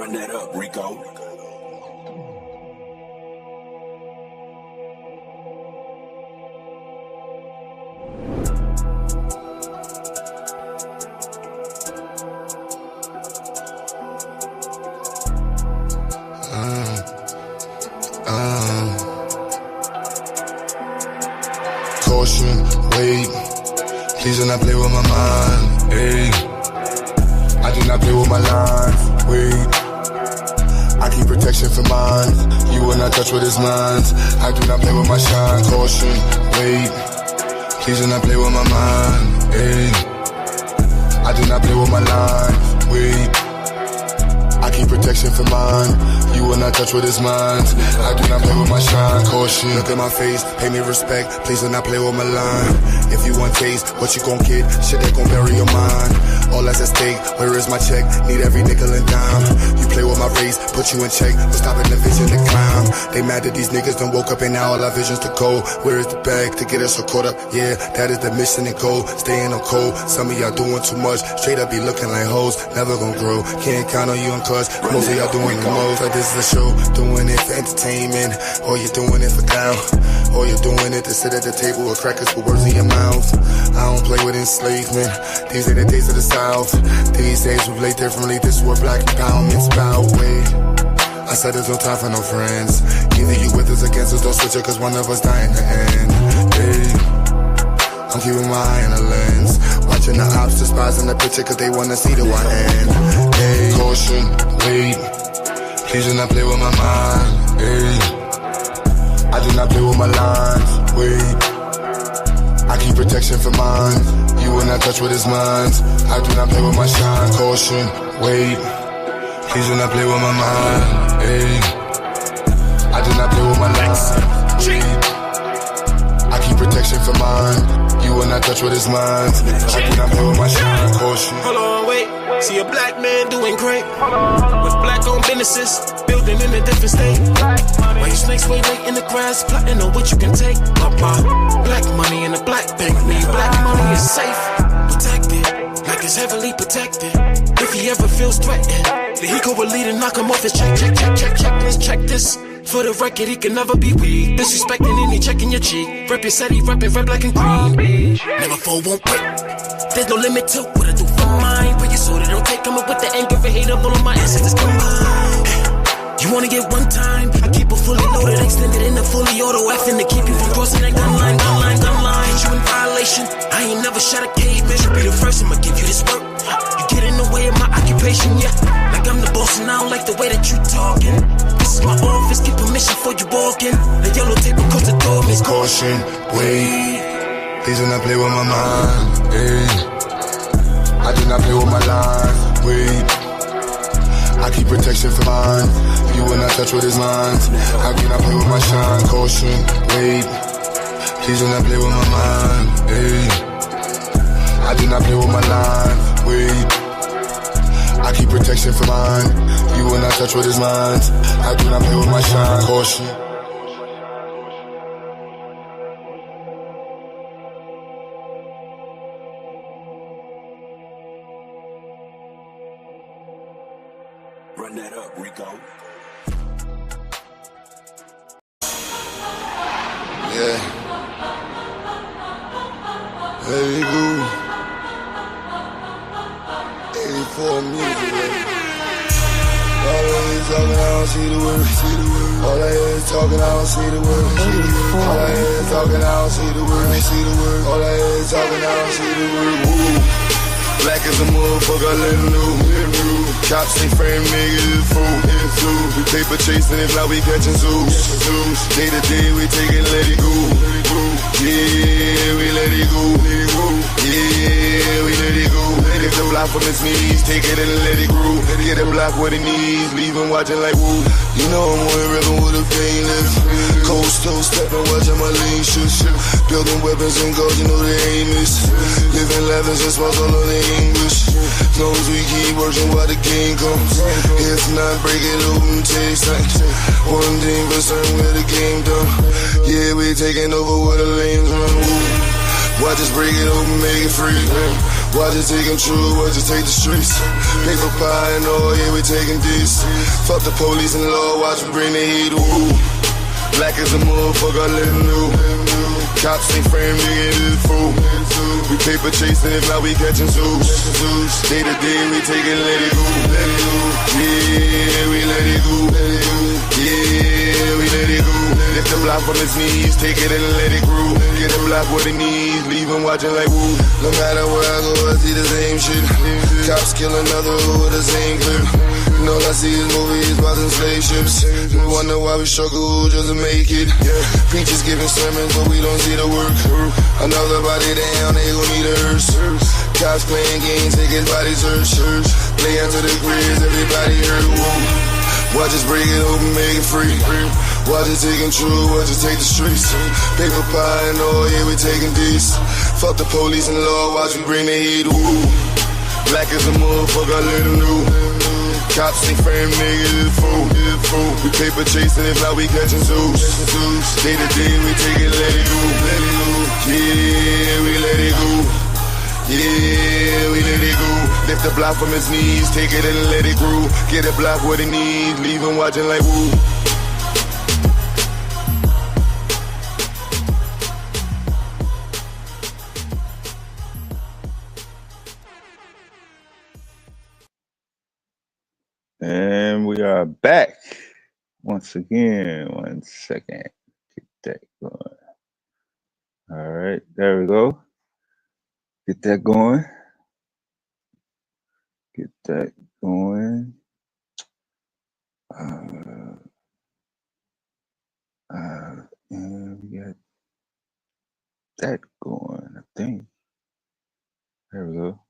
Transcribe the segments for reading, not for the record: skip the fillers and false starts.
Run that up, Rico. Caution, wait, please do not play with my mind, ayy. I do not play with my lines, wait. I keep protection for mine, you will not touch what is mine. I do not play with my shine, caution, wait, please do not play with my mind, ayy. I do not play with my lines, wait. I keep protection for mine, you will not touch what is mine. I do not play with my shine, caution. Look at my face, pay me respect, please do not play with my line. If you want taste, what you gon' get? Shit that gon' bury your mind. All that's at stake, where is my check? Need every nickel and dime. You play with my race, put you in check, but stopping the vision to climb. They mad that these niggas done woke up and now all our visions to go. Where is the bag to get us so caught up? Yeah, that is the mission and goal. Staying on cold, some of y'all doing too much. Straight up be looking like hoes, never gon' grow. Can't count on you and cuz most of y'all doing the most. Like this is a show, doing it for entertainment, or you're doing it for clout, or you're doing it to sit at the table with crackers with words in your mouth. I don't play with enslavement, these are the days of the South. These days we play differently, this is what black empowerment's about. Wait, I said there's no time for no friends. Either you with us, against us, don't switch it, cause one of us die in the end. Hey, I'm keeping my eye on the lens, watching the ops despising the picture cause they wanna see the one end. Hey, caution, wait, please do not play with my mind. Hey, I do not play with my lines, wait. I keep protection for mine, you will not touch what is mine. I do not play with my shine, caution, wait, please do not play with my mind, ayy. I do not play with my lines, wait. I keep protection for mine, you will not touch what is mine. I do not play with my shine, caution. Hold on, wait, see a black man doing great with black-owned businesses, building in a different state. Why you snakes way late in the grass, plotting on what you can take? Black money in the black bank, mean black money is safe, protected, like it's heavily protected. If he ever feels threatened, then he go a lead and knock him off his check this. For the record, he can never be weak. Disrespecting any checking your cheek. Rep your city, reppin' red, black, and green. Never fall, won't quit. There's no limit to what I do for mine. But you so they don't take coming with the anger and hate up all of my ancestors combined. You wanna get one time? I keep it fully loaded, extended in the fully auto, acting to keep you from crossing that gun line. Hit you in violation. I ain't never shot a caveman. Should be the first, I'ma give you this work. You get in the way of my occupation, yeah. Like I'm the boss and I don't like the way that you talking. This is my office, get permission before you walk in. The yellow tape across the door means caution, wait, please do not play with my mind, ayy. I do not play with my lines, wait. I keep protection for mine, you will not touch what is mine. I do not play with my shine, caution, wait, please do not play with my mind, ayy. I do not play with my lines, wait. I keep protection for mine, you will not touch what is mine. I do not play with my shine, caution. Run that up, Rico. Yeah. There you go. 84 music, baby. All I hear is talking, I don't see the words. All I hear is talking, I don't see the words. All I hear is talking, I don't see the words. All I hear is talking, I don't see the words. Woo. Black as a motherfucker, let him know. Cops ain't frame niggas, fool. We paper chasing it like we catching zoos. Day to day, we take it, let it go. Yeah, we let it go. Yeah, we let it go. If the block from its knees, take it and let it grow. Get the block where it needs, leave him watching like woo. You know I'm on the river with a painless. Coast toe stepping, watching my lane shoot. Building weapons and goals, you know they ain't miss. Living levels and smiles all on the English. Long as we keep working while the game comes. If not, break it open, taste like one thing for certain, where the game done. Yeah, we taking over where the lanes run. Woo. Watch us break it open, make it free. Watch us take control, watch us take the streets. Paper pie and all, yeah, we taking this. Fuck the police and law, watch we bring the heat. Woo. Black as a motherfucker, let them know. Cops ain't frame, nigga, it is fool. We paper chasing, if not we catching zoos. Day to day, we take it, let it go. Yeah, we let it go. Yeah, we let it go. Lift the block from his knees, take it and let it grow. Get a block with the knees, leave him watching like woo. No matter where I go, I see the same shit. Cops kill another with the same clip. And all I see is movies, bars and spaceships. We wonder why we struggle just to make it. Preachers giving sermons, but we don't see the work. Another body down, they gon' need a hearse. Cops playing games, take his body search. Play out to the grids, everybody hurt. Whoa. Watch us break it open, make it free. Watch us take control, watch us take the streets. Paper pie and all, yeah, we taking this. Fuck the police and law, watch we bring the heat. Woo. Black as a motherfucker, let them know. Cops ain't frame, nigga, it's fool. We paper chasing, if not we catching zoos. Day to day, we take it, let it go. Yeah, we let it go. Yeah, we let it go. Lift the block from his knees, take it and let it grow. Get a block where it needs, leave him watching like woo. And we are back once again. 1 second. Get that going. All right, there we go. Get that going. Get that going. And we got that going, I think. There we go.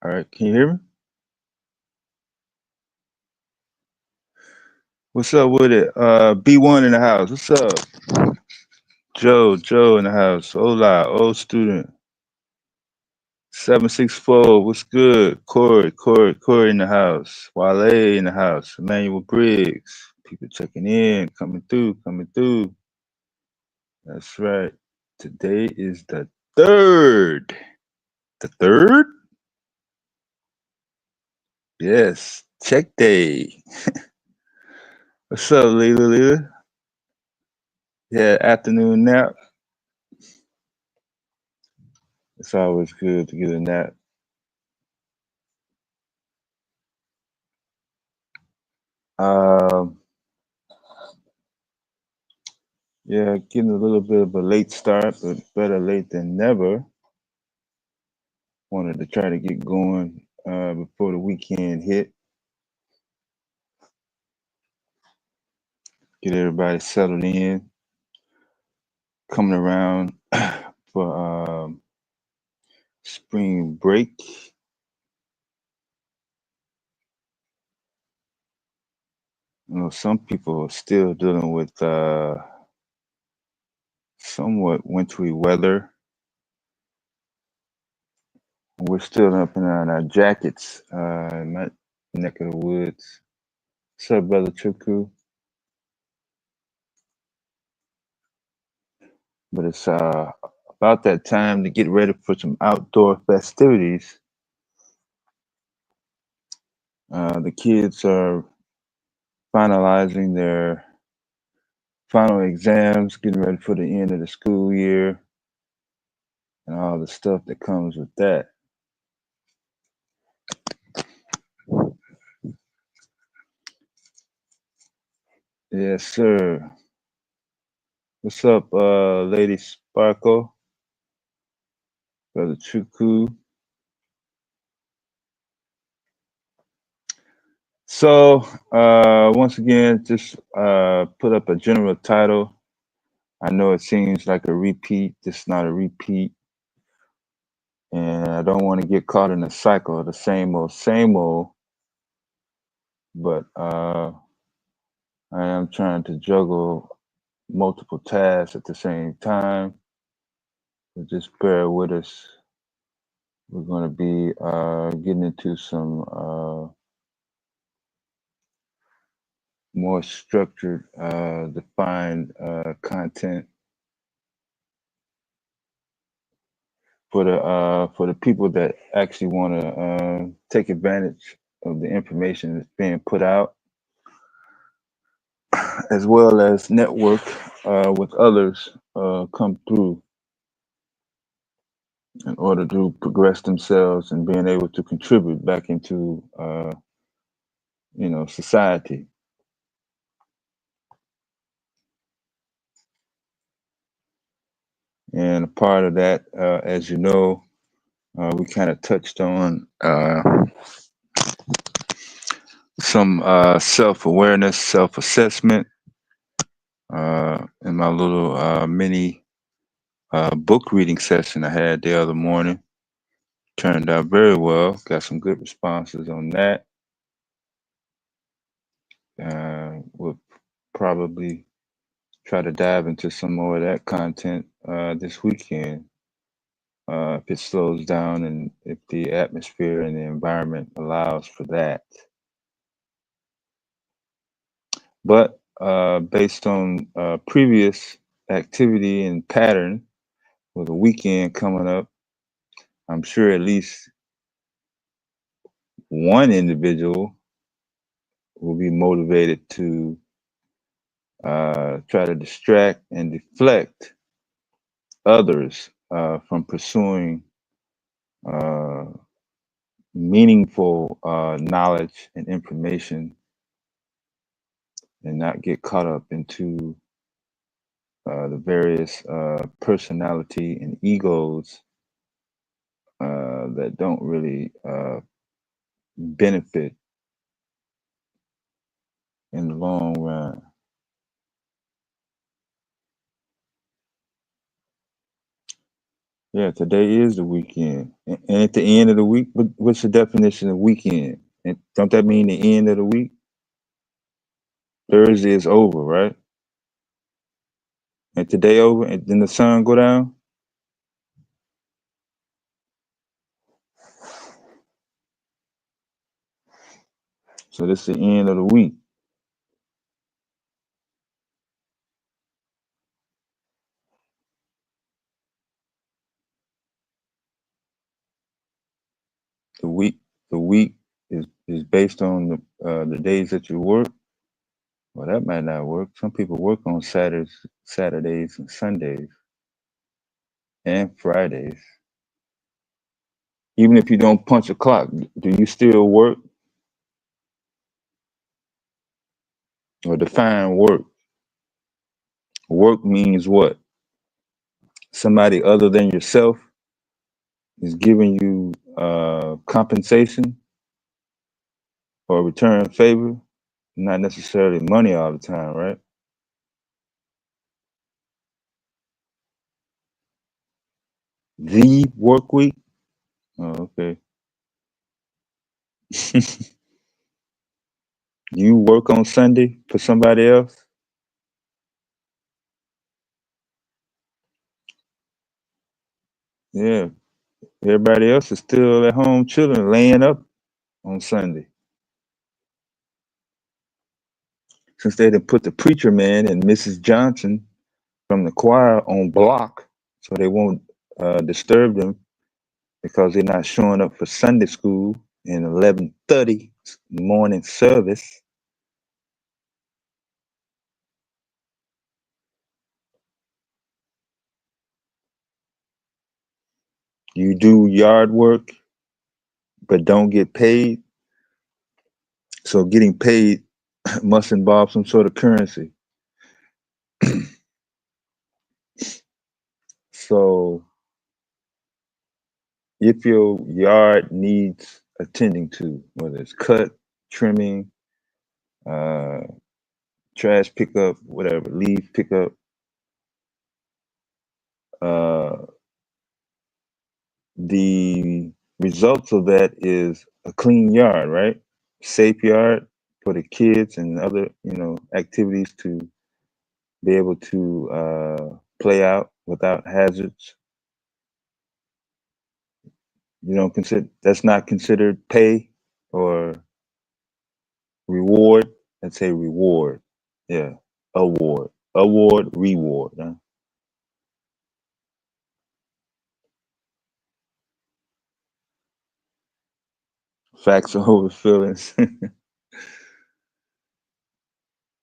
All right, can you hear me? What's up with it? B1 in the house. What's up? Joe in the house. Hola, old student. 764, what's good? Corey in the house. Wale in the house. Emmanuel Briggs. People checking in, coming through. That's right. Today is the 3rd. The 3rd? Yes, check day. What's up, Leela? Yeah, afternoon nap. It's always good to get a nap. Yeah, getting a little bit of a late start, but better late than never. Wanted to try to get going before the weekend hit. Get everybody settled in. Coming around for spring break. You know, some people are still dealing with somewhat wintry weather. We're still up in our jackets in my neck of the woods. What's up, brother Chuku? But it's about that time to get ready for some outdoor festivities. The kids are finalizing their final exams, getting ready for the end of the school year, and all the stuff that comes with that. Yes, sir. What's up, Lady Sparkle? Brother Chuku. So, once again, just put up a general title. I know it seems like a repeat. It's not a repeat. And I don't want to get caught in a cycle of the same old. But I am trying to juggle multiple tasks at the same time. So just bear with us. We're going to be getting into some more structured, defined content. for the people that actually want to take advantage of the information that's being put out, as well as network with others come through in order to progress themselves and being able to contribute back into society. And a part of that, as you know, we kind of touched on some self-awareness, self-assessment in my little mini book reading session I had the other morning. Turned out very well. Got some good responses on that. We'll probably try to dive into some more of that content this weekend if it slows down and if the atmosphere and the environment allows for that. But based on previous activity and pattern with the weekend coming up, I'm sure at least one individual will be motivated to try to distract and deflect others from pursuing uh, meaningful knowledge and information and not get caught up into the various personality and egos that don't really benefit in the long run. Yeah, today is the weekend. And at the end of the week, what's the definition of weekend? And don't that mean the end of the week? Thursday is over, right? And today over, and then the sun go down? So this is the end of the week. The week the week is based on the days that you work. Well, that might not work. Some people work on Saturdays and Sundays and Fridays. Even if you don't punch a clock, do you still work? Or define work? Work means what? Somebody other than yourself is giving you compensation or return favor, not necessarily money all the time, right? The work week? Oh, okay. You work on Sunday for somebody else? Yeah. Everybody else is still at home chilling, laying up on Sunday. Since they done put the preacher man and Mrs. Johnson from the choir on block so they won't disturb them because they're not showing up for Sunday school in 11:30 morning service. You do yard work but don't get paid. So getting paid must involve some sort of currency. So if your yard needs attending to, whether it's cut, trimming, uh, trash pickup, whatever, leaf pickup, uh, the results of that is a clean yard, right? Safe yard for the kids and other, activities to be able to play out without hazards. You don't consider that's not considered pay or reward. Let's say reward. Yeah, award, reward. Huh? Facts over feelings.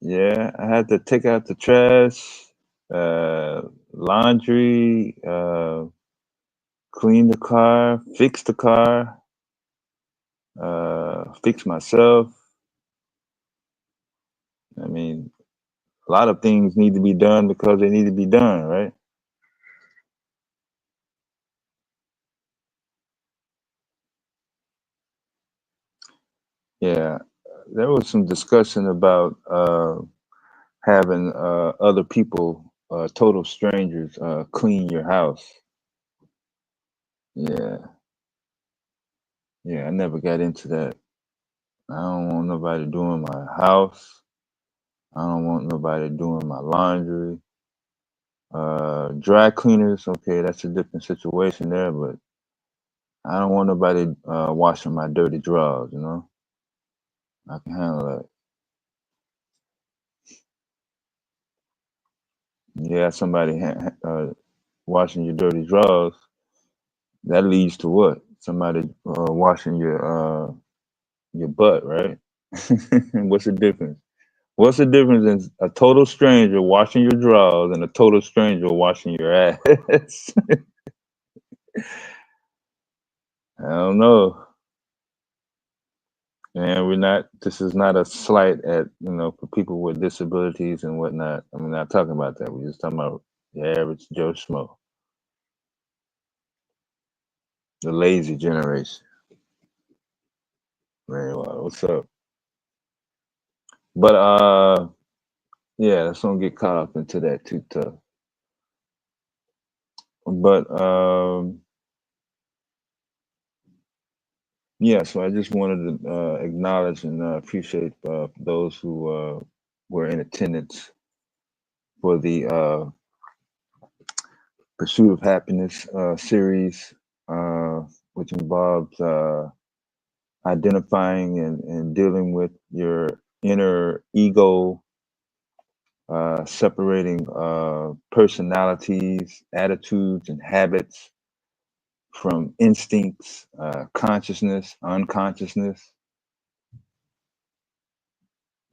Yeah, I had to take out the trash, laundry, clean the car, fix myself. I mean, a lot of things need to be done because they need to be done, right? Yeah, there was some discussion about having other people, total strangers, clean your house. Yeah, yeah, I never got into that. I don't want nobody doing my house. I don't want nobody doing my laundry. Dry cleaners, okay, that's a different situation there, but I don't want nobody washing my dirty drawers, you know? I can handle that. Yeah, somebody washing your dirty drawers, that leads to what? Somebody washing your butt, right? What's the difference? What's the difference in a total stranger washing your drawers and a total stranger washing your ass? I don't know. And we're not. This is not a slight at for people with disabilities and whatnot. I'm not talking about that. We're just talking about the average Joe Schmo, the lazy generation. Very well. What's up? But yeah, let's don't get caught up into that too tough. But yeah, so I just wanted to acknowledge and appreciate those who were in attendance for the Pursuit of Happiness series, uh, which involves identifying and dealing with your inner ego, separating personalities, attitudes, and habits from instincts, consciousness, unconsciousness.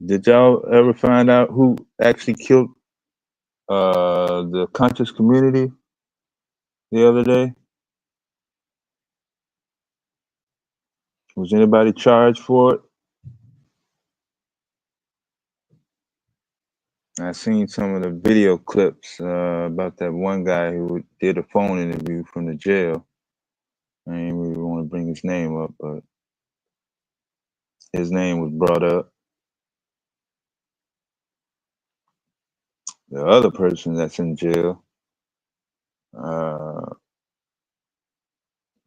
Did y'all ever find out who actually killed the conscious community the other day? Was anybody charged for it? I seen some of the video clips about that one guy who did a phone interview from the jail. I didn't really want to bring his name up, but his name was brought up. The other person that's in jail, uh,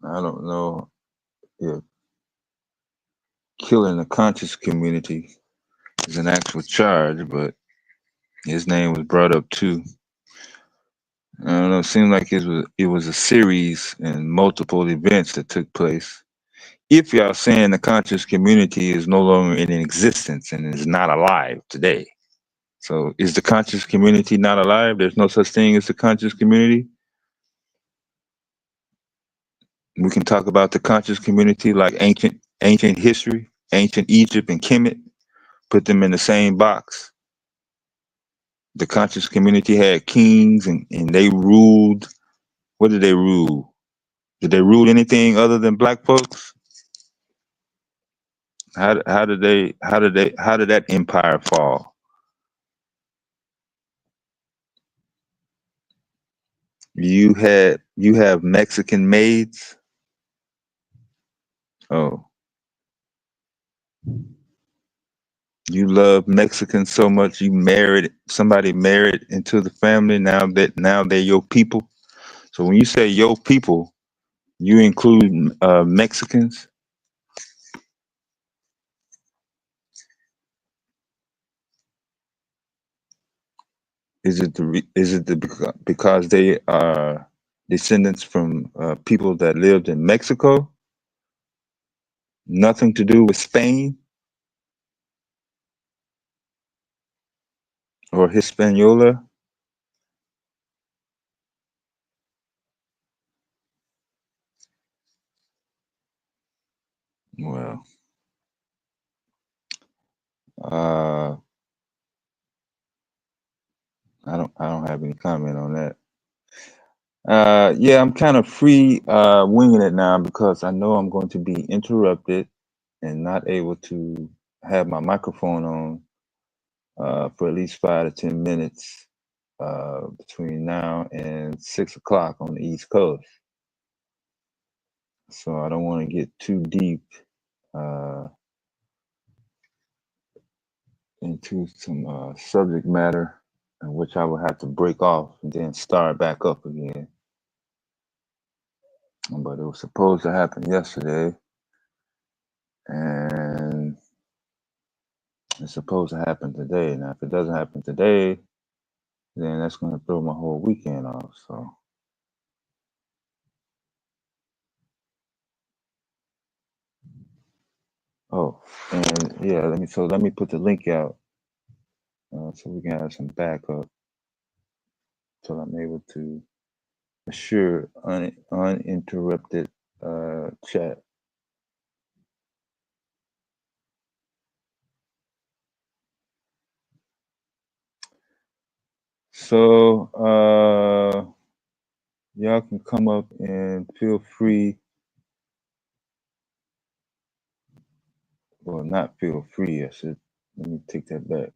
I don't know if killing the conscious community is an actual charge, but his name was brought up too. I don't know. It seemed like it was a series and multiple events that took place. If y'all saying the conscious community is no longer in existence and is not alive today, so is the conscious community not alive? There's no such thing as the conscious community. We can talk about the conscious community like ancient history, ancient Egypt and Kemet. Put them in the same box. The conscious community had kings and they ruled. What did they rule? Did they rule anything other than black folks? How did that empire fall? You have Mexican maids. Oh, you love Mexicans so much you married somebody married into the family. Now they're your people. So when you say your people, you include Mexicans. Because they are descendants from people that lived in Mexico? Nothing to do with Spain or Hispaniola? Well. Uh, I don't have any comment on that. Yeah, I'm kind of free winging it now because I know I'm going to be interrupted and not able to have my microphone on for at least 5 to 10 minutes between now and 6 o'clock on the East Coast. So I don't want to get too deep uh, into some subject matter in which I will have to break off and then start back up again. But it was supposed to happen yesterday, and it's supposed to happen today. Now, if it doesn't happen today, then that's going to throw my whole weekend off. So, oh, and yeah, let me put the link out so we can have some backup till I'm able to assure uninterrupted chat. So, y'all can come up and feel free. Well, not feel free. I should let me take that back.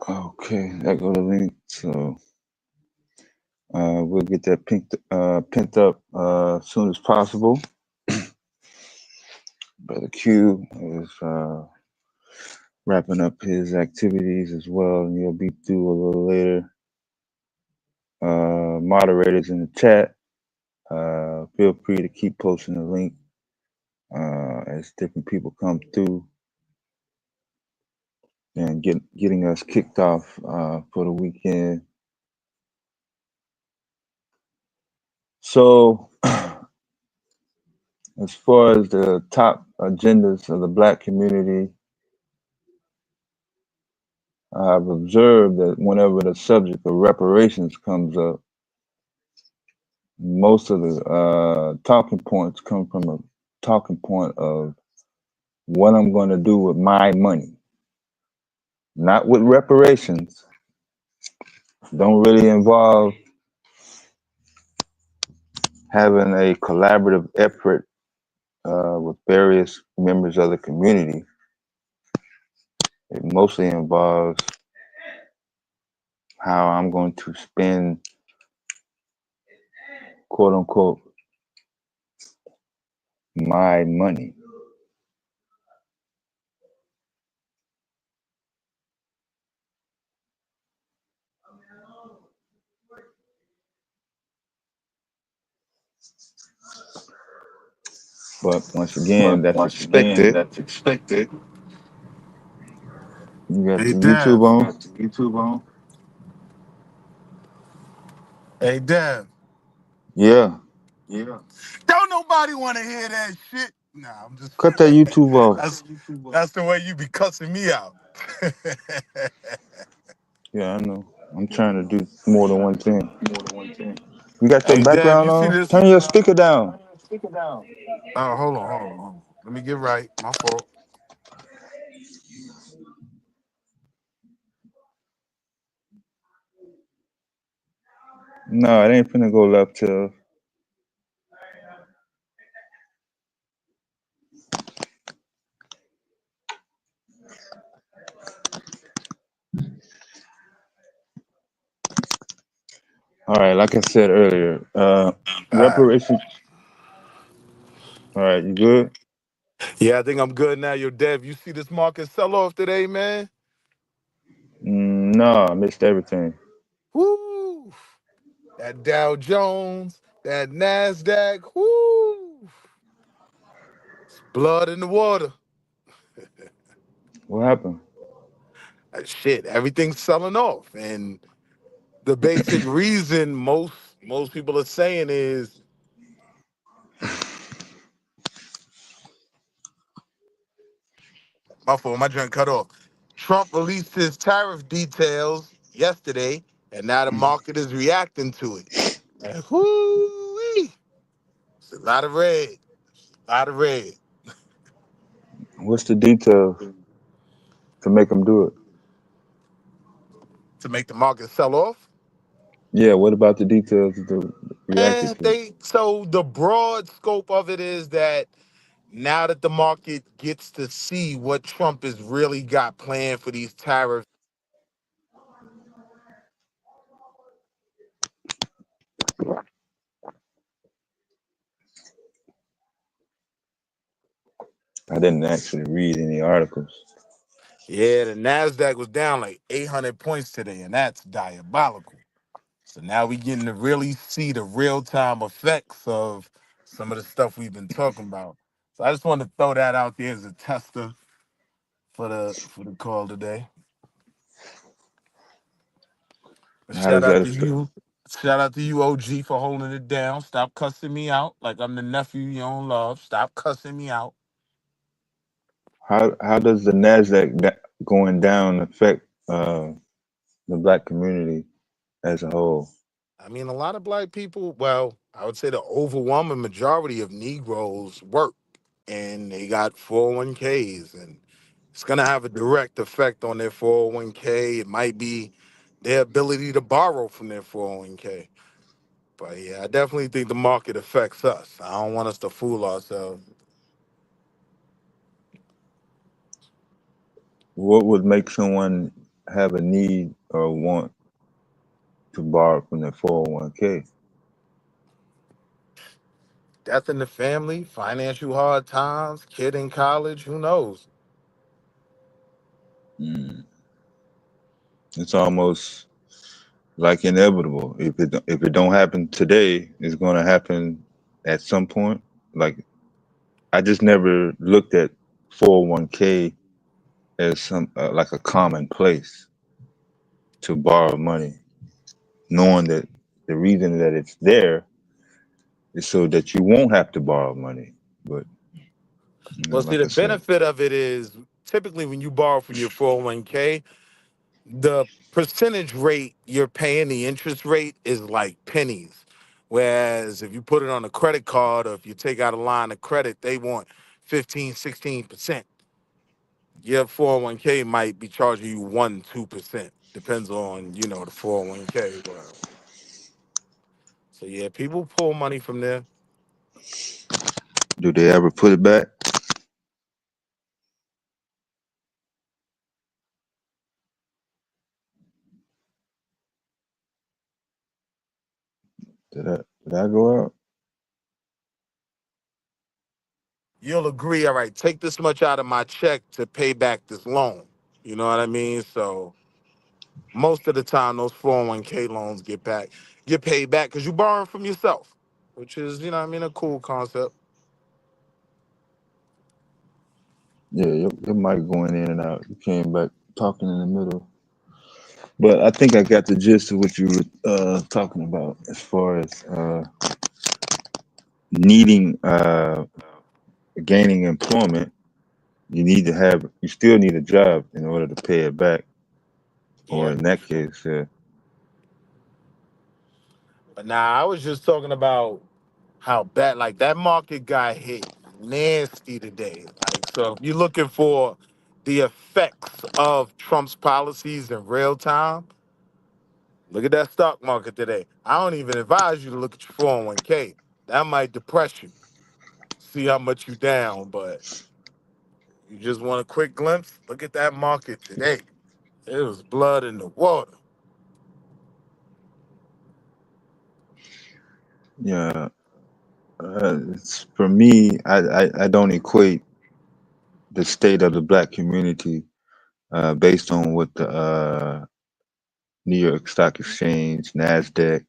Okay, that go the link. So we'll get that pent up as soon as possible. Brother Q is wrapping up his activities as well, and he'll be through a little later. Moderators in the chat, feel free to keep posting the link as different people come through and getting us kicked off for the weekend. So, as far as the top agendas of the Black community, I've observed that whenever the subject of reparations comes up, most of the talking points come from a talking point of what I'm going to do with my money, not with reparations. Don't really involve having a collaborative effort with various members of the community. It mostly involves how I'm going to spend, quote unquote, my money. But once again, that's expected. You got Hey, the YouTube Dev. on? Hey, Dev. Yeah. Don't nobody want to hear that shit. Nah, I'm just. Cut that YouTube off. that's the way you be cussing me out. Yeah, I know. I'm trying to do more than one thing. You got your Hey, Dev, background you see on? this? Turn your speaker down. Oh, hold on. Let me get right. My fault. No, it ain't finna go left till. All right, like I said earlier, All right. reparations. All right, you good? Yeah, I think I'm good now. Yo, Dev, you see this market sell off today, man? No, I missed everything. Woo! That Dow Jones, that NASDAQ, whoo! It's blood in the water. What happened? Shit, everything's selling off. And the basic reason most people are saying is, my fault, my joint cut off. Trump released his tariff details yesterday, and now the market is reacting to it. And whoo-wee, it's a lot of red, a lot of red. What's the details to make them do it? To make the market sell off. Yeah, what about the details to react it And to? so the broad scope of it is that now that the market gets to see what Trump has really got planned for these tariffs. I didn't actually read any articles. Yeah, the NASDAQ was down like 800 points today, and that's diabolical. So now we getting to really see the real-time effects of some of the stuff we've been talking about. So I just wanted to throw that out there as a tester for the call today. How Shout does out that to affect? you. Shout out to you, OG, for holding it down. Stop cussing me out like I'm the nephew you don't love. Stop cussing me out. How does the Nasdaq going down affect the black community as a whole? I mean, a lot of black people, well, I would say the overwhelming majority of Negroes work and they got 401ks, and it's going to have a direct effect on their 401k. It might be their ability to borrow from their 401k. But yeah, I definitely think the market affects us. I don't want us to fool ourselves. What would make someone have a need or want to borrow from their 401k? Death in the family, financial hard times, kid in college, who knows? Mm. It's almost like inevitable. If it don't happen today, it's going to happen at some point. Like I just never looked at 401k as some like a common place to borrow money, knowing that the reason that it's there is so that you won't have to borrow money. But Well, see, like the I said, benefit of it is typically when you borrow from your 401k, the percentage rate you're paying, the interest rate is like pennies. Whereas if you put it on a credit card or if you take out a line of credit, they want 15, 16%. Your 401k might be charging you 1, 2%. Depends on, the 401k. Well, so yeah, people pull money from there. do they ever put it back? Did I go out? You'll agree, all right, take this much out of my check to pay back this loan. You know what I mean? So most of the time those 401k loans get paid back because you borrowing from yourself, which is, a cool concept. Yeah, your mic going in and out. You came back talking in the middle. But I think I got the gist of what you were talking about as far as needing gaining employment. You still need a job in order to pay it back. or Yeah. in that case, But nah, I was just talking about how bad, like that market got hit nasty today. Like, so if you're looking for the effects of Trump's policies in real time, look at that stock market today. I don't even advise you to look at your 401k. That might depress you. See how much you down, but you just want a quick glimpse? Look at that market today. It was blood in the water. yeah. It's, for me, I don't equate the state of the black community based on what the New York Stock Exchange, Nasdaq,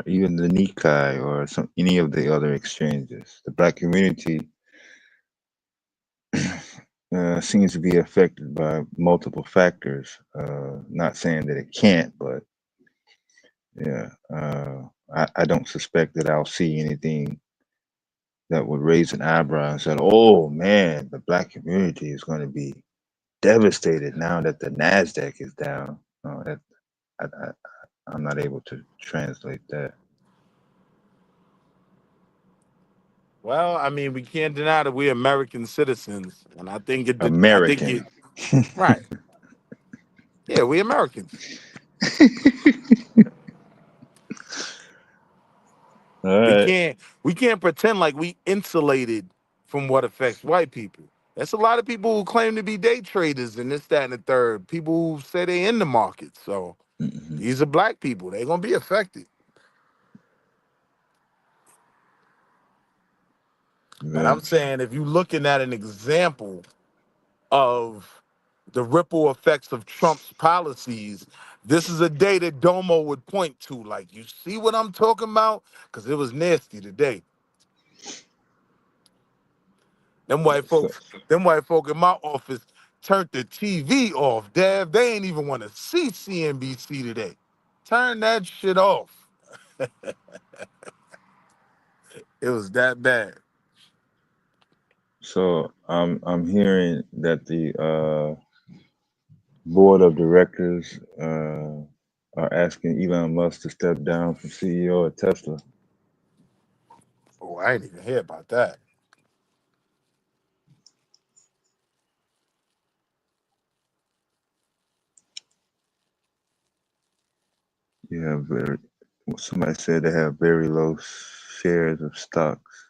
even the Nikkei or any of the other exchanges. The black community seems to be affected by multiple factors. Not saying that it can't, but yeah, I don't suspect that I'll see anything that would raise an eyebrow and say, "Oh man, the black community is going to be devastated now that the Nasdaq is down." No, that I, I'm not able to translate that. Well, I mean, we can't deny that we're American citizens, and I think American. it, right. Yeah, we Americans. All We right. can't we can't pretend like we insulated from what affects white people. There's a lot of people who claim to be day traders and this, that, and the third. People who say they in the market. So Mhm. these are black people. They're gonna be affected. But Yeah. I'm saying if you're looking at an example of the ripple effects of Trump's policies, this is a day that Domo would point to. Like, you see what I'm talking about? Because it was nasty today. So, Them white folk in my office turned the TV off. Dad, they ain't even want to see CNBC today. Turn that shit off. It was that bad. I'm hearing that the board of directors are asking Elon Musk to step down from CEO of Tesla. Oh, I ain't even hear about that. Yeah, very. Somebody said they have very low shares of stocks.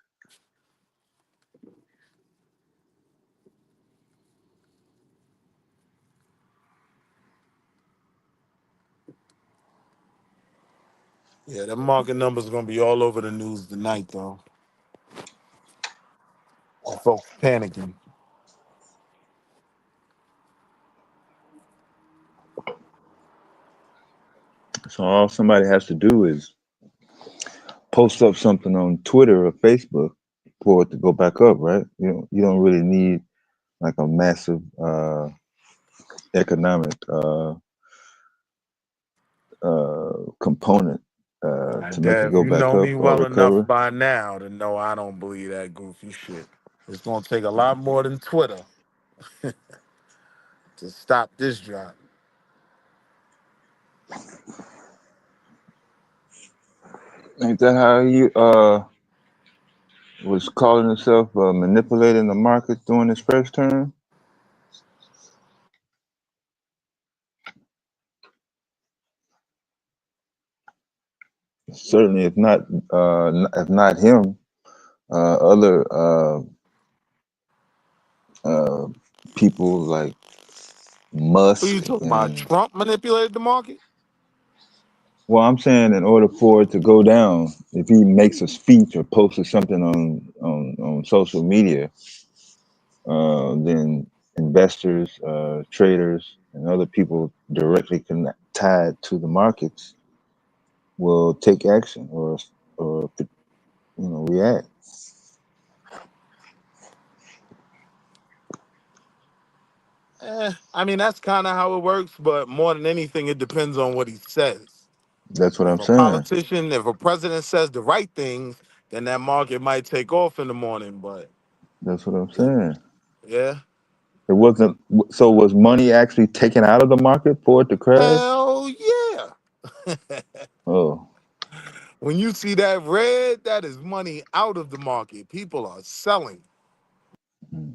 Yeah, the market numbers gonna be all over the news tonight, though. And folks panicking. So all somebody has to do is post up something on Twitter or Facebook for it to go back up, right? You don't really need like a massive economic component to make it Dad, go you back know up me or well enough recover. by now to know I don't believe that goofy shit. It's gonna take a lot more than Twitter to stop this drop. Ain't that how he was calling himself manipulating the market during his first term? Certainly, if not him, other uh, people like Who you Musk talking about? and Trump manipulated the market? well, I'm saying in order for it to go down, if he makes a speech or posts something on social media, then investors, traders, and other people directly tied to the markets will take action or react. I mean, that's kind of how it works, but more than anything, it depends on what he says. That's what If I'm a saying. politician, if a president says the right things, then that market might take off in the morning. But That's what I'm it, saying. yeah, It wasn't. So was money actually taken out of the market for it to crash? Hell yeah. Oh, When you see that red, that is money out of the market. People are selling. mm.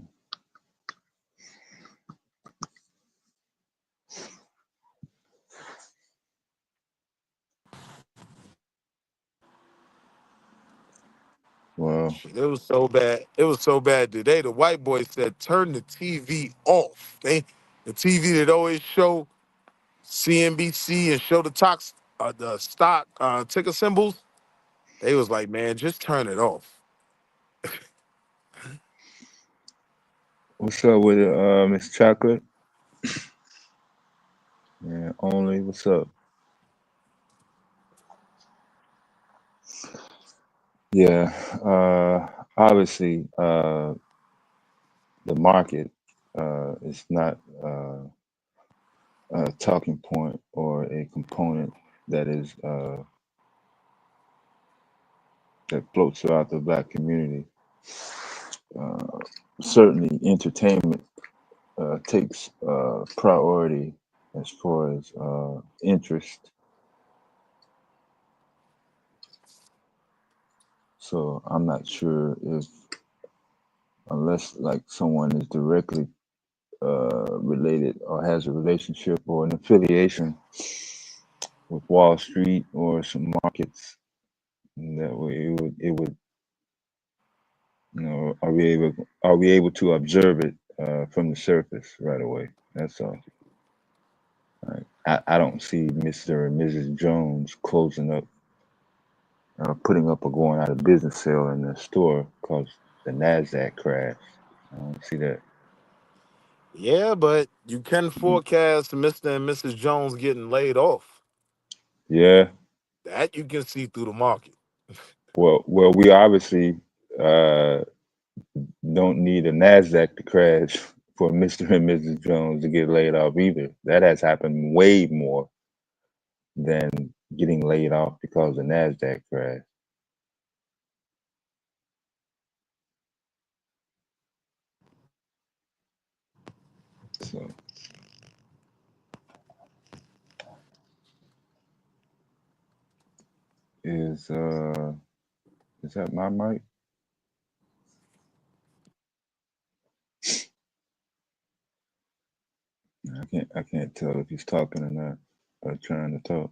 Well, Shit, it was so bad. It was so bad today. The white boy said, "Turn the TV off." The TV that always show CNBC and show the stock ticker symbols. They was like, "Man, just turn it off." what's up with it, Miss Chocolate? Yeah, only. What's up? Yeah. Obviously, the market is not a talking point or a component that is that floats throughout the black community. Uh, Certainly, entertainment takes priority as far as interest. So I'm not sure if, unless like someone is directly related or has a relationship or an affiliation with Wall Street or some markets, that way it would are we able to observe it from the surface right away? That's all. Right. I don't see Mr. and Mrs. Jones closing up, putting up a going out of business sale in the store because the Nasdaq crashed. I don't see that. Yeah, but you can Mhm. forecast Mr. and Mrs. Jones getting laid off. Yeah. That you can see through the market. Well, we obviously uh, don't need a Nasdaq to crash for Mr. and Mrs. Jones to get laid off either. That has happened way more than getting laid off because the Nasdaq crashed. So is uh is that my mic? I can't tell if he's talking or not or trying to talk.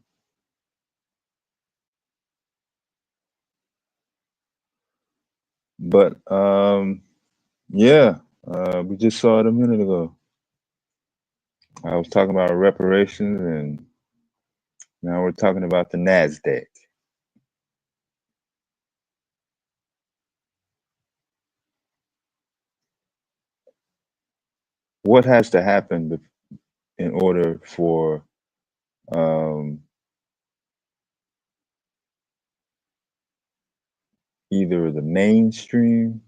But yeah, we just saw it a minute ago. I was talking about reparations, and now we're talking about the Nasdaq. What has to happen in order for um, either the mainstream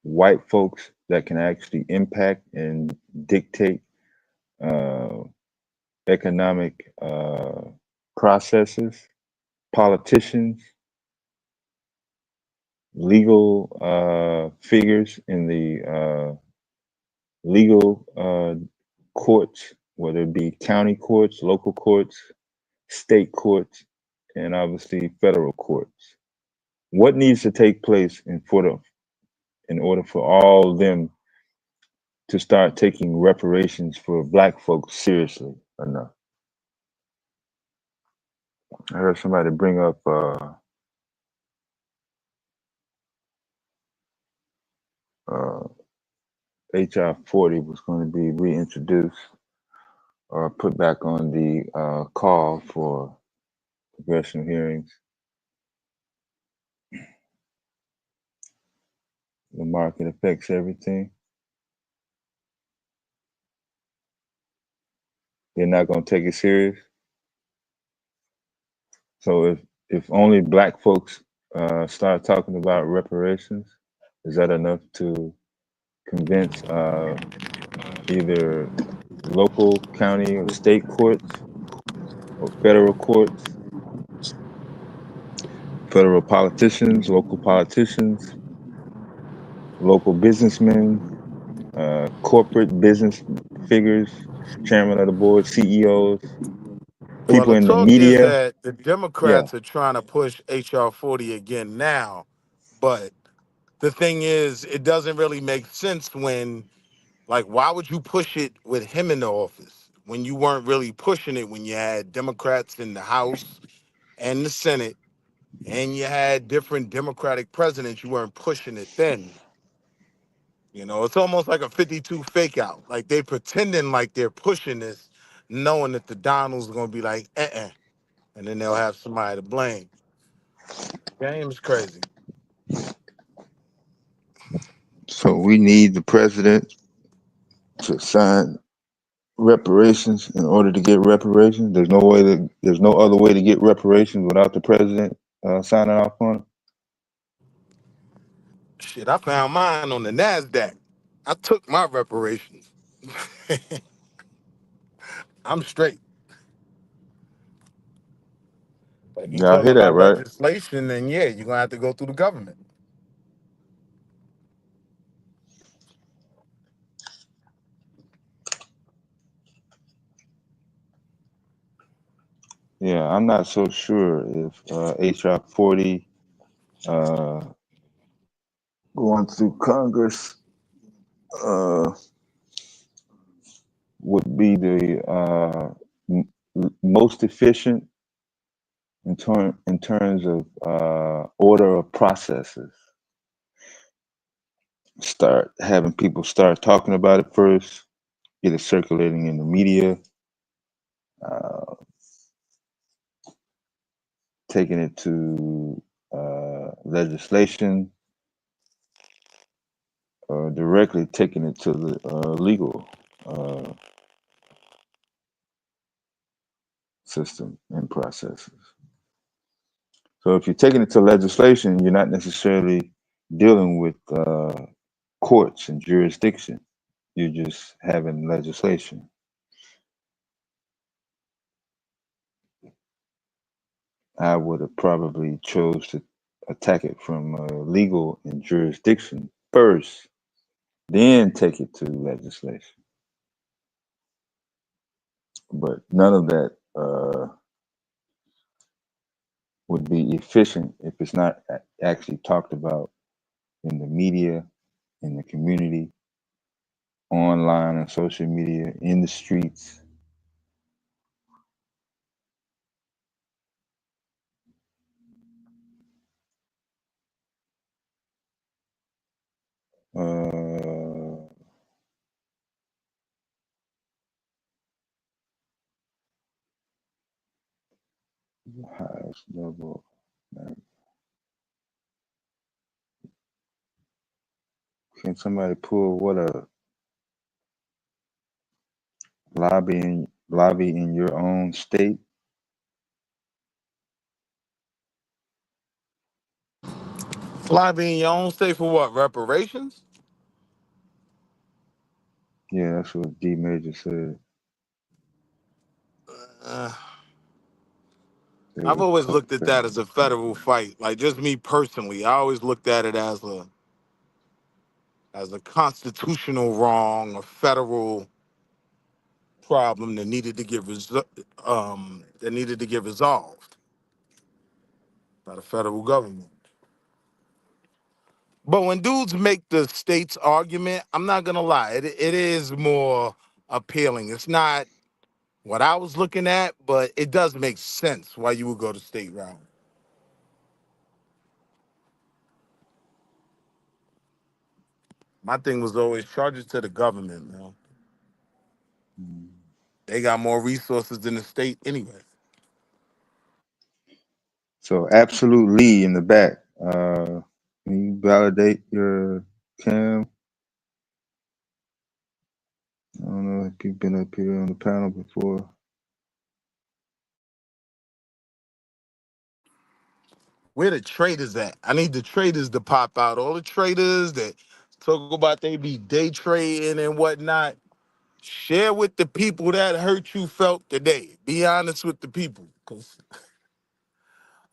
white folks that can actually impact and dictate uh, economic processes, politicians, legal figures in the legal courts, whether it be county courts, local courts, state courts, and obviously federal courts. What needs to take place in order for all of them to start taking reparations for black folks seriously enough? I heard somebody bring up uh, HR 40 was going to be reintroduced or put back on the call for congressional hearings. The market affects everything. They're not going to take it serious. So if only black folks start talking about reparations, is that enough to convince either local, county, or state courts or federal courts, federal politicians, local politicians, local businessmen, corporate business figures, chairman of the board, CEOs, Well, people the in the talk is media. that the Yeah, Democrats are trying to push HR 40 again now, but the thing is, it doesn't really make sense when, like, why would you push it with him in the office when you weren't really pushing it when you had Democrats in the House and the Senate and you had different Democratic presidents? You weren't pushing it then. You know, it's almost like a 52 fake out. Like they pretending like they're pushing this, knowing that the Donald's gonna be like, and then they'll have somebody to blame. Game's crazy. so we need the president to sign reparations in order to get reparations. There's no other way to get reparations without the president signing off on it. Shit, I found mine on the NASDAQ. I took my reparations. I'm straight. But if you Y'all talking hear that, about right? legislation, then yeah, you're gonna have to go through the government. Yeah, I'm not so sure if HR 40 uh, going through Congress uh, would be the most efficient in terms of order of processes. Start having people start talking about it first, get it circulating in the media, uh, taking it to legislation, or directly taking it to the legal uh, system and processes. So if you're taking it to legislation, you're not necessarily dealing with courts and jurisdiction. You're just having legislation. I would have probably chose to attack it from legal and jurisdiction first, then take it to legislation. But none of that would be efficient if it's not actually talked about in the media, in the community, online and social media, in the streets. Highest level. Can somebody pull what a lobby in your own state? Fly be in your own state for what? Reparations? Yeah, that's what D Major said. Uh, They I've were always looked at that as a federal fight. Like just me personally, I always looked at it as a constitutional wrong, a federal problem that needed to get resolved by the federal government. But when dudes make the state's argument, I'm not gonna lie, it is more appealing. It's not what I was looking at, but it does make sense why you would go to state route. My thing was always charges to the government, man. They got more resources than the state anyway. so absolute Lee in the back. Can you validate your cam? I don't know if you've been up here on the panel before. Where the traders at? I need the traders to pop out. All the traders that talk about they be day trading and whatnot. Share with the people that hurt you felt today. Be honest with the people, cause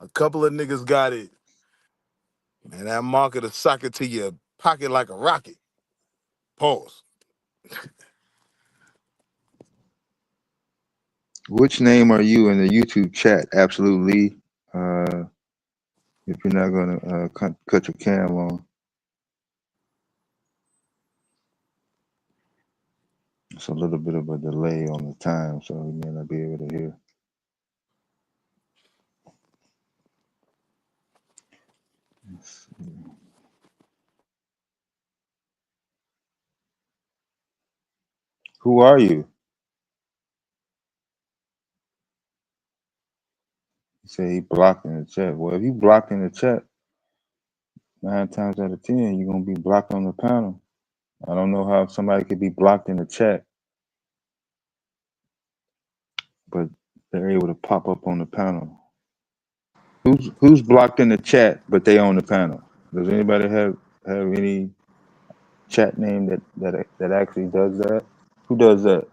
a couple of niggas got it. Man, that market will suck it to you Pocket like a rocket. Pause. Which name are you in the YouTube chat? Absolutely. If you're not gonna cut your cam on, it's a little bit of a delay on the time, so you may not be able to hear. Who are you? You say he blocked in the chat. Well, if you blocked in the chat, 9 times out of 10, you're gonna be blocked on the panel. I don't know how somebody could be blocked in the chat, but they're able to pop up on the panel. Who's blocked in the chat, but they on the panel? Does anybody have any chat name that actually does that? Who does that?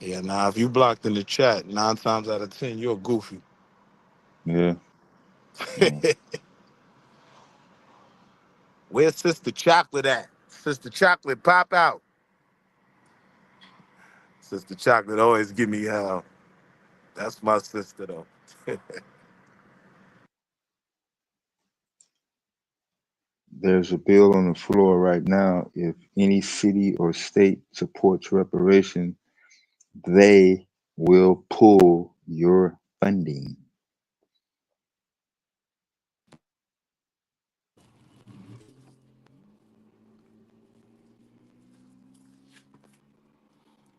Yeah, now if you blocked in the chat, 9 times out of 10, you're goofy. Yeah. Where's Sister Chocolate at? Sister Chocolate, pop out. Sister Chocolate always give me hell. That's my sister, though. There's a bill on the floor right now. If any city or state supports reparation, they will pull your funding.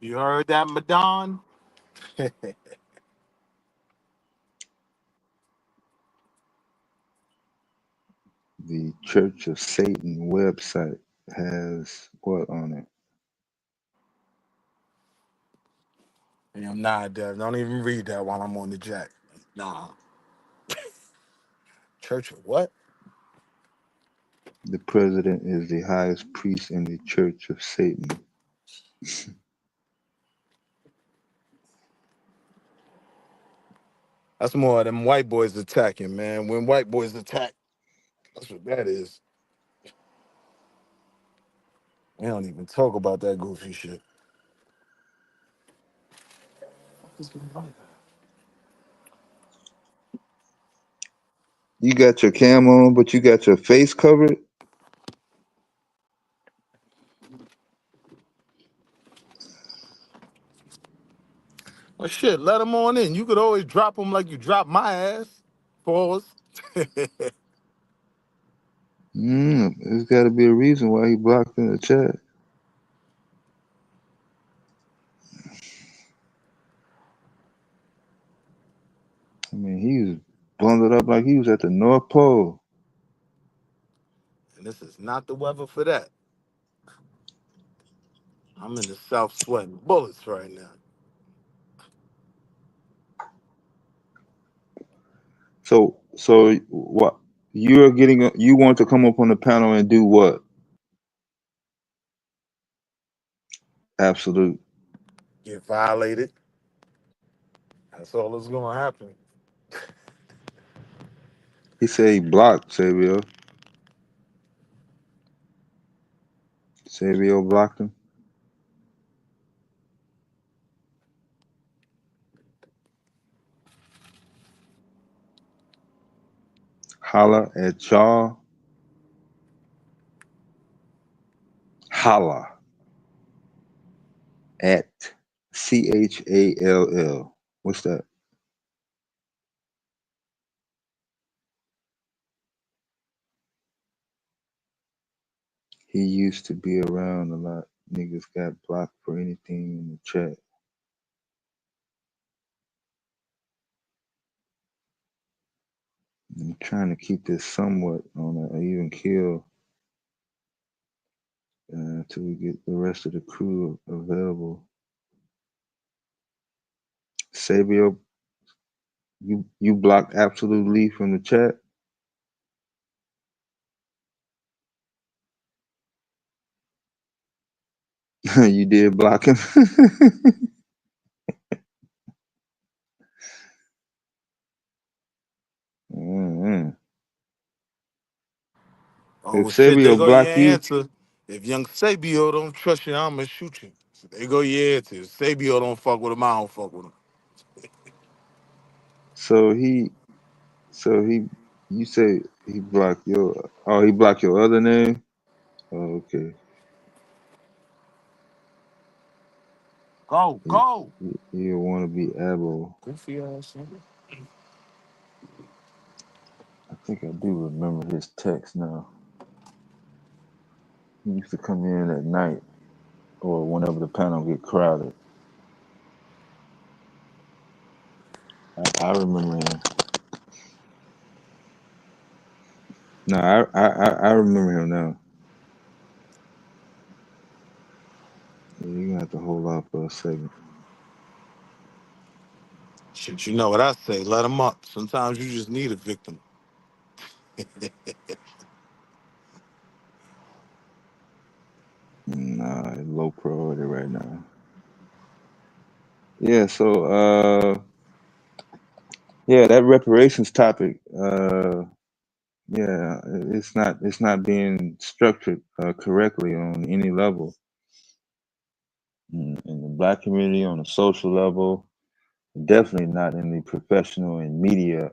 You heard that, Madon? The Church of Satan website has what on it? Damn, nah, Dev. Don't even read that while I'm on the jack. Nah. Church of what? The president is the highest priest in the Church of Satan. That's more of them white boys attacking, man. When white boys attack, that's what that is. We don't even talk about that goofy shit. You got your cam on, but you got your face covered? Well, shit, let them on in. You could always drop them like you drop my ass. Pause. There's got to be a reason why he blocked in the chat. I mean, he was bundled up like he was at the North Pole. And this is not the weather for that. I'm in the South sweating bullets right now. So what? You want to come up on the panel and do what? Absolute. Get violated. That's all that's gonna happen. He said he blocked Savio. Savio blocked him. Holla at y'all. Holla at CHALL. What's that? He used to be around a lot. Niggas got blocked for anything in the chat. I'm trying to keep this somewhat on an even keel until we get the rest of the crew available. Savio, you blocked Absolutely from the chat. You did block him. Oh Oh if shit, there Sabio go your block you, answer. If young Sabio don't trust you, I'ma shoot you. So there go your answer. If Sabio don't fuck with him, I don't fuck with him. so he, you say he blocked your other name. Oh, okay. Go, He, go. he want to be abo. Goofy ass nigga. I think I do remember his text now. He used to come in at night or whenever the panel get crowded. I remember him. No, I remember him now. Yeah, you gonna have to hold off for a second. Shit, you know what I say? Let him up. Sometimes you just need a victim. Nah, low priority right now. Yeah, so yeah, that reparations topic, yeah, it's not being structured correctly on any level. In the black community, on a social level, definitely not in the professional and media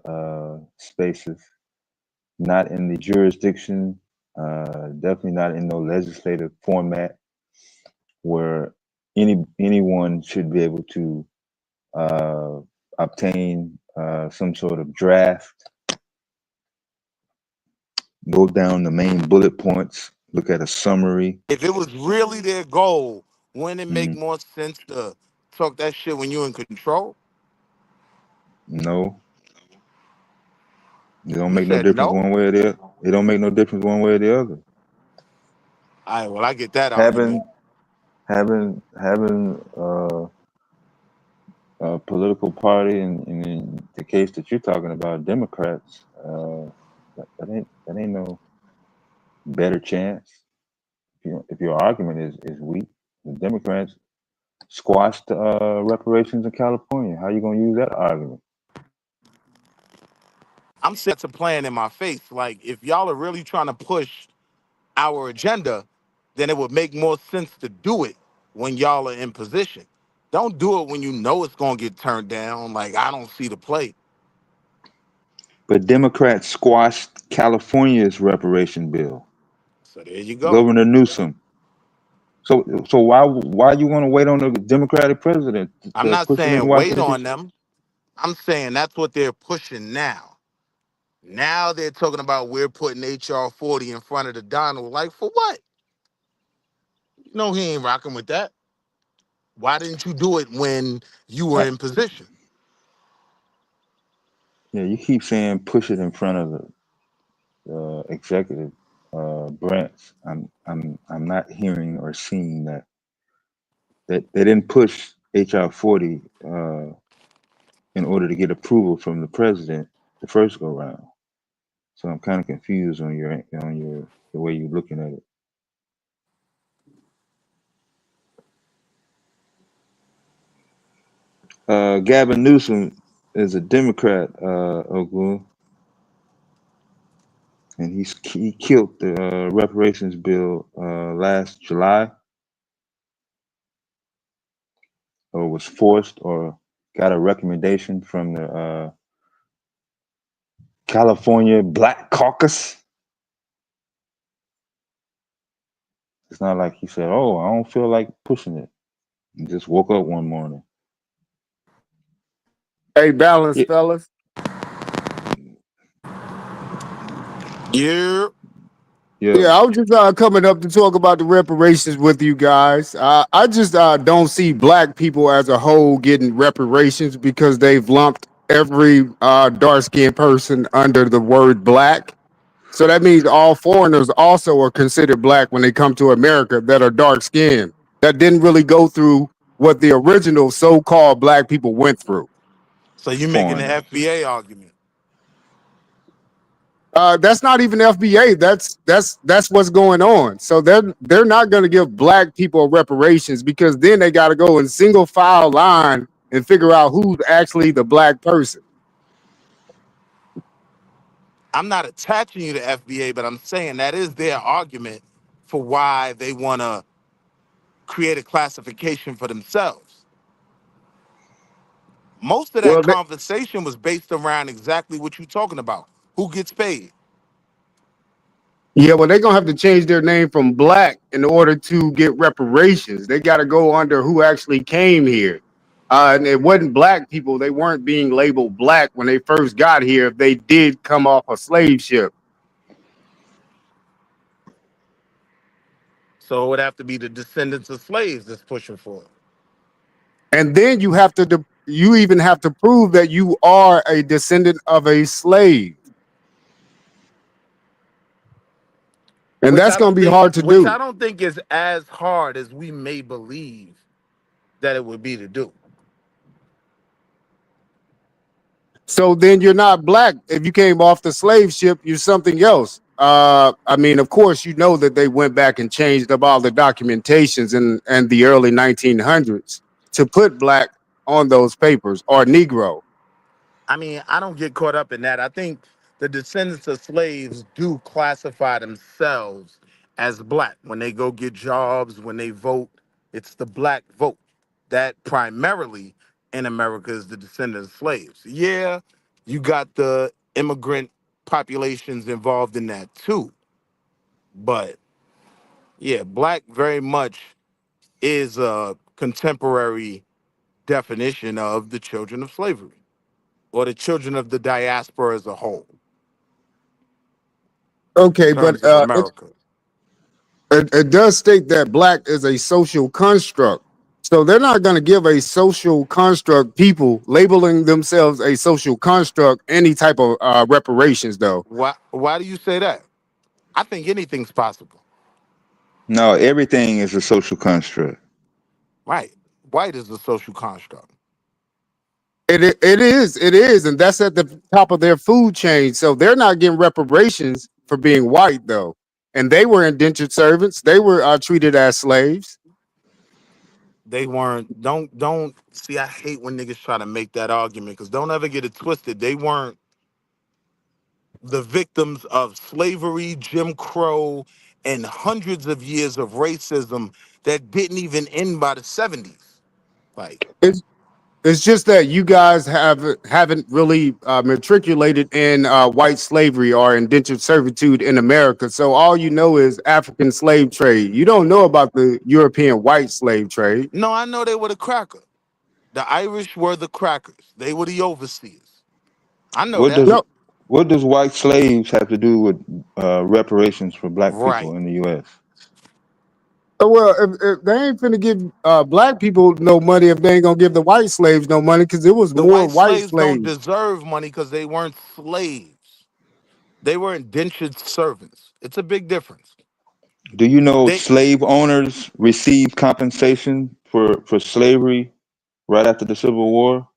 spaces, not in the jurisdiction, definitely not in no legislative format where anyone should be able to uh, obtain some sort of draft, go down the main bullet points, look at a summary. If it was really their goal, wouldn't it make Mm, more sense to talk that shit when you're in control? no, it don't You make no said difference no? one way or the other. It don't make no difference one way or the other. All right, well, I get that argument. Having having a political party, and in the case that you're talking about, Democrats, that ain't no better chance. If your argument is weak, the Democrats squashed reparations in California. How you gonna use that argument? I'm saying that's a plan in my face. Like, if y'all are really trying to push our agenda, then it would make more sense to do it when y'all are in position. Don't do it when you know it's gonna get turned down. Like, I don't see the play. But Democrats squashed California's reparation bill. So there you go. Governor Newsom. So why you want to wait on the Democratic president I'm to not push it in saying wait Washington on D.C.? them. I'm saying that's what they're pushing now. Now they're talking about we're putting HR 40 in front of the Donald. Like, for what? No, he ain't rocking with that. Why didn't you do it when you were in position? Yeah, you keep saying push it in front of the executive branch. I'm not hearing or seeing that they didn't push HR 40 in order to get approval from the president the first go round. So I'm kind of confused on your the way you're looking at it. Gavin Newsom is a Democrat, Ogun, and he killed the reparations bill last July, or was forced, or got a recommendation from the California Black Caucus. It's not like he said, "Oh, I don't feel like pushing it." He just woke up one morning. Hey, balance, Yeah, fellas. Yeah. yeah. Yeah, I was just coming up to talk about the reparations with you guys. I just don't see black people as a whole getting reparations because they've lumped every dark skinned person under the word black. So that means all foreigners also are considered black when they come to America that are dark skinned, that didn't really go through what the original so called black people went through. So you making the Foreigners. FBA argument. That's not even FBA. That's what's going on. So they're not going to give black people reparations because then they got to go in single file line and figure out who's actually the black person. I'm not attaching you to FBA, but I'm saying that is their argument for why they want to create a classification for themselves. Most of that Well, conversation was based around exactly what you're talking about. Who gets paid? yeah, well, they're gonna have to change their name from Black in order to get reparations. They got to go under who actually came here. And it wasn't Black people. They weren't being labeled Black when they first got here. If they did come off a slave ship, So it would have to be the descendants of slaves that's pushing for it. and then you even have to prove that you are a descendant of a slave, and Which that's I gonna don't be think hard to which I do. don't think is as hard as we may believe that it would be to do. So then you're not Black. If you came off the slave ship, you're something else. I mean, of course, you know that they went back and changed up all the documentations in the early 1900s to put Black on those papers or Negro. I mean, I don't get caught up in that. I think the descendants of slaves do classify themselves as black when they go get jobs, when they vote. It's the black vote. That primarily in America is the descendants of slaves. Yeah, you got the immigrant populations involved in that too. But yeah, black very much is a contemporary definition of the children of slavery or the children of the diaspora as a whole in Okay, but terms of America. it does state that Black is a social construct. So they're not going to give a social construct people labeling themselves a social construct any type of reparations, though. Why do you say that? I think anything's possible. No, everything is a social construct. Right. White is a social construct. It is, and that's at the top of their food chain. So they're not getting reparations for being white, though, and they were indentured servants. They were treated as slaves. They weren't don't see I hate when niggas try to make that argument because don't ever get it twisted. They weren't the victims of slavery, Jim Crow, and hundreds of years of racism that didn't even end by the 70s. Like, It's it's just that you guys haven't really matriculated in white slavery or indentured servitude in America. So all you know is African slave trade. You don't know about the European white slave trade. no, I know they were the cracker. The Irish were the crackers. They were the overseers. I know What that. does No, what does white slaves have to do with reparations for black Right. people in the U.S.? well, if they ain't finna give black people no money, if they ain't gonna give the white slaves no money, because it was The more white white slaves don't slaves. deserve money because they weren't slaves. They were indentured servants. It's a big difference. Do you know They slave owners received compensation for slavery right after the Civil War?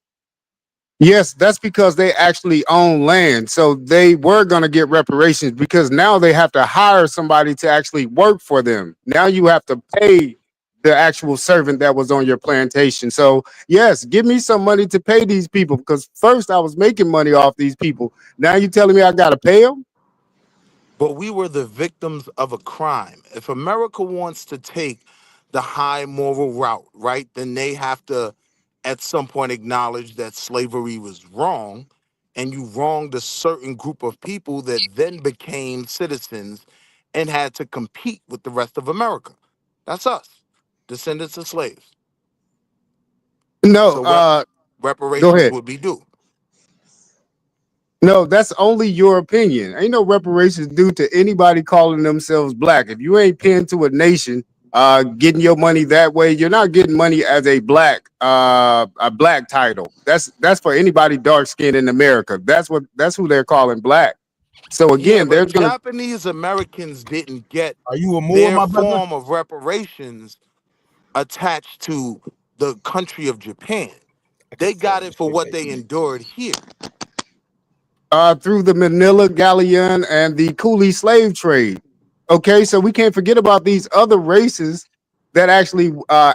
Yes, that's because they actually own land. So they were going to get reparations because now they have to hire somebody to actually work for them. Now you have to pay the actual servant that was on your plantation. So, yes, give me some money to pay these people because first I was making money off these people. Now you telling me I got to pay them? but we were the victims of a crime. If America wants to take the high moral route, right, then they have to at some point acknowledge that slavery was wrong and you wronged a certain group of people that then became citizens and had to compete with the rest of America. That's us, descendants of slaves. No, So go reparations ahead. would be due. No, that's only your opinion. Ain't no reparations due to anybody calling themselves black. If you ain't pinned to a nation, getting your money that way, you're not getting money as a black title. That's for anybody dark skinned in America. That's who they're calling black. So Yeah, again, they're but gonna Japanese Americans didn't get Are you a Moor, their my brother? form of reparations attached to the country of Japan. I They could got fall it for asleep what like they this. endured here. through the Manila Galleon and the Coolie slave trade. Okay, so we can't forget about these other races that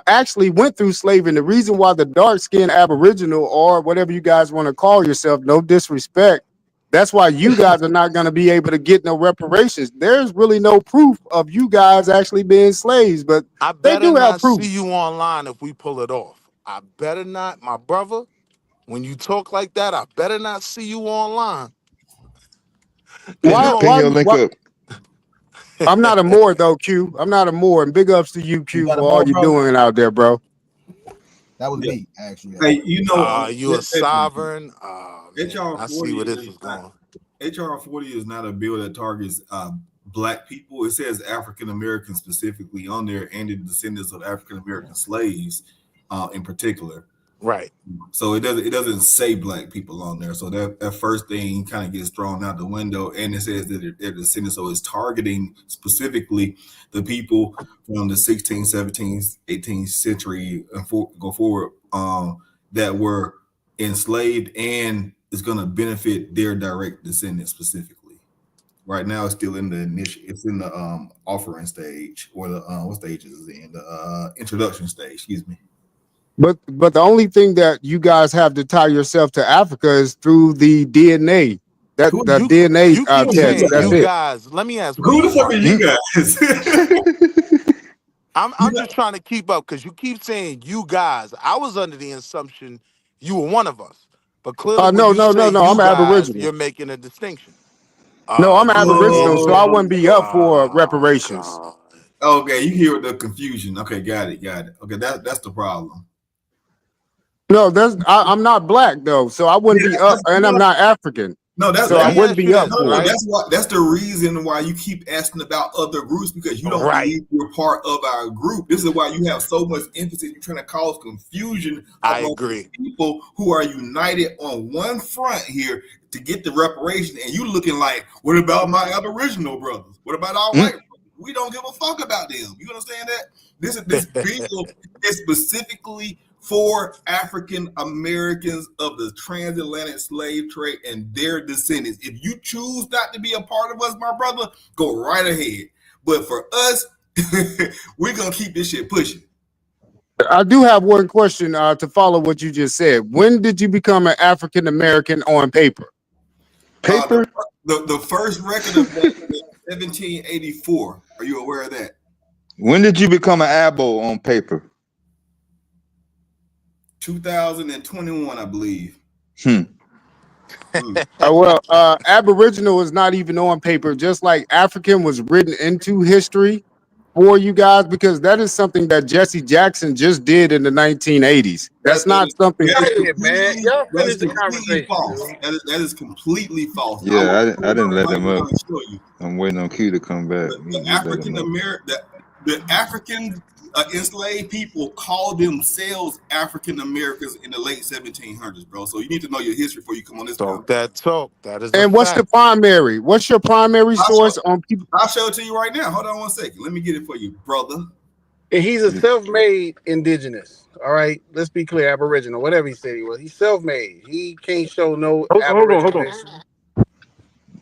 actually went through slavery. And the reason why the dark skinned Aboriginal or whatever you guys want to call yourself, no disrespect, That's why you guys are not going to be able to get no reparations. There's really no proof of you guys actually being slaves, but I they better do have not proof. see you online if we pull it off. I better not, my brother. When you talk like that, I better not see you online. Cause you Why? Ping don't. Why? your link Why? up. I'm not a Moor though, Q. I'm not a Moor, and big ups to you, You Q, got a for all more, you bro? doing out there, bro. That was Yeah. me, actually. Hey, You a sovereign? Oh man, HR I see 40 where this is is not going. HR 40 is not a bill that targets black people. It says African Americans specifically on there and the descendants of African American slaves in particular. Right. So it doesn't say black people on there. So that first thing kind of gets thrown out the window, and it says that they're descendants. So it's targeting specifically the people from the 16th, 17th, 18th century and go forward that were enslaved, and it's going to benefit their direct descendants specifically. Right now, it's still in the initial. It's in the offering stage, or the what stage is it in? The introduction stage. Excuse me. But the only thing that you guys have to tie yourself to Africa is through the DNA. That Who the You DNA you keep are you test. saying That's you guys? it. guys. Let me ask, Who who's the you? fuck are Hmm? you guys? I'm just trying to keep up because you keep saying you guys. I was under the assumption you were one of us, but clearly when No, you no, say no, no. I'm you guys, Aboriginal. you're making a distinction. No, I'm You an Aboriginal, so I Indian? wouldn't Oh, be up for Oh reparations. God. okay. You hear the confusion. Okay, got it. Okay, that's the problem. No, I'm not black though, so I wouldn't Yeah, be up, you and know I'm not African, no, that's so Let I that's me wouldn't ask you be up this, for it. right? that's the reason why you keep asking about other groups, because you don't Right. believe you're part of our group. This is why you have so much emphasis. You're trying to cause confusion I among the agree. people who are united on one front here to get the reparation, and you looking like, what about my Aboriginal brothers? What about our Mm. white brothers? We don't give a fuck about them. You understand that? This bill is specifically for African Americans of the transatlantic slave trade and their descendants. If you choose not to be a part of us, my brother, go right ahead. But for us, we're gonna keep this shit pushing. I do have one question to follow what you just said. When did you become an African American on paper? Uh, the, Paper? the first record of that was 1784. Are you aware of that? When did you become an abo on paper? 2021, I believe. Hmm. Mm. Aboriginal is not even on paper, just like African was written into history for you guys, because that is something that Jesse Jackson just did in the 1980s. That's not something. Go ahead, man. Y'all That finish is the completely conversation, false. dude. That is completely false. I Yeah, will I pull it didn't up let right him now up. and show you. I'm waiting on Q to come back. The He let him African up. American, the African enslaved people called themselves African Americans in the late 1700s, bro. So you need to know your history before you come on this Talk conversation. that talk. That is a And what's the fact. primary? What's your primary I'll show, source on people? I'll show it to you right now. Hold on one second. Let me get it for you, brother. And he's a self-made indigenous. All right, let's be clear, Aboriginal, whatever he said he was. He's self-made. He can't show no Hold Aboriginal on. history.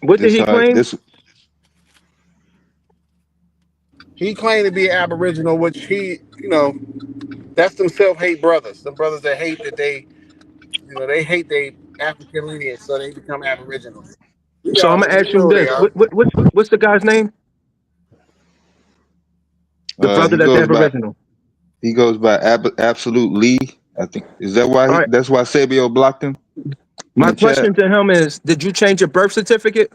What did This he how claim? this He claimed to be Aboriginal, which that's them self-hate brothers. Them brothers that hate that they hate their African lineage, so they become Aboriginals. We So I'm gonna already ask we you know they this: are. what's the guy's name? The brother he that's goes by Aboriginal. Absolute Lee. I think is that why All right. that's why Sabio blocked him in My the chat. question to him is: did you change your birth certificate?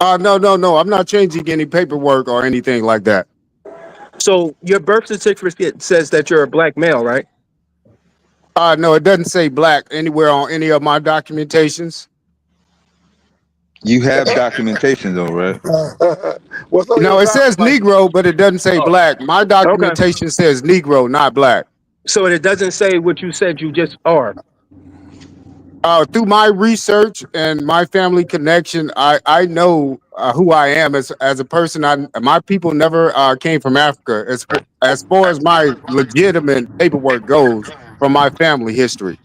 No, no, no. I'm not changing any paperwork or anything like that. So your birth certificate says that you're a black male, right? No, it doesn't say black anywhere on any of my documentations. You have documentation though, right? What's on your No, it says driver's license? Negro, but it doesn't say Oh, black. My Okay. documentation says Negro, not black. So it doesn't say what you said you just are. Through my research and my family connection, I know who I am as a person. My people never came from Africa. As far as my legitimate paperwork goes, from my family history.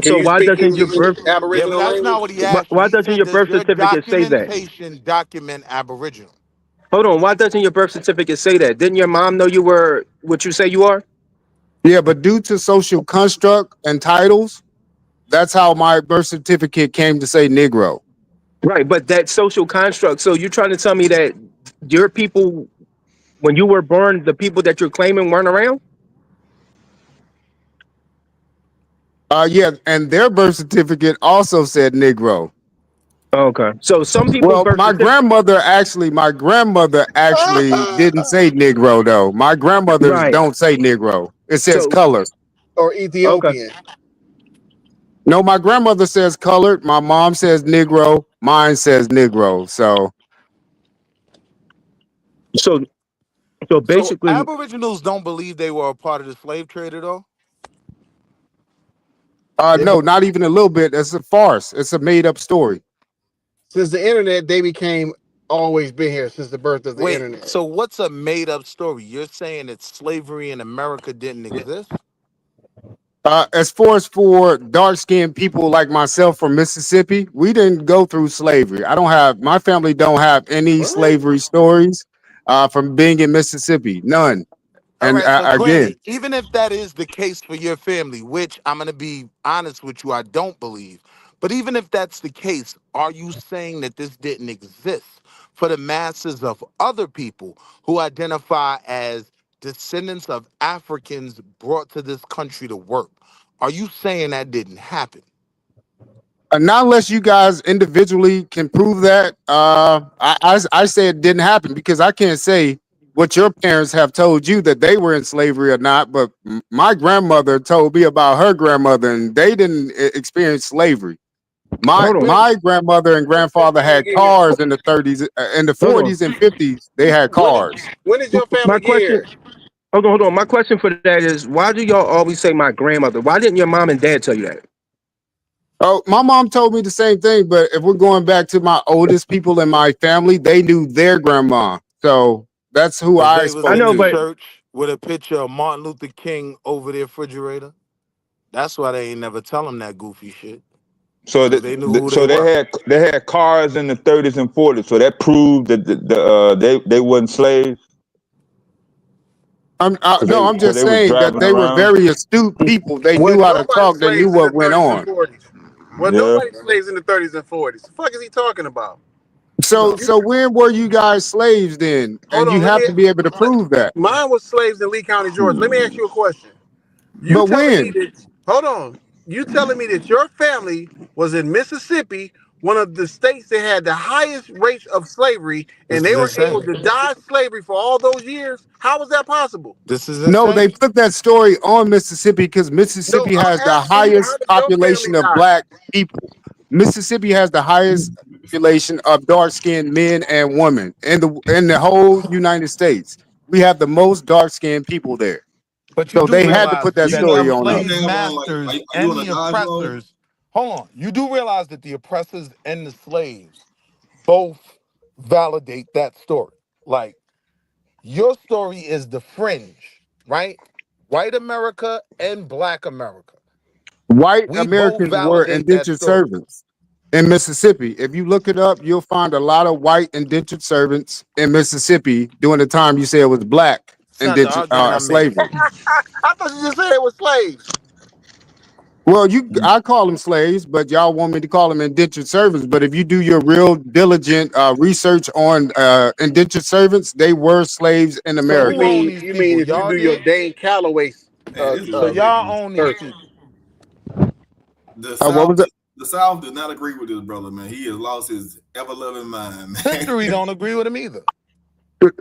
can So you why speak doesn't your any birth Yeah, but Aboriginal that's not language? what he asked you. why He doesn't said, your does birth your certificate say that? documentation document Aboriginal? Hold on, why doesn't your birth certificate say that? Didn't your mom know you were what you say you are? Yeah, but due to social construct and titles, that's how my birth certificate came to say Negro. Right, but that social construct. So you're trying to tell me that your people, when you were born, the people that you're claiming weren't around? Yeah, and their birth certificate also said Negro. Okay. So some people Well, birth certificate. my grandmother actually didn't say Negro though. My grandmothers Right. don't say Negro. It says So colored. Or okay. Ethiopian. No, my grandmother says colored. My mom says Negro. Mine says Negro. So, So so So basically, Aboriginals don't believe they were a part of the slave trade at all. They, no, not even a little bit. It's a farce. It's a made up story. since the internet, they became always been here since the birth of the Wait, internet. so what's a made up story? You're saying that slavery in America didn't exist? As far as for dark skinned people like myself from Mississippi, we didn't go through slavery. I don't have my family don't have any What? slavery stories from being in Mississippi. None. All And right, but again, Granny, even if that is the case for your family, which I'm going to be honest with you, I don't believe, but even if that's the case, are you saying that this didn't exist for the masses of other people who identify as descendants of Africans brought to this country to work? Are you saying that didn't happen? not unless you guys individually can prove that, I say it didn't happen because I can't say what your parents have told you that they were in slavery or not. But my grandmother told me about her grandmother, and they didn't experience slavery. My hold on, When my grandmother and when did your grandfather family had get here? cars in the 30s, in the hold on. 40s and 50s. They had When did cars. when did your My family get question, here? hold on. My question for that is, why do y'all always say my grandmother? Why didn't your mom and dad tell you that? Oh, my mom told me the same thing, but if we're going back to my oldest people in my family, they knew their grandma. So that's who Because I they was I spoke in know, the to. but church with a picture of Martin Luther King over their refrigerator. That's why they ain't never tell them that goofy shit. So Because they knew who they were. they had cars in the 30s and 40s. So that proved that they wasn't slaves No, I'm because just they was saying that driving they were around. very astute people. They knew When how to nobody talk. They knew slaves in the what went 30s and on. 40s. When Yeah. nobody slaves in the 30s and 40s. The fuck is he talking about? So, You, so when were you guys slaves then? hold And on, you have to be able to prove that. mine was slaves in Lee County, Georgia. Let me ask you a question. You But telling me when? that hold on. You telling me that your family was in Mississippi, one of the states that had the highest rates of slavery, and This they is were able insane. to dodge slavery for all those years? How was that possible? This is No, they insane. put that story on Mississippi because No, Mississippi has I'm the asking you, how highest did your family population of die? black people. Mississippi has the highest population of dark skinned men and women in the whole United States. We have the most dark skinned people there. But you So do they had to realize put that that story the on You us. slave have masters are you and on a the Dodge roll? oppressors, hold on, you do realize that the oppressors and the slaves both validate that story. Like, your story is the fringe, right? White America and black America. White We both Americans were validate that indentured story. servants in Mississippi. If you look it up, you'll find a lot of white indentured servants in Mississippi during the time you say it was black It's not the indentured argument I'm making. slavery. I thought you just said it was slaves. Well, I call them slaves, but y'all want me to call them indentured servants. But if you do your real diligent research on indentured servants, they were slaves in So You who America. own mean these you mean people? if you Y'all do your did? Dane Calloway Man, this So brother y'all is own these search? people. the What South. was it? The South does not agree with this brother, man. He has lost his ever loving mind, man. History don't agree with him either.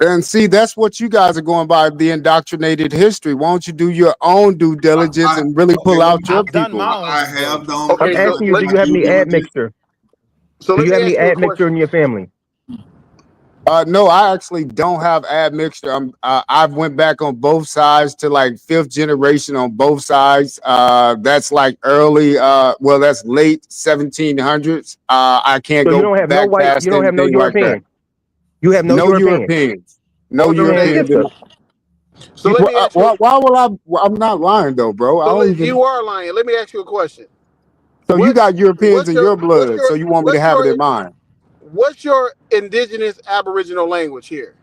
And see, that's what you guys are going by the indoctrinated history. Why don't you do your own due diligence I and really okay. pull out your I've done people? my own I due have diligence. done I'm Okay, so asking you, do let my you have due any diligence. admixture? so Do let you me have any ask you a admixture in question. your family? No, I actually don't have admixture. I've went back on both sides to like fifth generation on both sides. That's like early, well, that's late 1700s. I can't So you go don't have no back white, you past don't have no anything like that. European. You have no No European. Europeans. No Hold on Man, there. get Europeans. the So let me ask you. Why will I? I'm not lying though, bro. I So don't even. you are lying. Let me ask you a question. So you What's got Europeans what's in your your what's blood. So your you want me to what's have it your in mine? what's your indigenous Aboriginal language here?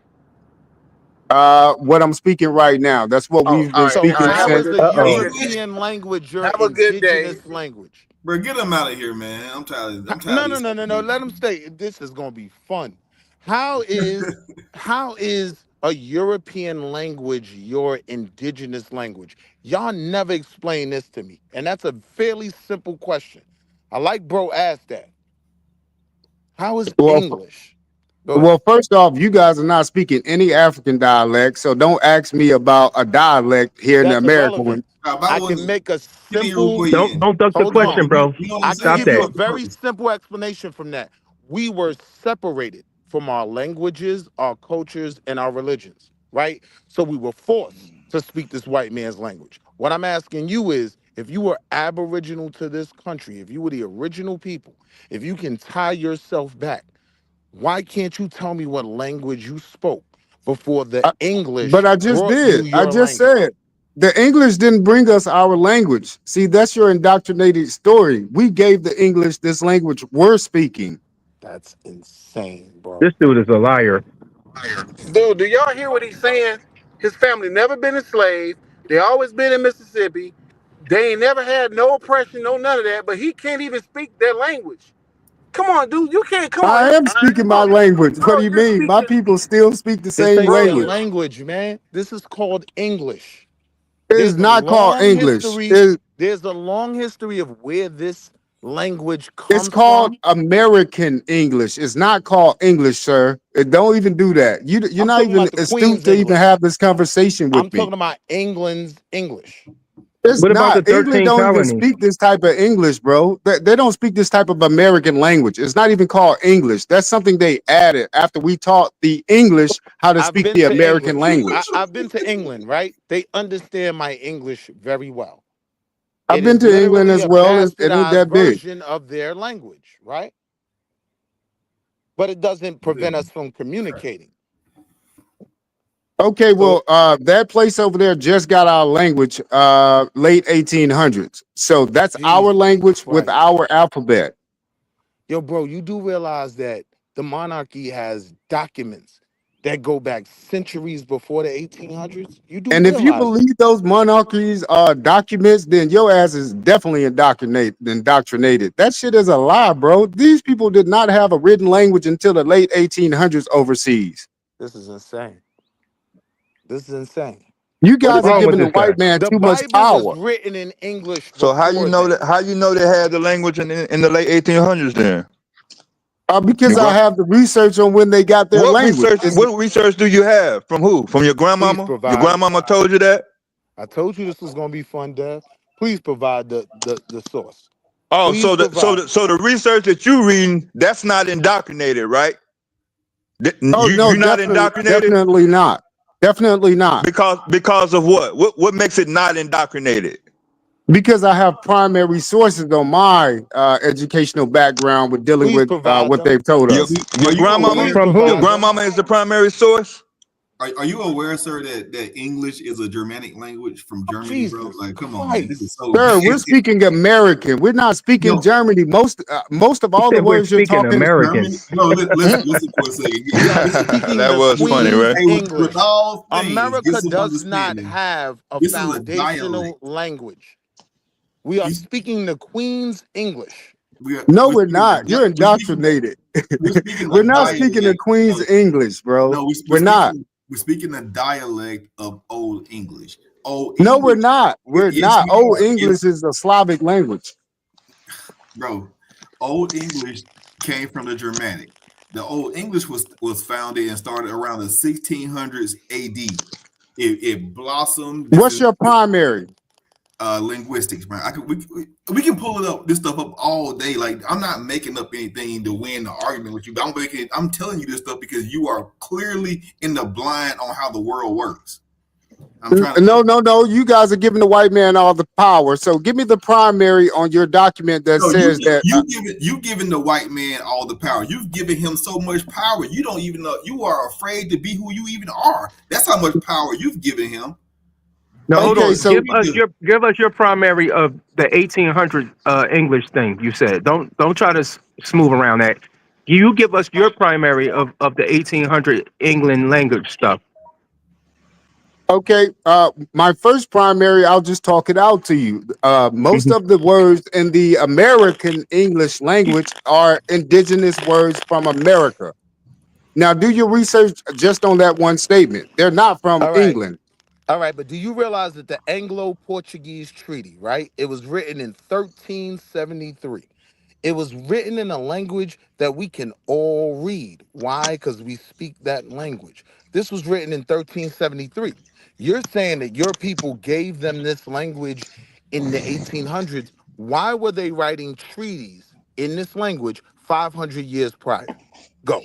What I'm speaking right now. That's what Oh, we've all been right. So All speaking right. how Have a is since. the good. Have a good. European language your Have a good day. indigenous language? Bro, get him out of here, man. I'm tired of No, no, this no, no, stuff, no. man. Let them stay. This is gonna be fun. How is how is a European language your indigenous language? Y'all never explain this to me, and that's a fairly simple question. I like bro asked that. How is Well, English? Go ahead. well, first off, you guys are not speaking any African dialect, so don't ask me about a dialect here in the That's American irrelevant. one. I Bible can was make a give me Uruguayan. simple. Don't duck the Hold question, on. bro. We on the I can Stop same give you that. a fucking very person. simple explanation from that. We were separated from our languages, our cultures, and our religions, right? So we were forced to speak this white man's language. What I'm asking you is if you were aboriginal to this country, if you were the original people, if you can tie yourself back, why can't you tell me what language you spoke before the I, but English I just brought you did. I your just language? said the English didn't bring us our language. See, that's your indoctrinated story. We gave the English this language we're speaking. That's insane, bro. This dude is a liar. Dude, do y'all hear what he's saying? His family never been enslaved. They always been in Mississippi. They ain't never had no oppression, no none of that. But he can't even speak their language. Come on, dude. You can't. Come on, I am speaking my bro. language. What Bro, do you you're mean? My speaking, people still speak the This same ain't bro. the You language. language, man. This is called English. It's There's a not called long English. history. There's a long history of where this language It's comes called from. American English. It's not called English, sir. Don't even do that. You're I'm not talking even about the astute Queen's to even English. have this conversation with I'm me. talking about England's English. It's What about the not. English 13 don't even colonies? speak this type of English, bro. They don't speak this type of American language. It's not even called English. That's something they added after we taught the English how to I've speak been the to American England. language. I've been to England, right? They understand my English very well. I've It been is to England literally as a well. It ain't bastardized that big. version of their language, right? But it doesn't prevent us from communicating. Okay, So well, that place over there just got our language late 1800s. So that's our Jesus language with Christ. our alphabet. Yo, bro, you do realize that the monarchy has documents that go back centuries before the 1800s? You do And if you realize that. believe those monarchies are documents, then your ass is definitely indoctrinated. That shit is a lie, bro. These people did not have a written language until the late 1800s overseas. This is insane. This is insane. You What's guys are wrong with giving the this guy? white man The too much Bible was power. written in English So how you before know that? then. How you know they had the language in the late 1800s? Then Because your I have the research on when they got their what language. research? What research do you have? From who? From your Please grandmama? Your provide it. grandmama told you that? I told you this was gonna be fun, Dev. Please provide the source. Oh, Please provide it. so the research that you reading, that's not indoctrinated, right? Oh no, You not indoctrinated definitely not. Definitely not. because of what? What makes it not indoctrinated? Because I have primary sources on my educational background with dealing Please with provide what them. they've told Your us. Are your you grandmama, Please aware? From your who? provide them. grandmama is the primary source. Are you aware, sir, that English is a Germanic language from Germany, bro? Jesus Like, come on, man, this is Christ. so. Sir, we're speaking American. We're not speaking Yo, Germany. Most of He all the said we're words you're speaking talking. Germany, Americans. bro. Listen for a second. We are Get some, speaking That the was funny, Queen's right? hey, with English. all things, get America some does not understanding. have a This is a dialect. foundational language. We are You, speaking the Queen's English. No, we're we're speaking not. You're indoctrinated. we're speaking We're a not speaking the dialect Queen's of English, bro. no, We're not. we're speaking a dialect of Old English. Old No, we're English, not. We're yes, not. we Old are. English is a Slavic language. Bro, Old English came from the Germanic. The Old English was founded and started around the 1600s AD. It blossomed. This What's is your primary? linguistics, man. We can pull it up, this stuff up all day. Like, I'm not making up anything to win the argument with you, but I'm telling you this stuff because you are clearly in the blind on how the world works. I'm trying to. No, no, no. You guys are giving the white man all the power. So give me the primary on your document that No, says that. you giving the white man all the power. You've given him so much power. You don't even know. You are afraid to be who you even are. That's how much power you've given him. No, All you hold Okay, need on. to, you so need to Give us your primary of the 1800 English thing. You said don't try to smooth around that. You give us your primary of the 1800 England language stuff. Okay, my first primary, I'll just talk it out to you. Most Mhm. of the words in the American English language are indigenous words from America. Now, do your research just on that one statement. They're not from All right. England. All right, but do you realize that the Anglo-Portuguese Treaty, right? It was written in 1373. It was written in a language that we can all read. Why? Because we speak that language. This was written in 1373. You're saying that your people gave them this language in the 1800s. Why were they writing treaties in this language 500 years prior? Go.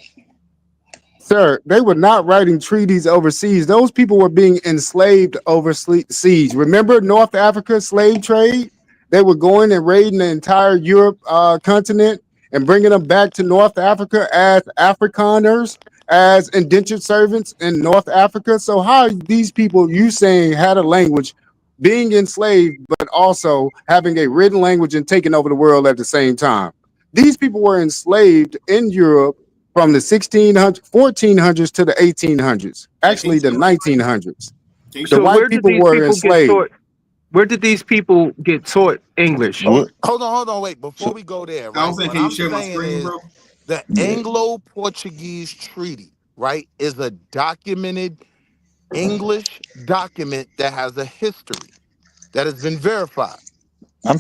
Sir, they were not writing treaties overseas. Those people were being enslaved overseas. Remember North Africa slave trade? They were going and raiding the entire Europe continent and bringing them back to North Africa as Afrikaners, as indentured servants in North Africa. So how are these people you saying had a language being enslaved, but also having a written language and taking over the world at the same time? These people were enslaved in Europe from the 1600s, 1400s to the 1800s, Yeah, can you actually the show me that language? 1900s. Can you The show So me? white where did people these were people get enslaved. taught? Where did these people get taught English? Hold, What? hold on, wait. Before So we go there, I right? was saying, What can you I'm share my saying screen, is bro? the yeah, Anglo-Portuguese Treaty, right, is a documented English document that has a history that has been verified.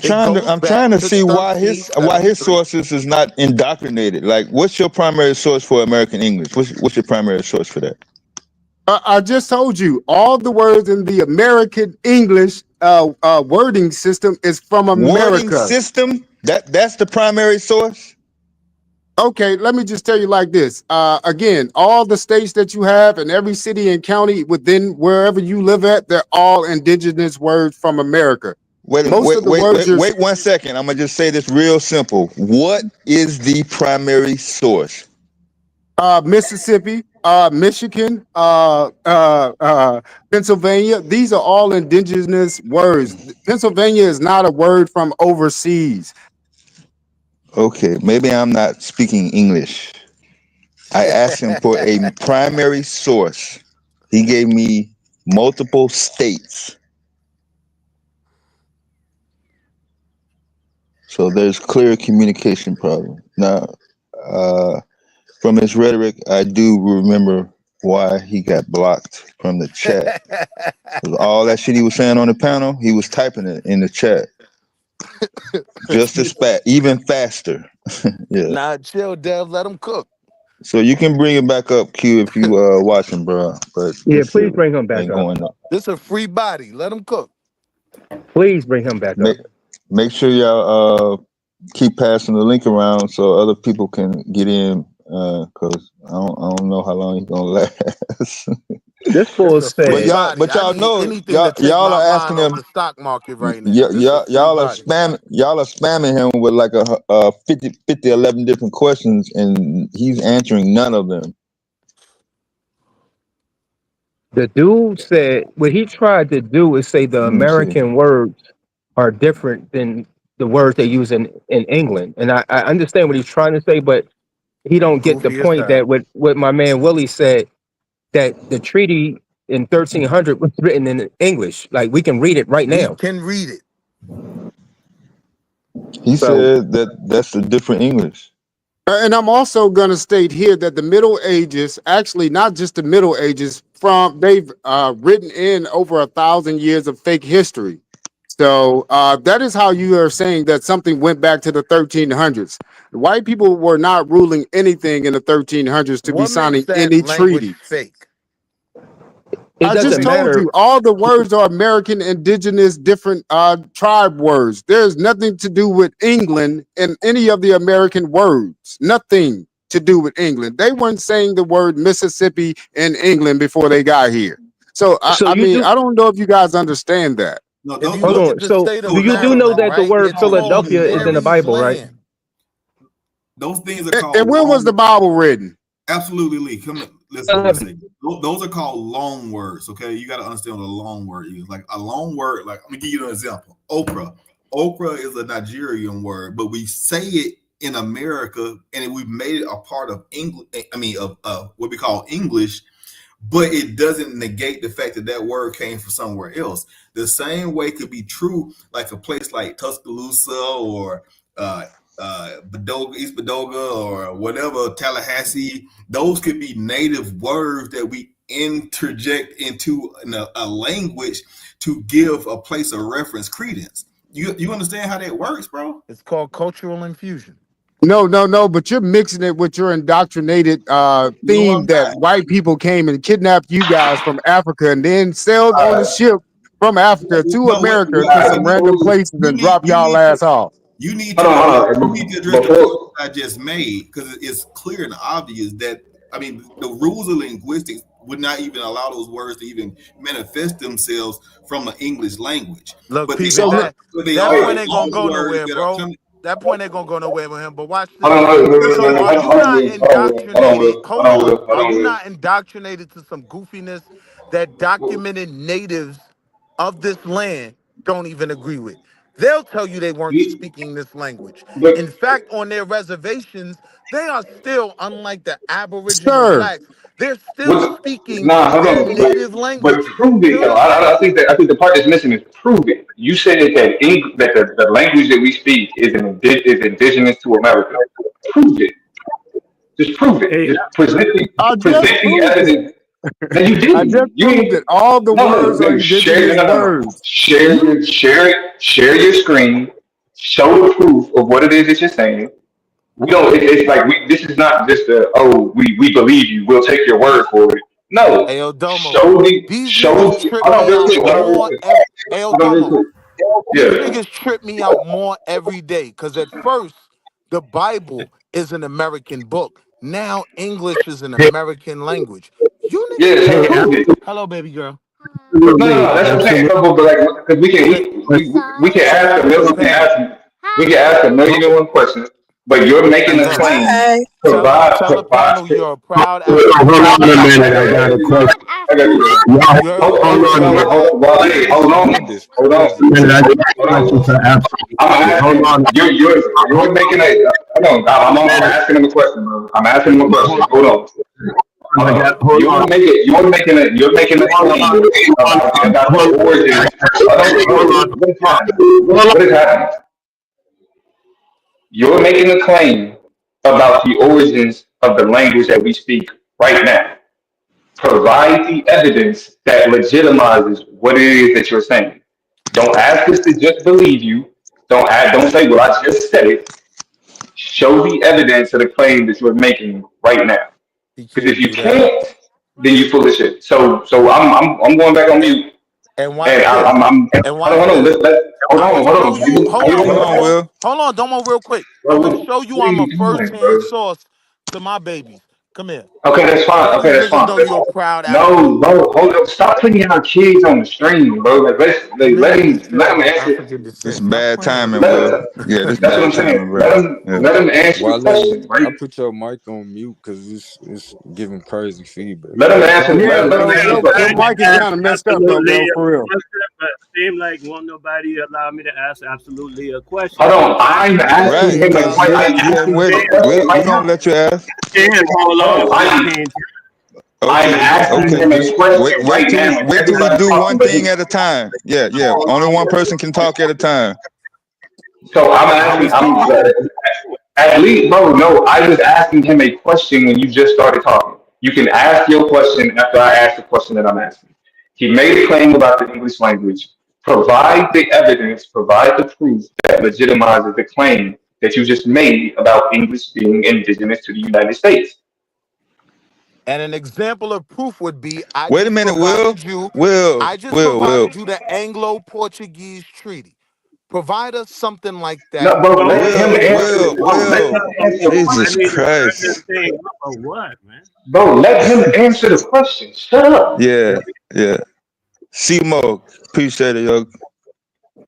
It goes I'm back trying to to see why his 1373. sources is not indoctrinated. Like, what's your primary source for American English? What's your primary source for that? I just told you all the words in the American English wording system is from Wording America. system. That's the primary source. Okay, let me just tell you like this. Again, all the states that you have and every city and county within wherever you live at, they're all indigenous words from America. Most of the words you're Wait 1 second. I'm gonna just say this real simple. What is the primary source? Mississippi, Michigan, Pennsylvania. These are all indigenous words. Pennsylvania is not a word from overseas. Okay, maybe I'm not speaking English. I asked him for a primary source. He gave me multiple states. So there's clear communication problem. Now, uh, from his rhetoric, I do remember why he got blocked from the chat. 'Cause all that shit he was saying on the panel, he was typing it in the chat just as fast, even faster. Yeah. Nah, chill, Dev. Let them cook. So you can bring it back up, Q, if you watching, bro. But Yeah, this please shit bring him back ain't up. going up. This a free body. Let them cook. Please bring him back up. Make make sure y'all keep passing the link around so other people can get in. Cause I don't know how long he's gonna last. This This fool a free said, body. But I y'all need know anything to take y'all my are asking mind off him. the stock market right now. This a free Y'all are body. spamming. Y'all are spamming him with like a 11 different questions, and he's answering none of them. the dude said, what he tried to do is say the Let me see. American words are different than the words they use in England. And I understand what he's trying to say, but he don't get the Goofy as point hell. that what my man Willie said, that the treaty in 1300 was written in English. Like we can read it right We now. can read it. He So said that's a different English. And I'm also going to state here that the Middle Ages, actually not just the Middle Ages, from they've written in over 1,000 years of fake history. So that is how you are saying that something went back to the 1300s. White people were not ruling anything in the 1300s to be What makes signing that any language treaty. fake? it I just doesn't told matter. you all the words are American indigenous different tribe words. There's nothing to do with England in any of the American words. Nothing to do with England. They weren't saying the word Mississippi in England before they got here. So So I you mean, do I don't know if you guys understand that. No, If you hold look those, at on. the So state of do you do those, know Maryland, that the right, word it's called Philadelphia is in the Mary's Bible, right? land. those things are called And when was the long. Bible written? Absolutely, Lee. Come in, listen for a second. Those are called long words. Okay, you got to understand what a long word is. Like a long word. Like I'm gonna give you an example. Okra. Okra is a Nigerian word, but we say it in America, and we've made it a part of English. I mean, of what we call English. but it doesn't negate the fact that that word came from somewhere else. The same way could be true like a place like Tuscaloosa or Badoga, East Badoga, or whatever, Tallahassee. Those could be native words that we interject into a language to give a place of reference credence. You understand how that works, bro? It's called cultural infusion. No, but you're mixing it with your indoctrinated No, theme I'm that not. white people came and kidnapped you guys from Africa and then sailed on a Uh, ship from Africa to no, America what to I some random told you, places and drop you y'all need to ass off. you need to Hold on, address, hold you on. need to address the point Before, that I just made, because it's clear and obvious that, I mean, the rules of linguistics would not even allow those words to even manifest themselves from the English language. Look, But they peep it. So are let, they That are point ain't gonna loan go words nowhere, that are bro. coming. That point ain't gonna go nowhere with him. But watch hold this. on, So are you not hold on, indoctrinated? Will. Hold Hold on, on. Will. Hold Are on, you Will. not indoctrinated to some goofiness that documented natives of this land don't even agree with? They'll tell you they weren't You, speaking this language. but In fact, on their reservations, they are still, unlike the Aboriginal sir, blacks, they're still what? speaking Nah, hold their on. native But languages. prove You it know what though. I'm saying? I think the part that's missing is prove it. You said that the language that we speak is indigenous to America. Prove it. Just prove it. Hey, Just present just the proved it. evidence. No, you I just didn't. You proved ain't. it. All the words are Share. indigenous No. words. Share your screen. Show the proof of what it is that you're saying. We don't. It's like this is not just we believe you. We'll take your word for it. No. Ayo, Domo, Show these show niggas the. trip Hold on, me real out quick. Hold on, real more. quick. Ayo, Hold on, real Domo, quick. these Yeah. niggas trip me out more every day. Because at first, the Bible is an American book. Now, English is an American language. You niggas Yeah. ain't So hey, prove talking. it. Hello, baby girl. No, no, absolutely, no. That's what I'm saying. absolutely. No, but like, because Say, we can say ask hi a to million, Miss Pam. we can ask a million and one questions, but you're Hey, making a look, claim. Hi. tell the panel you're a proud Hold African. on a I minute. I got got a you. question. I got you. Y'all, You heard Hold, what hold Peep on a said, minute. Wale? Wale, That is hold on, A minute. crazy. I got a hold question on. for Africa. I'm Hold asking on. you're making a. Hold on, I'm asking him a question, bro. I'm asking him a question. Hold on, hold I got. on. Hold on. You're making a Hold on. claim about the Hold origin. hold on. What is happening? Hold on. What is happening? You're making a claim about the origins of the language that we speak right now. Provide the evidence that legitimizes what it is that you're saying. Don't ask us to just believe you. Don't say, well, I just said it. Show the evidence of the claim that you're making right now. He Because if can't you do that. can't, then you full of shit. So I'm going back on And mute. and And watch this. I'm And hold watch on, hold on. this. Hold I'ma on, hold show on. you. Hold Give on, me Hold a hold on, on, second. Will. hold on. Domo, real quick. Bro, I'ma what show you. are I'm a you first doing, hand bro? source to my babies. Come here. Okay, that's fine. All Okay, these that's niggas fine. know you're a proud No, African. bro, hold up. Stop putting our kids on the stream, bro. Like, Niggas is let saying him I'm answer. African This is descent. Stop bad playing with timing, me. Let Will. him, Yeah, this that's what I'm bad saying. timing, bro. Yeah. Let him answer the Wale, question, right? I put your mic on mute because it's giving crazy feedback. Let him answer. Yeah, Let him bro. answer the Your question. mic is kind of messed up though, Absolutely bro. a For real. question, but seem like won't nobody allow me to ask absolutely a question. Hold on. I'm Yeah, asking Right, him you a cause out question. there. yeah, I'm yeah, asking him a question we right gonna now. let you ask. And hold Hold on, on. European. I'm Okay, asking okay. him a Just question right now. wait till we Everybody's do talking, one but thing at a time. Yeah, yeah. Only one person can talk at a time. so I'm I asking. was talking. At least, bro. No, I was asking him a question when you just started talking. You can ask your question after I ask the question that I'm asking. He made a claim about the English language. Provide the evidence, provide the proof that legitimizes the claim that you just made about English being indigenous to the United States. And an example of proof would be Wait a minute, Will. Will, I just Will, Will, provided you the Anglo-Portuguese treaty. Provide us something like that No, bro, So, let him Will, answer. Will, Let Will. him so answer the I Jesus question. need to turn this Christ. thing up or what, man? Bro, let him answer the question. Shut up. Yeah, yeah. Simo, appreciate it, yo.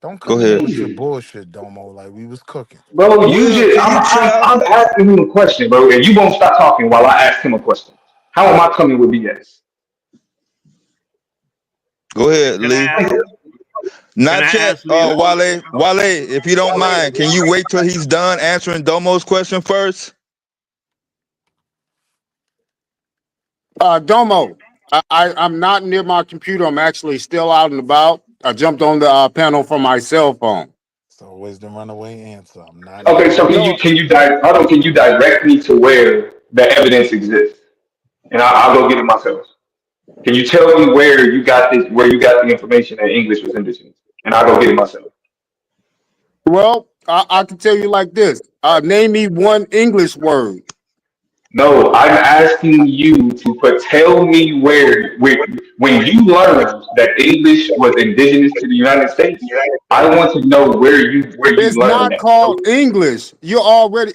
Don't Go come in here ahead. with your bullshit, Domo, like we was cooking. Bro, Will, can you chill? I'm asking him a question, bro, and you won't stop talking while I ask him a question. How am I coming with BS? Go ahead, Can I Lee. ask? Can I Not yet. ask Leo? Wale, if you don't mind, can you wait till he's done answering Domo's question first? Domo. I'm not near my computer. I'm actually still out and about. I jumped on the panel from my cell phone. It's always the runaway answer. I'm not near Okay, my so No, hold on, can you direct me to where the evidence exists? And I'll go get it myself. Can you tell me where you got the information that English was indigenous? And I'll go get it myself. well, I can tell you like this. Name me one English word. No, I'm asking you to tell me where when you learned that English was indigenous to the United States. I want to know where you It's learned not that. called English.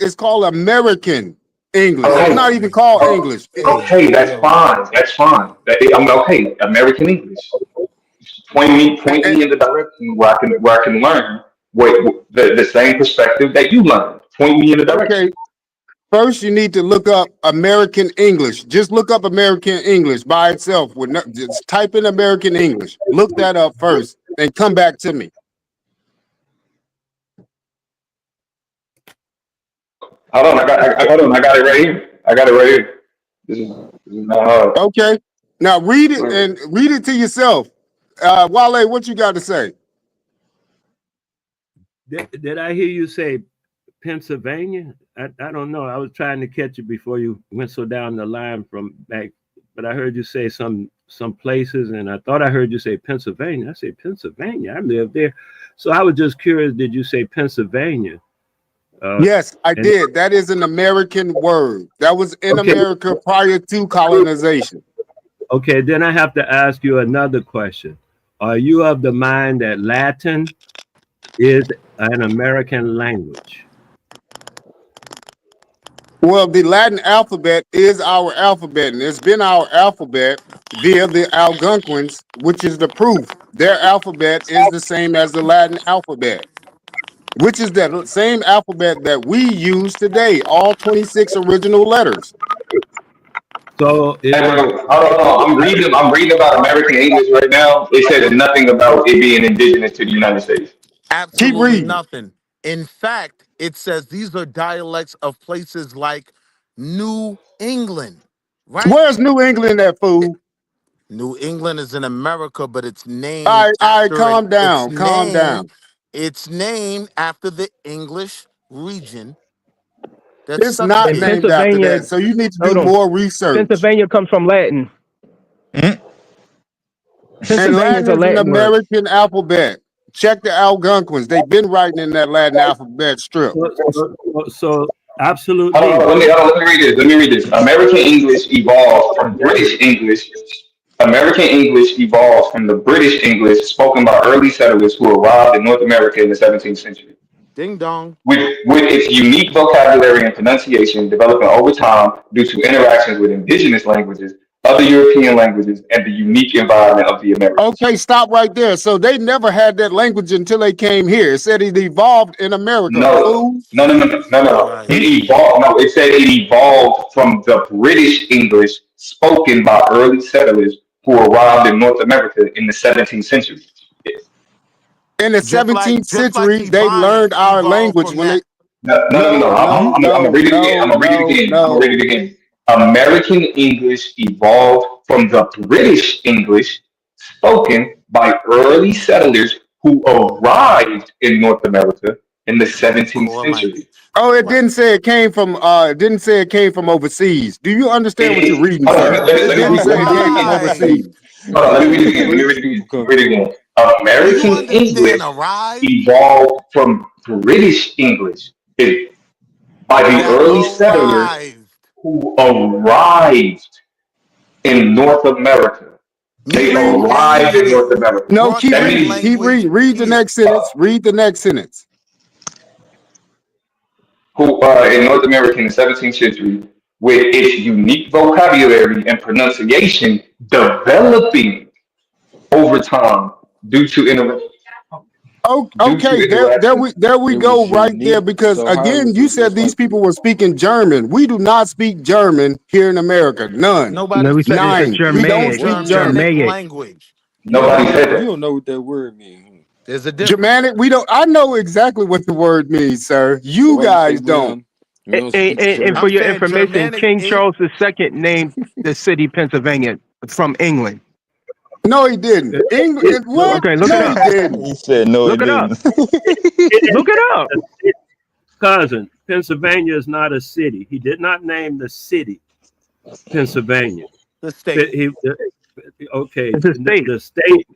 It's called American English. It's not Okay, even called English. okay, that's Yo, fine. That's fine. I'm okay. American English. Point And- me in the direction where I can learn the same perspective that you learned. Point me in the direction. okay, first you need to look up American English. Just look up American English by itself. Just type in American English. Look that up first, and come back to me. Hold on, hold on, I got it right here. I got it right here. This is not hard. Okay. Now read it and read it to yourself. Wale, what you got to say? Did I hear you say Pennsylvania? I don't know. I was trying to catch it before you went so down the line from back, but I heard you say some places, and I thought I heard you say Pennsylvania. I said Pennsylvania. I live there, so I was just curious. Did you say Pennsylvania? Yes, I And did. That is an American word. That was in okay, America prior to colonization. okay. Then I have to ask you another question. Are you of the mind that Latin is an American language? Well, the Latin alphabet is our alphabet, and it's been our alphabet via the Algonquins, which is the proof. Their alphabet is the same as the Latin alphabet, which is the same alphabet that we use today, all 26 original letters. So it Hey, was. bro, hold on. I'm reading about American English right now. It says nothing about it being indigenous to the United States. Keep absolutely reading. nothing. In fact, it says these are dialects of places like New England, right? Where's New England at, fool? New England is in America, but it's named All right, after calm down, calm down. it's named after the English region that It's not And suffocated. named after Pennsylvania, that, so you need to do hold on. more research. Pennsylvania comes from Latin. And Pennsylvania is Latin a is an Latin word. American alphabet. Check the Algonquins. They've been writing in that Latin alphabet strip. So Hold absolutely. on, let me read this. Let me read this. American English evolved from British English. American English evolved from the British English spoken by early settlers who arrived in North America in the 17th century. Ding dong. With its unique vocabulary and pronunciation developing over time due to interactions with indigenous languages, other European languages, and the unique environment of the Americas. Okay, stop right there. So they never had that language until they came here. It said it evolved in America. No, Fool. no. Right. It evolved. No, it said it evolved from the British English spoken by early settlers who arrived in North America in the 17th century. In the Just 17th like century, they learned Ebonics our evolved language from when they that. No. I'm gonna read it again. I'm gonna read it again. I'm gonna read it again. American English evolved from the British English spoken by early settlers who arrived in North America in the It's a 17th core century. language. Oh, it Right. didn't say it came from it didn't say it came from overseas. Do you understand what you're reading, Hold on, sir? It didn't let say me it read came it from again. Right. overseas. Hold on, let me read it Where again. Let me these read it people again. Let come me read it from? again. Do you American understand English arrived? evolved from British English by the That early settlers arrived, who arrived in North America. They Keep meaning reading. arrived in came North here, America. No, brought keep That that reading. means Keep language reading. Read the here. next sentence. Read the next sentence. who in North America in the 17th century with its unique vocabulary and pronunciation developing over time due to inter- Oh, due to okay, interactions. there we It go was right there. unique. Because So how again, was you it said just these like people the were speaking German. We do not speak German here in America. None. No, Nobody we said said it's a that. Nine. We We don't use Germanic. speak what? German. Germanic Germanic. language. Nobody said You that. don't know what that word means. There's a difference. Germanic, we don't. I know exactly what the word means, sir. So You why you say guys don't. we don't And, speak and for I'm German? your saying information, Germanic King ain't Charles II named the city Pennsylvania. from England. No, he didn't. England? What? Okay, look it No, he up. didn't. He said no, he Look it up. didn't. Look it up. Cousin, Pennsylvania is not a city. He did not name the city Pennsylvania. The state. Okay, It's a state. the state.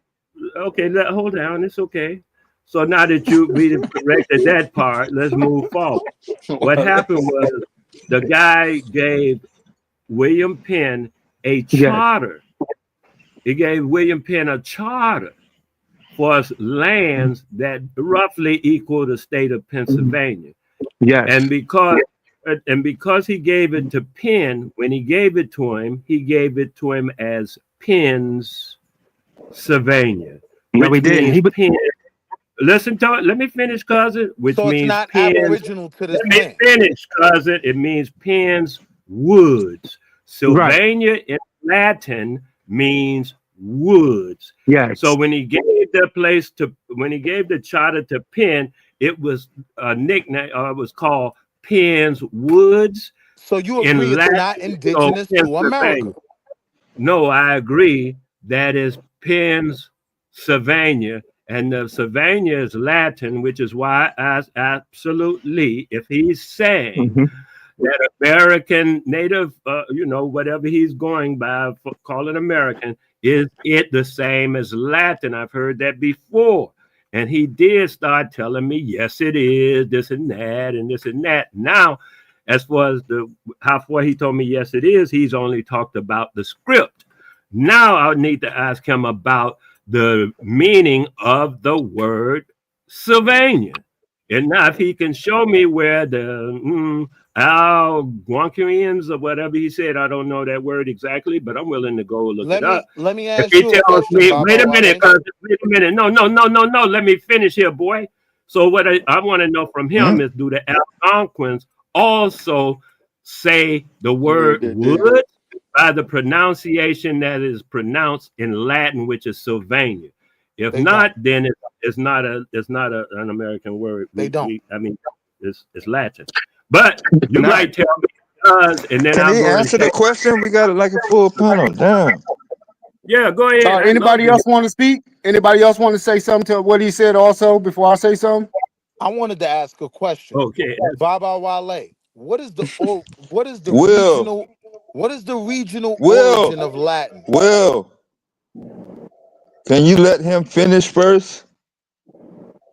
Okay, hold down. It's okay. So now that we corrected that part, let's move forward. What happened was the guy gave William Penn a charter. He gave William Penn a charter for lands that roughly equal the state of Pennsylvania. Yes. And because he gave it to Penn, when he gave it to him as Pennsylvania. No, he didn't. Penn. Listen to it. Let me finish, cousin. Which So means it's not Penn's, aboriginal to this let me land. finish, cousin. It means Penn's woods. Sylvania in Latin means woods. Yes. So when he gave the charter to Penn, it was a nickname, it was called Penn's Woods. So you agree it's not indigenous to America? No, I agree. That is Pennsylvania, and the Sylvania is Latin, which is why I absolutely, if he's saying that American native, whatever he's going by for calling American, is it the same as Latin? I've heard that before. And he did start telling me, yes, it is, this and that, and this and that. Now, as far as how far he told me, yes, it is, he's only talked about the script. Now I need to ask him about the meaning of the word Sylvania. And now if he can show me where the Algonquians or whatever he said, I don't know that word exactly, but I'm willing to go look it up. Let me ask you a question. Wait a minute. No. Let me finish here, boy. So what I want to know from him is, do the Algonquins also say the word wood by the pronunciation that is pronounced in Latin, which is Sylvania? If not, then it's not an American word. It's Latin. But you might tell me and then Can he answer the question? We got it like a full panel. Damn. Yeah, go ahead. Anybody else want to speak? Anybody else want to say something to what he said also before I say something? I wanted to ask a question. Okay. Baba Wale, what is the regional origin of Latin? Will, can you let him finish first?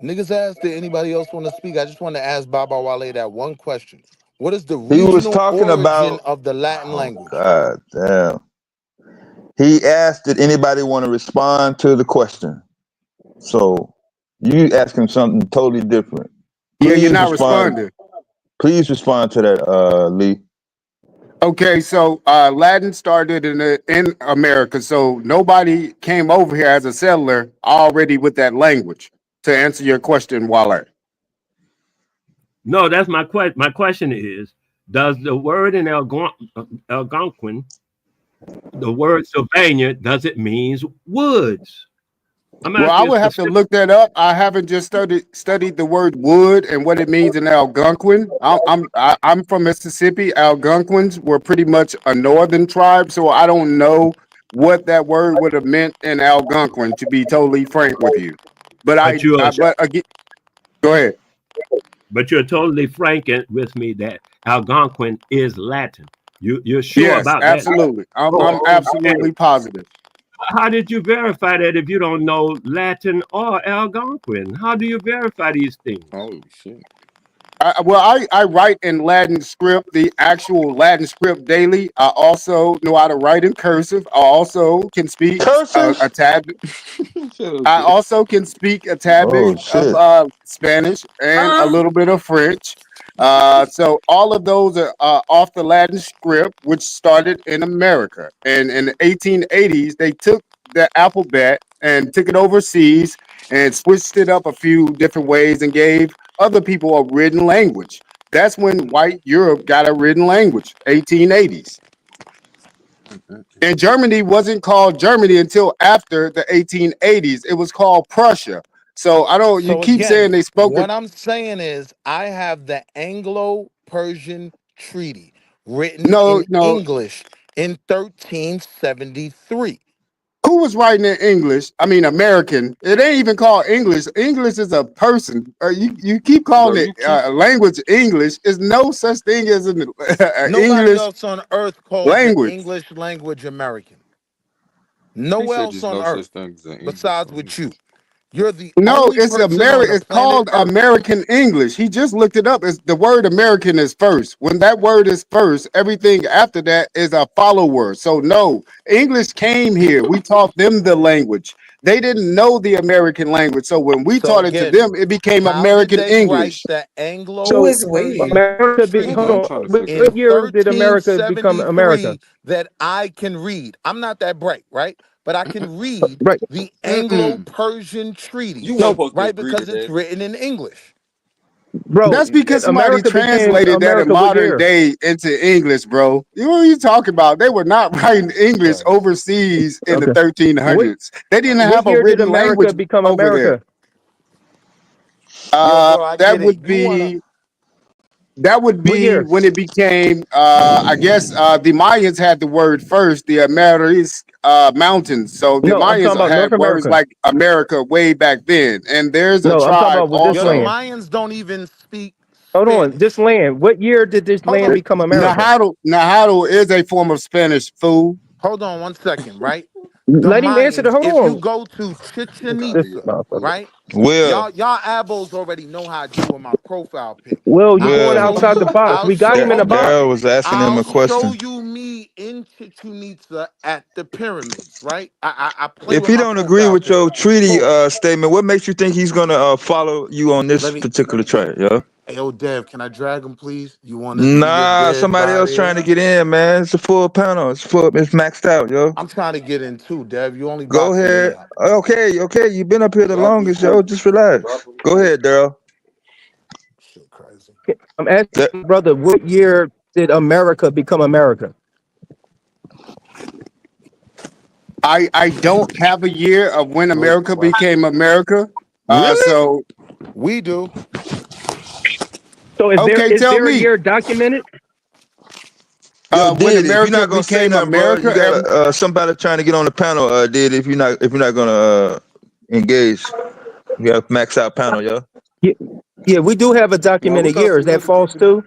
Niggas asked, did anybody else want to speak? I just want to ask Baba Wale that one question. What is the regional origin of the Latin language? God damn. He asked, did anybody want to respond to the question? So you ask him something totally different. Please you're not responding. Please respond to that, Lee. Okay, so Latin started in America, so nobody came over here as a settler already with that language. To answer your question, Wale. No, that's my question. My question is, does the word in Algonquin, the word Sylvania, does it mean woods? Well, I would have to look that up. I haven't just studied the word wood and what it means in Algonquin. I'm from Mississippi. Algonquins were pretty much a northern tribe, so I don't know what that word would have meant in Algonquin, to be totally frank with you. But again, go ahead. But you're totally frank with me that Algonquin is Latin. You're sure about that? Absolutely. I'm absolutely positive. How did you verify that if you don't know Latin or Algonquin? How do you verify these things? Oh shit. I write in Latin script, the actual Latin script daily. I also know how to write in cursive. I also can speak a tad. I also can speak a tad bit of Spanish and a little bit of French. So all of those are off the Latin script, which started in America. And in the 1880s, they took the alphabet and took it overseas and switched it up a few different ways and gave other people a written language. That's when white Europe got a written language, 1880s. And Germany wasn't called Germany until after the 1880s. It was called Prussia. So you keep saying they spoke. What I'm saying is I have the Anglo-Persian Treaty written in English in 1373. Who was writing in English? I mean, American. It ain't even called English. English is a person. You keep Bro, calling it you keep language English. There's no such thing as an Nobody English else on earth calls the language. English language American. he Nowhere said else there's on no such earth thing as an English besides with you. language. You're the No, only it's person on the It's planet called Earth. American English. He just looked it up. It's the word American is first. When that word is first, everything after that is a follower. So no, English came here. We taught them the language. They didn't know the American language. So when we So taught it to again, them, it became how did American they write English. the Who is we? Anglo-Persian America be, Hold hold on, I'm treaty trying on. to figure in What it out. year did America become America? 1373 that I can read? I'm not that bright, right? But I can read Right. the Mm-mm. Anglo-Persian You treaty, weren't No, supposed to right? agree to Because it's that. written in English. bro. That's because somebody America became translated that in America what modern year? day into English, bro. You what are you talking about? They were not writing That's English crazy. overseas in the Okay. What 1300s. They didn't what have a year did written America language become over there. America? Yo, bro, I That get it. would You wanna be that would What be year? when it became I guess the Mayans had the word first, the Ameris mountains. So the No, I'm talking Mayans about had North words America. like America way back then. And there's a No, I'm talking tribe about with this yo, the also. land. Mayans don't even speak Hold on, this Spanish. land. What year did this Hold land on. become America? Nahuatl is a form of Spanish, fool. Hold on 1 second, right? The Let him answer the. Mayans, Hold if you on, go to Chichen this Itza, motherfucker. right? Will, Y'all abos already know how I do with my profile pic. Well, you going Will, outside the box. We got him in the Hold on. Daryl box. was asking him I'll a show question. you me in Chichen Itza at the pyramids, right? I play If with he my don't agree profile with pic. your treaty Boom. statement, what makes you think he's gonna follow you on this Let me particular track, yo? Hey, yo, Dev, can I drag him, please? You want to see a Nah, dead somebody else trying body? to get in, man. It's a full panel. It's maxed out, yo. I'm trying to get in too, Dev. You only Go boxing ahead. me out. Okay, okay. You've been up here the Drop him, longest, yo. Smoke. Just relax. Drop him. Go ahead, Daryl. Shit, crazy. I'm asking That- you, brother. What year did America become America? I don't have a year of when Good America question. became America. Really? So We do. So okay, is tell there a me. year documented? Yo, When did if you're America not gonna say became nothing, bro, America, you got somebody trying to get on the panel. Did if you're not gonna engage, you have max out panel, yo. Yeah, yeah, we do have a Now, documented what kind of year. Is that semantics you false do? too?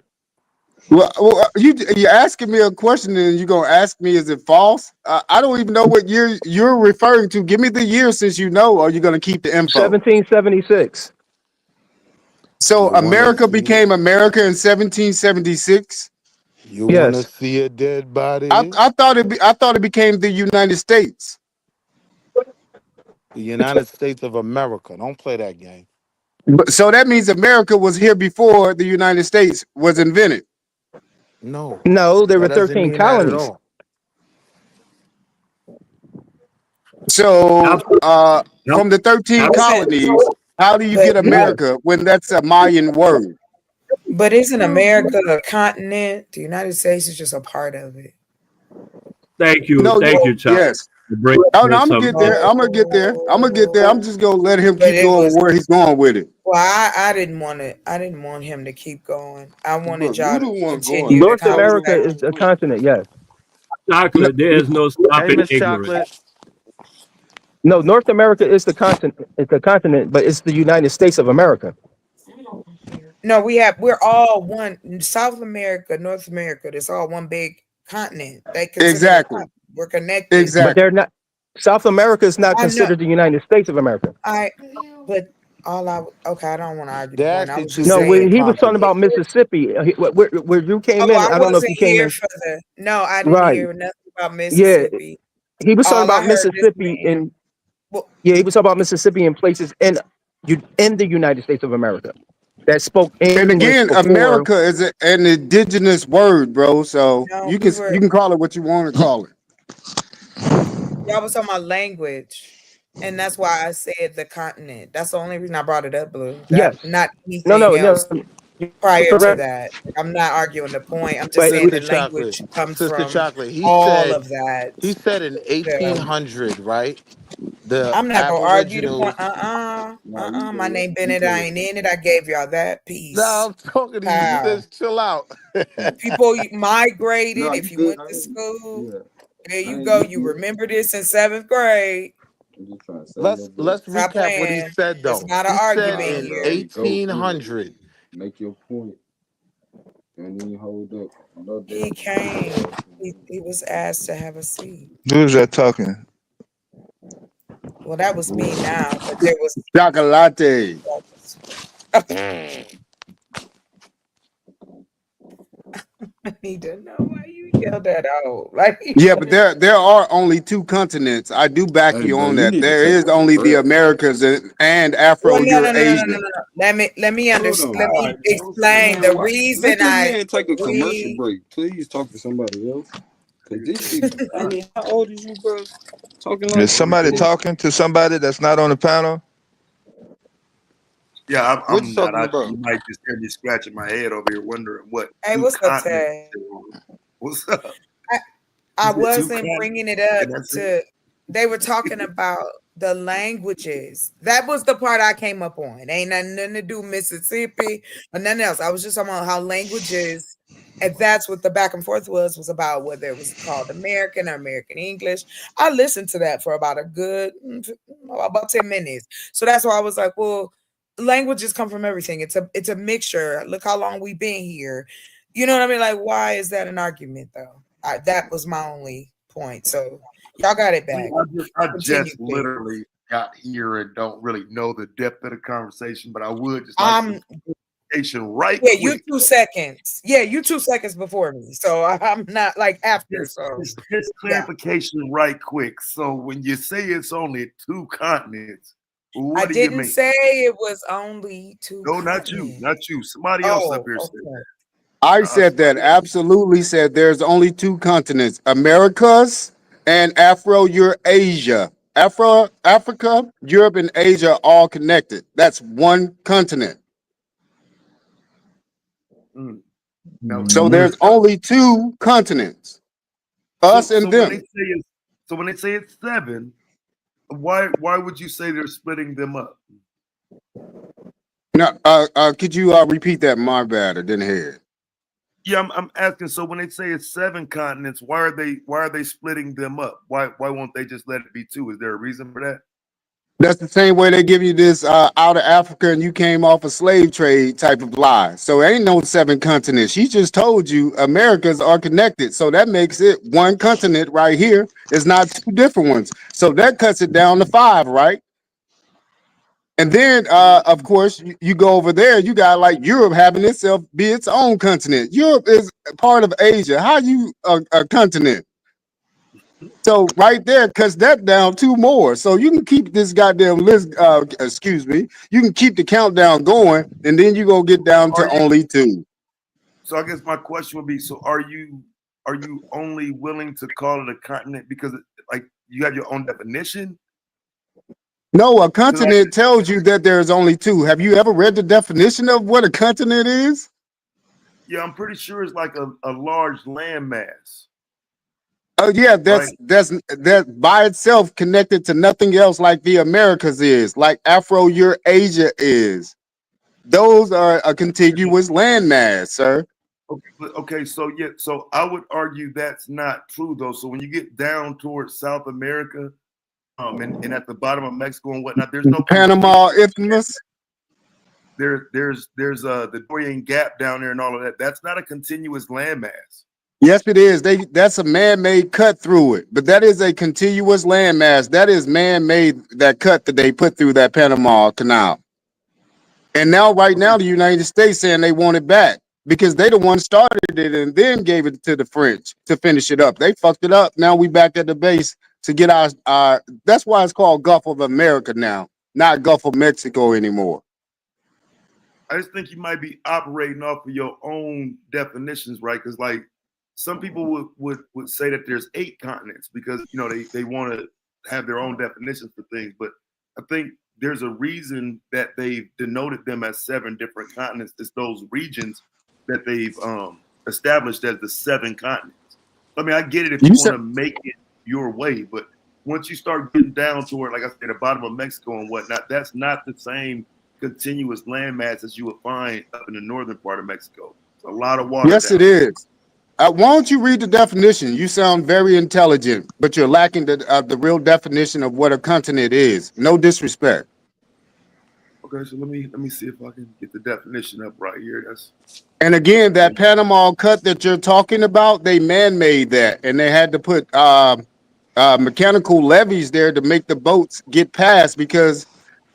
you're asking me a question and you're gonna ask me is it false? I don't even know what year you're referring to. Give me the year since you know, or you're gonna keep the info. 1776. So You want to America see? became America in 1776. You want to Yes. see a dead body? I thought it became the United States. The United States of America. Don't play that game. So that means America was here before the United States was invented. No, No, there that were doesn't 13 mean that at colonies. all. So Alpha, from the 13 Is it? colonies, how do you But get America when that's a Mayan word? but isn't America a continent? The United States is just a part of it. No, thank you, Chuck, yes. for bringing Oh no, in I'm gonna some. get there. I'm gonna get there. I'm gonna get there. I'm No, just gonna let him but keep it going was. where he's going with it. Well, I didn't want to. I didn't want him to keep going. I wanted Bro, y'all you to the one going. continue the He North telling you America what conversation. is to a do. continent. Yes. No, Chocolate, there's no Hey, stopping Miss ignorance. Chocolate. No, North America is the continent. It's a continent, but it's the United States of America. No, we're all one. South America, North America. It's all one big continent. They consider it a exactly. continent. We're connected. But Exactly. they're not. South America is not I know. considered the United States of America. I. But all I. Okay, I don't want to argue the They're point. I actually was two just No, saying. different he was talking about continents. Mississippi. Where you came Oh, in. I I don't know if wasn't you came here in for the. No, I didn't right. hear nothing about Yeah, Mississippi. he was talking All I about heard this Mississippi man. and Well, yeah, he was talking about Mississippi and places in the United States of America that spoke And English again, before. America is an indigenous word, bro. So no, you can call it what you want to call it. y'all was talking about language, and that's why I said the continent. That's the only reason I brought it up, Blue. That Yes. not No, anything no, no. else You're prior to correct. that. I'm not arguing the point. I'm just But saying Sister that Chocolate. language comes Sister from Chocolate. all of that. He said in So 1800, right? The I'm not gonna argue the point. Aboriginals. Nah, you My good. name You Bennett. I good. ain't in it. I gave y'all that No, piece. I'm talking to you. You How just chill out. people migrated. Nah, you If you good. went to school, Yeah, there I you ain't. go. You remember this in 7th grade. I'm just trying to let's celebrate. let's Stop recap what he playing. said It's though. not an He said argument Nah, in bro, here. go through it. 1800. Make your point, and then you hold up. No He damn. came. He was asked to have a seat. Who's that talking? Well, that was me now, but there was. Chocolate. I need to know why you yelled that out. Like, Yeah, but there are only two continents. I do back Hey, you bro, on you that. need to There take is a only the breath. Americas and well, no. Afro-Eurasia. Let me Hold understand. on. Let All me right, bro. explain Man, the why? reason Let this I man take a commercial agree. break. Please talk to somebody else. Cause this shit. I mean, how old is you, bro? Talking like Is somebody this. talking to somebody that's not on the panel? Yeah, What you I'm not. talking about? You might just hear me scratching my head over here, wondering what Hey, two what's up, continents. Ted? What's up? I You said two wasn't continents, bringing it up and that's it. to. They were talking about the languages. That was the part I came up on. Ain't nothing to do with Mississippi or nothing else. I was just talking about how languages, and that's what the back and forth was about whether it was called American or American English. I listened to that for about a good about 10 minutes. So that's why I was like, well, languages come from everything. It's a mixture. Look how long we've been here. You know what I mean? Like, why is that an argument though? That was my only point. So y'all got it I mean, back. I Continue, just please. literally got here and don't really know the depth of the conversation, but I would just like some Um, clarification right yeah, you quick. 2 seconds. Yeah, you 2 seconds before me. So I'm not like after. So Just yeah, clarification right quick. So when you say it's only two continents, I what do you didn't mean? say it was only two No, not you, continents. not you. Somebody else up Oh, here said okay. I that. said that, Somebody else. absolutely said there's only two continents, Americas and Afro-Eurasia. Africa, Europe, and Asia are all connected. That's one continent. Mm. Now, So okay. there's only two continents, us So and when they them. say it's seven, why would you say they're splitting them up? Now, could you repeat that? My bad, I didn't hear it. Yeah, I'm asking. So when they say it's seven continents, why are they splitting them up? Why won't they just let it be two? Is there a reason for that? That's the same way they give you this out of Africa and you came off a slave trade type of lie. So ain't no seven continents. She just told you Americas are connected. So that makes it one continent right here. It's not two different ones. So that cuts it down to five, right? And then, of course, you go over there. You got like Europe having itself be its own continent. Europe is part of Asia. How you a continent? So right there cuts that down two more. So you can keep this goddamn list. Excuse me. You can keep the countdown going, and then you gonna get down Are to you? only two. So I guess my question would be: so are you only willing to call it a continent because like you have your own definition? No, a Because continent tells you that there's only two. Have you ever read the definition of what a continent is? yeah, I'm pretty sure it's like a large landmass, Oh yeah, right? that by itself connected to nothing else like the Americas is, like Afro-Eurasia is. Those are a contiguous landmass, sir. Okay, so yeah, so I would argue that's not true though. So when you get down towards South America, and at the bottom of Mexico and whatnot, there's no Panama continuous. Isthmus. There's the Dorian Gap down there and all of that. That's not a continuous landmass. Yes, it is. That's a man-made cut through it, but that is a continuous landmass. That is man-made, that cut that they put through that Panama Canal. And now, right Okay, now, the United States saying they want it back because they the one started it and then gave it to the French to finish it up. They fucked it up. Now we back at the base to get our. That's why it's called Gulf of America now, not Gulf of Mexico anymore. I just think you might be operating off of your own definitions, right? Because like some people would say that there's eight continents because they want to have their own definitions for things, but I think there's a reason that they've denoted them as seven different continents. It's those regions that they've established as the seven continents. I mean, I get it if you You want said to make it your way, but once you start getting down toward, like I said, the bottom of Mexico and whatnot, that's not the same continuous landmass as you would find up in the northern part of Mexico. It's a lot of water Yes, down it is. Why don't you read the definition? You sound very intelligent, but you're lacking the real definition of what a continent is. No disrespect. Okay, so let me see if I can get the definition up right here. That's And again, that Panama cut that you're talking about, they man-made that, and they had to put mechanical levees there to make the boats get past because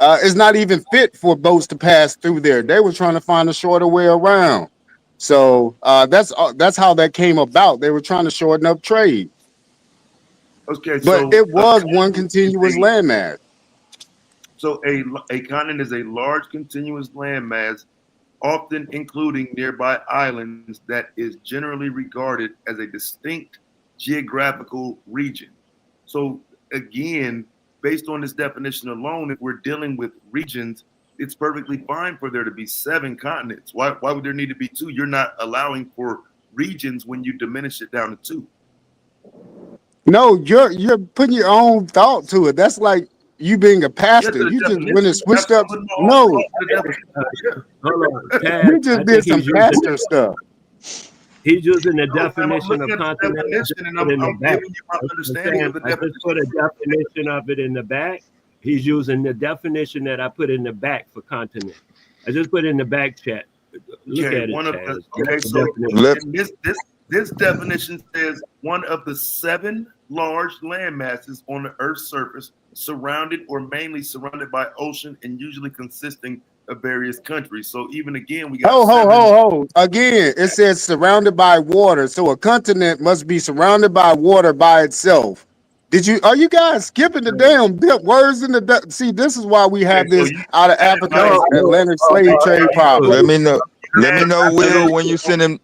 it's not even fit for boats to pass through there. They were trying to find a shorter way around. So that's how that came about. They were trying to shorten up trade. okay. But So it was one continuous landmass. so a continent is a large continuous landmass, often including nearby islands, that is generally regarded as a distinct geographical region. So again, based on this definition alone, if we're dealing with regions, it's perfectly fine for there to be 7 continents. Why would there need to be 2? You're not allowing for regions when you diminish it down to 2. No, you're putting your own thought to it. That's like you being a Yeah, pastor. to the You just went and definition. switched I'm up. putting my own No, thought to the definition. Hold on, Taz. you just I did think some he's using pastor stuff. he's using the No, I'm definition looking of at the continent. definition and Put in the I'm back. giving you my I'm understanding saying of the I just definition. put a definition of it in the back. He's using the definition that I put in the back for continent. I just put it in the back chat. Look Okay, at it, one of the Taz. okay, That's the so definition. and this definition says one of the 7 large land masses on the Earth's surface, surrounded or mainly surrounded by ocean, and usually consisting of various countries. So even again, we got Ho, ho, 7. ho, ho. Again, it says surrounded by water. So a continent must be surrounded by water by itself. Are you guys skipping the damn words in the see, this is why we Okay, have so this you out of added by Africa No, Atlantic slave trade problem. Let me know. Let me know, Will, absolutely. when you send him.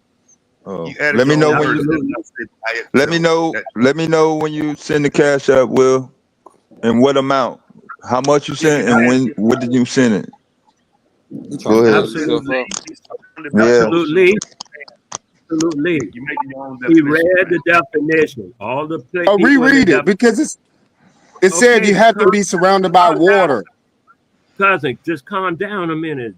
Oh, you added let me your know own when you. words. That's Absolutely. not said by Let me itself. know. Let me know when you send the cash up, Will, and what amount, how much you Yeah, sent, and when. What did you send it? He Go trying to ahead. set himself up. Surrounded by Yeah. Absolutely. ocean. Absolutely. You're making your own He definition, read man. the definition. All the Oh, people in the reread it definition. because it said you Okay, have to be surrounded by calm down. water. Cousin, just calm down a minute,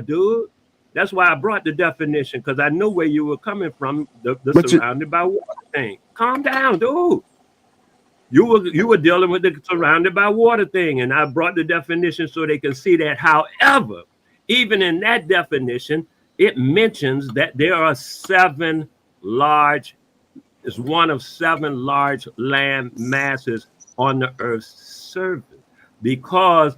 dude. That's why I brought the definition, because I knew where you were coming from, the But you surrounded by water thing. Calm down, dude. You were dealing with the surrounded by water thing, and I brought the definition so they can see that. However, even in that definition, it mentions that there are 7 large, is one of 7 large land masses on the Earth's surface because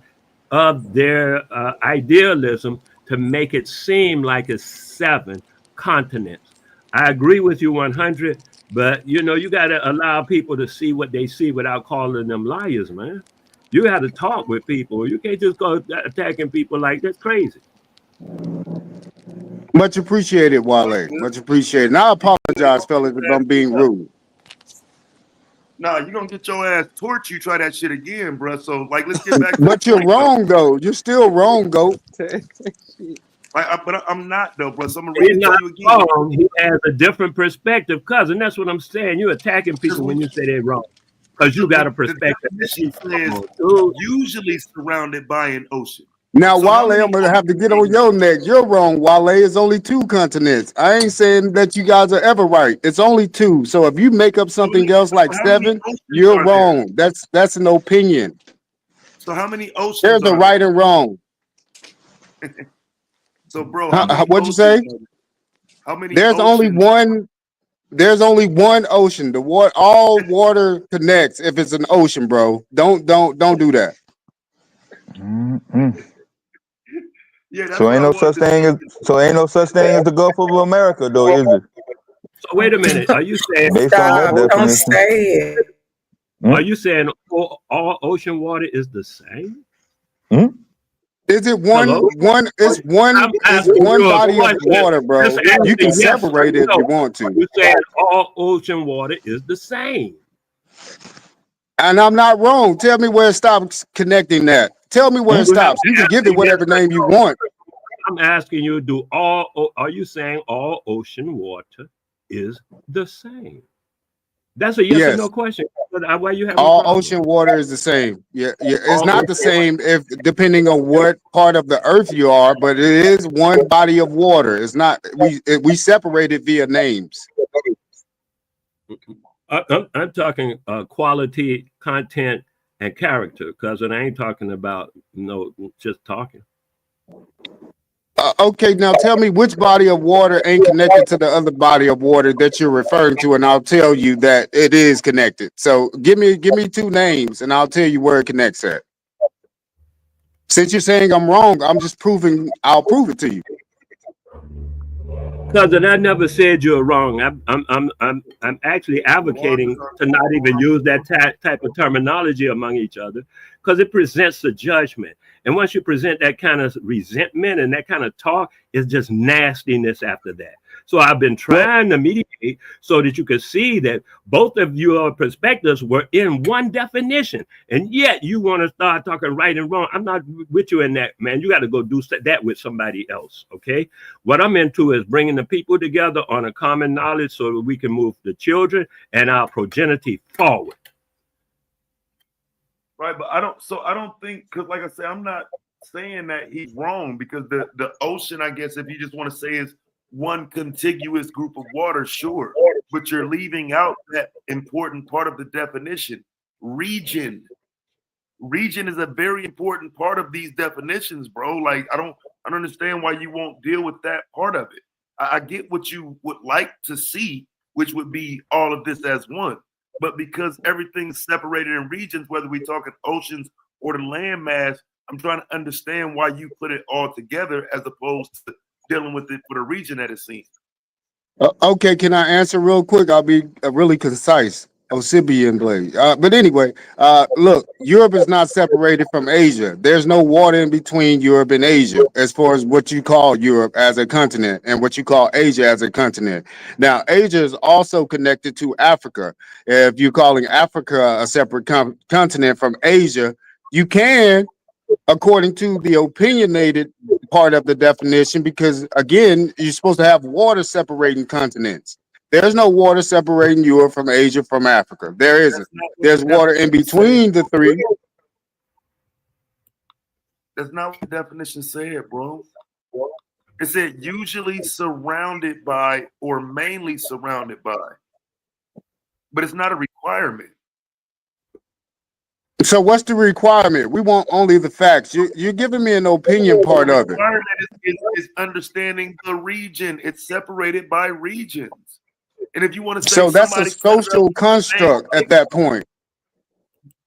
of their idealism to make it seem like it's 7 continents. I agree with you 100, but you got to allow people to see what they see without calling them liars, man. You have to talk with people. You can't just go attacking people like that's crazy. much appreciated, Wale. Much appreciated. And I apologize, fellas, if I'm being rude. Nah, you're gonna get your ass torched. You try that shit again, bro. So like, let's get back to But the you're point, though. wrong though. You're still wrong, Goat. But I'm not though, bro. So I'm gonna He's read it to not you again. wrong. He has a different perspective, cousin. That's what I'm saying. You're attacking people when you say they're wrong because you got a The perspective. definition says Dude. usually surrounded by an ocean. Now, So how Wale, many I'm gonna have to get on your neck. You're wrong, Wale. It's only 2 continents. I ain't saying that you guys are ever right. It's only 2. So if you make up something else like how many 7, oceans you're are there? wrong. That's an opinion. So how many oceans There's a are right and wrong. So, bro, how many What'd you oceans say? are there? How many There's only oceans? one. There's only one ocean. The water, all water connects. If it's an ocean, bro, don't do that. Mm-mm. Yeah, that's So what ain't I no wanted such to thing as the Gulf of America, though, is it? So wait a minute. Are you saying Based on that Stop. Don't definition. say it. are you saying all ocean water is the same? Is it one? Hello? One is one I'm is asking one you a body of question. water, bro. Just answer You can yes or separate it if you no. want Are to. you saying all ocean water is the same? And I'm not wrong. Tell me where it stops connecting that. Tell me where it You have stops. to You can give answer it whatever yes or name you no. want. I'm asking you, are you saying all ocean water is the same? That's a yes or no Yes. question. Why you having a All problem? ocean water is the same. Yeah, yeah. It's All not the ocean same if depending on what part of the earth you are, but it is one body of water. It's not we separate it via names. I'm talking quality, content, and character, because I ain't talking about just talking. Okay, now tell me which body of water ain't connected to the other body of water that you're referring to, and I'll tell you that it is connected. So give me two names, and I'll tell you where it connects at. Since you're saying I'm wrong, I'm just proving I'll prove it to you. Cousin, I never said you're wrong. I'm actually advocating to not even use that type of terminology among each other, because it presents a judgment. And once you present that kind of resentment and that kind of talk, it's just nastiness after that. So I've been trying to mediate so that you can see that both of your perspectives were in one definition. And yet you want to start talking right and wrong. I'm not with you in that, man. You got to go do that with somebody else, okay? What I'm into is bringing the people together on a common knowledge so that we can move the children and our progeny forward. Right, but I don't think, because like I said, I'm not saying that he's wrong, because the ocean, I guess, if you just want to say, is one contiguous group of water, sure, but you're leaving out that important part of the definition. Region is a very important part of these definitions, bro. Like I don't understand why you won't deal with that part of it. I get what you would like to see, which would be all of this as one. But because everything's separated in regions, whether we're talking oceans or the land mass, I'm trying to understand why you put it all together as opposed to dealing with it for the region that it seems. Okay, can I answer real quick? I'll be really concise. Osibian blade. But anyway, look, Europe is not separated from Asia. There's no water in between Europe and Asia as far as what you call Europe as a continent and what you call Asia as a continent. Now, Asia is also connected to Africa. If you're calling Africa a separate continent from Asia, you can, according to the opinionated part of the definition, because again, you're supposed to have water separating continents. There's no water separating Europe from Asia from Africa. There isn't. There's water in between the three. That's not what the definition said, bro. It said usually surrounded by or mainly surrounded by, but it's not a requirement. So what's the requirement? We want only the facts. You're giving me an opinion part of it. The requirement is understanding the region. It's separated by regions. And if you want to say so, that's a social construct at that point.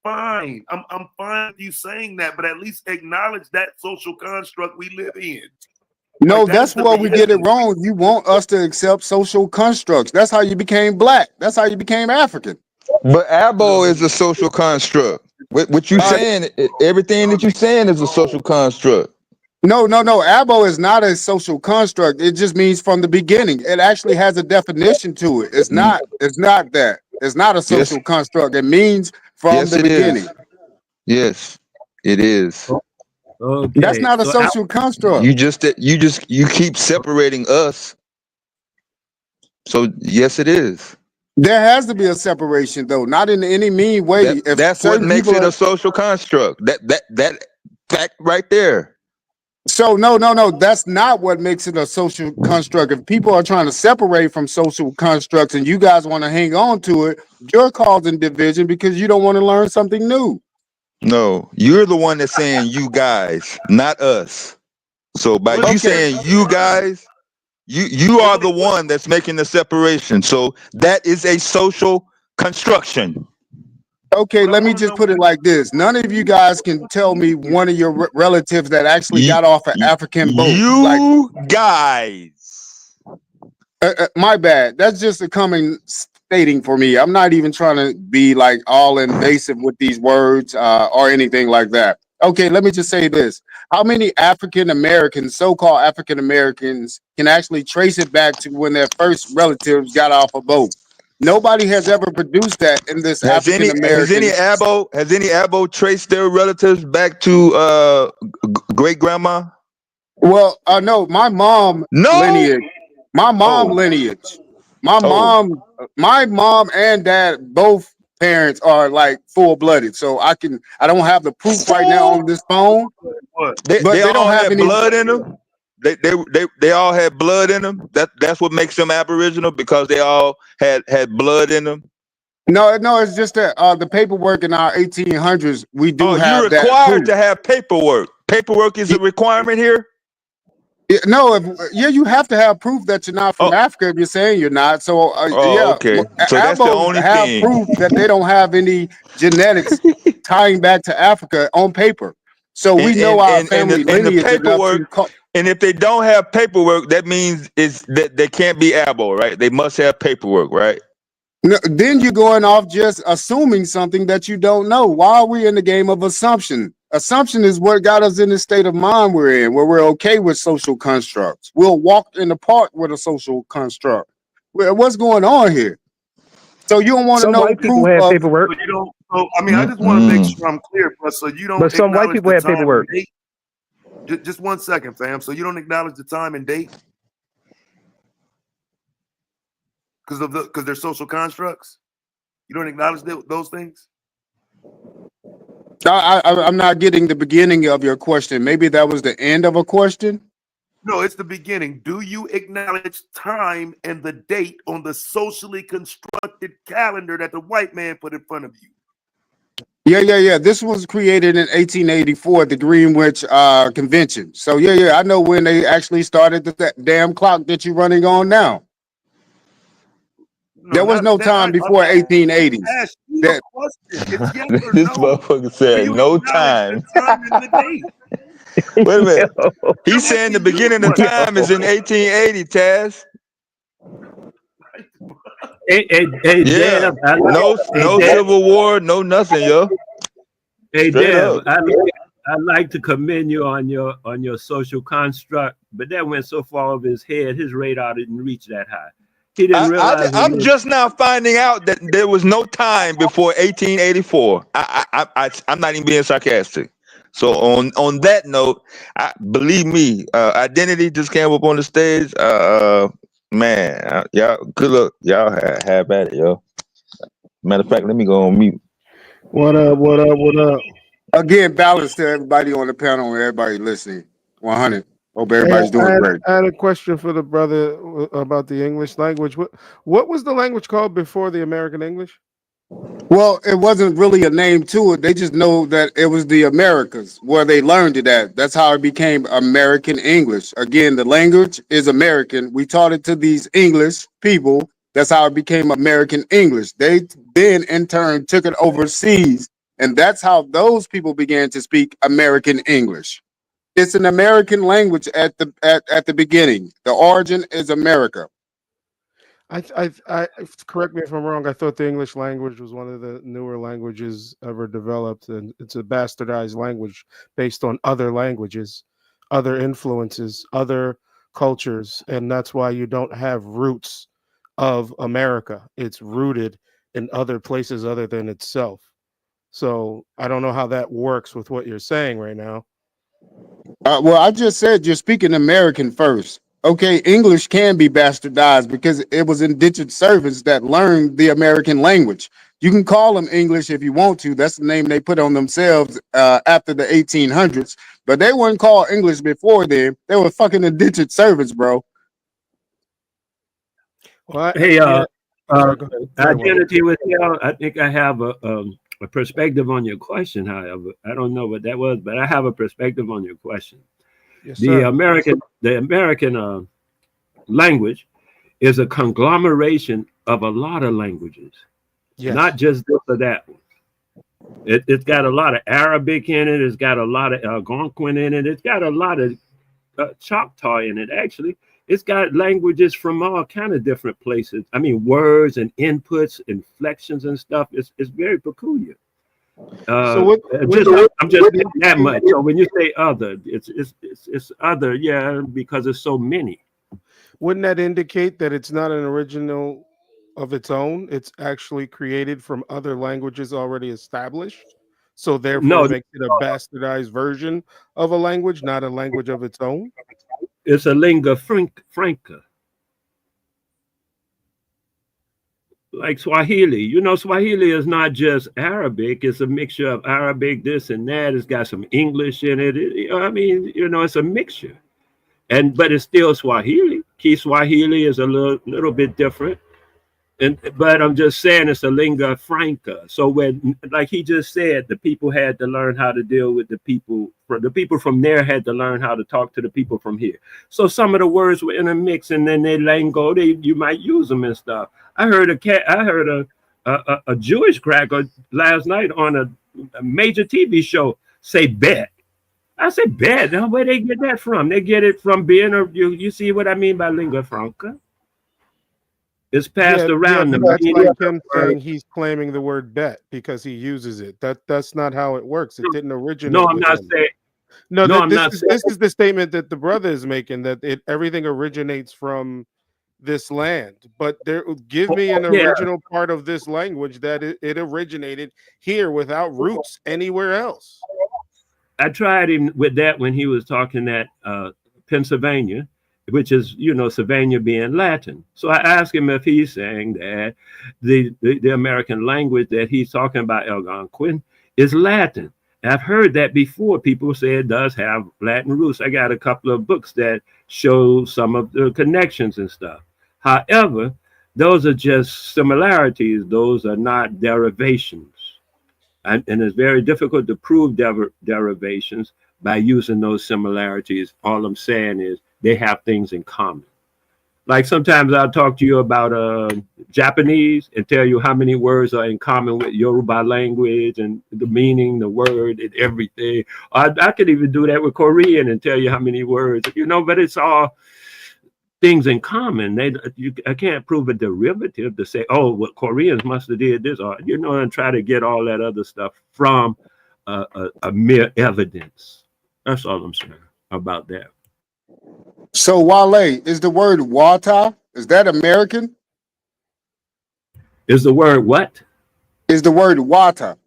Fine. I'm fine with you saying that, but at least acknowledge that social construct we live in. No, like, that's where we get it wrong. You want us to accept social constructs. That's how you became black. That's how you became African. But abo is a social construct. What you saying? Everything that you're saying is a social construct. No. Abo is not a social construct. It just means from the beginning. It actually has a definition to it. It's not that. It's not a social construct. It means from the beginning. Yes, it is. Okay. That's not a social construct. You keep separating us. So yes, it is. There has to be a separation, though, not in any mean way. That's what makes it a social construct. That fact right there. So no, that's not what makes it a social construct. If people are trying to separate from social constructs and you guys want to hang on to it, you're causing division because you don't want to learn something new. No, you're the one that's saying you guys, not us. So by you saying you guys, you are the one that's making the separation. So that is a social construction. Okay, let me just put it like this. None of you guys can tell me one of your relatives that actually got off an African boat. Guys. My bad. That's just a common stating for me. I'm not even trying to be like all invasive with these words or anything like that. Okay, let me just say this. How many African Americans, so-called African Americans, can actually trace it back to when their first relatives got off a boat? Nobody has ever produced that in this African American. Has any Abo traced their relatives back to great grandma? Well, no, my mom lineage. My mom lineage. My Oh, mom and dad, both parents are like full blooded. So I don't have the proof right now on this phone, What? but they they don't all have had any. blood in them. They all had blood in them. That's what makes them Aboriginal, because they all had blood in them. No, it's just that the paperwork in our 1800s, we do Oh, you're have that required proof. to have paperwork. Paperwork is a requirement here. No, yeah, you have to have proof that you're not from Oh, Africa if you're saying you're not. So, oh, yeah, okay. So that's the Abos only have thing. proof that they don't have any genetics tying back to Africa on paper. So we And know and our and and family the lineage enough paperwork. to call. And if they don't have paperwork, that means is that they can't be able, right? They must have paperwork, right? No, then you're going off just assuming something that you don't know. Why are we in the game of assumption? Assumption is what got us in the state of mind we're in, where we're okay with social constructs. We'll walk in the park with a social construct. What's going on here? So you don't want to Some know white people proof have of. paperwork, So you don't. So I mean, I just want to make Mm-mm. sure I'm clear, but so you but don't some white acknowledge people the have time and paperwork. date. Just 1 second, fam. So you don't acknowledge the time and date because they're social constructs. You don't acknowledge those things. I'm not getting the beginning of your question. Maybe that was the end of a question. No, it's the beginning. Do you acknowledge time and the date on the socially constructed calendar that the white man put in front of you? Yeah. This was created in 1884 at the Greenwich Convention. So yeah. I know when they actually started that damn clock that you're running on now. No, There was not no that. time before 1880s. Asked you a That question. It's yes or This no. motherfucker Do said you no acknowledge the time. time and the date? Wait a minute. He's I'm saying the asking you a beginning of question. time is in 1880, Taz. Hey, Yeah. Deb, I like, hey, No Deb, Civil War, no nothing, yo. hey, Straight Deb, up. I like to commend you on your social construct, but that went so far over his head, his radar didn't reach that high. He didn't realize I'm when just now finding out that there was no time before 1884. I'm not even being sarcastic. So on that note, believe me, Identity just came up on the stage. Man, y'all good luck. Y'all have at it, yo. Matter of fact, let me go on mute. What up? What up? What up? again, balance to everybody on the panel and everybody listening. 100. Hope Hey, everybody's doing great. I had a question for the brother about the English language. What was the language called before the American English? Well, it wasn't really a name to it. They just know that it was the Americas where they learned it at. That's how it became American English. Again, the language is American. We taught it to these English people. That's how it became American English. They then, in turn, took it overseas, and that's how those people began to speak American English. It's an American language at the beginning. The origin is America. I correct me if I'm wrong. I thought the English language was one of the newer languages ever developed, and it's a bastardized language based on other languages, other influences, other cultures, and that's why you don't have roots of America. It's rooted in other places other than itself. So I don't know how that works with what you're saying right now. Well, I just said you're speaking American first. Okay, English can be bastardized because it was indentured servants that learned the American language. You can call them English if you want to. That's the name they put on themselves after the 1800s. But they weren't called English before then. They were fucking indentured servants, bro. Well, hey, yeah. Sorry, go ahead. Go ahead, Will. Identity with you, I think I have a perspective on your question. However, I don't know what that was, but I have a perspective on your question. Yes, The sir. American language is a conglomeration of a lot of languages, Yes. not just this or that one. It's got a lot of Arabic in it. It's got a lot of Algonquin in it. It's got a lot of Choctaw in it. Actually, it's got languages from all kind of different places. I mean, words and inputs, inflections and stuff. It's very peculiar. So what? I'm just getting that much. So when you say other, it's other, yeah, because it's so many. Wouldn't that indicate that it's not an original of its own? It's actually created from other languages already established. So therefore No, makes it a bastardized version of a language, not a language of its own. it's a lingua franca. like Swahili. You know, Swahili is not just Arabic; it's a mixture of Arabic, this and that. It's got some English in it. I mean, you know, it's a mixture, and but it's still Swahili. Kiswahili is a little bit different. And but I'm just saying it's a lingua franca. So when, like he just said, the people had to learn how to deal with the people. The people from there had to learn how to talk to the people from here. So some of the words were in a mix, and then they lingo. You might use them and stuff. I heard a Jewish cracker last night on a major TV show say bet. I said bet. Now where they get that from? They get it from being a. You see what I mean by lingua franca? It's passed Yeah, around the but that's meaning like of him word. saying he's claiming the word bet because he uses it. That's not how it works. It didn't No, originate I'm with not him. saying. No, No, that I'm not saying. this is the statement that the brother is making, that everything originates from this land. But there, give me an Yeah, original part of this language that it originated here without roots anywhere else. I tried him with that when he was talking at Pennsylvania, which is, you know, Sylvania being Latin. So I asked him if he's saying that the American language that he's talking about, Algonquin, is Latin. I've heard that before. People say it does have Latin roots. I got a couple of books that show some of the connections and stuff. However, those are just similarities. Those are not derivations. And it's very difficult to prove derivations by using those similarities. All I'm saying is they have things in common. Like sometimes I'll talk to you about Japanese and tell you how many words are in common with Yoruba language and the meaning, the word, and everything. I could even do that with Korean and tell you how many words, you know, but it's all things in common. I can't prove a derivative to say, oh, well, Koreans must have did this, or you know, and try to get all that other stuff from a mere evidence. That's all I'm saying about that. So Wale, is the word water, is that American? Is the word what? Is the word water?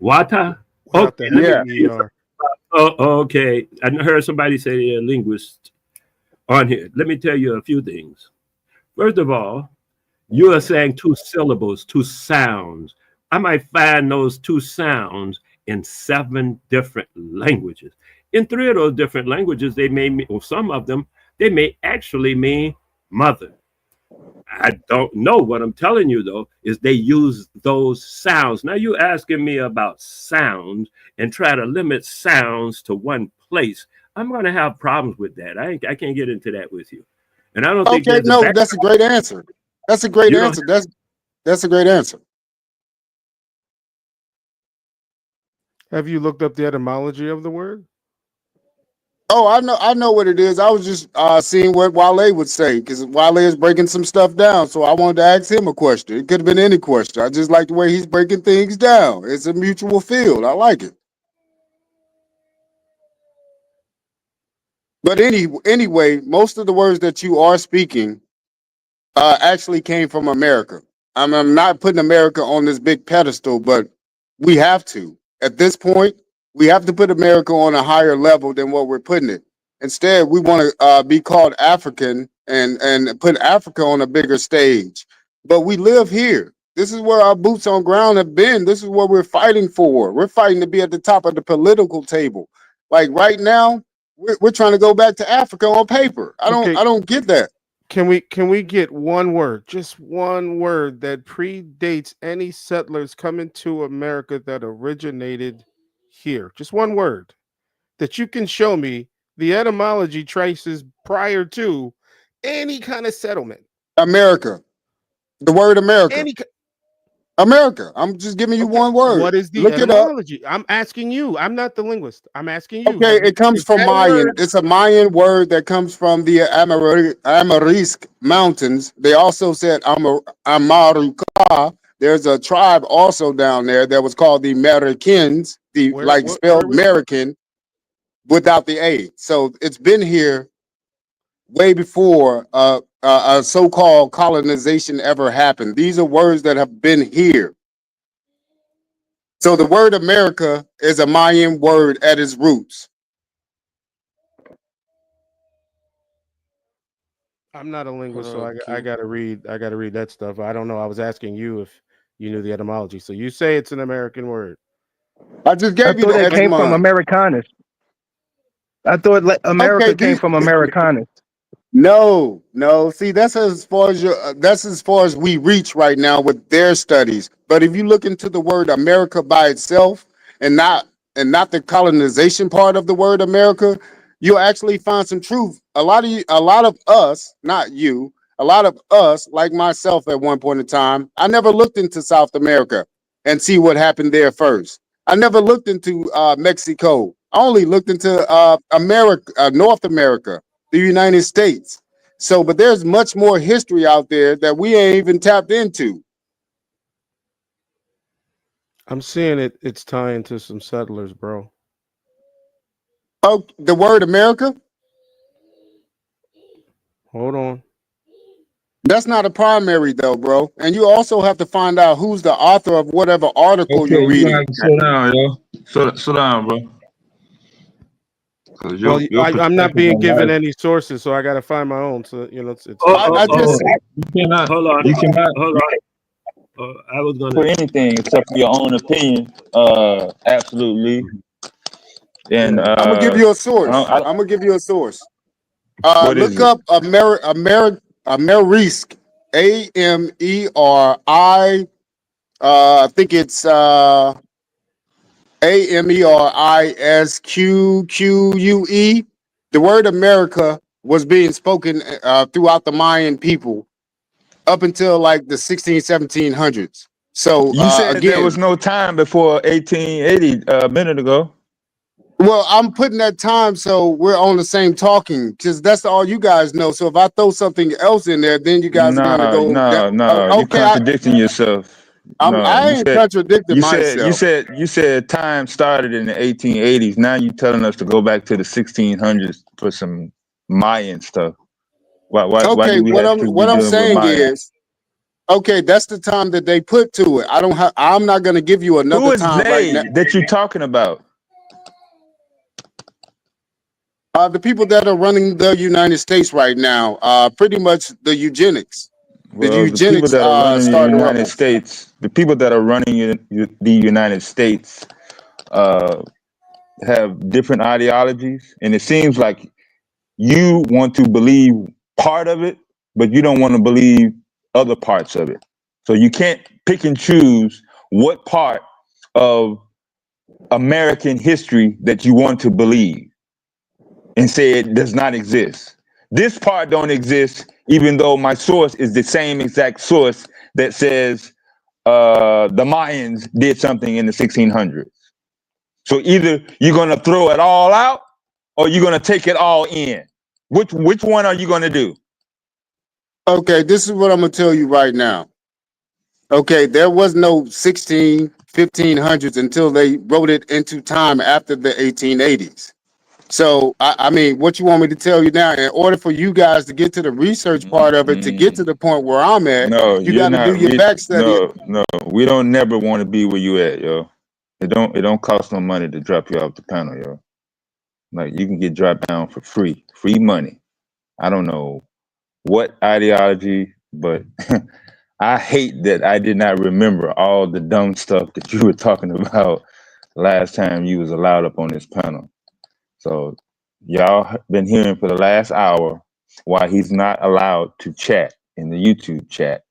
Wata? Without Okay, the let me Yeah. tell you HER. something. Okay. I heard somebody say they're a linguist on here. Let me tell you a few things. First of all, you are saying two syllables, two sounds. I might find those two sounds in 7 different languages. In 3 of those different languages, they may mean, or some of them, they may actually mean mother. I don't know. What I'm telling you though is they use those sounds. Now you asking me about sounds and try to limit sounds to one place. I'm going to have problems with that. I can't get into that with you. And I don't think Okay, there's a no, back. that's a great answer. That's a great You don't. answer. That's a great answer. Have you looked up the etymology of the word? Oh, I know what it is. I was just seeing what Wale would say because Wale is breaking some stuff down. So I wanted to ask him a question. It could have been any question. I just like the way he's breaking things down. It's a mutual field. I like it. But anyway, most of the words that you are speaking actually came from America. I'm not putting America on this big pedestal, but we have to. At this point, we have to put America on a higher level than what we're putting it. Instead, we want to be called African and put Africa on a bigger stage. But we live here. This is where our boots on ground have been. This is what we're fighting for. We're fighting to be at the top of the political table. Like right now, we're trying to go back to Africa on paper. Okay, I don't get that. can we get one word, just one word that predates any settlers coming to America that originated here? Just one word that you can show me the etymology traces prior to any kind of settlement. America. The word America. Any America. I'm just giving you Okay, one word. what is the Look it up. etymology? I'm asking you. I'm not the linguist. I'm asking you. Okay, it comes Is from that a Mayan. word? It's a Mayan word that comes from the Amarisk Mountains. They also said Amaruka. There's a tribe also down there that was called the Americans, the like Where spelled was it? American without the A. So it's been here way before a so-called colonization ever happened. These are words that have been here. So the word America is a Mayan word at its roots. I'm not a linguist, so I Q. gotta read. I gotta read that stuff. I don't know. I was asking you if you knew the etymology. So you say it's an American word. I just I gave you thought the it came from etymology. Americanus. I thought Okay, America came from Americanus. no, no. See, that's as far as that's as far as we reach right now with their studies. But if you look into the word America by itself, and not the colonization part of the word America, you'll actually find some truth. A lot of us, not you, a lot of us, like myself, at one point in time, I never looked into South America and see what happened there first. I never looked into Mexico. I only looked into America, North America, the United States. So, but there's much more history out there that we ain't even tapped into. I'm seeing it. It's tying to some settlers, bro. Oh, the word America, Hold on. that's not a primary though, bro. And you also have to find out who's the author of whatever article Okay, you're you gonna reading. have to slow down, yo. Slow down, bro. Cause Well, your I'm not perspective being on given life. any sources, so I got to find my own. So it's Oh, I easier. oh, just oh, You cannot. hold on, You cannot hold on. I was for gonna. anything except for your own opinion. Absolutely. And Yeah. I'm gonna give you a source. I, I'm gonna give you a source. what is Look it? up Amerisk, Ameri. I think it's Amerisque. The word America was being spoken throughout the Mayan people up until like the 1700s. So You said there was again, no time before 1880 a minute ago. well, I'm putting that time so we're on the same talking because that's all you guys know. So if I throw something else in there, then you guys are going to Nah, go down. nah, nah. You're Okay, contradicting yourself. No, I ain't contradicting myself. you said time started in the 1880s. Now you telling us to go back to the 1600s for some Mayan stuff. Why Okay, do we have to be what I'm dealing with saying Maya? is, okay, that's the time that they put to it. I don't have. I'm not going to give you Who another is time right now. they that you're talking about? The people that are running the United States right now, pretty much the eugenics. The Well, the people eugenics that are running the United starter-uppers. States, the people that are running the United States, uh, have different ideologies, and it seems like you want to believe part of it, but you don't want to believe other parts of it. So you can't pick and choose what part of American history that you want to believe and say it does not exist. This part don't exist, even though my source is the same exact source that says the Mayans did something in the 1600s. So either you're gonna throw it all out or you're gonna take it all in. Which one are you gonna do? Okay, this is what I'm going to tell you right now. Okay, there was no 1500s until they wrote it into time after the 1880s. So, I mean, what you want me to tell you now? In order for you guys to get to the research part of it, to get to Mm, the point where I'm at, no, you you're got to do not. your back study. No. We don't never want to be where you at, yo. It don't cost no money to drop you off the panel, yo. Like you can get dropped down for free money. I don't know what ideology, but I hate that I did not remember all the dumb stuff that you were talking about last time you was allowed up on this panel. So y'all been hearing for the last hour why he's not allowed to chat in the YouTube chat.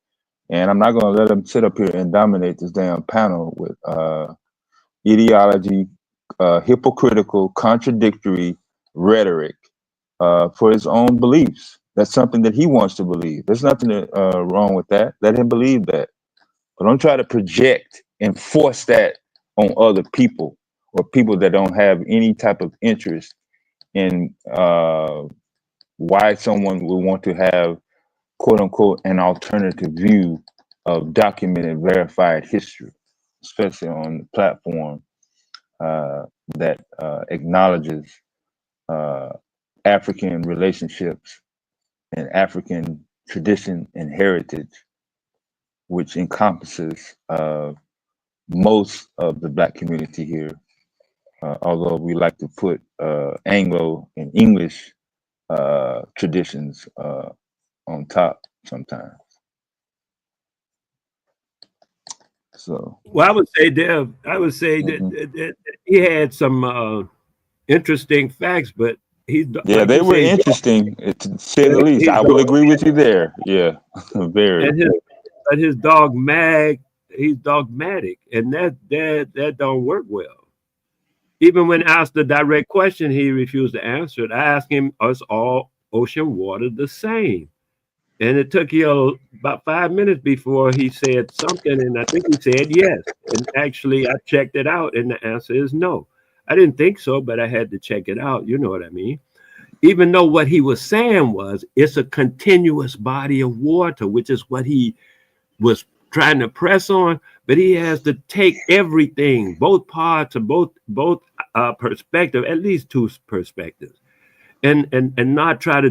And I'm not gonna let him sit up here and dominate this damn panel with ideology, hypocritical, contradictory rhetoric for his own beliefs. That's something that he wants to believe. There's nothing wrong with that. Let him believe that. But don't try to project and force that on other people or people that don't have any type of interest in why someone would want to have quote unquote an alternative view of documented, verified history, especially on the platform that acknowledges uh, African relationships and African tradition and heritage, which encompasses most of the Black community here. Although we like to put Anglo and English traditions on top sometimes. So, Well, I would say, Dev, I would say mhm. that he had some interesting facts, but he's Yeah, like they you were say, interesting to say the least. he's I will agree with you there. Yeah, very. and his dogmatic, he's dogmatic, and that don't work well. Even when asked the direct question, he refused to answer it. I asked him, "Is all ocean water the same?" And it took you about 5 minutes before he said something, and I think he said yes. And actually, I checked it out, and the answer is no. I didn't think so, but I had to check it out. You know what I mean? Even though what he was saying was it's a continuous body of water, which is what he was trying to press on, but he has to take everything, both parts of both perspective, at least two perspectives, and not try to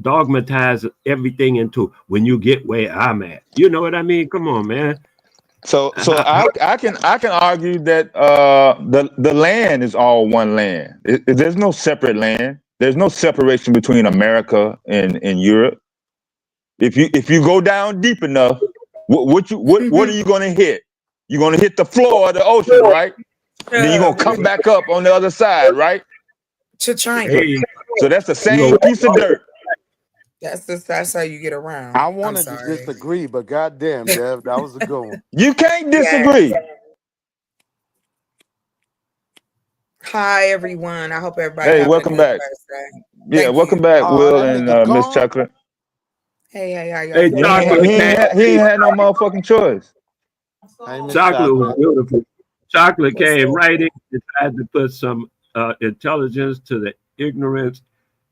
dogmatize everything into when you get where I'm at. You know what I mean? Come on, man. So How, I can argue that the land is all one land. There's no separate land. There's no separation between America and Europe. If you go down deep enough, what are you going to hit? You're going to hit the floor of the ocean, right? And then you're going to come back up on the other side, right? To China. hey, So that's the you same know, piece of dirt. That's how you get around. I I'm wanted to sorry. disagree, but goddamn, Dev, that was a good one. You can't Yes. disagree. Hi everyone. I hope everybody Hey, having a welcome good back. Thursday. Yeah, Thank welcome you. back, Oh, Will that and nigga Miss gone? Chocolate. Hey, how y'all hey, doing? chocolate He ain't had no motherfucking choice. Hey, Miss chocolate was Chocolate. beautiful. Chocolate What's came up? right in and tried to put some intelligence to the ignorance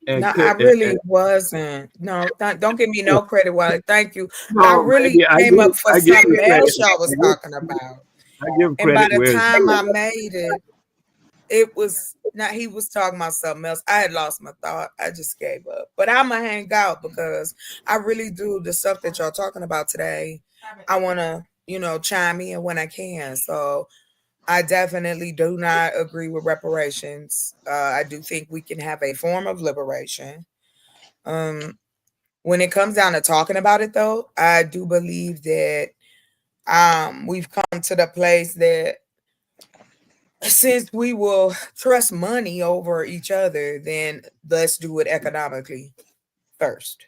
No, and I could really and wasn't. No, don't give me no credit, Wally. Thank you. I no, really baby, came up for I give something you credit. else y'all was talking about. I give And by credit the where it's time I due. made it, it was not he was talking about something else. I had lost my thought. I just gave up. But I'ma hang out because I really do the stuff that y'all talking about today. I wanna, chime in when I can. So I definitely do not agree with reparations. I do think we can have a form of liberation. When it comes down to talking about it, though, I do believe that we've come to the place that since we will trust money over each other, then let's do it economically first,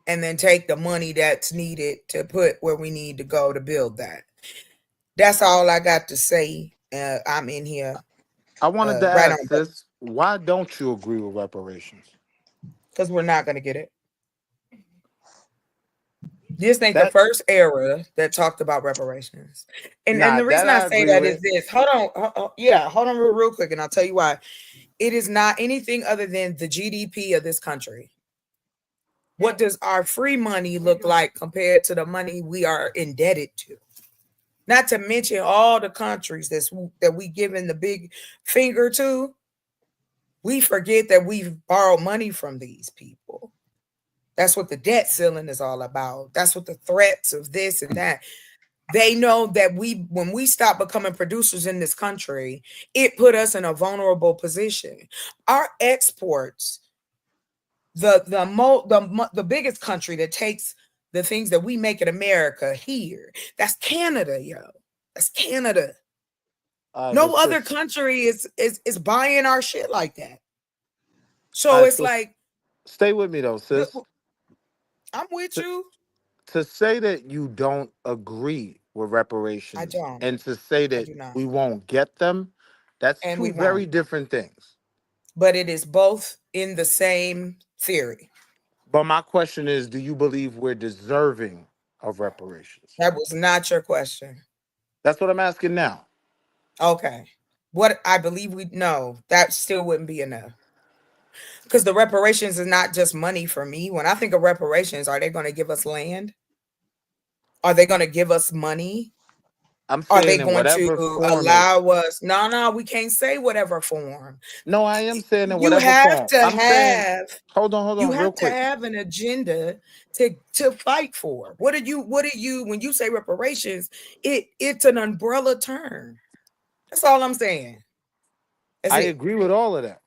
and then take the money that's needed to put where we need to go to build that. That's all I got to say. I'm in here I wanted to right ask, on sis, why don't you agree with reparations? because we're not going to get it. This ain't the That first era that talked about reparations. And Nah, the that reason I I say agree that is with. this. Hold on real quick, and I'll tell you why. It is not anything other than the GDP of this country. What does our free money look like compared to the money we are indebted to? Not to mention all the countries that we giving the big finger to. We forget that we've borrowed money from these people. That's what the debt ceiling is all about. That's what the threats of this and that. They know that when we stop becoming producers in this country, it put us in a vulnerable position. Our exports, the biggest country that takes the things that we make in America here, that's Canada, yo. That's Canada. All right, but No other sis, country is buying our shit like that. all So right, it's so like, stay with me though, sis. I'm with To, you. to say that you don't agree with I reparations don't. and to say I that do not. we won't get them, that's And we two won't. very different things. But it is both in the same theory. But my question is, do you believe we're deserving of reparations? That was not your question. That's what I'm asking now. Okay. What I believe we know, that still wouldn't be enough. Because the reparations is not just money for me. When I think of reparations, are they going to give us land? Are they going to give us money? I'm Are they saying in going to whatever form it. allow us? No, we can't say whatever form. No, I am saying in You whatever have form. to I'm saying, have hold you on, real have to quick. have an agenda to fight for. What are you when you say reparations, it's an umbrella term. That's all I'm saying. That's I it. agree with all of that,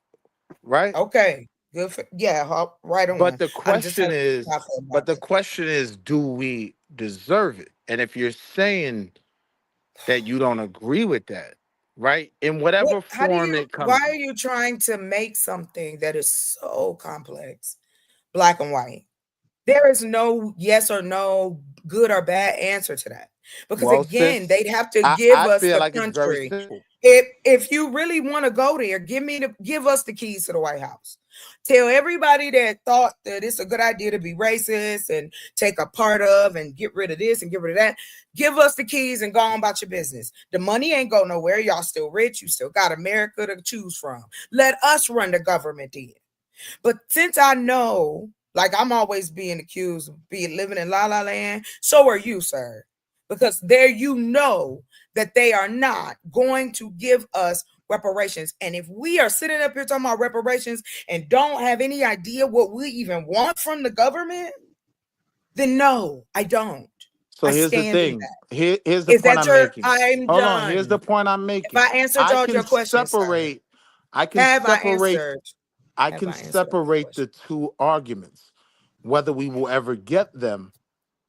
right? Okay. Good for right But on. the I'm just question telling you is, how I feel about it. do we deserve it? And if you're saying that you don't agree with that, right? In What? whatever How do form you? it Why comes are in. you trying to make something that is so complex, black and white? There is no yes or no, good or bad answer to that. Because Well, again, sis, they'd have to I give us feel the like it's very country. simple. If you really want to go there, give us the keys to the White House. Tell everybody that thought that it's a good idea to be racist and take a part of and get rid of this and get rid of that. Give us the keys and go on about your business. The money ain't go nowhere. Y'all still rich. You still got America to choose from. Let us run the government then. But since I know, like I'm always being accused of being living in la la land, so are you, sir. Because there you know that they are not going to give us reparations. And if we are sitting up here talking about reparations and don't have any idea what we even want from the government, then no, I don't. So I here's the stand in thing. that. Here's the Is point that I'm your making. I'm Hold on. Here's the done? point I'm If I making. answered I all can your questions, sir. separate. I can Have I separate. answered? I Have can I answered all your separate questions? the two arguments, whether we will ever get them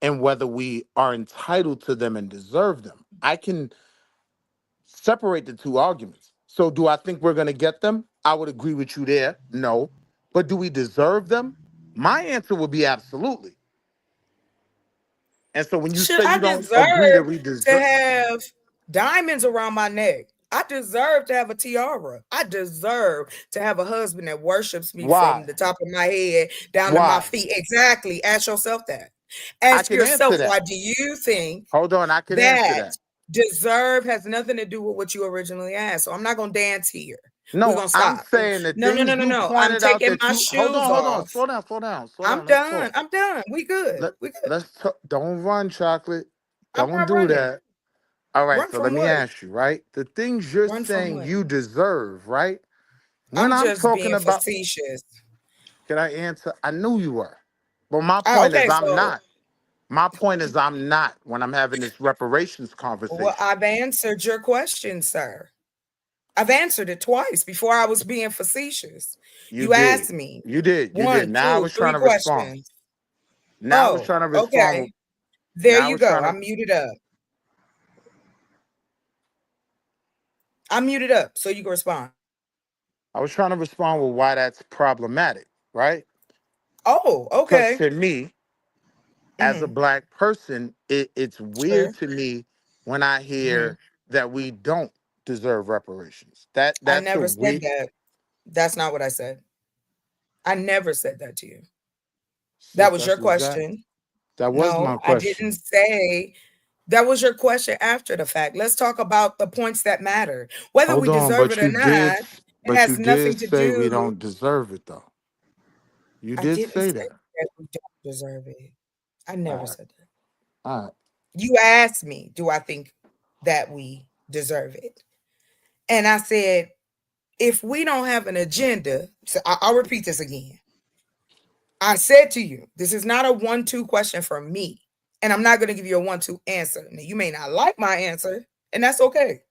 and whether we are entitled to them and deserve them. I can separate the two arguments. So, do I think we're going to get them? I would agree with you there. No. But do we deserve them? My answer would be absolutely. And so, when you Should say I you don't agree that deserve we to deserve, have diamonds around my neck? I deserve to have a tiara. I deserve to have a husband that worships me from why? the top of my head down to my Why? feet. Exactly. Ask yourself that. I Ask can answer yourself, that. why do you think Hold on, I can answer that that. deserve has nothing to do with what you originally asked? So I'm not going to dance here. We're No, going to I'm stop. saying the No, no, no, things no, you no. I'm pointed out taking that my you shoes hold on, off. slow I'm down. Let's done. talk. I'm done. We good. Let We good. let's talk. Don't run, chocolate. I'm Don't not do running. that. All right, Run so from let me what? ask you, right? The things you're Run from saying what? you deserve, right? When I'm I'm just talking being about, facetious. can I answer? I knew you were. But my Oh, point is okay, I'm so not. My point is I'm not when I'm having this reparations well, conversation. I've answered your question, sir. I've answered it twice before I was being facetious. You You asked did. me You did. one, Now I two, was trying three to respond. questions. Now I was Oh, trying to respond. okay. There Now I you was go. trying to I'm muted up. I'm muted up so you can respond. with why that's problematic, right? Oh, Because okay. to me, as a Mm-hmm. black person, it's weird Sure. to me when I Mm-hmm. hear that we don't deserve reparations. I That's a never said weird. that. That's not what I said. I never said that to you. That Sis, was your that's exact. question. That was my No, I didn't question. say that was your question after the fact. Let's talk about the points that matter. Whether Hold we on, deserve it or not, it but you has did nothing to say we do. don't deserve it, though. You I did didn't say say that. that we don't deserve it. I All never right, said that. all right. You asked me, do I think that we deserve it? And I said, if we don't have an agenda, so I'll repeat this again. I said to you, this is not a 1-2 question from me. And I'm not going to give you a 1-2 answer. Now, you may not like my answer, and that's okay.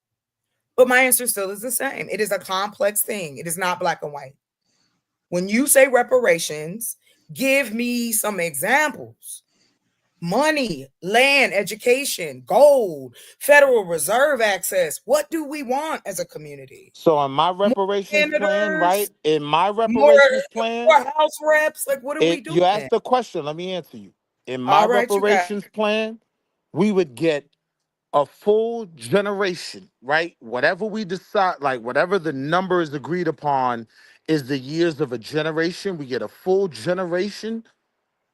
But my answer still is the same. It is a complex thing. It is not black and white. When you say reparations, give me some examples. Money, land, education, gold, Federal Reserve access. What do we want as a community? So in my More reparations plan, right? senators, In my more, reparations plan, more House reps. Like, what are we it you doing? asked the question. Let me answer you. In my All right, you got reparations plan, we would get a full generation, right? Whatever we decide, like whatever the number is agreed upon is the years of a generation. We get a full generation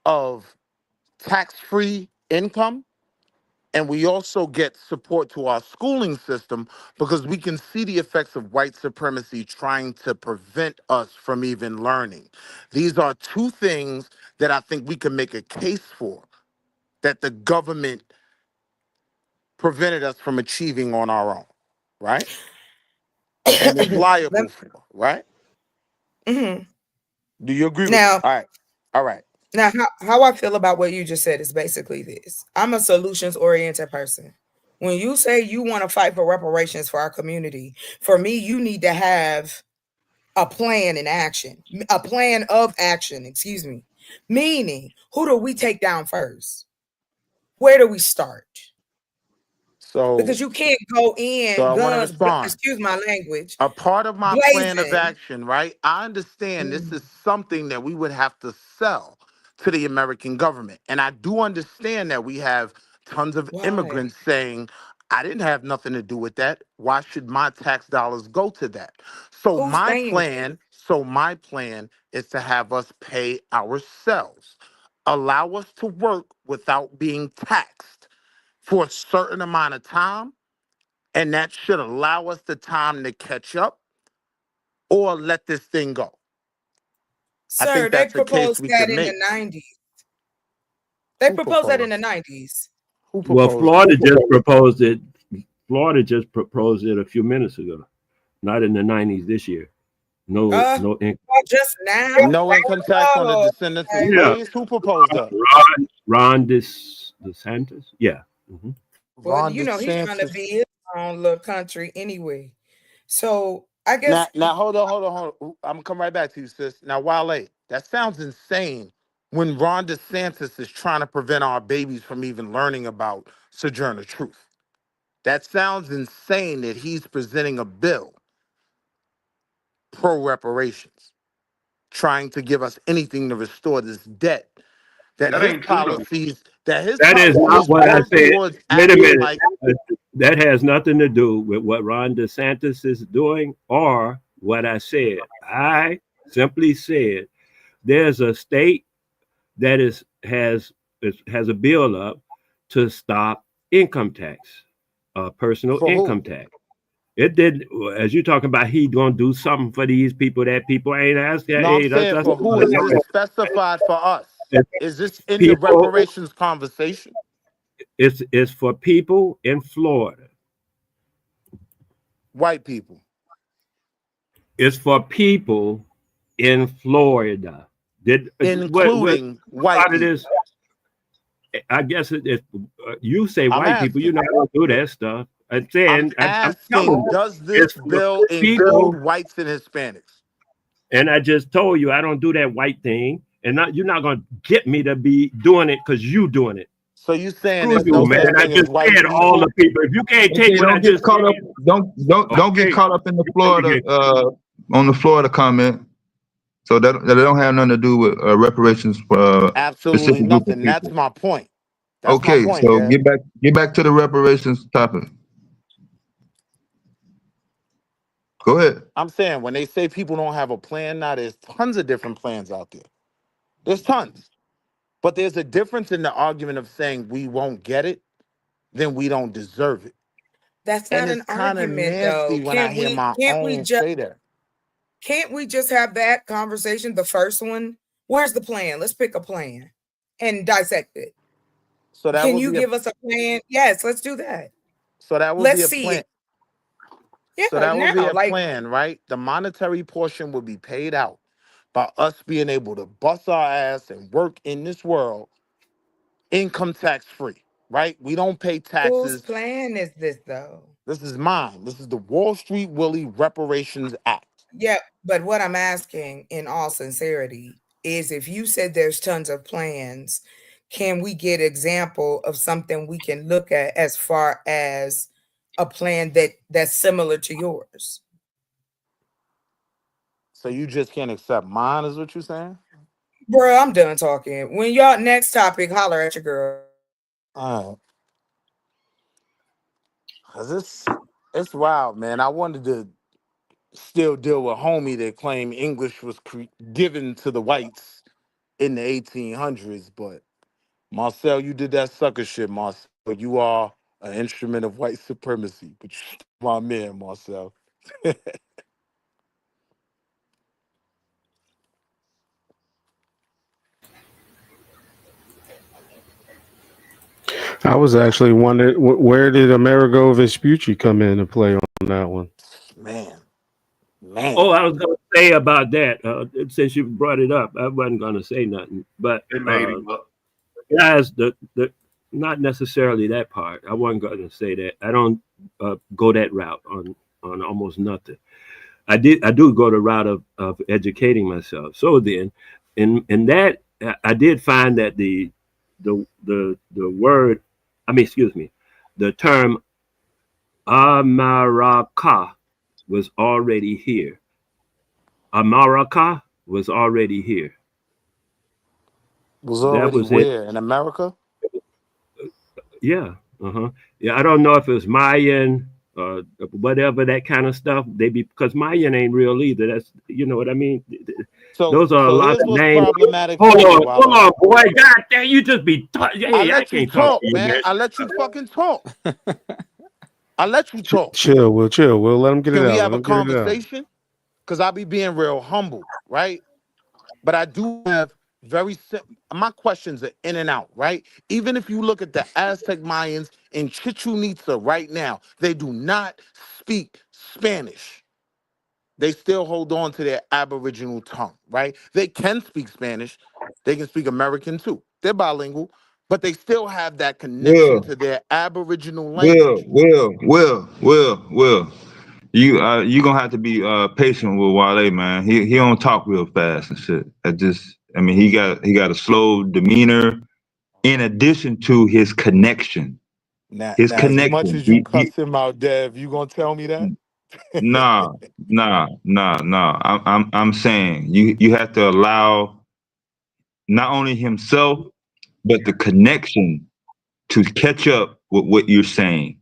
of tax-free income. And we also get support to our schooling system because we can see the effects of white supremacy trying to prevent us from even learning. These are two things that I think we can make a case for that the government prevented us from achieving on our own, right? And is liable Let- for, right? mhm. Do you agree with that? Now, All right. All right. now, how I feel about what you just said is basically this. I'm a solutions oriented person. When you say you want to fight for reparations for our community, for me, you need to have a plan in action, a plan of action, excuse me. Meaning, who do we take down first? Where do we start? So Because you can't go so in I want to guns, respond. excuse my language, A part of my plan of blazing. action, right? I understand this Mm, is something that we would have to sell to the American government. And I do understand that we have tons of why? immigrants saying, I didn't have nothing to do with that. Why should my tax dollars go to that? Who's paying for it? So my plan is to have us pay ourselves. Allow us to work without being taxed for a certain amount of time, and that should allow us the time to catch up or let this thing go. I Sir, think they that's a case proposed we that could in the make. 90s. They Who proposed that in proposed? the 90s. Who Well, proposed it? Florida just proposed it. Florida just proposed it a few minutes ago, not in the 90s this year. No, no. Just now? No income tax on the Oh, descendants of okay. Yeah, slaves. Who proposed that? Ron DeSantis. Yeah. Mhm. Well, Ron he's trying to DeSantis. be his own little country anyway. So I Now, guess hold on. I'm gonna come right back to you, sis. Now, Wale, that sounds insane when Ron DeSantis is trying to prevent our babies from even learning about Sojourner Truth. That sounds insane that he's presenting a bill pro reparations, trying to give us anything to restore this debt that That his ain't true though. policies That is not what I work said. towards Wait a acting minute. like. That has nothing to do with what Ron DeSantis is doing or what I said. I simply said there's a state that has a bill up to stop income tax, personal For who? income tax. It did, as you talking about, he gonna do something for these people that people ain't asking. No, I'm Hey, saying that's for who is this specified for us? Is this in the people. reparations conversation? It's for people in Florida. White people. It's for people in Florida. Did what Including white part of people. this? I guess you say I'm white people. You asking. know how to do that stuff. I'm I'm saying I'm telling asking, you, does this it's for bill include people. whites and Hispanics? And I just told you I don't do that white thing, and you're not gonna get me to be doing it because you doing it. So you saying Screw there's you, no man. such I thing as just white said all the people? people. If you can't take Okay, what I don't get just caught up. said, Don't get okay. caught up in the You know you Florida get on the Florida comment. So that don't have nothing to do with reparations for a Absolutely specific group of nothing. That's people. my point. That's my Okay, point, so Dad. get back to the reparations topic. Go ahead. I'm saying when they say people don't have a plan now, there's tons of different plans out there. There's tons. But there's a difference in the argument of saying we won't get it, then we don't deserve it. that's And not it's an kind of argument though. nasty when I hear my own say that. Can't we just have that conversation? The first one. Where's the plan? Let's pick a plan and dissect it. So that Can would you be a give us a plan? Yes, let's do that. so that would be Let's a see plan. it. So Yeah, that would be now, a like plan, right? The monetary portion would be paid out by us being able to bust our ass and work in this world income tax free, right? We don't pay whose taxes. plan is this though? This is mine. This is the Wall Street Willie Reparations Act. Yeah, but what I'm asking in all sincerity is if you said there's tons of plans, can we get example of something we can look at as far as a plan that's similar to yours? So you just can't accept mine, is what you're saying? Bro, I'm done talking. When y'all next topic, holler at your girl. All right. Cause it's wild, man. I wanted to still deal with homie that claimed English was given to the whites in the 1800s, but Marcel, you did that sucker shit, Marcel. You are an instrument of white supremacy. But you my man, Marcel. I was actually wondering where did Amerigo Vespucci come into play on that one? Man. Oh, I was going to say about that. Since you brought it up, I wasn't going to say nothing. But They made him up. guys, the not necessarily that part. I wasn't going to say that. I don't go that route on almost nothing. I do go the route of educating myself. So then, in that, I did find that the word, I mean, excuse me, the term Amaraka was already here. Amaraka was already here. Was That already was it. where in America? Yeah. Uh-huh. Yeah, I don't know if it's Mayan, whatever, that kind of stuff. They be, because Mayan ain't real either. That's, you know what I mean? So Those are a so lot here's of what's names. problematic for Hold me, on, hold Wale. on, boy. God damn, you just be I hey, I let you can't talk to talk, you, man. man. I let you fucking talk. I let you talk. Chill, Will. Chill, Will. Let him get it Can we out. Let have a him get it out. conversation? Because I be being real humble, right? But I do have my questions are in and out, right? Even if you look at the Aztec Mayans in Chichen Itza right now, they do not speak Spanish. They still hold on to their Aboriginal tongue, right? They can speak Spanish. They can speak American too. They're bilingual, but they still have that connection Will, to their Aboriginal Will, language. Will, Will, Will, Will. You gonna have to be patient with Wale, man. He don't talk real fast and shit. I mean he got a slow demeanor in addition to his connection. His Now, as much connection. as you cuss him out, Dev, you gonna tell me that? Nah, nah. I'm saying you have to allow not only himself but the connection to catch up with what you're saying.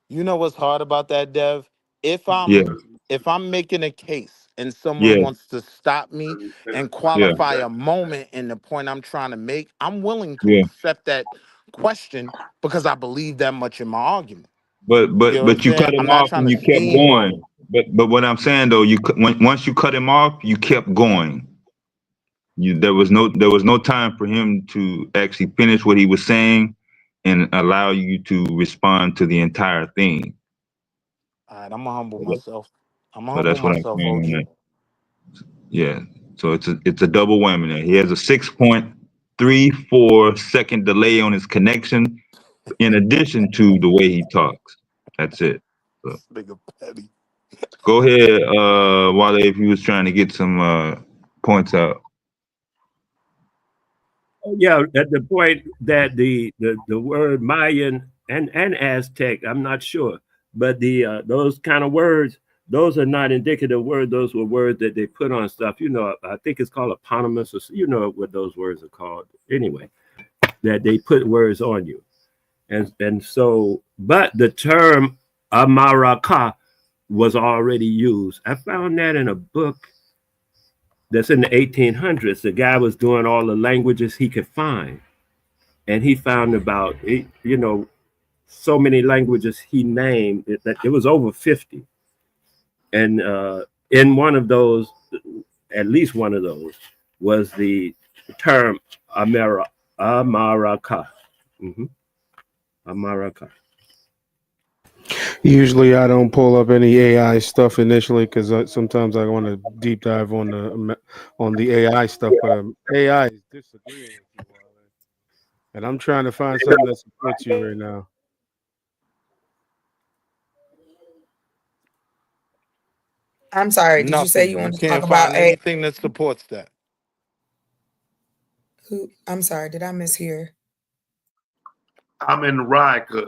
You know what's hard about that, Dev? If Yeah, I'm if I'm making a case and someone yeah, wants to stop me and yeah, qualify a moment in the point I'm trying to make, I'm willing to yeah. accept that question because I believe that much in my argument. But You but know what I'm but you saying? cut him I'm not off trying and to you kept steamroll going. him. But what I'm saying though, once you cut him off, you kept going. There was no time for him to actually finish what he was saying and allow you to respond to the entire thing. All right, I'm gonna humble myself. I'm gonna So humble that's what I'm myself, saying on OG. that. Yeah. So it's a double whammy there. He has a 6.34 second delay on his connection in addition to the way he talks. That's it. So This nigga petty. go ahead, Wale, if you was trying to get some points out. Yeah, at the point that the word Mayan and Aztec, I'm not sure, but the those kind of words, those are not indicative words. Those were words that they put on stuff. You know, I think it's called eponymous, or you know what those words are called. Anyway, that they put words on you, and so, but the term Amaraka was already used. I found that in a book that's in the 1800s. The guy was doing all the languages he could find, and he found about so many languages he named that it was over 50, and in one of those, at least one of those, was the term Amaraka. Mm-hmm. Amaraka. Usually, I don't pull up any AI stuff initially because sometimes I want to deep dive on the AI stuff. But AI is disagreeing with you, Wale. And I'm trying to find something that supports you right now. I'm sorry. Did you say you Nothing. You wanted to talk can't about find a anything that supports that. who? I'm sorry. Did I mishear? I'm in Rika.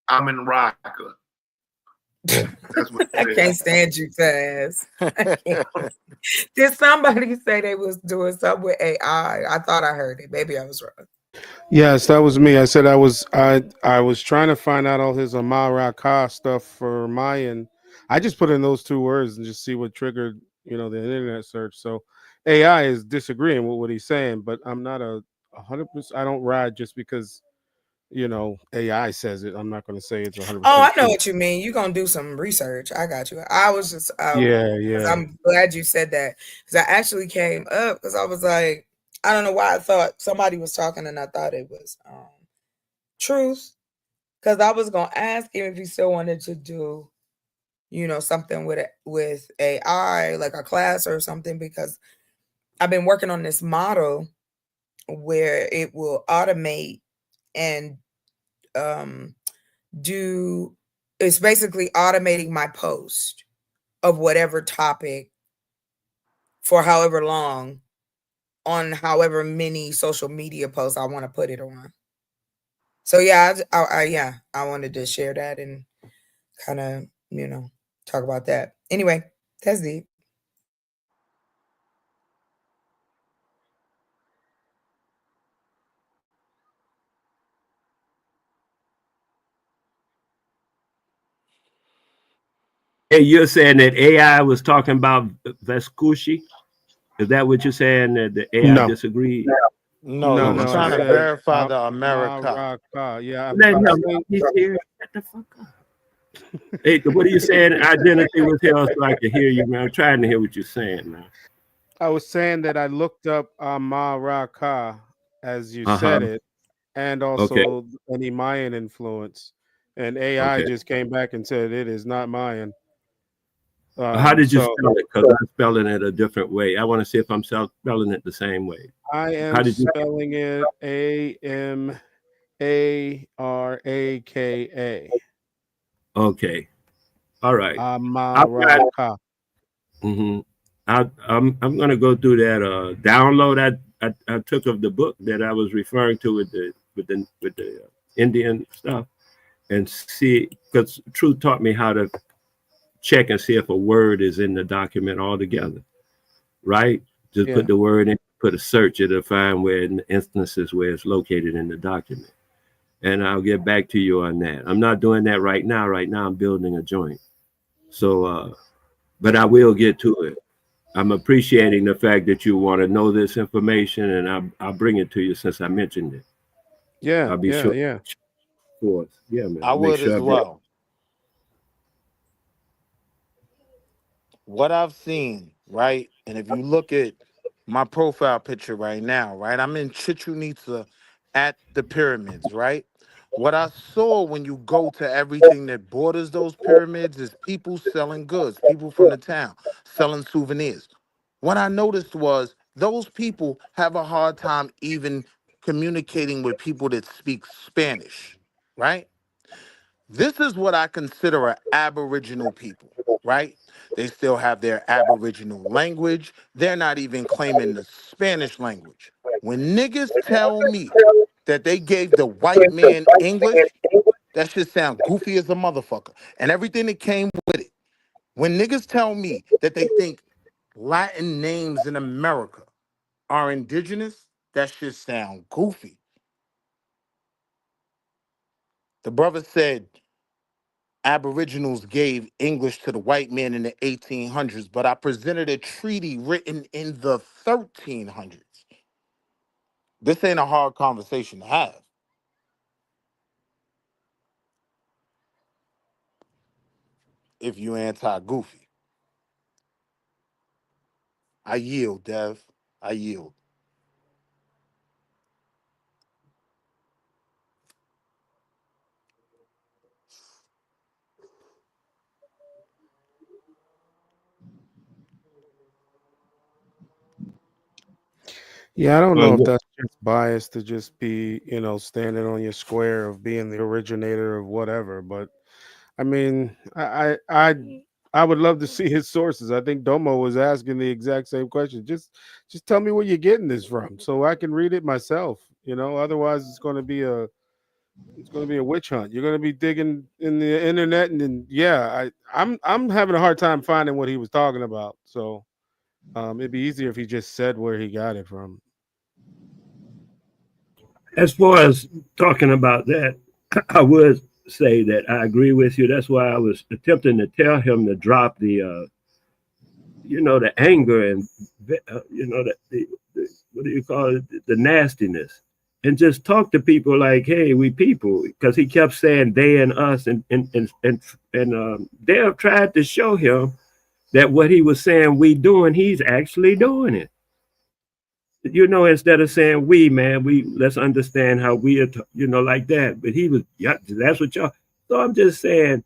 I'm in Rika. That's what I he said. can't stand you, Taz. I can't. Did somebody say they was doing something with AI? I thought I heard it. Maybe I was wrong. Yes, that was me. I said I was trying to find out all his Amaraka stuff for Mayan. I just put in those two words and just see what triggered, the internet search. So AI is disagreeing with what he's saying, but I'm not 100%. I don't ride just because AI says it. I'm not going to say it's Oh, 100% I know true. what you mean. You're gonna do some research. I got you. I was just Yeah, because yeah. I'm glad you said that. Because I actually came up because I was like, I don't know why I thought somebody was talking and I thought it was truth. Because I was gonna ask him if he still wanted to do, something with AI, like a class or something, because I've been working on this model where it will automate and um do it's basically automating my post. of whatever topic for however long on however many social media posts I want to put it on. So yeah, I wanted to share that and kind of, talk about that. Anyway, that's deep. Hey, you're saying that AI was talking about Vespucci? Is that what you're saying? That the AI No, disagreed? No, Oh, he no, was no. I trying to okay. said verify the America. Maraka. Yeah, Let I'm him. saying He's here. Shut the fuck up. Hey, what are you saying? Identity was here so I can hear you, man. I'm trying to hear what you're saying, man. I was saying that I looked up Amaraka as you Uh-huh. said it, and Okay. also any Mayan influence. And AI Okay. just came back and said it is not Mayan. How did you So spell it? Because I'm spelling it a different way. I want to see if I'm spelling it the same way. I How am did you? spelling it Amaraka. Okay. All right. I'll try. Amaraka. Mm-hmm. I'm gonna go through that download I took of the book that I was referring to with the Indian stuff and see, because Truth taught me how to check and see if a word is in the document altogether, right? Just put Yeah. the word in, put a search, it'll find where in instances where it's located in the document. And I'll get back to you on that. I'm not doing that right now. Right now I'm building a joint. So but I will get to it. I'm appreciating the fact that you want to know this information, and I'll bring it to you since I mentioned it. Yeah. I'll be Yeah. sure. Yeah. For yeah, man. I Make would sure as I bring. well. What I've seen, right? And if you look at my profile picture right now, right? I'm in Chichen Itza at the pyramids, right? What I saw when you go to everything that borders those pyramids is people selling goods, people from the town selling souvenirs. What I noticed was those people have a hard time even communicating with people that speak Spanish, right? This is what I consider an Aboriginal people, right? They still have their Aboriginal language. They're not even claiming the Spanish language. When niggas tell me that they gave the white man English, that shit sound goofy as a motherfucker. And everything that came with it. When niggas tell me that they think Latin names in America are indigenous, that shit sound goofy. The brother said Aboriginals gave English to the white man in the 1800s, but I presented a treaty written in the 1300s. This ain't a hard conversation to have. If you anti-goofy. I yield, Dev. I yield. Yeah, I don't know if Yeah. that's just bias to just be, standing on your square of being the originator of whatever. But I mean, I would love to see his sources. I think Domo was asking the exact same question. Just tell me where you're getting this from, so I can read it myself. Otherwise it's going to be a witch hunt. You're going to be digging in the internet, and then yeah, I'm having a hard time finding what he was talking about. So it'd be easier if he just said where he got it from. As far as talking about that, I would say that I agree with you. That's why I was attempting to tell him to drop the anger and the what do you call it, the nastiness, and just talk to people like, hey, we people, because he kept saying they and us, and they have tried to show him that what he was saying we doing, he's actually doing it. Instead of saying we, man, let's understand how we are, like that. But he was, yeah, that's what y'all. So I'm just saying,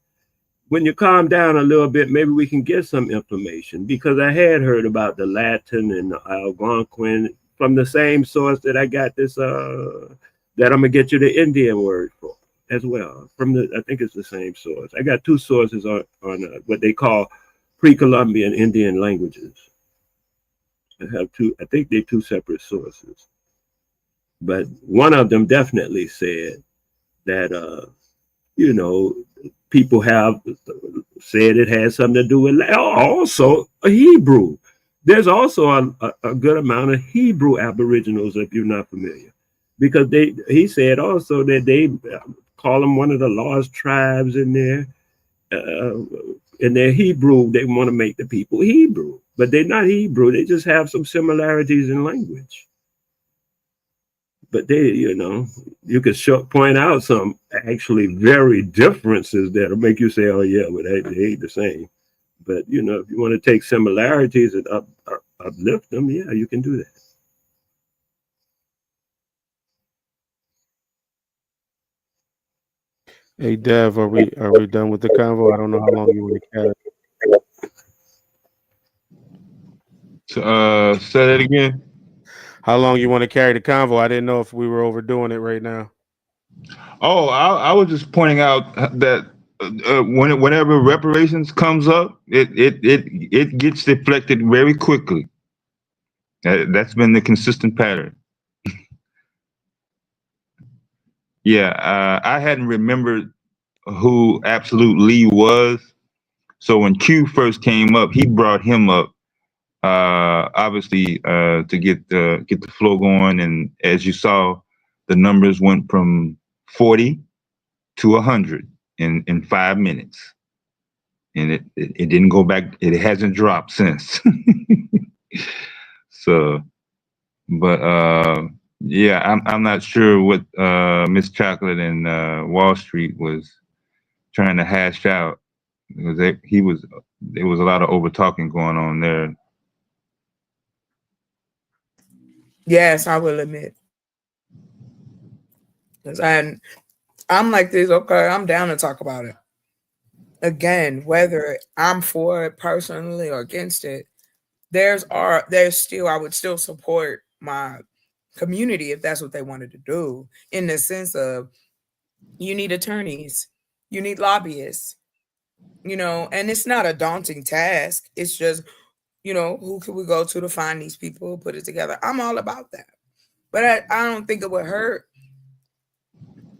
when you calm down a little bit, maybe we can get some information, because I had heard about the Latin and the Algonquin from the same source that I got this, that I'm gonna get you the Indian word for as well. I think it's the same source. I got two sources on what they call pre-Columbian Indian languages. I think they're two separate sources. But one of them definitely said that, you know, people have said it has something to do with also a Hebrew. There's also a good amount of Hebrew Aboriginals, if you're not familiar, because he said also that they call them one of the lost tribes in there. And they're Hebrew. They want to make the people Hebrew, but they're not Hebrew. They just have some similarities in language. But they, you could point out some actually very differences that'll make you say, "Oh yeah, but they ain't the same." But if you want to take similarities and uplift them, yeah, you can do that. Hey Dev, are we done with the convo? I don't know how long you want to carry. Say that again. How long you want to carry the convo? I didn't know if we were overdoing it right now. Oh, I was just pointing out that whenever reparations comes up, it gets deflected very quickly. That's been the consistent pattern. Yeah, I hadn't remembered who Absolute Lee was. So when Q first came up, he brought him up, obviously to get the flow going. And as you saw, the numbers went from 40 to 100 in 5 minutes, and it didn't go back. It hasn't dropped since. So, but yeah, I'm not sure what Miss Chocolate and Wall Street was trying to hash out, because there was a lot of over talking going on there. Yes, I will admit. Because I'm like this, okay, I'm down to talk about it. Again, whether I'm for it personally or against it, there's still, I would still support my community if that's what they wanted to do, in the sense of, you need attorneys, you need lobbyists, and it's not a daunting task. It's just, who can we go to find these people, put it together. I'm all about that. But I don't think it would hurt,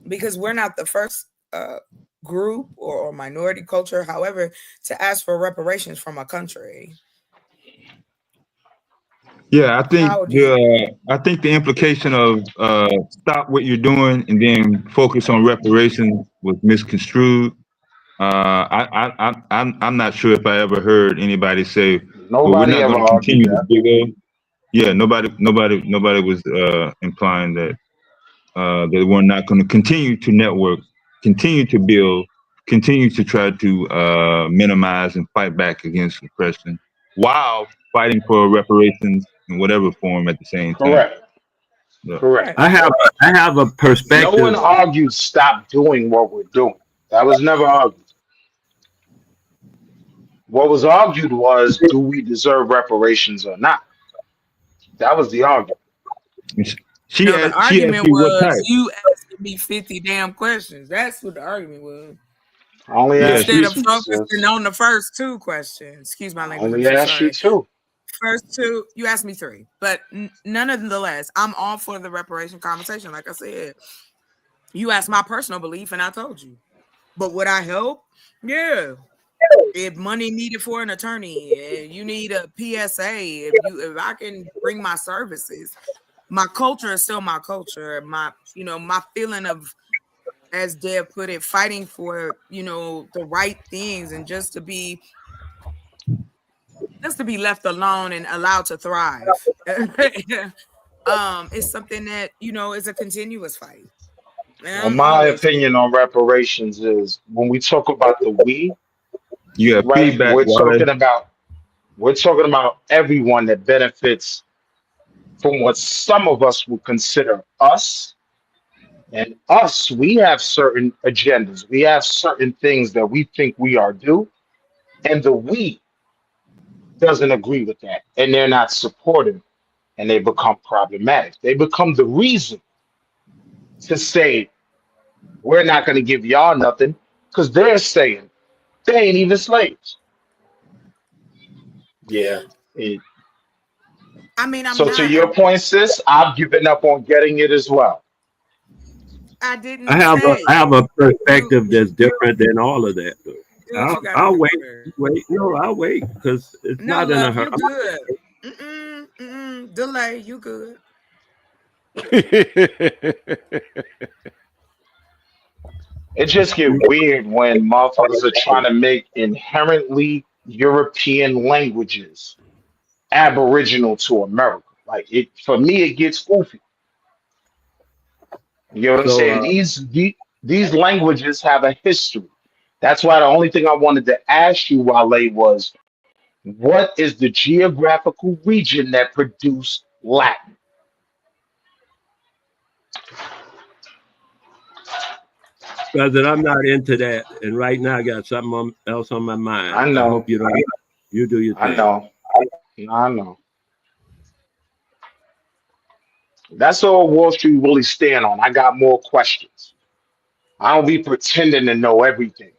because we're not the first group or minority culture, however, to ask for reparations from a country. Yeah, How do you? I think the implication of stop what you're doing and then focus on reparations was misconstrued. I'm not sure if I ever heard anybody say, "Well, we're Nobody not ever going to argued continue to that. dig up." Yeah, nobody was implying that that we're not going to continue to network, continue to build, continue to try to minimize and fight back against oppression, while fighting for reparations in whatever form at the same time. Correct. Yeah. Correct. Right. I have a No one perspective. argued stop doing what we're doing. That was never argued. What was argued was, do we deserve reparations or not? That was the argument. And No, the she asked argument you what was type. you asking me 50 damn questions. That's what the argument was. I only Yeah, asked you Instead of two, focusing sis. on the first two questions. Excuse my I language, I'm only so asked you sorry. two. First two, you asked me three, but nonetheless, I'm all for the reparation conversation. Like I said, you asked my personal belief, and I told you. But would I help? Yeah. If money needed for an attorney, you need a PSA. If I can bring my services, my culture is still my culture. My feeling of, as Deb put it, fighting for the right things, and just to be left alone and allowed to thrive. It's something that is a continuous fight, and Well, I'm my always. opinion on reparations is, when we talk about the we, you have right? feedback, Wale. We're talking about everyone that benefits from what some of us would consider us. And us, we have certain agendas. We have certain things that we think we are due. And the we doesn't agree with that. And they're not supportive, and they become problematic. They become the reason to say, we're not going to give y'all nothing, because they're saying they ain't even slaves. Yeah. It, I mean, I'm so to not. your point, sis, I've given up on getting it as well. I I didn't have a say I have a you. perspective that's different than all of that. Though. Do what you got to I'll do, wait. sir. Wait. No, I'll wait because it's No, not in a love, hurry. you good. Delay, you good. It just get weird when motherfuckers are trying to make inherently European languages aboriginal to America. Like it for me, it gets goofy. You know what I'm So saying? These languages have a history. That's why the only thing I wanted to ask you, Wale, was what is the geographical region that produced Latin? President, I'm not into that, and right now I got something else on my mind. I I hope know, you don't. You do your I thing. know, I know. That's all Wall Street really stand on. I got more questions. I don't be pretending to know everything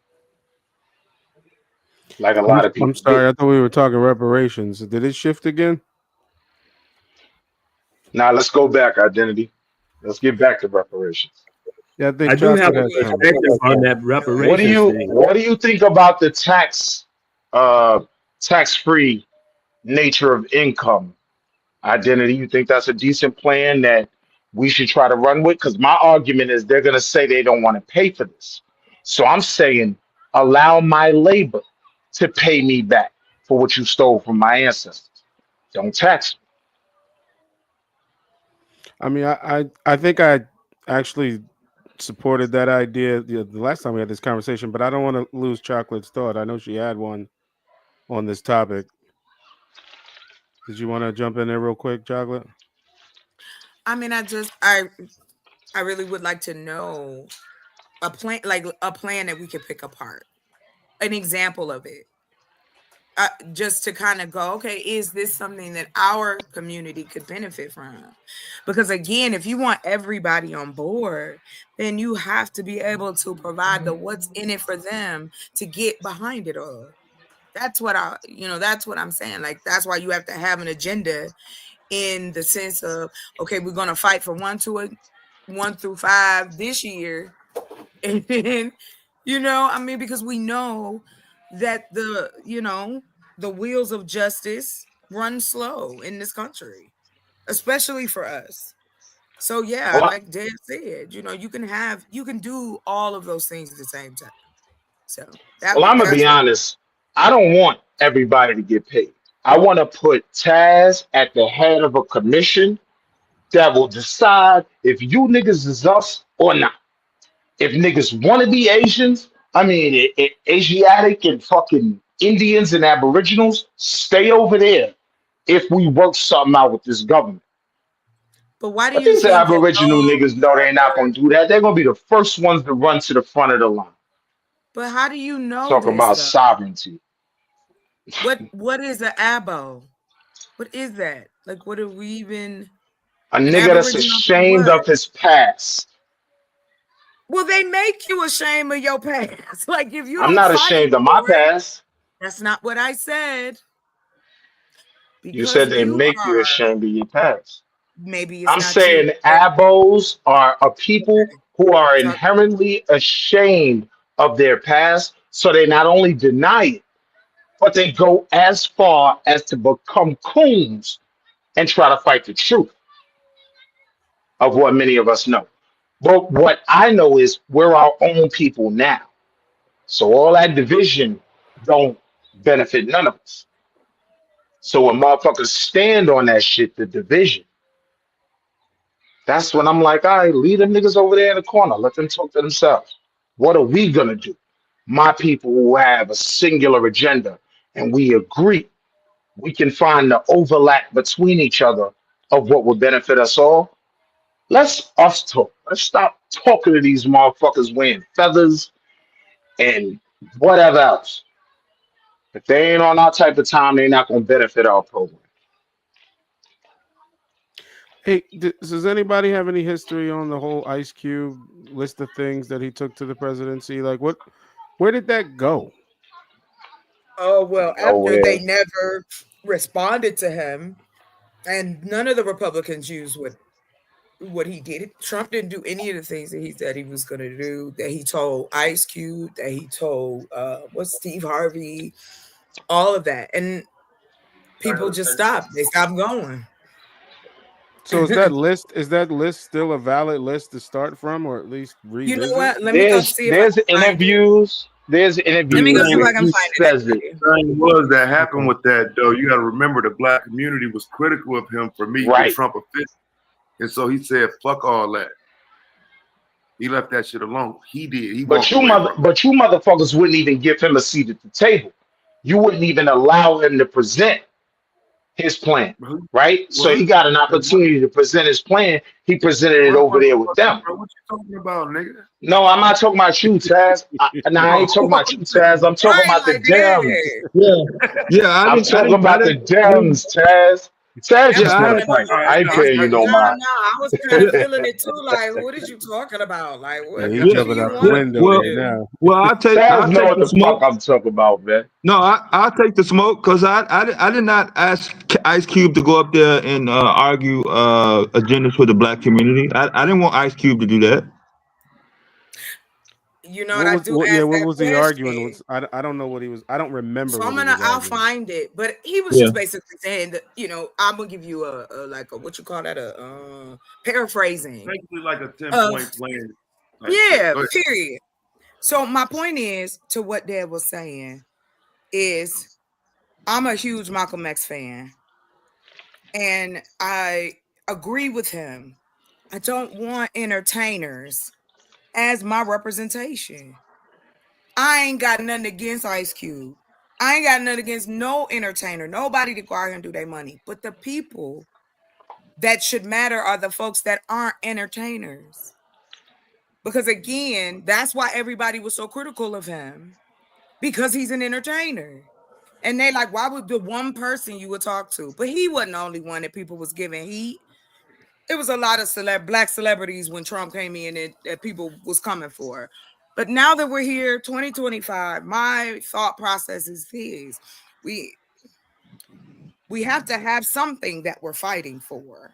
like a lot of I'm people do. sorry. I thought we were talking reparations. Did it shift again? Now let's go back, identity. Let's get back to reparations. Yeah, I think I do have chocolate a has some. perspective on that reparations thing. What do you think about the uh tax free nature of income identity? You think that's a decent plan that we should try to run with? Because my argument is they're gonna say they don't want to pay for this. So I'm saying allow my labor to pay me back for what you stole from my ancestors. Don't tax me. I mean, I think I actually supported that idea the last time we had this conversation, but I don't want to lose Chocolate's thought. I know she had one on this topic. Did you want to jump in there real quick, Chocolate? I mean, I really would like to know a plan, like a plan that we could pick apart, an example of it, just to kind of go, okay, is this something that our community could benefit from? Because again, if you want everybody on board, then you have to be able to provide the what's in it for them to get behind it all. That's what that's what I'm saying. Like, that's why you have to have an agenda in the sense of, okay, we're going to fight for 1 through 5 this year. And then, I mean, because we know that the wheels of justice run slow in this country, especially for us. So yeah, Well, like Dad said, you can do all of those things at the same time. So I'm gonna be that's what. honest. I don't want everybody to get paid. I want to put Taz at the head of a commission that will decide if you niggas is us or not. If niggas want to be Asians, I mean, Asiatic and fucking Indians and Aboriginals, stay over there if we work something out with this government. But why do But you these think that Aboriginal niggas know they're not those going to do that. They're going to be the first ones to run to the front of the line. But how do you know Talk this about though? sovereignty. What is an abo? What is that? Like, what are we even A an nigga that's aboriginal to ashamed what? of his past. Well, they make you ashamed of your past. Like, if you I'm don't not fight ashamed of for my it, past. that's not what I said. You Because said they you make you are, ashamed of your past. maybe it's I'm not you. saying abos are a people Okay. who are Talk, inherently ashamed of their past, so they not only deny it, but they go as far as to become coons and try to fight the truth of what many of us know. But what I know is we're our own people now. So all that division don't benefit none of us. So when motherfuckers stand on that shit, the division, that's when I'm like, all right, leave them niggas over there in the corner. Let them talk to themselves. What are we gonna do? My people who have a singular agenda and we agree, we can find the overlap between each other of what will benefit us all. Let's us talk. Let's stop talking to these motherfuckers wearing feathers and whatever else. If they ain't on our type of time, they're not gonna benefit our program. Hey, does anybody have any history on the whole Ice Cube list of things that he took to the presidency? Like, where did that go? oh well, after Nowhere. they never responded to him, and none of the Republicans used what he did. Trump didn't do any of the things that he said he was going to do, that he told Ice Cube, that he told what's Steve Harvey, all of that. And people just stopped. They stopped going. So is that list still a valid list to start from, or at least You know revisit? what? Let me go see if I There's can find it. interviews. There's Let me go interviews see if where I can he find it says it. for you. Thing was that happened Okay. with that though. You got to remember the black community was critical of him for meeting Right. with Trump officials, and so he said, "Fuck all that." He left that shit alone. He did. He walked away from it. But you motherfuckers wouldn't even give him a seat at the table. You wouldn't even allow him to present his plan, But who, right? well, So he got an opportunity to present his plan. He presented it over there with them. bro, what you talking about, nigga? No, I'm not talking about you, Taz. I ain't talking about you, Taz. I'm talking Right, about the like Dems. that. Yeah, I'm talking about the Dems, Taz. Taz That just was want I to kind of fight. All right, I ain't all right, paying no, you all no right. mind. I was kind of feeling it too. Like, what is you talking about? Like, Yeah, what he yeah, what do jumping you out the yeah. want window me to Well, right do? now. Taz I'll know take what the the fuck smoke. I'm talking about, man. No, I'll take the smoke because I did not ask Ice Cube to go up there and argue agendas for the black community. I didn't want Ice Cube to do that. You know what? I do Yeah, ask what that was he arguing? question. I don't know what he was. I don't remember So what he was I'll arguing. find it. But he was Yeah. just basically saying that, I'm gonna give you a like a what you call that, a paraphrasing. Basically, like a 10-point Of plan type shit. yeah, Go ahead. period. So my point is to what Dad was saying is I'm a huge Malcolm X fan, and I agree with him. I don't want entertainers as my representation. I ain't got nothing against Ice Cube. I ain't got nothing against no entertainer, nobody to go out here and do their money. But the people that should matter are the folks that aren't entertainers. Because again, that's why everybody was so critical of him, because he's an entertainer. And they like, why would the one person you would talk to? But he wasn't the only one that people was giving heat. It was a lot of black celebrities when Trump came in that people was coming for. But now that we're here, 2025, my thought process is this. We have to have something that we're fighting for.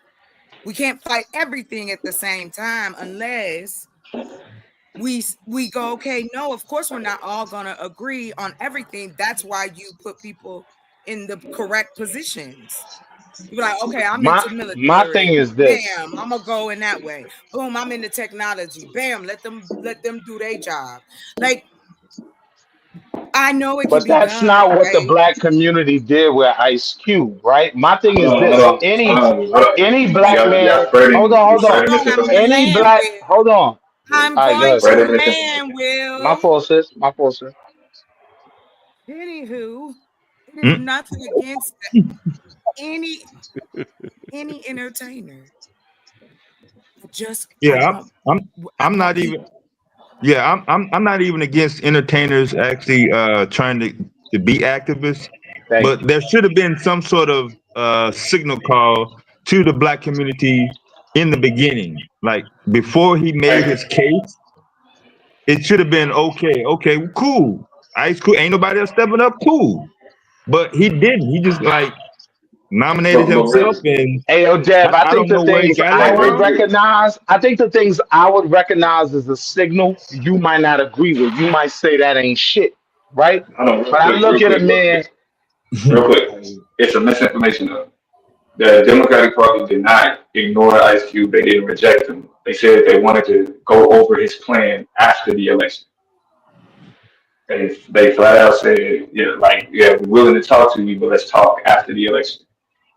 We can't fight everything at the same time unless we go, okay, no, of course we're not all gonna agree on everything. That's why you put people in the correct positions. You're like, okay, I'm My into my military. thing is this. Bam, I'm gonna go in that way. Boom, I'm into technology. Bam, let them do their job. Like, I know it can But be that's done, not what the right? black community did with Ice Cube, right? My thing Hold is on, this: hold on. any black man, Y'all spreading, you hold on, spreading Hold on, I'm misinformation. gonna any land black, with. hold on. All I'm right, go You going ahead, to sis. spreading land, misinformation. My Will. fault, sis. My fault, sis. Anywho, it is Mm, nothing against any entertainer. I yeah, don't. I I'm want not people. even. Yeah, I'm not even against entertainers actually trying to be activists, Thank but you. there should have been some sort of signal call to the black community in the beginning, like before he made his case. It should have been okay, cool. Ice cool. Ain't nobody else stepping up. Cool, but he didn't. He just like nominated But himself, Rich, and Hey, yo, Dev, I I think don't the know where he things got I it would from. Rich. recognize, I think the things I would recognize as a signal you might not agree with. You might say that ain't shit, right? Hold on, But I look at a man, real quick. It's a misinformation though. The Democratic Party did not ignore Ice Cube. They didn't reject him. They said they wanted to go over his plan after the election. They flat out said, yeah, like, yeah, we're willing to talk to you, but let's talk after the election.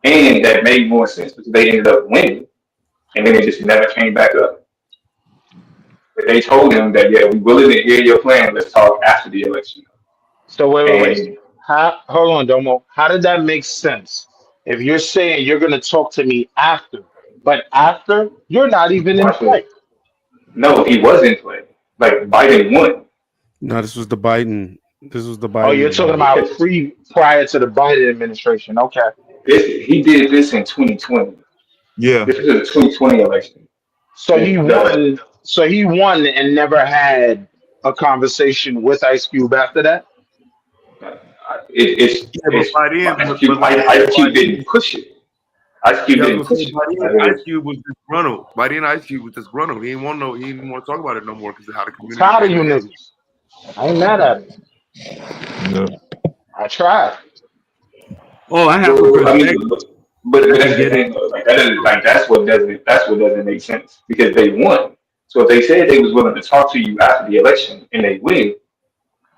And that made more sense because they ended up winning, and then it just never came back up. But they told him that, yeah, we're willing to hear your plan. Let's talk after the election. so wait. And How, hold on, Domo. How did that make sense? If you're saying you're going to talk to me after, but after, you're not even in watch play. it. No, he was in play. Like Biden won. No, this was the Biden. This was the Oh, you're Biden. talking about Yes. prior to the Biden administration. Okay. He did this in 2020. Yeah, This is a 2020 election. So he The won. So he won and never had a conversation with Ice Cube after that. Yeah, but by then, but like I said, Ice by Cube didn't then, push it. Ice Cube yeah, I was didn't gonna say push it. by then Like, it Ice was, Cube was disgruntled. By then Ice Cube was disgruntled. He didn't want to talk about it no more because of how the I'm community tired of came you to him. niggas. I ain't mad at it. Yeah. I tried. Oh, I have a well, I perspective. mean, but I can that's the get it. thing though. Like that doesn't like that's what doesn't make sense because they won. So if they said they was willing to talk to you after the election and they win,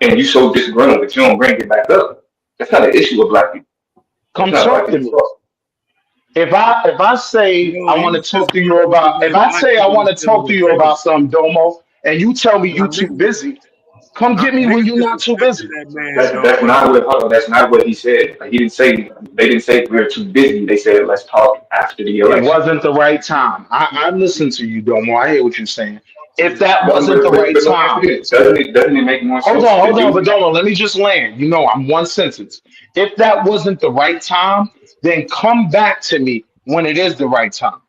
and you so disgruntled that you don't bring it back up, that's not an issue with black people. That's Come not talk black to people's me. fault. If I say No, I he want to was talk to you disgruntled about, if when I black say I people want were to still in talk to the you game. about some Domo, and you tell me you Now, too busy, come get me when niggas you're not too disrespected busy. that man though, That's bro. not what hold on, that's not what he said. Like, he didn't say they didn't say we're too busy. They said let's talk after the It election. wasn't the right time. I listen to you, Domo. I hear what you're saying. If that No, wasn't the right but let me ask time, you this. Doesn't it make more sense to hold on, but do? Domo, let me just land. You know, I'm one sentence. If that wasn't the right time, then come back to me when it is the right time.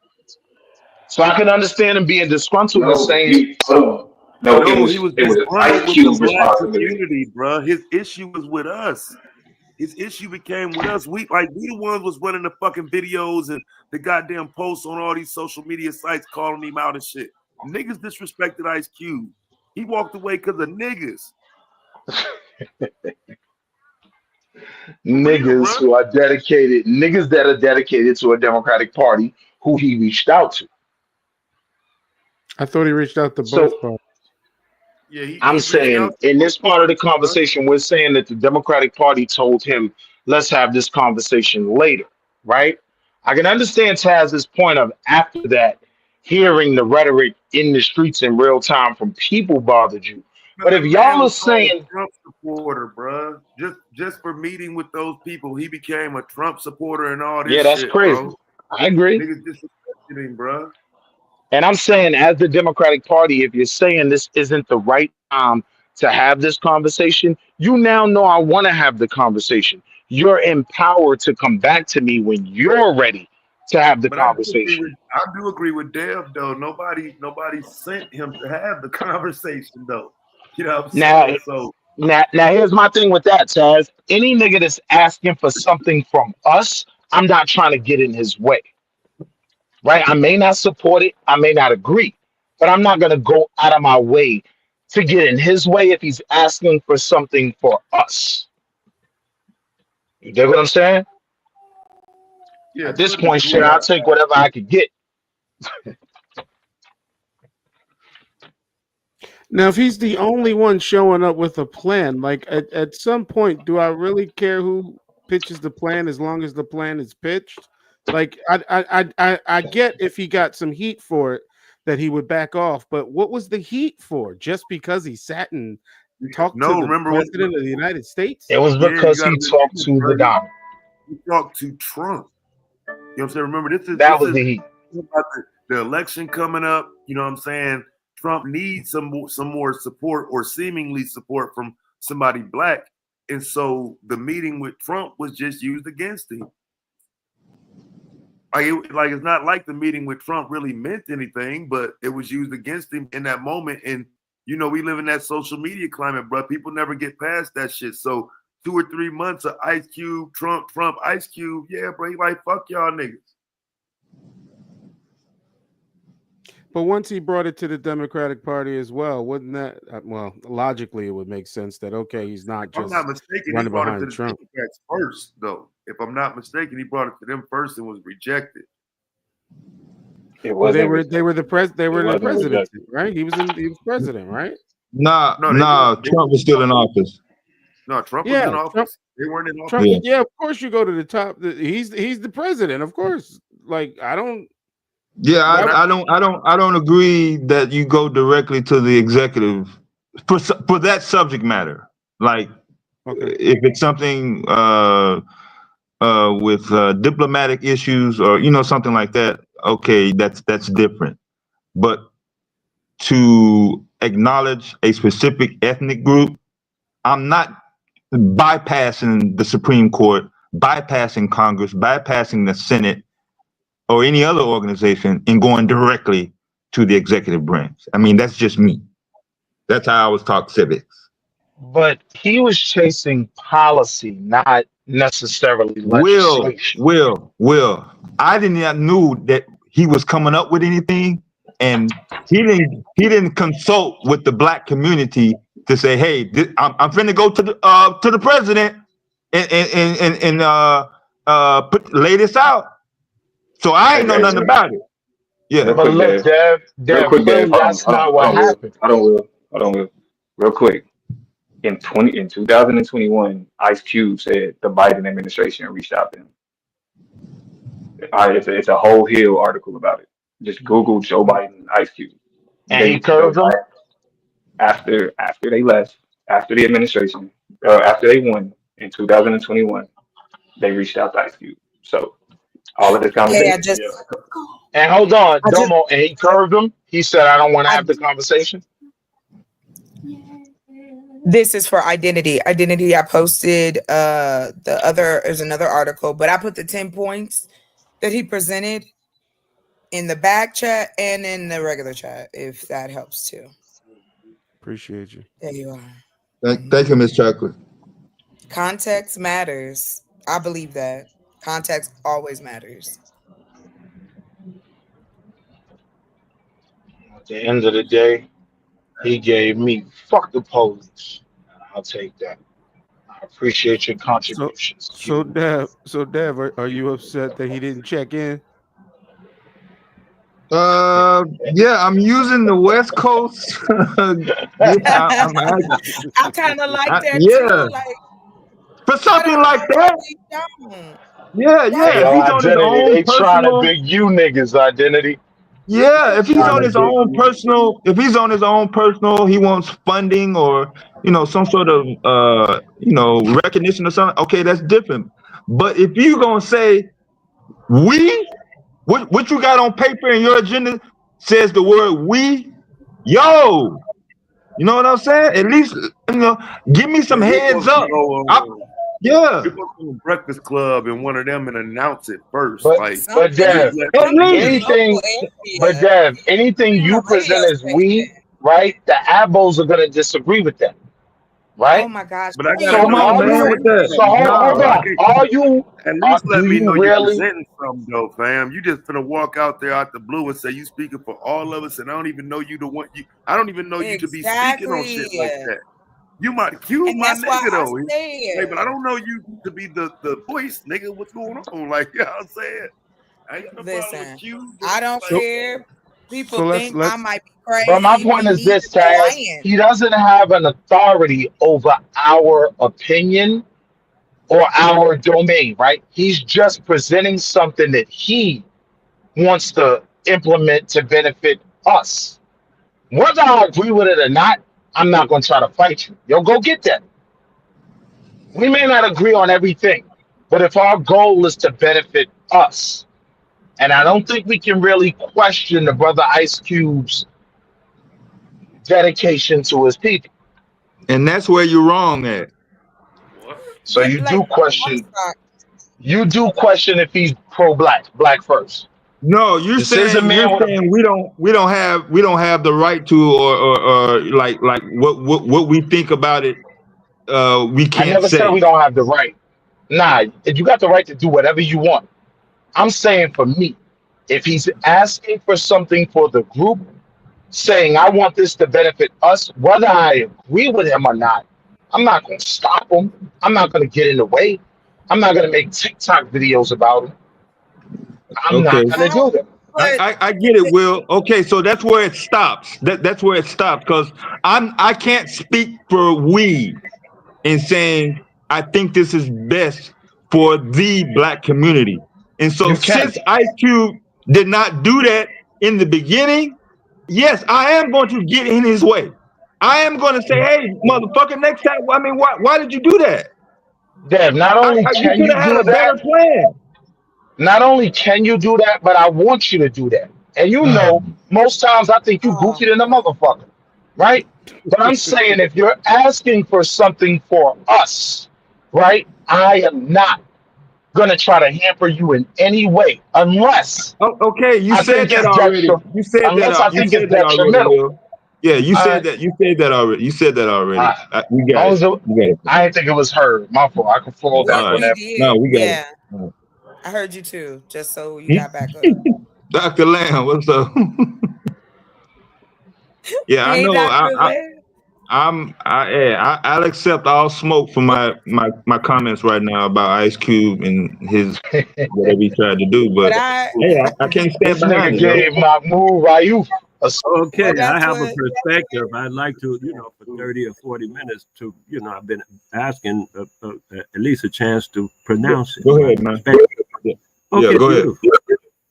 So I can understand him being disgruntled and No, saying, you hold on. No, No, he was it was disgruntled Ice with the Cube's black responsibility. community, bro. His issue was with us. His issue became with us. We the ones was running the fucking videos and the goddamn posts on all these social media sites calling him out and shit. Niggas disrespected Ice Cube. He walked away because of niggas. For real, bro. niggas who are dedicated, niggas that are dedicated to a Democratic Party who he reached out to. I thought he reached out to both So parties. Yeah, I'm he reached out saying to in both this part of the parties, bro. conversation, we're saying that the Democratic Party told him, let's have this conversation later, right? I can understand Taz's point of after that, hearing the rhetoric in the streets in real time from people bothered you. But But if the man y'all are was called saying, a Trump supporter, bro. Just for meeting with those people, he became a Trump supporter and all this yeah, that's shit, bro. crazy. I agree. Niggas disrespected him, bro. And I'm saying, as the Democratic Party, if you're saying this isn't the right time to have this conversation, you now know I want to have the conversation. You're empowered to come back to me when you're ready to have the But conversation. I do agree with Dev though. Nobody sent him to have the conversation though. You know what I'm Now, saying? So now, here's my thing with that, Taz. Any nigga that's asking for something from us, I'm not trying to get in his way, right? I may not support it, I may not agree, but I'm not gonna go out of my way to get in his way if he's asking for something for us. You get what I'm saying? yeah, At to this a point, shit, degree. I'll take whatever I could get. Now, if he's the only one showing up with a plan, like at some point, do I really care who pitches the plan as long as the plan is pitched? Like I get if he got some heat for it that he would back off, but what was the heat for? Just because he sat and talked to No, the remember what? president of the United It States? was Yeah, you because got to he talked remember, to the bro. Don. He talked to Trump. You know what I'm saying? Remember, That this was is the heat. about the election coming up. You know what I'm saying? Trump needs some more support or seemingly support from somebody black, and so the meeting with Trump was just used against him. Like it's not like the meeting with Trump really meant anything, but it was used against him in that moment. And you know, we live in that social media climate, bro. People never get past that shit. So 2 or 3 months of Ice Cube, Trump, Ice Cube, yeah, bro. He like fuck y'all niggas. But once he brought it to the Democratic Party as well, wouldn't that well, logically it would make sense that okay, he's not If I'm not just mistaken, he running brought it to behind the Trump. Democrats first, though. If I'm not mistaken, he brought it to them first and was rejected. It Well, they wasn't were rejected. they It were in the wasn't presidency, rejected. right? He was president, right? Nah, No, nah. they Trump was still in office. no, Trump was Yeah, in Trump. office. They weren't in Trump. office. Yeah, Yeah, of course you go to the top. He's the president, of course. Like I don't. yeah. Why? When I I don't agree that you go directly to the executive for that subject matter. Like Okay. if it's something with diplomatic issues or something like that, okay, that's different. But to acknowledge a specific ethnic group, I'm not bypassing the Supreme Court, bypassing Congress, bypassing the Senate or any other organization and going directly to the executive branch. I mean, that's just me. That's how I was taught civics. But he was chasing policy, not necessarily Will, legislation. Will. I didn't even knew that he was coming up with anything, and he didn't consult with the black community to say, hey, I'm finna go to the president and lay this out. So I ain't know Hey, nothing about it. real Yeah. But quick, look, Dev. Real Dev, quick, Dev. clearly that's not what happened. Hold on, Will. Real quick. In 2021, Ice Cube said the Biden administration reached out to him. It's a whole Hill article about it. Just Google Joe Biden, Ice Cube. And he They curved him. after they left, after the administration, after they won in 2021, they reached out to Ice Cube. So all of this Hey, conversation, yeah. And hold on, I just, Domo, and he curved him. He said, I don't want to I, have the conversation. this is for identity. Identity. I posted the other. There's another article, but I put the 10 points that he presented in the back chat and in the regular chat, if that helps too. Appreciate you. There you are. Thank you, Miss Chocolate. Context matters. I believe that context always matters. At the end of the day, he gave me fuck the police. I'll take that. I appreciate your So, contributions, so Q. Dev, are you upset that he didn't check in? Yeah, I'm using the West Coast. Yeah, I kind of like that yeah, too. Like, for why something don't like I that. really don't? Why Hey, Yeah. don't If yo, he's on his identity. own They trying to personal, big you niggas identity. yeah, if he's Trying on to his big own you. personal, if he's on his own personal, he wants funding or some sort of recognition or something. Okay, that's different. But if you gonna say we, what you got on paper in your agenda says the word we, yo, you know what I'm saying? At least give me some Man, you're heads supposed to up. go. Yeah, You're supposed to go to Breakfast Club and one of them and announce it first. But Like, but at least Dev, let at them least. know. anything but area? Dev, anything In a you radio present as we, station. right? The abos are gonna disagree with that, Oh right? my gosh, But I gotta So Come know on, you are man, you with presenting that. so something, hold, though, hold bro. Nah. I on. can't. Are you At least let do me you know you really presenting something, though, fam. You just finna walk out there out the blue and say you speaking for all of us, and I don't even know you the one. I don't even know you to be speaking on exactly. shit like that. You might cue And my that's why nigga I though. Hey, but I said, don't know you to be the voice, nigga. What's going on? Like, you know what I'm saying? I ain't got no problem with listen, Q, but I don't like, So care. People so think I let's might be but my crazy. point We is need this, the Taz. science. He doesn't have an authority over our opinion or our domain, right? He's just presenting something that he wants to implement to benefit us. Whether I agree with it or not, I'm not going to try to fight you. Yo, go get that. We may not agree on everything, but if our goal is to benefit us, and I don't think we can really question the brother Ice Cube's dedication to his people. And that's where you're wrong at. what? So you Like, do I'm question. sorry. You do question if he's pro-black, black first. No, you're This is a saying man with a. we don't have the right to or like what we think about it. We I can't never said say. we don't have the right. Nah, you got the right to do whatever you want. I'm saying for me, if he's asking for something for the group, saying I want this to benefit us, whether I agree with him or not, I'm not going to stop him. I'm not going to get in the way. I'm not going to make TikTok videos about him. I'm Okay, not going to do that. But I get it, Will. Okay, so that's where it stops. That's where it stops because I can't speak for we in saying I think this is best for the black community. And so You can. since Ice Cube did not do that in the beginning, yes, I am going to get in his way. I am going to say, hey, motherfucker, next time, I mean, why did you do that? Dev, not only You can could you have had do a better that, plan. not only can you do that, but I want you to do that. And you know, most times I think you oh, goofy than a motherfucker, right? But I'm saying if you're asking for something for us, right? I am not gonna try to hamper you in any way unless Oh, okay, you I said think that it's already. detrimental. You said that. Unless I You think it's said that already, detrimental. Will. Yeah, you All said right. that. You said that already. You said that already. We got Long it. as it, We got it. I didn't think it was her. My fault. I can fall We back All on right. we that. No, did. we got it. Yeah. All I heard you too, just so you right. got back up. Dr. Lamb, what's up? Yeah, I Hey, know. Dr. Lynn. I'll accept all smoke for my comments right now about Ice Cube and his whatever he tried to do. But But hey, I can't stand This behind nigga it, yo. gave Mahmoud Rayuf a Okay, well, I that's have a what perspective. I'd like to, for 30 or 40 minutes to, I've been asking at least a chance to pronounce it, Go my ahead, man. perspective. Yeah, yeah, Okay, go ahead. beautiful.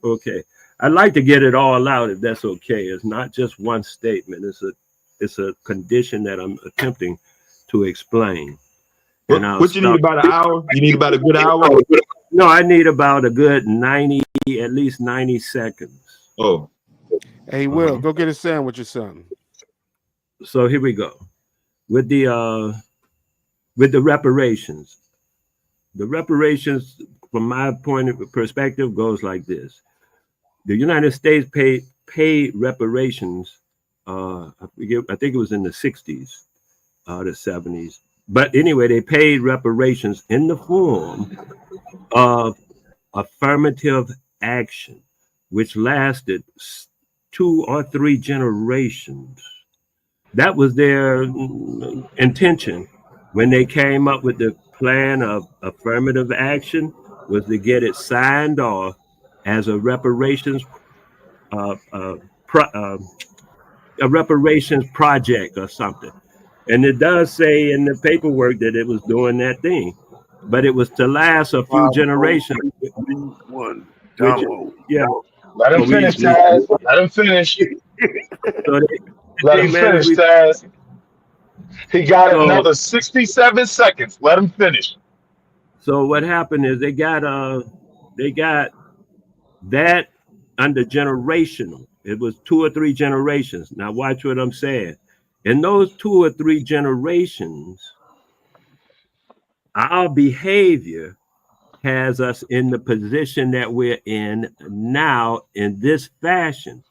Okay. I'd like to get it all out if that's okay. It's not just one statement. It's a condition that I'm attempting to explain. And I'll What you need start. about an hour? You need about a good hour? No, I need about a good 90, at least 90 seconds. Oh. Hey, Will, Uh-huh. go get a sandwich or something. So here we go. With the reparations. The reparations, from my point of perspective, goes like this. The United States paid reparations. I think it was in the 60s, the 70s. But anyway, they paid reparations in the form of affirmative action, which lasted 2 or 3 generations. That was their intention when they came up with the plan of affirmative action, was to get it signed off as uh, uh, pro, uh, a reparations project or something. And it does say in the paperwork that it was doing that thing, but it was to last a few 5, 4, generations, 3, 2, 1, which, download. yeah. Let him So finish, Taz. Let him finish. so Let hey him man, finish, Taz. He got so another 67 seconds. Let him finish. so what happened is they got that under generational. It was 2 or 3 generations. Now watch what I'm saying. In those 2 or 3 generations, our behavior has us in the position that we're in now in this fashion.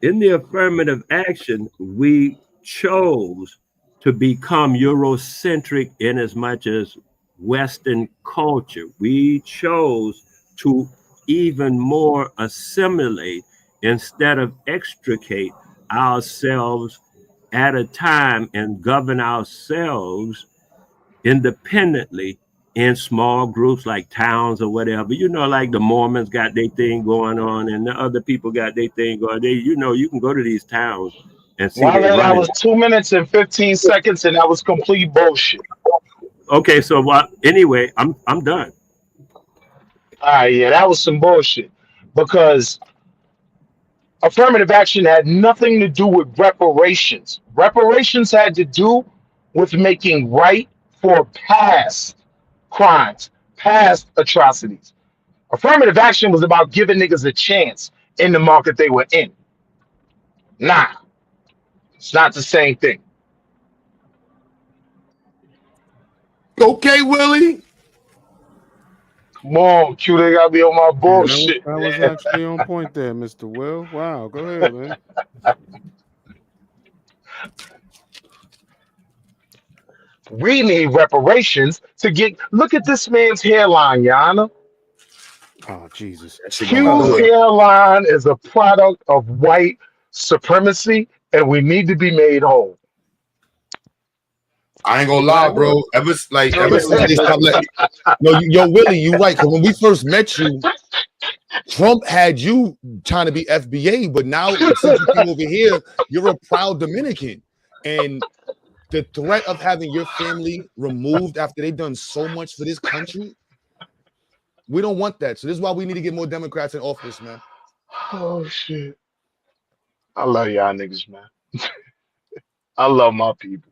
In the affirmative action, we chose to become Eurocentric in as much as Western culture. We chose to even more assimilate instead of extricate ourselves at a time and govern ourselves independently in small groups like towns or whatever. Like the Mormons got their thing going on and the other people got their thing going. You can go to these towns and see they Wale, that running. was 2 minutes and 15 seconds, and that was complete bullshit. Okay, so anyway, I'm done. All right, yeah, that was some bullshit. Because affirmative action had nothing to do with reparations. Reparations had to do with making right for past crimes, past atrocities. Affirmative action was about giving niggas a chance in the market they were in. Nah, it's not the same thing. Okay, Willie. Come on, Q, they got me on my Yeah, bullshit, that was man. actually on point there, Mr. Will. Wow, go ahead, man. We need reparations to get. Look at this man's hairline, Yana. Oh, Jesus. That shit gonna Q's hurt. hairline is a product of white supremacy, and we need to be made whole. I ain't gonna So I lie, will. bro. So Ever since they stopped letting, yo, Willie, you right. Because when we first met you, Trump had you trying to be FBA, but now since you came over here, you're a proud Dominican. And the threat of having your family removed after they've done so much for this country, we don't want that. So this is why we need to get more Democrats in office, man. Oh shit! I love y'all niggas, man. I love my people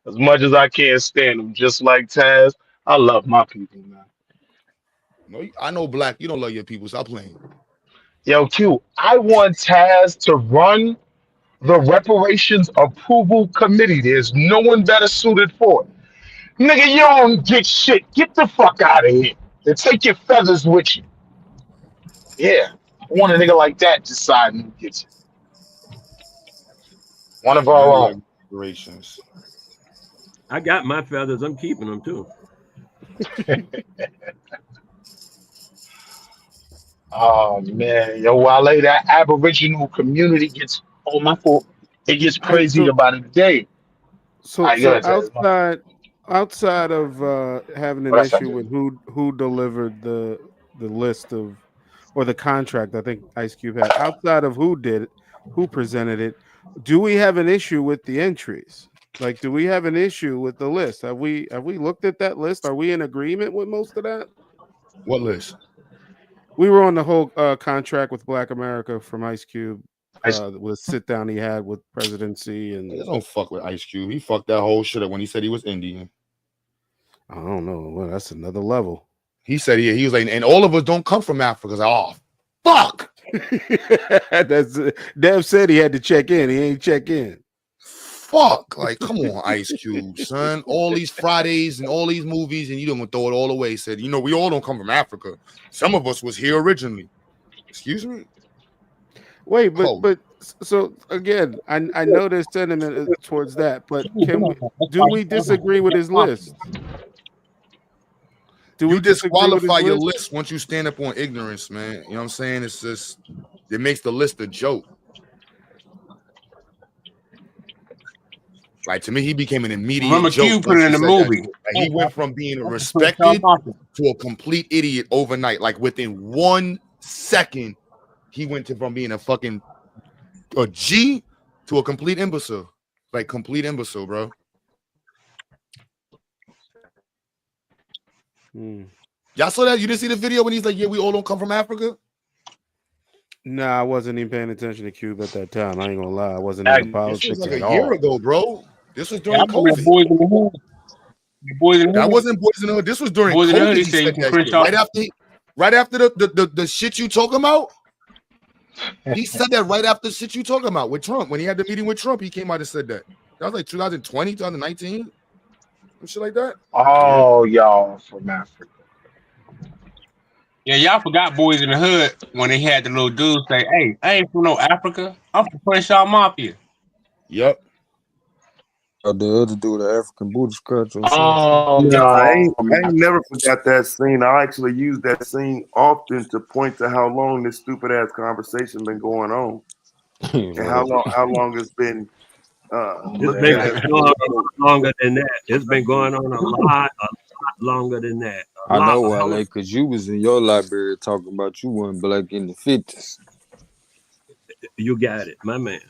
as much as I can't stand them. Just like Taz, I love my people, man. No, I know Black. You don't love your people. Stop playing. Yo, Q, I want Taz to run the reparations approval committee. There's no one better suited for it. Nigga, you don't get shit. Get the fuck out of here. And take your feathers with you. Yeah. I want a nigga like that deciding who gets it. One of Now our you own. like reparations. I got my feathers. I'm keeping them too. Oh man, yo, Wale, that Aboriginal community gets on my fault. It gets Hey, crazier by the day. so I so got to outside of having what an else I issue do? with who delivered the list of or the contract, I think Ice Cube had, outside of who did it, who presented it, do we have an issue with the entries? Like, do we have an issue with the list? Have we looked at that list? Are we in agreement with most of that? What list? We were on the whole contract with Black America from Ice Cube, I, with sit down he had with presidency, Niggas and don't fuck with Ice Cube. He fucked that whole shit up when he said he was Indian. I don't know. Well, that's another level. He said he was like, and all of us don't come from Africa. Like, oh, fuck. That's Dev said he had to check in. He ain't check in. Fuck. Like, come on, Ice Cube, son. All these Fridays and all these movies, and you don't throw it all away. He said, we all don't come from Africa. Some of us was here originally. Excuse me? Wait, but Oh, so again, I know there's sentiment towards that, but do we disagree with his list? Do you we disagree with his disqualify your list? list once you stand up on ignorance, man. You know what I'm saying? It's just, it makes the list a joke. Like, to me, he became an immediate Remember, joke Q put once it he in the said that movie. shit. Like, he went from being respected to a complete idiot overnight. Like, within 1 second, he went from being a G to a complete imbecile. Like, complete imbecile, bro. Y'all saw that? You didn't see the video when he's like, yeah, we all don't come from Africa? Nah, I wasn't even paying attention to Cube at that time. I ain't gonna lie. I wasn't into This was politics like at a year all. ago, bro. This was Yeah, I during remember COVID. Boys in the Hood. The Boys in the That Hood. wasn't Boys in the Hood. This was during Boys in the COVID. Hood, he He said you said can that print shit. y'all. Right after the shit you talking about. He said that right after the shit you talking about with Trump. When he had the meeting with Trump, he came out and said that. That was like 2020, 2019, some shit like that. oh, y'all from Africa. Yeah, y'all forgot Boys in the Hood when they had the little dude say, "Hey, I ain't from no Africa. I'm from Crenshaw Mafia." Yep. The other dude, the African booty scratch or something. Oh No, I no, ain't. I ain't never forgot that scene. I actually use that scene often to point to how long this stupid ass conversation been going on, and Right. how long it's been It's looked been at as going on a political. lot longer than that. It's been going on a lot longer than that. I know, A hell Wale, of because you was in your library talking about you weren't black in the 50s. you got it, my man.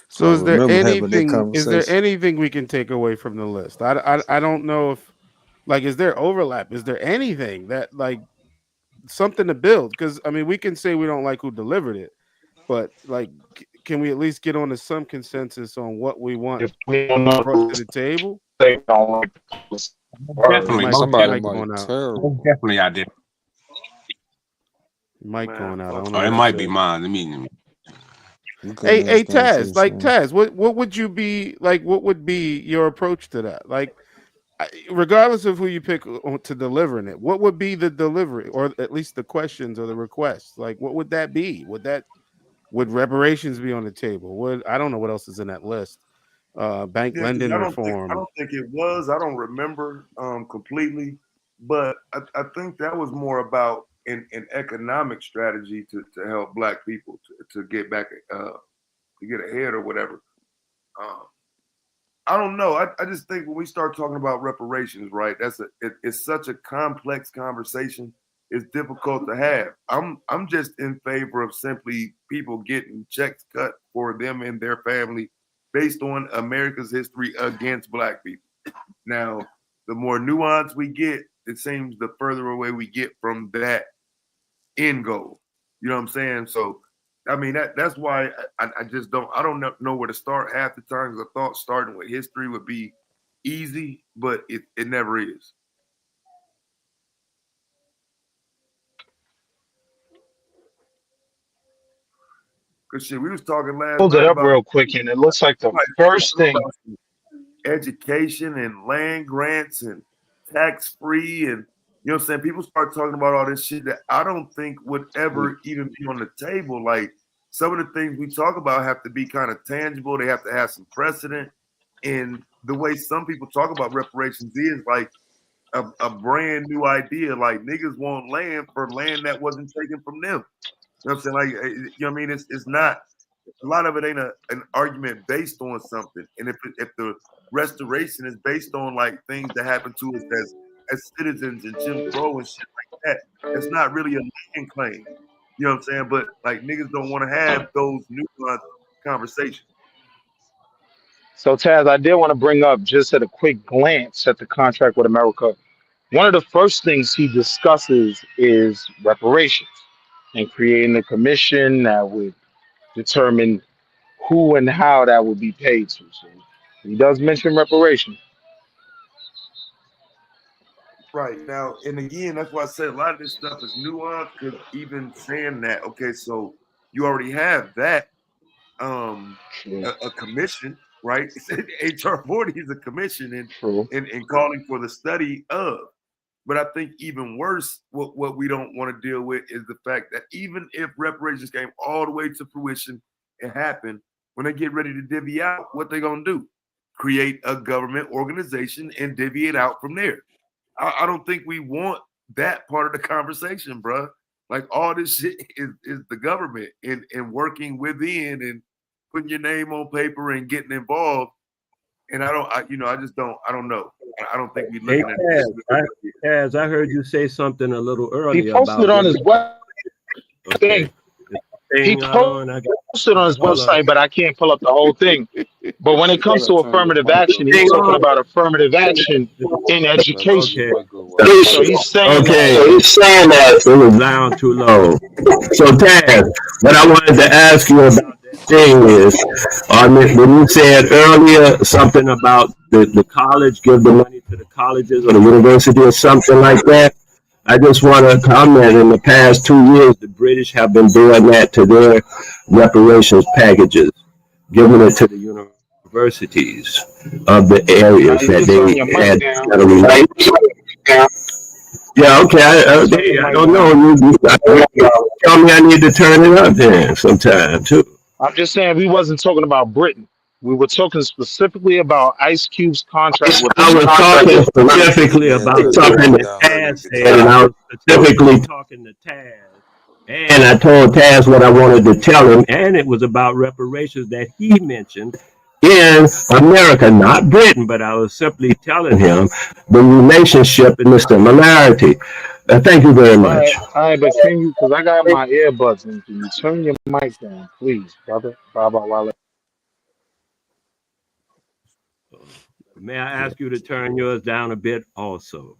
So I is there remember having that anything? Is there conversation. anything we can take away from the list? I don't know if, like, is there overlap? Is there anything that, like, something to build? Because I mean, we can say we don't like who delivered it, but like, can we at least get on to some consensus on what we want if we don't know brought to the table? they don't like this word. Man, Definitely, most somebody definitely, Mike might going out. most terrible. definitely, I did. Mike Man, going out. I fuck don't know Oh, it what that. he might be said. mine. Let me. You couldn't Hey, understand what you Taz, were like saying. Taz, what would you be like? What would be your approach to that? Like, regardless of who you pick to delivering it, what would be the delivery, or at least the questions or the requests? Like, what would that be? Would reparations be on the table? Would, I don't know what else is in that list. Bank Yeah, because lending I reform. don't think it was. I don't remember completely, but I think that was more about an economic strategy to help Black people to get back to get ahead or whatever. Um, I don't know. I just think when we start talking about reparations, right? It's such a complex conversation. It's difficult to have. I'm just in favor of simply people getting checks cut for them and their family based on America's history against Black people. Now, the more nuance we get, it seems the further away we get from that end goal. You know what I'm saying? So, I mean that's why I just know where to start half the times. I thought starting with history would be easy, but it never is. Cause shit, we was talking last Pulled it night up about real quick, and it looks like the first thing. some education and land grants and tax free and you know what I'm saying? People start talking about all this shit that I don't think would ever even be on the table. Like some of the things we talk about have to be kind of tangible. They have to have some precedent. And the way some people talk about reparations is like a brand new idea. Like niggas want land for land that wasn't taken from them. You know what I'm saying? Like, you know what I mean? It's not, a lot of it ain't an argument based on something. And if the restoration is based on like things that happen to us as citizens and Jim Crow and shit like that, it's not really a land claim. You know what I'm saying? But like niggas don't want to have those nuanced conversations. So Taz, I did want to bring up just at a quick glance at the contract with America. One of the first things he discusses is reparations and creating a commission that would determine who and how that would be paid to. So he does mention reparations. Right. Now, and again, that's why I said a lot of this stuff is nuanced because even saying that, okay, so you already have that True. a commission, right? HR 40 is a commission True. and calling for the study of. But I think even worse, what we don't want to deal with is the fact that even if reparations came all the way to fruition and happened, when they get ready to divvy out, what they gonna do? Create a government organization and divvy it out from there. I don't think we want that part of the conversation, bro. Like all this shit is the government and working within and putting your name on paper and getting involved. And I just don't know. I don't think we Hey, looking at Taz, I heard you say something a little earlier He posted about on his web thing. He posted on his website, but I can't pull up the whole thing. But when it comes to affirmative action, he's talking about affirmative action in education. So he's saying that it was down too low. So Taz, what I wanted to ask you about that thing is, when you said earlier something about the college, give the money to the colleges or the university or something like that, I just want to comment, in the past 2 years, the British have been doing that to their reparations packages, giving it to the universities of the areas that they had kind of relate. Yeah, okay. I don't know. You tell me I need to turn it up then sometime too. I'm just saying we wasn't talking about Britain. We were talking specifically about Ice Cube's contract with I was talking specifically about something that Taz said, and I was specifically talking to Taz. And I told Taz what I wanted to tell him, and it was about reparations that he mentioned in America, not Britain, but I was simply telling him the relationship and the similarity. Thank you very much. All right, but can you, because I got my earbuds in, can you turn your mic down, please, brother? Baba. May I ask you to turn yours down a bit also?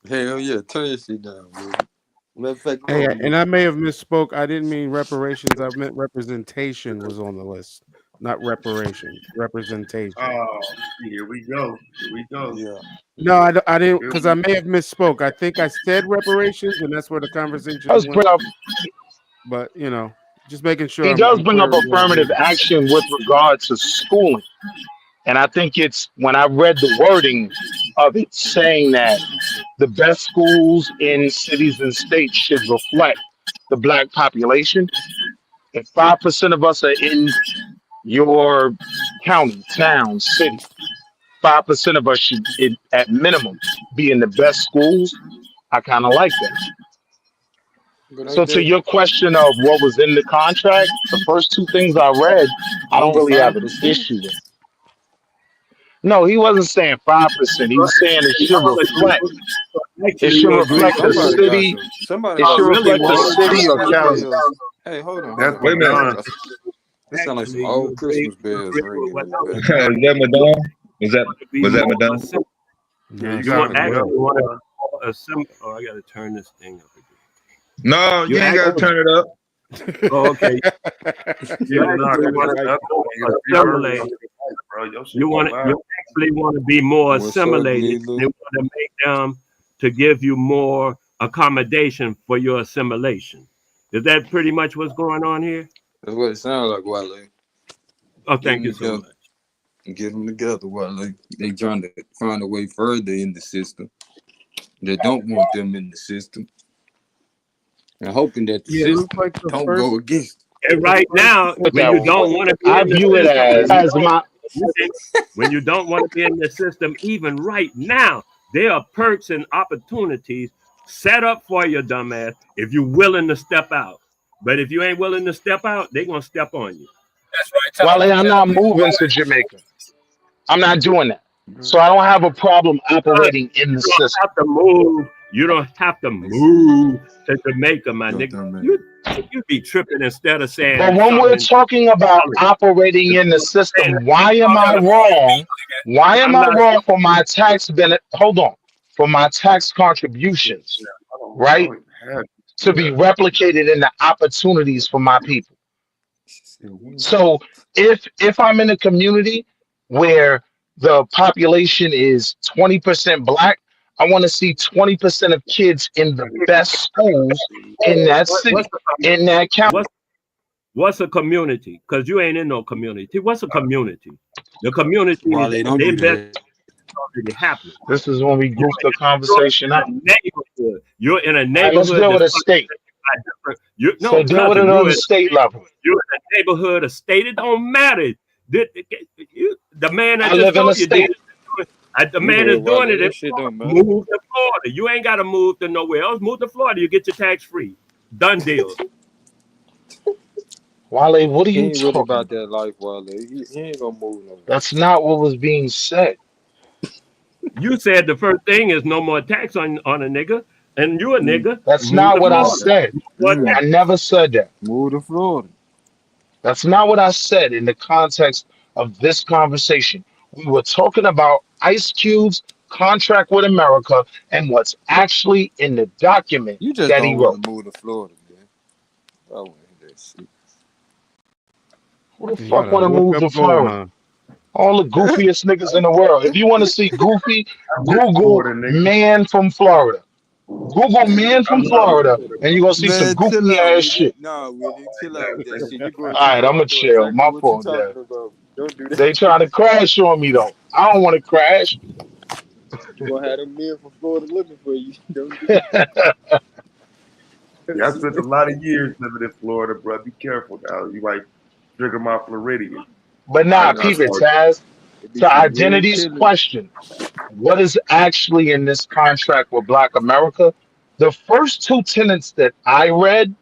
Hell yeah, turn your shit down, bro. Matter of fact, Hey, and I may have misspoke. I didn't mean reparations. I meant representation was on the list, not reparations. Representation. Oh, here we go. Yeah. No, I didn't, because I may have misspoke. I think I said reparations, and that's where the conversation went. But just making sure. He does bring up affirmative action with regard to schooling. And I think it's when I read the wording of it saying that the best schools in cities and states should reflect the Black population. If 5% of us are in your county, town, city, 5% of us should, at minimum, be in the best schools. I kind of like that. So to your question of what was in the contract, the first two things I read, I don't really have an issue with. No, he wasn't saying 5%. He was saying it should reflect. It should reflect the city. It should reflect the city or county. Hey, hold on. Wait a minute. That sounds like some old Christmas bells ringing. Is that Madonna? Was that Madonna? Yeah, you got it. Oh, I got to turn this thing up again. No, you ain't got to turn it up. Oh, okay. You actually want to be more assimilated. They want to make them to give you more accommodation for your assimilation. Is that pretty much what's going on here? That's what it sounds like, Wale. Oh, thank you so much. Get them together, Wale. They trying to find a way further in the system. They don't want them in the system. And hoping that the system don't go against. And right now, Put when that you way. don't want to be I in the view it system, as my. when you don't want to be in the system, even right now, there are perks and opportunities set up for your dumbass if you're willing to step out. But if you ain't willing to step out, they're gonna step on you. That's right. Wale, I'm Tell not them it's moving to right. Jamaica. I'm not doing that. So I don't have a problem operating in You the don't system. have to move. You don't have to move to Jamaica, my Yo, nigga. dumbass. You be tripping instead of But saying when we're something talking about solid. operating in the system, why am I wrong? Why am I'm I not wrong for my tax benefit? Hold on, for my tax contributions, I right? don't even have To be replicated in the opportunities for my people. So if I'm in a community where the population is 20% black, I want to see 20% of kids in the best schools in that what's city, the, in that county. what's a community? Because you ain't in no community. What's a community? The community is Wale, don't the do investment that. already happening. This is when we goof the You're conversation in up. a neighborhood. You're in a All right, let's neighborhood deal with that's a state. different. You So no deal with cousin. it on the state level. You're in a neighborhood, a state. It don't matter. The man I I just live in a told you did. state. The You man know is it, Wale. doing it in That shit Florida. don't matter. Move to Florida. You ain't got to move to nowhere else. Move to Florida. You get your tax free. Done deal. Wale, what are He you ain't really talking about about? that life, Wale. He ain't gonna move nowhere. That's not what was being said. You said the first thing is no more tax on a nigga, and you a nigga. That's Move not to what I Florida. said. No more I tax. never said that. Move to Florida. That's not what I said in the context of this conversation. We were talking about Ice Cube's contract with America and what's actually in the document You just that he don't want wrote. to move to Florida, man. I want to hear that shit. Who the You fuck gotta want to look move up to gold Florida? mine. All the goofiest niggas in the world. If you want to see goofy, I miss Google Florida, nigga. man from Florida. Google man I from love Florida, Florida, and bro. you're gonna see some Man, chill goofy out, ass Willie. shit. Nah, Willie, chill out with that shit. You going All too right, far. I'm I gonna know chill. exactly My what you fault, Dad. talking about. Don't do that. They trying to crash on me though. I don't want to crash. You gonna have them men from Florida looking for you. Don't do Yeah, I spent a that. lot of years living in Florida, bro. Be careful now. You might trigger my Floridian. But I nah, know. peep it, Taz. It be To some real Identity's killers. question, what is actually in this contract with Black America? The first two tenants that I read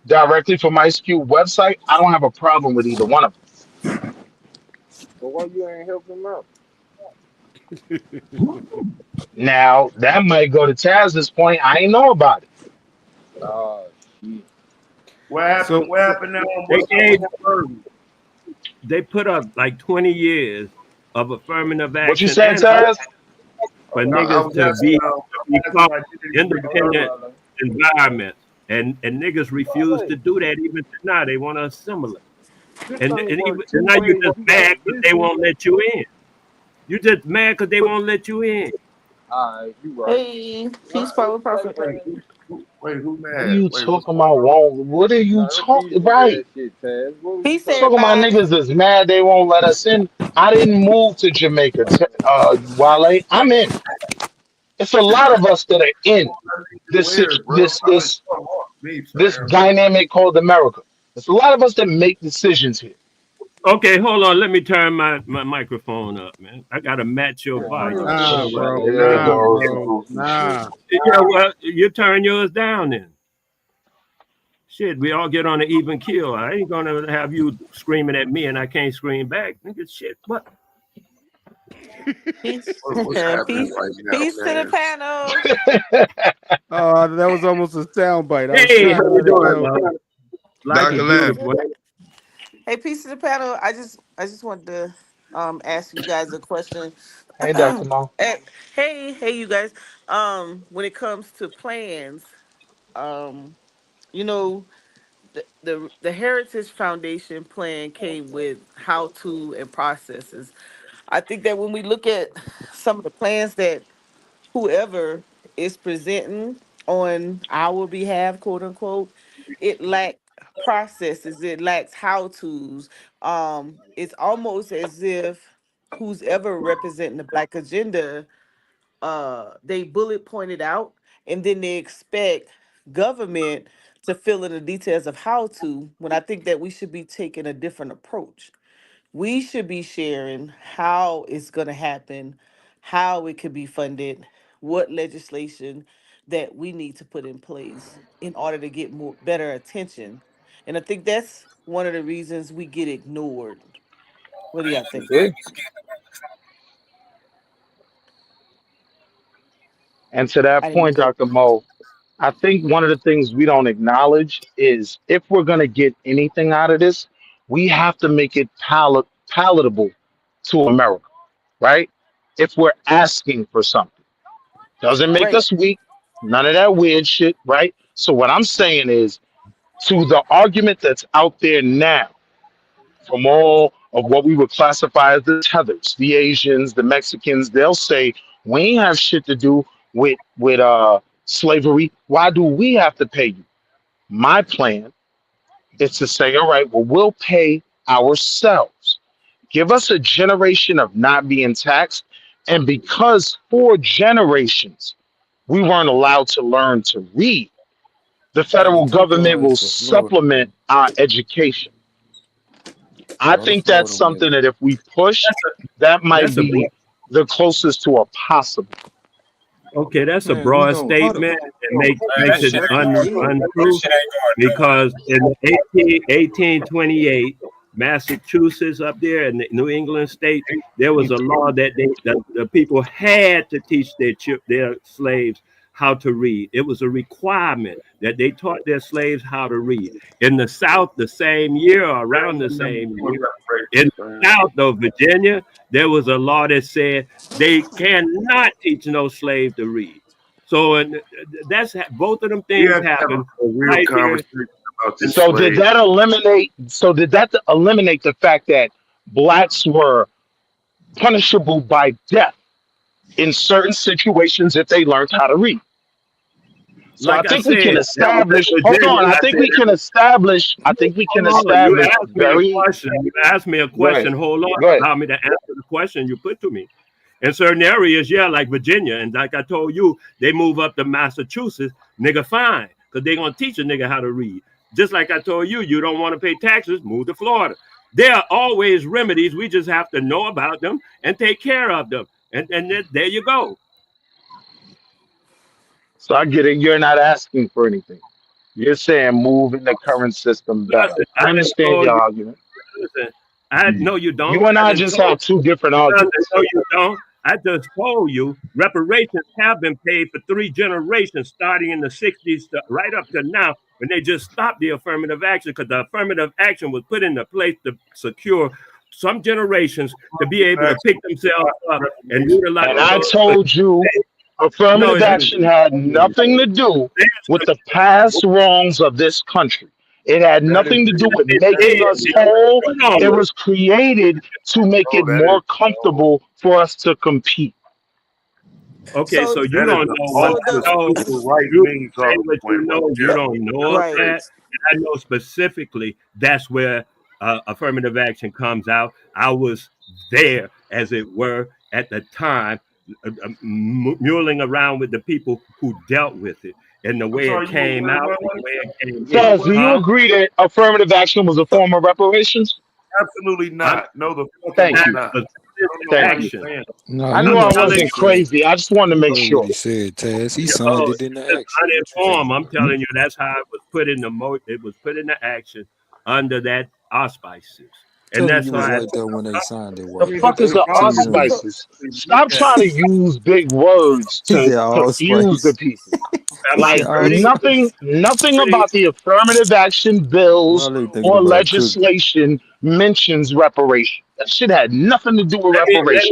directly from Ice Cube website, I don't have a problem with either one of them. But why you ain't help them out? Now, that might go to Taz's point. I ain't know about it. Ah, shit. What happened? So What happened now? They What's gave. They put up like 20 years of affirmative What you action said, and Taz? for I niggas was to asking be asking called identity independent environments. And niggas refuse to do that even now. They want to assimilate. This And, thing and, work even, and two now you're ways. just You got mad because they this. won't let you in. You're just mad because they won't let you in. Alright, you right. Hey, peace, power, perfect. who What are mad? you Wait, what's talking going about? on? Won't? What are you Nah, don't be talking? into Right. that shit, Taz. What was you Peace, talking Talking about everybody. niggas is mad they won't let us in. I didn't move to Jamaica, Wale. I'm in. It's a lot of us that are in this Where, bro? this I was this come on, me, this fam. dynamic called America. There's a lot of us that make decisions here. Okay, hold on. Let me turn my microphone up, man. I got to match your volume. Oh, nah, Shit, bro. here it Nah, goes. bro. Nah. Yeah, well, you turn yours down then. Shit, we all get on an even kill. I ain't gonna have you screaming at me and I can't scream back. Nigga, shit, what? peace, What's happening peace, right now, peace to the man? panel. That was almost a sound bite. I was Hey, how trying to you let it doing, go. man? Life is Dr. Lamb. beautiful. Hey, peace to the panel. I just wanted to ask you guys a question. Hey, Dr. Mo. Eh, hey, you guys. When it comes to plans, um, you know, the Heritage Foundation plan came with how to and processes. I think that when we look at some of the plans that whoever is presenting on our behalf, quote unquote, it lacks processes, it lacks how to's. It's almost as if who's ever representing the black agenda, they bullet pointed out, and then they expect government to fill in the details of how to, when I think that we should be taking a different approach. We should be sharing how it's going to happen, how it could be funded, what legislation that we need to put in place in order to get more better attention. And I think that's one of the reasons we get ignored. What do y'all think? Agree. And to that I didn't mean point, to. Dr. Mo, I think one of the things we don't acknowledge is if we're going to get anything out of this, we have to make it palatable to America, right? If we're asking for something, doesn't make Right. us weak, none of that weird shit, right? So, what I'm saying is to the argument that's out there now, from all of what we would classify as the tethers, the Asians, the Mexicans, they'll say we ain't have shit to do with slavery. Why do we have to pay you? My plan is to say, all right, well, we'll pay ourselves. Give us a generation of not being taxed. And because for generations we weren't allowed to learn to read, the Hey, you federal take government your ass will to Florida, supplement man. our education. I Go to think that's Florida with something me. that if we push, that might That's a be the closest to a possible. Okay, that's a Man, we broad gonna hold up. statement that Oh, makes That it shit man, ain't going through. That untrue shit ain't going through. because in 1828, Massachusetts up there in the New England states, there was a law that the people had to teach their slaves how to read. It was a requirement that they taught their slaves how to read. In the South, the same year, or around the same year, in the South of Virginia, there was a law that said they cannot teach no slave to read. So and both of them We things have to have happen a real right here. conversation about this So did slave. that eliminate? So did that eliminate the fact that blacks were punishable by death in certain situations if they learned how to read? So I Like I think we can said, that was establish. in Hold Virginia. on. I I think said, we can establish. I think we can hold on. You establish asked me a very. question. You asked me a Go ahead. question. Hold on. Go ahead. Allow me to answer the question you put to me. In certain areas, yeah, like Virginia, and like I told you, they move up to Massachusetts, nigga, fine, because they're gonna teach a nigga how to read. Just like I told you, you don't want to pay taxes, move to Florida. There are always remedies. We just have to know about them and take care of them. And there you go. So I get it. You're not asking for anything. You're saying move in the current system better. Listen, I I just understand told your you. argument. Listen, I no, you don't. You and I I didn't just told have two different nothing. arguments. No, you don't. I just told you reparations have been paid for 3 generations, starting in the 60s to right up to now, when they just stopped the affirmative action because the affirmative action was put into place to secure some generations to be able to pick themselves up and utilize And I those. told you No, affirmative it didn't. action had nothing to do with the past wrongs of this country. It had That is nothing to do with It making did. us whole. Hold It on. was created to make oh, it more comfortable for us to compete. Okay, So so you that is don't an know what so you the ultra know. super right You wing say talking what point you right know. You there. don't know That's of right. that. crazy. And I know specifically that's where affirmative action comes out. I was there, as it were, at the time, mulling around with the people who dealt with it and the I'm way it sorry, you were came where out and was? the way it came Where in. Taz, do was? you Huh? agree that affirmative action was a form of reparations? Absolutely I'm not. No, the fuck it Thank was not you. not. I don't specific know why Thank you're you. action. saying No, I you knew I'm I know what telling he wasn't you, said. crazy. I just wanted to You make know what sure. he said, Taz. He signed oh, it into just action. What you uninformed. talking I'm about? telling you, that's how it was put in it was put into action under that auspices. And Tell him that's you why was I right there when they signed it, The I mean, Walter. the fuck is thing the Tell about him it you was is, right. auspices? when you look Stop at trying to use big words He to said confuse the allspice. people. I'm He I'm said Like pretty nothing, allspice. nothing pretty about the affirmative action Well, bills they thinking or about cooking. legislation mentions reparation. That shit had nothing to do with reparations.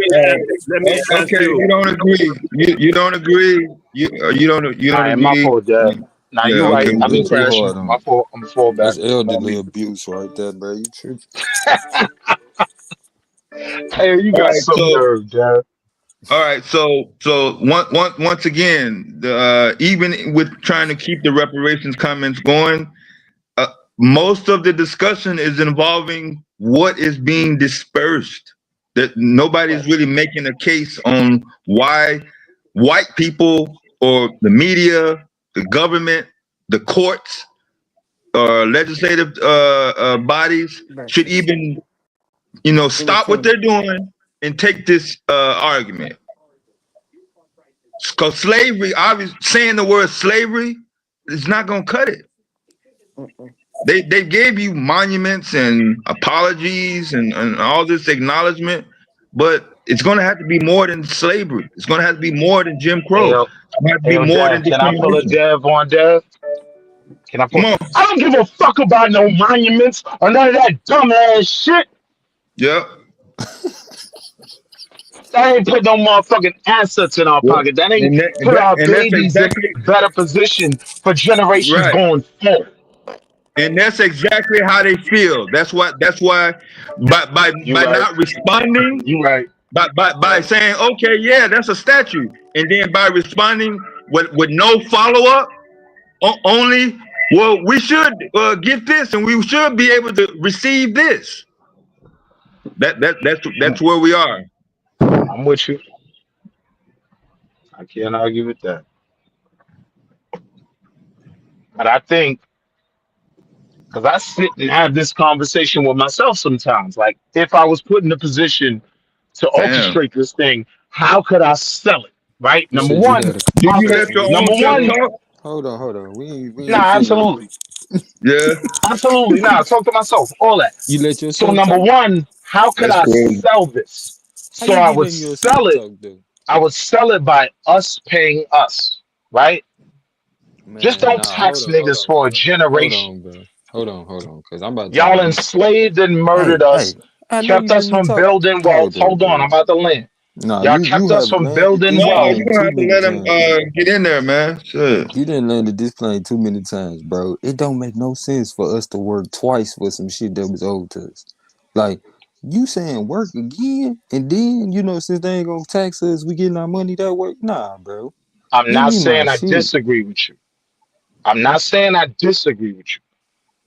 let me ask Okay, you. you don't agree. You don't agree. You All don't right, my agree. fault, Dad. Nah, Yeah. you right. Okay. Yeah, I've been don't be crashing. hard on My him. fault. I'm fall back. That's elderly abuse right there, bro. You tripping. Hey, you All got right. some nerve, Dad. All right. So once again, even with trying to keep the reparations comments going, uh, most of the discussion is involving what is being dispersed. That nobody's really making a case on why white people or the media, the government, the courts or legislative bodies should Breakfast. even, It was stop what they're Canaan. doing and take this argument. Because slavery, obviously, saying the word slavery is not going to cut it. Mm-mm. They gave you monuments and apologies and all this acknowledgement, but it's going to have to be more than slavery. It's going to have to be more than Jim Hey Crow. yo, It's going to have to hey be yo, more Dev, than can I pull a discrimination. Dev on Dev? Can I Come pull? on. I don't give a fuck about no monuments or none of that dumbass shit. Yep. That ain't put no motherfucking assets in our Yep. pocket. That ain't And, that, and, put that, our and that's babies in exactly a better position for generations right. going forward. And that's exactly how they feel. That's why You by right. not responding, You right. by saying, okay, yeah, that's a statue, and then by responding with no follow-up, only, well, we should get this and we should be able to receive this. That's where we are. I'm with you. I can't argue with that. But I think because I sit and have this conversation with myself sometimes. Like if I was put in a position to Damn. orchestrate this thing, how could I sell it? Right? You Number said you one, had a Do you let your number own self one, talk? hold on. We ain't nah, finished. absolutely. Yeah. Absolutely. Nah, talk to myself, all that. You let So yourself number talk? one, how could That's I crazy. sell this? How So you I be would letting yourself sell it. talk, though? I would sell it by us paying us, right? Just Man, don't nah, tax niggas for a bro. generation. Bro. Hold on, cause I'm about to Y'all talk. enslaved and Hey, murdered hey, us, I know kept you let us me from talk. building Talk wealth. though, Hold on, I'm bro. about to land. Nah, Y'all you kept us have from landed building this No, wealth. you're plane gonna too have to many let him times, bro. get in there, man. Shit. You didn't landed this plane too many times, bro. It don't make no sense for us to work twice for some shit that was owed to us. Like, you saying work again, and then, since they ain't gonna tax us, we getting our money that way? Nah, bro. I'm Give not me my saying I shit. disagree with you. I'm not saying I disagree with you.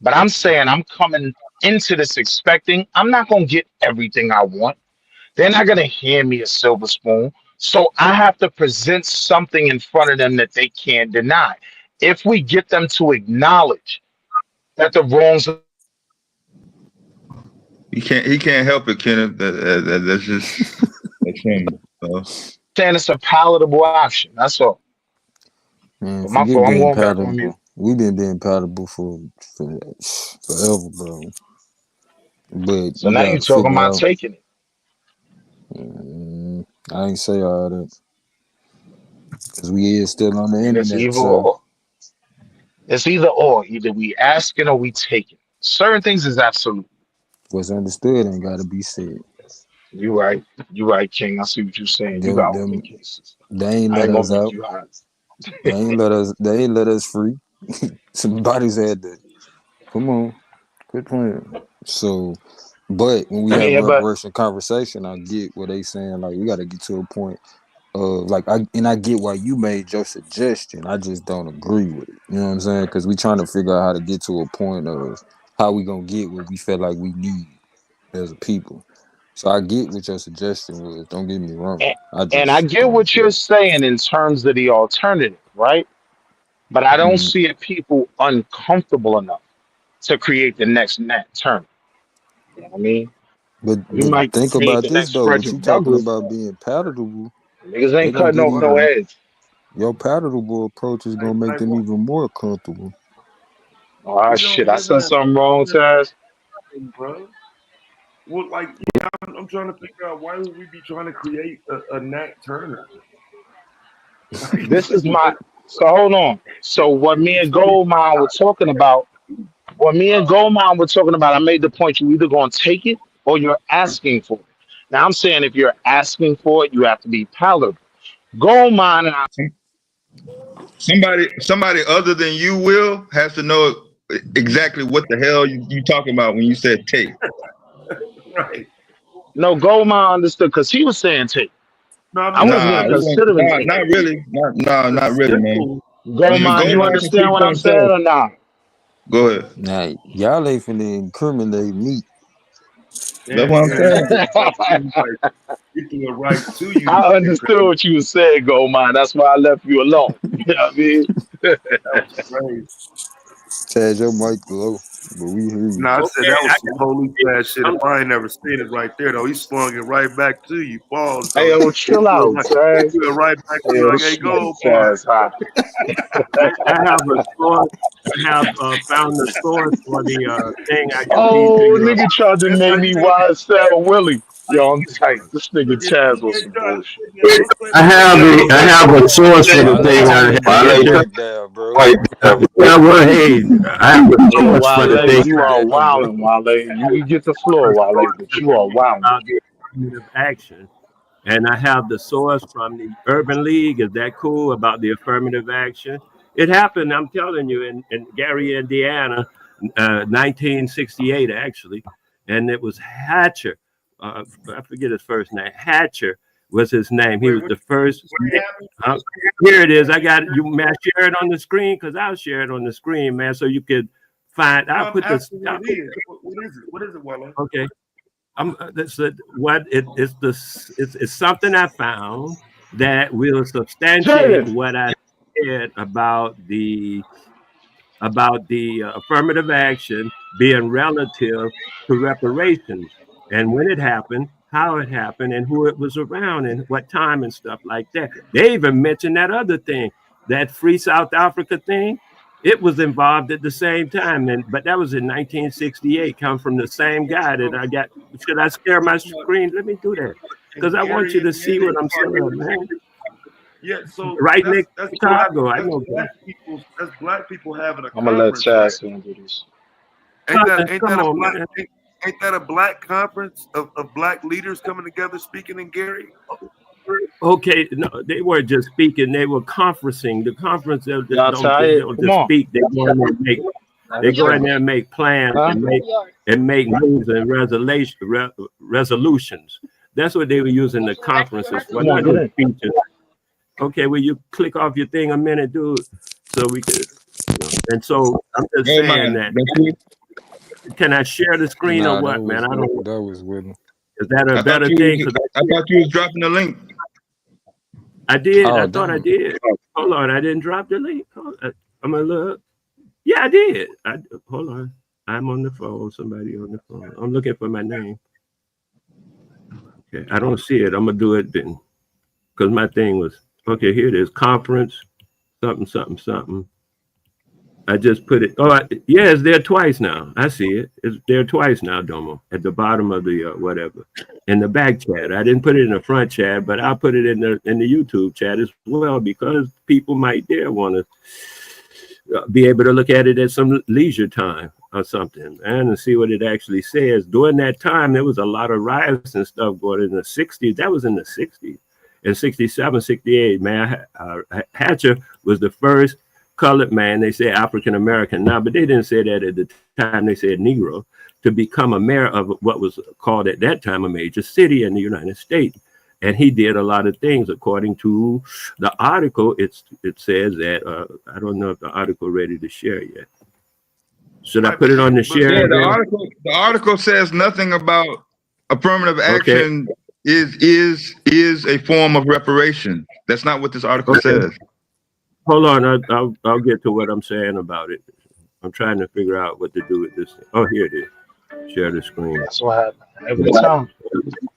But I'm saying I'm coming into this expecting I'm not going to get everything I want. They're not going to hand me a silver spoon. So I have to present something in front of them that they can't deny. If we get them to acknowledge that the wrongs He can't help it, Kenneth. That's just that's him. So saying it's a palatable option. That's all. Man, But my forget fault. I'm being going back on mute. palatable. We been being palatable for forever, bro. But So you now you're gotta talking figure about out. taking it. Mm, I ain't say all that because we is still on the I mean, it's internet. either So or. It's either or. Either we asking or we taking. Certain things is absolute. what's understood ain't gotta be said. You right. You right, King. I see what you're saying. You got all the Them cases. they ain't I let ain't gonna us make out. you hot. They ain't let us free. Some bodies had to come on, quit playing. So, but when we have Yeah, but reparation conversation, I get what they saying. Like we got to get to a point of like I get why you made your suggestion. I just don't agree with it. You know what I'm saying? Because we trying to figure out how to get to a point of how we gonna get what we feel like we need as a people. So I get what your suggestion was. Don't get me wrong. and, I and I just get don't what agree. you're saying in terms of the alternative, right? But I don't Mm. see it people uncomfortable enough to create the next Nat Turner. You know what I mean? We But might think create about the this next though. What you Frederick talking Douglass. about being palatable, Niggas they ain't gonna cutting get off no even heads. your palatable approach is Like, gonna make like them what? even more comfortable. Oh We don't shit! I live said in something wrong, Taz. bro. Well, like, yeah, I'm trying to figure out why would we be trying to create a Nat Turner? This is my. So hold on. So what me and Show me. Goldmine were talking about. What me and Goldmine were talking about. I made the point you either gonna take it or you're asking for it. Now I'm saying if you're asking for it, you have to be palatable. Goldmine and I. somebody other than you will has to know exactly what the hell you talking about when you said take. Right. No, Goldmine understood because he was saying take. No, I I mean, wasn't Nah, even it wasn't, considering nah, take. not really. the Not really, man. simple, the Goldmine, you Goldmine simple. can understand speak what for I'm saying himself. or not? Go ahead. Now y'all ain't finna incriminate me. That's what I'm And saying. like, we do it right to you to I get it understood crazy. what you were saying, Goldmine. That's why I left you alone. You know what I mean? That was crazy. Chad, your mic low, but we hear you. Nah, I said Okay, that I was some police ass shit. If got I ain't never seen it right there though, he swung it right back to you. Pause Hey, though. yo, chill out, Taz. He went right back to Hey, you yo, like, this hey, nigga go, boy. Taz hot. I have a source. I have found the source for the thing I can feed to Oh, you. nigga tried to That's how make you me know. YSL Willie. Yo, I'm tight. This nigga Yeah, Taz on yeah, some John, bullshit. yeah, I have a source for the Wale, thing turn I that damn had. mic down, bro. I have a Hey, yo, source for the Wale, thing. you are Damn, bro. wildin', Wale. You can get the floor, Wale, but you are wildin'. About the affirmative action. And I have the source from the Urban League. Is that cool about the affirmative action? It happened, I'm telling you, in Gary, Indiana, 1968, actually. And it was Hatcher. I forget his first name. Hatcher was his name. He wait, was the first. what happened? Here it is. I got it. You, man, share it on the screen because I'll share it on the screen, man, so you could find. No, I'll I'm put this. asking what it is. What is it? What is it, Wale? Okay. That's what it's something I found that will substantiate Jada, what I said about the affirmative action being relative to reparations and when it happened, how it happened, and who it was around and what time and stuff like that. They even mentioned that other thing, that Free South Africa thing. It was involved at the same time, but that was in 1968. Come from the same guy that I got. Should I share my screen? Let me do that because In I want Gary, you to see Indiana, what you I'm part saying, of man. yeah. So Right next that's to black. Chicago, I That's know that. black people. That's black people having a I'm gonna let conference, right? Taz handle this. Ain't Come that a on, black? man. Ain't that a black conference of black leaders coming together speaking in Gary? Okay, no, they weren't just speaking; they were conferencing. The conference Y'all they tired? don't Come just on. speak; they go in there and make plans Huh? and make moves and resolutions. That's what they were using the conferences for, Come on, not get no in. speeches. Okay, will you click off your thing a minute, dude, so we could. And so I'm just Oh saying man, that. that's it. Can I share the screen or Nah, what, man? I don't. that was with him. Is that a I thought better you thing? was, Because I thought you was dropping the link. I did. Oh, I thought I damn. did. Hold on, I didn't drop the link. I'm gonna look. Yeah, I did. Hold on. I'm on the phone. Somebody on the phone. I'm looking for my name. Okay, I don't see it. I'm gonna do it then, because my thing was okay. Here it is. Conference, something, something, something. I just put it. Oh, yeah, it's there twice now. I see it. It's there twice now, Domo, at the bottom of the whatever, in the back chat. I didn't put it in the front chat, but I'll put it in the YouTube chat as well because people might there want to be able to look at it at some leisure time or something, and see what it actually says. During that time, there was a lot of riots and stuff going in the 60s. That was in the 60s. In 67, 68, man, Hatcher was the first colored man. They say African American now, but they didn't say that at the time. They said Negro to become a mayor of what was called at that time a major city in the United States. And he did a lot of things according to the article. It says that I don't know if the article ready to share yet. Should I Right, put it on the but share Yeah, again? the article says nothing about affirmative Okay. action is a form of reparation. That's not what this article Okay. says. Hold on. I'll get to what I'm saying about it. I'm trying to figure out what to do with this thing. Oh, here it is. Share the screen. That's what happened every time.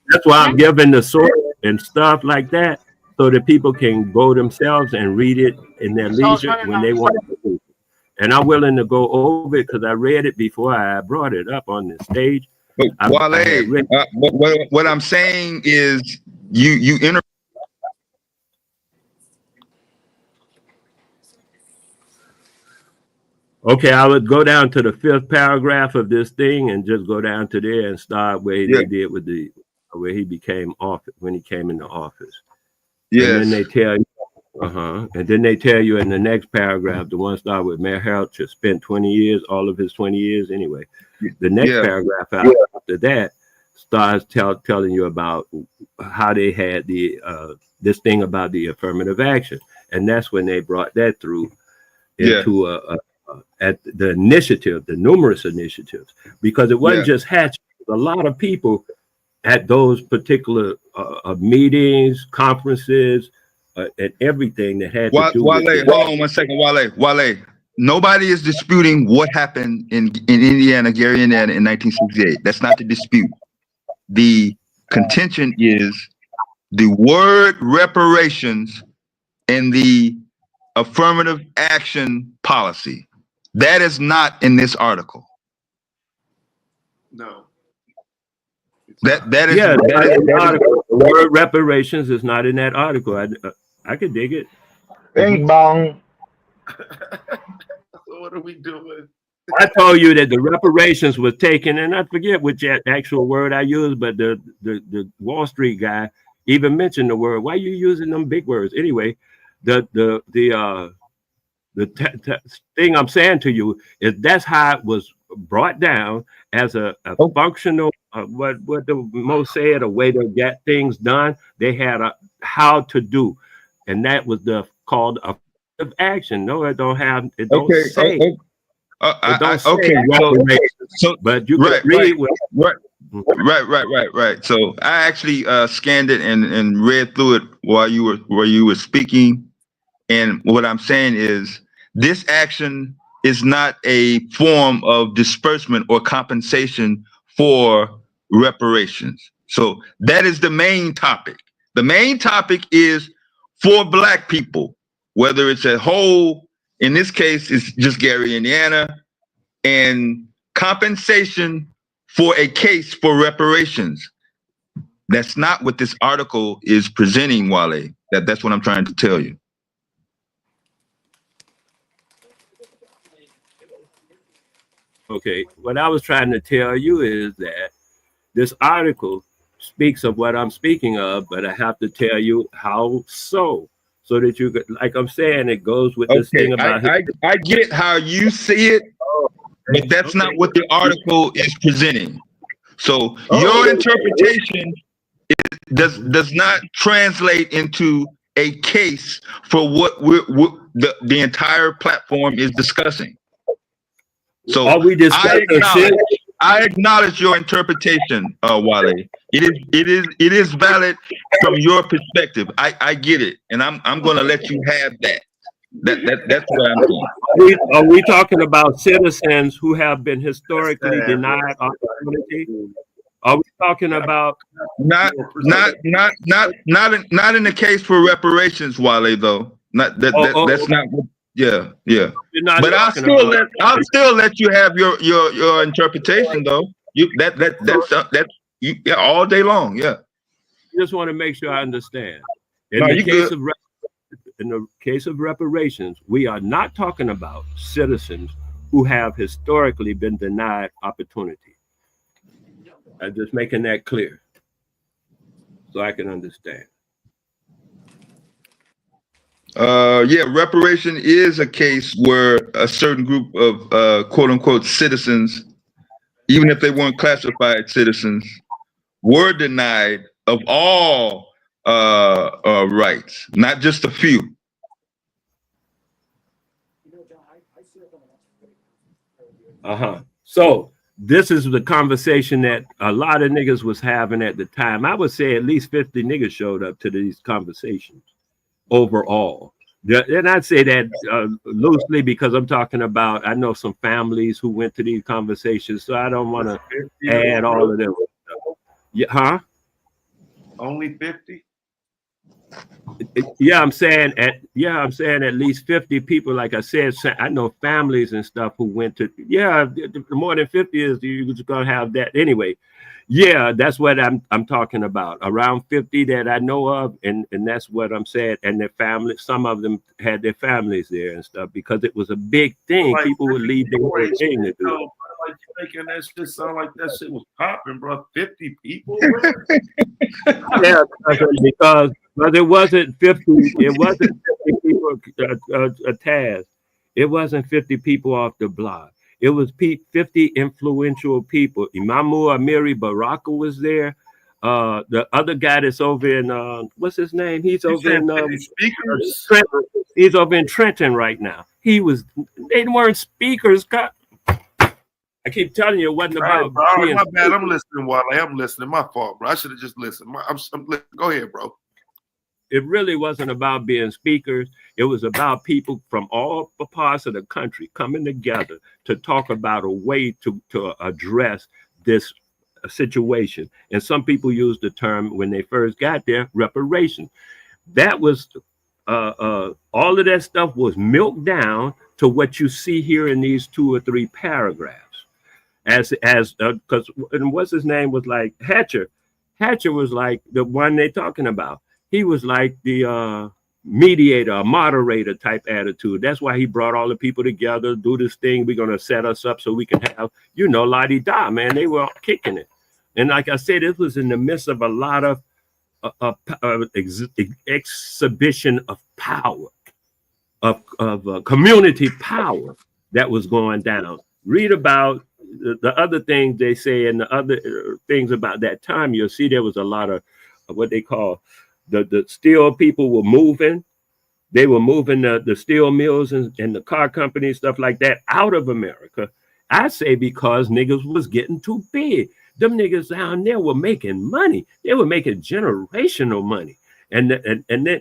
That's why I'm giving the source and stuff like that so that people can go themselves and read it in their leisure when they want to do it. And I'm willing to go over it because I read it before I brought it up on the stage. But I had Wale, read. what I'm saying is you enter. Okay, I would go down to the 5th paragraph of this thing and just go down to there and start where Yeah. they did with where he became office when he came into office. Yes. And then they tell you, and then they tell you in the next paragraph, the one start with Mayor Harrell spent 20 years, all of his 20 years anyway. The next paragraph after that starts telling you about how they had this thing about the affirmative action, and that's when they brought that through into at the initiative, the numerous initiatives, because it wasn't just Hatch. A lot of people at those particular meetings, conferences, and everything that had to do with Wale, hold on 1 second, Wale. nobody is disputing what happened in Indiana, Gary, Indiana in 1968. That's not the dispute. The contention is the word reparations and the affirmative action policy. That is not in this article. No. That is Yeah, that article. The word reparations is not in that article. I could dig it. Bing bong. So what are we doing? I told you that the reparations was taken, and I forget which actual word I used, but the Wall Street guy even mentioned the word. Why are you using them big words? Anyway, the thing I'm saying to you is that's how it was brought down as a functional, what the most said, a way to get things done. They had a how to do, and that was called affirmative action. No, it don't have. It don't say. It don't say reparations. So, but you can read right. So I actually scanned it and read through it while you were speaking. And what I'm saying is this action is not a form of disbursement or compensation for reparations. So that is the main topic. The main topic is for Black people, whether it's a whole, in this case, it's just Gary, Indiana, and compensation for a case for reparations. That's not what this article is presenting, Wale. That's what I'm trying to tell you. Okay, what I was trying to tell you is that this article speaks of what I'm speaking of, but I have to tell you how so that you could, like I'm saying, it goes with this thing about. I get how you see it, but that's not what the article is presenting. So your interpretation does not translate into a case for what the entire platform is discussing. So I acknowledge your interpretation, Wale. It is valid from your perspective. I get it, and I'm going to let you have that. That's what I'm saying. Are we talking about citizens who have been historically denied opportunity? Are we talking about not in the case for reparations, Wale? Though that's not. Yeah. But I'll still let you have your interpretation, though. That's all day long. Yeah. I just want to make sure I understand. In the case of reparations, we are not talking about citizens who have historically been denied opportunity. I'm just making that clear so I can understand. Reparation is a case where a certain group of quote unquote citizens, even if they weren't classified citizens, were denied of all rights, not just a few. So this is the conversation that a lot of niggas was having at the time. I would say at least 50 niggas showed up to these conversations overall. And I'd say that loosely because I'm talking about, I know some families who went to these conversations, so I don't want to add all of them. Yeah, Only 50? I'm saying at least 50 people. Like I said, I know families and stuff who went to, more than 50 is you're just gonna have that anyway. Yeah, that's what I'm talking about. Around 50 that I know of, and that's what I'm saying. And their family, some of them had their families there and stuff because it was a big thing. Like, people would leave their thing to do. Like you're making that shit sound like that shit was popping, bro. 50 people. Yeah, because it wasn't 50. It wasn't 50 people a task. It wasn't 50 people off the block. It was 50 influential people. Imamu Amiri Baraka was there. The other guy that's over in what's his name? He's over in Trenton. He's over in Trenton right now. They weren't speakers. I keep telling you, it wasn't about. Right, my bad. I'm listening, Wale. I'm listening. My fault, bro. I should have just listened. Go ahead, bro. it really wasn't about being speakers. It was about people from all parts of the country coming together to talk about a way to address this situation. And some people used the term when they first got there, reparations. That was all of that stuff was milked down to what you see here in these 2 or 3 paragraphs. Because what's his name was like Hatcher. Hatcher was like the one they're talking about. He was like the mediator, moderator type attitude. That's why he brought all the people together, do this thing. We're gonna set us up so we can have, la-di-da, man. They were kicking it. And like I said, it was in the midst of a lot of exhibition of power, of community power that was going down. Read about the other things they say and the other things about that time. You'll see there was a lot of what they call the steel people were moving. They were moving the steel mills and the car companies, stuff like that, out of America. I say because niggas was getting too big. Them niggas down there were making money. They were making generational money. And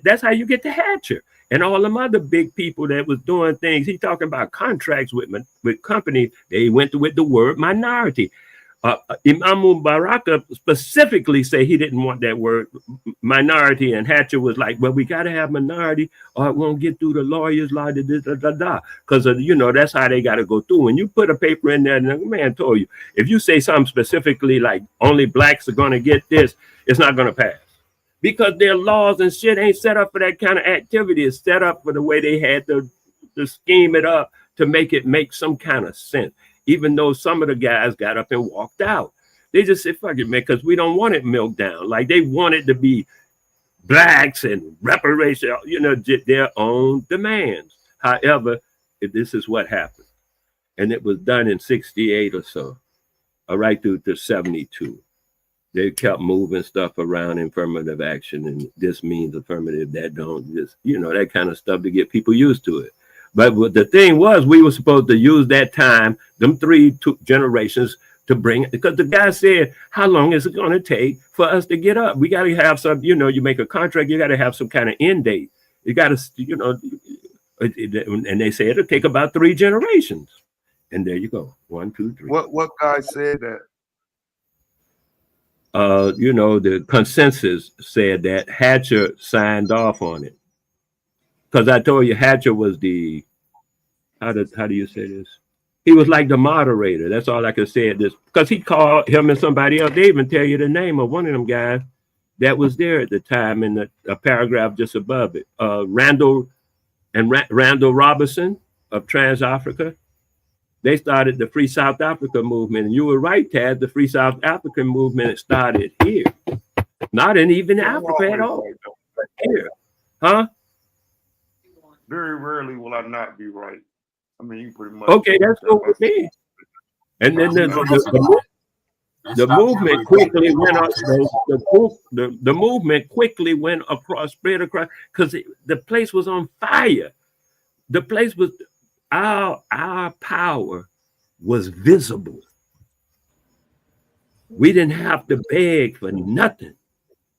that's how you get the Hatcher. And all them other big people that was doing things. He talking about contracts with companies. They went with the word minority. Imam Baraka specifically say he didn't want that word minority, and Hatcher was like, well, we got to have minority or it won't get through the lawyers, because that's how they got to go through. When you put a paper in there, and the man told you, if you say something specifically like only blacks are going to get this, it's not going to pass. Because their laws and shit ain't set up for that kind of activity. It's set up for the way they had to scheme it up to make it make some kind of sense. Even though some of the guys got up and walked out. They just said, fuck it, man, because we don't want it milked down. Like they wanted to be blacks and reparations, their own demands. However, this is what happened. And it was done in 68 or so, right through to 72. They kept moving stuff around, affirmative action, and this means affirmative, that don't, just, that kind of stuff to get people used to it. But the thing was, we were supposed to use that time, them 3 generations, to bring it, because the guy said, how long is it going to take for us to get up? We got to have some, you make a contract, you got to have some kind of end date. You got to, and they say it'll take about 3 generations. And there you go. 1, 2, 3. What guy said that? The consensus said that Hatcher signed off on it. Because I told you Hatcher was the, how do you say this? He was like the moderator. That's all I could say at this. Because he called him and somebody else. They even tell you the name of one of them guys that was there at the time in a paragraph just above it. Randall Robinson of Trans-Africa. They started the Free South Africa movement. And you were right, Tad. The Free South African movement started here. Not in even Africa at all. But here. Huh? Very rarely will I not be right. I mean, you pretty much. Okay, that's what we mean. And then the movement quickly went up. The movement quickly went across, spread across, because the place was on fire. The place was, our power was visible. We didn't have to beg for nothing.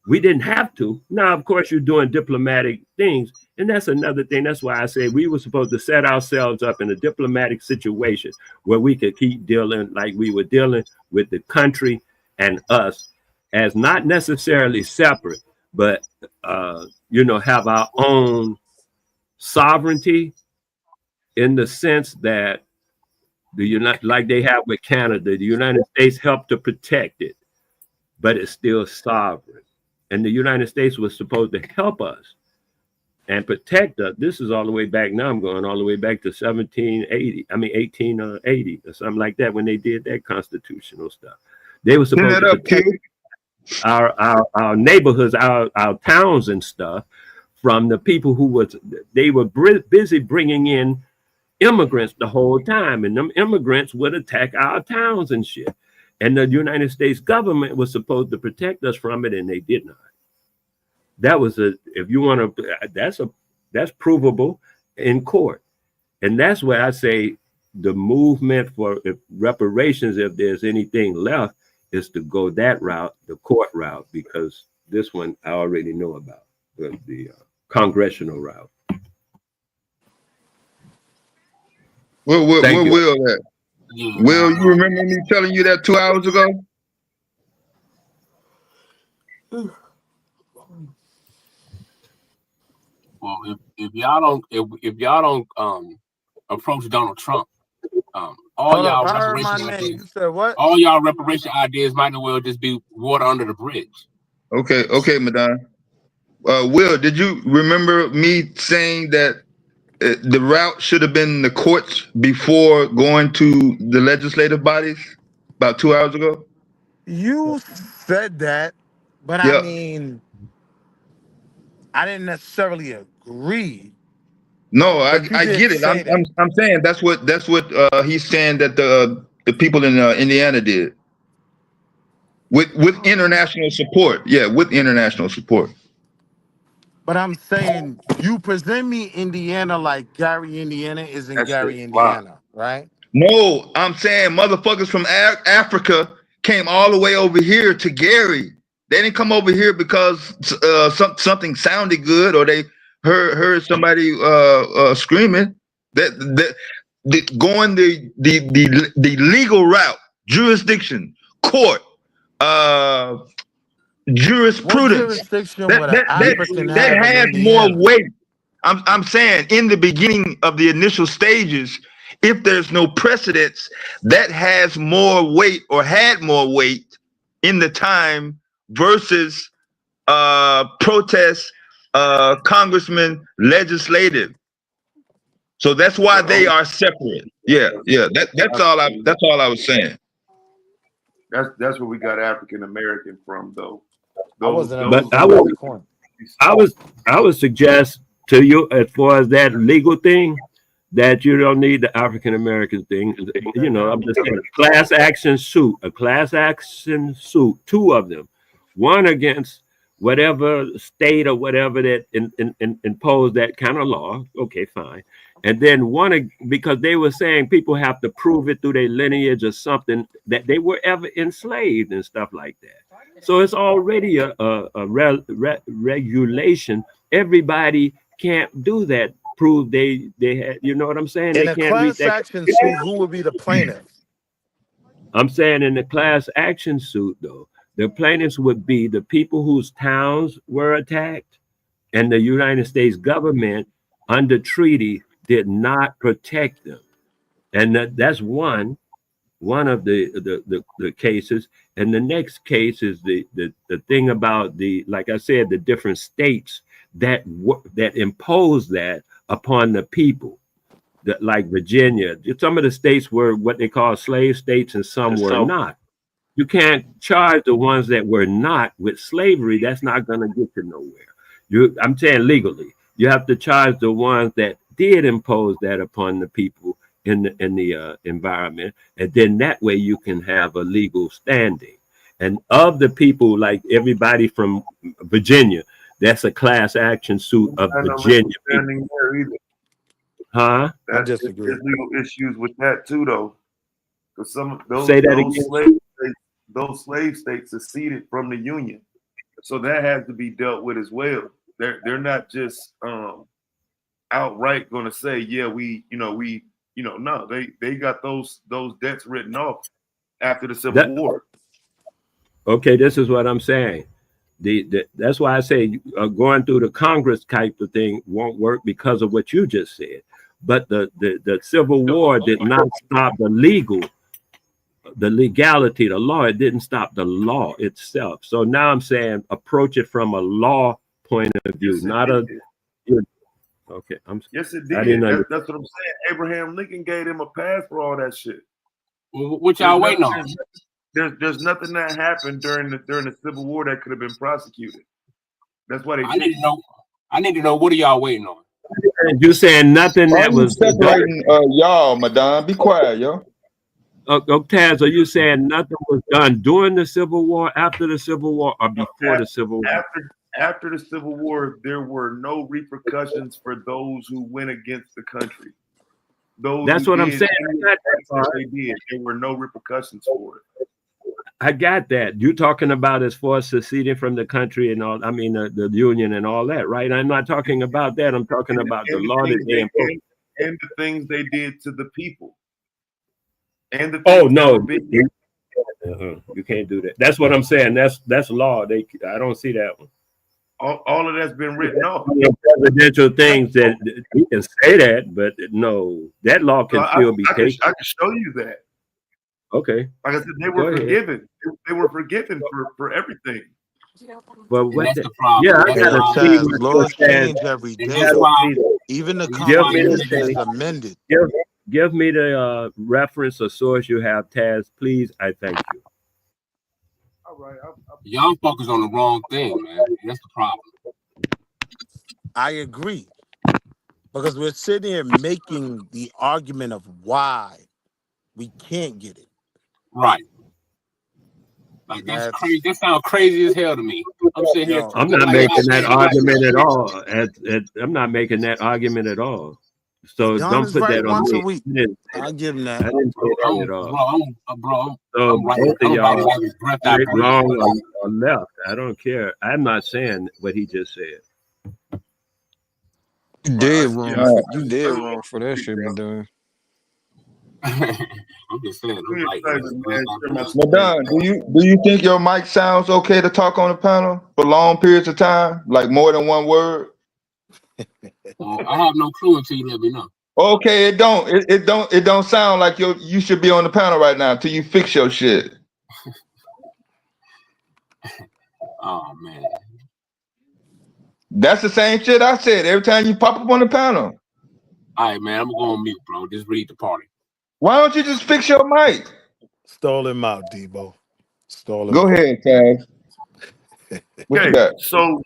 We didn't have to. Now, of course, you're doing diplomatic things. And that's another thing. That's why I say we were supposed to set ourselves up in a diplomatic situation where we could keep dealing like we were dealing with the country and us as not necessarily separate, but, have our own sovereignty in the sense that like they have with Canada, the United States helped to protect it, but it's still sovereign. And the United States was supposed to help us and protect us. This is all the way back. Now I'm going all the way back to 1880 or something like that when they did that constitutional stuff. They were supposed to protect our neighborhoods, our towns and stuff from the people they were busy bringing in immigrants the whole time. And them immigrants would attack our towns and shit. And the United States government was supposed to protect us from it, and they did not. That was that's provable in court. And that's where I say the movement for reparations, if there's anything left, is to go that route, the court route, because this one I already know about. congressional route. Where Thank you. Will at? Yeah. Will, you remember me telling you that 2 hours ago? Well, if y'all don't approach Donald Trump, Hold up, I heard my name. You said what? all y'all reparation ideas might as well just be water under the bridge. Okay, Madonna. Will, did you remember me saying that the route should have been the courts before going to the legislative bodies about 2 hours ago? You said that, but I Yep. mean, I didn't necessarily agree. No, But you I did get it. say that. I'm saying that's what he's saying that the people in Indiana did with international support. Yeah, with international support. But I'm saying you present me Indiana like Gary, Indiana isn't That shit Gary, fly. Indiana, right? No, I'm saying motherfuckers from Africa came all the way over here to Gary. They didn't come over here because something sounded good or they heard somebody screaming. Going the legal route, jurisdiction, court, uh, What jurisprudence. jurisdiction That would an that that African that have in has more Indiana? weight. I'm saying in the beginning of the initial stages, if there's no precedence, that has more weight or had more weight in the time versus protests, congressmen, legislative. So that's why But they only are separate. Yeah. That's all I was saying. that's where we got African American from, though. I Those wasn't But those I understanding would your point. I would suggest to you, as far as that legal thing, that you don't need the African American thing. You know, I'm just saying a class action suit, two of them, one against whatever state or whatever that imposed that kind of law. Okay, fine. And then because they were saying people have to prove it through their lineage or something that they were ever enslaved and stuff like that. So it's already a regulation. Everybody can't do that. Prove they had, you know what I'm saying? In They a can't reach class that. action suit, who would be the plaintiff? I'm saying in the class action suit, though, the plaintiffs would be the people whose towns were attacked, and the United States government under treaty did not protect them. And that's one of the cases. And the next case is the thing about like I said, the different states that impose that upon the people, that like Virginia. Some of the states were what they call slave states and some were not. You can't charge the ones that were not with slavery. That's not going to get you nowhere. I'm saying legally, you have to charge the ones that did impose that upon the people in the environment, and then that way you can have a legal standing. And of the people, like everybody from Virginia, that's a class action suit of no legal Virginia people. standing there either. Huh? I There's disagree. legal issues with that too, though, because some of Say that again. those slave states seceded from the Union, so that has to be dealt with as well. They're not just outright going to say, yeah, no, they got those debts written off after the Civil War. Okay, this is what I'm saying. That's why I say going through the Congress type of thing won't work because of what you just said. But the Civil War did not stop the legality, the law. It didn't stop the law itself. So now I'm saying approach it from a law point of view, Yes, not a. Okay, yes, it I did. didn't That's what I'm saying. Abraham Lincoln gave him a pass for all that shit. What y'all waiting on? There's nothing that happened during the Civil War that could have been prosecuted. That's why they did. I need to know what are y'all waiting on? You saying nothing Why that are you was separating y'all, Madonna? Be quiet, yo. Taz, are you saying nothing was done during the Civil War, after the Civil War, or before the Civil War? After the Civil War, there were no repercussions for those who went against the country. That's what I'm saying. They did. There were no repercussions for it. I got that. You're talking about as far as seceding from the country and all. I mean, the union and all that, right? I'm not talking about that. I'm talking about the and the law that things they imposed. and the things they did to the people, and the Oh things that no, were being. you can't do that. That's what I'm saying. That's law. I don't see that one. All of that's been written off. Presidential things that we can say that, but no, that law can still be taken. I can show you that. Okay. Like I said, they Go were ahead. forgiven. They were forgiven for everything. Well, And what that's the, the problem. yeah, I That's gotta why. see Taz, what it laws says. change every And day. that's why. Even the And that's why you Give me Constitution the is thing. amended. Give me the reference or source you have, Taz, please. I thank you. All right. Y'all focus on the wrong thing, man. That's the problem. I agree. Because we're sitting here making the argument of why we can't get it. Right. Like And that's that's, crazy. That sounds crazy as hell to me. I'm sitting here yo, I'm just not like making that like argument at all. I'm not making that argument at all. So Don don't is put right that on once a me. week. I'll give him I that. didn't say that I'm, at all. So I'm right. both of I'm right y'all every breath I straight, breathe. wrong, or left. I don't care. I'm not saying what he just said. You dead Yeah. wrong. You dead wrong for that shit, be done. I'm just saying, I'm right every breath I breathe. Madon, do you think your mic sounds okay to talk on the panel for long periods of time, like more than one word? I have no clue until you let me know. Okay, it don't sound like you should be on the panel right now until you fix your shit. Oh man. That's the same shit I said every time you pop up on the panel. All right, man. I'm gonna go on mute, bro. Just read the party. Why don't you just fix your mic? Stall him out, Debo. Stall him Go out. ahead, Taz. What you Okay, got? so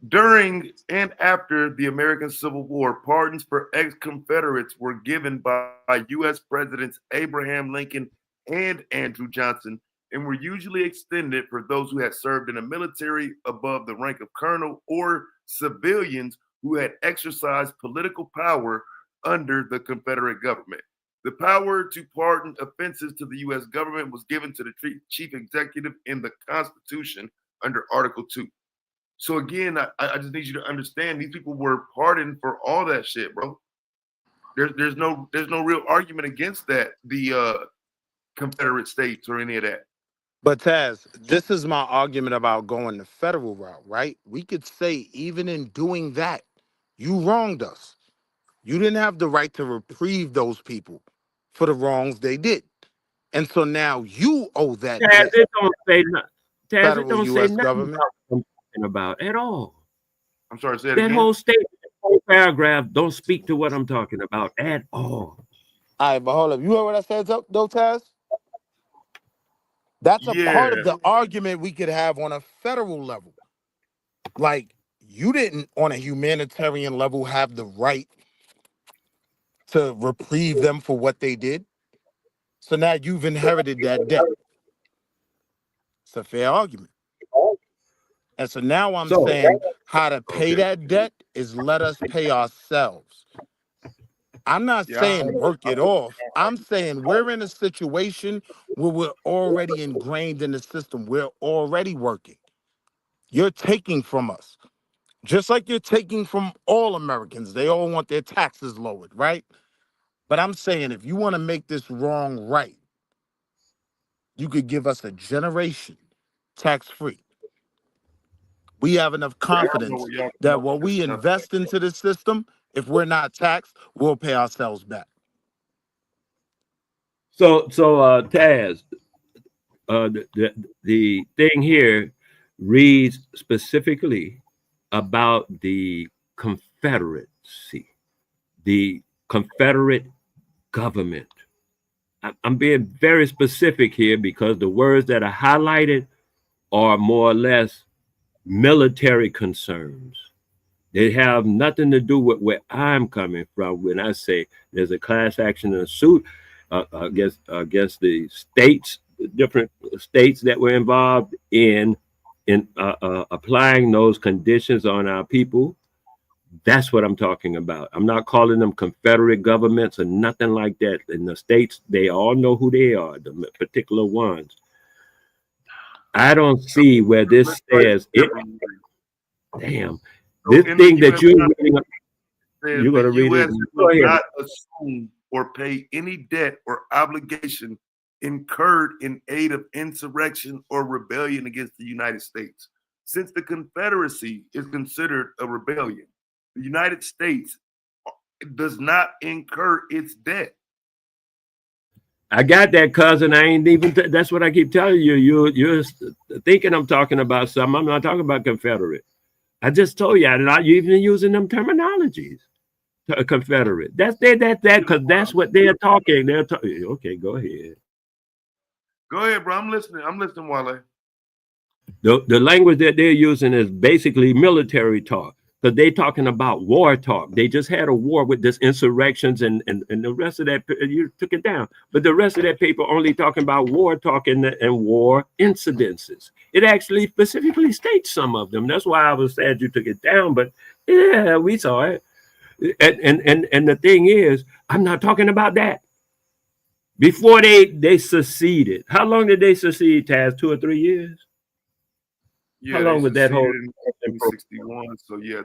during and after the American Civil War, pardons for ex-Confederates were given by U.S. Presidents Abraham Lincoln and Andrew Johnson, and were usually extended for those who had served in the military above the rank of colonel or civilians who had exercised political power under the Confederate government. The power to pardon offenses to the U.S. government was given to the chief executive in the Constitution under Article 2. So again, I just need you to understand these people were pardoned for all that shit, bro. There's no real argument against that, the Confederate States or any of that. But Taz, this is my argument about going the federal route, right? We could say even in doing that, you wronged us. You didn't have the right to reprieve those people for the wrongs they did. And so now you owe that Taz, debt. it don't say nothing. Taz, it Federal don't say U.S. nothing government. about what I'm talking about at all. I'm sorry, say it That again. whole statement, that whole paragraph don't speak to what I'm talking about at all. All right, but hold up. You heard what I said, though, Taz? That's a part of Yeah. the argument we could have on a federal level. Like, you didn't, on a humanitarian level, have the right to reprieve them for what they did. So now you've inherited that debt. It's a fair argument. And so now I'm So, saying how to pay okay. that debt is let us pay ourselves. I'm not saying work it off. I'm saying we're in a situation where we're already ingrained in the system. We're already working. You're taking from us. Just like you're taking from all Americans. They all want their taxes lowered, right? But I'm saying if you want to make this wrong right, you could give us a generation tax-free. We have enough confidence that what we invest into the system, if we're not taxed, we'll pay ourselves back. So, Taz, the thing here reads specifically about the Confederacy, the Confederate government. I'm being very specific here because the words that are highlighted are more or less military concerns. They have nothing to do with where I'm coming from when I say there's a class action and a suit against the states, different states that were involved in applying those conditions on our people. That's what I'm talking about. I'm not calling them Confederate governments or nothing like that. In the states, they all know who they are, the particular ones. I don't see where this says it. Damn, So this in the thing that U.S. you're Constitution reading, says you're the gonna read it. U.S. Go will ahead. not assume or pay any debt or obligation incurred in aid of insurrection or rebellion against the United States. Since the Confederacy is considered a rebellion, the United States does not incur its debt. I got that, cousin. I ain't even. That's what I keep telling you. You're thinking I'm talking about something. I'm not talking about Confederate. I just told you I'm not even using them terminologies. Confederate. That's that because that's what they're talking. They're talking. Okay, go ahead. Go ahead, bro. I'm listening. I'm listening, Wale. The language that they're using is basically military talk because they're talking about war talk. They just had a war with this insurrections and the rest of that. You took it down, but the rest of that paper only talking about war talk and war incidences. It actually specifically states some of them. That's why I was sad you took it down. But yeah, we saw it. And the thing is, I'm not talking about that. Before they seceded, how long did they secede, Taz? 2 or 3 years? How Yeah, they long was that seceded whole? in 1961. So yeah,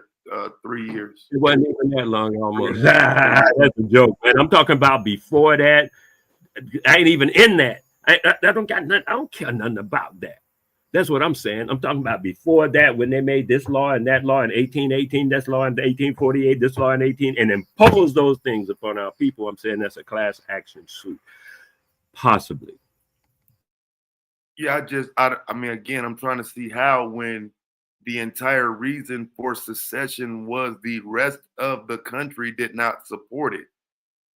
3 years. It wasn't even that long, almost. That's a joke, man. I'm talking about before that. I ain't even in that. I don't got nothing. I don't care nothing about that. That's what I'm saying. I'm talking about before that, when they made this law and that law in 1818, this law in 1848, this law in 18, and imposed those things upon our people. I'm saying that's a class action suit, possibly. Yeah, I mean, again, I'm trying to see how when the entire reason for secession was the rest of the country did not support it.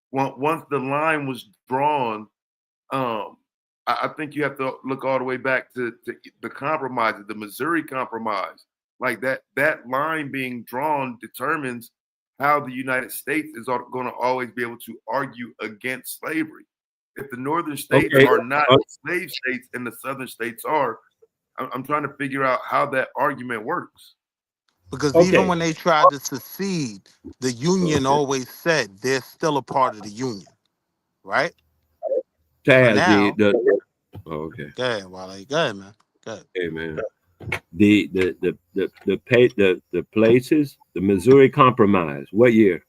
Once the line was drawn, I think you have to look all the way back to the compromises, the Missouri Compromise. Like that line being drawn determines how the United States is going to always be able to argue against slavery. If the northern states Okay. are not slave states and the southern states are, I'm trying to figure out how that argument works. Because even Okay. when they tried to secede, the Union always said they're still a part of the Union, right? So Taz, now, okay. go ahead, Wale. Go ahead, man. Go ahead. Hey, man. The places, the Missouri Compromise. What year?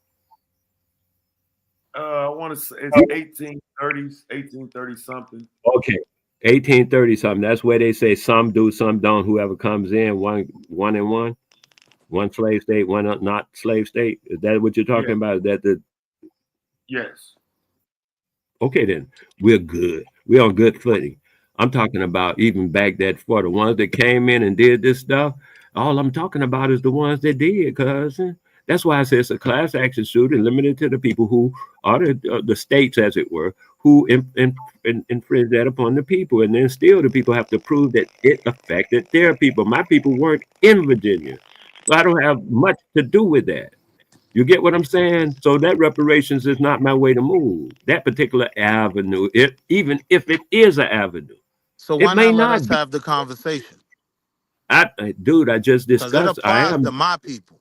I want to say it's 1830s, 1830 something. Okay. 1830 something. That's where they say some do, some don't. Whoever comes in, one and one slave state, one not slave state. Is that what you're talking about? Is that the? Yes. Okay, then we're good. We're on good footing. I'm talking about even back that for the ones that came in and did this stuff. All I'm talking about is the ones that did, cousin. That's why I say it's a class action suit and limited to the people who are the states, as it were, who infringe that upon the people. And then still the people have to prove that it affected their people. My people weren't in Virginia. So I don't have much to do with that. You get what I'm saying? So that reparations is not my way to move. That particular avenue, even if it is an avenue, So it why may not let us not be. have the conversation? Dude, I just Because it discussed. I applies am. to my people.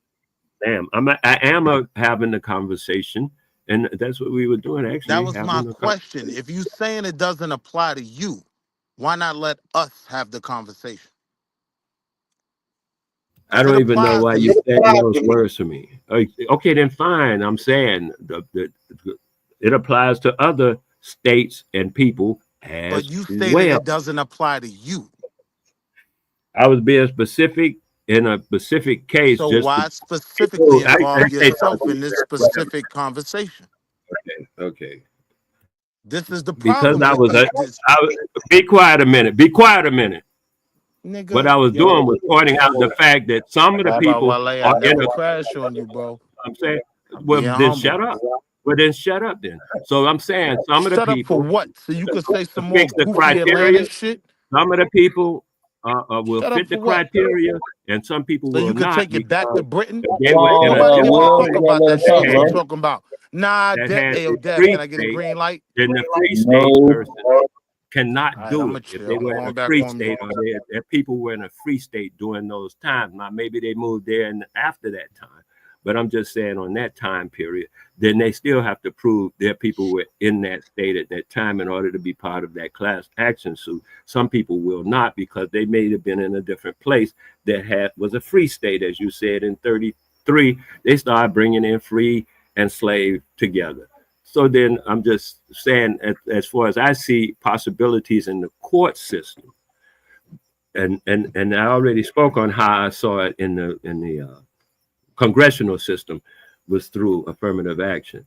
I am having the conversation, and that's what we were doing. That Actually, was my having a question. conversation. If you saying it doesn't apply to you, why not let us have the conversation? I Because it don't even know applies why to you me. said those words to me. Okay, then fine. I'm saying it applies to other states and people But as you stated well. it doesn't apply to you. I was being specific in a specific case, So just to. why specifically I involve say yourself in this specific conversation? okay. This is the Because problem with this be quiet a minute. Be quiet a minute. What nigga. I was doing was pointing out the fact that some of the Baba people Wale, I are in never a. crash on you, bro. I'm saying, I'm well, being then humble. shut up. Well, then shut up. Then. So I'm saying some of the Shut up for people what? So you could say some more fix the goofy criteria. Atlanta shit? Some of the people will Shut up fit the for what? criteria, and some people So will you could not take it back to because Britain? they were in a Nobody give a small fuck about that that shit you had talking about. Nah, that had Ayo, a Dad, free can I get a state, green light? and the free state No. person cannot All right, do I'm it going to if chill. they I'm were in a going back free on mute. state or their people were in a free state during those times. Now maybe they moved there and after that time, But I'm just saying on that time period, then they still have to prove their people were in that state at that time in order to be part of that class action suit. Some people will not because they may have been in a different place that was a free state, as you said, in 33. They started bringing in free and slave together. So then I'm just saying, as far as I see possibilities in the court system, and I already spoke on how I saw it in the congressional system was through affirmative action.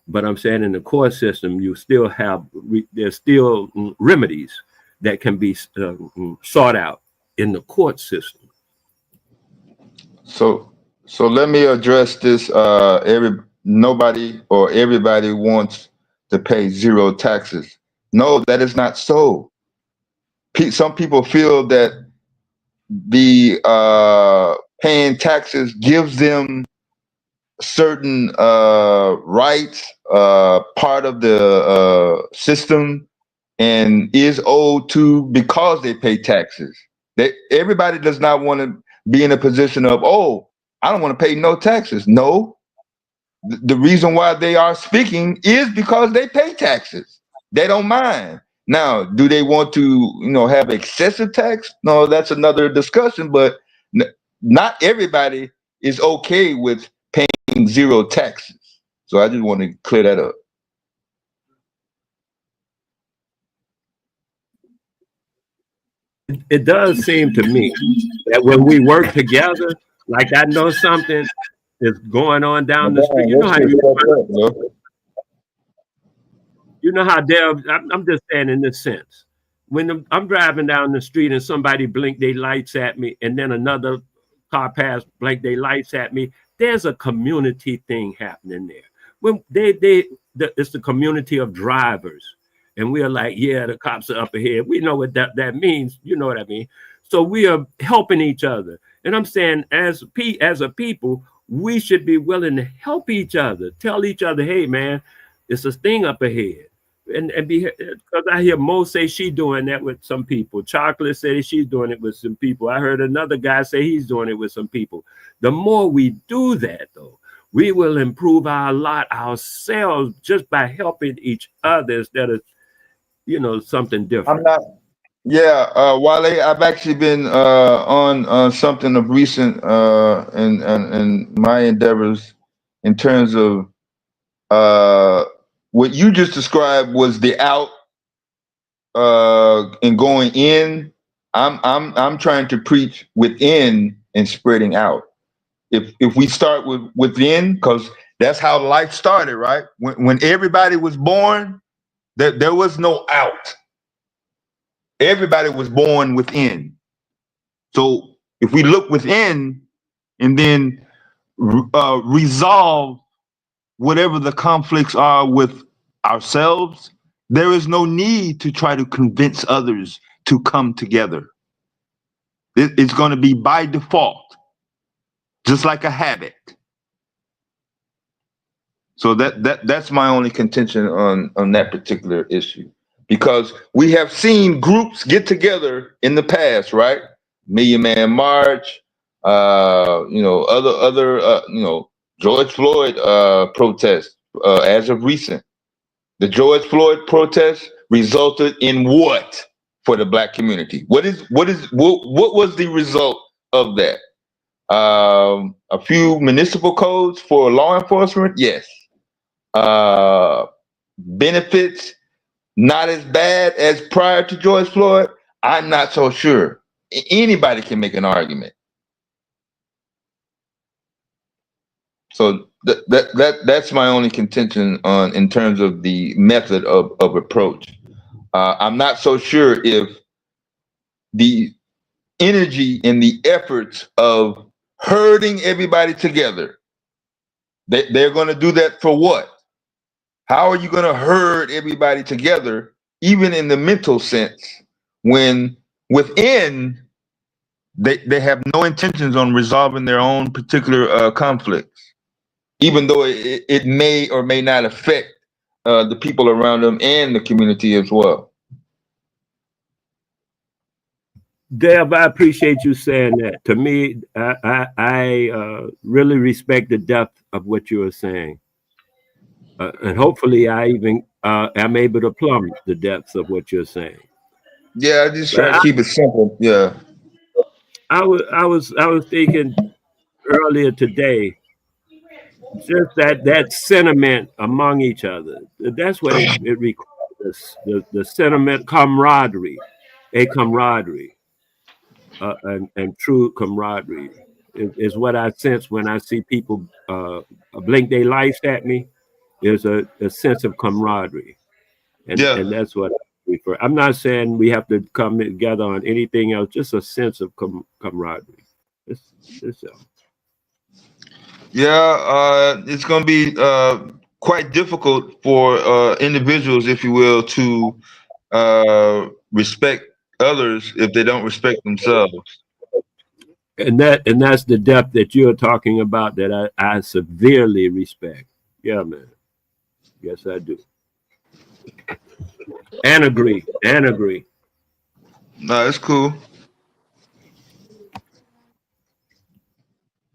But I'm saying in the court system, you still have there's still remedies that can be sought out in the court system. So let me address this. Nobody or everybody wants to pay zero taxes. No, that is not so. Some people feel that the paying taxes gives them certain rights, part of the system, and is owed to because they pay taxes. Everybody does not want to be in a position of, oh, I don't want to pay no taxes. No, the reason why they are speaking is because they pay taxes. They don't mind. Now, do they want to, have excessive tax? No, that's another discussion. But not everybody is okay with paying zero taxes. So I just want to clear that up. It does seem to me that when we work together, like I know something is going on down the street. You know how I'm just saying in this sense. When I'm driving down the street and somebody blink their lights at me, and then another car pass blink their lights at me, there's a community thing happening there. When it's the community of drivers. And we are like, yeah, the cops are up ahead. We know what that means. You know what I mean? So we are helping each other. And I'm saying as a people, we should be willing to help each other, tell each other, hey, man, it's a thing up ahead. And because I hear Mo say she doing that with some people. Chocolate says she's doing it with some people. I heard another guy say he's doing it with some people. The more we do that, though, we will improve our lot ourselves just by helping each other instead of something different. I'm not. Yeah, Wale, I've actually been on something of recent in my endeavors in terms of what you just described was the out and going in. I'm trying to preach within and spreading out. If we start within, because that's how life started, right? When everybody was born, there was no out. Everybody was born within. So if we look within and then resolve whatever the conflicts are with ourselves, there is no need to try to convince others to come together. It's going to be by default, just like a habit. So that's my only contention on that particular issue, because we have seen groups get together in the past, right? Million Man March, other George Floyd protests as of recent. The George Floyd protest resulted in what for the Black community? What was the result of that? A few municipal codes for law enforcement, yes. Benefits not as bad as prior to George Floyd. I'm not so sure. Anybody can make an argument. So that's my only contention in terms of the method of approach. I'm not so sure if the energy and the efforts of herding everybody together, they're going to do that for what? How are you going to herd everybody together, even in the mental sense, when within they have no intentions on resolving their own particular conflicts, even though it may or may not affect the people around them and the community as well. Dev, I appreciate you saying that. To me, I really respect the depth of what you are saying, and hopefully, I even am able to plumb the depths of what you're saying. Yeah, I just But try to keep it simple. Yeah. I was thinking earlier today, just that sentiment among each other. That's what it requires. The sentiment, camaraderie, a camaraderie. And true camaraderie is what I sense when I see people blink their lights at me. There's a sense of camaraderie, Yeah. and that's what I refer. I'm not saying we have to come together on anything else, just a sense of camaraderie. It's Yeah, it's going to be quite difficult for individuals, if you will, to respect others if they don't respect themselves. and that's the depth that you're talking about that I severely respect. Yeah, man. Yes, I do. And agree. And agree. No, it's cool.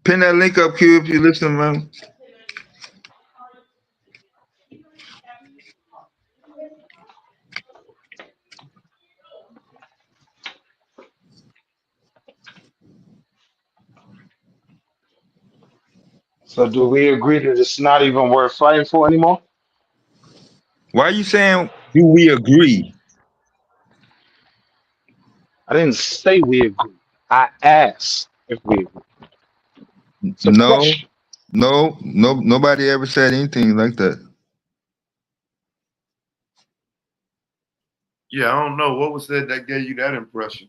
Pin that link up, Q, if you listen, man. So do we agree that it's not even worth fighting for anymore? Why are you saying, do we agree? I didn't say we agree. I asked if we agree. It's a No, question. no, nobody ever said anything like that. Yeah, I don't know what was said that gave you that impression.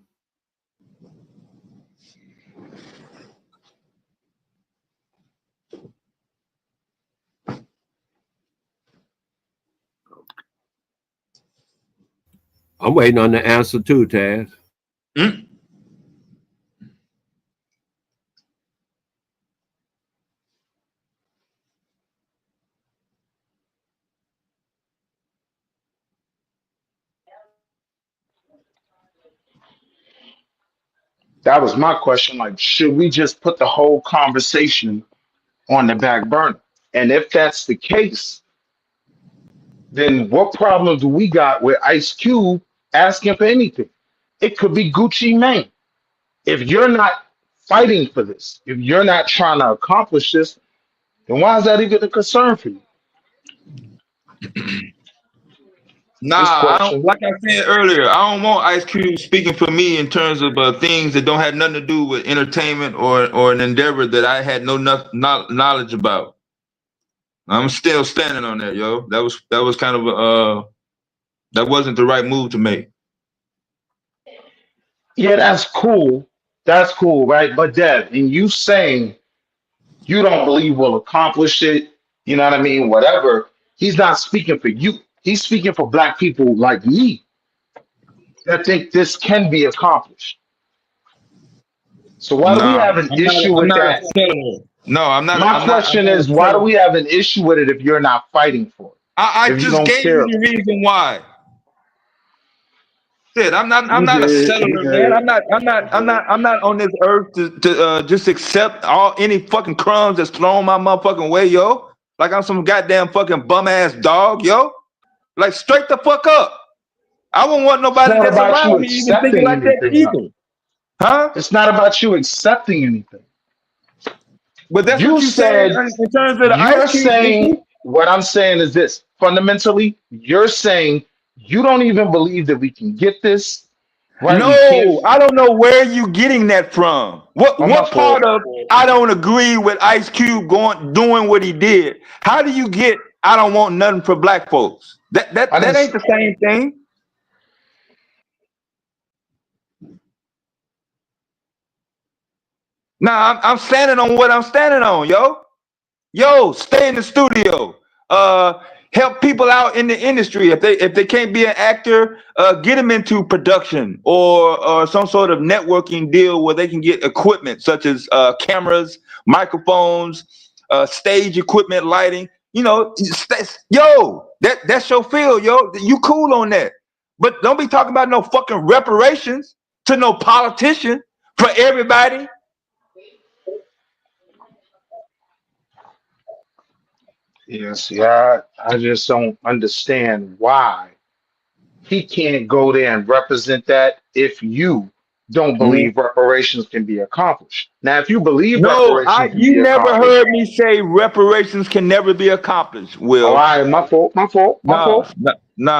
I'm waiting on the answer too, Taz. Mm? That was my question. Like, should we just put the whole conversation on the back burner? And if that's the case, then what problem do we got with Ice Cube asking for anything? It could be Gucci Mane. If you're not fighting for this, if you're not trying to accomplish this, then why is that even a concern for you? Nah, Just I don't. question. Like I said earlier, I don't want Ice Cube speaking for me in terms of things that don't have nothing to do with entertainment or an endeavor that I had knowledge about. I'm still standing on that, yo. That was kind of that wasn't the right move to make. Yeah, that's cool. That's cool, right? But Dev, and you saying you don't believe we'll accomplish it, you know what I mean? Whatever. He's not speaking for you. He's speaking for black people like me that think this can be accomplished. So why do we Nah, have an I'm not. issue I'm with not a that? settler. No, I'm not. My I'm not. I'm question not a is, why do settler. we have an issue with it if you're not fighting for it? I If you just don't gave you care? the reason why. Said I'm not. I'm You not a did, you settler, man. did. I'm not on this earth to just accept any fucking crumbs that's thrown my motherfucking way, yo. Like I'm some goddamn fucking bum ass dog, yo. Like straight the fuck up. I wouldn't want It's nobody not that's about you around me even thinking accepting like that anything, though. either, huh? It's not about you accepting anything. But that's what You you saying said in terms of the Ice you're Cube saying issue. what I'm saying is this. Fundamentally, you're saying you don't even believe that we can get this, right? We can't. No, I don't know where you getting that from. Oh, my What part fault. of I don't agree with Ice Cube doing what he did? How do you get I don't want nothing for black folks? That I that didn't. that ain't the same thing. Nah, I'm standing on what I'm standing on, yo. Yo, stay in the studio. Uh, help people out in the industry. If they can't be an actor, get them into production or some sort of networking deal where they can get equipment such as cameras, microphones, stage equipment, lighting. You know, yo, that's your field, yo. You cool on that, but don't be talking about no fucking reparations. to no politician for everybody. Yes, I just don't understand why he can't go there and represent that if you don't Mhm. believe reparations can be accomplished. Now, if you believe No, reparations can you be never accomplished, heard me say reparations can never be accomplished. oh, all Will, right, my fault, my fault, my nah, fault,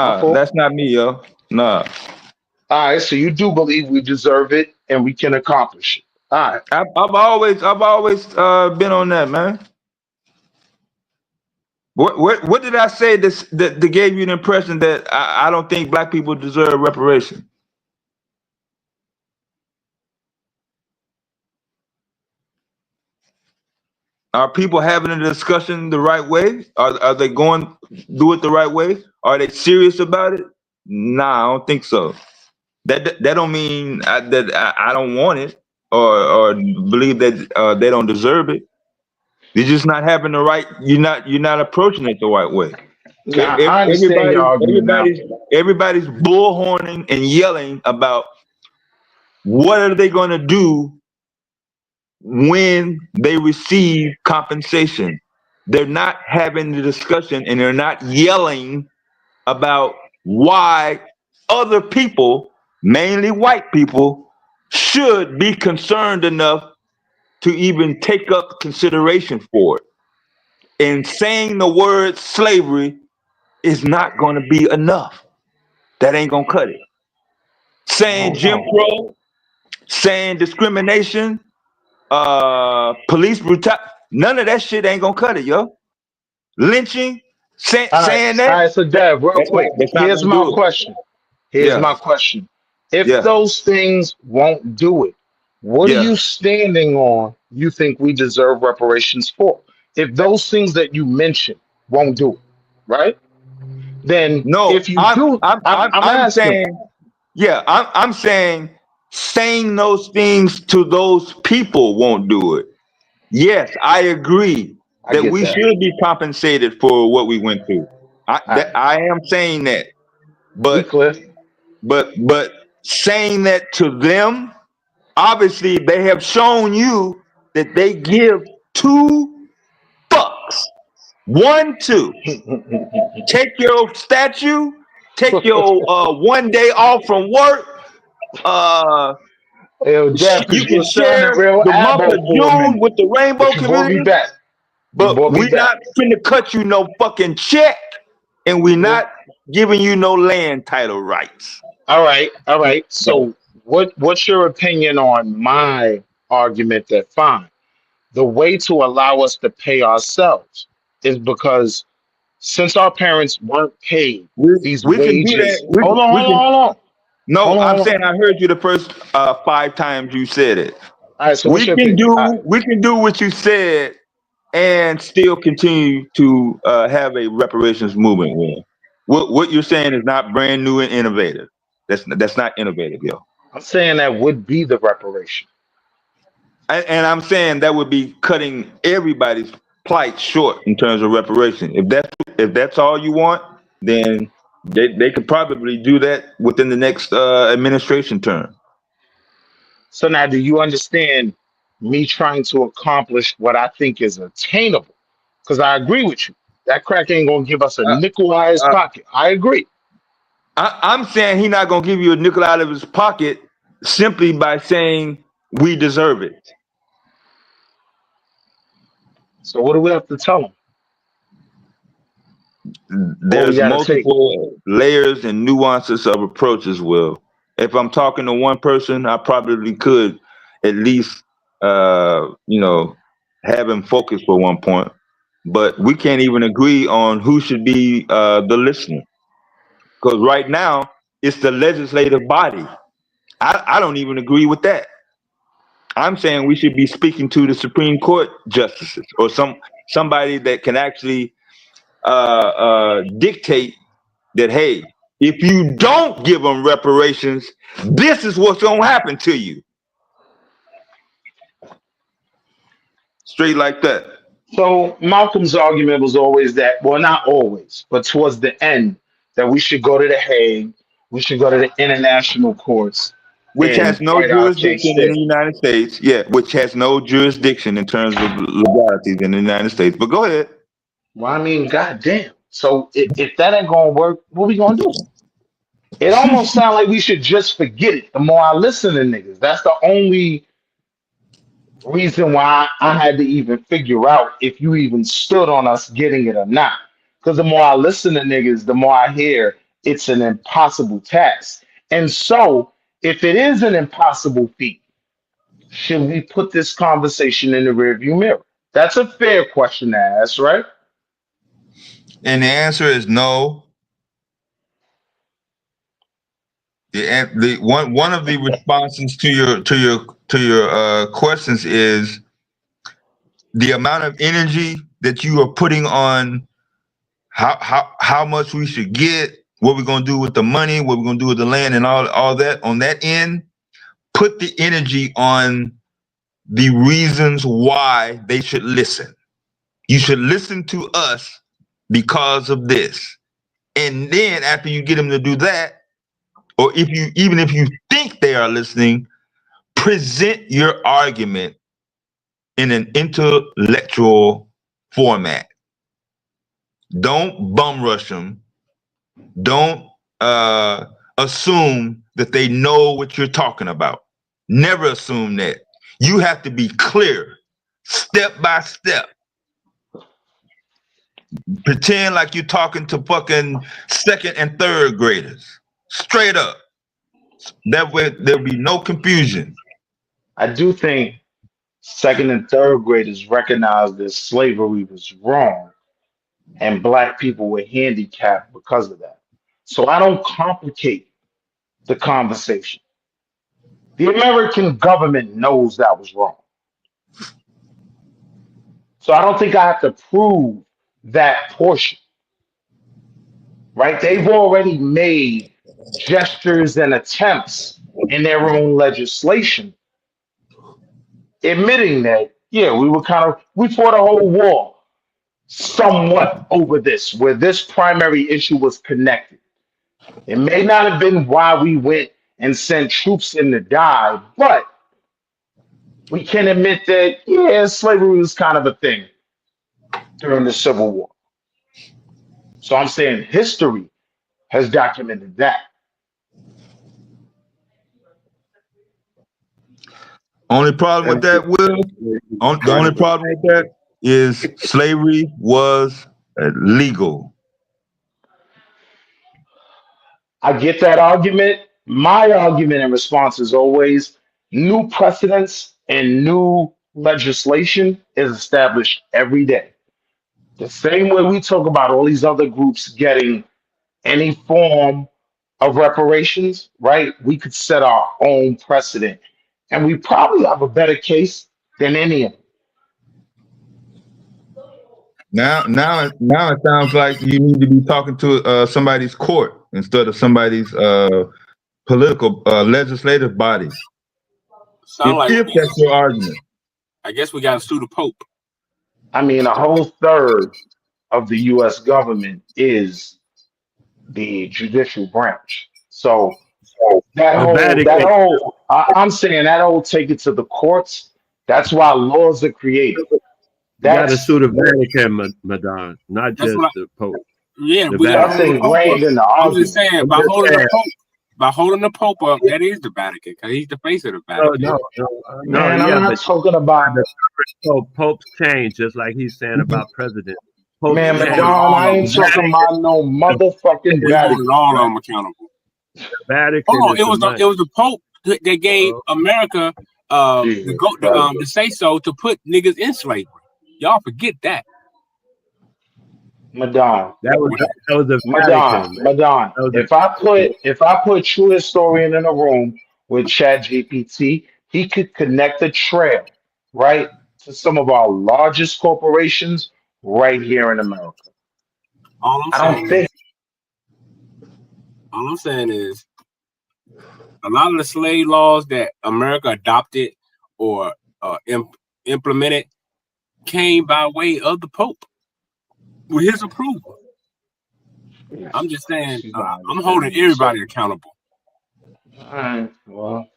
my nah, fault. that's not me, yo. Nah, All right, so you do believe we deserve it and we can accomplish it. All right. I've always been on that, man. What did I say that gave you the impression that I don't think black people deserve reparation? Are people having a discussion the right way? Are they going do it the right way? Are they serious about it? Nah, I don't think so. That don't mean I don't want it or believe that they don't deserve it. You're just not having the right. You're not approaching it the right way. Now, I understand your Everybody, argument now. everybody's bullhorning and yelling about what are they going to do when they receive compensation. They're not having the discussion and they're not yelling about why other people, mainly white people, should be concerned enough to even take up consideration for it. And saying the word slavery is not going to be enough. That ain't going to cut it. Saying Oh Jim no. Crow, saying discrimination, police brutality, none of that shit ain't going to cut it, yo. Lynching, All right, saying that, all right. So, Dad, real quick, that's not here's going to my do it. question. Here's Yeah, my question. If yeah, those things won't do it, what are yeah. you standing on? You think we deserve reparations for? If those things that you mentioned won't do it, right? Then No, if you do, I'm I'm asking. saying, yeah, I'm saying those things to those people won't do it. Yes, I agree I that get we that. should be compensated for what we went through. All right, I am saying that, we but clear. saying that to them, obviously they have shown you that they give two fucks. One, two. Take your statue, take your 1 day off from work. Uh, Yo, Dad, you because you can were sounding share real the month of abo for a June minute, with the rainbow but you brought me community, back. You but brought me we back. not finna cut you no fucking check, and we Yeah. not giving you no land title rights. All right, all right. No. So, what's your opinion on my argument that fine? The way to allow us to pay ourselves is because since our parents weren't paid these We can do that. wages, hold on, We hold on, can. hold on, No, hold on, I'm hold on. saying I heard you the first 5 times you said it. All right, so what's your opinion? All right, We can do what you said and still continue to have a reparations movement. Will. What you're saying is not brand new and innovative. That's not innovative, yo. I'm saying that would be the reparation. And I'm saying that would be cutting everybody's plight short in terms of reparation. If that's all you want, then they could probably do that within the next administration term. So now, do you understand me trying to accomplish what I think is attainable? Because I agree with you. That crack ain't gonna give us a Uh, nickel out of his uh, pocket. I agree. I'm saying he's not gonna give you a nickel out of his pocket simply by saying we deserve it. So what do we have to tell him? What we There's gotta take? multiple layers and nuances of approaches. Will, if I'm talking to one person, I probably could at least have him focus for one point. But we can't even agree on who should be the listener because right now it's the legislative body. I don't even agree with that. I'm saying we should be speaking to the Supreme Court justices or somebody that can actually dictate that, hey, if you don't give them reparations, this is what's gonna happen to you. Straight like that. So Malcolm's argument was always that, well, not always, but towards the end, that we should go to the Hague, we should go to the international courts, which in has no White House Case jurisdiction in the Six. United States. Yeah, which has no jurisdiction in terms of legalities in the United States. But go ahead. Well, I mean, goddamn. So if that ain't gonna work, what we gonna do? It almost sounds like we should just forget it. The more I listen to niggas, that's the only reason why I had to even figure out if you even stood on us getting it or not. Because the more I listen to niggas, the more I hear it's an impossible task. And so, if it is an impossible feat, should we put this conversation in the rearview mirror? That's a fair question to ask, right? And the answer is no. The one of the responses to your questions is the amount of energy that you are putting on how much we should get, what we're gonna do with the money, what we're gonna do with the land, and all that on that end. Put the energy on the reasons why they should listen. You should listen to us because of this. And then after you get them to do that, or even if you think they are listening, present your argument in an intellectual format. Don't bum rush them. Don't assume that they know what you're talking about. Never assume that. You have to be clear, step by step. Pretend like you're talking to fucking second and third graders. Straight up. That way there'll be no confusion. I do think second and third graders recognized that slavery was wrong and black people were handicapped because of that. So I don't complicate the conversation. The American government knows that was wrong. So I don't think I have to prove that portion, right? They've already made gestures and attempts in their own legislation admitting that, yeah, we fought a whole war somewhat over this, where this primary issue was connected. It may not have been why we went and sent troops in to die, but we can admit that, yeah, slavery was kind of a thing during the Civil War. So I'm saying history has documented that. Only problem with that, Will, the Go only ahead. problem with that is slavery was legal. I get that argument. My argument in response is always new precedents and new legislation is established every day. The same way we talk about all these other groups getting any form of reparations, right? We could set our own precedent. And we probably have a better case than any of them. Now it sounds like you need to be talking to somebody's court instead of somebody's political legislative body. Sound like If that's your argument. I guess we got to sue the Pope. I mean, a whole third of the US government is the judicial branch. So The Vatican. I'm saying that whole take it to the courts. That's why laws are created. You got to That's sue the Vatican, Madon, not That's just what the Pope. Yeah, The we got to that's hold the Pope up. ingrained in the I'm just argument. saying, by holding the Pope up, that is the Vatican, because he's the face of the Vatican. Man, I'm yeah, not but talking about popes change, just like he's saying about president. Popes man, change. Madonna, I ain't talking about no motherfucking We hold Vatican. all of them accountable. Vatican Oh, is it was the the Pope that gave America Jesus the say so to put niggas in slavery. Y'all forget that. Madonna. That was the Madonna, Vatican. Madonna. If I put true historian in a room with Chat GPT, he could connect the trail, right, to some of our largest corporations right here in America. All I'm saying is a lot of the slave laws that America adopted or implemented came by way of the Pope with his approval. I'm just saying, I'm holding everybody accountable. All right. Well,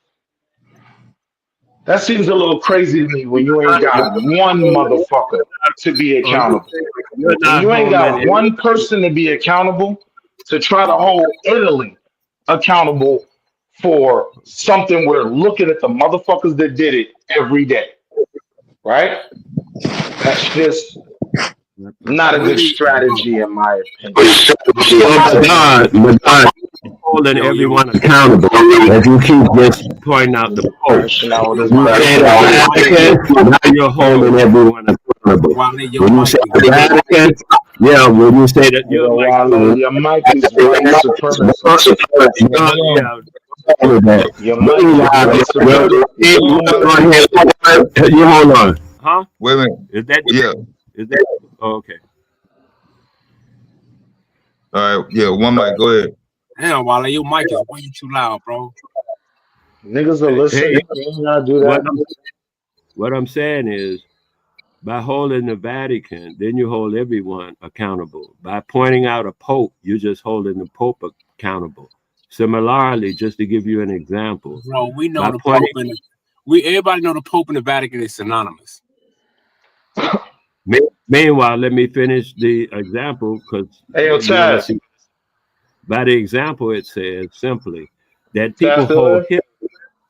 That seems a little crazy to me when you ain't got one motherfucker to be accountable. You're When not you ain't holding got it. one person to be accountable to try to hold Italy accountable for something we're looking at the motherfuckers that did it every day, right? That's just not a good Willie, strategy in my opinion. Madonna, Holding yo, everyone accountable. If you keep just pointing out the Pope. Crashing out with his you mic. say the Vatican, now you're holding everyone accountable. Wale, your When you mic say is the muted. Vatican, yeah, when you say that Hey, Your yo, mic. Wale, your mic is white supremacy. Yeah. all of that. Your mic is Meanwhile, white supremacy. you Hold on, go Wale. ahead, you hold on. Huh? Wait a minute. Is that? Yeah. Is that? Oh, okay. All right. Yeah. One mic. Go ahead. Damn, Wale, your mic is way too loud, bro. Niggas will listen. Hey, You ain't gotta do what that. I'm saying is, by holding the Vatican, then you hold everyone accountable. By pointing out a pope, you're just holding the pope accountable. Similarly, just to give you an example, Bro, we know by the pointing. Pope and everybody know the Pope and the Vatican is synonymous. Meanwhile, let me finish the example because Hey, yo, you want to Taz. see. By the example, it says simply that Taz still there?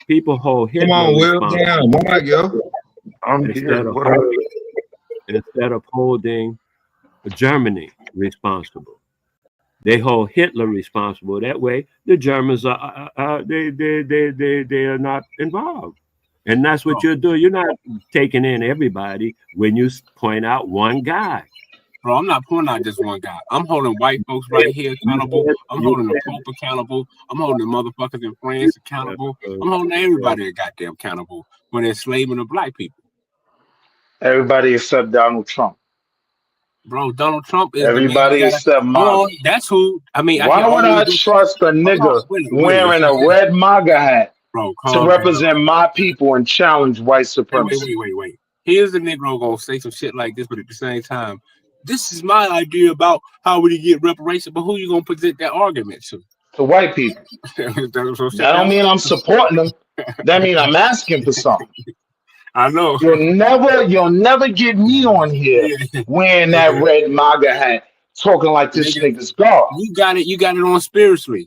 people hold Come Hitler on, Will. responsible Damn. One mic, yo. I'm instead here. of What up? holding Germany responsible. They hold Hitler responsible. That way, the Germans are they are not involved, and that's what Bro, you're doing. You're not taking in everybody when you point out one guy. bro, I'm not pointing out just one guy. I'm holding white folks right here accountable. I'm holding the Pope accountable. I'm holding the motherfuckers in France accountable. I'm holding everybody goddamn accountable for the enslavement of black people. Everybody except Donald Trump. Bro, Donald Trump is the man that Everybody gotta except hold MAGA. on. That's who. I mean, I can Why would always I do. trust a Hold on, nigga Willie, wearing a red MAGA hat bro, to calm down. represent my people and challenge white Hey, supremacy? wait. Here's the Negro gonna say some shit like this, but at the same time, this is my idea about how we get reparations. But who you gonna present that argument to? To white people. So That don't mean I'm supporting them. That mean I'm asking for something. I know. You'll never get me on here Yeah. wearing that red MAGA hat, talking like this Nigga, nigga's God. you got it on spiritually,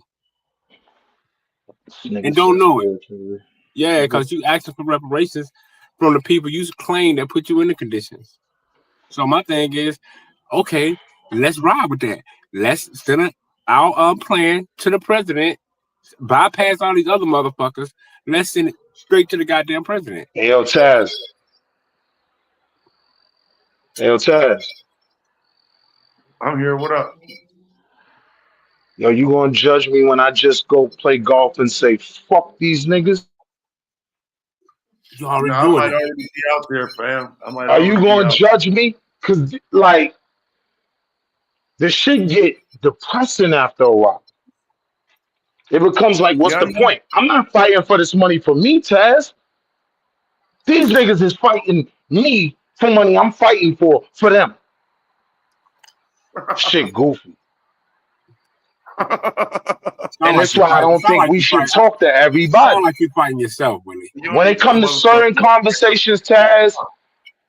This nigga and don't said know it. spiritually. Yeah, because you asking for reparations from the people you claim that put you in the conditions. So my thing is, okay, let's ride with that. Let's send our plan to the president, bypass all these other motherfuckers. Let's send it straight to the goddamn president. Hey, yo, Taz. Hey, yo, Taz. I'm here. What up? Yo, you gonna judge me when I just go play golf and say, fuck these niggas? You No, already I doing might it. already be out there, fam. I might Are you already be gonna out. judge me? Cause like the shit get depressing after a while. It becomes like, what's Yeah, I the know. point? I'm not fighting for this money for me, Taz. These niggas is fighting me for money I'm fighting for them. Shit goofy. And that's why I don't think we should talk to everybody. Sound like you're fighting yourself, Willie. When it comes to certain conversations, Taz,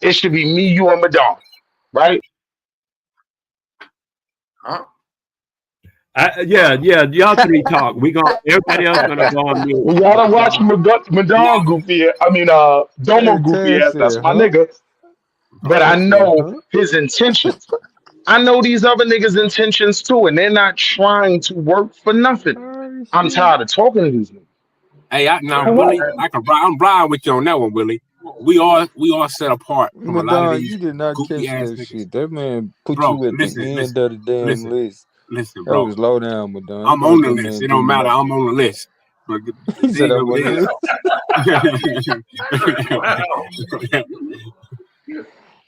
it should be me, you, and Madonna, right? Huh? Yeah, y'all three talk. Everybody else gonna go on mute. We gotta watch Madonna goofy. Domo goofy ass. That's my nigga. But I know his intentions. I know these other niggas' intentions too, and they're not trying to work for nothing. I'm tired of talking to these niggas. Hey, Willie, I'm riding with you on that one, Willie. We all set apart from a lot of Madonna, these you did not goofy catch ass that niggas. shit. That man put Bro, you at the end of the damn list. listen, That bro. was low down, Madonna. I'm Don't on let the that list. man It do don't you matter. like I'm that. on the list. But He said I'm on the list.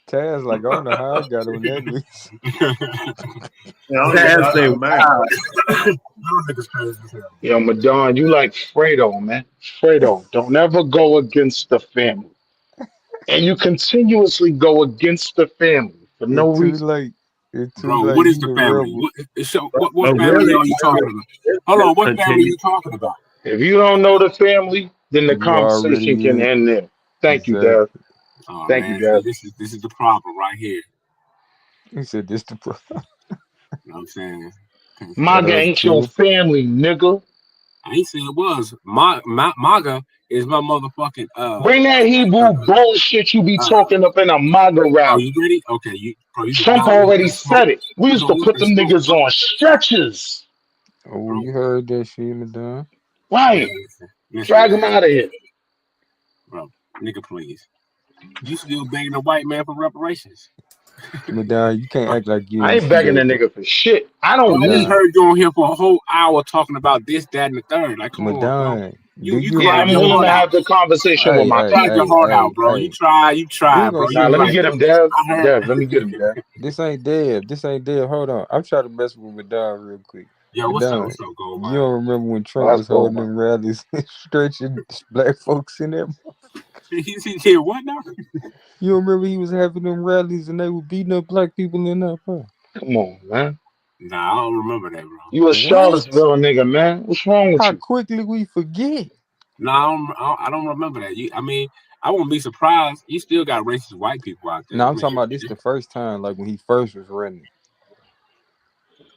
Taz, like, I don't know how I got on that list. Taz say, wow. Yo, Madonna, you like Fredo, man. Fredo, don't ever go against the family. And you continuously go against the family for no It's too reason. late. It's too Bro, late. what is You the the family? rebel. What family are you talking about? Hold on, what family are you talking about? If you don't know the family, then the You conversation already can in. end there. Thank you, Dev. Exactly. Oh Thank you, man, Dev. this is the problem right here. He said this the You know what I'm saying? 'Cause what MAGA up, ain't your Kenny? family, nigga. I ain't say it was. MAGA is my motherfucking Bring that uh, Hebrew bullshit you be uh, talking up in a MAGA oh, rally. you ready? Okay, you Trump don't want already that smoke. said it. We You used to don't want put that them smoke, niggas bro. on stretchers. Oh, Bro, you heard that shit, Madonna. man, Right. listen, Drag him man, out of here. bro, nigga, please. You still begging a white man for reparations? Madonna, you can't act like you I ain't ain't see begging a that, bro. nigga for shit. I Bro, don't I just need. Madonna, heard you on here for a whole hour talking about this, that, and the third. Like, come on, bro. Madonna, do You you Yeah, cried I'm your remember? willing heart to out. have the conversation with Hey, my You hey, cried your people. hey, heart out, hey, bro. You hey. tried, you We tried, ain't bro. gonna You Nah, sit was let me like, here. get him, Dev. I heard. Dev, let me get him, Dev. This ain't dead. This ain't dead. Hold on. I'm trying to mess with Madonna real quick. Yo, Madonna, what's up, Gold you Mine? don't remember when Oh, Trump that's was cool, holding man. them rallies and stretching black folks in there? He did what now? You don't remember he was having them rallies and they were beating up black people in there, bro? Come on, man. Nah, I don't remember that, bro. You a What? Charlottesville nigga, man. What's wrong with How you? quickly we forget? Nah, I don't remember that. I mean, I won't be surprised. You still got racist white people out there. No, I I'm mean, talking about this the first time, like when he first was running.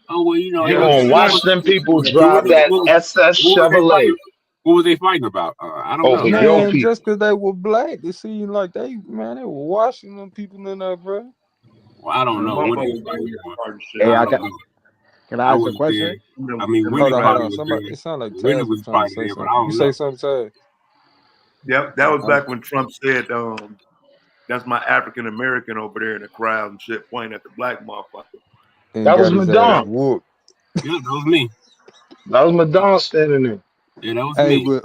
oh well, you know, You it Yeah, was. gonna he What went. watch was, them people what, drive that SS what was they fighting? Chevrolet What was they fighting about? I don't over know. your Man, just people. because they were black, it seemed like they were washing them people in there, bro. Well, I don't know what they was Motherfuckers fighting doing that for. hard shit. Hey, I I don't got. know. Can I I ask a wasn't there. question? I mean, Them Willie Hold on, hold probably on. was Somebody, there. it sounded like Willie Taz was was trying to probably say there, but I something. You don't say know. something, Taz? Yep, that was back when Trump said, "That's my African American over there in the crowd and shit," pointing at the black motherfucker. And That was got his ass Madonna. whooped. Yeah, that was me. That was Madonna standing there. Yeah, that was Hey, me. but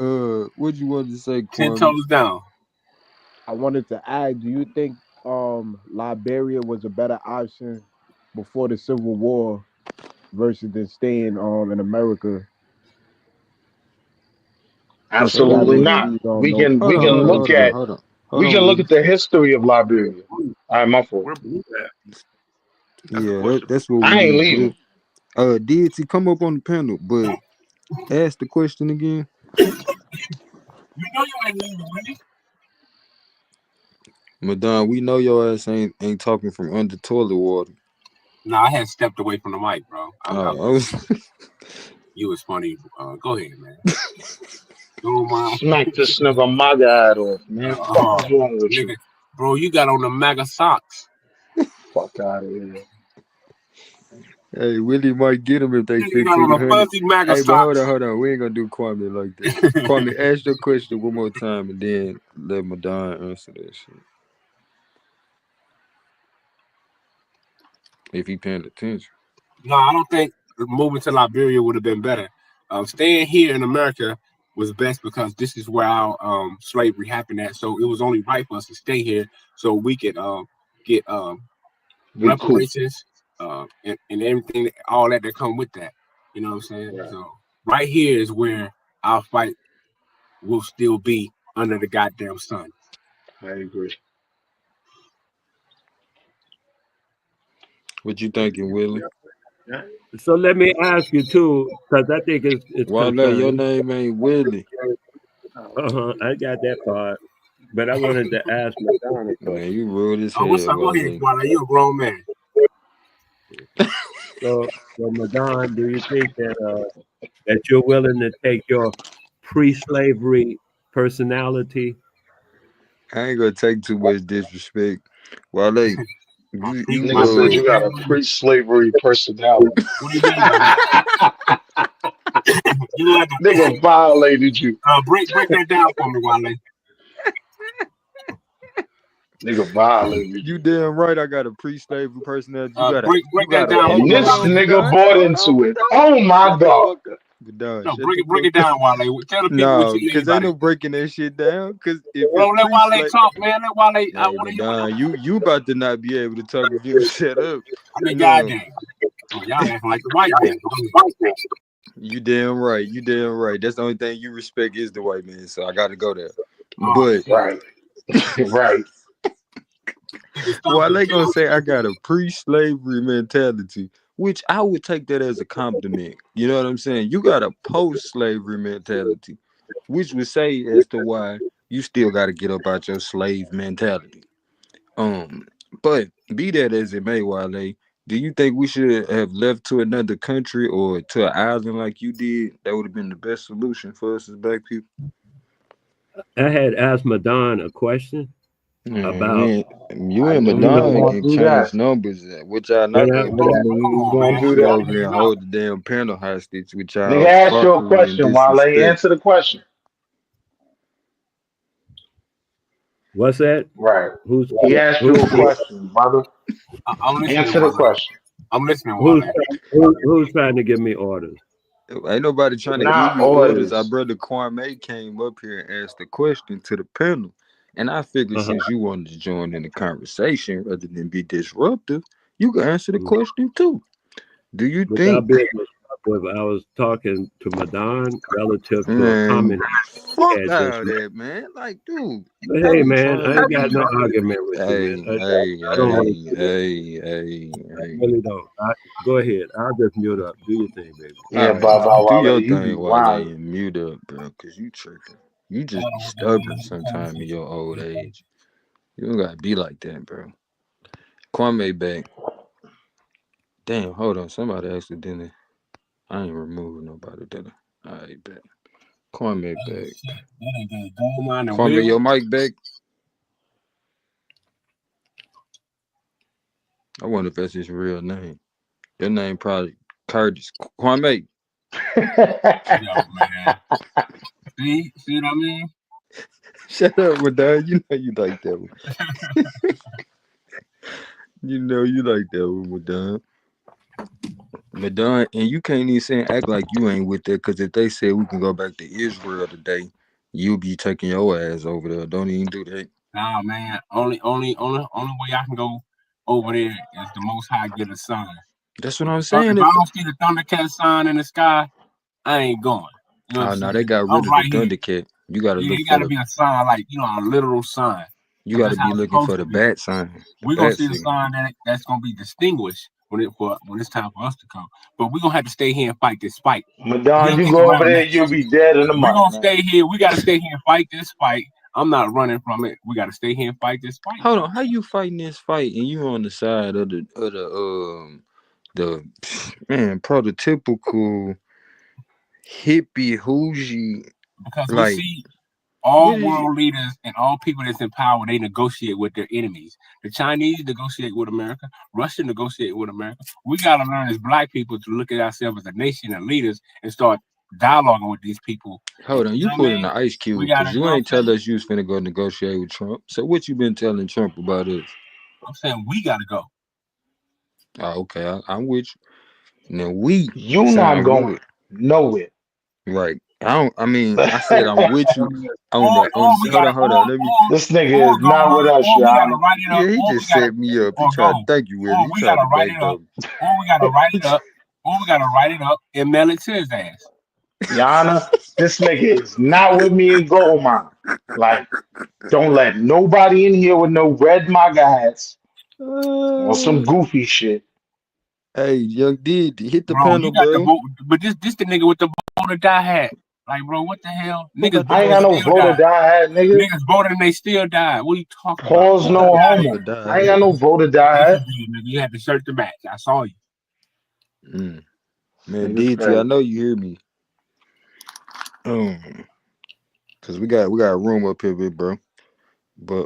what you wanted to say, 10 Kwame? toes down. I wanted to ask, do you think Liberia was a better option before the Civil War versus than staying in America for Absolutely not. guaranteed We no can Hold we on, can hold on, look hold on, at hold on, hold we on, can look Willie. at the history of Yeah, Liberia. All right, my fault. where Blue at? That's a Yeah, question. that's what we I ain't need, leaving. Blue. Deity, come up on the panel, but ask the question again. You know you ain't leaving, Willie. Madonna, we know your ass ain't talking from under toilet water. Nah, I had stepped away from the mic, bro. I I was. was You was funny. Go ahead, man. Go on, Smack this nigga MAGA hat off, man. Fuck is wrong with you? nigga, bro, you got on the MAGA socks. Fuck out of here. Hey, Willie might get him if they Nigga got on the 1,500. fuzzy MAGA Hey, but socks. hold on. We ain't gonna do Kwame like that. Kwame, ask your question one more time and then let Madonna answer that shit. If he paying attention. No, I don't think moving to Liberia would have been better. Staying here in America was best because this is where our slavery happened at. So it was only right for us to stay here so we could get We cool. reparations and everything, all that come with that. You know what I'm saying? Right. So right here is where our fight will still be under the goddamn sun. I agree. What you thinking, Willie? Yeah. So let me ask you too, because I think it's Wale, your concerning. name ain't Willie. I got that part, but I wanted to ask Madonna a Man, question. you rude as Oh, what's hell, up? Go ahead, Wale. Wale. You a grown man. So Madonna, do you think that you're willing to take your pre-slavery personality? I ain't gonna take too much disrespect. Wale, Nigga said you got a Pre-slavery. pre-slavery personality. What do you mean by that? You have to Nigga violated you. break that down for me, Wale. Nigga violated you you. damn right I got a pre-slavery personality. Break You that got a down for And me, hold this Wale. on, nigga Madonna. bought Hold on, into it. Oh Madonna. my Shut the God. fuck up. Madonna, No, shut the break fuck it up. down, Wale. Tell the people what No, you mean cause by ain't that. no breaking that shit down. Cause if it's Bro, let Wale pre-slave, talk, man. Let Wale. I hey want to hear what Madonna, you about to not be able to talk if you don't shut up. I mean, No, goddamn. Oh, y'all acting like the white man. you damn right. You damn right. That's the only thing you respect is the white man. So I got to go there. Oh But shit. Right. Right. Nigga, stop well, the they gonna count. say I got a pre-slavery mentality, which I would take that as a compliment. You know what I'm saying? You got a post-slavery mentality, which would say as to why you still got to get up out your slave mentality. Um, but be that as it may, Wale, do you think we should have left to another country or to an island like you did? That would have been the best solution for us as black people. I had asked Madon a question Man, about you I and knew he was Madonna going to can do that. change numbers, which y'all what not I gonna what do. I I knew he was Cause going you to do sit that. over here and hold the damn panel hostage with Nigga y'all asked you a fuckery and question, Wale. disrespect. Answer the question. what's that? Right. Who's He asked you who's a question, brother. I'm listening, Answer the Wale. question. I'm listening, who's Wale. who's trying to give me orders? Ain't nobody trying to give Not you orders. Our orders. brother Kwame came up here and asked a question to the panel. And I figured Uh-huh. since you wanted to join in the conversation rather than be disruptive, you can answer the Mm. question too. Do you Without think, being disruptive, I was talking to Madon relative to a man, comment he fuck had just all made. that, man? Like, dude, But I hey, ain't man, trying I to ain't got be. no argument with you, man. Hey, hey, I don't want to hey, do that. I hey. really don't. Go ahead. I'll just mute up. Do your thing, baby. Yeah, All right, Baba do Wale, your you thing, be Wale, wild. and mute up, bro, cause you tripping. You I just don't be know what the hell stubborn happened to the sometime in conversation. your old age. You don't gotta be like that, bro. Kwame back. Damn, hold on. Somebody accidentally. I ain't removed nobody, did I? All right, back. Kwame Oh back. shit, that ain't good. Gold mine and Kwame, Will. your mic back. I wonder if that's his real name. Your name probably Curtis. Kwame. Yo, man. See what I mean? Shut up, Madonna. You know you like that one. You know you like that one, Madonna. Madonna, and you can't even say act like you ain't with that, because if they said we can go back to Israel today, you'll be taking your ass over there. Don't even do that. Nah, man. Only way I can go over there is the Most High give a sign. That's what I'm If saying. I don't see the Thundercat sign in the sky, I ain't going. You know what Oh I'm no, saying? they got I'm rid of the right here. Thundercat. You gotta Yeah, look it for got to the. be a sign, like a literal sign, You because gotta that's how be it's looking supposed for to the be. bat sign, the We're gonna bat see the signal. sign that's gonna be distinguished when it's time for us to come. But we're gonna have to stay here and fight this fight. We Madon, ain't you getting go over around there, that you'll shit. be dead in a We're month, gonna man. stay here. We gotta stay here and fight this fight. I'm not running from it. We gotta stay here and fight this fight. Hold on, how you fighting this fight and you on the side of the man prototypical hippie hougie, Because we like see what all is you? world leaders and all people that's in power, they negotiate with their enemies. The Chinese negotiate with America. Russia negotiate with America. We gotta learn as black people to look at ourselves as a nation and leaders and start dialoguing with these people. And, Hold on, you you know what I put in mean? the ice We cube gotta, because you you know what ain't I'm tell saying? us you was finna go negotiate with Trump. So what you been telling Trump about us? I'm saying we gotta go. Oh, okay, I'm with you. Now we You not sound going good, nowhere. right? I don't. I mean, I said I'm with you on Or the on. we Hold gotta on, hold on. Let me. This nigga or is go not with us, or we gotta Yana. write it up, Yeah, he or we just gotta set me up. He or tried. go, Thank you, Willie. or He we tried gotta to write it up, backdoor. or we gotta write it up, or we gotta write it up and mail it to his ass. Yana, this nigga is not with me in gold mine. Like, don't let nobody in here with no red MAGA hats or some goofy shit. Hey, young D, hit the Bro, you panel, got the bro. vote, but this the nigga with the vote or die hat. Like, bro, what the hell? Who Niggas got the I ain't voted vote? got and no still voter died. die hat, nigga. Niggas voted and they still died. What are you talking about? Pause Who no got the Get out of here. voter homo. die I ain't got hat? no voter die Yes, you hat. did, nigga. You had to shirt the match. I saw you. Man, Niggas DT, I crazy. know you hear me. Cause we got room up here, big bro. But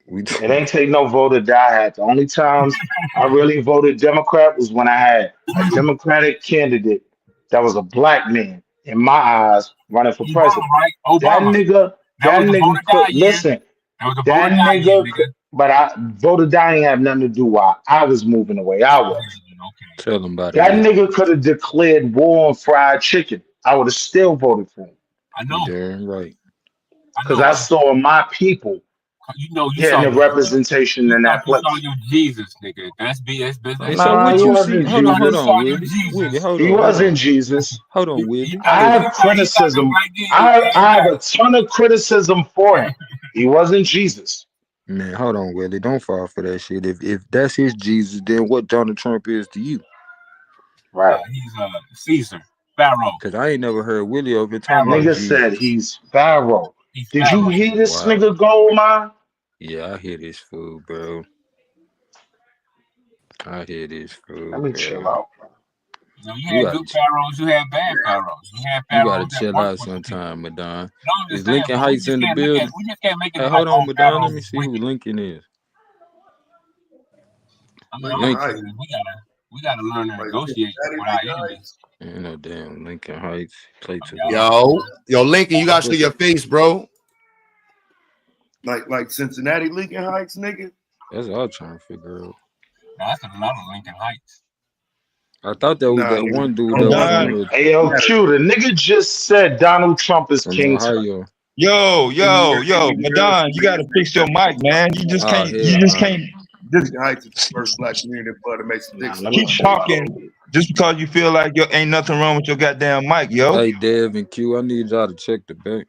we It ain't take no voter die hat. The only times I really voted Democrat was when I had a Democratic candidate that was a black man in my eyes running for Obama, president. right? That Obama. nigga, That that was the voter nigga die could year. listen. That was the voter That die year, nigga could, nigga. but I voter die ain't have nothing to do why I was moving the way I was. Okay. tell them about it, That Will. nigga could have declared war on fried chicken. I would have still voted for him I You know. damn right. I because know. I Cause saw my people you getting saw the representation you in thought that you saw place. your Jesus, nigga. That's business. Hey, so Nah, what he you see? wasn't Hold You on, thought hold you Jesus. on, saw your Willie. Willie, Jesus. hold He on, hold wasn't on. Jesus. Hold on, He Willie. I thought have he thought them criticism. black Jesus came I have back. a ton of criticism for him. He wasn't Jesus, Man, hold on, Willie. Don't fall for that shit. If that's his Jesus, then what Donald Trump is to you? right? He's Caesar, Pharaoh. Cause I ain't never heard Willie over here talking about Nigga said Jesus. he's Pharaoh. Did you hear this Wow. nigga Gold Mine? Yeah, I hear this food, bro. I hear this Let food, me chill bro. out. You You had gotta, good pharaohs, you had bad pharaohs. You had you gotta pharaohs that chill worked out with the people. sometime, Madon. No, I'm just Is saying, Lincoln bro, Heights in the building? we just can't make it Hey, like hold on, all Madon. Let pharaohs me is see who wicked. Lincoln is. I mean, I'm Lincoln just Lincoln. Heights. saying we gotta learn to Like negotiate Cincinnati, with our Lincoln enemies. Heights. Ain't no damn Lincoln Heights. Play to the Y'all, Yo, Lincoln, you got to What's your face, bro. Like Cincinnati, Lincoln Heights, nigga. that's what I'm trying to figure out. that's a lot of Lincoln Heights. I thought that was Nah, that nigga. one dude Don't that was don't from Madon, the Hey, yo, Q, the nigga just said Donald Trump is from King Tut. Ohio. yo, in New yo, York, yo, Madon, you gotta fix your mic, man. Oh You hell just no. can't just Lincoln Heights is the first black community that makes a dick Nah, let me keep sucking. chill talking out. just because you feel like yo ain't nothing wrong with your goddamn mic, yo. Hey Dev and Q, I need y'all to check the bank.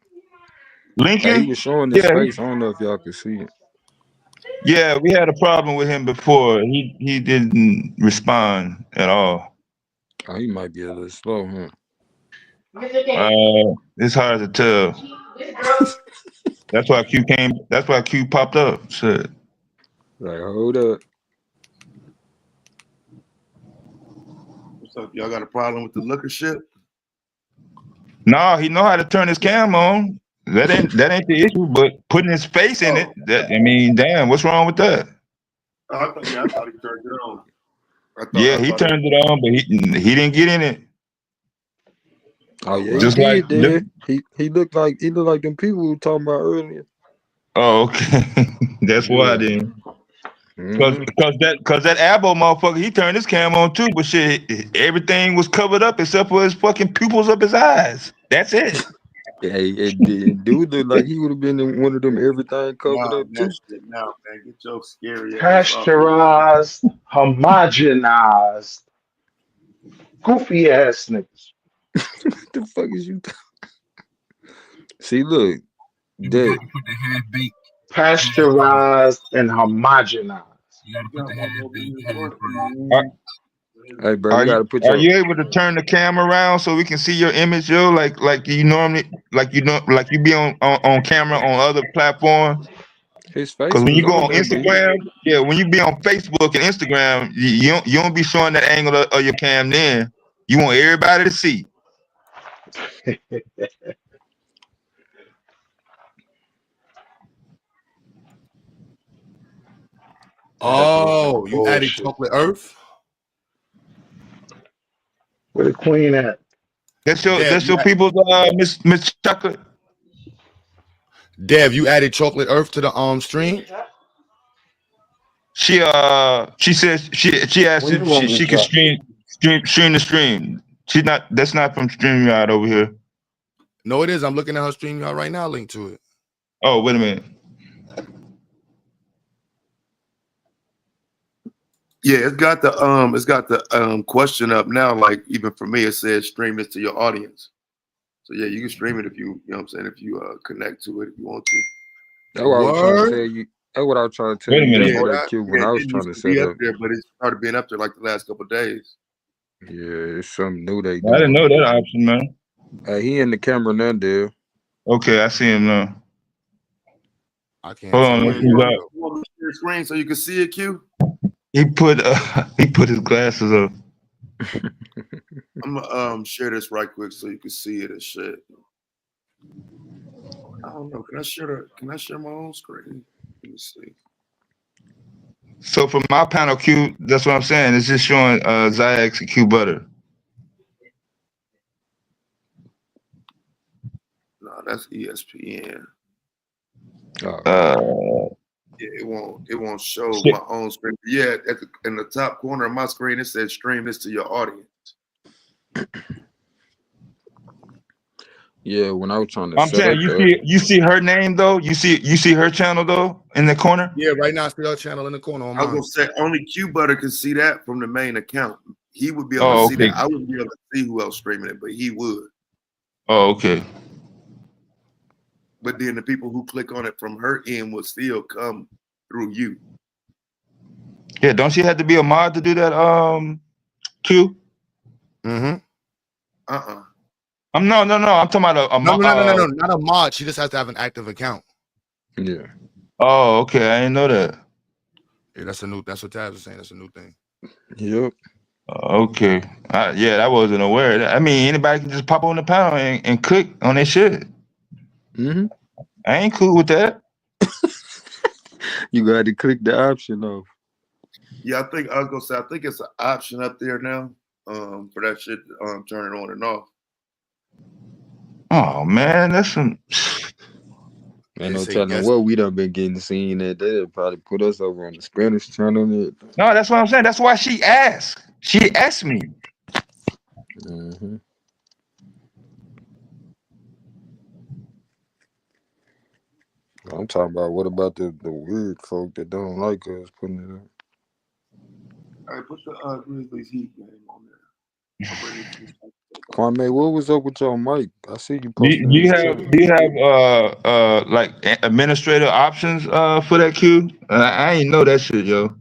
Hey, he Lincoln? was showing his Yeah, face. I don't know if y'all could see it. yeah, we had a problem with him before. He didn't respond at all. Oh, he might be a little slow, huh? It's hard to tell. That's why Q popped up. Shit. Like, hold up. What's up? Y'all got a problem with the liquor shit? No, he know how to turn his cam on. That ain't the issue, but putting his face in it, Oh, I mean, damn, what's wrong with that? I thought he turned it on. Yeah, I he thought it. turned it on, but he didn't get in it. Oh Oh yeah, he wow. Just like did, Dev. He looked like them people we were talking about earlier. oh, okay. That's why Yeah. then. Cause, Mm-hmm. cause that cause that Abo motherfucker, he turned his cam on too, but shit, everything was covered up except for his fucking pupils up his eyes. That's it. Hey, dude looked like he would have been in one of them everything covered Nah, up that too. shit now, man. Get your scary ass off me. Pasteurized, homogenized, goofy ass niggas. What the fuck is you? See, look, You got that. to put the half baked hash fries. Pasteurized and homogenized. You got to You put the got half one more baked minute hash left, fries. Are, man. Hey, bro, you are you gotta put are your. you able to turn the camera around so we can see your image, yo? Like you normally like you be on camera on other platforms. His Cause face when was you go on on there, B. Instagram, yeah, when you be on Facebook and Instagram, you don't be showing that angle of your cam. Then you want everybody to see. That be some Oh, you added bullshit. chocolate earth? Where the queen at? Dev, That's your people's Miss Chocolate. You added chocolate earth to the stream? She says she asked When you if gonna she get could chocolate? stream the stream. She's not that's not from StreamYard over here. No, it is. I'm looking at her stream y'all right now. Link to it. Oh, wait a minute. Yeah, it's got the question up now. Like even for me, it says stream this to your audience. So yeah, you can stream it if you know what I'm saying, if you connect to it if you want to. That's what I was trying to Word? tell you. That's what I was trying to tell Wait a you minute. Yeah, yesterday, that Q. When yeah, I it was didn't trying used to to be set up up. there, but it started being up there like the last couple of days. Yeah, it's something new they I didn't doing. know that option, man. He in the camera now, Dev. Okay, I see him now. I can't Hold You on, tell let's want either. see you want, that. you want me to share the screen so you can see it, Q? He put his glasses up. I'm gonna share this right quick so you can see it and shit. I don't know. Can I share my own screen? Let me see. So for my panel Q, that's what I'm saying. It's just showing Zayax and Q Butter. No, that's ESPN. Oh Uh man. Yeah, it won't show shit. my own screen. Yeah, in the top corner of my screen it says stream this to your audience. Yeah, when I was trying to I'm set saying up the. you see her name though? You see her channel though in the corner? Yeah, right now it's the channel in the corner on I was gonna mine. say only Q Butter can see that from the main account. He would be able to Oh, see okay. that. I wouldn't be able to see who else streaming it, but he would. Oh, okay. But then the people who click on it from her end will still come through you. Yeah, don't she have to be a mod to do that, Q? Mm-hmm. Uh-uh. No. I'm talking about No. Not a mod. She just has to have an active account. Yeah. Oh, okay. I didn't know that. Yeah, that's what Taz was saying. That's a new thing. Yep. Okay. Yeah, I wasn't aware of that. I mean, anybody can just pop on the panel and click on that shit. Mm-hmm. I ain't cool with that. You got to click the option off. Yeah, I was gonna say I think it's an option up there now for that shit turn it on and off. Oh man, that's some. Ain't They no say telling yes. what we done been getting seen that they'll probably put us over on the Spanish channel. No, that's what I'm saying. That's why she asked. She asked me. Mm-hmm. I'm talking about what about the weird folk that don't like us putting it up? All right, put the Grizzlies Heat game on there. I'm ready to Kwame, what was up with your mic? I see you Do posting in the chat. you have like administrative options for that queue? I ain't know that shit, yo.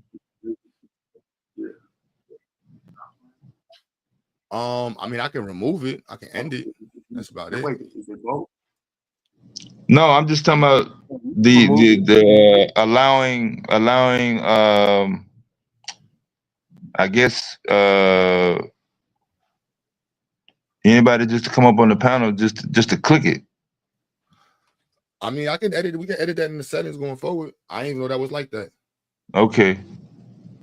I mean, I can remove it. I can end it. That's about it. Wait, is it both? No, I'm just talking about the allowing I guess anybody just to come up on the panel just to click it. I mean, I can edit. We can edit that in the settings going forward. I didn't even know that was like that. Okay.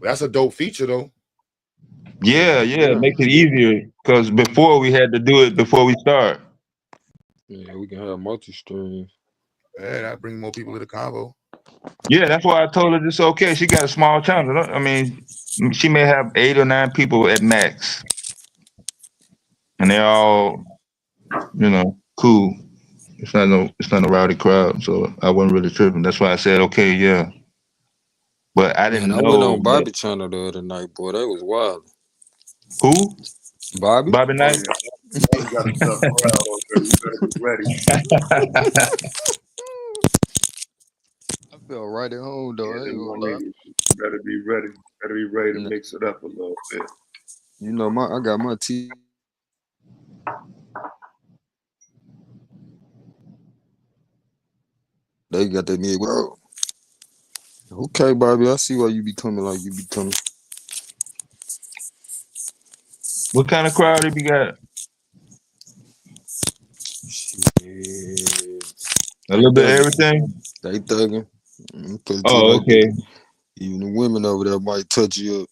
That's a dope feature though. Yeah, it makes it easier because before we had to do it before we start. Yeah, we can have multi-streams. Yeah, that bring more people to the convo. Yeah, that's why I told her it's okay. She got a small channel. I mean, she may have 8 or 9 people at max, and they're all, cool. It's not a rowdy crowd, so I wasn't really tripping. That's why I said okay, yeah. But I Man, didn't I went know on that. Bobby channel the other night, boy. That was wild. Who? Bobby? Bobby Oh Knight. yeah, Bobby got a tough crowd on there. You better be ready. I felt right at home though. Yeah, I ain't them gonna lie. ladies. You better be ready. Better be ready to Nah, mix it up a little bit. you know, I got my T. They got that mid. Bro. Okay, Bobby. I see why you be coming like you be coming. What kind of crowd have you got? Shit. A They little bit of thugging. everything. They thugging. Put it to you Oh, like this. okay. Even the women over there might touch you up.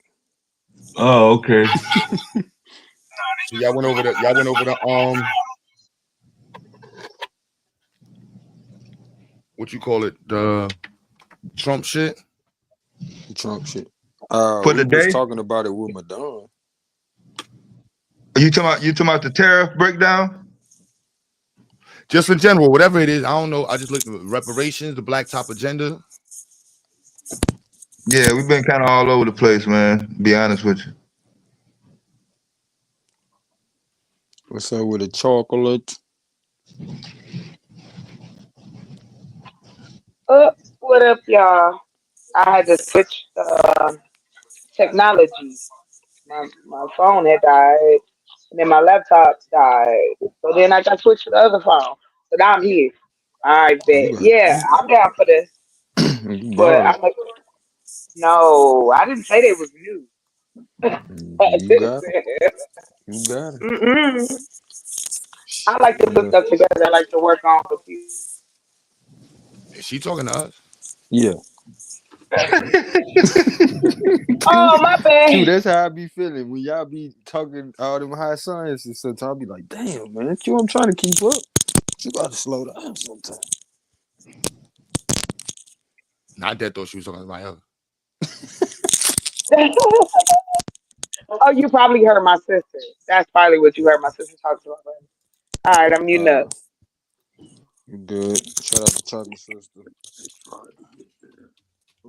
Oh, okay. So y'all went over the what you call it, the Trump shit. Trump shit. For We the was day. talking about it with Madonna. You talking about the tariff breakdown? Just in general, whatever it is, I don't know. I just looked at reparations, the black top agenda. Yeah, we've been kind of all over the place, man. Be honest with you. What's up with the chocolate? What up, y'all? I had to switch technology. My phone had died, and then my laptop died. So then I got switched to the other phone. So now I'm here. All right, bet. Yeah, I'm down for this. You But bald. I'm like, no, I didn't say they was new. I You didn't got it. say it. You got it. Mm-mm. I like to put Yeah. stuff together. I like to work on computers. Is she talking to us? Yeah. Oh, my Q, bad. that's how I be feeling when y'all be talking all them high science and stuff. I'll be like, damn, man, Q, I'm trying to keep up. You gotta slow down sometimes. Not that though. She was talking about her. Oh, you probably heard my sister. That's probably what you heard my sister talk to her. All right, I'm muting up. You good. Shout out to Chocolate Sister.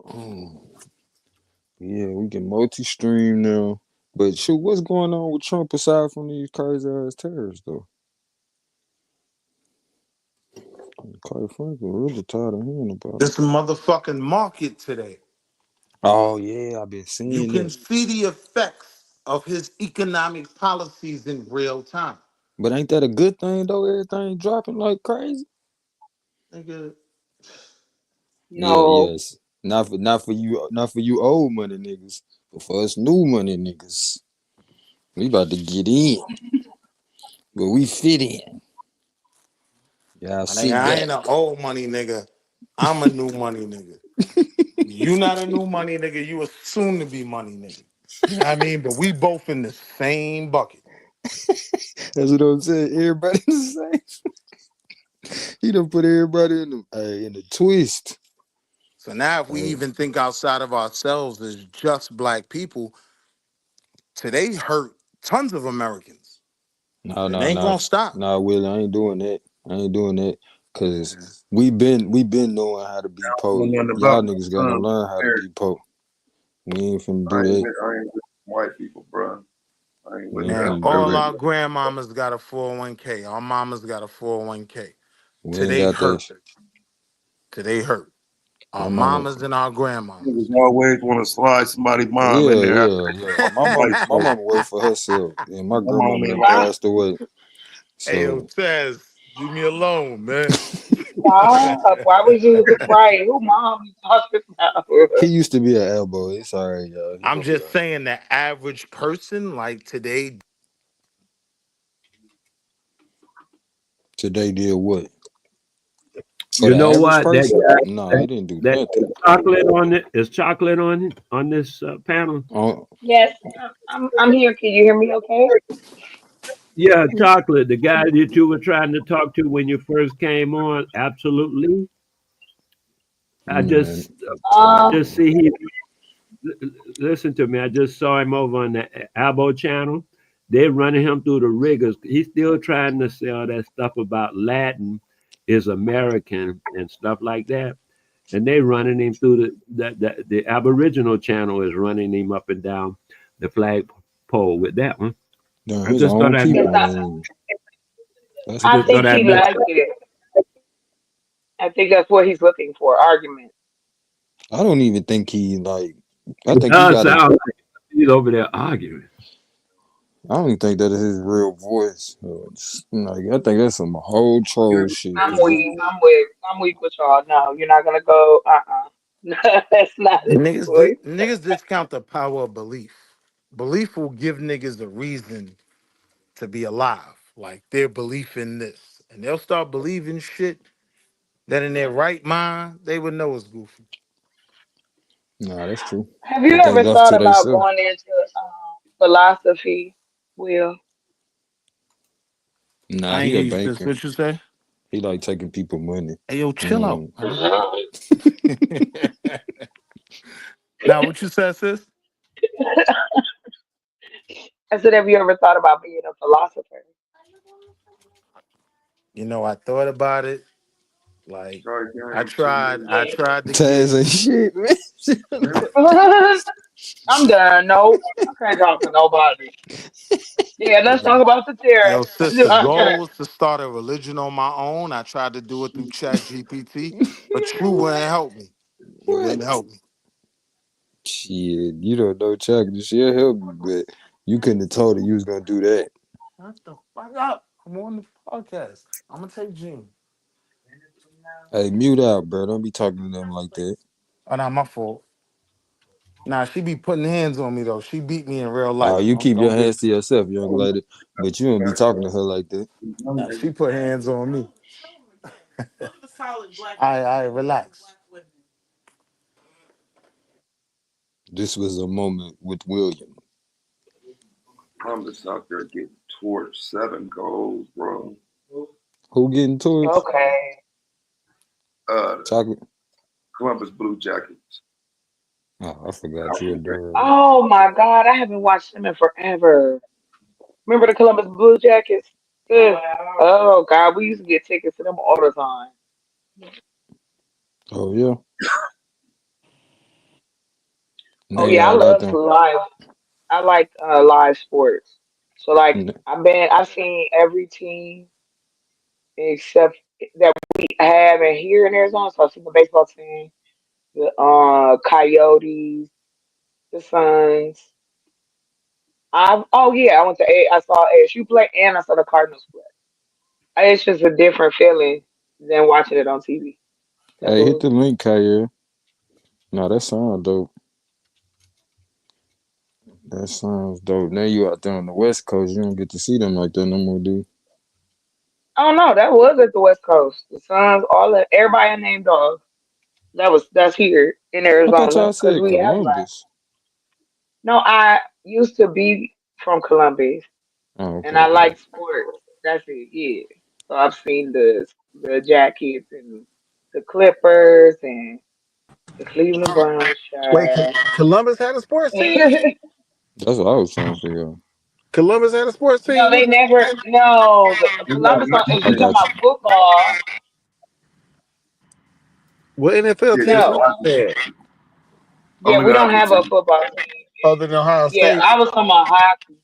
Oh, yeah, we can multi-stream now. But shoot, what's going on with Trump aside from these crazy ass tariffs though? Quite frankly, really tired of hearing about it. This motherfucking market today. Oh yeah, I've been You seeing can it. see the effects of his economic policies in real time. But ain't that a good thing though? Everything dropping like crazy. Nigga, Yeah, No. yes. Not for you old money niggas, but for us new money niggas. We about to get in, but we fit in. Y'all my nigga, sit I back. ain't an old money nigga. I'm a new money nigga. You not a new money nigga. You a soon to be money nigga. You know what I mean? But we both in the same bucket. That's what I'm saying. Everybody the same. He done put everybody in the twist. So now, if we Hey, even think outside of ourselves as just black people, today hurt tons of Americans, no, and it no, ain't no, gonna stop. no, Willie, I ain't doing that. I ain't doing that. Cause Yeah. we been knowing how to be I don't po. know nothing about Y'all my niggas gotta son. learn how to be po. We ain't finna do that. I ain't with white people, bro. I ain't with We ain't Man, that. finna do all that. our grandmamas got a 401k. Our mamas got a 401k. We ain't Today got that. hurt. Today hurt. Our My mama. mamas and our grandmamas. Niggas always want to slide somebody's mom in Yeah, there after yeah, they yeah. talk My about mama, white my folks. mama worked for herself, and my My mom grandmama ain't done like Stop. passed away. Hey, yo, So Taz, leave me alone, man. Stop. Why would you right? Who mom you talking about? he used to be an elbow. It's all right, y'all. He I'm gonna be just all right. saying the average person, like today, Today did what? For You the know average what? person? No, he didn't do That nothing. chocolate on it is chocolate on this panel. Oh, Yes, I'm here. Can you hear me okay? Yeah, chocolate. The guy that you were trying to talk to when you first came on. Absolutely. I man. just Um, see he listen to me. I just saw him over on the Abo channel. They're running him through the rigors. He's still trying to sell that stuff about Latin is American and stuff like that. And they running him through the Aboriginal channel is running him up and down the flagpole with that one. Done I his just thought own I yes, people, man. That's I just thought think I'd he mention. liked it. I think that's what he's looking for. Argument. I don't even think he like I It think he does got a sound like he's over there arguing. I don't even think that is his real voice. Like I think that's some whole troll shit. I'm weak. I'm weak with y'all. No, you're not gonna go. No, that's not his voice. niggas discount the power of belief. Belief will give niggas a reason to be alive, like their belief in this, and they'll start believing shit that in their right mind they would know is goofy. Nah, that's true. Have you If they ever left thought to about themselves. going into philosophy? Will Nah, I ain't he hear a you, sis. banker. What you say? He like taking people money. Hey, yo, chill out, Mm. my nigga. Now, what you said, sis? I said, have you ever thought about being a philosopher? You know, I thought about it. Like, Sorry, I gang. tried. I tried to get. Taz ain't shit, man. I'm done. Nope. I can't talk to nobody. Yeah, let's talk about the Yo, tariffs. sis, the goal was to start a religion on my own. I tried to do it through Chat GPT, but True wouldn't help me. He What? wouldn't help me. Shit, you don't know chocolate. She'll help you, but you couldn't have told her you was gonna do that. Shut the fuck up. I'm on the podcast. I'm gonna take Gene. Hey, mute out, bro. Don't be talking to them like that. Oh, not my fault. Nah, she be putting hands on me though. She beat me in real Oh, life. you Don't keep your don't get. hands to yourself, young lady. But you don't be talking to her like that. Nah, she put hands on me. I relax. This was a moment with William. Columbus out there getting torched. 7 goals, bro. Who getting torched? Okay. Uh, Chocolate. Columbus Blue Jackets. Oh, I forgot you a Durham. Oh my God, I haven't watched them in forever. Remember the Columbus Blue Jackets? Ugh. Oh God, we used to get tickets to them all the time. Oh yeah. Oh Now yeah, I y'all got love them. live. I like live sports. So like I've seen every team except that we have in here in Arizona. So I've seen the baseball team, the Coyotes, the Suns. Oh yeah, I went to I saw ASU play and I saw the Cardinals play. It's just a different feeling than watching it on TV. That's Hey, hit all. the link, Kyrie. Nah, that sounds dope. That sounds dope. Now you out there on the West Coast, you don't get to see them like that no more, dude. Oh no, that was at the West Coast. The Suns, everybody named dog. That's here in I thought Arizona y'all because said we have like. Columbus. No, I used to be from Columbus Oh, and okay, I okay. like sports. That's it. Yeah. So I've seen the Jackets and the Clippers and the Cleveland Browns. Wait, Child. Columbus had a sports team? That's what I was trying to figure out. Columbus had a sports No, team? they What? never. No, the No, Columbus. not If I you yet. talking got you. about football, What NFL Yeah, team just Columbus no. hockey. had? Yeah, Only we the don't hockey have a team. football team. Other than Ohio Yeah, State? I was talking about hockey.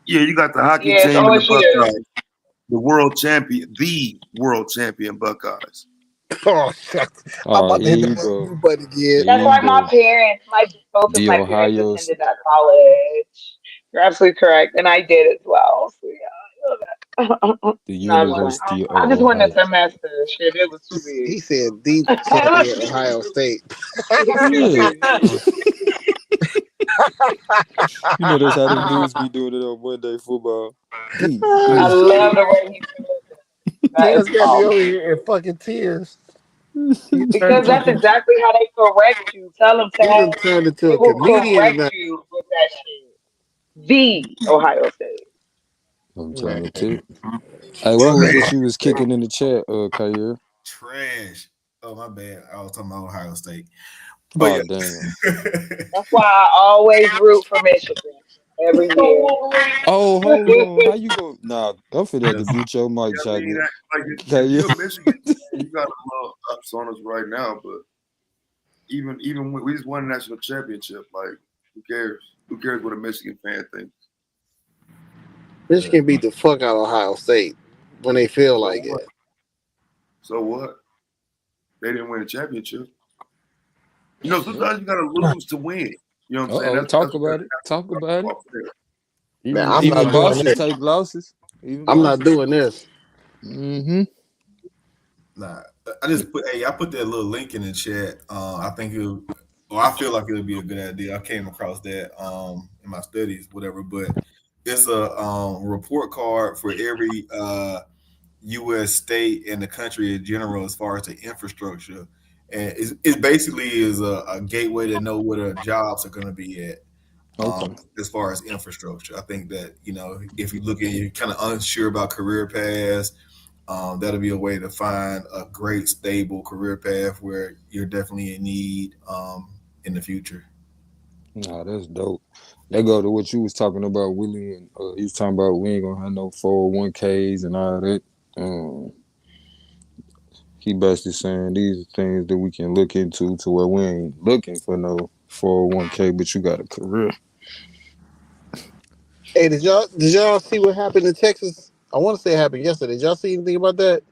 Yeah, you got the hockey Yeah, it's team and the OSU. Buckeyes, the world champion Buckeyes. Oh, shucks. I'm Oh, about to hit here the you go. mute button again. Here That's you like my go. parents. Both of The my parents Ohio, attended that college. You're absolutely correct, and I did as well. So yeah, I love that. the No, I'm just playing. University of I just went a Ohio. semester. Shit, it was too He big. said the champion Ohio State. It was too Yeah, big. you know that's how them dudes be doing it on Monday football. I The love the way he said that. That is Taz got me over awesome. here in fucking tears. He turned Because that's into exactly how they correct you. Tell them, he done Taz. turned into They a will comedian correct now. you with that shit. The Ohio State. I'm trying Man, to tell. Hey, what Well, was hey, that you was kicking in the chat, Kyrie? trash. Oh my bad. I was talking about Ohio State, but Oh yeah. damn. That's why I always root for Michigan every year. Oh, hold on. How you go? Nah, I'm finna have to Yes. mute your mic, I mean, chocolate. like if Kyrie. you're a Michigan fan, you got a little ups on us right now, but even when we just won a national championship, like who cares? Who cares what a Michigan fan thinks? Michigan beat the fuck out of Ohio State when they feel So like what? it. So what? They didn't win a championship. You know, sometimes you gotta lose to win. You know what I'm saying? Uh-oh. That's Talk what about it. Talk about it. off there. Man, Even I'm even not doing bosses this. take losses. Even I'm not bosses. doing this. Mm-hmm. Nah, I put that little link in the chat. I think I feel like it would be a good idea. I came across that in my studies, whatever. But it's a report card for every U.S. state and the country in general as far as the infrastructure, and it basically is a gateway to know where the jobs are going to be at. Okay. As far as infrastructure, I think that if you look at you're kind of unsure about career paths, that'll be a way to find a great stable career path where you're definitely in need in the future. Nah, that's dope. That go to what you was talking about, Willie, and he was talking about we ain't gonna have no 401ks and all that. Um, he basically saying these are things that we can look into to where we ain't looking for no 401k, but you got a career. Hey, did y'all see what happened in Texas? I want to say it happened yesterday. Did y'all see anything about that?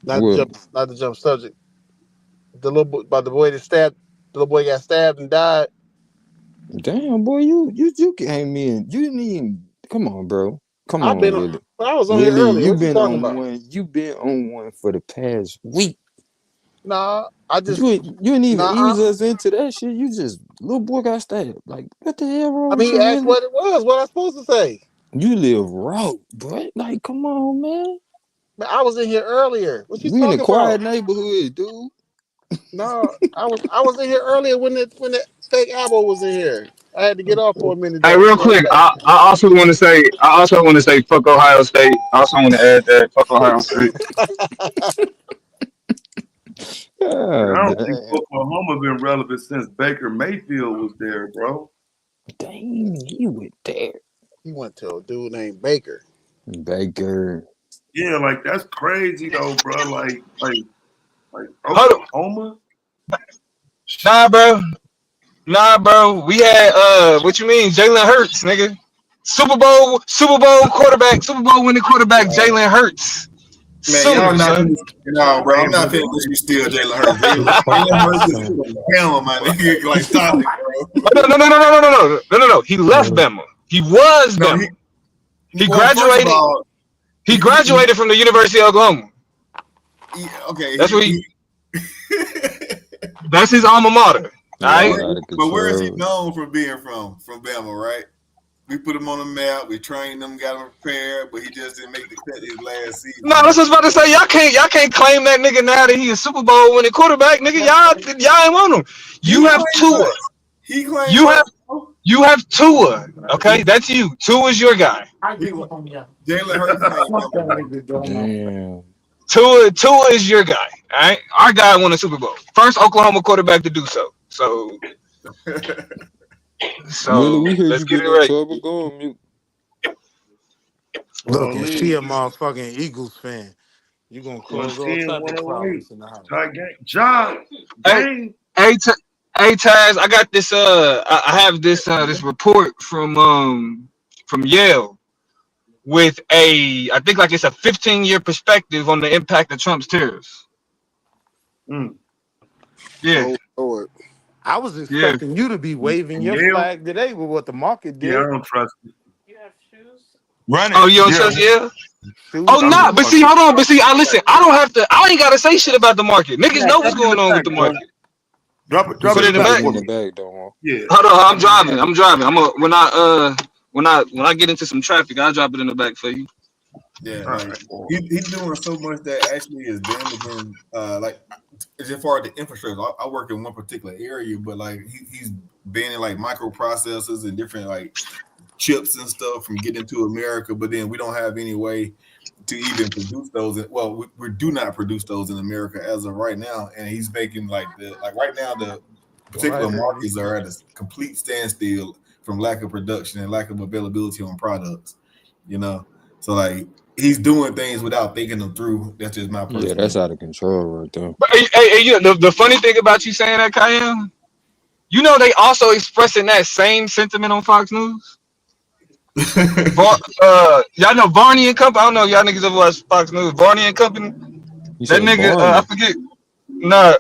Well, Not to jump subject. The little boy, about the boy that stabbed. The little boy got stabbed and died. damn boy, you came in. You didn't even come on, bro. Come I've on, been. Willie. I was on here Willie, earlier. What you talking about? you been on one for the past week. Nah, I just. You didn't even Nah. ease us into that shit. You just little boy got stabbed. Like what the hell wrong I with mean, he you, asked Willie? what it was. What I supposed to say? You live raw, bro. Like, come on, man. Man, I was in here earlier. What you We in a talking about? quiet neighborhood, dude. No, I was in here earlier when the fake album was in here. I had to get off for a minute Hey, though. real Be right quick, back. I also want to say, fuck Ohio State. I also want to add that, fuck Ohio State. Man, I God don't think damn. Oklahoma been relevant since Baker Mayfield was there, bro. Dang, he went there. He went to a dude named Baker. Baker. Yeah, like that's crazy though, bro. Like Hold up. Oklahoma. Nah, bro. Nah, bro. We had what you mean, Jalen Hurts, nigga. Super Bowl quarterback, Super Bowl winning quarterback, Jalen Hurts. Man, y'all Sooner, not son. no, bro. I'm not finna let you steal Jalen Hurts. Jalen Hurts is still Bama, my nigga. Like, stop it, bro. No. He left Bama. He was No, Bama. He well, first of graduated. all, He graduated from the University of Oklahoma. okay. That's what that's his alma mater. All right. But where is he known for being from? From Bama, right? We put him on the map. We trained him, got him prepared, but he just didn't make the cut his last season. No, that's what I was about to say. Y'all can't claim that nigga now that he's a Super Bowl winning quarterback, nigga. Y'all ain't want him. You have Tua. He claimed You have Tua. Okay, that's you. Tua's your guy. Jalen Hurts. Damn. Tua is your guy. All right, our guy won a Super Bowl. First Oklahoma quarterback to do so. So Willie, we heard let's you get it getting in right. trouble. Go on mute. Look, and she a motherfucking Eagles fan. You gonna cause all 110, type of 108. problems in the house. Tight game. Job. Game. Hey, Taz, I got this. I have this report from Yale with I think like it's a 15-year perspective on the impact of Trump's tariffs. Yeah. Oh, Lord. I was expecting you to be waving your flag today with what the market did. Yeah, I don't trust it. You have shoes? Run it. Oh, you don't trust Yale? Oh, nah, but see, hold on. But see, I ain't got to say shit about the market. Niggas know what's going on with the market. Drop it Put it in the back. In the bag, don't want. Yeah. Hold on, I'm driving. When I get into some traffic, I'll drop it in the back for you. Yeah, like, he's doing so much that actually is damaging. Like, as far as the infrastructure, I work in one particular area, but like he's banning like microprocessors and different like chips and stuff from getting to America. But then we don't have any way to even produce those. Well, we do not produce those in America as of right now. And he's making right now the particular markets are at a complete standstill from lack of production and lack of availability on products. You know, so like he's doing things without thinking them through. That's just my personal. Yeah, that's out of control right there. But hey, the funny thing about you saying that, Kayam, you know they also expressing that same sentiment on Fox News. Y'all know Barney and Company. I don't know y'all niggas ever watch Fox News. Barney and Company. That nigga, I forget. Nah,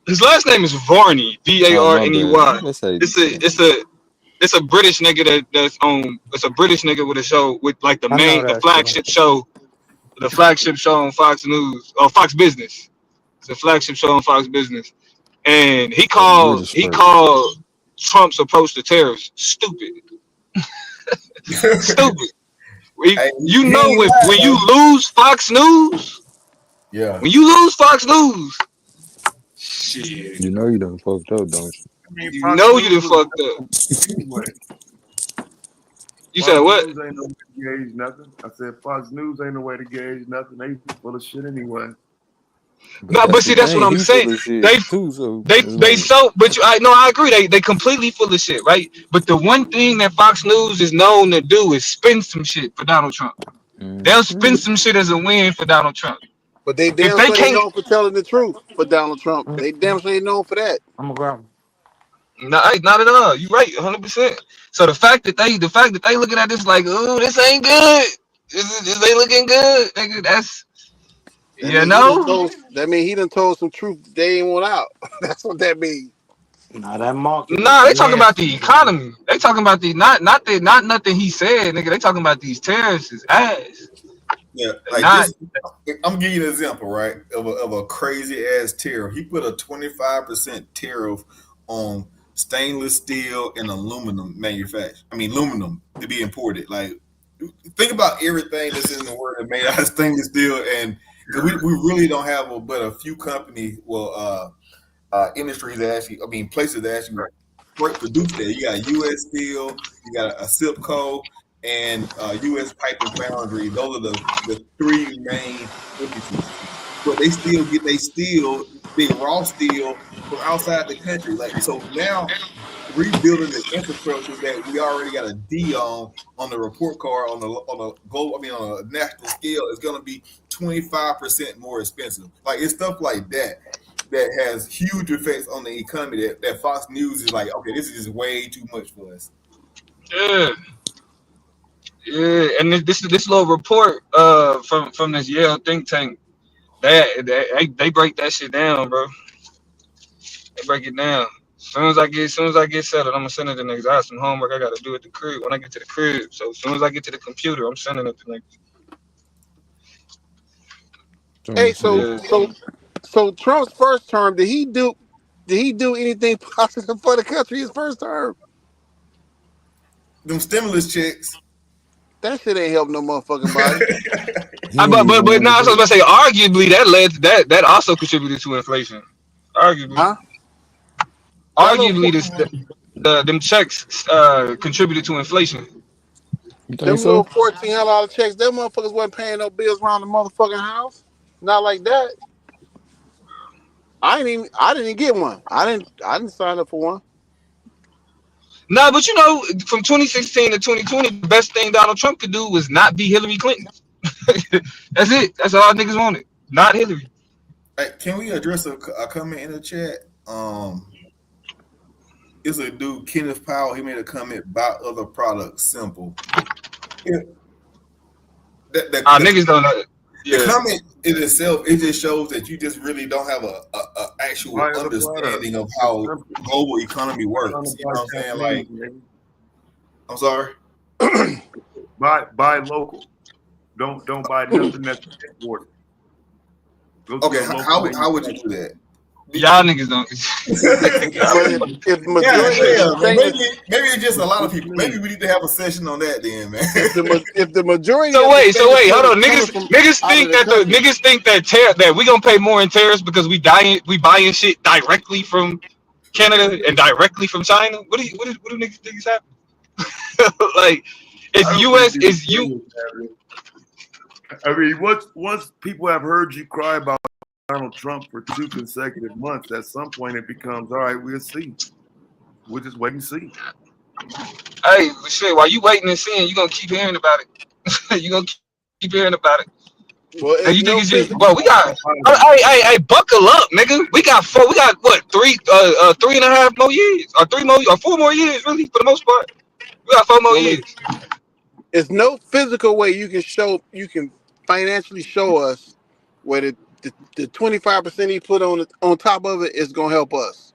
his last name is Varney. Varney. It's a British nigga that's on. It's a British nigga with a show with like the flagship show. The flagship show on Fox News or Fox Business. It's a flagship show on Fox Business, and he called Trump's approach to tariffs stupid. Stupid. You know when you lose Fox News, when you lose Fox News, shit. You know you done fucked up, don't you? You know you done fucked up. You said what? Fox News ain't no way to gauge nothing. I said Fox News ain't no way to gauge nothing. They full of shit anyway. But see, that's what I'm saying. I agree. They completely full of shit, right? But the one thing that Fox News is known to do is spin some shit for Donald Trump. They'll spin some shit as a win for Donald Trump. But they damn sure ain't known for telling the truth for Donald Trump. They damn sure ain't known for that. I'm gonna grab him. Not at all. You're right, 100%. So the fact that they looking at this like, oh, this ain't good. This ain't looking good, nigga. That's that mean he done told some truth that they ain't want out. That's what that means. Nah, that market. Nah, they talking about the economy. They talking about not nothing he said, nigga. They talking about these tariffs, his ass. Yeah, like this, I'm giving you an example, right, of a crazy ass tariff. He put a 25% tariff on stainless steel and aluminum manufacture. I mean, aluminum to be imported. Like, think about everything that's in the world that made out of stainless steel, and we really don't have but a few companies, industries that actually, I mean, places that actually produce that. You got U.S. Steel, you got a SIPCO, and U.S. Pipe and Foundry. Those are the three main entities. But they still get they raw steel from outside the country. Like, so now rebuilding the infrastructure that we already got a D on the report card on a national scale is going to be 25% more expensive. Like, it's stuff like that has huge effects on the economy that Fox News is like, okay, this is just way too much for us. Yeah. Yeah, and this little report from this Yale think tank they break that shit down, bro. They break it down. As soon as I get settled, I'm gonna send it to niggas. I have some homework I gotta do at the crib when I get to the crib. So as soon as I get to the computer, I'm sending it to niggas. Hey, so Yeah. so so Trump's first term, did he do anything positive for the country his first term? Them stimulus checks. That shit ain't help no motherfucking body. But no, I was about to say arguably that also contributed to inflation. Arguably, Huh? That little arguably them checks contributed to inflation. You think them so? little $1,400 checks, them motherfuckers wasn't paying no bills around the motherfucking house. Not like that. I didn't get one. I didn't sign up for one. Nah, but from 2016 to 2020, the best thing Donald Trump could do was not be Hillary Clinton. That's it. That's all niggas wanted. Not Hillary. Hey, can we address a comment in the chat? It's a dude, Kenneth Powell. He made a comment buy other products. Simple. Yeah. Niggas don't know. The Yeah. comment in itself, it just shows that you just really don't have a actual Buy other understanding of products. how global economy works. You know what I'm saying? Like, I'm sorry. Buy local. Don't buy nothing that's imported. Okay, how would you do that? Y'all niggas don't. If the majority of the things, maybe it's just a lot of people. Maybe we need to have a session on that then, man. if the majority. So of wait, the things hold on, coming niggas. from Niggas out think of the that country, niggas think that we gonna pay more in tariffs because we buying shit directly from Canada and directly from China. What do niggas think is happening? Like, I don't think people serious, man. I mean, once people have heard you cry about Donald Trump for 2 consecutive months, at some point it becomes all right. We'll see. We'll just wait and see. Hey, shit. While you waiting and seeing, you gonna keep hearing about it. You gonna keep hearing about it. well, And it's you think no it's just physical. we got hey, buckle up, nigga. We got three and a half more years, or 4 more years, really, for the most part. We got 4 more Well, years. it's no physical way you can financially show us where the 25% he put on top of it is gonna help us.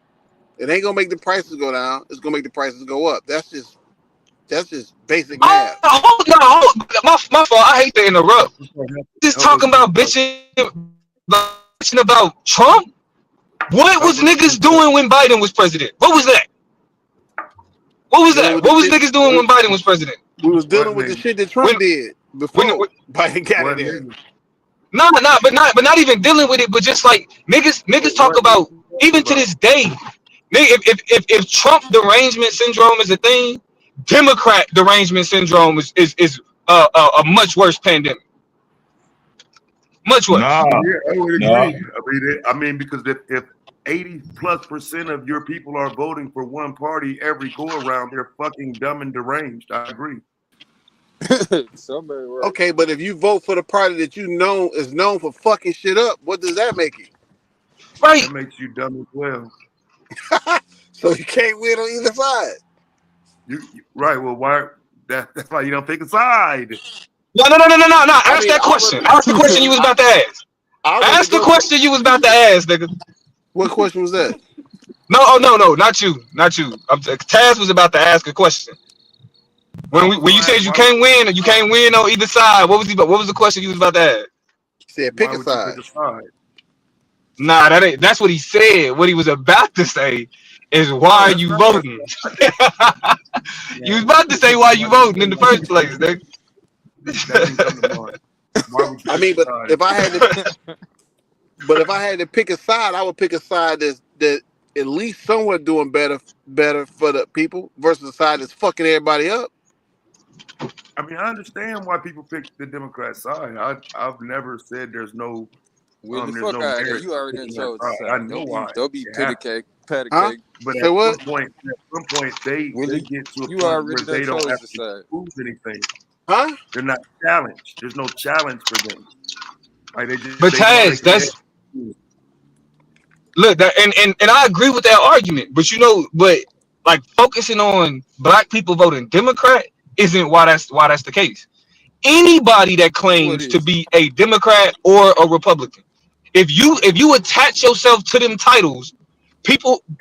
It ain't gonna make the prices go down. It's gonna make the prices go up. That's just basic math. My fault. I hate to interrupt. Just talking about bitching about Trump. What was niggas doing when Biden was president? What was that? What was Dealing that? with What the was shit. niggas doing when Biden was president? We was dealing with the shit that Trump did When before Biden got in there. but not even dealing with it, but just like niggas talk about even to this day. If Trump derangement syndrome is a thing, Democrat derangement syndrome is a much worse pandemic. Much worse. Yeah, I would agree. I mean, because if 80+% of your people are voting for one party every go around, they're fucking dumb and deranged. I agree. Somebody right. Okay, but if you vote for the party that you know is known for fucking shit up, what does that make you? Right. That makes you dumb as well. So you can't win on either side. Right. Well, why? That's why you don't pick a side. No. Ask that question. Ask the question you was about to ask. Ask the question you was about to ask, nigga. What question was that? No, not you. Taz was about to ask a question. When you said you can't win on either side, what was the question you was about to ask? He said pick a side. Nah, that's what he said. What he was about to say is why are you voting? You was about to say why you voting in the first place, nigga. I mean, but if I had to pick a side, I would pick a side that at least somewhat doing better for the people versus a side that's fucking everybody up. I mean, I understand why people pick the Democrat side. I've never said there's no. Willie, there's fuck no out here. merit You already done in chose that the side. I side. know why. Don't be patty cake. But Say at what? some point, they get to a you point already where they done don't chose have the to side. prove anything. Huh? They're not challenged. There's no challenge for them. Like But Taz, that's look that and I agree with that argument. But like focusing on black people voting Democrat, isn't why that's the case. Anybody that What claims to is? be a Democrat or a Republican, if you attach yourself to them titles,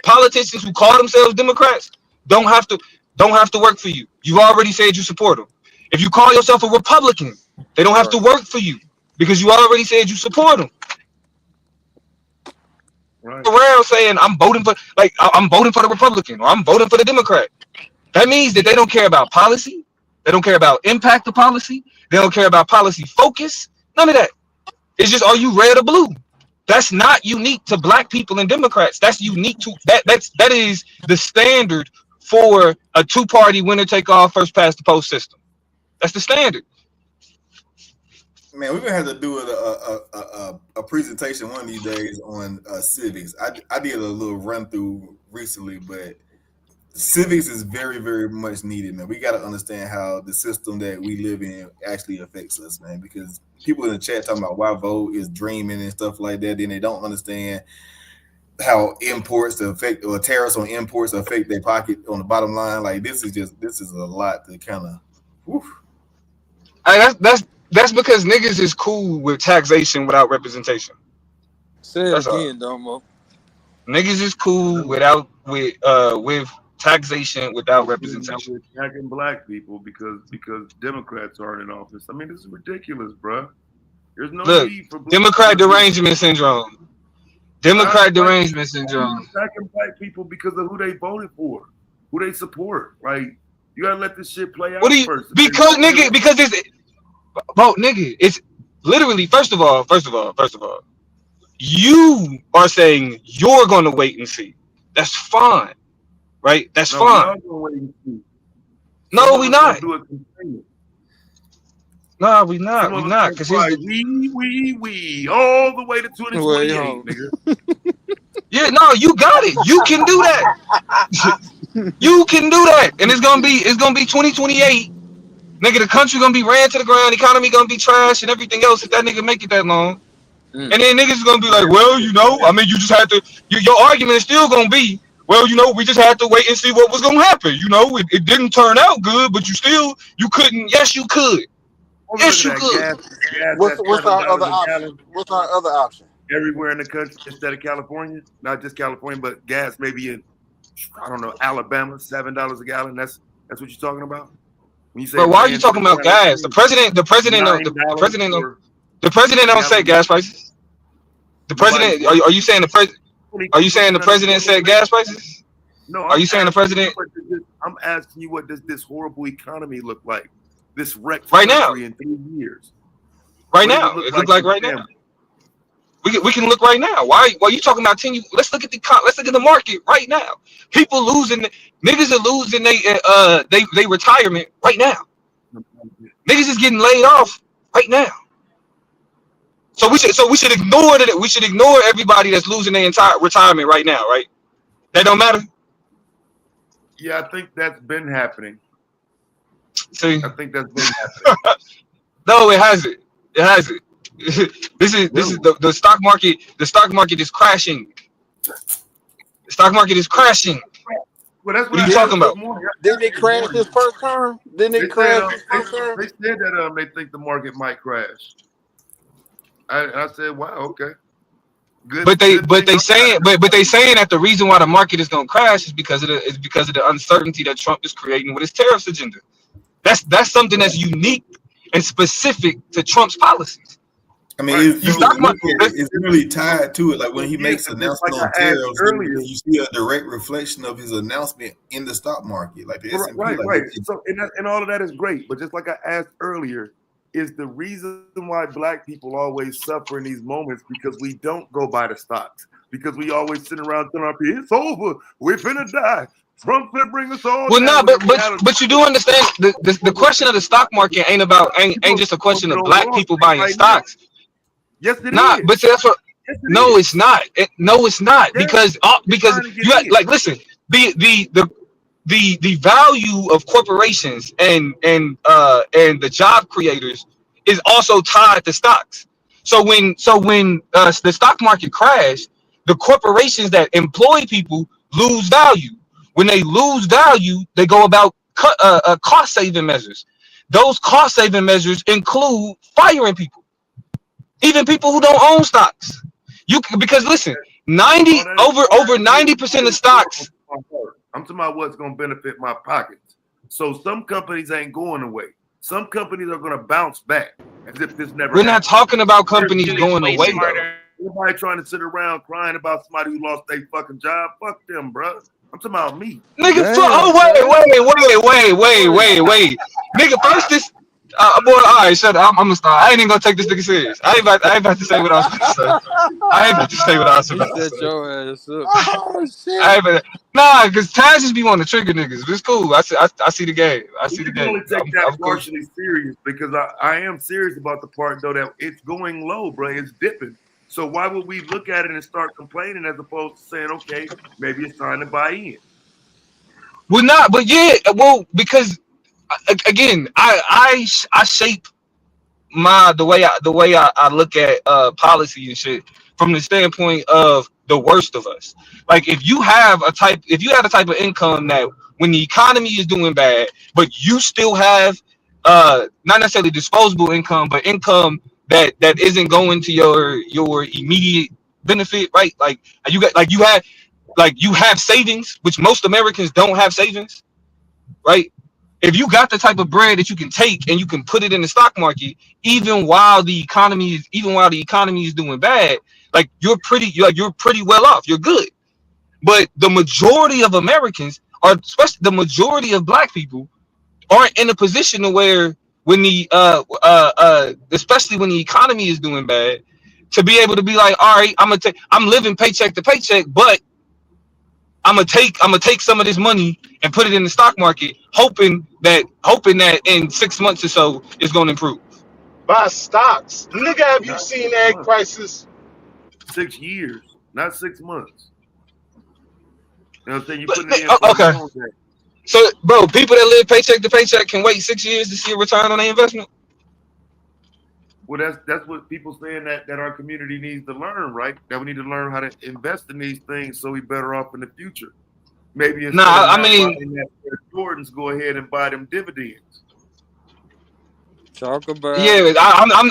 politicians who call themselves Democrats don't have to don't have to work for you. You already said you support them. If you call yourself a Republican, they don't have to Right. work for you because you already said you support them. Right. Around saying I'm voting for the Republican or I'm voting for the Democrat. That means that they don't care about policy. They don't care about impact of policy. They don't care about policy focus. None of that. It's just, are you red or blue? That's not unique to black people and Democrats. That's unique to that is the standard for a two-party winner take all first past the post system. That's the standard. Man, we're gonna have to do a presentation one of these days on civics. I did a little run through recently, but civics is very, very much needed, man. We got to understand how the system that we live in actually affects us, man. Because people in the chat talking about why vote is dreaming and stuff like that, then they don't understand how imports affect or tariffs on imports affect their pocket on the bottom line. Like this is a lot to kind of. That's because niggas is cool with taxation without representation. Say it That's all. again, Domo. Niggas is cool with taxation without representation. We're attacking black people because Democrats aren't in office. I mean, this is ridiculous, bro. There's no Look, need for black Democrat people to be derangement syndrome. Democrat derangement syndrome. attacking black people because of who they voted for, who they support. Like, you gotta let this shit play What out do you? first. Because nigga, because it's vote, nigga. It's literally first of all. You are saying you're going to wait and see. That's fine, right? That's No, we are fine. gonna wait and see. No, we not. Do it continually. No, we not. Some We of us not. gonna Because cry, we all the way to Wait, 2028, hold on. nigga. yeah, no, you got it. You can do that. You can do that, and it's gonna be 2028. Nigga, the country gonna be ran to the ground. The economy gonna be trash and everything else if that nigga make it that long. And then niggas is gonna be like, well, I mean, you just had to. Your argument is still gonna be, well, we just had to wait and see what was gonna happen. It didn't turn out good, but you couldn't. Yes, you could. Yes, you could. Gas What's our other $7 a option? gallon What's our other option? everywhere in the country instead of California. Not just California, but gas maybe in Alabama, $7 a gallon. That's what you're talking about. When you say, But why are you talking about gas? The president don't set gas prices. The president, are you saying the president? Are you saying the president set gas prices? No, are you saying the president? I'm asking you, what does this horrible economy look like? This wrecked right now in 3 years. Right now, it looks like right now. We can look right now. Why you talking about 10 years? Let's look at the market right now. People losing, niggas are losing they retirement right now. Niggas is getting laid off right now. So we should ignore that. We should ignore everybody that's losing their entire retirement right now, right? That don't matter. Yeah, I think that's been happening. See, I think that's been happening. No, it hasn't. It hasn't. This is the stock market. The stock market is crashing. The stock market is crashing. Well, that's what are you talking about? Didn't it crash this first term? Didn't it crash this first term? They said that they think the market might crash. I said, wow, okay. Good. But they saying that the reason why the market is gonna crash is because of the uncertainty that Trump is creating with his tariffs agenda. That's something that's unique and specific to Trump's policies. I mean, it's really tied to it. Like when he makes an announcement on tariffs, you see a direct reflection of his announcement in the stock market, like the S&P. Right. So, and all of that is great, but just like I asked earlier, is the reason why black people always suffer in these moments because we don't go by the stocks, because we always sit around telling our people, it's over, we're finna die. Trump finna bring us all. Well, no, but you do understand the question of the stock market ain't just a question of black people buying stocks. Yes, it is. But see, that's what. Yes, no, it's not. No, it's not. Yes, because you got, like, listen, the value of corporations and the job creators is also tied to stocks. So when the stock market crashed, the corporations that employ people lose value. When they lose value, they go about cost saving measures. Those cost saving measures include firing people, even people who don't own stocks. Because listen, All that is, all over that is, 90% of stocks. I'm talking about what's going to benefit my pockets. So some companies ain't going away. Some companies are going to bounce back as if this never We're not happened. talking about companies going away though. Everybody trying to sit around crying about somebody who lost their fucking job. Fuck them, bro. I'm talking about me. Nigga, Damn, wait. Nigga, first this, boy, all right, shut up. I'm gonna start. I ain't even gonna take this nigga serious. I ain't about to say what I was supposed to say. I ain't about to say what I was He supposed to set say. your ass up. Oh shit! I ain't about to, nah, cause Taz just be wanting to trigger niggas. But it's cool. I see the game. I see You the can only game. take that I'm cool. partially serious because I am serious about the part though that it's going low, bro. It's dipping. So why would we look at it and start complaining as opposed to saying, okay, maybe it's time to buy in? Well, not, but yeah, well, because again, I shape the way I look at policy and shit from the standpoint of the worst of us. Like if you have a type of income that when the economy is doing bad, but you still have not necessarily disposable income, but income that isn't going to your immediate benefit, right? Like you have savings, which most Americans don't have savings, right? If you got the type of bread that you can take and you can put it in the stock market, even while the economy is doing bad, like you're pretty well off. You're good. But the majority of Americans, or especially the majority of Black people, aren't in a position to where when the especially when the economy is doing bad, to be able to be like, all right, I'm living paycheck to paycheck, but I'm gonna take some of this money and put it in the stock market, hoping that in 6 months or so it's gonna improve. Buy stocks. Nigga, have you Not seen 6 egg months, prices? 6 years, not 6 months. You know what I'm saying? You But, putting it in for how okay, long? Jack? so bro, people that live paycheck to paycheck can wait 6 years to see a return on their investment. Well, that's what people saying that our community needs to learn, right? That we need to learn how to invest in these things so we better off in the future. Maybe Nah, instead of I not mean, buying that pair of Jordans, go ahead and buy them dividends. Talk about it. yeah,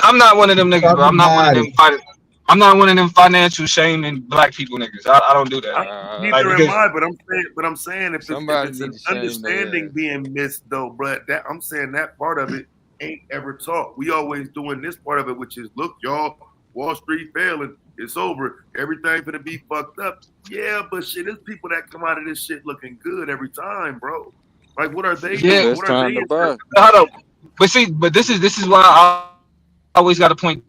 I'm not one of them niggas, Talk bro. I'm not one of about them it. I'm not one of them financial shaming Black people niggas. I don't do that. Like Neither am because I, but I'm saying if Somebody it's need an to shame their understanding ass. being missed though, bro, that I'm saying that part of it ain't ever taught. We always doing this part of it, which is look, y'all, Wall Street failing, it's over, everything gonna be fucked up. Yeah, but shit, there's people that come out of this shit looking good every time, bro. Like, what are they It's the yeah, doing? best What are they time to buy. investing hold up. But this is why I always got to point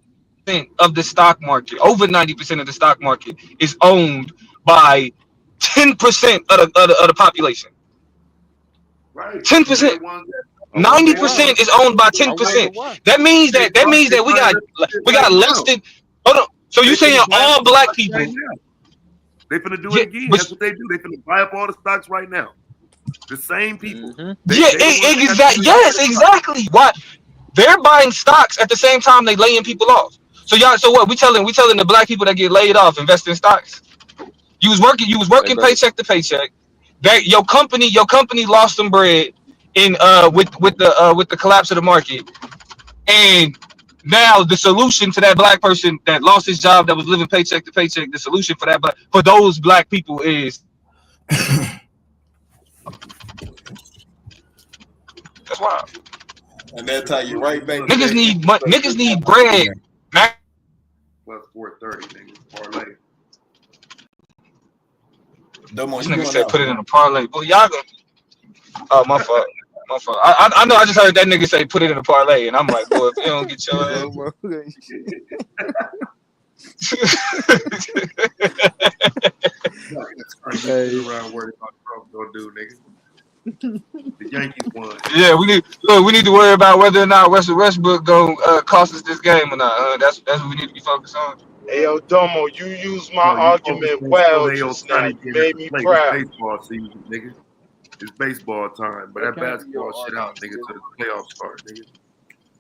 of the stock market, over 90% of the stock market is owned by 10% of the population. in? Right, and they're 10%. the ones that I wonder why. 90% is owned by I wonder 10%. why. That means they that we buying got up shit right less now. than, hold on. So you They saying finna buy up all all the Black stocks right people, now. They finna do it yeah, again. but That's what they do. They finna buy up all the stocks right now. The same people. Mm-hmm. yeah, They the ones that got the money to buy yes, the stock. exactly. Why they're buying stocks at the same time they laying people off. So y'all, so what we telling the Black people that get laid off invest in stocks. You was They working better. paycheck to paycheck. That your company lost some bread in with the collapse of the market. And now the solution to that Black person that lost his job that was living paycheck to paycheck, the solution for for those Black people is that's wild. And they'll tie you right back to Niggas that need interest rate niggas they need got right bread. there. Man. Plus 430, nigga. Parlay. Domo, This you nigga going said out. put it in a parlay. Boy, y'all go. Oh, my fault. My fault. I know I just heard that nigga say put it in a parlay, and I'm like, boy, if you don't get your ass. Domo. Are you Hey, sitting around worried about Trump gonna do, nigga? The Yankees won. Yeah, we need to worry about whether or not Russell Westbrook gonna cost us this game or not. That's what we need to be focused on. Hey, yo, Domo, you used my No, you focused argument on well Shohei just now. Ohtani You being at made the me plate. It's proud. baseball season, nigga. It's baseball time. But that that can't be basketball your shit out, argument, nigga, still. till the playoffs start, nigga. I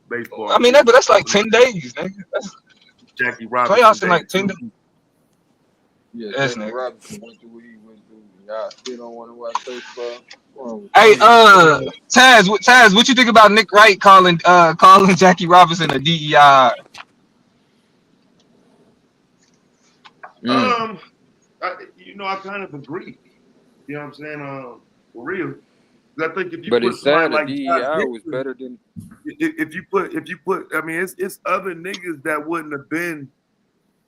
Baseball mean, season. but that's like Opening 10 day. days, nigga. That's Jackie Robinson playoffs in Day, like 10 too. days. Yeah, Yes, Jackie nigga. Robinson went through what he went through. Y'all still don't want to watch baseball? Hey, Taz, what you think about Nick Wright calling Jackie Robinson a DEI? I, I kind of agree. You know what I'm saying? For real. 'Cause I think if you But put it's somebody sad the like Josh DEI was Gibson, better than. if you put, I mean, it's other niggas that wouldn't have been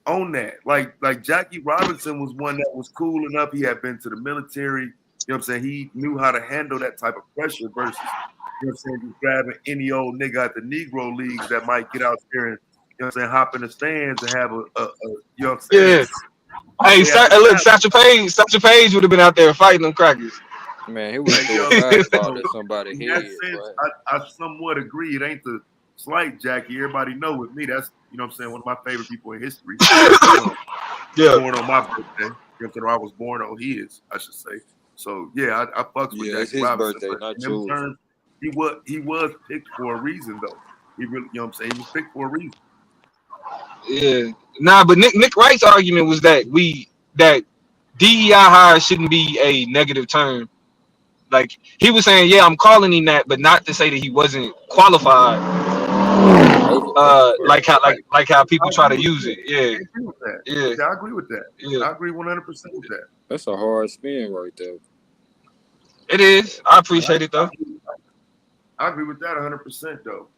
on that. Like Jackie Robinson was one that was cool enough. He had been to the military. You know what I'm saying? He knew how to handle that type of pressure versus, you know what I'm saying, just grabbing any old nigga at the Negro leagues that might get out there and, you know what I'm saying, hop in the stands and have you know what I'm saying? Yeah. Hey, look, Satchel Paige would have been out there fighting them crackers. Man, he would have You know thrown a what I'm saying? fastball So at somebody's in that head, sense, boy. I somewhat agree. It ain't the slight Jackie. Everybody know with me, that's, you know what I'm saying, one of my favorite people in history. Yeah. Born on my birthday. You know what I'm saying? I was born on his, I should say. So yeah, I fucks with Yeah, it's Jackie his Robinson. birthday, But not in them yours. terms, he was picked for a reason though. He really, you know what I'm saying? He was picked for a reason. Yeah. Nah, but Nick Wright's argument was that DEI hire shouldn't be a negative term. Like he was saying, yeah, I'm calling him that, but not to say that he wasn't qualified. Overqualified. Like how people I try agree to with use that. it. Yeah. I agree with that. Yeah. Yeah, I agree with that. Yeah. I agree 100% with that. That's a hard spin right there. It is. I appreciate it though. I agree with that 100% though.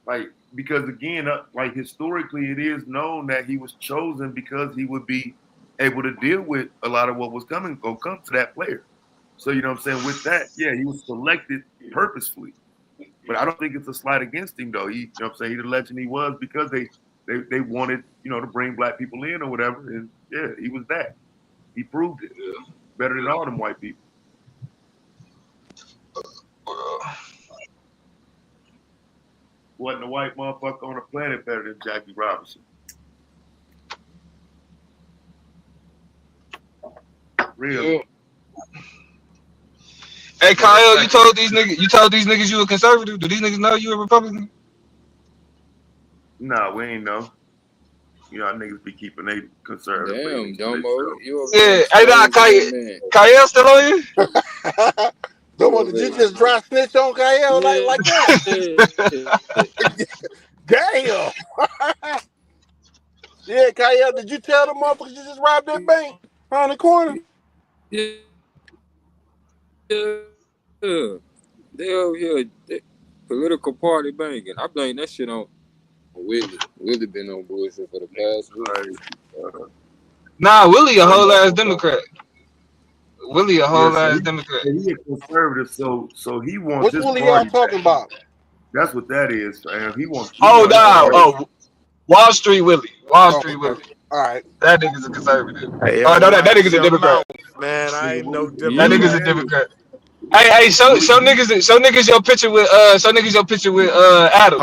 Like, because again, like historically, it is known that he was chosen because he would be able to deal with a lot of what was gonna come to that player. So you know what I'm saying? With that, yeah, he was selected purposefully. But I don't think it's a slight against him though. You know what I'm saying? He the legend he was because they wanted, to bring black people in or whatever. And yeah, he was that. He proved it. Better than all them white people. Wasn't a white motherfucker on the planet better than Jackie Robinson. Really? Yeah. Hey Kyle, you told these niggas you a conservative. Do these niggas know you a Republican? No, we ain't know. Our niggas be keeping they conservative Damn, leanings to Domo, themselves. you over Yeah. there Hey, nah, exposing that man. Kyle still on you? Domo, did you just dry snitch on Kyle like that? Damn. Yeah, Kyle, did you tell the motherfuckers you just robbed that bank around the corner? Yeah. They over here political party banging. I blame that shit on Willie. Willie been on bullshit for the past week. Nah, Willie a whole ass Democrat. Willie a whole ass Democrat. He a conservative, so he wants Which his Willie y'all party talking about? That's what that is, fam. He wants. Wall Street Willie. Wall Street Willie. All right. That nigga's a conservative. Hey, Oh yo, no, that nigga's watch a your Democrat. mouth, man. I ain't no That nigga's a Democrat. Democrat. Hey, show niggas your picture with Adam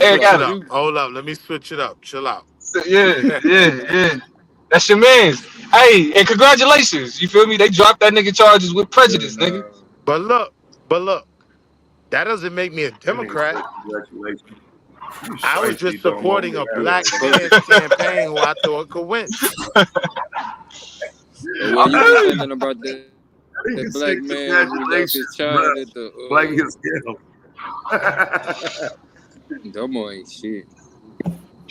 Eric Adams. Hold up. Let me switch it up. Chill out. Yeah. That's your man's. Hey, and congratulations. You feel me? They dropped that nigga charges with prejudice, nigga. But look. That doesn't make me a Democrat. Congratulations. I was just supporting a black man's campaign who I thought could win. And when you were saying about that black man who left his child at the black Domo ain't shit.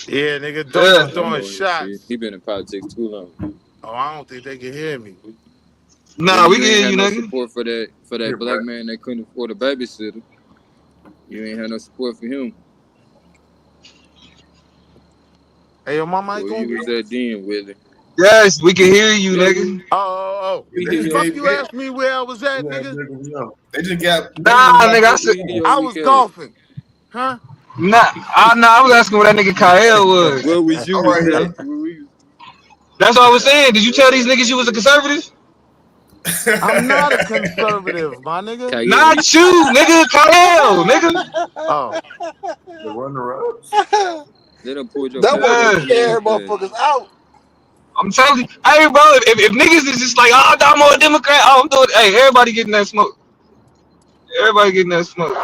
Yeah, nigga, Domo throwing shots. He been in politics too long. Oh, I don't think they can hear me. Nah, we can hear you, no nigga. Support for that black man that couldn't afford a babysitter. You ain't had no support for him. Hey, your mama ain't gonna you was that then, Willie. Yes, we can hear you, nigga. Oh. Fuck you asked me where I was at, nigga. They just got nigga. I said I was golfing. Huh? Nah, I was asking where that nigga Kyle was. Where was you was at? That's what I was saying. Did you tell these niggas you was a conservative? I'm not a conservative, my nigga. Kyle, not you, nigga. Kyle, nigga. Oh. The runner-ups. They done pulled your that wasn't scare motherfuckers out. I'm telling you, hey, bro, if niggas is just like, oh, I'm a Democrat, I'm doing it. Hey, everybody getting that smoke. Everybody getting that smoke.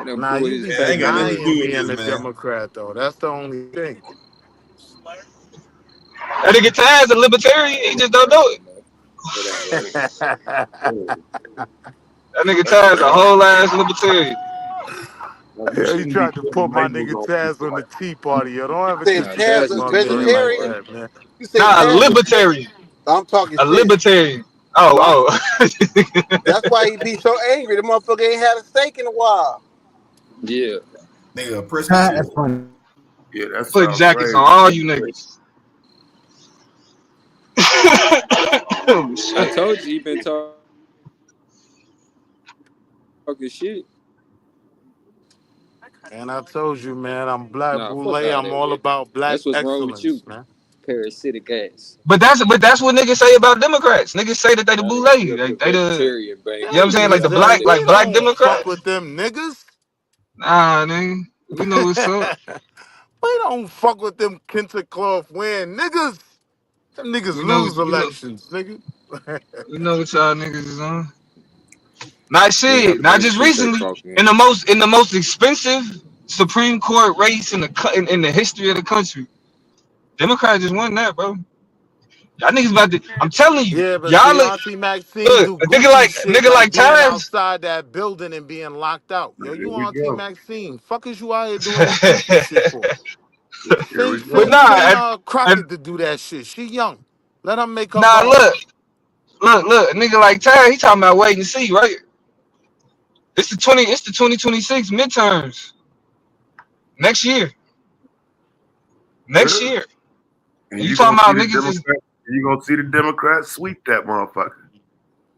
Nah, you be denying being a Democrat, though. That's the only thing. That nigga Taz a libertarian. He just don't know it. That nigga Taz a whole ass libertarian. Yeah, he tried to put my Labels nigga on Taz people on like the tea party. Yo, don't ever Saying Nah, Taz disrespect Taz a is my the man like vegetarian? that, man. You say Nah, a Taz a libertarian. I'm talking A shit. libertarian. Well, Oh, that's why he be so angry. The motherfucker ain't had a steak in a while. yeah. Nigga, a That's Presbyterian. funny. yeah, that put sounds jackets on crazy. all you niggas. Oh, I shit. told you he been talking shit. And I told you, man, I'm Black Nah, fuck Boule. all I'm that, all Whitney. about black That's what's wrong with you, excellence, man. parasitic ass. But that's what niggas say about Democrats. Niggas say that they the That nigga boule. straight up a They the, vegetarian, you know what banging. I'm Them saying? He Like niggas the all out black, ain't, there we like black don't eating. fuck Democrats. with them niggas. Nah, nigga. We know what's up. We don't fuck with them kente cloth wearing niggas. Them niggas We know lose we know elections, nigga. we know what y'all niggas is on. Not We ain't have shit. to Not bring the just toothpaste recently. talk in. In the most expensive Supreme Court race in the history of the country. Democrats just won that, bro. Y'all niggas about to. I'm telling you, Yeah, but y'all see, look. Auntie Maxine Look, do a nigga goofy like shit nigga like like being Taz. outside that building and being locked out. Yo, Here you we Auntie go. Maxine. Fuck is you out here doing this goofy shit for? Here Send, we But go. send, nah, send and Crockett to do that shit. She young. Let her make her nah, bond. look, a nigga like Taz, he talking about wait and see, right? It's the 2026 midterms next year. Next Yeah. year. And And you you're talking gonna see about the niggas is Democrats, you're gonna see the Democrats sweep that motherfucker.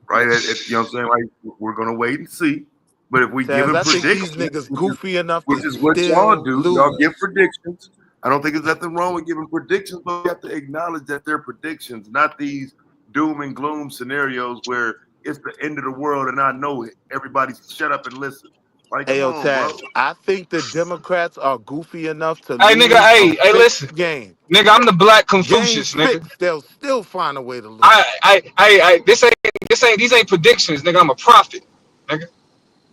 Right? You know what I'm saying? Like we're gonna wait and see. But if we give Taz, him I think these predictions, niggas goofy enough which to is what y'all still do, y'all give lose. predictions. I don't think there's nothing wrong with giving predictions, but we have to acknowledge that they're predictions, not these doom and gloom scenarios where it's the end of the world and I know it. Everybody shut up and listen. Like, come Ayo, on, bro. Taz, I think the Democrats are goofy enough to hey nigga, lose a hey, listen. fixed game. Nigga, I'm the black Game Confucius, nigga. fixed, they'll still find a way to lose. These ain't predictions, nigga. I'm a prophet, nigga.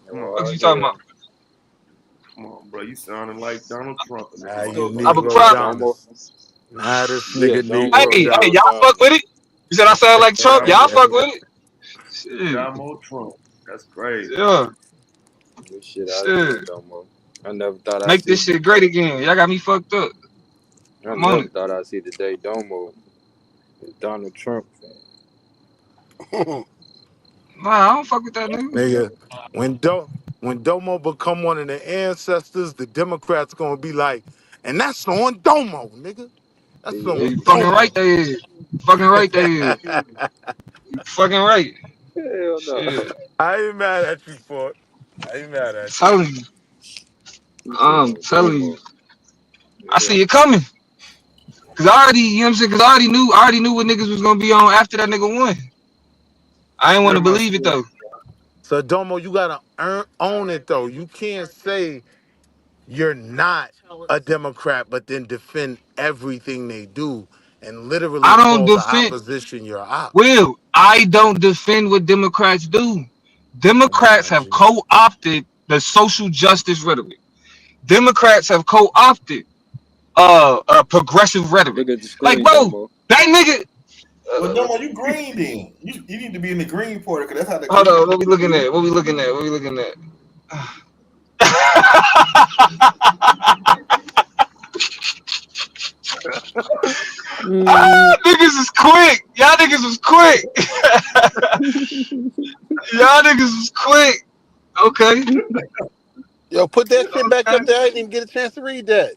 Come on, What Oh you talking hell. about? come on, bro. You sounding like Donald Trump in this Ah, you So I'm a motherfucker. Negro prophet. Domo. Dominus. Nah, this Yeah, nigga Domo, Negro Hey, y'all Dominus. fuck with it? You said I sound like Trump? Y'all Donald fuck with it? Shit. Donald Trump. That's crazy. Yeah. this shit out of Shit. hand, Domo. I never thought I'd Make see this shit great again. Y'all got me fucked up. I I'm on never it. thought I'd see the day Domo is Donald Trump fan. Nah, I don't fuck with that nigga. Nigga, when Domo become one of the ancestors, the Democrats gonna be like, and that's on Domo, nigga. That's Yeah, on You fucking right Domo. they is. Fucking right they is. You fucking right. hell no. Shit. I ain't mad at you for it. I ain't mad at you. Telling you. He said I'm on telling you. Domo. I Yeah. see it coming. Cause I already, you know what I'm saying? Cause I already knew what niggas was gonna be on after that nigga won. I ain't want Where to my believe it though. So Domo, you gotta own it though. You can't say you're not a Democrat, but then defend everything they do and literally I don't call the defend opposition your ops. Will. I don't defend what Democrats do. Come on, Democrats my have G. co-opted the social justice rhetoric. Democrats have co-opted progressive rhetoric. Look at the Like, screen, bro, Domo. that nigga. Well, Domo, you green then. You need to be in the green portal because that's how the Hold green. on, what we looking at? What we looking at? What we looking at? Mm. Niggas is quick. Y'all niggas was quick. Y'all niggas was quick. Okay. Yo, put that shit back up there. I didn't even get a chance to read that.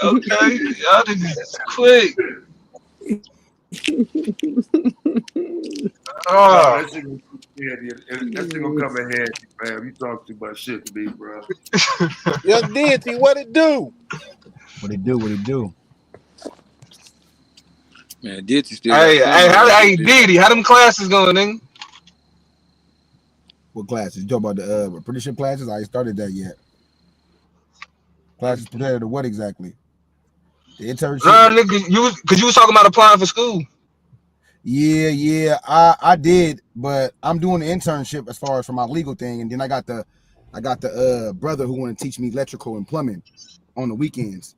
Okay. Y'all niggas is quick. No, Oh. that shit gonna that shit gonna come in handy, fam. You talk too much shit to me, bro. Young deity, what it do? What it do? What it do? Man, Ditzy still got something to Hey, work with hey, this. Diddy, how them classes going, nigga? What classes? You talking about the apprenticeship classes? I ain't started that yet. Classes prepared to what exactly? The internship? Nah, nigga, you was talking about applying for school. Yeah. I did, but I'm doing the internship as far as for my legal thing, and then I got the brother who want to teach me electrical and plumbing on the weekends.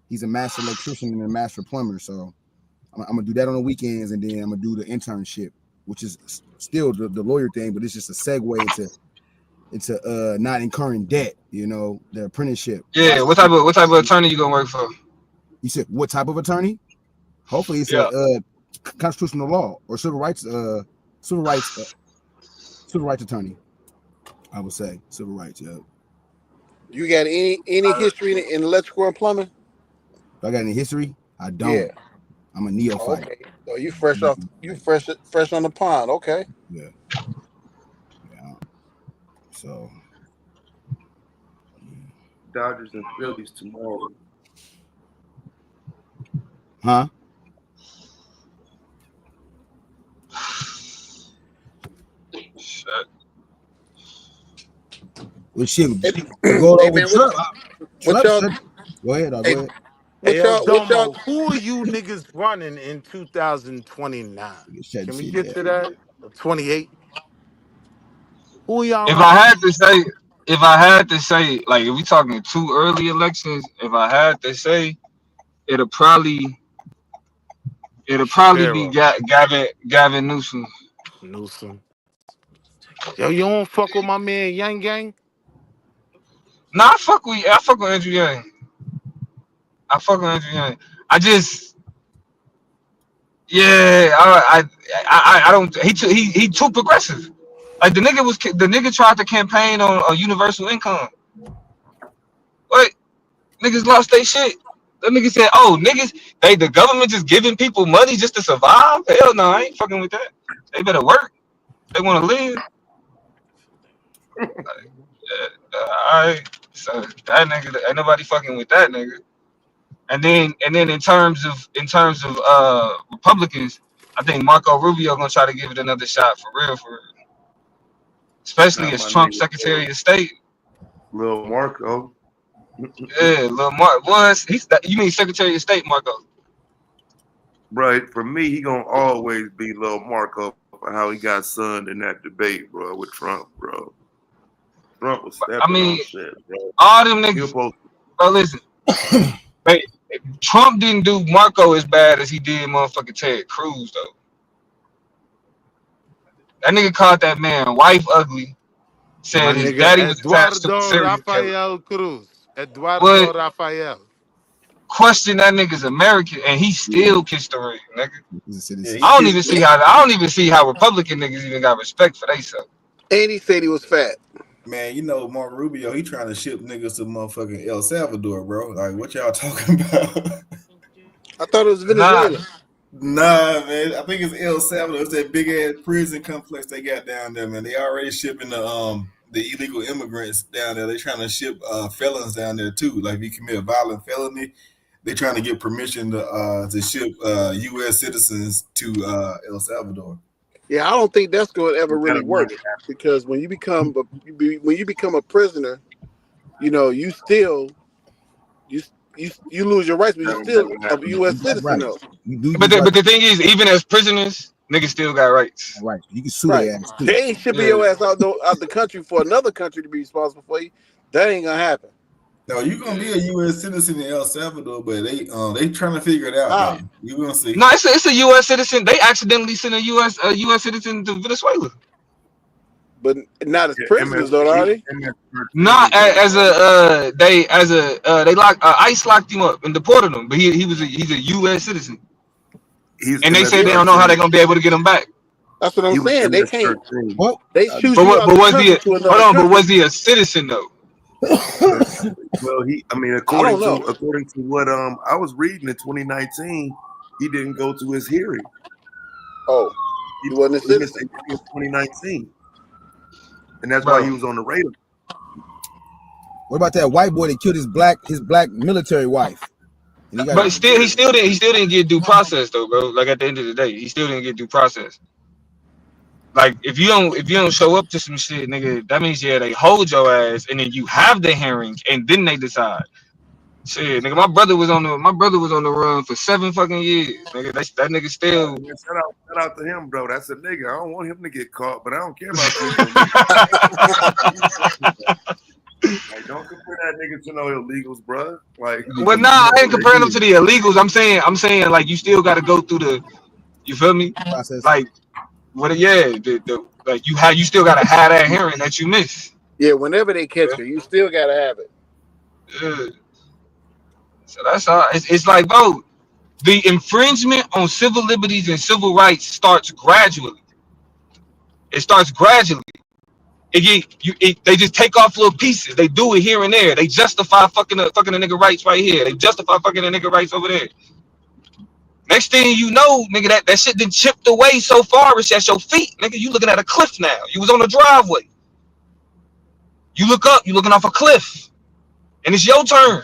He's a master electrician and a master plumber, so I'm gonna do that on the weekends, and then I'm gonna do the internship which is still the lawyer thing, but it's just a segue into not incurring debt. You know, the apprenticeship. Yeah, what type of attorney you gonna work for? You said what type of attorney? Hopefully, it's Yeah. a constitutional law or civil rights attorney. I would say civil rights. Yeah. You got any history in electrical and plumbing? Do I got any history? I don't. Yeah. I'm a neophyte. Okay. So you fresh on the pond. Okay. Yeah. So. Dodgers and Phillies tomorrow. Huh? Shit. Well, shit. Hey, Go man, what y'all? Go ahead. Go ahead. Hey, El Domo, who are you niggas running in 2029? Can we get to that? 28? Who are y'all If running? I had to say, like, if we talking 2 early elections, if I had to say, it'll probably be Gavin Newsom. Newsom. Yo, you don't fuck with my man Yang Gang? Nah, I fuck with Andrew Yang. I just, yeah, I don't. He too progressive. Like the nigga tried to campaign on a universal income. What? Niggas lost their shit. That nigga said, "Oh, niggas, the government just giving people money just to survive? Hell no, I ain't fucking with that. They better work. They want to live." Alright, so that nigga, ain't nobody fucking with that nigga. And then in terms of Republicans, I think Marco Rubio gonna try to give it another shot for real. Especially as Trump's Secretary of State. Lil Marco. Yeah, Lil Marco you mean Secretary of State Marco? Right. For me, he gonna always be Lil Marco for how he got sunned in that debate, bro, with Trump, bro. Trump was stepping on shit, bro. All them niggas. Bro, listen. Wait, Trump didn't do Marco as bad as he did motherfucking Ted Cruz, though. That nigga called that man wife ugly. Said My his nigga daddy was attached to a Eduardo serial killer. Rafael Cruz. Eduardo But Rafael. question that nigga's American and he still kissed the ring, nigga. I don't even see how Republican niggas even got respect for themselves. And he said he was fat. Man, you know Marco Rubio, he trying to ship niggas to motherfucking El Salvador, bro. Like, what y'all talking about? I thought it was Venezuela. Nah, man. I think it's El Salvador. It's that big ass prison complex they got down there, man. They already shipping the illegal immigrants down there. They trying to ship felons down there too. Like, if you commit a violent felony, they trying to get permission to ship U.S. citizens to El Salvador. Yeah, I don't think that's going to ever really work because when you become a prisoner, you know, you lose your rights, but you're still a U.S. citizen, though. But the thing is, even as prisoners, niggas still got rights. Right, you can sue their ass too. They ain't shipping your ass out the country for another country to be responsible for you. That ain't gonna happen. No, you're gonna be a U.S. citizen in El Salvador, but they trying to figure it out. You gonna see? No, it's a U.S. citizen. They accidentally sent a U.S. citizen to Venezuela, but not as prisoners, though, are they? Not they ICE locked him up and deported him, but he's a U.S. citizen. And they say they don't know how they're gonna be able to get him back. That's what I'm saying. They can't. What? They shoot you out the country to another country. But was he a citizen though? Well, according to what I was reading in 2019, he didn't go to his hearing. Oh, he wasn't a citizen in 2019, and that's why he was on the radar. What about that white boy that killed his black military wife? But he still didn't get due process though, bro. Like at the end of the day, he still didn't get due process. Like if you don't show up to some shit, nigga, that means they hold your ass and then you have the hearings and then they decide. Shit, nigga, my brother was on the run for 7 fucking years. Nigga, that nigga still. Yeah, shout out to him, bro. That's a nigga. I don't want him to get caught, but I don't care about you. Like, don't compare that nigga to no illegals, bro. Like, but nah, I ain't comparing them to the illegals. I'm saying like you still got to go through the. You feel me? Process. Like like you still gotta have that hearing that you miss. Yeah, whenever they catch you, you still gotta have it. Yeah. So that's all. It's like, bro, the infringement on civil liberties and civil rights starts gradually. It starts gradually. They just take off little pieces. They do it here and there. They justify fucking a nigga rights right here. They justify fucking a nigga rights over there. Next thing you know, nigga, that shit done chipped away so far it's at your feet. Nigga, you looking at a cliff now. You was on a driveway. You look up, you looking off a cliff. And it's your turn.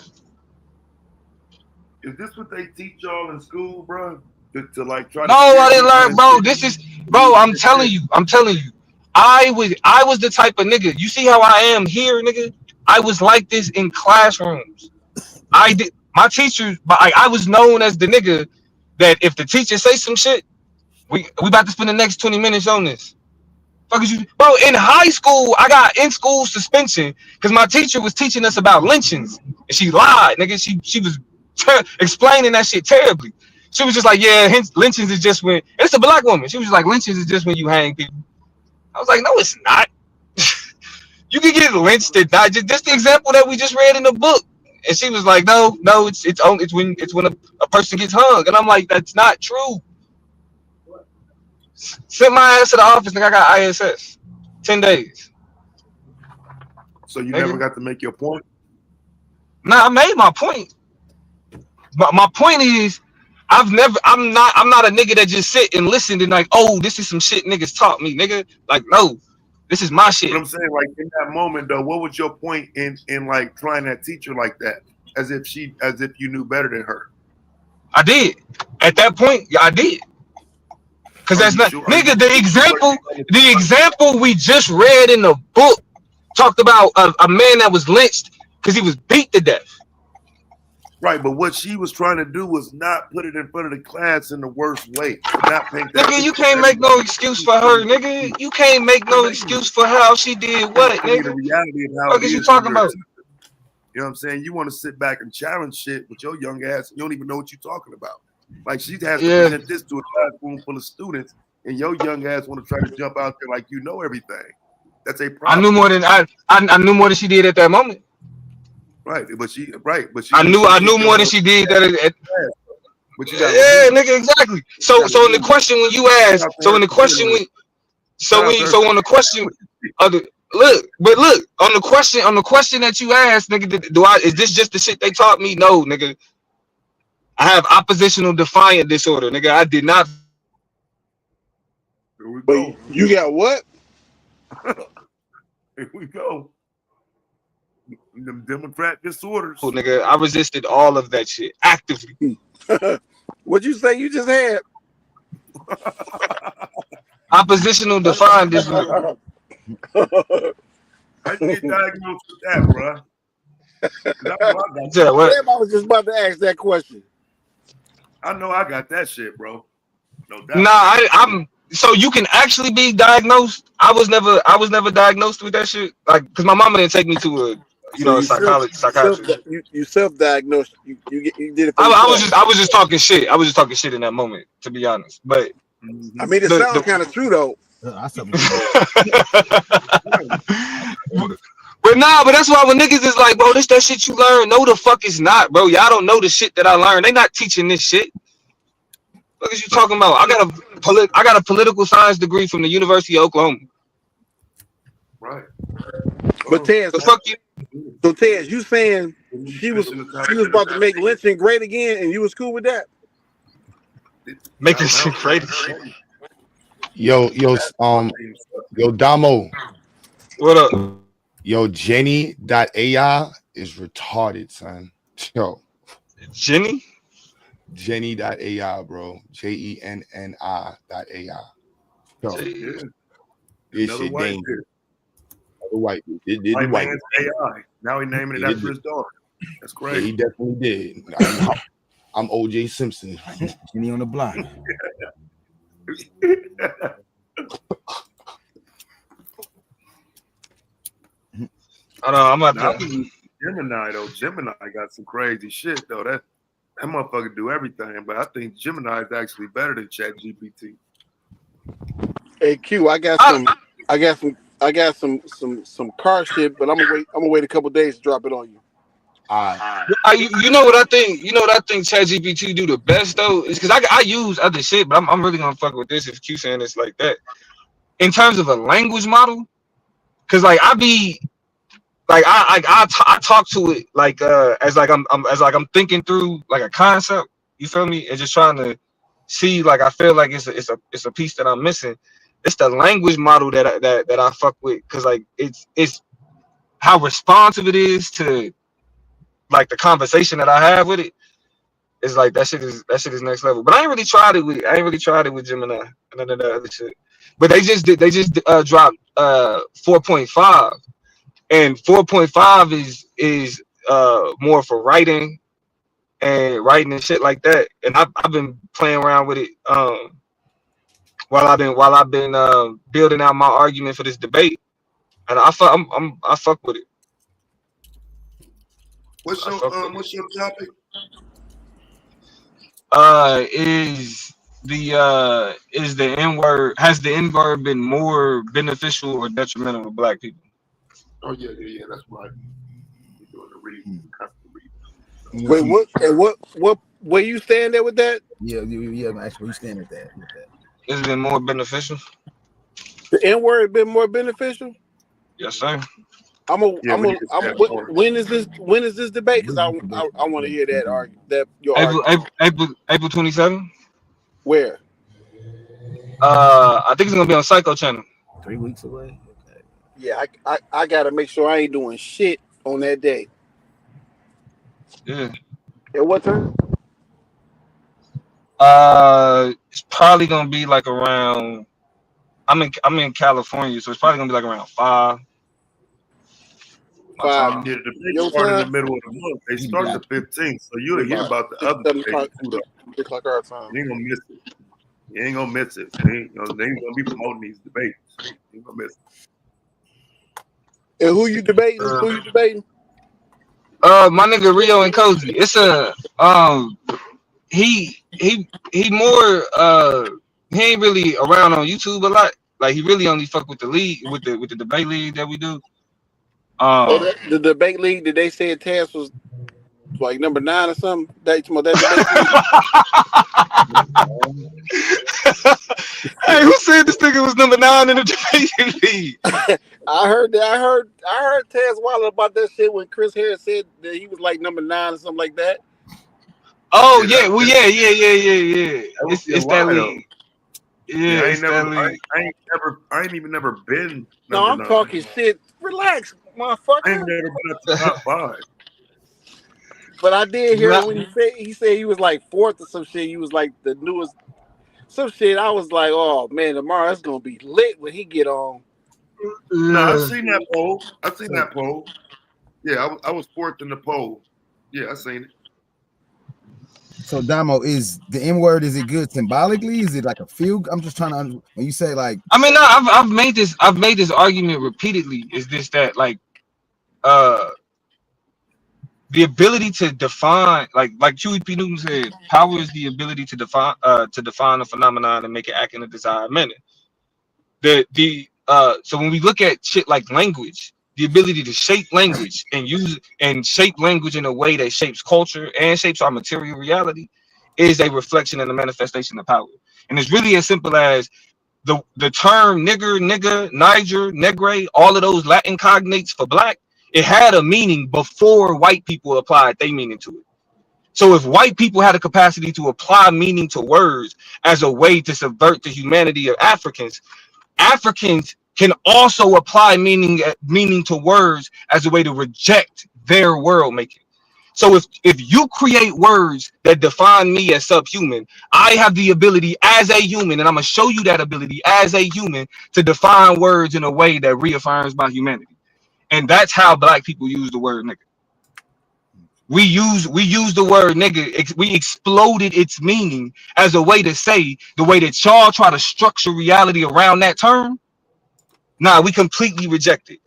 Is this what they teach y'all in school, bro? To like try No, to I scare didn't people learn, into bro. This is, bro, I'm telling you. I was the type of nigga. You see how I am here, nigga? I was like this in classrooms. My teachers, I was known as the nigga that if the teacher say some shit, we about to spend the next 20 minutes on this. Fuck is you, bro? In high school, I got in school suspension because my teacher was teaching us about lynchings, and she lied, nigga. She was explaining that shit terribly. She was just like, yeah, lynchings is just when, and it's a black woman. She was just like, lynchings is just when you hang people. I was like, no, it's not. You can get lynched and die. Just the example that we just read in the book. And she was like, no, it's when a person gets hung. And I'm like, that's not true. Sent my ass to the office, nigga. I got ISS. 10 days. So you never got to make your point? Nah, I made my point. But my point is, I'm not a nigga that just sit and listen and like, oh, this is some shit niggas taught me, nigga. Like, no, this is my shit. But I'm saying, like, in that moment though, what was your point in like trying that teacher like that? As if you knew better than her. I did. At that point, yeah, I did. Cause that's not nigga, the example we just read in the book talked about a man that was lynched because he was beat to death. Right, but what she was trying to do was not put it in front of the class in the worst way. Not paint that nigga, you can't make no excuse for her, nigga. You can't make no excuse for how she did what, nigga. The reality of how what it is you is talking about? You know what I'm saying? You want to sit back and challenge shit with your young ass. You don't even know what you're talking about. Like she has to present this to a classroom full of students, and your young ass want to try to jump out there like you know everything. That's a problem. I knew more than I knew more than she did at that moment. Right, but she I knew more than she did that. But you yeah, nigga, exactly. So in the question when you asked, on the question on the question that you asked, nigga, is this just the shit they taught me? No, nigga. I have oppositional defiant disorder, nigga. I did not. Here we But go. you got what? Here we go. Them Democrat disorders. Oh, nigga, I resisted all of that shit actively. What'd you say you just had? Oppositional defiant disorder. How'd you get diagnosed with that, bro? I was just about to ask that question. I know I got that shit, bro. No doubt. Nah, I'm so you can actually be diagnosed. I was never diagnosed with that shit. Like, cause my mama didn't take me to a psychiatrist. You self-diagnosed. You did it. I was just talking shit. I was just talking shit in that moment, to be honest. But I mean, it sounds kind of true though. But nah, but that's why when niggas is like, bro, this that shit you learn. No, the fuck is not, bro. Y'all don't know the shit that I learned. They not teaching this shit. What is you talking about? I got a political science degree from the University of Oklahoma. Right. But Tez, so Tez, you saying she was about to make lynching great again, and you was cool with that? Making shit great again. Yo, Damo. What up? Yo, Jenny.ai is retarded, son. Yo. Jenny.ai, bro. JENNI.ai. Yo. This shit dangerous. White dude. Did white white man's AI. Now he's naming it after his daughter. That's great. Yeah, he definitely did. I'm OJ Simpson. Jenny on the block. I know. I'm about to. Gemini though. Gemini got some crazy shit though. That motherfucker do everything. But I think Gemini is actually better than ChatGPT. Hey Q, I got some car shit, but I'm gonna wait a couple days to drop it on you. All right. You know what I think? You know what I think ChatGPT do the best though is because I use other shit, but I'm really gonna fuck with this if Q saying it's like that. In terms of a language model, because like I be like I talk to it like as like I'm thinking through like a concept. You feel me? And just trying to see like I feel like it's a piece that I'm missing. It's the language model that I fuck with because like it's how responsive it is to like the conversation that I have with it. It's like that shit is next level. But I ain't really tried it with Gemini and none of that other shit. But they just dropped 4.5, and 4.5 is more for writing and shit like that. And I've been playing around with it while I've been building out my argument for this debate, and I fuck with it. What's I fuck with it. your topic? Is the N word has the N word been more beneficial or detrimental to black people? Oh yeah, that's right. You're doing the reading, Wait, what? And what? Where you stand there with that? Yeah, actually, you stand with that. Is it more beneficial? The N word been more beneficial. Yes, sir. When is this debate? Because I want to hear that your argument. April 27th. Where? I think it's gonna be on Psycho Channel. 3 weeks away. Okay. Yeah, I gotta make sure I ain't doing shit on that day. Yeah. At what time? It's probably gonna be like around. I'm in California, so it's probably gonna be like around 5. My 5. time. Yeah, the debate start in the middle of the month. They start the 15th, so you'll hear about the other debate too. 6 o'clock our time. You ain't gonna miss it. You ain't gonna miss it. They ain't gonna be promoting these debates. You ain't gonna miss it. And who you debating? My nigga Rio and Cozy. It's a he more he ain't really around on YouTube a lot. Like he really only fuck with the league with the debate league that we do. The debate league, did they say Taz was like number 9 or something? That debate league? Hey, who said this nigga was number 9 in the debate league? I heard Taz Wilder about that shit when Chris Harris said that he was like number 9 or something like that. Oh yeah, well yeah. It's that league. Yeah, I it's that league. I ain't even never been. No, I'm 9. talking shit. Relax, motherfucker. I ain't never been up to top 5. But I did hear when he said he was like 4th or some shit. He was like the newest some shit. I was like, oh man, tomorrow it's gonna be lit when he get on. No, I've seen that poll. Yeah, I was 4th in the poll. Yeah, I seen it. So Damo, is the N word, is it good symbolically? Is it like a feel? I'm just trying to when you say like, I mean, no, I've made this argument repeatedly. Is this that like the ability to define like Huey P. Newton said, power is the ability to define a phenomenon and make it act in a desired manner. So when we look at shit like language, the ability to shape language and shape language in a way that shapes culture and shapes our material reality is a reflection and a manifestation of power. And it's really as simple as the term nigger, Niger, negre, all of those Latin cognates for black, it had a meaning before white people applied their meaning to it. So if white people had a capacity to apply meaning to words as a way to subvert the humanity of Africans can also apply meaning to words as a way to reject their world making. So if you create words that define me as subhuman, I have the ability as a human, and I'm gonna show you that ability as a human to define words in a way that reaffirms my humanity. And that's how black people use the word nigga. We use the word nigga. We exploded its meaning as a way to say the way that y'all try to structure reality around that term. Nah, we completely reject it.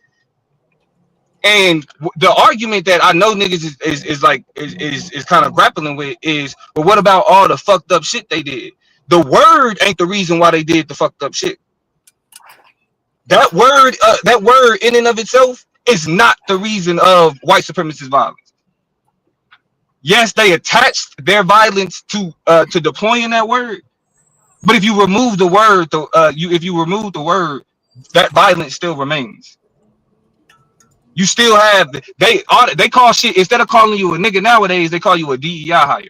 And the argument that I know niggas is kind of grappling with is, but what about all the fucked up shit they did? The word ain't the reason why they did the fucked up shit. That word in and of itself is not the reason of white supremacist violence. Yes, they attached their violence to deploying that word, but if you remove the word, if you remove the word, that violence still remains. You still have they call shit, instead of calling you a nigga nowadays, they call you a DEI hire.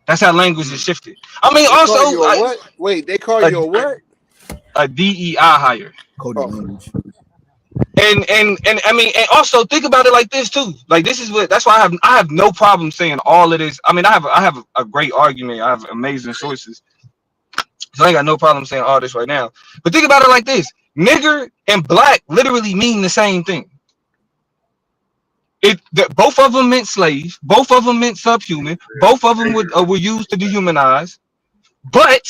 That's how language is shifted. I mean, They also call you a what? Wait, they call you a what? a DEI hire. Coded Oh, language. And I mean, and also think about it like this too. Like this is what that's why I have no problem saying all of this. I mean, I have a great argument. I have amazing sources, so I ain't got no problem saying all this right now. But think about it like this: nigger and black literally mean the same thing. Both of them meant slave. Both of them meant subhuman. Both of them were used to dehumanize. But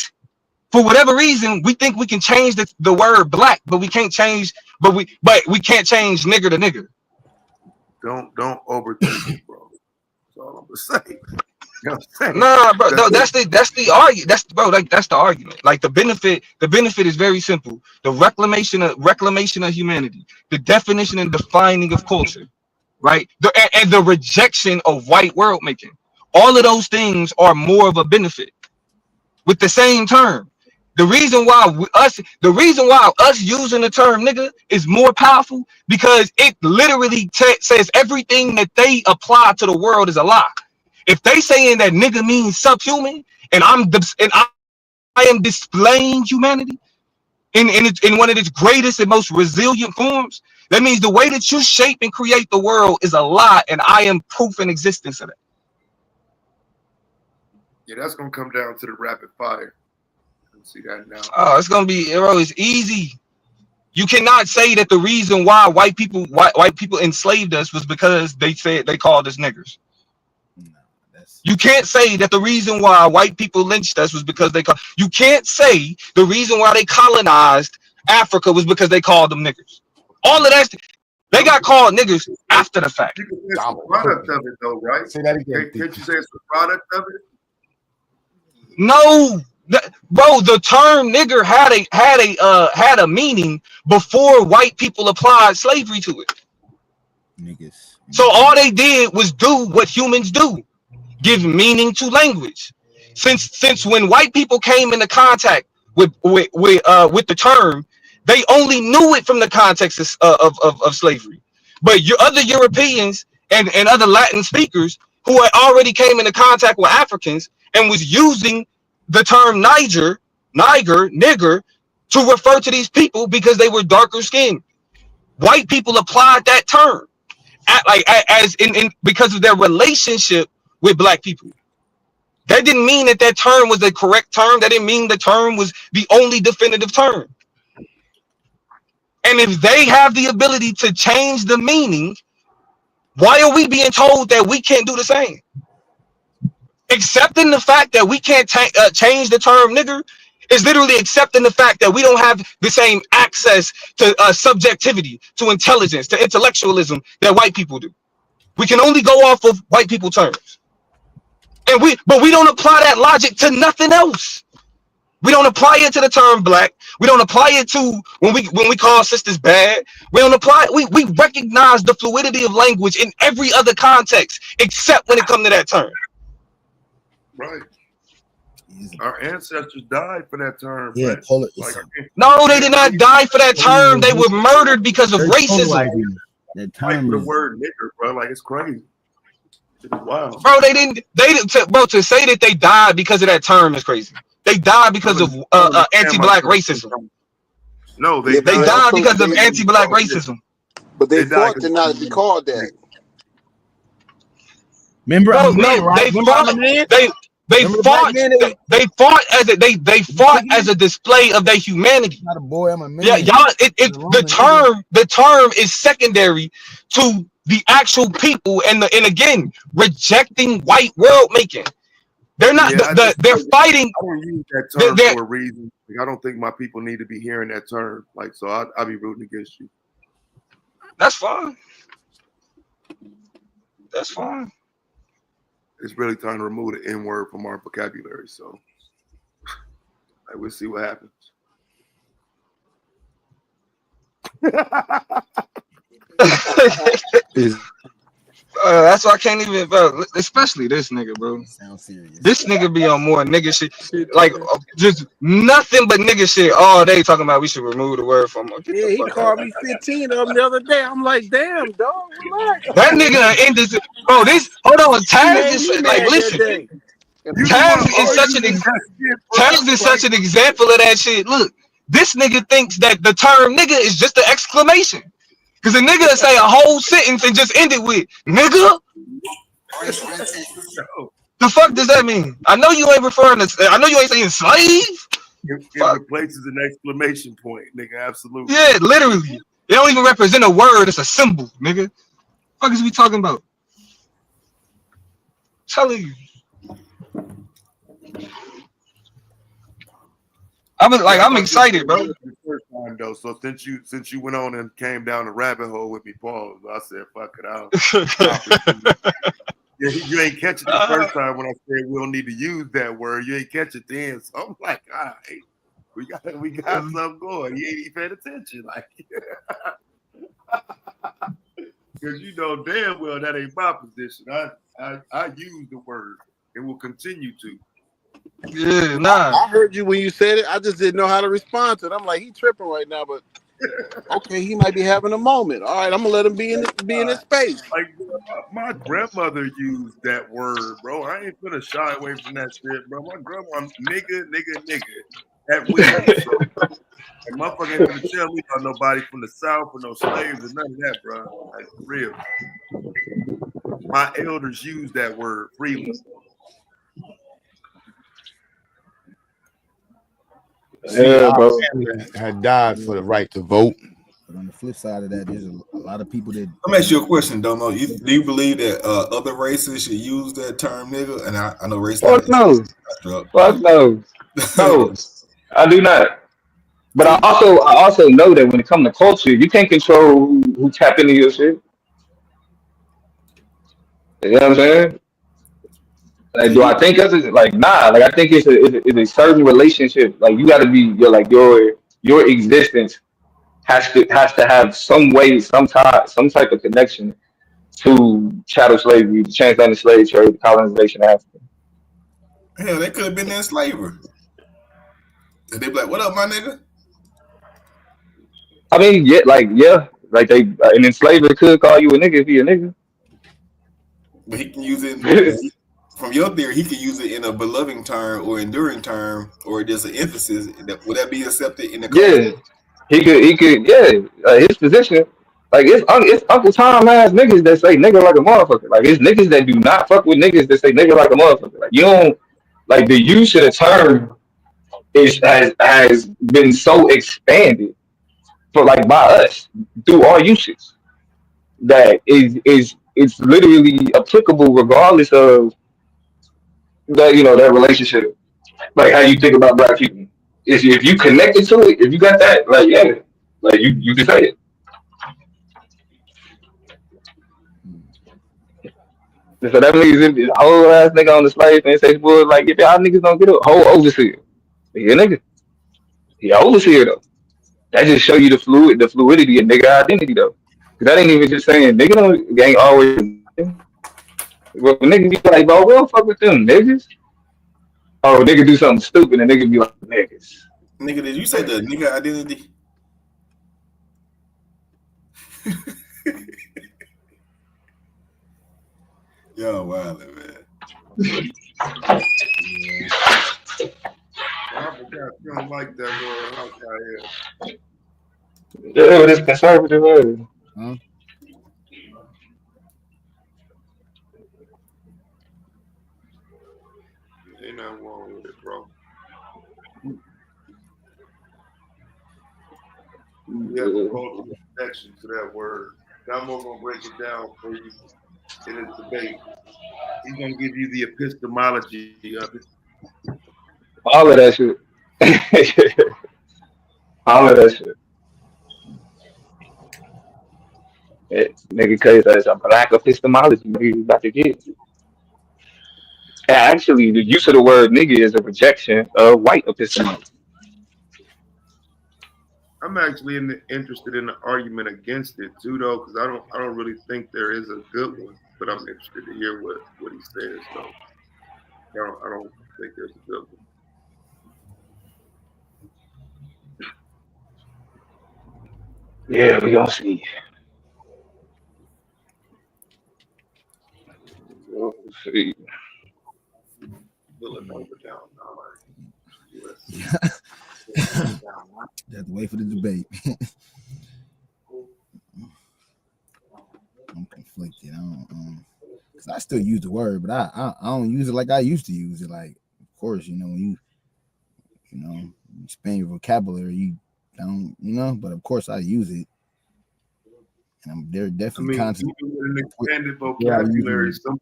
for whatever reason, we think we can change the word black, but we can't change. But we can't change nigger to nigger. Don't overthink it, bro. That's all I'm gonna say. You know what I'm saying? Nah, bro. No, that's the argument. That's the argument. Like the benefit is very simple. The reclamation of humanity, the definition and defining of culture, right? And the rejection of white world making. All of those things are more of a benefit with the same term. The reason why us using the term nigga is more powerful because it literally says everything that they apply to the world is a lie. If they saying that nigga means subhuman, and I am displaying humanity in one of its greatest and most resilient forms, that means the way that you shape and create the world is a lie, and I am proof in existence of that. Yeah, that's gonna come down to the rapid fire. See that now. Oh, it's gonna be, bro. It's easy. You cannot say that the reason why white people enslaved us was because they called us niggers. You can't say that the reason why white people lynched us was because you can't say the reason why they colonized Africa was because they called them niggers. All of that, they got called niggers after the fact. You can say it's a product of it, though, right? Say that again. Can't you say it's a product of it? No, bro. The term nigger had a meaning before white people applied slavery to it. Niggas. So all they did was do what humans do. Give meaning to language. Since when white people came into contact with the term, they only knew it from the context of slavery. But your other Europeans and other Latin speakers who had already came into contact with Africans and was using the term nigger, nigger to refer to these people because they were darker skinned. White people applied that term as in because of their relationship with black people. That didn't mean that term was the correct term. That didn't mean the term was the only definitive term. And if they have the ability to change the meaning, why are we being told that we can't do the same? Accepting the fact that we can't change the term nigger is literally accepting the fact that we don't have the same access to subjectivity, to intelligence, to intellectualism that white people do. We can only go off of white people terms. But we don't apply that logic to nothing else. We don't apply it to the term black. We don't apply it to when we call sisters bad. We don't apply. We recognize the fluidity of language in every other context except when it comes to that term. Right. Our ancestors died for that term. Yeah, right? call it. No, they did not die for that term. They were murdered because of racism. That term for the word nigger, bro. Like it's crazy. Wow. Bro, they didn't. Bro, to say that they died because of that term is crazy. They died because of anti-black racism. No, they died because of anti-black racism. But they fought to not be called that. Remember, Bro, I'm a man, right? they fought. They fought as a display of their humanity. Not a boy, I'm a man. Yeah, y'all. The term is secondary to the actual people, and again rejecting white world making. They're not. They're fighting. I don't use that term for a reason. Like, I don't think my people need to be hearing that term. Like, so I'll be rooting against you. That's fine. That's fine. It's really time to remove the N word from our vocabulary. So, we'll see what happens. That's why I can't even, bro. Especially this nigga, bro. Sounds serious. This nigga be on more nigga shit, Shit, like just nothing but nigga shit all day. Talking about we should remove the word from. Get Yeah, the he fuck out. called me 15 of them the other day. I'm like, damn, dog, relax. That nigga in this, bro. This hold on, He Taz made is me like, mad that listen, day. You the Taz one is such arguing that shit, bro. Taz is Like, such an example of that shit. Look, this nigga thinks that the term nigga is just an exclamation. Cause a nigga say a whole sentence and just end it with nigga. no. The fuck does that mean? I know you ain't referring to. I know you ain't saying slave. It Fuck. replaces an exclamation point, nigga. Absolutely. Yeah, literally. It don't even represent a word. It's a symbol, nigga. Fuck is we talking about? Telling you. Yeah, I I'm thought you excited, bro. the first time though. So since you went on and came down the rabbit hole with me, Paul, I said, fuck it out. Yeah, you ain't catch it the first time when I said we don't need to use that word. You ain't catch it then. So I'm like, all right, we got something going. You ain't even paying attention, like, because you know damn well that ain't my position. I use the word and will continue to. Yeah, nah. I heard you when you said it. I just didn't know how to respond to it. I'm like, he tripping right now, but okay, he might be having a moment. All right, I'm gonna let him be in his space. Like my grandmother used that word, bro. I ain't gonna shy away from that shit, bro. My grandma, nigga, at will. So, and motherfucker ain't gonna tell me about nobody from the South or no slaves or none of that, bro. Like for real. My elders use that word freely. See, Yeah, our bro. family had died for the right to vote. But on the flip side of that, there's a lot of people that. Let me ask you a question, Domo. Do you believe that other races should use that term nigga? And I know race not Fuck no. Fuck no. No, I do not. But so I also know that when it comes to culture, you can't control who tap into your shit. You know what I'm saying? so Like, do you I think that's like nah? Like, I think it's a certain relationship. Like, you got to be your existence has to have some way, some type of connection to chattel slavery, the transatlantic slave trade, the colonization of Africa. hell, they could have been in slavery. And they be like, "What up, my nigga?" I mean, like they an enslaver could call you a nigga if he a nigga. But he can use it from your theory. He can use it in a beloved term or enduring term or just an emphasis. Would that be accepted in the culture? Yeah, he could, yeah. His position, like it's Uncle Tom has niggas that say nigga like a motherfucker. Like it's niggas that do not fuck with niggas that say nigga like a motherfucker. Like you don't like the use of the term has been so expanded for like by us through our usage that is it's literally applicable regardless of that that relationship. Like how you think about black people. If you connected to it, if you got that, like yeah, like you can say it. So that means if the whole ass nigga on the slave and say, "Boy, like if y'all niggas don't get a whole overseer, he a nigga, he a overseer though." That just show you the fluidity of nigga identity though. Cause that ain't even just saying nigga don't ain't always. Well, nigga be like, bro, we don't fuck with them niggas. Oh, nigga do something stupid and nigga be like niggas. Nigga, did you say the nigga identity? Yo, wow, man. I forgot you don't like that word out here. Yeah, but it's conservative. Huh? Ain't nothing wrong with it, bro. You have a cultural connection to that word. I'm gonna break it down for you in this debate. He's gonna give you the epistemology of it. All of that shit. All of that shit. Nigga, cause that's a black epistemology. Nigga, you about to get. Actually, the use of the word nigga is a rejection of white epistemology. I'm actually interested in the argument against it too, though, because I don't really think there is a good one. But I'm interested to hear what he says, though. I don't think there's a good one. Yeah, we gonna see. We'll see. Villanova down 9. You USC. Villanova down 9. have to wait for the debate. I'm conflicted. I don't, cause I still use the word, but I don't use it like I used to use it. Like, of course, you know, when you expand your vocabulary, you don't, but of course I use it, and there are I definitely mean, concepts even with an expanded where I use vocabulary, it. sometimes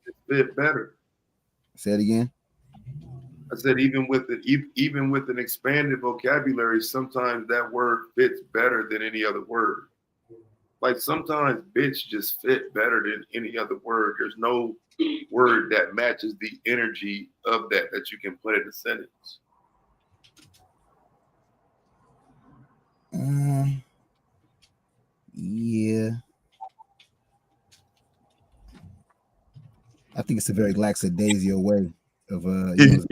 it fit better. Say it again. I said even with an expanded vocabulary, sometimes that word fits better than any other word. Like sometimes bitch just fit better than any other word. There's no word that matches the energy of that you can put in a sentence. Yeah. I think it's a very lackadaisical way of Is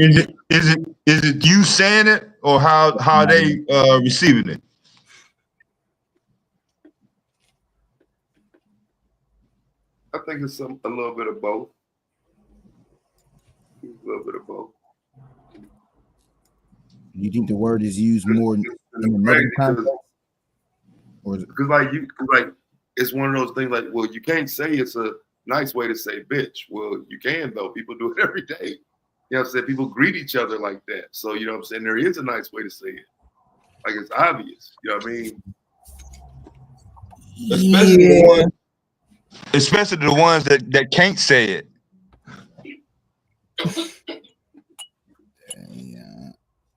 it you saying it or how they receiving it? I think it's a little bit of both. A little bit of both. You think the word is used more in the negative context? Or is it? Because it's one of those things like, well, you can't say it's a nice way to say bitch. Well, you can though. People do it every day. You know what I'm saying? People greet each other like that. So you know what I'm saying? There is a nice way to say it. Like it's obvious. You know what I mean? Especially the ones that can't say it. Yeah,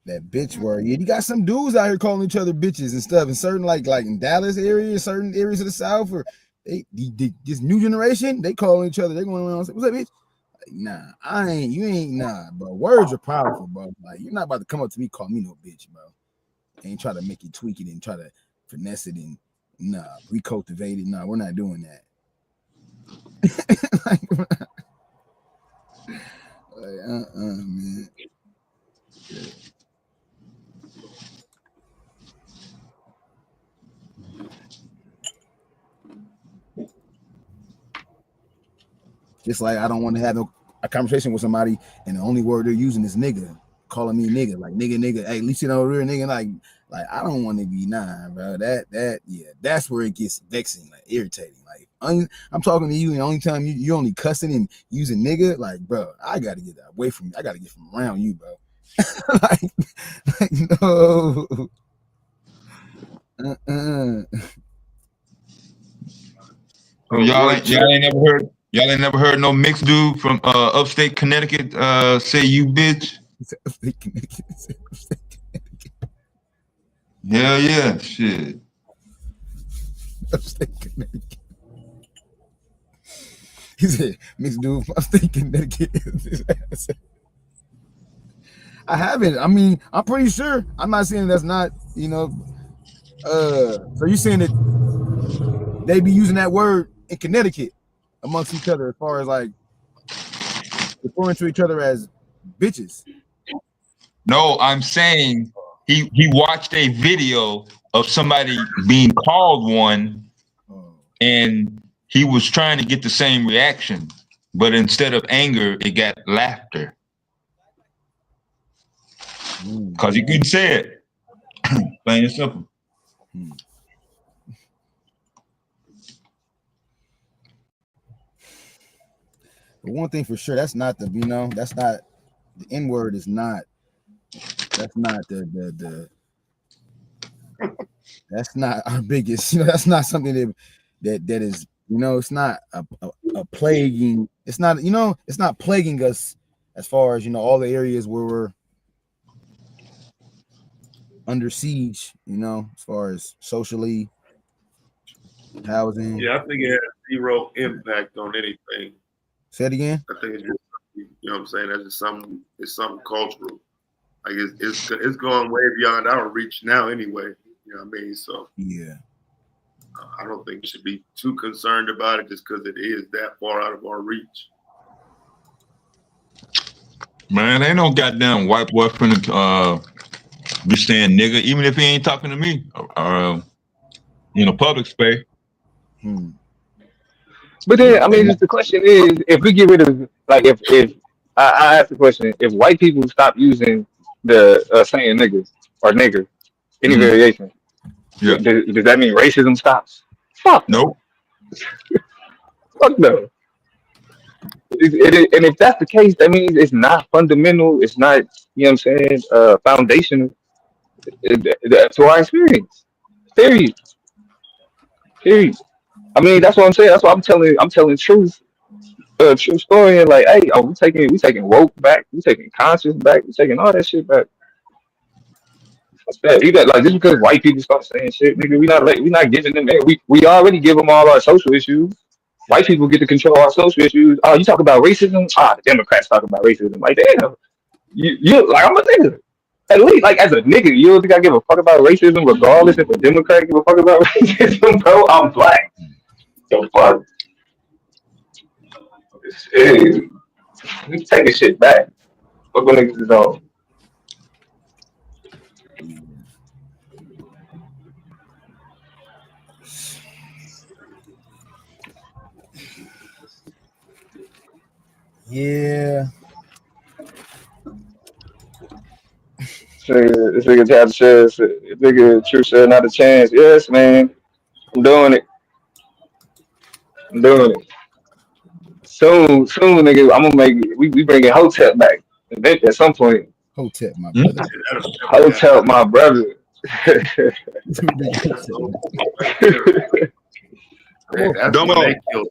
that bitch word. Yeah, you got some dudes out here calling each other bitches and stuff. In certain like in Dallas area, certain areas of the South, or this new generation, they calling each other. They going around and say, "What's up, bitch?" Like, nah, you ain't nah, bro. Words are powerful, bro. Like you're not about to come up to me, call me no bitch, bro. And try to make it tweak it and try to finesse it and recultivate it. Nah, we're not doing that. Man. Yeah. Just like I don't want to have a conversation with somebody and the only word they're using is nigga, calling me nigga, like nigga. Hey, at least you know real nigga, like I don't want to be bro. That's where it gets vexing, like irritating. Like I'm talking to you, and the only time you're only cussing and using nigga, like bro, I gotta get that away from you. I gotta get from around you, bro. like no. So y'all ain't never heard no mixed dude from upstate Connecticut say you bitch. Hell yeah, shit. Upstate Connecticut. He said mixed dude from upstate Connecticut. I haven't. I mean, I'm pretty sure. I'm not saying that's not, so you're saying that they be using that word in Connecticut amongst each other as far as like referring to each other as bitches. No, I'm saying he watched a video of somebody being called one, and he was trying to get the same reaction, but instead of anger, it got laughter. Because he couldn't say it. Plain and simple. But one thing for sure, that's not the N-word is not, that's not the that's not our biggest, that's not something that is, it's not a plaguing, it's not, it's not plaguing us as far as, all the areas where we're under siege, as far as socially, housing. Yeah, I think it has zero impact on anything. Say it again. I think it's just, you know what I'm saying? That's just something. It's something cultural. Like it's going way beyond our reach now, anyway. You know what I mean? So yeah. I don't think we should be too concerned about it just because it is that far out of our reach. Man, ain't no goddamn white boy finna be saying nigga, even if he ain't talking to me in a public space. But then, I mean, just the question is, if we get rid of, like, if I ask the question, if white people stop using the saying nigga or nigger, any Mhm. variation, Yeah. does that mean racism stops? Fuck no. Nope. Fuck no. And if that's the case, that means it's not fundamental. It's not, you know what I'm saying, foundational to our experience. Period. Period. I mean, that's what I'm saying. That's what I'm telling. I'm telling truth. True story. And like, hey, oh, we taking woke back. We taking conscious back. We taking all that shit back. Fuck that. You got like just because white people start saying shit, nigga, we not giving them. We already give them all our social issues. White people get to control our social issues. Oh, you talk about racism? Ah, the Democrats talk about racism. Like, damn, you like I'm a nigga. At least, like as a nigga, you don't think I give a fuck about racism, regardless if a Democrat give a fuck about racism, bro? I'm black. The fuck? Hey, we taking shit back. Fuck what niggas is on. Yeah. This nigga had a chance. Nigga, true said not a chance. Yes, man. I'm doing it. I'm doing it. Soon, nigga. I'm gonna make it. We bringing Hotep back. At some point. Hotep, my brother. That'll definitely happen. Hotep, my brother. That's Don't when know.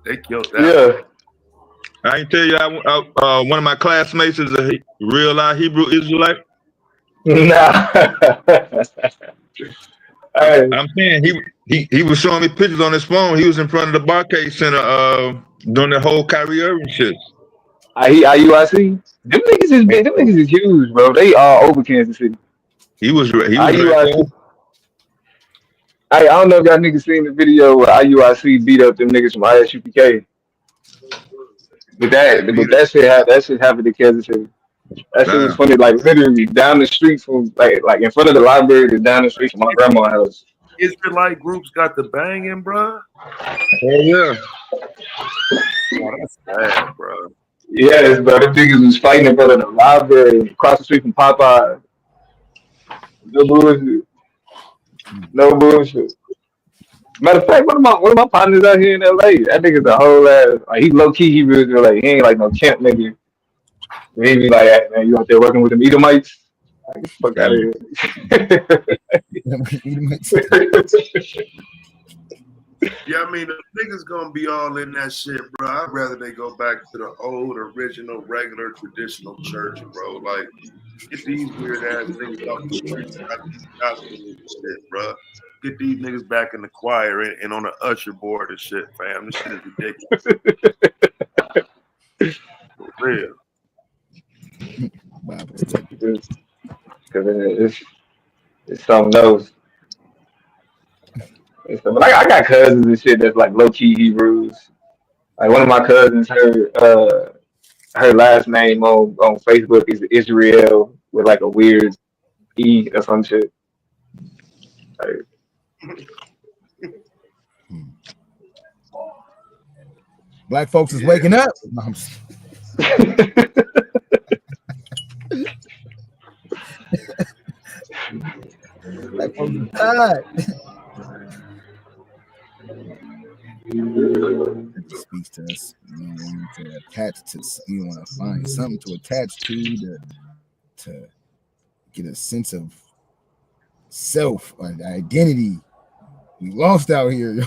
they killed that. Yeah. I can tell you, one of my classmates is a real live Hebrew Israelite. Nah. Hey. I'm saying he was showing me pictures on his phone. He was in front of the Barcade Center doing the whole Kyrie Irving shit. IUIC. Them niggas is big. Them niggas is huge, bro. They all over Kansas City. He was right IUIC. there. I don't know if y'all niggas seen the video where IUIC beat up them niggas from ISUPK. But that shit happened in Kansas City. That shit was Damn. funny. Like literally down the street from like in front of the library to down the street from my grandma's house. Israelite groups got the banging, bro. Oh yeah. Oh, that's bad, bro. Yes, bro. Them niggas was fighting in front of the library across the street from Popeye. No bullshit. No bullshit. Matter of fact, one of my partners out here in LA, that nigga's a whole ass. Like he low key, he really like he ain't like no camp nigga. He be like, hey, man, you out there working with them Edomites? Like, get the fuck out of here. Yeah, I mean, the niggas gonna be all in that shit, bro. I'd rather they go back to the old, original, regular, traditional church, bro. Like, get these weird ass niggas off the streets, got these gospel shit, bro. Get these niggas back in the choir and on the usher board and shit, fam. This shit is ridiculous. For real. Because it's something else. I got cousins and shit that's like low key Hebrews. Like one of my cousins, her last name on Facebook is Israel with like a weird E or some shit. Like, Black folks is waking up. No, I'm just... Black folks are tired. It speaks to us. You don't want to attach to. You want to find something to attach to get a sense of self or identity. We lost out here.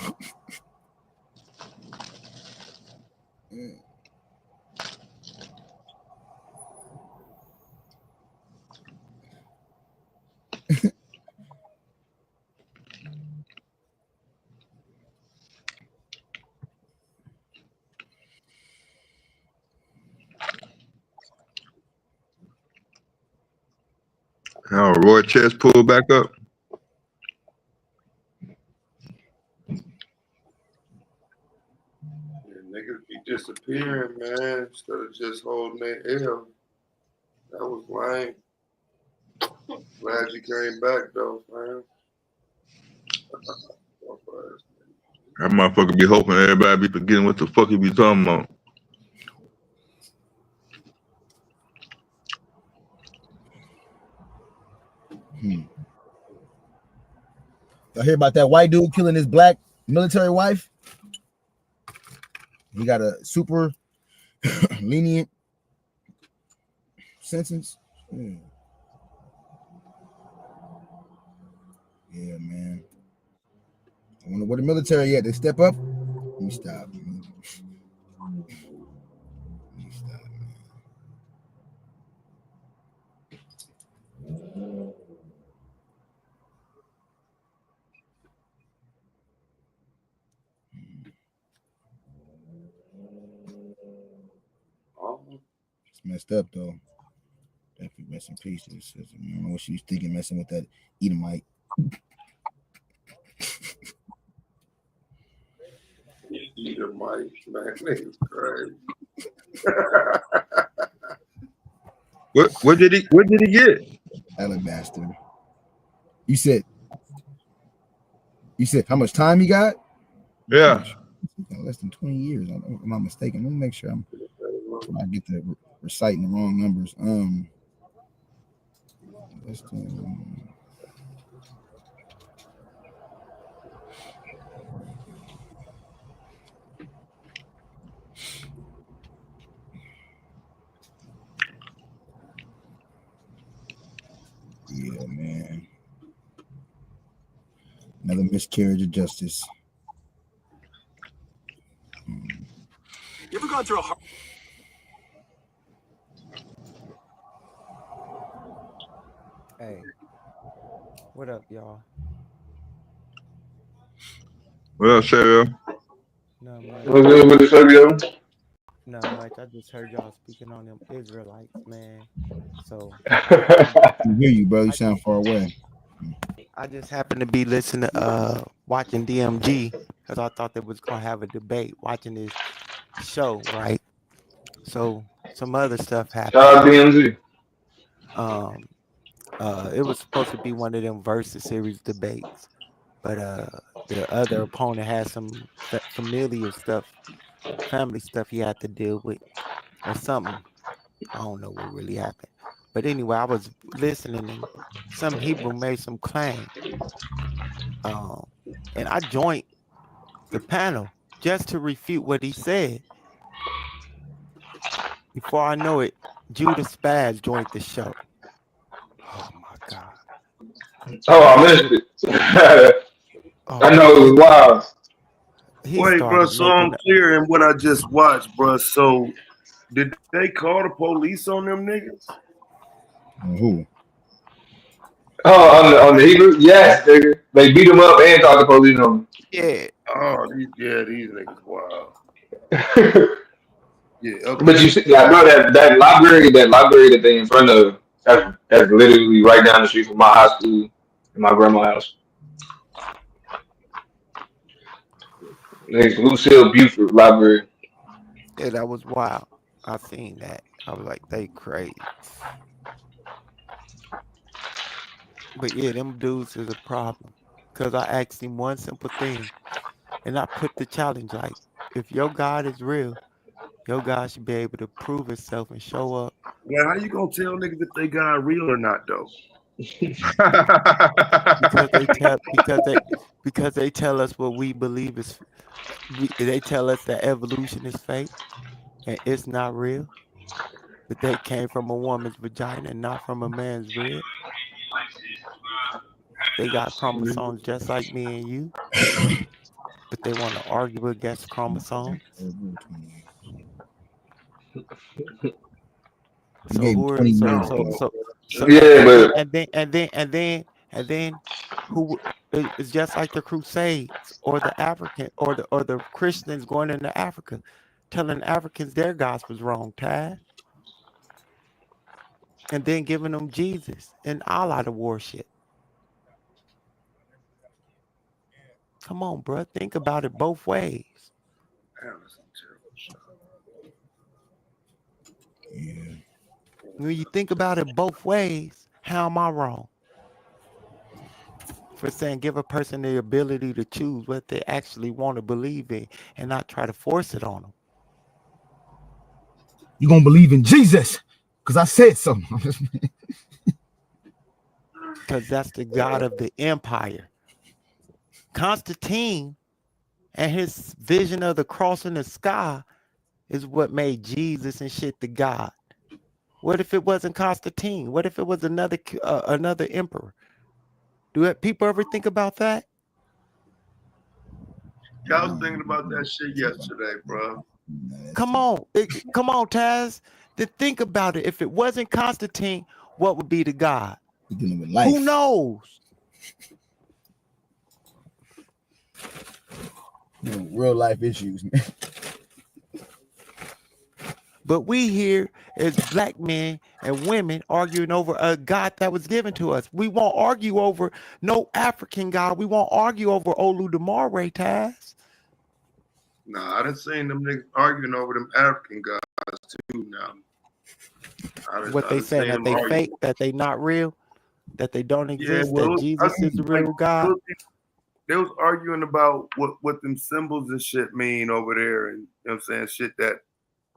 Oh, Roy Chess pulled back up. disappearing, man, instead of just holding their L. That was lame. Glad you came back though, man. That motherfucker be hoping everybody be forgetting what the fuck he be talking about. I hear about that white dude killing his black military wife. He got a super lenient sentence. Yeah, man. I wonder where the military at. They step up. Let me stop. It's messed up though. Definitely rest in peace to this system. I don't know what she was thinking messing with that Edomite. Edomite, man, niggas crazy. What did he get? Alabaster. You said how much time he got? Yeah. Less than 20 years. I'm not mistaken. Let me make sure I get the reciting the wrong numbers. Yeah, man. Another miscarriage of justice. You ever gone through a hard... Hey, what up, y'all? What up, Samuel? Not much. What's good with the Samuel? Not much. I just heard y'all speaking on them Israelites, man. So I hear you, bro. You sound far away. I just happened to be listening, watching DMG because I thought they was gonna have a debate watching this show, right? So some other stuff happened. Shout out DMZ. It was supposed to be one of them versus series debates, but the other opponent had some familial stuff, family stuff he had to deal with, or something. I don't know what really happened, but anyway, I was listening, and some Hebrew made some claim, and I joined the panel just to refute what he said. Before I know it, Judah Spaz joined the show. Oh my God! Oh, I missed it. I know it was wild. Wait, bro. So I'm clear in what I just watched, bro. So did they call the police on them niggas? Who? Oh, on the Hebrew? Yes, nigga. They beat him up and called the police on him. Yeah. Oh, these niggas wild. Yeah, okay. But you see, like, bro, that library that they in front of, that's literally right down the street from my high school and my grandma's house. It's Lucille Buford Library. Yeah, that was wild. I seen that. I was like, they crazy. But yeah, them dudes is a problem. Cause I asked him one simple thing, and I put the challenge like, if your God is real, your God should be able to prove itself and show up. Yeah, how you gonna tell niggas if they got real or not though? because they tell us what we believe is. They tell us that evolution is fake and it's not real. That they came from a woman's vagina and not from a man's rib. They got chromosomes just like me and you, but they want to argue against chromosomes. You So gave him who are 20 so years. so so so Yeah, and then but and then who it's just like the Crusades or the African or the Christians going into Africa, telling Africans their gospel's wrong, Tad, and then giving them Jesus and Allah to worship. Come on, bro. Think about it both ways. Yeah. When you think about it both ways, how am I wrong for saying give a person the ability to choose what they actually want to believe in and not try to force it on them? You gonna believe in Jesus? Because I said so. Because that's the God of the empire. Constantine and his vision of the cross in the sky is what made Jesus and shit the God. What if it wasn't Constantine? What if it was another emperor? Do people ever think about that? Yeah, I was thinking about that shit yesterday, bro. Come on, Taz. To think about it. If it wasn't Constantine, what would be the God? Dealing with life. Who knows? Real life issues, man. But we here as black men and women arguing over a God that was given to us. We won't argue over no African God. We won't argue over Oludumare, Taz. Nah, I done seen them niggas arguing over them African gods too now. What they saying, that they fake, that they not real, that they don't exist, well, that Jesus is the real God. They was arguing about what them symbols and shit mean over there, and you know what I'm saying, shit that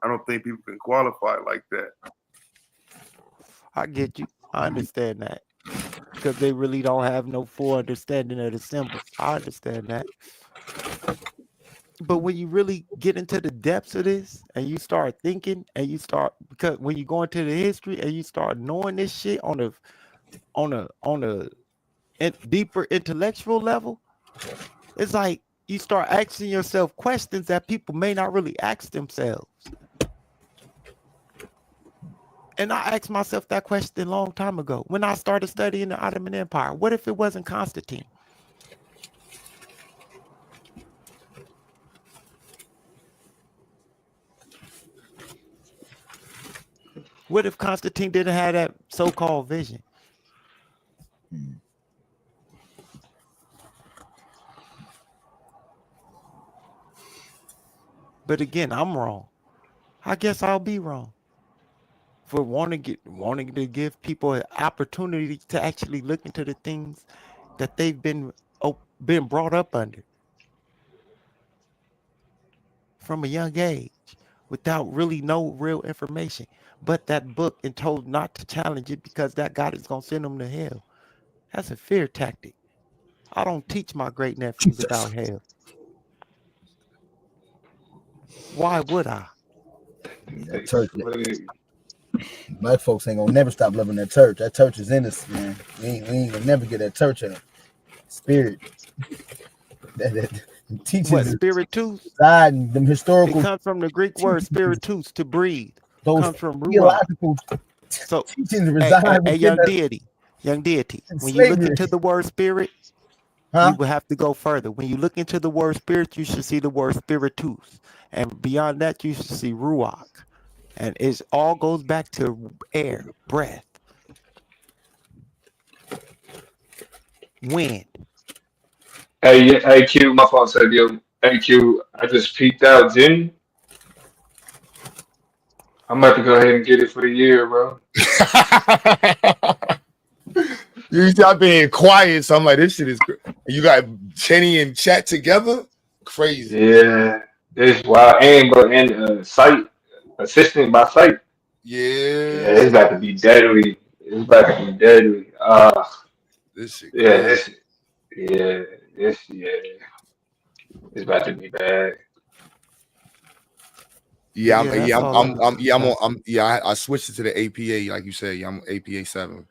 I don't think people can qualify like that. I get you. I understand that. Because they really don't have no full understanding of the symbols. I understand that. But when you really get into the depths of this and you start thinking and you start, because when you go into the history and you start knowing this shit on a deeper intellectual level, it's like you start asking yourself questions that people may not really ask themselves. And I asked myself that question a long time ago when I started studying the Ottoman Empire. What if it wasn't Constantine? What if Constantine didn't have that so-called vision? But again, I'm wrong. I guess I'll be wrong for wanting to give people an opportunity to actually look into the things that they've been brought up under from a young age without really no real information. But that book and told not to challenge it because that God is gonna send them to hell. That's a fear tactic. I don't teach my great nephews about hell. Why would I? That church, black folks ain't gonna never stop loving that church. That church is in us, man. We ain't gonna never get that church out. Spirit. That teachings. What, spiritus? Side and them historical. It comes from the Greek word spiritus, to breathe. Those comes from theological so, teachings reside a young deity. When you look into the word spirit, you will have to go further. When you look into the word spirit, you should see the word spiritus. And beyond that, you should see ruach. And it all goes back to air, breath, wind. Hey, Q, my fault, said yo. Hey, Q, I just peeked out Jenny. I'm about to go ahead and get it for the year, bro. You stop being quiet, so I'm like, this shit is great. You got Chenny and Chat together? Crazy. Yeah, it's wild. And site assistant by site. Yeah. Yeah, it's about to be deadly. It's about to be deadly. This shit Yeah, crazy. it's about to be bad. I switched it to the APA, like you said. Yeah, I'm APA 7.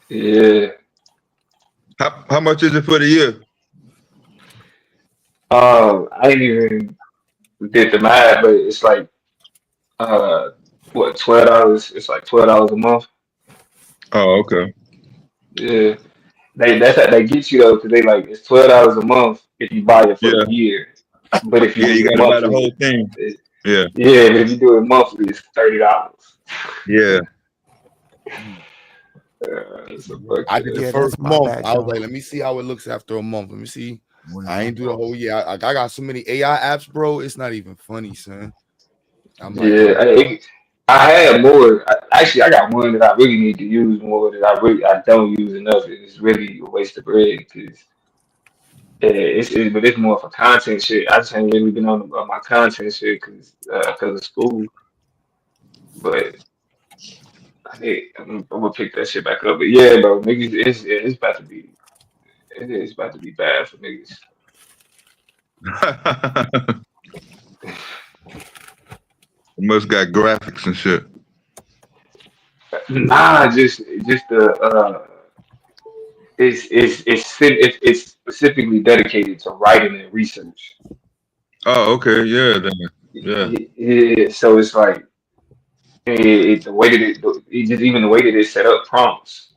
Yeah. How much is it for the year? I ain't even did the math, but it's like $12? It's like $12 a month. Oh, okay. Yeah. That's how they get you though, because they like it's $12 a month if you buy it for the year. But if you do you it gotta buy the monthly, whole thing. but if you do it monthly, it's $30. Yeah. I did the first month. I was like, let me see how it looks after a month. Let me see. I ain't do the whole year. I got so many AI apps, bro. It's not even funny, son. I'm like, I had more. Actually, I got one that I really need to use more that I don't use enough. And it's really a waste of bread because but it's more for content shit. I just ain't really been on my content shit because of school. But I'm gonna pick that shit back up. But yeah, bro, niggas, it's about to be bad for niggas. Must got graphics and shit. Nah, just the it's specifically dedicated to writing and research. Oh, okay, yeah, then, yeah. So it's like the way that it just even the way that it's set up prompts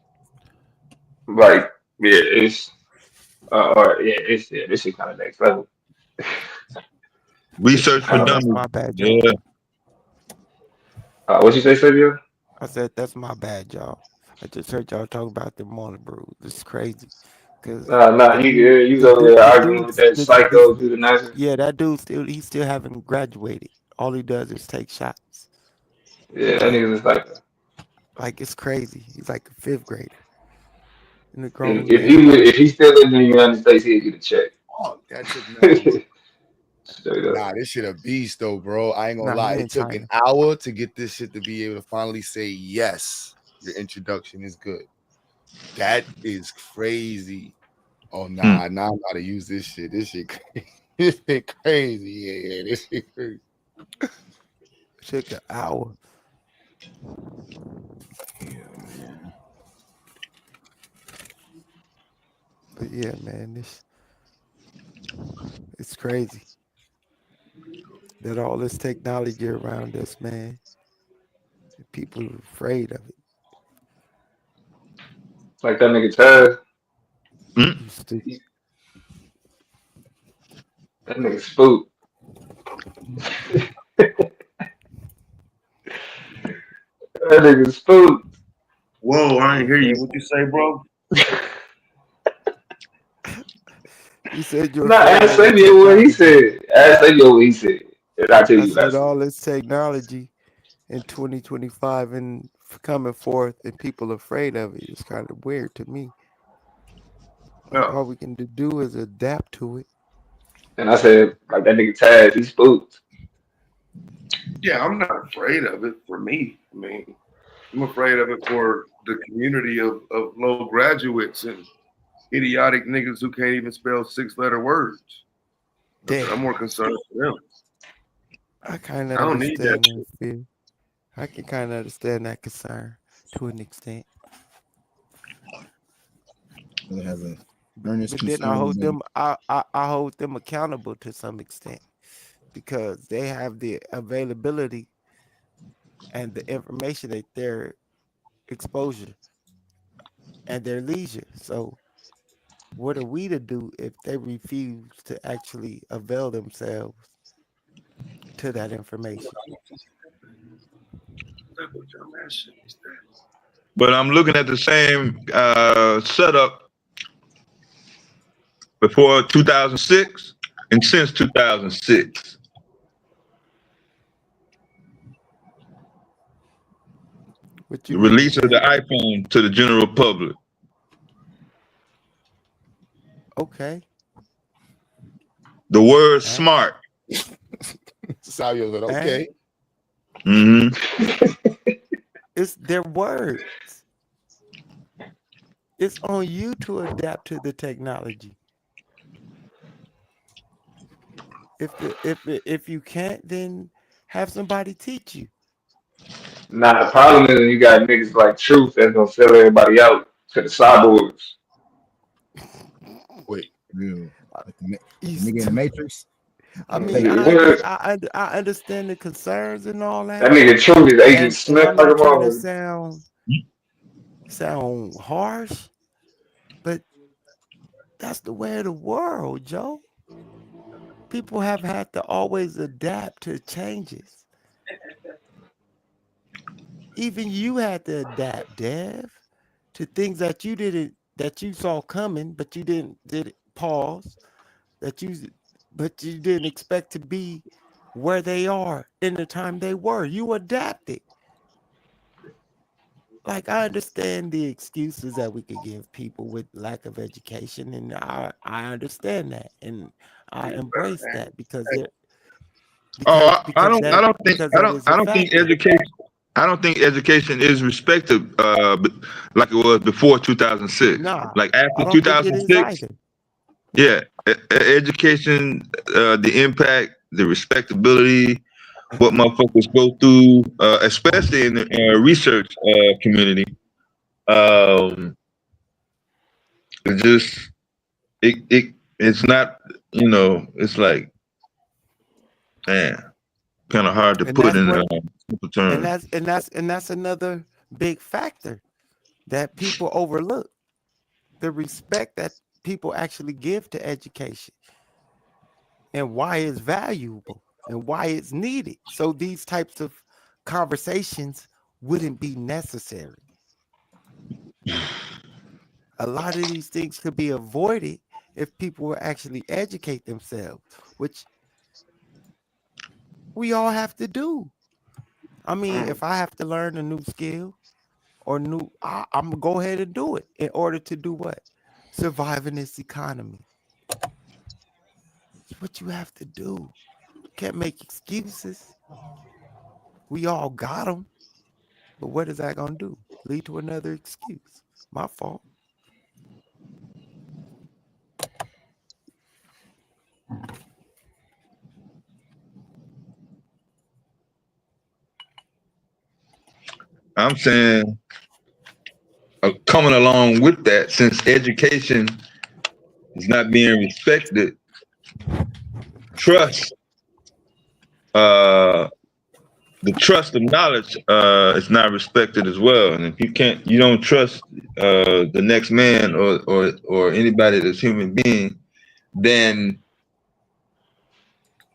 like yeah it's or yeah it's yeah this shit kind of next level. This shit Research for kind Oh, of that's dummies. my bad, y'all. Yeah. what you say, Sergio? I said that's my bad, y'all. I just heard y'all talk about the morning brew. It's crazy, cause Nah, the dude, you was the over dude, there the arguing with dude's that this, psycho through the night. yeah, that dude he's still haven't graduated. All he does is take shots. Yeah, that Like nigga was like like it's crazy. He's like a fifth grader in a grown he man. would if he still lived in the United States he'd get a check. Oh, that took mad work. Straight up. Nah, this shit a beast though, bro. I ain't gonna Nah, he lie. in It took an China. hour to get this shit to be able to finally say yes. Your introduction is good. That is crazy. Oh nah, now I'm about to use this shit. This shit crazy. This shit crazy. Yeah, this shit crazy. Took an hour. But yeah, man, it's crazy that all this technology around us, man. People are afraid of it. Like that nigga Taz. You stupid. That nigga spook. That nigga spook. Whoa, I You ain't hear you. afraid? What you say, bro? You said you're Nah, afraid of ask all the Savior what he technology. said. Ask Savior what he said. And I'll tell I you what I said said. all this technology in 2025 and coming forth, and people afraid of it. It's kind of weird to me. Like No. all we can do is adapt to it. And I said, like that nigga Taz, he spooked. Yeah, I'm not afraid of it for me. I mean, I'm afraid of it for the community of low graduates and idiotic niggas who can't even spell 6-letter words. I'm Damn, more concerned for them. I kind of I don't need that understand that shit. fear. I can kind of understand that concern to an extent. They have a earnest But then concern about I hold them accountable to some extent because they have the availability and the information at their exposure and their leisure. So what are we to do if they refuse to actually avail themselves to that information? What dumb ass shit is that? But I'm looking at the same setup before 2006 and since 2006. What you The mean, release of the Dev? iPhone to the general public. Okay. The word And, smart. Savio said, and okay. Mm-hmm. it's their words. It's on you to adapt to the technology. If you can't, then have somebody teach you. Nah, the problem is you got niggas like Truth that's gonna sell everybody out to the cyborgs. Wait, real. Like the nigga in the East. Matrix. I Yeah, mean, take Nigga, I understand the concerns and all that that, nigga Truth is Agent and Smith I'm like a not trying to motherfucker. sound harsh, but that's the way of the world, Joe. People have had to always adapt to changes. Even you had to adapt, Dev, to things that you saw coming, but you did it pause, that you but you didn't expect to be where they are in the time they were. You adapted. like I understand the excuses that we could give people with lack of education, and I understand that, and I embrace that because it Oh, I don't. I don't think. because I that don't. is a I don't think factor. education. I don't think education is respected like it was before 2006. Nah, Like I after don't think it is 2006, either. yeah, education, the impact, the respectability, what motherfuckers go through, especially in the research community. Um, it just it's not. It's like, man, kind of hard to And put that's in what simple terms. and that's another big factor that people overlook. The respect that people actually give to education and why it's valuable and why it's needed. So these types of conversations wouldn't be necessary. A lot of these things could be avoided if people would actually educate themselves, which we all have to do. I mean, if I have to learn a new skill or I'm gonna go ahead and do it in order to do what? Survive in this economy. It's what you have to do. Can't make excuses. We all got them, but what is that gonna do? Lead to another excuse. My fault. I'm saying, coming along with that, since education is not being respected, trust, uh, the trust of knowledge, is not respected as well. And if you don't trust the next man or anybody that's human being, then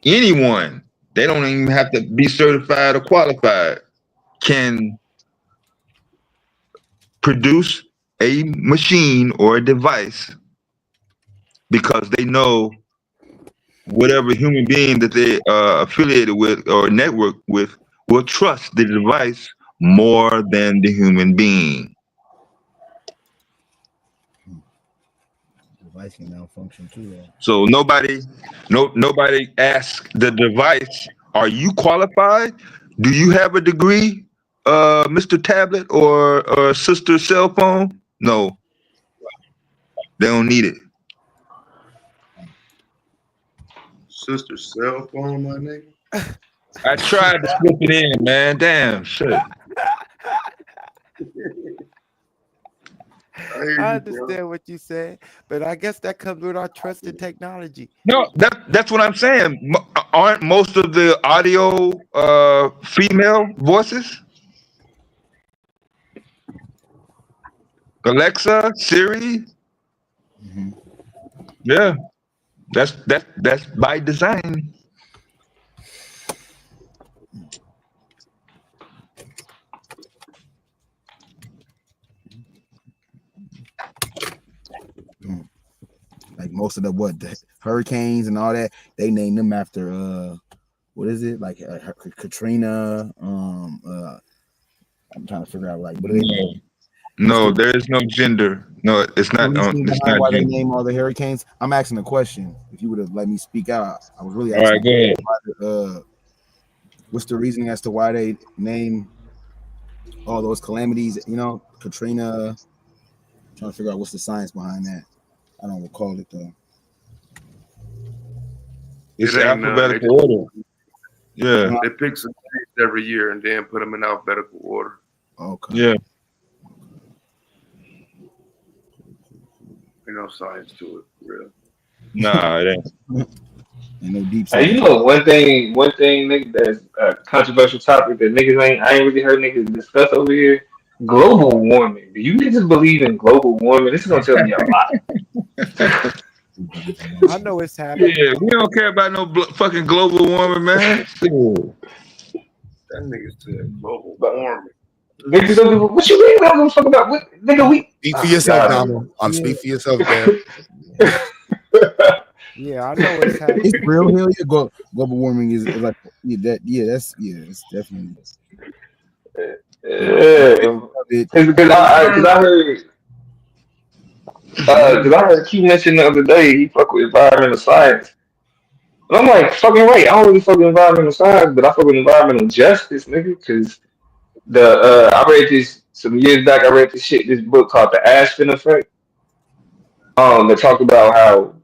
anyone, they don't even have to be certified or qualified, can produce a machine or a device because they know whatever human being that they are affiliated with or network with will trust the device more than the human being. Device can malfunction too. So nobody asks the device, "Are you qualified? Do you have a degree, Mr. Tablet or Sister Cell Phone?" No, they don't need it. Sister cell phone, my nigga. I tried to slip it in, man. Damn, shit. I understand what you said, but I guess that comes with our trust in technology. No, that's what I'm saying. Aren't most of the audio female voices? Alexa, Siri. Yeah, that's by design. Like most of the hurricanes and all that, they named them after what is it, like Katrina? I'm trying to figure out, like, what are they? No, there is no gender. No, it's not. It's Behind not why they gender. name all the hurricanes? I'm asking a question. If you would have let me speak out, I was really All right, asking. go ahead. What's the reasoning as to why they name all those calamities? Katrina. I'm trying to figure out what's the science behind that. I don't recall it though. It's It ain't none. alphabetical order. Yeah. They pick some things every year and then put them in alphabetical order. Okay. Yeah. Ain't no science to it, for real. Nah, it ain't. Ain't no deep Hey, science. you know one thing, nigga, that's a controversial topic that I ain't really heard niggas discuss over here. Global warming. Do you niggas believe in global warming? This is gonna tell me a lot. I know it's happening. Yeah, we don't care about no fucking global warming, man. That nigga said global warming. Niggas don't give what you mean? We don't give a fuck about what nigga we. Speak for yourself, Donald. Speak for yourself, Dad. Yeah, I know it's happening. It's real. Hell yeah, global warming is like it's definitely. Yeah, because I heard Key mention the other day he fuck with environmental science. And I'm like, fucking right. I don't really fuck with environmental science, but I fuck with environmental justice, nigga. Because I read this some years back. I read this book called The Aspen Effect. That talked about how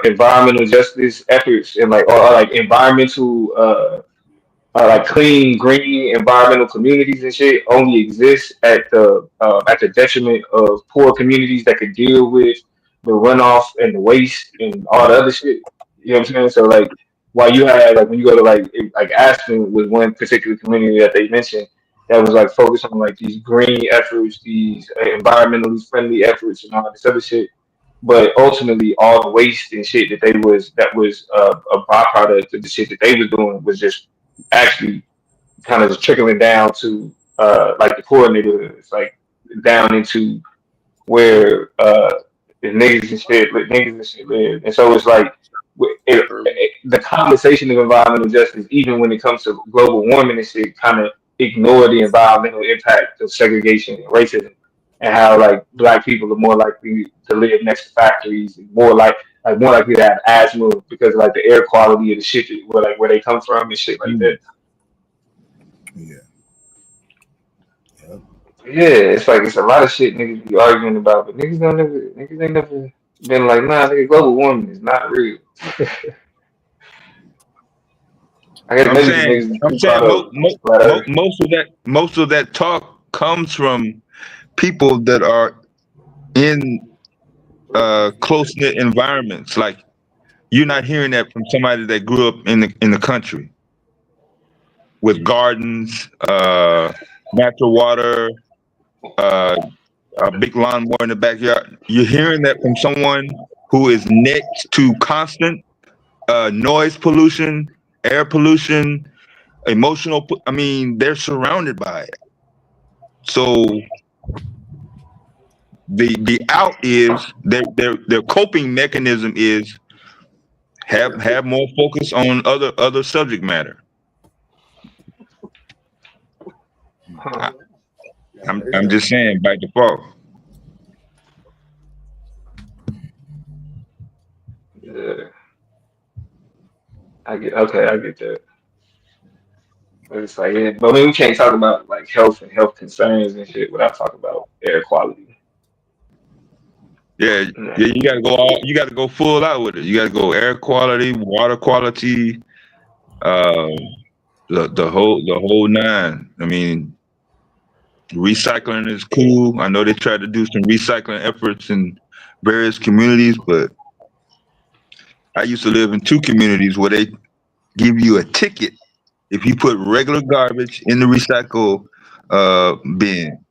environmental justice efforts and or like environmental like clean, green, environmental communities and shit only exist at the detriment of poor communities that could deal with the runoff and the waste and all the other shit. You know what I'm saying? So like, while you had like when you go to like Aspen was one particular community that they mentioned that was like focused on like these green efforts, these environmentally friendly efforts, and all this other shit. But ultimately, all the waste and shit that was a byproduct of the shit that they was doing was just actually kind of just trickling down to like the poor neighborhoods, like down into where the niggas and shit live. And so it's like the conversation of environmental justice, even when it comes to global warming and shit, kind of ignore the environmental impact of segregation and racism, and how like black people are more likely to live next to factories, and more likely to have asthma because of like the air quality of the shit where they come from and shit like that. Yeah. Yep. Yeah, it's a lot of shit niggas be arguing about, but niggas ain't never been like, nah, nigga, global warming is not real. I guess I'm maybe because saying, niggas is I'm too saying caught up with flat earth. most of that talk comes from people that are in close knit environments. Like you're not hearing that from somebody that grew up in the country with gardens, natural water, uh, a big lawnmower in the backyard. You're hearing that from someone who is next to constant noise pollution, air pollution, I mean, they're surrounded by it. So the out is their coping mechanism is have more focus on other subject matter. I, I'm just saying by default. Yeah, I get that. But it's like, yeah, but I mean, we can't talk about like health and health concerns and shit without talking about air quality. Yeah, Yeah. yeah, you gotta go full out with it. You gotta go air quality, water quality, uh, the whole nine. I mean, recycling is cool. I know they tried to do some recycling efforts in various communities, but I used to live in two communities where they give you a ticket if you put regular garbage in the recycle bin.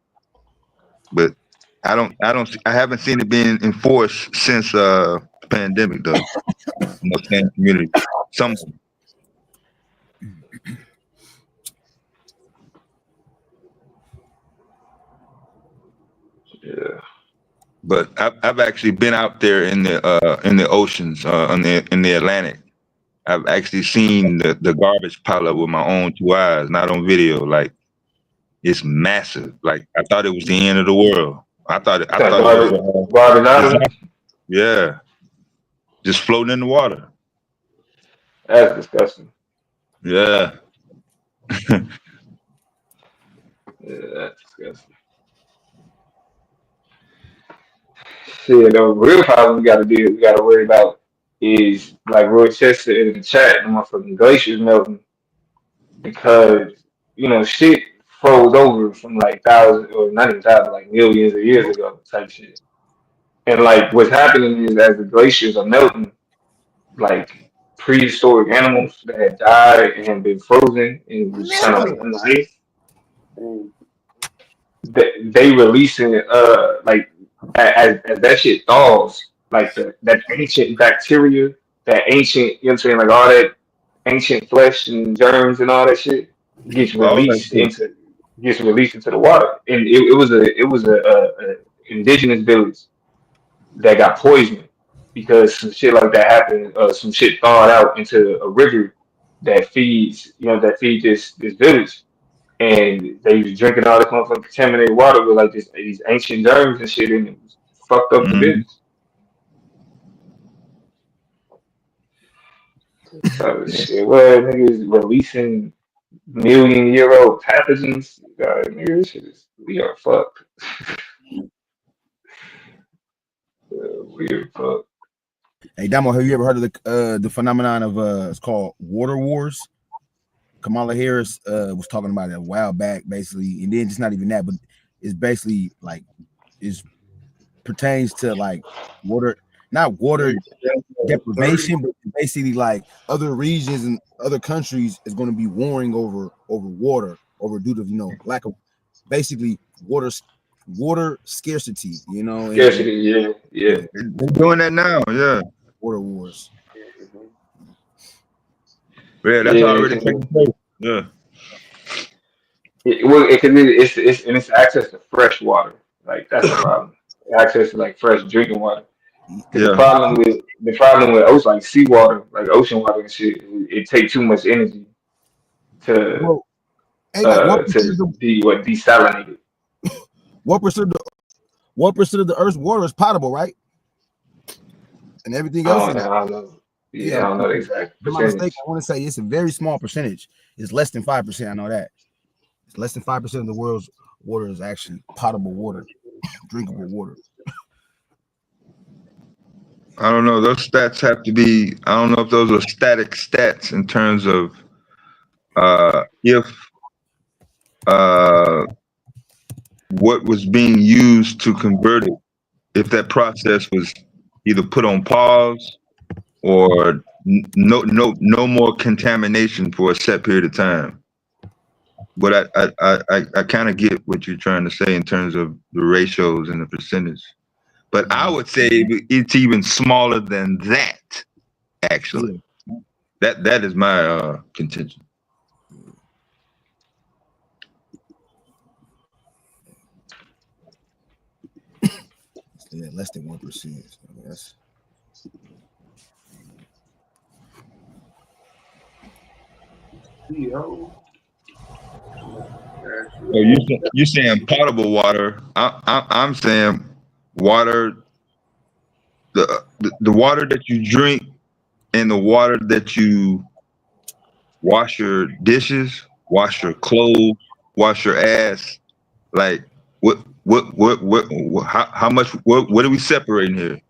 But I haven't seen it being enforced since the pandemic though. In the same community. Some Yeah. but I've actually been out there in the oceans, in the Atlantic. I've actually seen the garbage pile up with my own two eyes, not on video. Like it's massive. Like I thought it was the end of the world. I Kind of thought it was garbage a island. disaster. Yeah, just floating in the water. That's disgusting. Yeah. Yeah, that's disgusting. Shit, the real problem we got to worry about is like Roy Chester in the chat, the motherfucking glaciers melting because shit froze over from like thousands or not even thousands, like millions of years ago type shit. And like what's happening is as the glaciers are melting, like prehistoric animals that had died and had been frozen and was kind of like on the ice, they releasing like as that shit thaws, like that ancient bacteria, that ancient, you know what I'm saying, like all that ancient flesh and germs and all that shit gets All that released shit. into the water. And it was a indigenous village that got poisoned because some shit like that happened. Some shit thawed out into a river that feeds this village. and they was drinking all this motherfucking contaminated water with like these ancient germs and shit, and it was fucked up the Mhm. business. So Yeah. shit, well, niggas releasing million-year-old pathogens. Nigga, this shit is we are fucked. We are fucked. Hey, Damo, have you ever heard of the phenomenon of it's called water wars? Kamala Harris was talking about it a while back, basically, and then just not even that, but it's basically like it pertains to like water, not water deprivation, but basically like other regions and other countries is going to be warring over water, over due to lack of basically water scarcity, and Scarcity, yeah. They're doing that now. Yeah. water wars. Yeah, that's Yeah, already because taking place. Yeah. it's access to fresh water. Like that's the problem. Access to like fresh drinking water. Because Yeah. the problem with ocean, like seawater, like ocean water and shit, it takes too much energy to Well, hey, like be desalinated. what percent of the Earth's water is potable, right? And everything else is I don't know. Yeah, yeah. I don't know the If exact I'm not mistaken, percentage. I want to say it's a very small percentage. It's less than 5%. I know that. It's less than 5% of the world's water is actually potable water, drinkable water. I don't know. Those stats have to be. I don't know if those are static stats in terms of if uh, what was being used to convert it, if that process was either put on pause or no more contamination for a set period of time. But I kind of get what you're trying to say in terms of the ratios and the percentage. But I would say it's even smaller than that. Actually, that is my contention. Yeah, less than 1%. So that's So you saying potable water? I'm saying water. The water that you drink and the water that you wash your dishes, wash your clothes, wash your ass. Like what how much what are we separating here?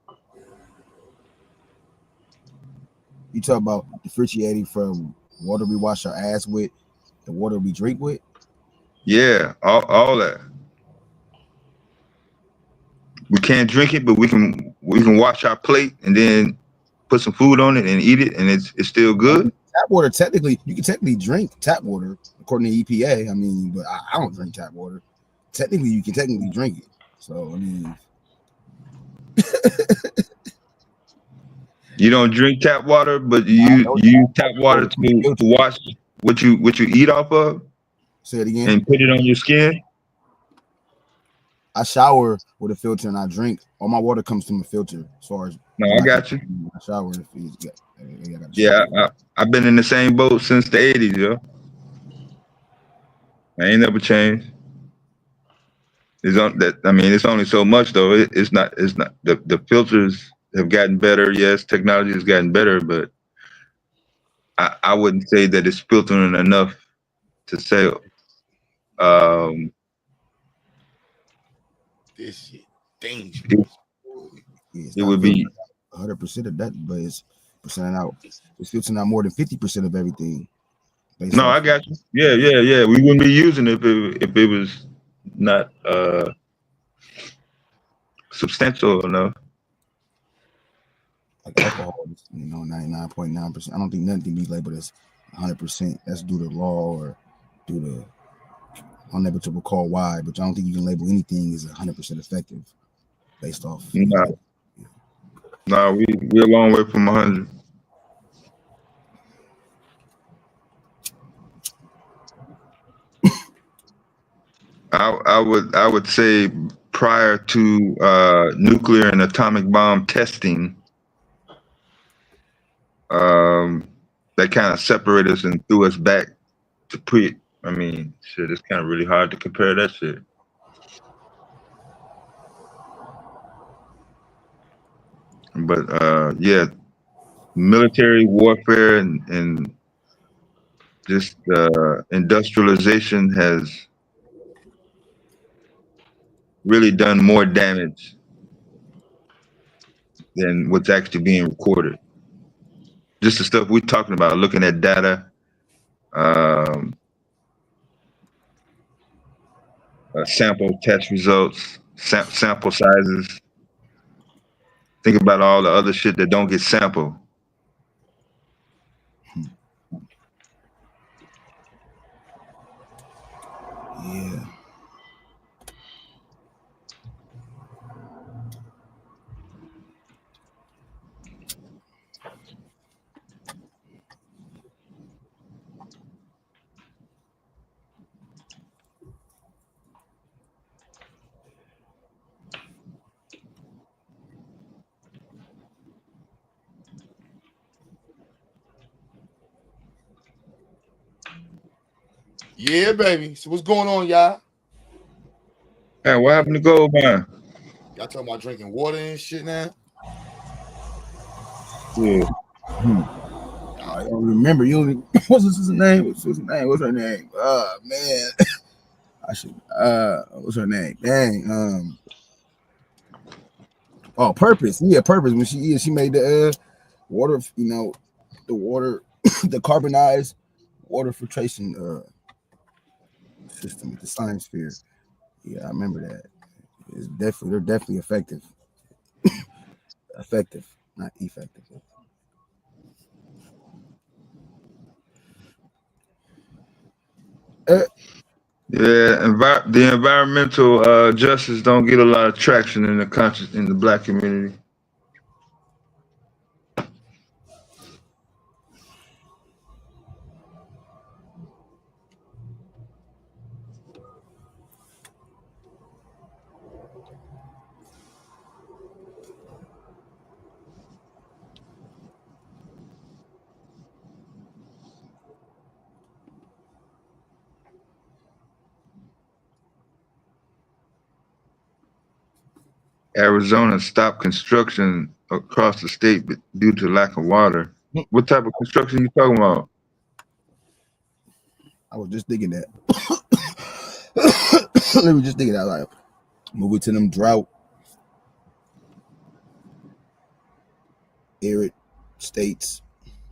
you talk about differentiating from water we wash our ass with and water we drink with. Yeah, all that. We can't drink it, but we can wash our plate and then put some food on it and eat it, and it's still good. Tap water, technically, you can technically drink tap water according to EPA. I mean, but I don't drink tap water. Technically, you can technically drink it. So I mean, You don't drink tap water, but you use tap water to wash what you eat off of. Say it again. And put it on your skin. I shower with a filter and I drink. All my water comes from a filter. As far as no, I got you. I shower. Yeah, I've been in the same boat since the '80s, yo. I ain't never changed. It's on that. I mean, it's only so much though. It's not. The filters have gotten better. Yes, technology has gotten better, but I wouldn't say that it's filtering enough to say this shit dangerous. It would be 100% of that, but it's percent out. It's filtering out more than 50% of everything. No, I got you. Yeah. We wouldn't be using it if it was not substantial enough. Like alcohol, 99.9%. I don't think nothing can be labeled as 100%. That's due to law or due to unable to recall why, but I don't think you can label anything as 100% effective based off. No, we're a long way from 100. I would say prior to nuclear and atomic bomb testing, that kind of separated us and threw us back to I mean, shit, it's kind of really hard to compare that shit. But yeah, military warfare and just industrialization has really done more damage than what's actually being recorded. Just the stuff we're talking about, looking at data, um, sample test results, sample sizes. Think about all the other shit that don't get sampled. Yeah. Yeah, baby. So what's going on, y'all? Hey, what happened to gold mine? Y'all talking about drinking water and shit now? Yeah. I don't remember. You what's his name? What's his name? What's her name? Man. I should what's her name? Dang. Oh, Purpose. Yeah, Purpose. When she made the water, the water the carbonized water filtration system with the science sphere. Yeah, I remember that. They're definitely effective. Effective, not effective. Yeah, the environmental justice don't get a lot of traction in the black community. Arizona stopped construction across the state due to lack of water. What type of construction you talking about? I was just thinking that. Let me just thinking that like moving to them drought, arid states,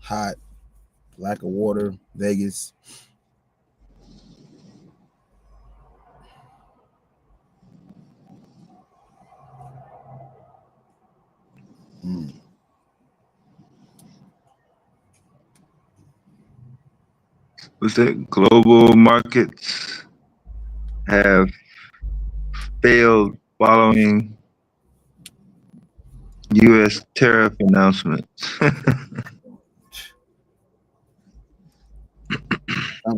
hot, lack of water, Vegas. What's that? Global markets have failed following U.S. tariff announcements. I'm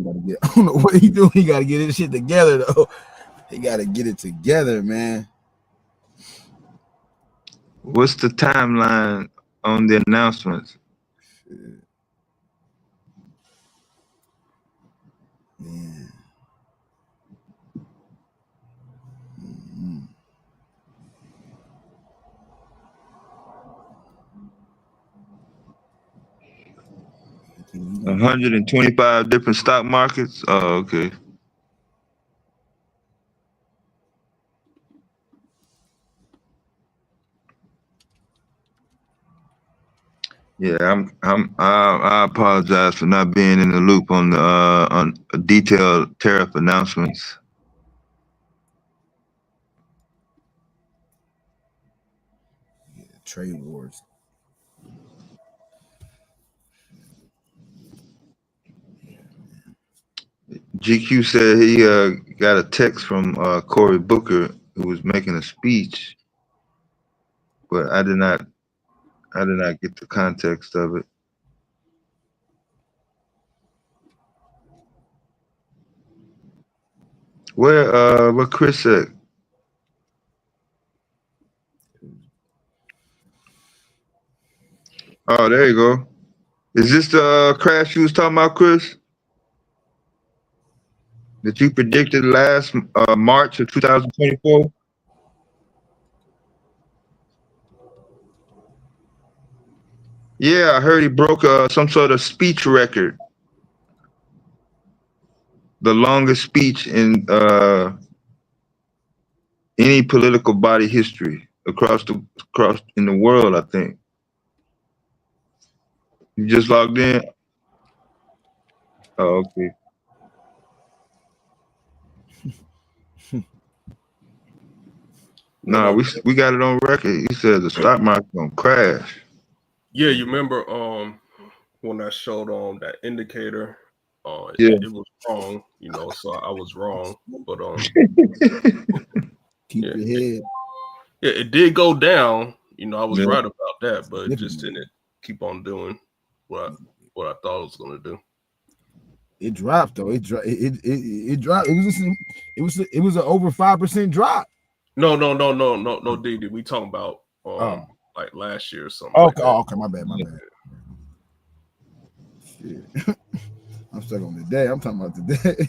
gonna get. I don't know what he doing. He got to get his shit together though. He got to get it together, man. What's the timeline on the announcements? Man. 125 different stock markets. Oh, okay. Yeah, I apologize for not being in the loop on the on detailed tariff announcements. Trade wars. GQ said he got a text from Cory Booker who was making a speech, but I did not get the context of it. Where Chris at? Oh, there you go. Is this the crash you was talking about, Chris? that you predicted last March of 2024? Yeah, I heard he broke some sort of speech record, the longest speech in any political body history across in the world. I think you just logged in. Oh, okay. What Nah, up? we got it on record. He said the stock market's gonna crash. Yeah, you remember when I showed that indicator, Yeah. it was wrong, so I was wrong. But Keep yeah, your head. it did go down. I was Yeah. right about that, but it just Significantly. didn't keep on doing what I thought it was gonna do. It dropped though. It dropped. It dropped. It was an over 5% drop. No, Didi. We talking about Oh. like last year or something like Okay. that. Oh, okay. My bad. Shit. I'm stuck on the day. I'm talking about today.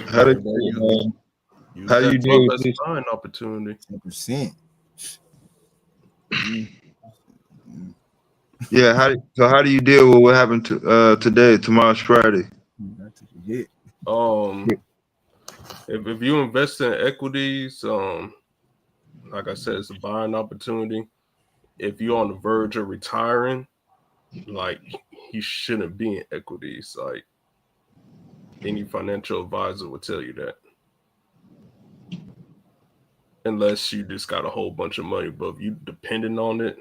How Hey, did man, use how do that you deal drop with as this? a buying opportunity. 10%. Yeah, how do you deal with what happened to today? Tomorrow's Friday. I took a hit. If you invest in equities, like I said, it's a buying opportunity. If you're on the verge of retiring, like you shouldn't be in equities. Like any financial advisor would tell you that. Unless you just got a whole bunch of money, but if you depending on it,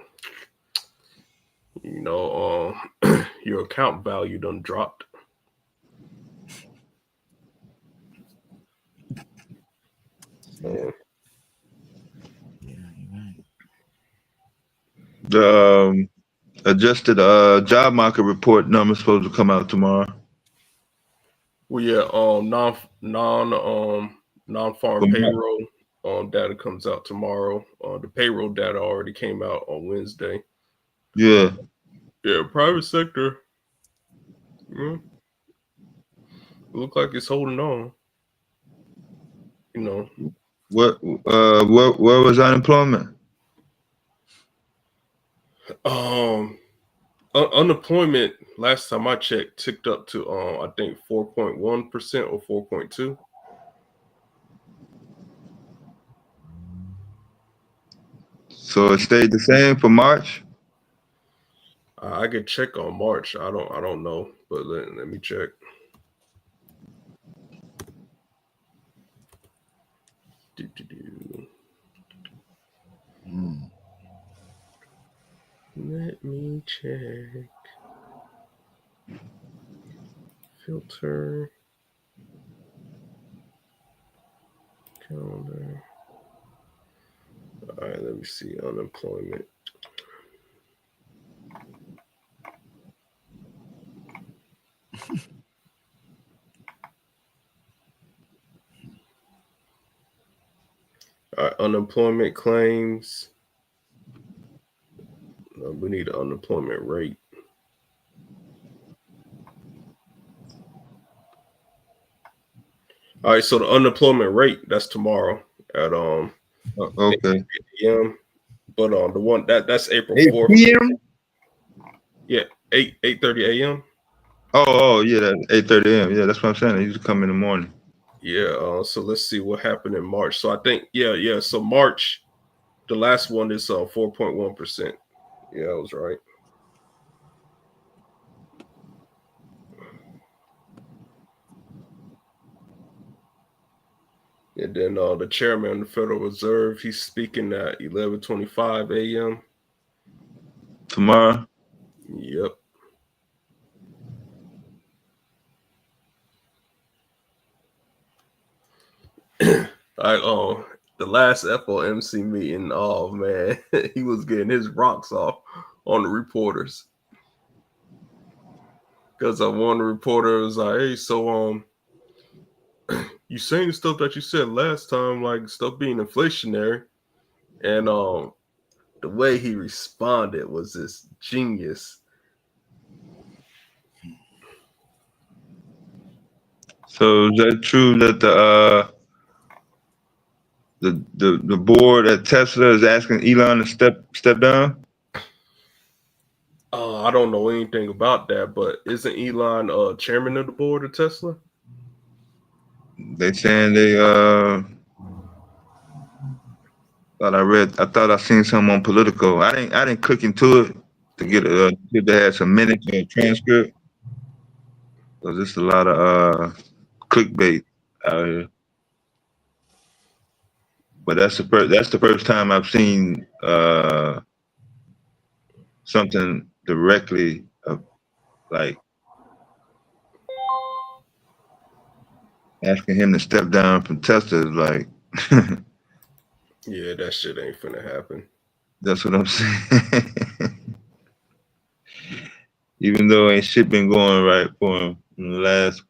your account value done dropped. So, Yeah, you're right. The adjusted job market report number supposed to come out tomorrow. well, yeah, non-farm payroll data comes out tomorrow. The payroll data already came out on Wednesday. Yeah. Yeah, private sector. Yeah, look like it's holding on. Where was unemployment? Unemployment last time I checked ticked up to I think 4.1% or 4.2. So it stayed the same for March. I could check on March. I don't know, but let me check. Let me check. Filter. Calendar. All right, let me see unemployment. All right, unemployment claims. We need an unemployment rate. All right, so the unemployment rate, that's tomorrow at Okay. 8 a.m. But the one that's April 8 4th. p.m. Yeah, 8:30 a.m. Oh yeah, that 8:30 a.m. Yeah, that's what I'm saying. They used to come in the morning. Yeah, so let's see what happened in March. So I think yeah. So March, the last one is 4.1%. Yeah, I was right. And then the chairman of the Federal Reserve, he's speaking at 11:25 a.m. Tomorrow. Yep. The last FOMC meeting, oh man, he was getting his rocks off on the reporters. Because one reporter was like, "Hey, so you saying the stuff that you said last time, like stuff being inflationary," and the way he responded was just genius. So is that true that the board at Tesla is asking Elon to step down? I don't know anything about that, but isn't Elon chairman of the board of Tesla? They saying they I thought I seen something on Politico. I didn't click into it to get to have some minutes of transcript. So there's a lot of clickbait out here. But that's the first time I've seen something directly of like asking him to step down from Tesla. Is like Yeah, that shit ain't finna happen. that's what I'm saying. Even though ain't shit been going right for him in the last,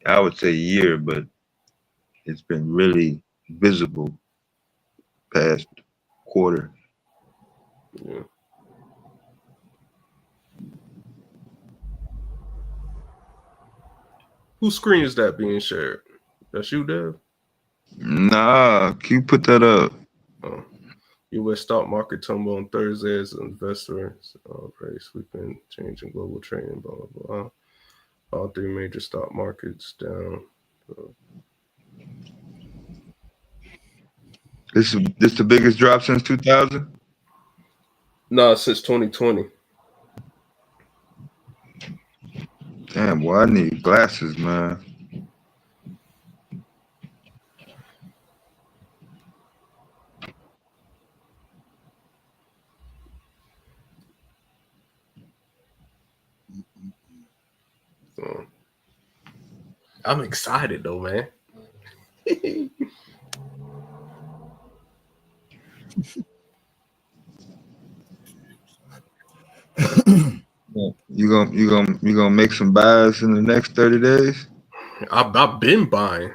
I would say, year, but it's been really visible past quarter. Yeah. Whose screen is that being shared? That's you, Dev? Nah, can you put that up? Oh. U.S. stock market tumble on Thursday as investors very sweeping change in global trading, blah, blah, blah. All three major stock markets down. This the biggest drop since 2000? No, since 2020. Damn, boy, I need glasses, man. So, I'm excited though, man. You gonna make some buys in the next 30 days? I've been buying.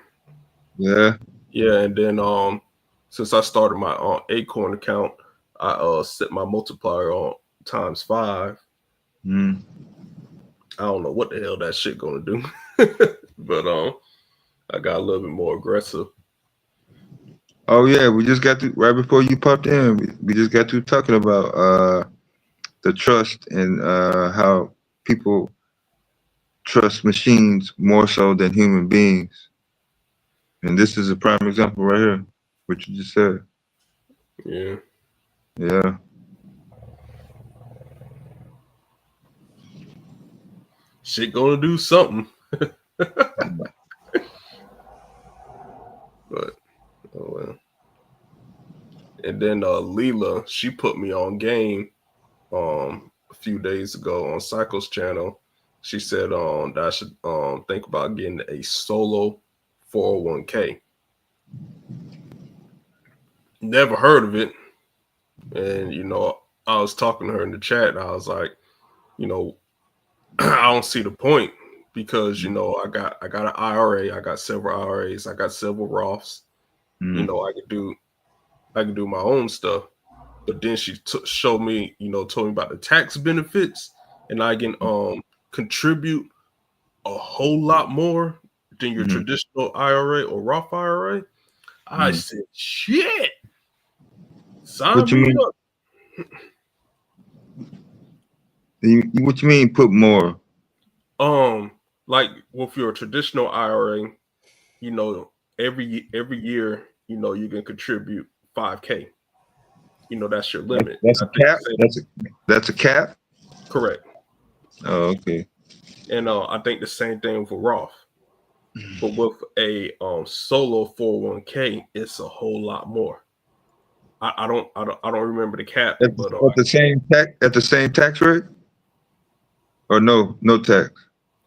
Yeah. Yeah, and then since I started my Acorn account, I set my multiplier on ×5. Mm. I don't know what the hell that shit gonna do, but I got a little bit more aggressive. Oh yeah, we just got to right before you popped in. We just got to talking about the trust and how people trust machines more so than human beings. And this is a prime example right here, what you just said. Yeah. Yeah. Shit gonna do something. But oh well. And then Leela, she put me on game a few days ago on Cycle's channel. She said that I should think about getting a solo 401k. Never heard of it. And you know, I was talking to her in the chat and I was like, you know, I don't see the point because you know I got an IRA, I got several IRAs, I got several Roths. You know, I could do my own stuff. But then she showed me, you know, told me about the tax benefits, and I can contribute a whole lot more than your traditional IRA or Roth IRA. I said, shit, sign What you me mean? up. What you mean put more? Like with your traditional IRA, you know, every year, you know, you can contribute $5,000. You know, that's your limit. That's a I think cap. That's a cap. correct. Oh, okay. And I think the same thing with a Roth. But with a solo 401k, it's a whole lot more. I don't remember the cap, but At the same tax rate, or no tax.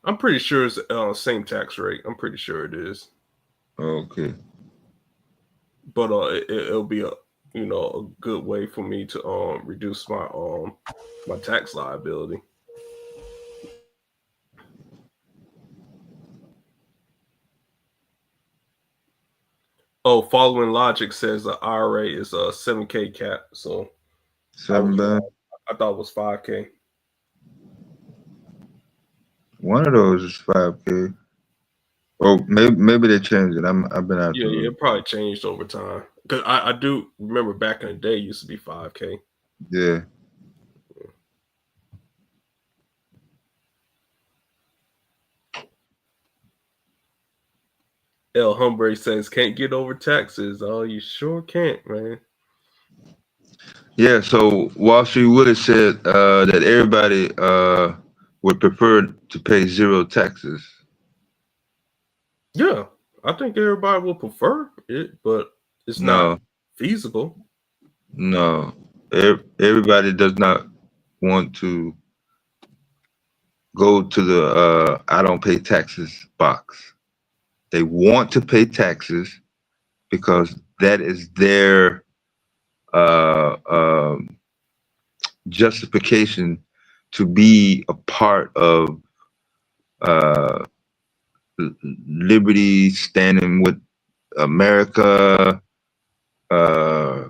I'm pretty sure it's same tax rate. I'm pretty sure it is. Okay. But it'll be a good way for me to reduce my my tax liability. Oh, following logic says the IRA is a 7K cap, so I was wrong. I thought it was 5K. One of those is 5K. Oh, maybe they changed it. I've been out Yeah, to. it probably changed over time. Because I do remember back in the day, it used to be 5K. Yeah. El Humbre says, can't get over taxes. Oh, you sure can't, man. Yeah. So Wall Street Willis said that everybody would prefer to pay zero taxes. Yeah, I think everybody will prefer it, but it's not No, feasible. no. Everybody does not want to go to the I don't pay taxes box. They want to pay taxes because that is their uh, um, justification to be a part of uh, liberty, standing with America, uh,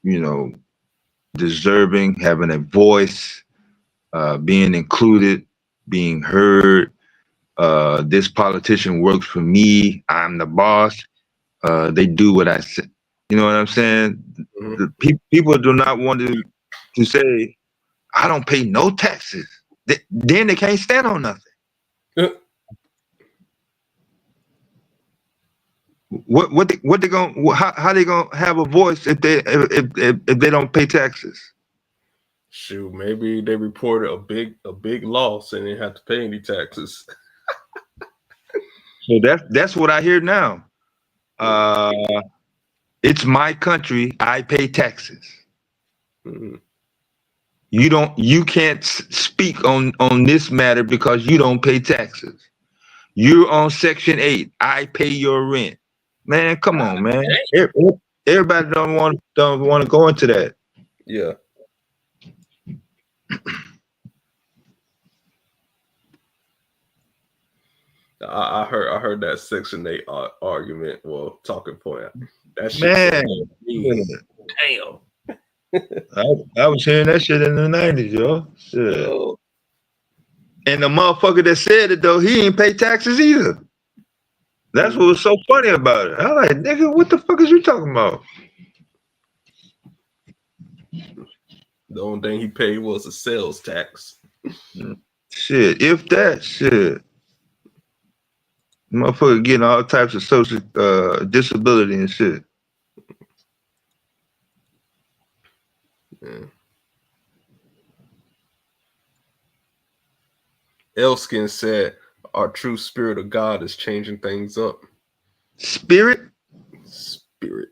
you know, deserving, having a voice, being included, being heard. This politician works for me. I'm the boss. They do what I say. You know what I'm saying? Mhm. The people do not want to say, I don't pay no taxes. Then they can't stand on nothing. What they gonna how they gonna have a voice if they don't pay taxes? Shoot, maybe they reported a big loss and didn't have to pay any taxes. So that's what I hear now. Uh, it's my country. I pay taxes. Mhm. You can't speak on this matter because you don't pay taxes. You're on Section 8. I pay your rent. Man, come on, man. Everybody don't want to go into that. Yeah. I heard that Section 8 argument. Well, talking point. That shit so Man, mean. Damn. I was hearing that shit in the 90s, yo. Shit. Yo. And the motherfucker that said it though, he ain't pay taxes either. That's what was so funny about it. I was like, nigga, what the fuck is you talking about? The only thing he paid was a sales tax. Shit, if that shit. Motherfucker getting all types of social disability and shit. Yeah. Elskin said, our true spirit of God is changing things up. Spirit? Spirit.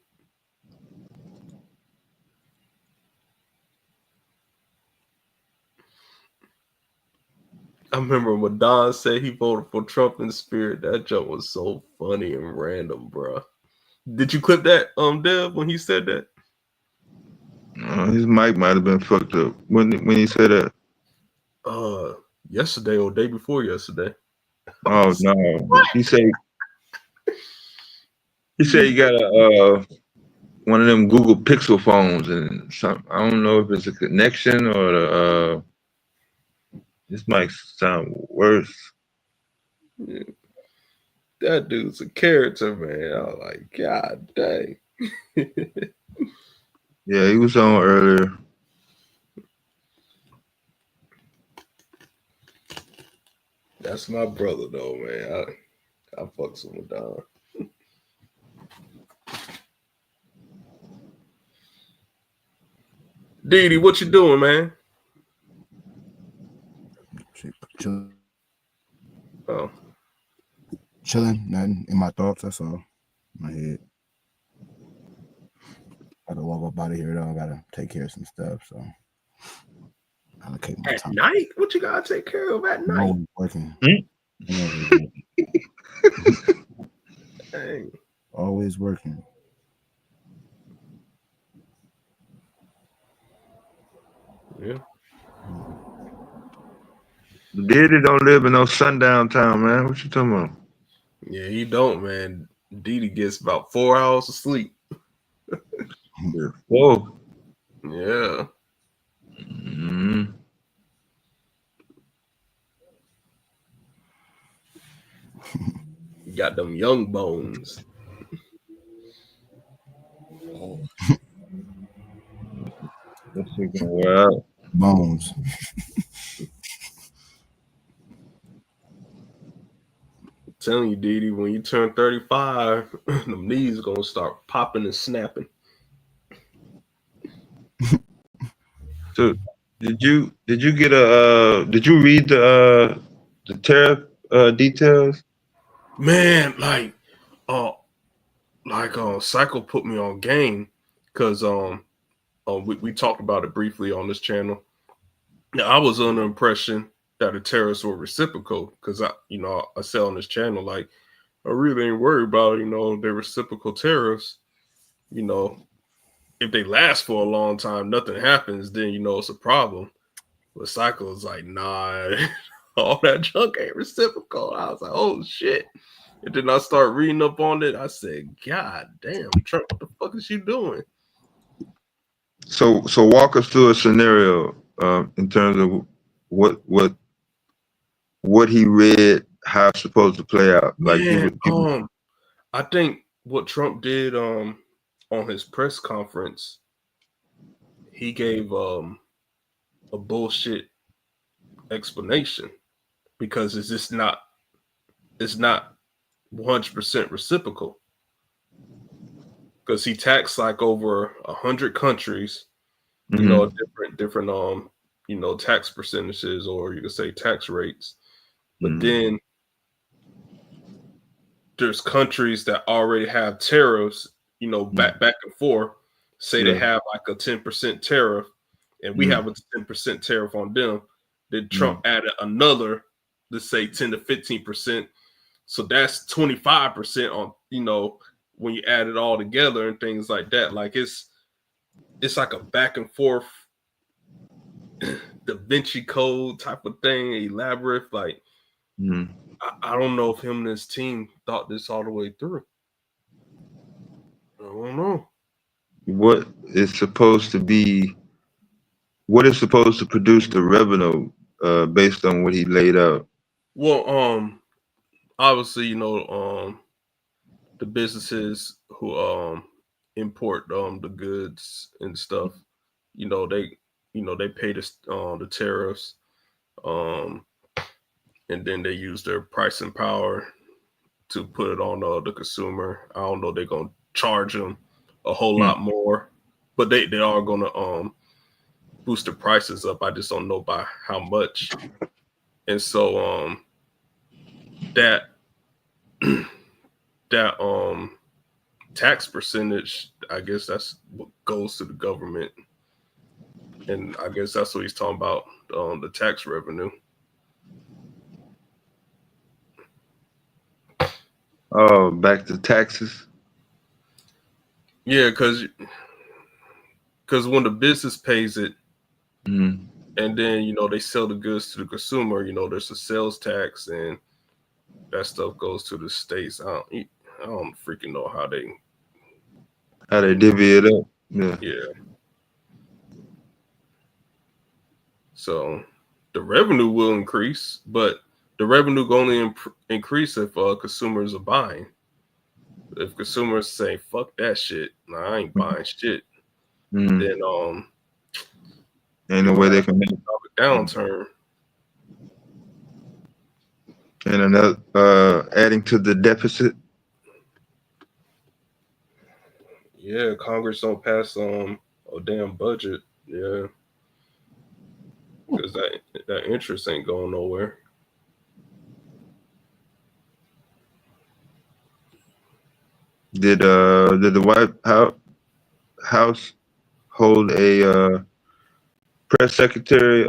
I remember when Don said he voted for Trump in spirit. That joke was so funny and random, bro. Did you clip that, Dev, when he said that? His mic might have been fucked up when he said that. Yesterday or day before yesterday. Oh no, he said he got a one of them Google Pixel phones and some. I don't know if it's a connection or the. This might sound worse. Yeah. That dude's a character, man. I was like, God dang. Yeah, he was on earlier. That's my brother, though, man. I fucks with Don. Didi, what you doing, man? Oh. Chilling, nothing in my thoughts. That's all. My head. Gotta walk up out of here though. I gotta take care of some stuff. So allocate my At time. night? What you gotta take care of at night? Always working. Dang. Always working. Yeah. Diddy don't live in no sundown town, man. What you talking about? Yeah, he don't, man. Didi gets about 4 hours of sleep. Whoa. Yeah. Mm-hmm. got them young bones. Oh. That shit gonna wear out. Bones. I'm telling you, Didi, when you turn 35, them knees gonna start popping and snapping. So did you get a did you read the tariff details? Man, uh Cycle put me on game because we talked about it briefly on this channel. Now, I was under the impression that the tariffs were reciprocal because I said on this channel, like, I really ain't worried about, the reciprocal tariffs. You know, if they last for a long time, nothing happens, then it's a problem. But Cycle is like, nah, all that junk ain't reciprocal. I was like, oh shit. And then I start reading up on it. I said, God damn, Trump, what the fuck is you doing? So walk us through a scenario in terms of what he read, how it's supposed to play out. Like Man, I think what Trump did on his press conference, he gave a bullshit explanation because it's not 100% reciprocal. Because he taxed like over 100 countries, Mhm. different tax percentages, or you could say tax rates. But Mhm. then there's countries that already have tariffs, back and forth. Say they Yeah. have like a 10% tariff, and we have a 10% tariff on them. Then Trump added another, let's say 10 to 15%. So that's 25% on, when you add it all together and things like that. Like it's like a back and forth Da Vinci Code type of thing, elaborate. Like I don't know if him and his team thought this all the way through. I don't know. What is supposed to be what is supposed to produce the revenue based on what he laid out? Well, obviously, the businesses who import the goods and stuff, they pay the tariffs, um, and then they use their pricing power to put it on the consumer. I don't know, they're gonna charge them a whole lot more, but they are gonna boost the prices up. I just don't know by how much. And so that that tax percentage, I guess that's what goes to the government. And I guess that's what he's talking about, the tax revenue. Oh, back to taxes. Yeah, because when the business pays it, Mhm. and then they sell the goods to the consumer, there's a sales tax, and that stuff goes to the states. I don't freaking know how How they divvy it up. Yeah. yeah. So the revenue will increase, but the revenue will only increase if consumers are buying. If consumers say "fuck that shit," nah, I ain't buying shit, Mhm. then Ain't you're no way gonna they have can make a downturn. and another adding to the deficit. Yeah, Congress don't pass a damn budget. Yeah, because that interest ain't going nowhere. Did the House hold a press secretary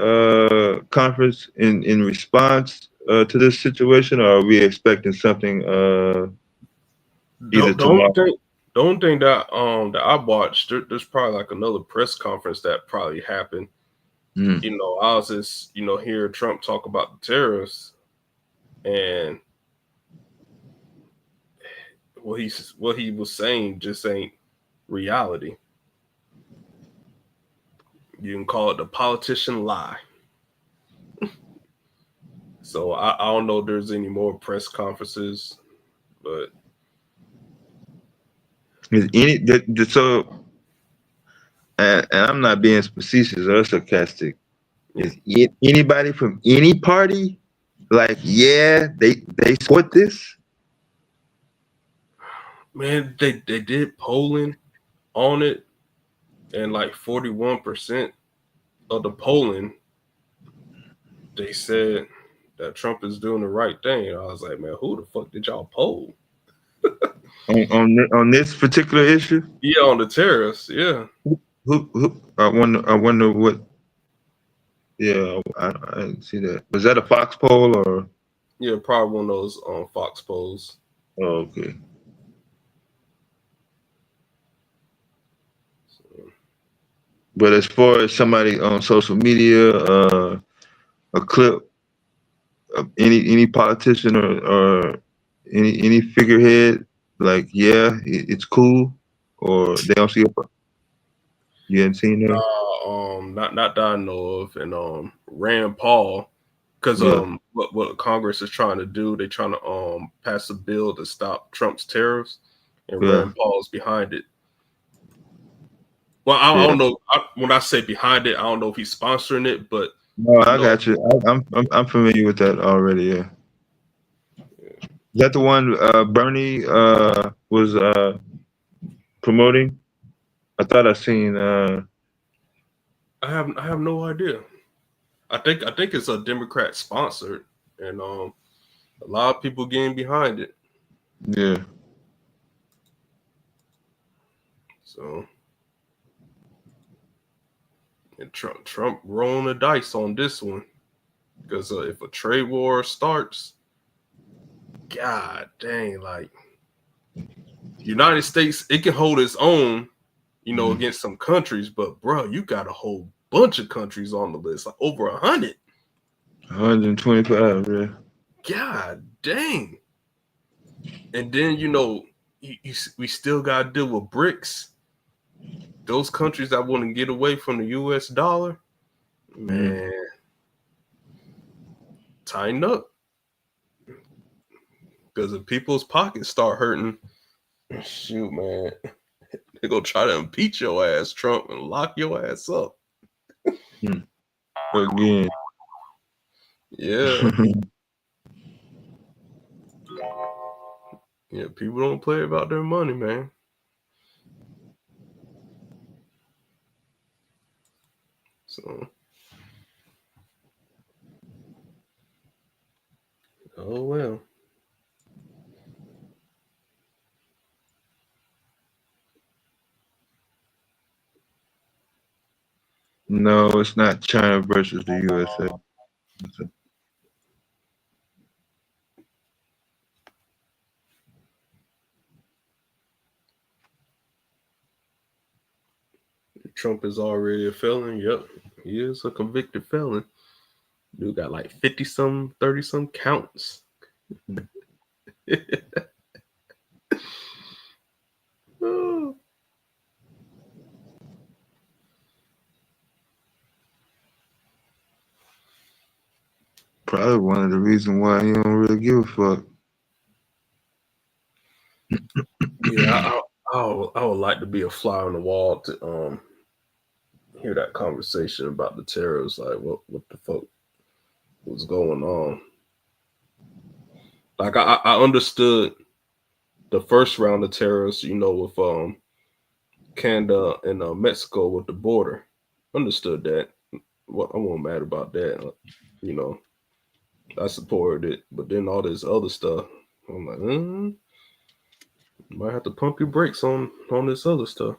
conference in response to this situation, or are we expecting something either The only tomorrow? thing, that I watched, there's probably like another press conference that probably happened. Mm. I was just hear Trump talk about the tariffs, and what he was saying just ain't reality. You can call it the politician lie. So I don't know if there's any more press conferences But Is any so? And I'm not being facetious or sarcastic. Is anybody from any party like, yeah, they support this? man, they did polling on it, and like 41% of the polling, they said that Trump is doing the right thing. I was like, man, who the fuck did y'all poll? On this particular issue? Yeah, on the tariffs. Yeah. Who I wonder what. Yeah, I didn't see that. Was that a Fox poll or? Yeah, probably one of those Fox polls. Oh, okay. But as far as somebody on social media, a clip of any politician or any figurehead, like, yeah, it's cool, or they don't see a. You haven't seen that? Not that I know of, and Rand Paul, because Yeah, what Congress is trying to do, they're trying to pass a bill to stop Trump's tariffs, and yeah, Rand Paul's behind it. Well, I yeah. don't know. When I say behind it, I don't know if he's sponsoring it, but No, I I know. got you. I'm familiar with that already. Yeah. Is that the one Bernie was promoting? I thought I seen. I have no idea. I think it's a Democrat sponsored, and a lot of people getting behind it. Yeah. So, and Trump rolling the dice on this one, because if a trade war starts, god dang, like United States, it can hold its own, against some countries, but bro, you got a whole bunch of countries on the list, like over 100. 125. Yeah. God dang. And then we still got to deal with BRICS. Those countries that want to get away from the U.S. dollar, man, tighten up, because if people's pockets start hurting, shoot, man, they're gonna try to impeach your ass, Trump, and lock your ass up. Again. Yeah. Yeah, people don't play about their money, man. So, oh well. No, it's not China versus the USA. Trump is already a felon. Yep, he is a convicted felon. Dude got like 50 some, 30 some counts. Oh. Probably one of the reasons why he don't really give a fuck. Yeah, I would like to be a fly on the wall to hear that conversation about the tariffs. Like, what the fuck was going on? Like, I understood the first round of tariffs, with Canada and Mexico with the border. Understood that. What I wasn't mad about that. I supported it, but then all this other stuff, I'm like, might have to pump your brakes on this other stuff.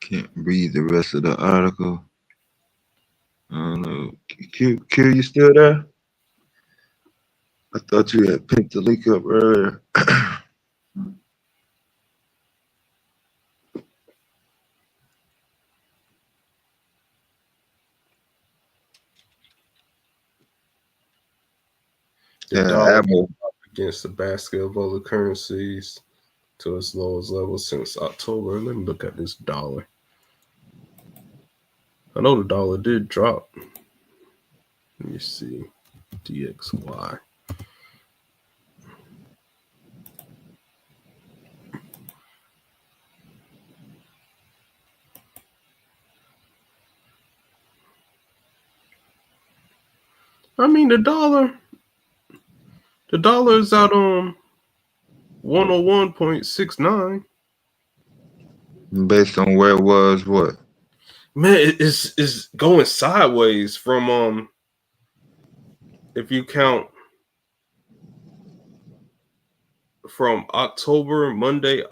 Can't read the rest of the article. I don't know. Q, you still there? I thought you had picked the link up earlier. The dollar Apple. against the basket of other currencies to its lowest level since October. Let me look at this dollar. I know the dollar did drop. Let me see. DXY. I mean the dollar is at 101.69. Based on where it was, what? Man, it's going sideways from if you count from Monday,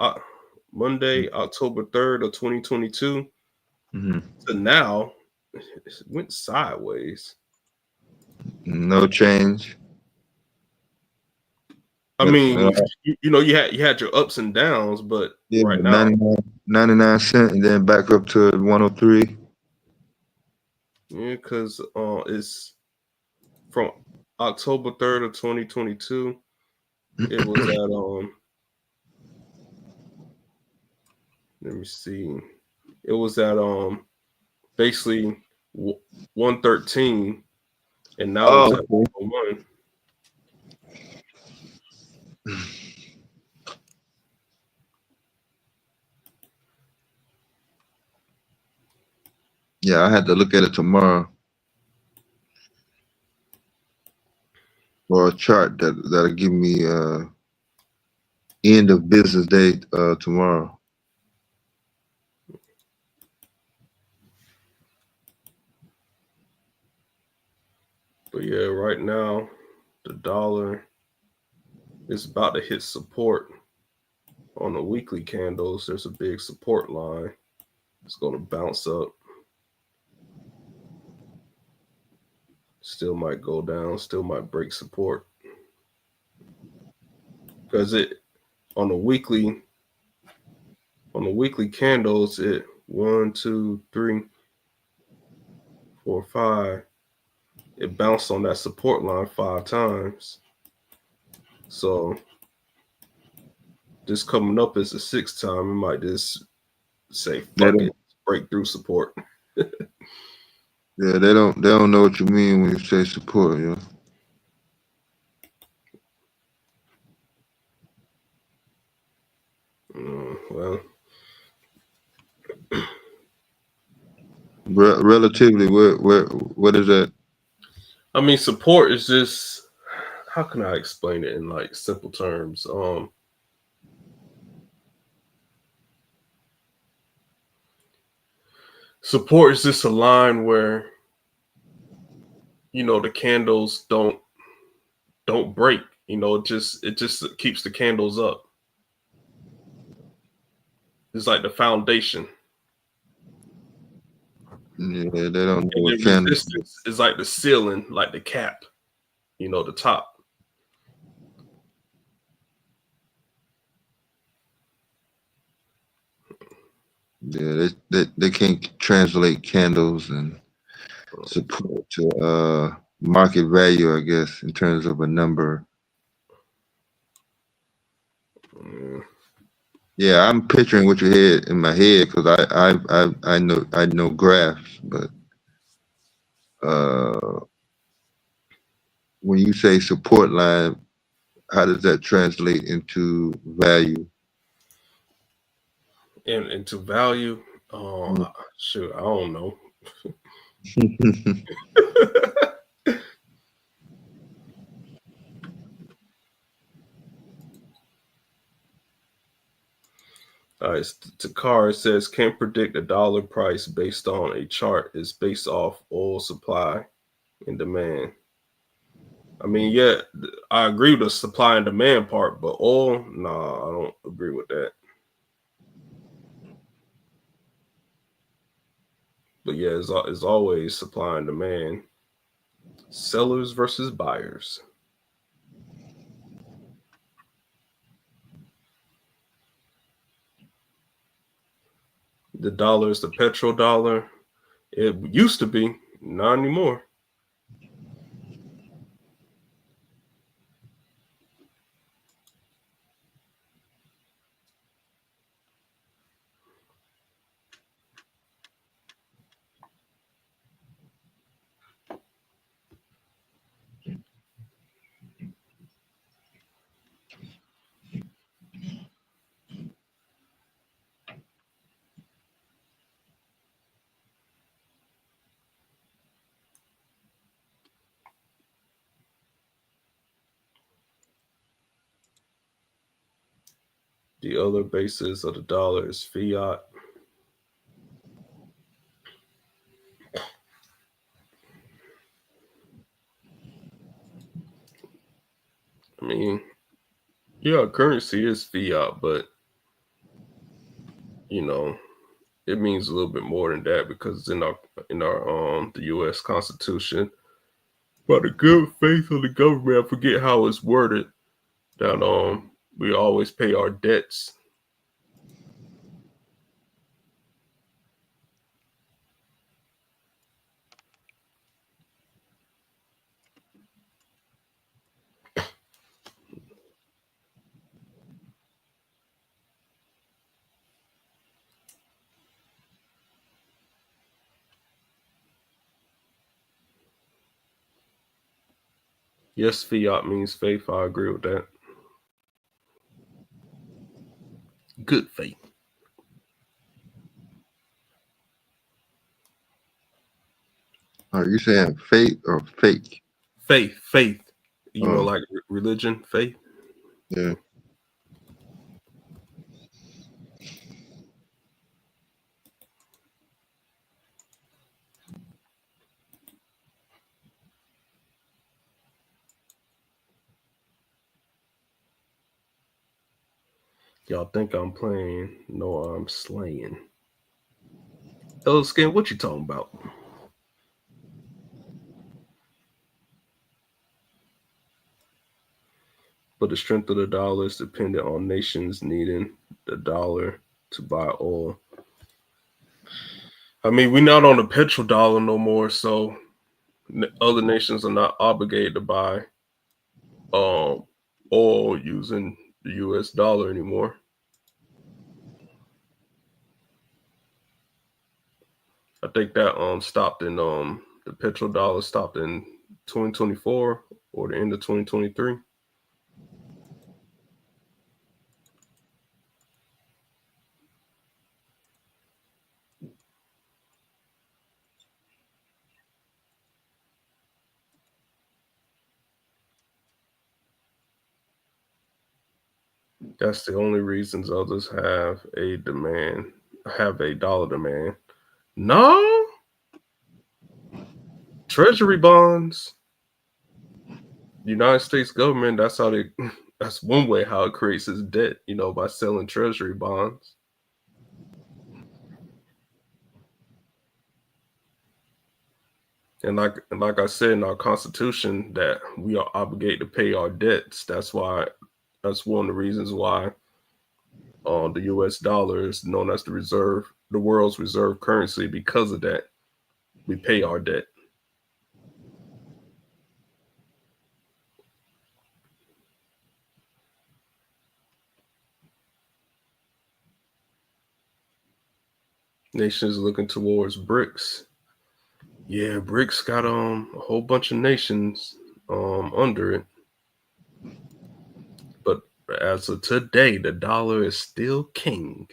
October 3rd of 2022 Mm-hmm. to now, it went sideways. No change. I But, mean, you had your ups and downs, but yeah, right now, 99 cents, and then back up to 103. yeah, because it's from October 3rd of 2022. It was at let me see. It was at basically 113, and now it's Oh, at okay. 101. Yeah, I had to look at it tomorrow for a chart that'll give me end of business day tomorrow. But yeah, right now the dollar is about to hit support on the weekly candles. There's a big support line. It's going to bounce up. Still might go down. Still might break support because it on the weekly candles. It 1, 2, 3, 4, 5. It bounced on that support line 5 times. So this coming up is the 6th time. It might just say They fuck don't, it, break through support. yeah, they don't know what you mean when you say support. You know, Well, relatively, what is that? I mean, support is just, how can I explain it in like simple terms? Support is just a line where the candles don't break. It just keeps the candles up. It's like the foundation. Yeah, they don't know And what then can. resistance is like the ceiling, like the cap, the top. Yeah, they can't translate candles and support to market value, I guess, in terms of a number. Yeah, I'm picturing what you had in my head because I know graphs, but uh, when you say support line, how does that translate into value? And into value, shoot, I don't know. All right, Takara says can't predict a dollar price based on a chart. It's based off oil supply and demand. I mean, yeah, I agree with the supply and demand part, but oil, nah, I don't agree with that. But yeah, it's always supply and demand. Sellers versus buyers. The dollar is the petrodollar. It used to be, not anymore. The other basis of the dollar is fiat. I mean, yeah, currency is fiat, but you know, it means a little bit more than that because it's in our the U.S. Constitution. By the good faith of the government, I forget how it's worded that we always pay our debts. Yes, fiat means faith. I agree with that. Good faith. Are you saying fake or fake? Faith. You know, Oh, like religion, faith. yeah. Y'all think I'm playing? No, I'm slaying. Oh, Skin, what you talking about? But the strength of the dollar is dependent on nations needing the dollar to buy oil. I mean, we're not on the petrodollar no more, so other nations are not obligated to buy oil using the U.S. dollar anymore. I think that stopped in the petrodollar stopped in 2024 or the end of 2023. That's the only reasons others have a dollar demand. No, treasury bonds. United States government, that's how they that's one way how it creates its debt, by selling treasury bonds. And like I said in our constitution that we are obligated to pay our debts. That's one of the reasons why the US dollar is known as the world's reserve currency because of that. We pay our debt. Nations looking towards BRICS. Yeah, BRICS got a whole bunch of nations under it. But as of today, the dollar is still king.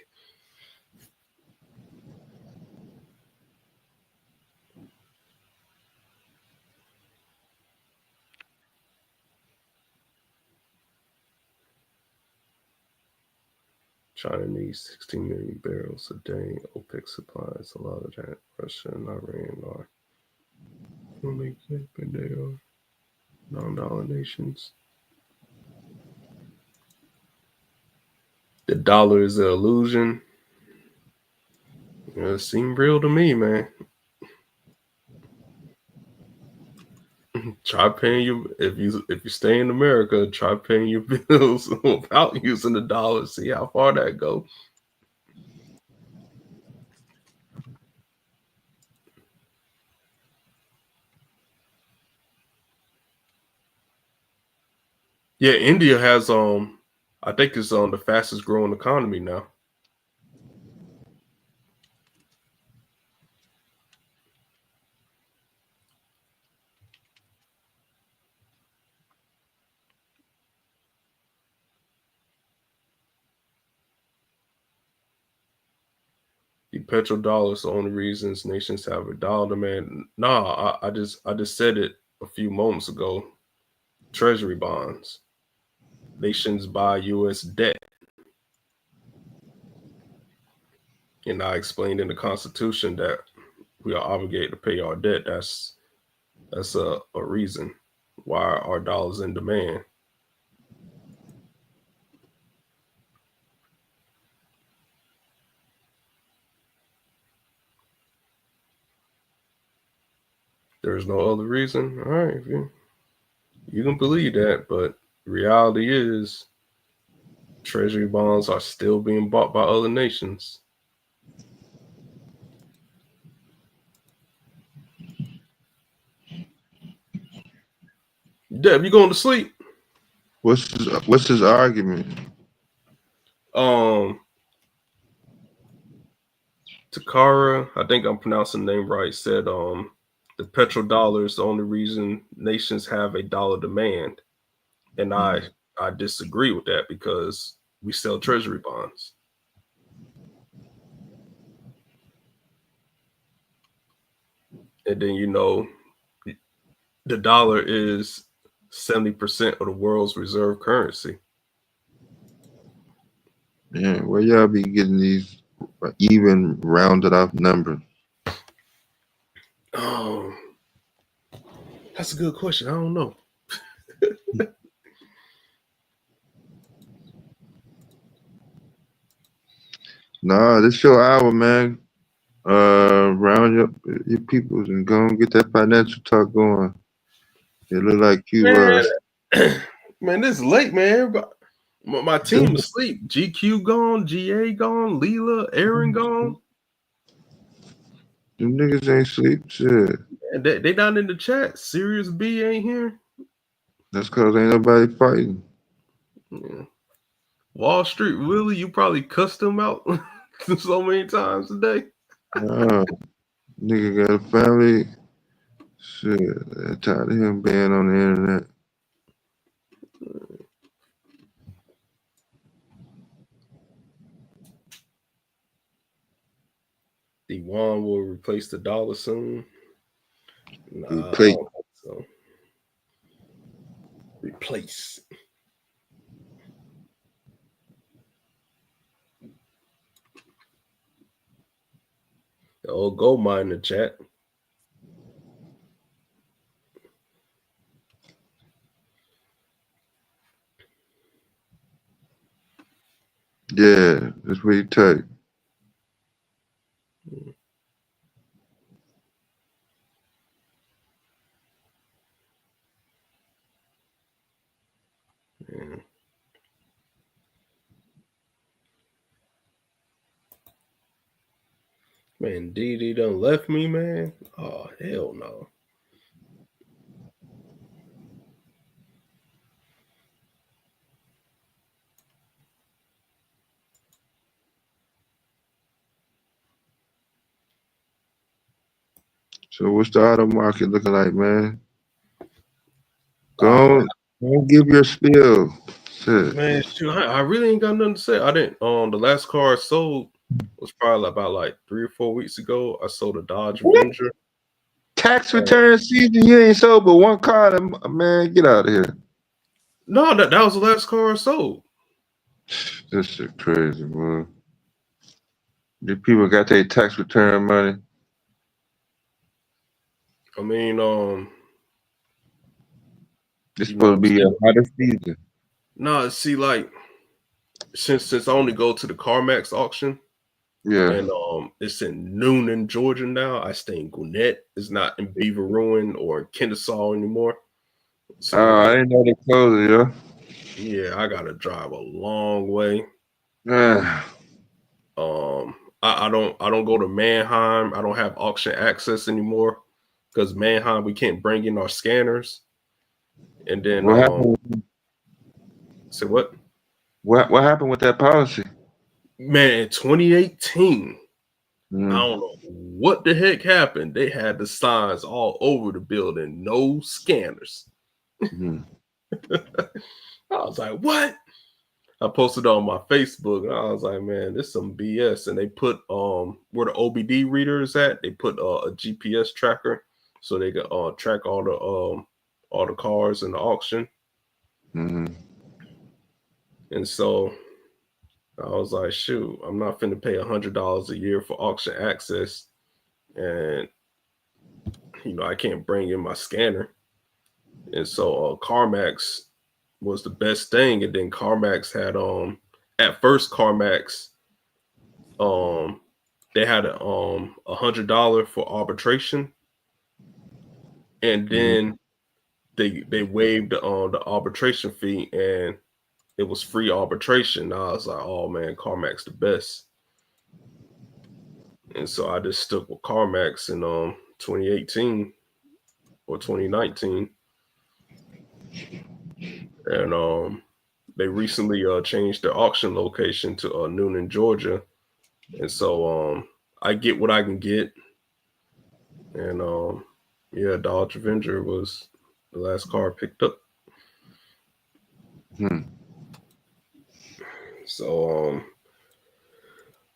China needs 16 million barrels a day. OPEC supplies a lot of that. Russia and Iran are only and they are non-dollar nations. The dollar is an illusion. It seemed real to me, man. Try paying you if you stay in America. Try paying your bills without using the dollar. See how far that goes. Yeah, India has I think it's the fastest growing economy now. The petrodollar is the only reasons nations have a dollar demand. Nah, I just said it a few moments ago. Treasury bonds. Nations buy U.S. debt. And I explained in the Constitution that we are obligated to pay our debt. That's a reason why our dollar's in demand. There's no other reason. All right, if you can believe that, but reality is treasury bonds are still being bought by other nations. Deb, you going to sleep? What's his argument? Takara, I think I'm pronouncing the name right, said the petrodollar is the only reason nations have a dollar demand. And I disagree with that because we sell treasury bonds. And then the dollar is 70% of the world's reserve currency. Man, where y'all be getting these even rounded off numbers? Oh, that's a good question. I don't know. Nah, this your hour, man. Round your peoples and go and get that financial talk going. It look like you Man, this is late, man. Everybody, my team is asleep. GQ gone, GA gone, Leela, Aaron gone. them niggas ain't sleep. Shit. And they down in the chat. Sirius B ain't here. That's cause ain't nobody fighting. Yeah. Wall Street Willie, you probably cussed him out so many times today. Nah, nigga got a family. Shit, I'm tired of him being on the internet. The yuan will replace the dollar soon. Nah, I don't Replace. think so. Replace. The old gold mine in the chat. Yeah, that's what you take. Yeah. Man, DD done left me, man. Oh, hell no. So what's the auto market looking like, man? Go on, give your spiel. Shit. Man, shoot, I really ain't got nothing to say. I didn't. The last car I sold was probably about like 3 or 4 weeks ago. I sold a Dodge Avenger. Tax return season, you ain't sold but one car, man. Get out of here. No, that was the last car I sold. This shit crazy, man. The people got their tax return money. I mean, It's supposed to be a hotter season. No, see, like since I only go to the CarMax auction, Yeah. and it's in Noonan, Georgia now. I stay in Gwinnett. It's not in Beaver Ruin or in Kennesaw anymore. So I didn't know they closed it, yeah. Yeah, I gotta drive a long way. Yeah. I don't go to Mannheim. I don't have auction access anymore because Mannheim we can't bring in our scanners. And then What happened? Say what? What happened with that policy? Man, in 2018, I don't know what the heck happened. They had the signs all over the building, no scanners. I was like, what? I posted on my Facebook and I was like, man, this is some BS. And they put where the OBD reader is at, they put a GPS tracker so they can track all the cars in the auction. And so I was like, shoot, I'm not finna pay $100 a year for auction access, and I can't bring in my scanner. And so CarMax was the best thing. And then CarMax had at first CarMax they had $100 for arbitration, and then they waived the arbitration fee, and it was free arbitration. I was like, oh man, CarMax the best. And so I just stuck with CarMax in 2018 or 2019. And they recently changed their auction location to Noonan, Georgia. And so I get what I can get. And yeah, Dodge Avenger was the last car I picked up. So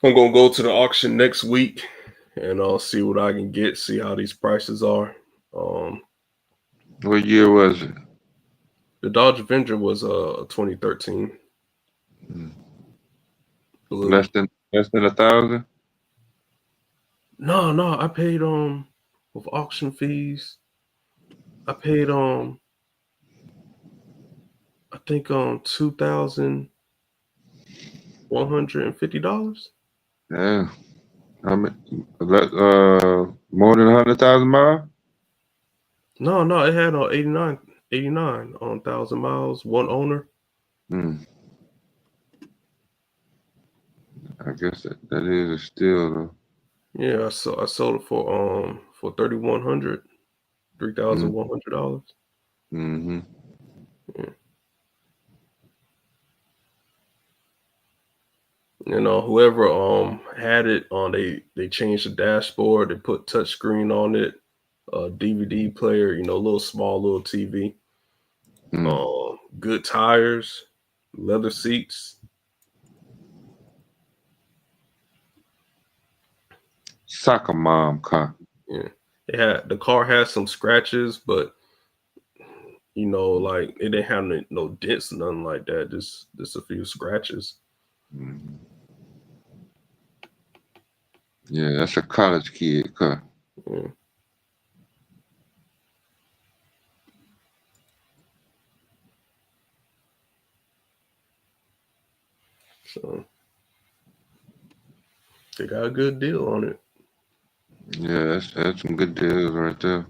I'm gonna go to the auction next week and I'll see what I can get, see how these prices are. What year was it? The Dodge Avenger was 2013. Blue. Less than 1,000? No, I paid with auction fees. I paid I think $2,150. Yeah. I mean, more than 100,000 miles? No, it had 89 on 1,000 miles, one owner. I guess that is a steal though. Yeah, so I sold it for $3,100. Mm-hmm. Yeah. Whoever had it on, they changed the dashboard, they put touchscreen on it, DVD player, little small little TV. Good tires, leather seats. Soccer mom car. Yeah. The car has some scratches, but like it didn't have no dents, nothing like that. Just a few scratches. Yeah, that's a college kid car. Yeah. So they got a good deal on it. Yeah, that's some good deals right there.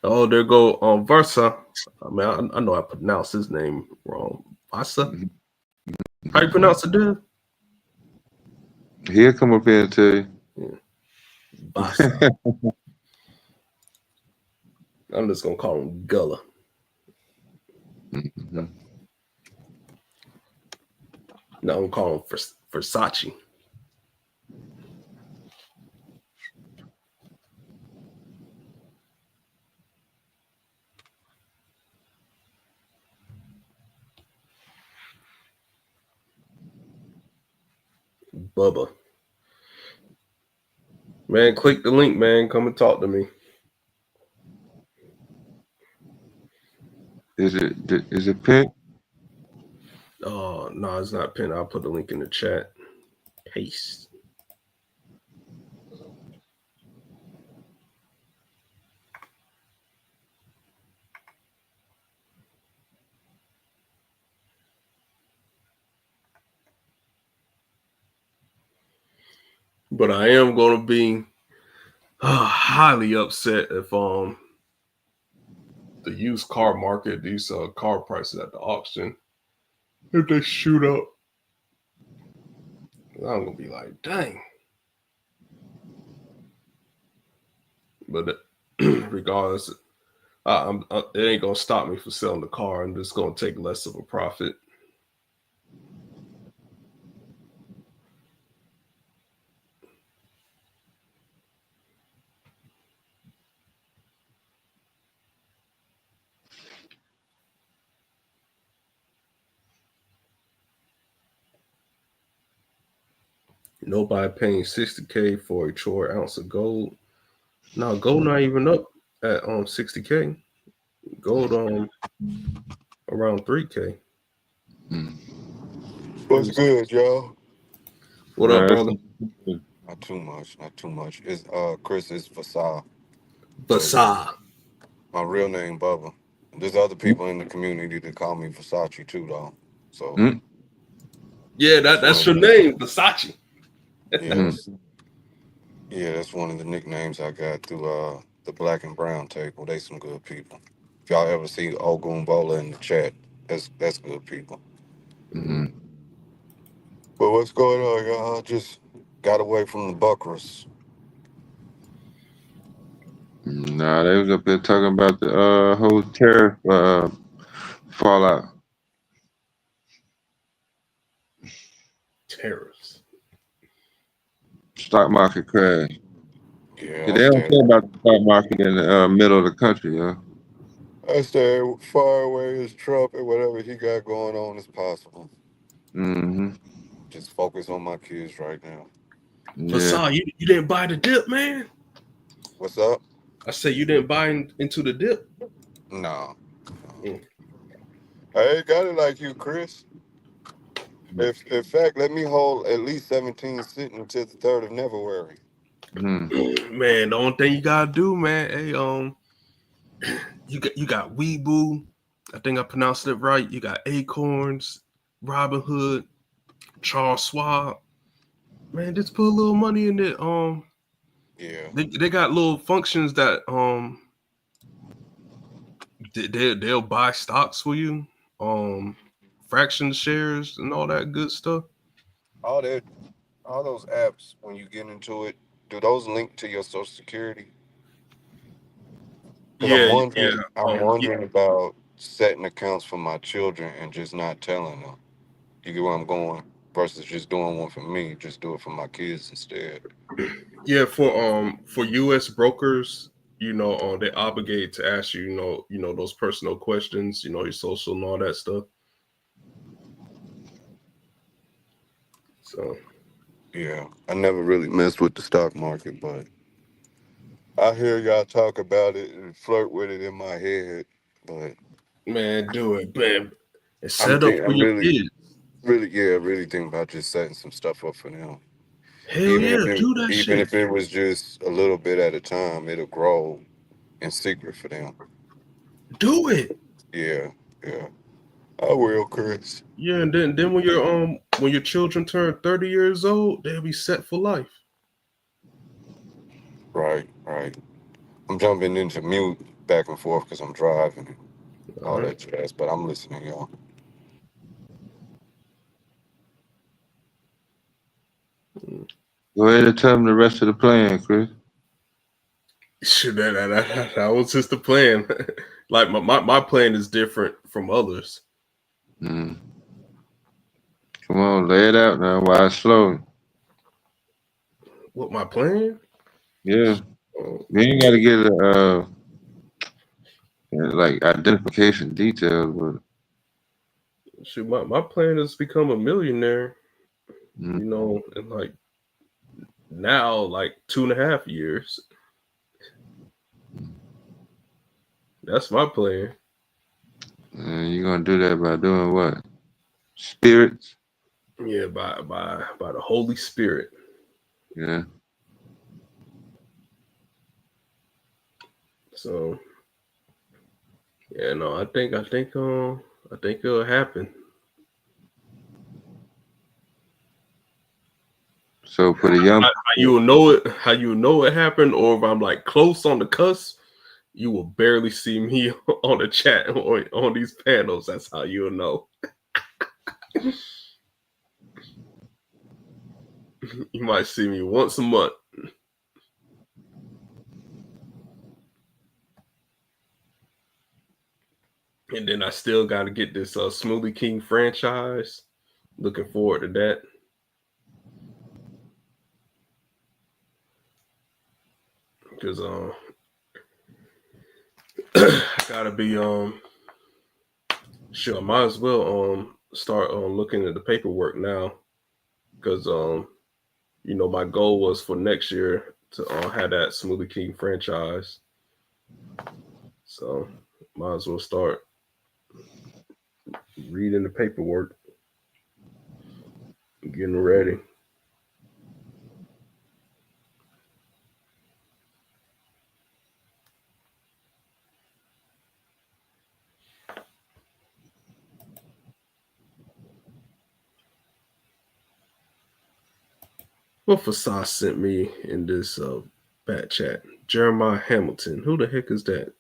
Oh, there go Versa. I mean, I know I pronounced his name wrong. Versa. How you pronounce it, dude? He'll come up here and tell you. Yeah. Versa. I'm just gonna call him Gullah. No, I'm gonna call him Versace. Bubba. Man, click the link, man. Come and talk to me. Is it pink? Oh, no, it's not pinned. I'll put the link in the chat. Paste. But I am going to be highly upset if the used car market, these car prices at the auction, if they shoot up. I'm gonna be like, dang. But regardless, it ain't gonna stop me from selling the car. I'm just gonna take less of a profit. Nobody paying $60K for a troy ounce of gold. Now gold not even up at $60K. Gold around $3K. What's good, y'all? What up, brother? Not too much, not too much. It's Chris is Fasah. Fasah. My real name Bubba. There's other people in the community that call me Versace too, though. So Yeah, that's your name, Versace. yes, yeah, that's one of the nicknames I got through the Black and Brown table. They some good people. If y'all ever see Ogun Bola in the chat, that's good people. But what's going on, y'all? I just got away from the Buckras. Nah, they was up there talking about the whole tariff fallout. Tariffs. Stock market crash. Yeah, Yeah, I they don't stay. care about the stock market in the middle of the country, yo. I stay far away as Trump and whatever he got going on as possible. Just focus on my kids right now. Yeah. Fasah, you didn't buy the dip, man. What's up? I said you didn't buy into the dip. No. I ain't got it like you, Chris. If in fact, let me hold at least 17 sitting until the 3rd of February. Man, the only thing you gotta do, man, hey, you got Weeble. I think I pronounced it right. You got Acorns, Robin Hood, Charles Schwab. Man, just put a little money in it. Yeah. They got little functions that they'll buy stocks for you, fraction shares and all that good stuff. All those apps, when you get into it, do those link to your Social Security? Because Yeah, yeah. I'm Yeah. wondering about setting accounts for my children and just not telling them. You get where I'm going? Versus just doing one for me, just do it for my kids instead. Yeah, for U.S. brokers, they obligate to ask you, those personal questions, your social and all that stuff. So Yeah, I never really messed with the stock market, but I hear y'all talk about it and flirt with it in my head. But man, do it, man. It's set up for I'm your kids. really think about just setting some stuff up for them. Hell yeah, do that Even shit. if it was just a little bit at a time, it'll grow in secret for them. Do it. Yeah, yeah. I will, Chris. Yeah, and then when your children turn 30 years old, they'll be set for life. Right. I'm jumping into mute back and forth because I'm driving and all that jazz, but I'm listening, y'all. Go ahead and tell them the rest of the plan, Chris. Shit, that was just the plan. Like my plan is different from others. Come on, lay it out now while it's slow. What my plan? Yeah. You ain't gotta get like identification details, but Shoot, my plan is to become a millionaire. In like now, like 2.5 years. That's my plan. you're gonna do that by doing what? Spirits? Yeah, by the Holy Spirit. Yeah. So yeah, no, I think it'll happen. So for the young How you know it? How you know it happened? Or if I'm like close on the cusp, you will barely see me on the chat or on these panels. That's how you'll know. You might see me once a month. And then I still got to get this Smoothie King franchise. Looking forward to that. Because I gotta be sure. I might as well start looking at the paperwork now. Because my goal was for next year to have that Smoothie King franchise. So might as well start reading the paperwork. Getting ready. What Fasad sent me in this back chat? Jeremiah Hamilton. Who the heck is that?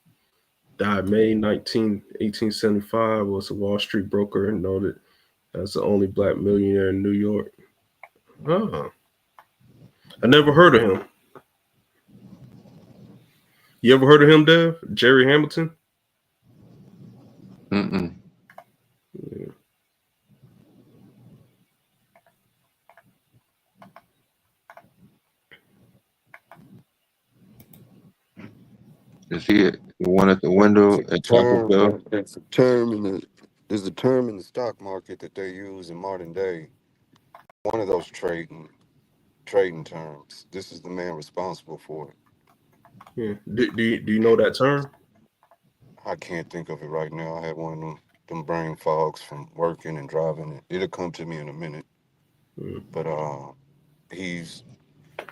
Died May 19, 1875. Was a Wall Street broker and noted as the only black millionaire in New York. Oh, I never heard of him. You ever heard of him, Dev? Jerry Hamilton? Mm-mm. Yeah. Is he the one at the window It's a at Taco term. Bell? It's a term in the. There's a term in the stock market that they use in modern day. One of those trading terms. This is the man responsible for it. Yeah. Do you know that term? I can't think of it right now. I had one of them brain fogs from working and driving. It'll come to me in a minute. Mm. But he's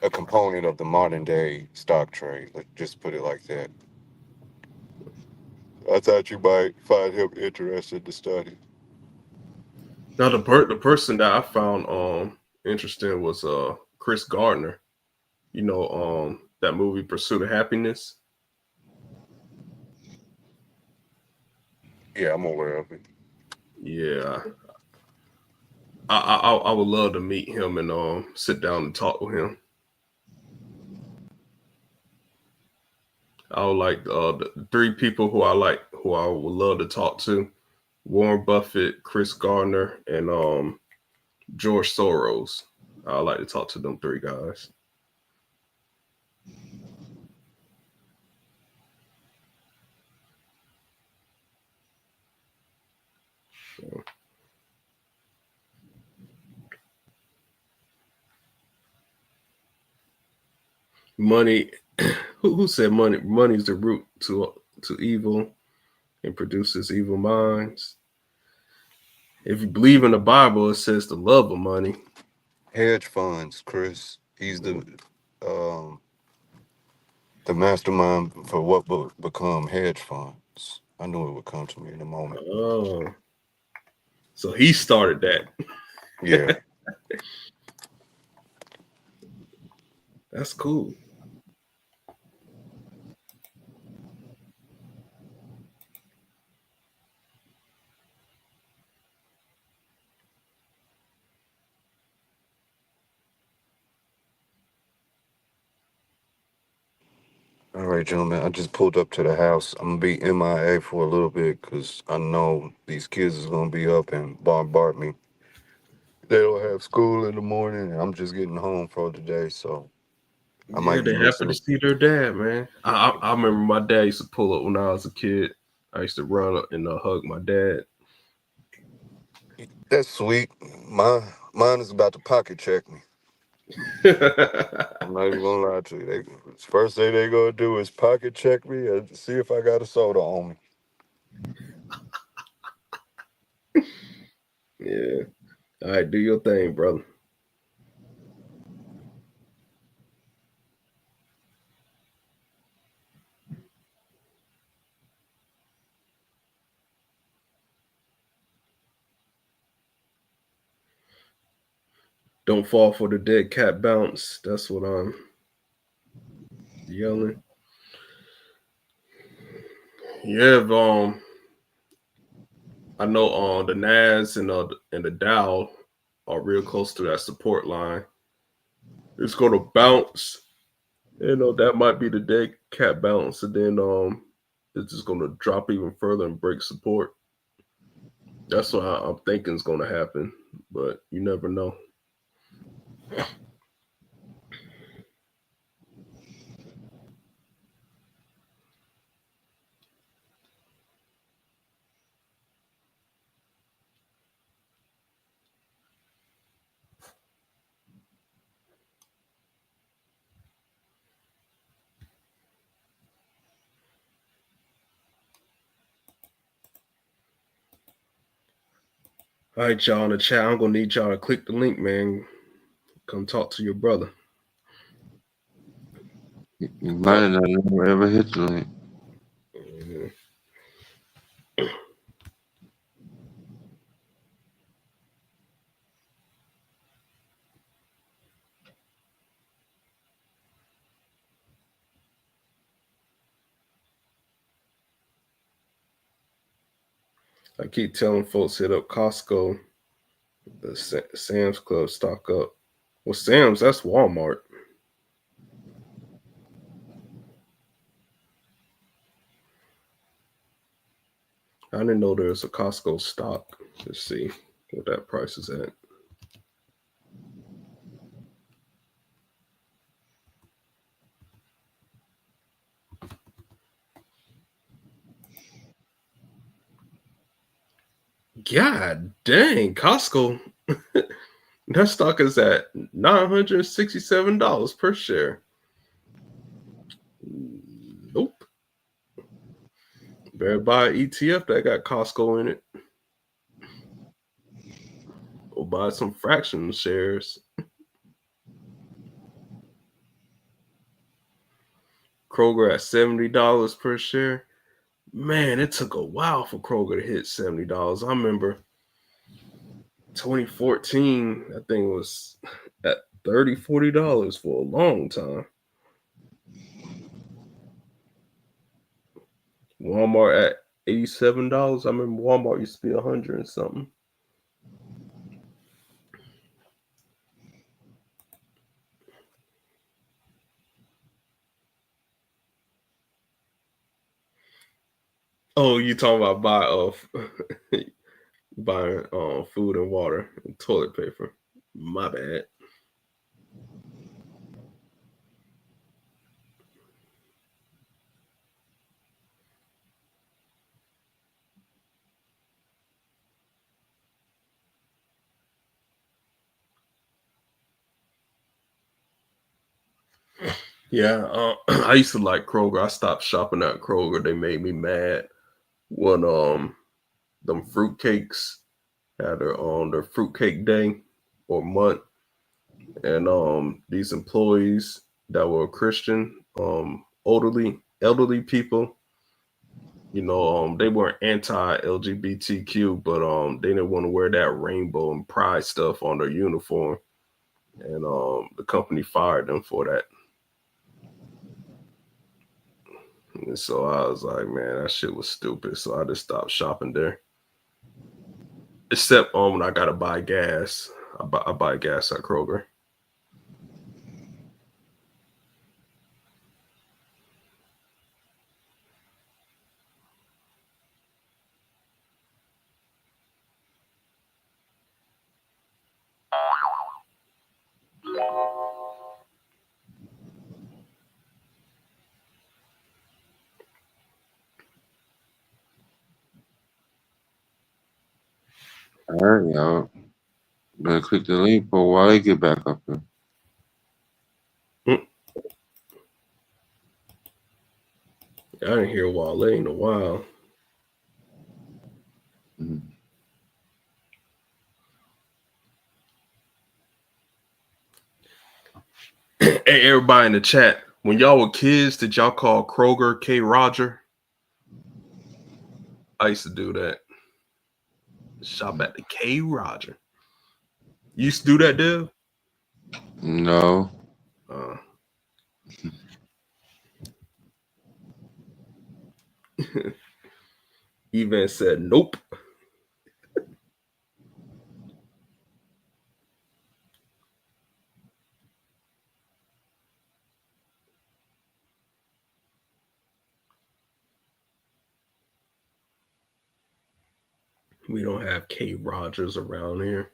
a component of the modern day stock trade. Let's just put it like that. I thought you might find him interested to study. Now the person that I found interesting was Chris Gardner. You know that movie Pursuit of Happiness. Yeah, I'm aware of it. Yeah, I would love to meet him and sit down and talk with him. I would like the three people who I would love to talk to: Warren Buffett, Chris Gardner, and George Soros. I like to talk to them three guys. So, money. Who said money? Money is the root to evil and produces evil minds. If you believe in the Bible, it says the love of money. Hedge funds, Chris. He's the mastermind for what will become hedge funds. I knew it would come to me in a moment. Oh, so he started Yeah. that. That's cool. All right, gentlemen. I just pulled up to the house. I'm gonna be MIA for a little bit because I know these kids is gonna be up and bombard me. They don't have school in the morning, and I'm just getting home for the day, so I Yeah, might be they happy to listening. see their dad, man. I remember my dad used to pull up when I was a kid. I used to run up and hug my dad. That's sweet. Mine is about to pocket check me. I'm not even gonna lie to you. First thing they gonna do is pocket check me and see if I got a soda on me. Yeah. All right, do your thing, brother. Don't fall for the dead cat bounce. That's what I'm yelling. Yeah, I know the Nas and the Dow are real close to that support line. It's gonna bounce. That might be the dead cat bounce, and then it's just gonna drop even further and break support. That's what I'm thinking is gonna happen, but you never know. All right, y'all in the chat. I'm gonna need y'all to click the link, man. Come talk to your brother. You might have never ever hit the link. Mhm. I keep telling folks hit up Costco, the Sam's Club stock up. Well, Sam's, that's Walmart. I didn't know there was a Costco stock. Let's see what that price is at. God dang, Costco. That stock is at $967 per share. Nope. Better buy an ETF that got Costco in it. Or buy some fractional shares. Kroger at $70 per share. Man, it took a while for Kroger to hit $70. I remember 2014, I think it was at $30, $40 for a long time. Walmart at $87. I remember Walmart used to be 100 and something. Oh, you talking about buying food and water and toilet paper. My bad. Yeah, I used to like Kroger. I stopped shopping at Kroger. They made me mad when them fruitcakes had their fruitcake day or month, and these employees that were Christian, elderly people, they weren't anti-LGBTQ, but they didn't want to wear that rainbow and pride stuff on their uniform, and the company fired them for that. And so I was like, man, that shit was stupid. So I just stopped shopping there. Except when I gotta buy gas. I buy gas at Kroger. All right, y'all. Better click the link for while they get back up here. I didn't hear Wale in a while. Mm-hmm. Hey, everybody in the chat, when y'all were kids, did y'all call Kroger K. Roger? I used to do that. Shop at the K. Roger. You used to do that, Dev? No. Evan said, nope. We don't have K. Rogers around here.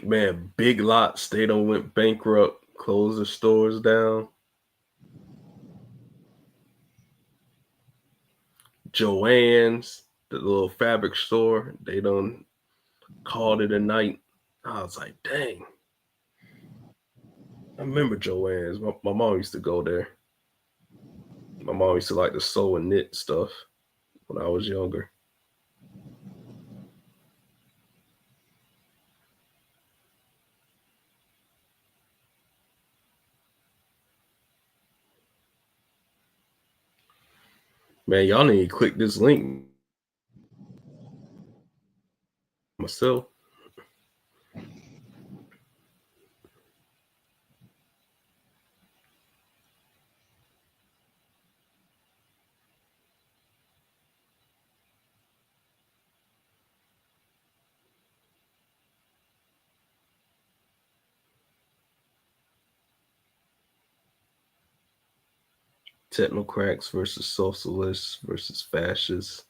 Man, Big Lots, they done went bankrupt, closed the stores down. Joann's, the little fabric store, they done called it a night. I was like, dang. I remember Joann's. My mom used to go there. My mom used to like to sew and knit stuff when I was younger. Man, y'all need to click this link myself. Technocrats versus socialists versus fascists.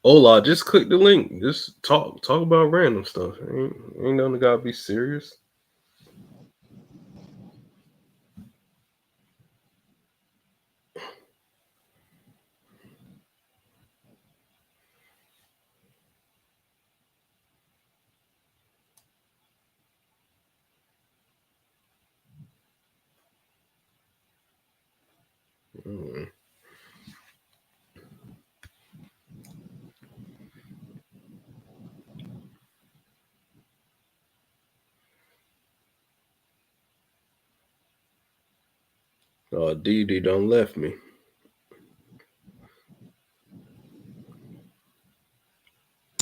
Hola, just click the link. Just talk about random stuff. Ain't nothing gotta be serious. Mm. Dee done left me.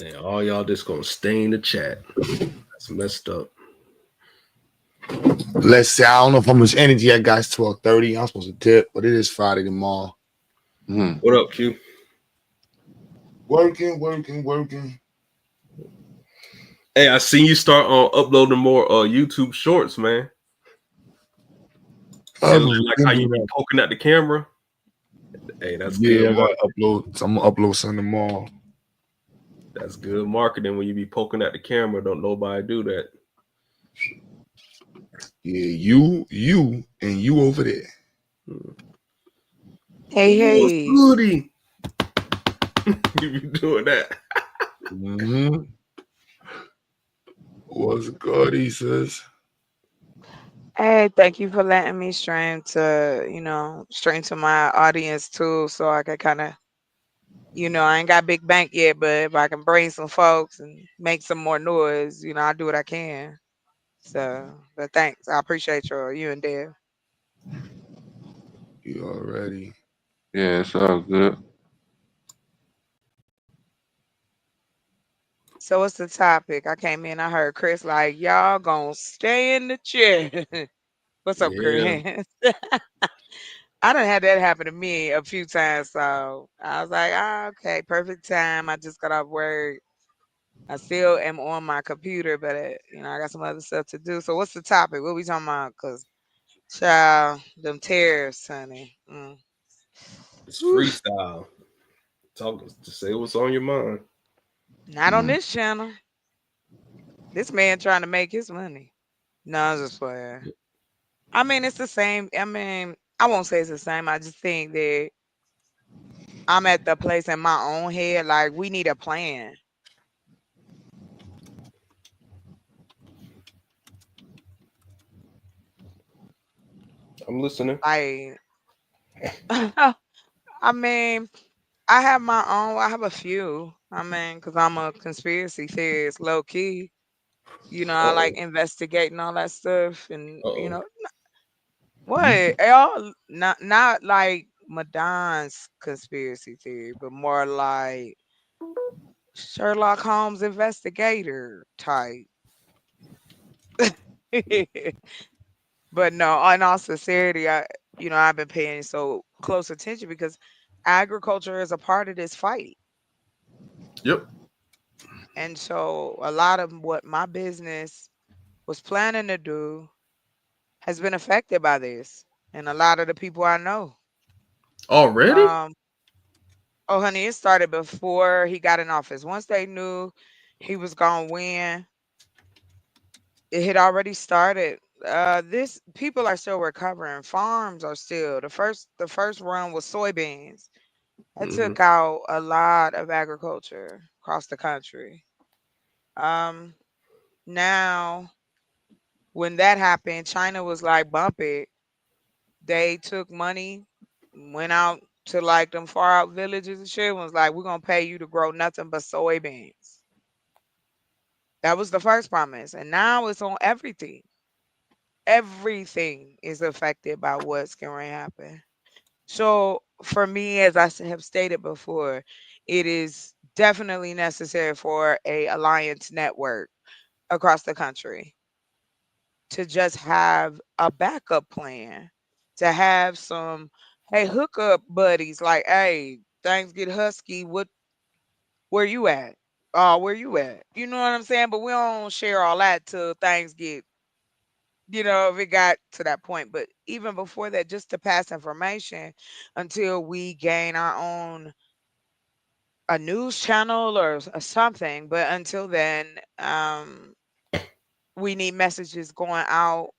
And all y'all just gonna stay in the chat. That's messed up. Let's see. I don't know how much energy I got. It's 12:30. I'm supposed to tip, but it is Friday tomorrow. What up, Q? Working. Hey, I seen you start uploading more YouTube shorts, man. And like how you be poking at the camera. Hey, that's good. I gotta upload. So I'm gonna upload something tomorrow. That's good marketing when you be poking at the camera. Don't nobody do that. Yeah, you, and you over there. Hey, What's hey. goody? You be doing that. What's good, he says. Hey, thank you for letting me stream to my audience too, so I can kind of, I ain't got big bank yet, but if I can bring some folks and make some more noise, I'll do what I can. So, but thanks. I appreciate you and Dave. You already. Yeah, it's all good. So what's the topic? I came in, I heard Chris like, y'all gonna stay in the chair. What's up, Yeah. Chris? I done had that happen to me a few times, so I was like, okay, perfect time. I just got off work. I still am on my computer, but I got some other stuff to do. So what's the topic? What we talking about? Cause child, them tariffs, honey. It's Whew. freestyle. Talk to say what's on your mind. Not on this channel. This man trying to make his money. No, I'm just playing. I mean, it's the same. I mean, I won't say it's the same. I just think that I'm at the place in my own head. Like, we need a plan. I'm listening. Like, I mean, I have my own. I have a few. I mean, because I'm a conspiracy theorist, low key. I like Uh-oh. investigating all that stuff, and Uh-oh. what all not like Madon's conspiracy theory, but more like Sherlock Holmes investigator type. But no, in all sincerity, I've been paying so close attention because agriculture is a part of this fight. Yep. And so a lot of what my business was planning to do has been affected by this. And a lot of the people I know. Already? Oh honey, it started before he got in office. Once they knew he was gonna win, it had already started this people are still recovering. Farms are still the first run was soybeans. That Hmm. took out a lot of agriculture across the country. Um, Now when that happened, China was like, bump it. They took money, went out to like them far out villages and shit, and was like, we're gonna pay you to grow nothing but soybeans. That was the first promise. And now it's on everything. Everything is affected by what's going to happen. So for me, as I have stated before, it is definitely necessary for a alliance network across the country to just have a backup plan, to have some, hey, hookup buddies, like, hey, things get husky. Where you at? Oh, where you at? You know what I'm saying? But we don't share all that till things get, if it got to that point. But even before that, just to pass information until we gain our own a news channel or something. But until then, we need messages going out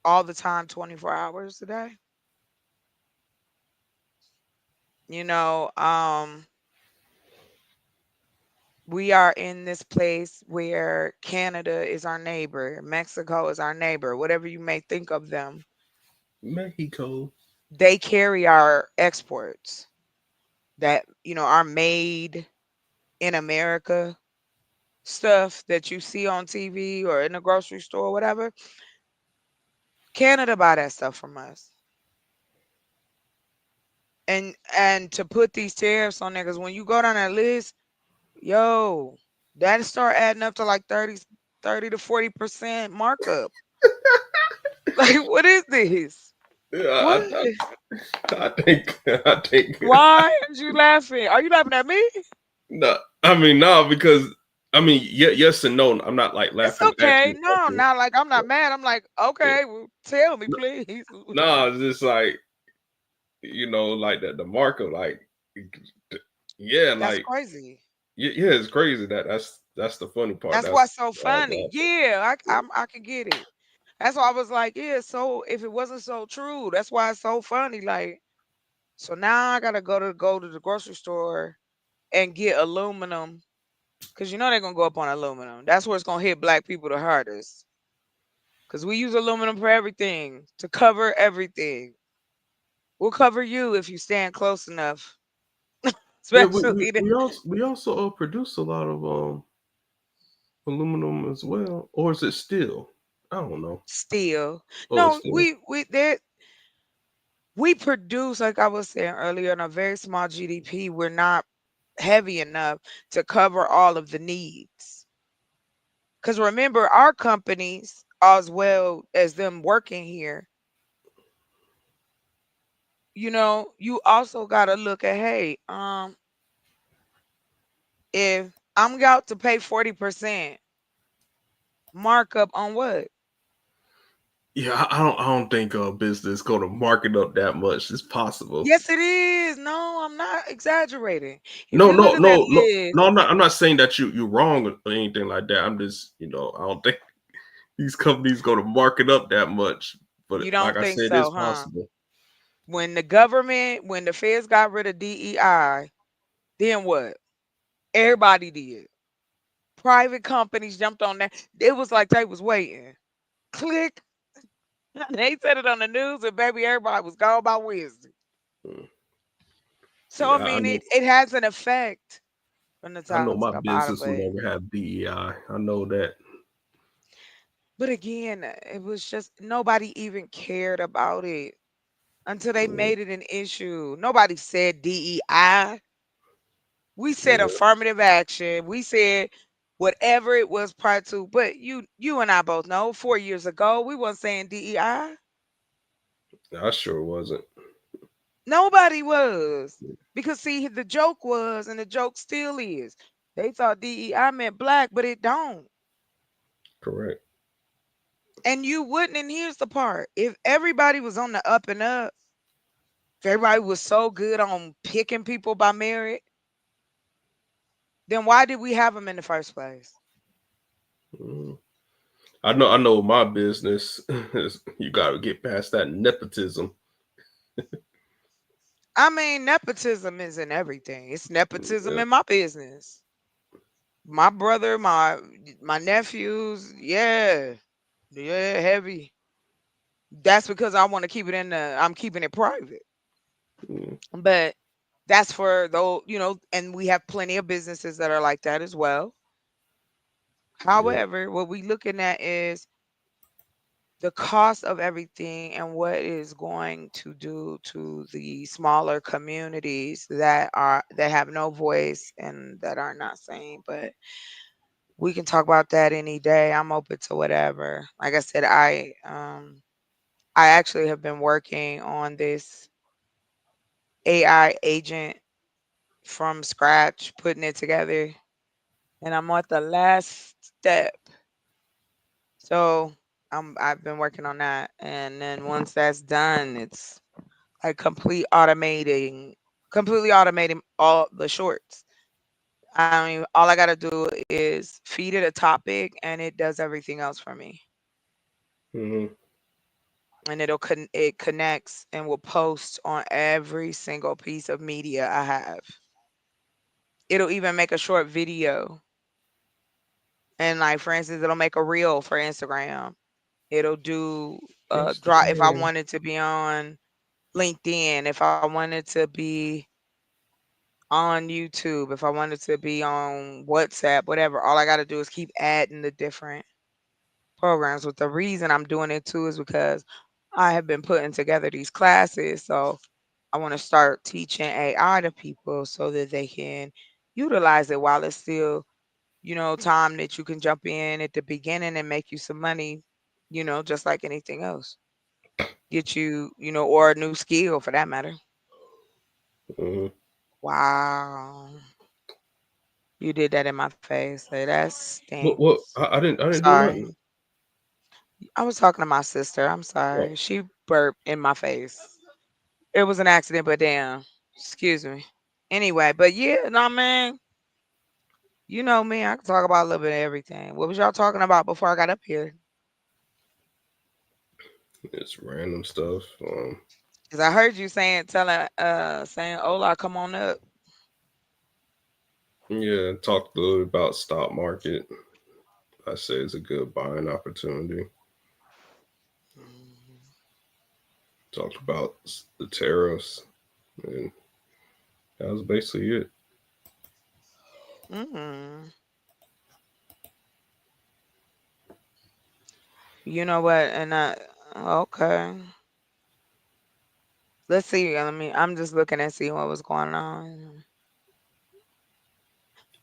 all the time, 24 hours a day. You know, we are in this place where Canada is our neighbor, Mexico is our neighbor, whatever you may think of them. Mexico. They carry our exports that, are made in America stuff that you see on TV or in the grocery store, whatever. Canada buy that stuff from us. And to put these tariffs on there, because when you go down that list, yo, that start adding up to like 30 to 40% markup. Like, what is this? Yeah, What? I think Why are you laughing? Are you laughing at me? no. I mean, no, because I mean, yes and no. I'm not like It's laughing at okay. you. No, not like I'm not mad. I'm like, Yeah. okay, well, tell me, please. No, it's just like like the marker, like yeah, That's like crazy. yeah, it's crazy that's the funny part. That's what's That's so why I was funny. laughing. Yeah, Yeah. I can get it. That's why I was like, yeah. So if it wasn't so true, that's why it's so funny. Like, so now I gotta go to the grocery store and get aluminum because they're gonna go up on aluminum. That's where it's gonna hit black people the hardest because we use aluminum for everything to cover everything. We'll cover you if you stand close enough, Yeah, we we, especially the we also we also produce a lot of aluminum as well, or is it steel? I don't know. steel. Oh, it's No, steel. we produce, like I was saying earlier, on a very small GDP. We're not heavy enough to cover all of the needs. Because remember, our companies, as well as them working here, you also got to look at, hey, if I'm out to pay 40% markup on what? Yeah, I don't think a business gonna market up that much. It's possible. Yes, it is. No, I'm not exaggerating. If No, you look no, at that no, no, list, no. I'm not saying that you're wrong or anything like that. I'm just I don't think these companies gonna market up that much. But you like don't I think said, it's so, huh? possible. When the feds got rid of DEI, then what? Everybody did. Private companies jumped on that. It was like they was waiting. Click. They said it on the news, and baby, everybody was gone by Wednesday. Mm. So I Yeah, I mean, know. it has an effect from the I know top my bottom, business will but never have DEI. I know that. again, it was just nobody even cared about it until they Mm, made it an issue. Nobody said DEI. We said yeah, affirmative action. We said whatever it was prior to. But you and I both know 4 years ago we wasn't saying DEI. I sure wasn't. Nobody was. Because see, the joke was, and the joke still is. They thought DEI meant black, but it don't. Correct. And you wouldn't, and here's the part. If everybody was on the up and up, if everybody was so good on picking people by merit, then why did we have them in the first place? Mm. I know my business is you gotta get past that nepotism. I mean, nepotism is in everything. It's nepotism Yeah. in my business. My brother, my nephews, yeah. Yeah, heavy. That's because I want to keep it in the I'm keeping it private. Mm, But that's for though, and we have plenty of businesses that are like that as well. yeah. However, what we looking at is the cost of everything and what is going to do to the smaller communities that have no voice and that are not seen. But we can talk about that any day. I'm open to whatever. Like I said, I actually have been working on this AI agent from scratch, putting it together, and I'm at the last step. So I've been working on that, and then once that's done, it's like completely automating all the shorts. I mean, all I gotta do is feed it a topic, and it does everything else for me. Hmm. And it connects and will post on every single piece of media I have. It'll even make a short video, and like for instance, it'll make a reel for Instagram. It'll do drop if I Instagram. wanted to be on LinkedIn, if I wanted to be on YouTube, if I wanted to be on WhatsApp, whatever. All I got to do is keep adding the different programs. But the reason I'm doing it too is because I have been putting together these classes. So I want to start teaching AI to people so that they can utilize it while it's still, time that you can jump in at the beginning and make you some money, just like anything else. Get you, or a new skill for that matter. Hmm. Wow. You did that in my face. Say that What? stinks. I I'm didn't do nothing. sorry. I was talking to my sister. I'm Oh, sorry. She burped in my face. It was an accident, but damn. Excuse me. Anyway, but yeah, no man. You know me. I can talk about a little bit of everything. What was y'all talking about before I got up here? it's random stuff. Cause I heard you saying, "Hola, come on up." Yeah, talked a little bit about stock market. I say it's a good buying opportunity. Talked about the tariffs, and that was basically it. Mm-hmm. You know what? And okay. Let's see. I'm just looking and seeing what was going on.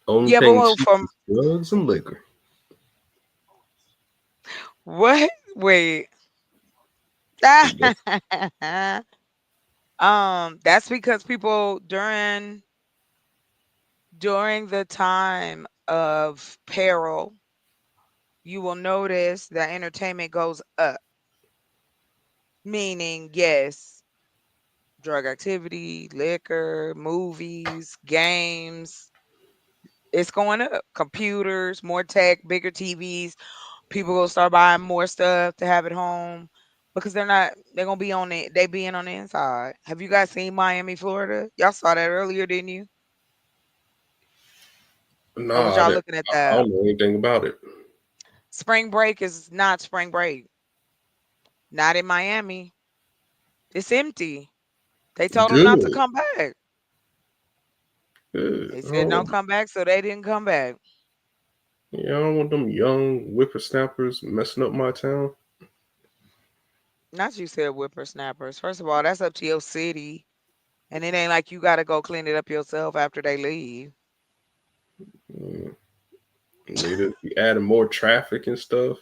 Only Yeah, but thing what cheap from is drugs and liquor. what? Wait. But That's because people during the time of peril, you will notice that entertainment goes up. Meaning, yes, drug activity, liquor, movies, games, it's going up. Computers, more tech, bigger TVs. People will start buying more stuff to have at home because they're gonna be on it. They being on the inside. Have you guys seen Miami, Florida? Y'all saw that earlier, didn't you? Or was nah, y'all looking at I that? don't know anything about it. Spring break is not spring break. Not in Miami. It's empty. They told them not to Good. come back. Good. They said don't come back, so they didn't come back. Yeah, I don't want them young whippersnappers messing up my town. Not you said whippersnappers. First of all, that's up to your city. And it ain't like you gotta go clean it up yourself after they leave. Mm, need to be adding more traffic and stuff.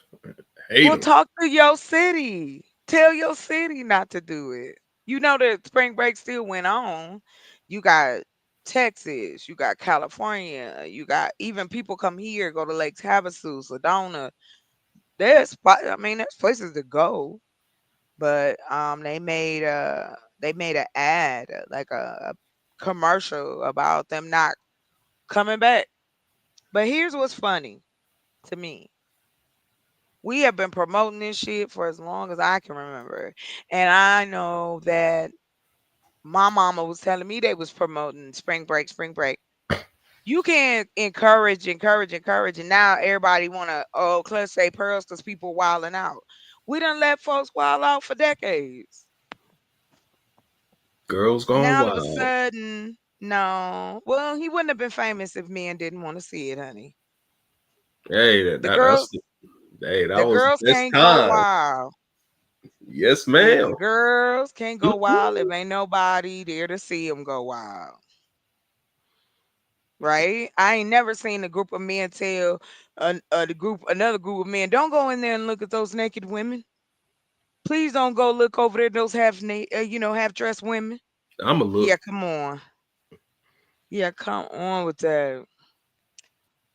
Hate Well, them. talk to your city. Tell your city not to do it. You know that spring break still went on. You got Texas, you got California, you got even people come here, go to Lake Havasu, Sedona. There's places to go. But they made an ad, like a commercial about them not coming back. But here's what's funny to me. We have been promoting this shit for as long as I can remember. And I know that my mama was telling me they was promoting spring break, spring break. You can encourage, and now everybody wanna clutch say pearls because people wilding out. We done let folks wild out for decades. Girls gone Now all of a wild. sudden, no. Well, he wouldn't have been famous if men didn't want to see it, honey. Hey, The that's girls, hey, that the was the girls best can't go time. wild. Yes, The ma'am. girls can't go wild if ain't nobody there to see them go wild. Right? I ain't never seen a group of men tell another group of men, don't go in there and look at those naked women. Please don't go look over there at those half dressed women. I'm a look. Yeah, come on. Yeah, come on with that.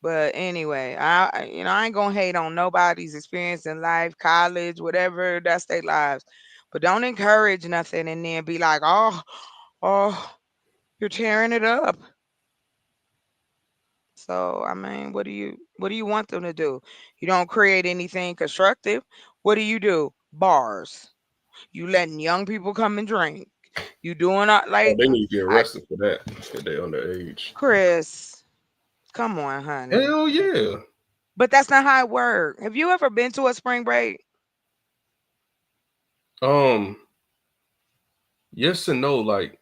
But anyway, I ain't gonna hate on nobody's experience in life, college, whatever. That's their lives. But don't encourage nothing and then be like, oh, you're tearing it up. So I mean, what do you want them to do? You don't create anything constructive. What do? Bars. You letting young people come and drink. You doing Oh, like they need to get I arrested for that if they underage. Chris, come on, honey. Hell yeah. But that's not how it works. Have you ever been to a spring break? Um, yes and no. Like,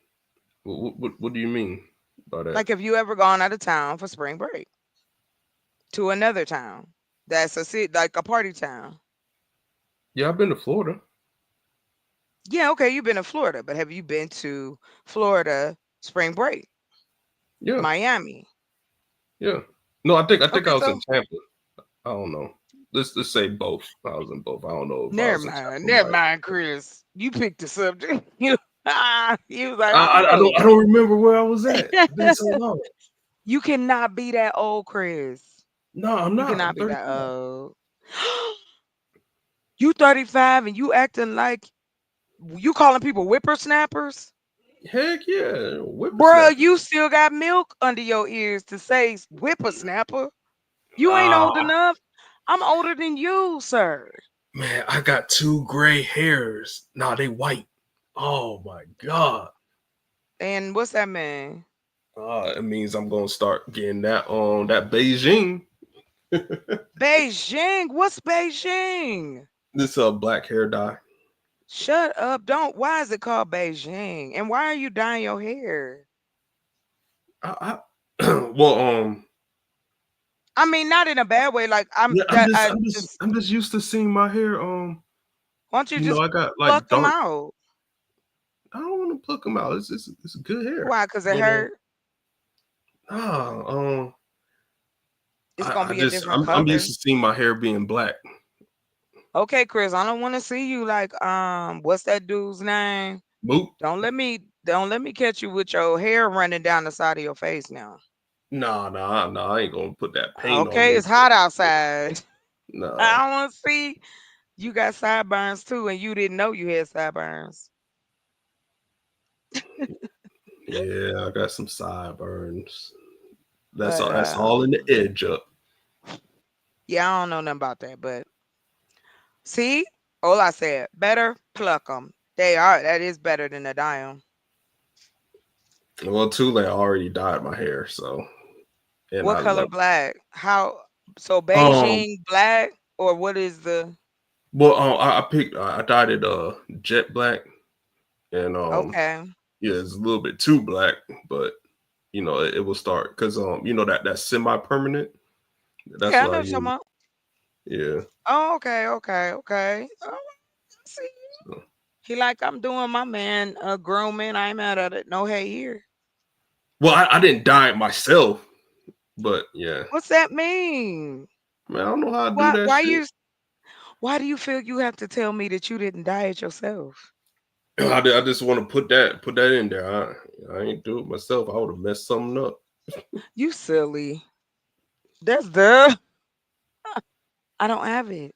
what do you mean by that? Like, have you ever gone out of town for spring break to another town that's a city, like a party town? Yeah, I've been to Florida. Yeah, okay, you've been to Florida, but have you been to Florida spring break, Yeah, Miami? yeah. No, I think Okay, I was in so Tampa. I don't know. Let's say both. I was in both. I don't know if I never was in mind, Tampa, never Miami. mind, Chris. You picked the subject. You was like, I I, don't I know. don't I don't remember where I was at. It's been so long. You cannot be that old, Chris. No, I'm You not. I'm cannot be that 35. old. You 35 and you acting like you calling people whippersnappers? Heck yeah, Bruh, whippersnapper. you still got milk under your ears to say whippersnapper. You ain't old Ah, enough. I'm older than you, sir. man, I got two gray hairs. Nah, they white. Oh my god. And what's that mean? It means I'm gonna start getting that Beijing. Beijing? What's Beijing? This black hair dye. Shut up. Don't. Why is it called Beijing? And why are you dyeing your hair? Well, I mean, not in a bad way. Like yeah, I just I'm just used to seeing my hair. why don't you I just got pluck like them dark. out? I don't want to pluck them out. It's good hair. Why? Because it But hurt. ah, It's gonna I be a just different I'm color. used to seeing my hair being black. Okay, Chris, I don't want to see you like what's that dude's name? Boop. Don't let me catch you with your hair running down the side of your face now. Nah. I ain't gonna put that paint on Okay, me. it's hot outside. I Nah. don't want to see you got sideburns too, and you didn't know you had sideburns. Yeah, I got some sideburns. That's But all. That's all in the edge up. yeah, I don't know nothing about that. But see, all I said, better pluck them. They are. That is better than a dye 'em. Well, too late. I already dyed my hair, so and What I color love. black? How so Um. Beijing black or what is the Well, I picked. I dyed it jet black, and okay. yeah, it's a little bit too black, but it will start because that semi permanent. That's Yeah, I what know I what you're talking use. about. Yeah. Oh, okay. Oh, I see. So, He like I'm doing my man grooming. I ain't mad at it. No hate here. well, I didn't dye it myself, but yeah, What's that mean? man, I don't know how to do Why that why shit. you why do you feel you have to tell me that you didn't dye it yourself? I just want to put that in there. I ain't do it myself. I would have messed something up. You silly. That's the I don't have it.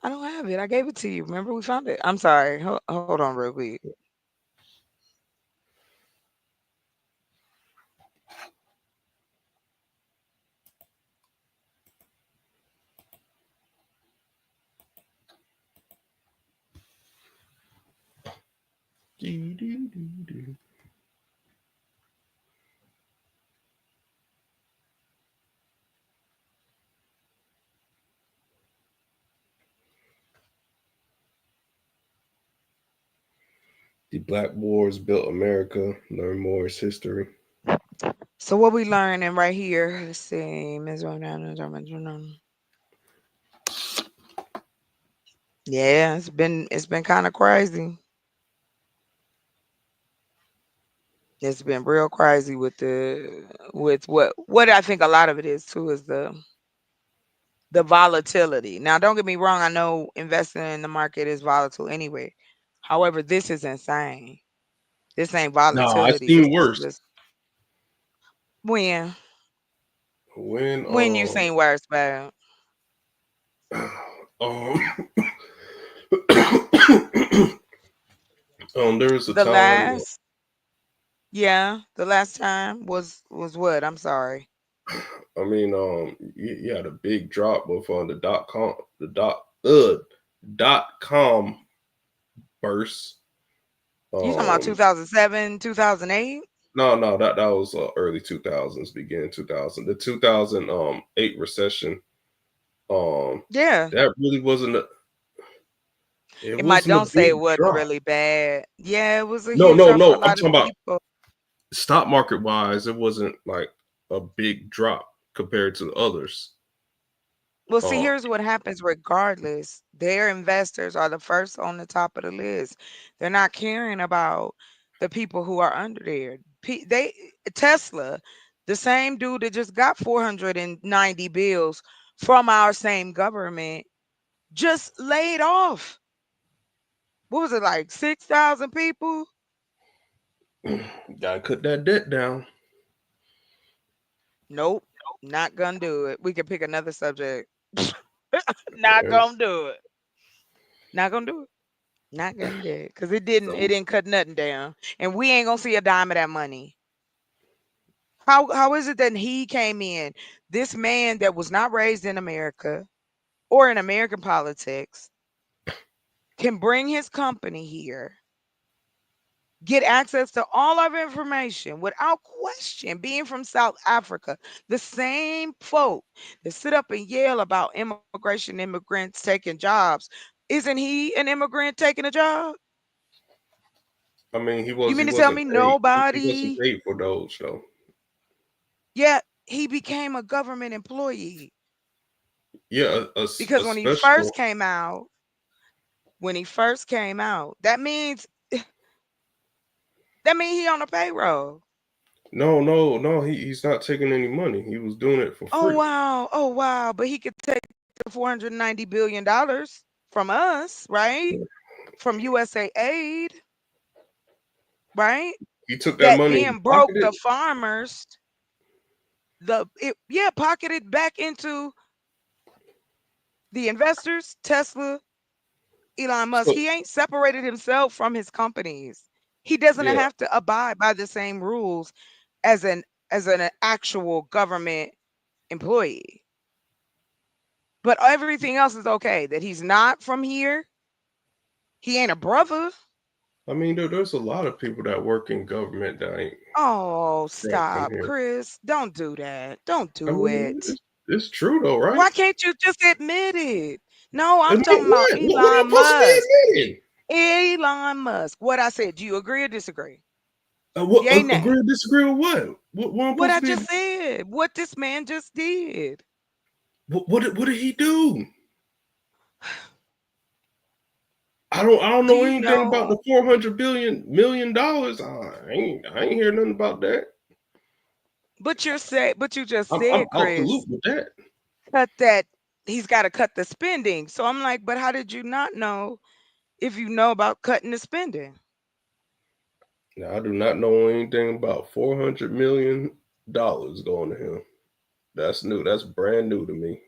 I don't have it. I gave it to you. Remember we found it. I'm sorry. Hold on real quick. The Black Wars built America. Learn more is history. So what we learning right here? Let's see. Yeah, it's been kind of crazy. It's been real crazy with what I think a lot of it is too is the volatility. Now, don't get me wrong. I know investing in the market is volatile anyway. However, this is insane. This ain't Nah, I volatility. This seen is worse. just when When when you seen worse, babe. um there was a The time. last, yeah, the last time was what? I'm sorry. I mean, you had a big drop both on dot com burst. You talking about Um, 2007, 2008? no, that was early 2000s, beginning 2000. The 2008 recession. Um, Yeah. that really wasn't a. It It might wasn't a don't say big it wasn't drop. really bad. Yeah, it was a No, huge no, drop for a no. I'm lot of talking about people. stock market wise. It wasn't like a big drop compared to the others. Well, see, Um, here's what happens regardless. Their investors are the first on the top of the list. They're not caring about the people who are under there. Tesla, the same dude that just got 490 bills from our same government, just laid off. What was it like 6,000 people? gotta cut that debt down. Nope, not gonna do it. We can pick another subject. Not Okay. gonna do it. Not gonna do it. Not gonna do it because it didn't cut nothing down, and we ain't gonna see a dime of that money. How is it that he came in, this man that was not raised in America or in American politics, can bring his company here, get access to all of our information without question, being from South Africa, the same folk that sit up and yell about immigration, immigrants taking jobs. Isn't he an immigrant taking a job? I mean, You he mean to tell wasn't me paid. He wasn't nobody? paid for those, so Yet he became a government employee yeah, because a when he special. first came out, that means he on the payroll. No. He's not taking any money. He was doing it for Oh free. wow, oh wow, but he could take the $490 billion from us, right? From USA Aid, right? He took that That money and then broke pocketed the it. farmers. Pocketed back into the investors, Tesla, Elon Musk. So He ain't separated himself from his companies. He doesn't yeah, have to abide by the same rules as an actual government employee. But everything else is okay. That he's not from here. He ain't a brother. I mean, there's a lot of people that work in government that ain't Oh, from stop, here. Chris. Don't do that. Don't I do mean, it. it's true though, right? Why can't you just admit it? No, I'm Admit talking about what? What am I Elon supposed to be Musk. admitting? Elon Musk. What I said, do you agree or disagree? What Yay, nay. agree or disagree with what? What I'm What supposed I to be? just said, what this man just did. What did he do? I don't Do know you anything about know? the $400 million. I ain't hear nothing about that. But you just I'm said, out the loop Chris, with that. cut that. He's got to cut the spending. So I'm like, but how did you not know if you know about cutting the spending? Now I do not know anything about $400 million going to him. That's new. That's brand new to me.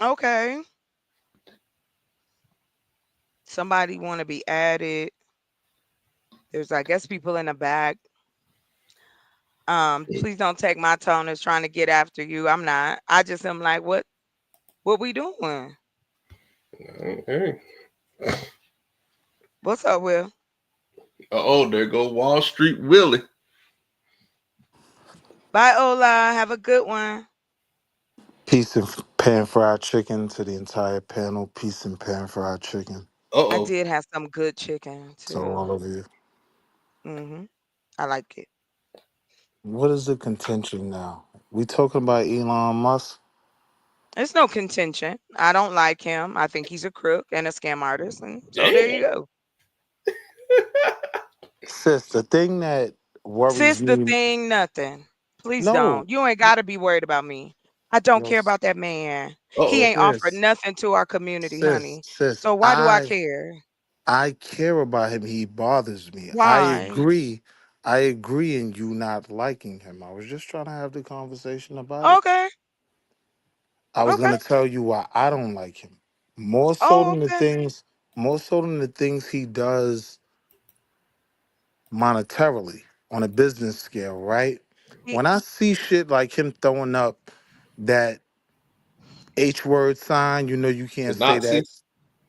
Okay. Somebody want to be added. There's, I guess, people in the back. Please don't take my tone as trying to get after you. I'm not. I just am like, what we doing? Hey, What's up, Will? Oh, there go Wall Street Willie. Bye, Ola. Have a good one. Peace and pan fried chicken to the entire panel. Peace and pan fried chicken I Uh-oh. did have some good chicken to too. all of you. I like it. What is the contention now? We talking about Elon Musk? It's no contention. I don't like him. I think he's a crook and a scam artist, and so there you Damn. go. Sis, the thing that worries Sis, the me. thing, nothing. Please No, don't. You ain't got to be worried about me. I don't yo, care about that man. He Uh-oh. ain't offered sis, nothing to our community, sis, honey. sis. So why do I care? I care about him. He bothers me. I Why? agree. I agree in you not liking him. I was just trying to have the conversation about it. Okay. I was Okay. gonna tell you why I don't like him. More so Oh, than the okay. things, more so than the things he does monetarily on a business scale, right? He, When I see shit like him throwing up that H word sign, you know you The can't say Nazi. that.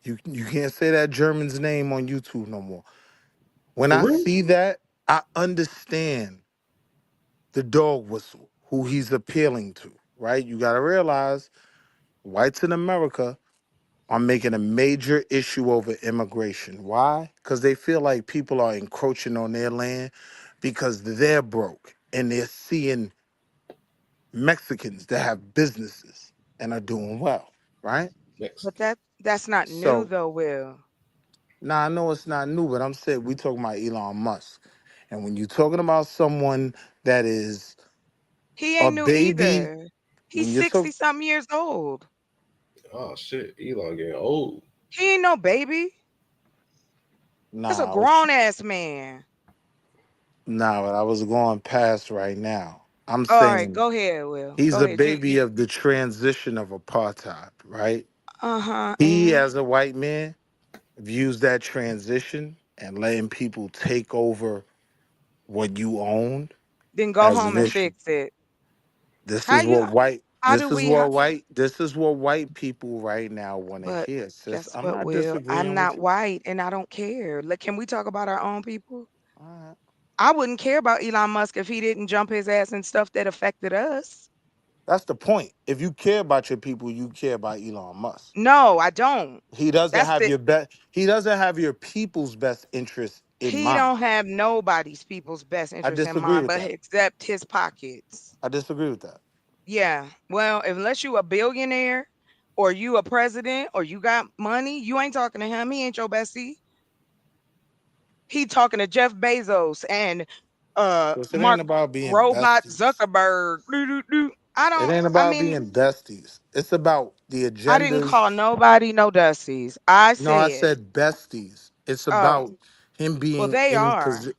You can't say that German's name on YouTube no more. When For I real? see that, I understand the dog whistle, who he's appealing to, right? You got to realize whites in America are making a major issue over immigration. Why? Because they feel like people are encroaching on their land because they're broke and they're seeing Mexicans that have businesses and are doing well, right? but Mexican. that's not new So, though, Will. now I know it's not new, but I'm saying we talking about Elon Musk. And when you're talking about someone that is He a ain't new baby, either. He's when you're 60 talking, something years old. Oh shit. Elon getting old. He ain't no baby. That's a nah, grown ass man. nah, but I was going past right now. I'm All right, saying go ahead, Will. he's Go a ahead. baby of the transition of apartheid, right? Uh-huh. He, And as a white man, views that transition and letting people take over what you owned then go as home an and issue. fix it. This How is you what white how do we this is what white people right now want to but hear, sis. guess I'm what, not Will? I'm disagreeing with not you. white and I don't care. Like, can we talk about our own people? All right. I wouldn't care about Elon Musk if he didn't jump his ass in stuff that affected us. That's the point. If you care about your people, you care about Elon Musk. No, I don't. He doesn't That's have the your best. He doesn't have your people's best interest in he mind. don't have nobody's people's best I interest in disagree mind with but that. except his pockets. I disagree with that. Yeah. Well, unless you a billionaire or you a president or you got money, you ain't talking to him. He ain't your bestie. He talking to Jeff Bezos and Because it ain't Mark about being Robot besties. Zuckerberg. Doo, doo, doo. It ain't I about mean, being besties. It's about the I didn't call agendas. nobody no dusties. I No, I said, said besties. It's oh, about him well, being they in are. position.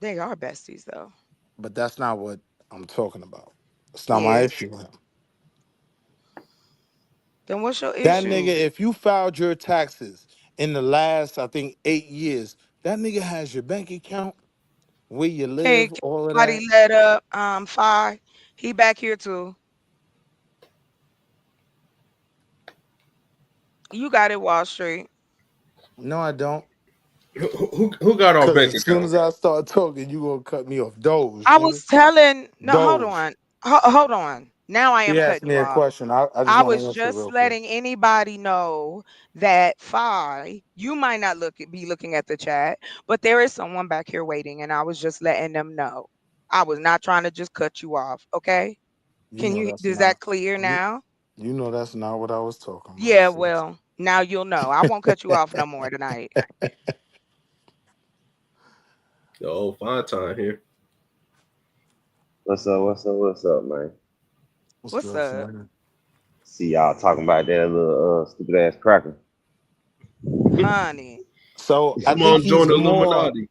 They are besties though. But that's not what I'm talking about. It's not my Yeah. issue with him. Then what's your That nigga, issue? if you filed your taxes in the last, I think, 8 years, that nigga has your bank account, where you live, Can all of somebody that. let up Fi? He back here too. You got it, Wall Street. No, I don't. Who got our Because bank as soon account? as I start talking, you going to cut me off. Doge, I nigga. was telling no, hold Doge. on. Hold on. Now I am He asked cutting me you a off. question. I just I want to was answer just real quick. letting anybody know that you might not be looking at the chat, but there is someone back here waiting, and I was just letting them know. I was not trying to just cut you off. Okay? You know that's Is that not. clear You, now? you know that's not what I was talking about, Yeah, sis. well, now you'll know. I won't cut you off no more tonight. The old fine time here. What's up? What's up? What's up, man? What's What's good, up? son? See y'all talking about that little stupid ass cracker. Honey. So I Come think on, join he's the more. Illuminati.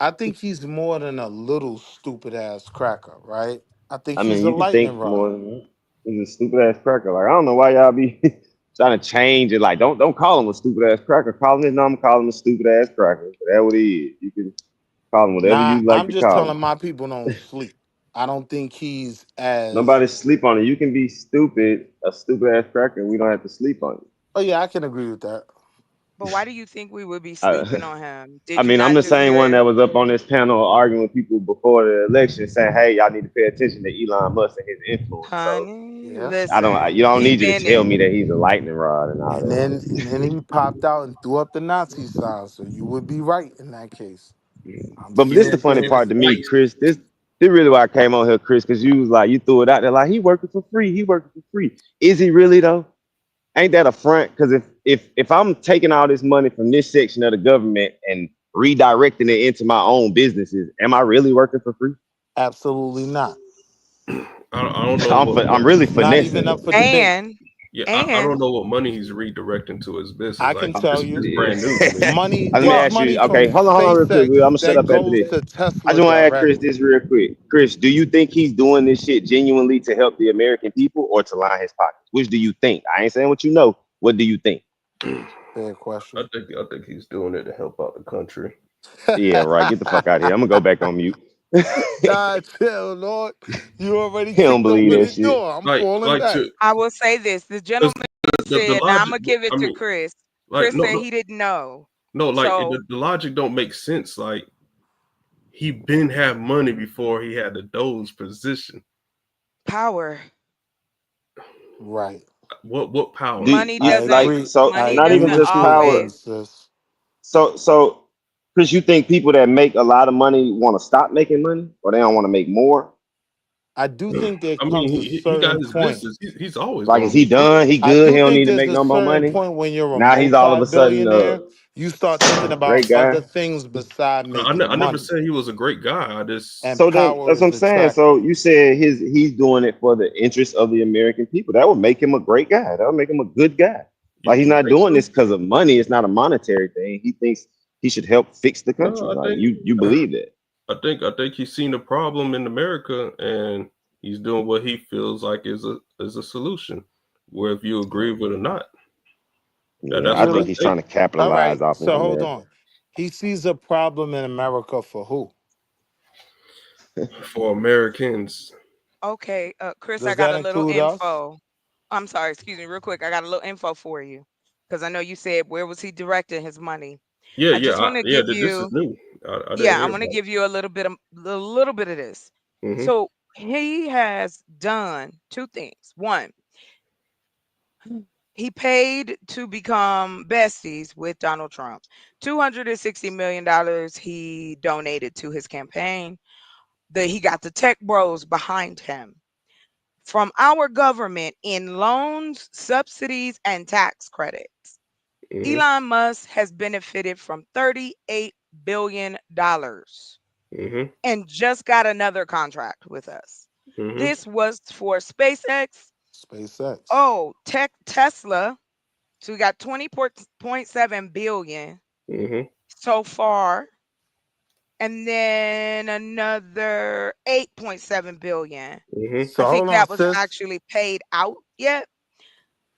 I think he's more than a little stupid ass cracker, right? I think I he's mean, a you could lightning think rod. more than that. He's a stupid ass cracker. Like I don't know why y'all be trying to change it. Like don't call him a stupid ass cracker. Call him his number. Call him a stupid ass cracker. That's what he is. You can call him whatever Nah, you like I'm to just call him. telling my people don't sleep. I don't think he's as. Nobody sleep on it. You can be stupid, a stupid ass cracker. And we don't have to sleep on you. Oh yeah, I can agree with that. But why do you think we would be sleeping I, on him? I Did you mean, I'm not the just same one hear, that was up on this panel arguing with people before the election, saying, "Hey, y'all need to pay attention to Elon Musk and his influence." So honey? Yeah. you Listen, don't he need you to been tell in. me that he's a lightning rod and all And then he popped out and threw up the Nazi sign. So you would be right in that case. that. I'm But this the seeing funny And it's part things. to me, white. Chris. This really why I came on here, Chris, because you was like, you threw it out there like he working for free. He working for free. Is he really though? Ain't that a front? Because if I'm taking all this money from this section of the government and redirecting it into my own businesses, am I really working for free? Absolutely not. I don't know what I'm money really he's Not finessing even up it. for debate. And yeah, I don't and know what money he's redirecting to his business. I Like can tell Uh, you, this brand new to me. money. Let me There's well, ask you. money Okay, from hold on real quick. Will. I'm gonna SpaceX shut that up after goes this. to I Tesla just want to ask Chris directly. this real quick. Chris, do you think he's doing this shit genuinely to help the American people or to line his pockets? Which do you think? I ain't saying what you know. What do you think? Fair question. I think he's doing it to help out the country. Yeah, right. Get the fuck out of here. I'm gonna go back on mute. he God chill, Lord. You already don't kicked believe open that the shit. door. I'm falling Like back. to I will say this: the 'cause gentleman the said, "Now I'm logic. gonna give it I to mean, Chris." like Chris said he didn't know. no, like So the logic don't make sense. Like he been have money before he had the Doge position. power, Right. What power? Do money I you doesn't, like agree. so? I money Not agree even doesn't with just you with power. one, always. sis. So, Chris, you think people that make a lot of money want to stop making money, or they don't want to make more? I do think there I mean, comes a he got certain his point. business. He's always Like, gonna is he make money. done? He I good? He do don't think need to there's make a no more certain money. point when you're a Now he's all of a sudden multi-billionaire, you start thinking a about great other guy. things beside making I never money. said he was a great guy. I just And So then power that's what is I'm saying. So attractive. you said he's doing it for the interest of the American people. That would make him a great guy. That would make him a good guy. Like he's you not think doing so? this because of money. It's not a monetary thing. He thinks he should help fix the country. No, Like you believe that. I think he's seen a problem in America and he's doing what he feels like is a solution. Where if you agree with it or not, Yeah, that's I what I think Really? he's think. trying to All capitalize right. off of So hold America. on. He sees a problem in America for who? For Americans, Okay, Chris, I Does got that a little include us? info. I'm sorry, excuse me, real quick. I got a little info for you because I know you said where was he directing his money. I just want to give this is you, new. I didn't yeah, hear I'm going to about give you a little bit of this. it. So he has done two things. One, he paid to become besties with Donald Trump. $260 million he donated to his campaign. He got the tech bros behind him. From our government in loans, subsidies, and tax credits. Mm-hmm. Elon Musk has benefited from $38 billion Mm-hmm. and just got another contract with us. Mm-hmm. This was for SpaceX. SpaceX. Oh, Tesla. So we got 20.7 billion Mm-hmm. so far, and then another 8.7 billion. Mm-hmm. I So think hold on, that was sis. actually paid out yet.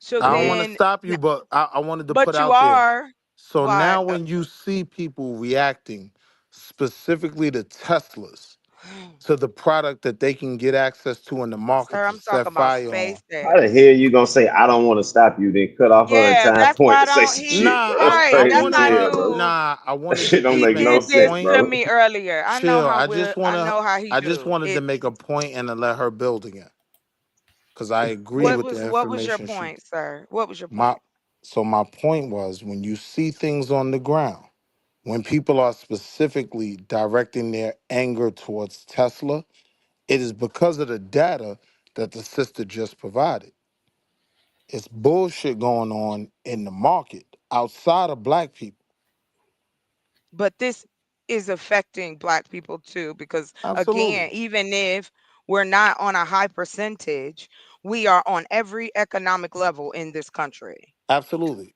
So I don't want to then, stop you, but I wanted to put but you out there. are So what? now when you see people reacting specifically to Teslas, to the product that they can get access to in the market Sir, to I'm set talking about fire on. SpaceX. How the hell you gonna say I don't want to stop you, then cut off her Yeah, entire that's point why I to say don't some shit, Nah, bro? he That's I right. crazy That's as not hell, bro. new. I That wanted to shit don't He keep make it no did this sense, to point. bro. me earlier. I know Chill. how will I know how he I just do. wanted to It make a point and to let her build again. Because I agree with the what was your information she point, sir? What was your my point? so my point was when you see things on the ground, when people are specifically directing their anger towards Tesla, it is because of the data that the sister just provided. It's bullshit going on in the market outside of black people. But this is affecting black people too because again, Absolutely. even if we're not on a high percentage, we are on every economic level in this country. Absolutely.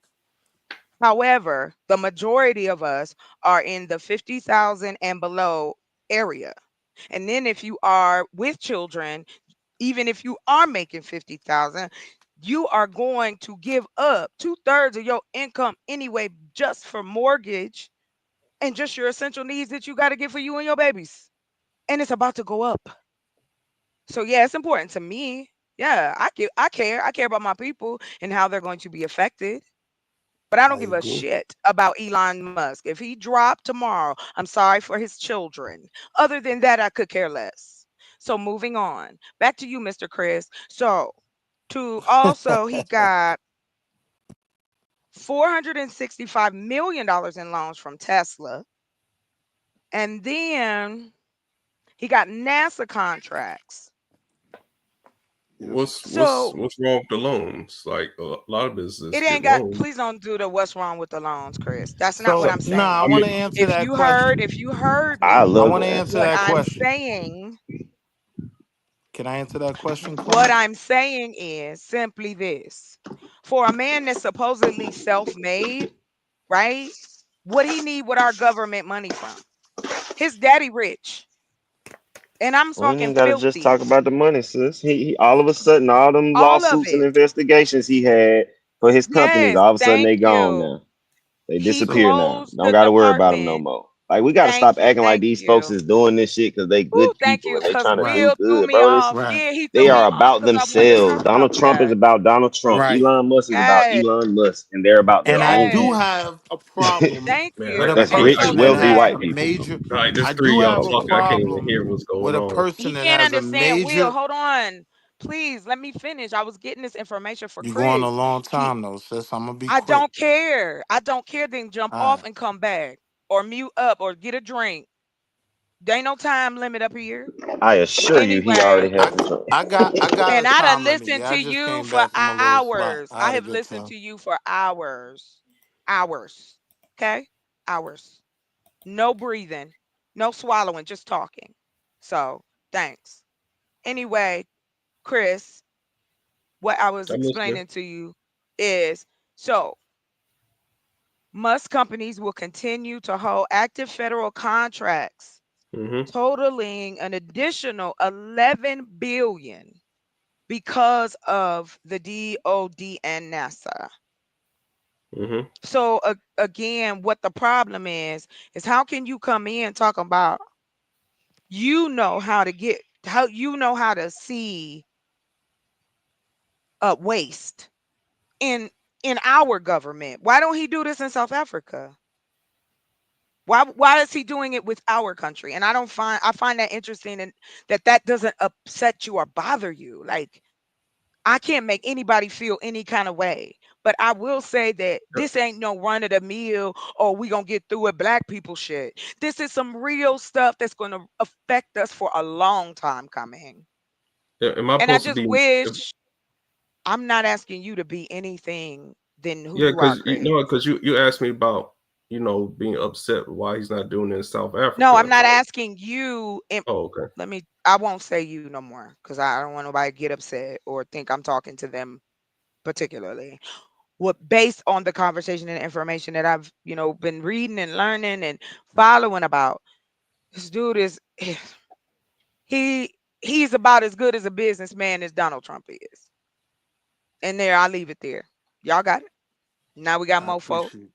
However, the majority of us are in the 50,000 and below area. And then if you are with children, even if you are making 50,000, you are going to give up two-thirds of your income anyway just for mortgage and just your essential needs that you got to get for you and your babies. And it's about to go up. So yeah, it's important to me. Yeah, I care. I care about my people and how they're going to be affected. But I don't I give a agree. shit about Elon Musk. If he dropped tomorrow, I'm sorry for his children. Other than that, I could care less. So moving on. Back to you, Mr. Chris. So to also he got $465 million in loans from Tesla. And then he got NASA contracts. So What's wrong with the loans? Like a lot of businesses it get ain't got, loans. please don't do the what's wrong with the loans, Chris. That's not what So I'm nah, I I saying. want to mean, answer that If question. you heard I I me, love want to to answer answer. what that I'm question. saying, Can I answer that question, what Queen? I'm saying is simply this. For a man that's supposedly self-made, right? What he need with our government money from? His daddy rich. And I'm We talking ain't gotta just filthy. talk about the money, sis. He all of a sudden all them All of lawsuits and it. investigations he had for his companies, Yes, all of a sudden thank they gone you. now. They He so disappear now. closed Don't the got to worry about them no department. more. Like we got to Thank stop you. acting like Thank these folks you. is doing this shit because they Ooh, good thank people you. and they Cause trying to Right, do Will threw good, me bro. This off. right, Yeah, he they threw me are off about because I wanted to themselves. talk about Donald Trump is that. about Donald Trump. right. Elon Musk is about Yes, Elon Musk, and they're about their And I own do yes. people. have a problem Thank man, with a you. That's And rich, so person that with wealthy has that, white a people. major. like this I three do y'all have a talking, I can't even problem hear what's with going a on. he person that can't has a understand. Will, major. hold on. Please let me finish. I was getting this information for You're going a Chris. long He time though, sis. I'm gonna be I quick. don't care. I don't care. Then jump All off right. and come back. Or mute up or get a drink. There ain't no time limit up here. I assure you, he already Anyway, had control. I got a and I done time limit. listened Yeah, I to just you came for back from a little spot. hours. I I had a have good listened time. to you for hours. Hours. Okay? Hours. No breathing, no swallowing, just talking. So, thanks. Anyway, Chris, what I was I'm listening. explaining to you is so Musk companies will continue to hold active federal contracts Mm-hmm. totaling an additional 11 billion because of the DOD and NASA. Mm-hmm. So again, what the problem is how can you come in talking about you know how to see waste in our government. Why don't he do this in South Africa? Why is he doing it with our country? And I find that interesting and that doesn't upset you or bother you. Like I can't make anybody feel any kind of way. But I will say that this ain't no run of the mill or we gonna get through with black people shit. This is some real stuff that's gonna affect us for a long time coming. Am I And I supposed to just be? wish I'm not asking you to be anything than who Yeah, you are, because Chris. you asked me about being upset why he's not doing it in South No, I'm Africa. not Like, asking you. oh, okay. I won't say you no more because I don't want nobody to get upset or think I'm talking to them particularly. What based on the conversation and information that I've, been reading and learning and following about, this dude is he's about as good as a businessman as Donald Trump is. And there, I'll leave it there. Y'all got it. Now we got I more folk. appreciate.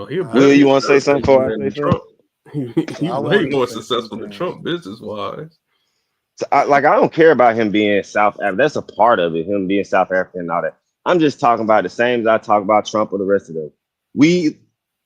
He I Will, you want to say better appreciate something that. before I businessman say than something? Trump. He Well, I way wanted to more say successful than something. Trump business wise. So I don't care about him being South African. That's a part of it, him being South African and all that. I'm just talking about the same as I talk about Trump or the rest of them. We,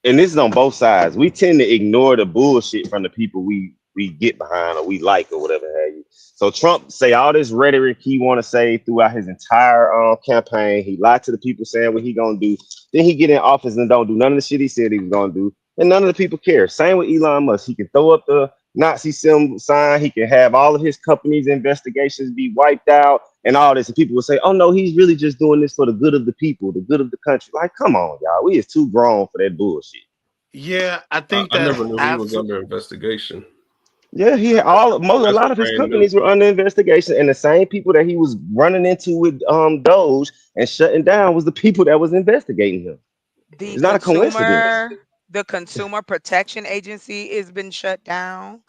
and this is on both sides. We tend to ignore the bullshit from the people we get behind or we like or whatever have you. So Trump say all this rhetoric he want to say throughout his entire campaign. He lied to the people saying what he gonna do. Then he get in office and don't do none of the shit he said he was gonna do, and none of the people care. Same with Elon Musk. He can throw up the Nazi symbol sign. He can have all of his companies' investigations be wiped out and all this. And people will say, oh no, he's really just doing this for the good of the people, the good of the country. Like, come on, y'all. We is too grown for that bullshit. Yeah, I think I never that's knew he was absolutely under investigation. Yeah, he had a That's lot of his brand new. companies were under investigation, and the same people that he was running into with Doge and shutting down was the people that was investigating him. The It's not a coincidence. consumer, the Consumer Protection Agency has been shut down.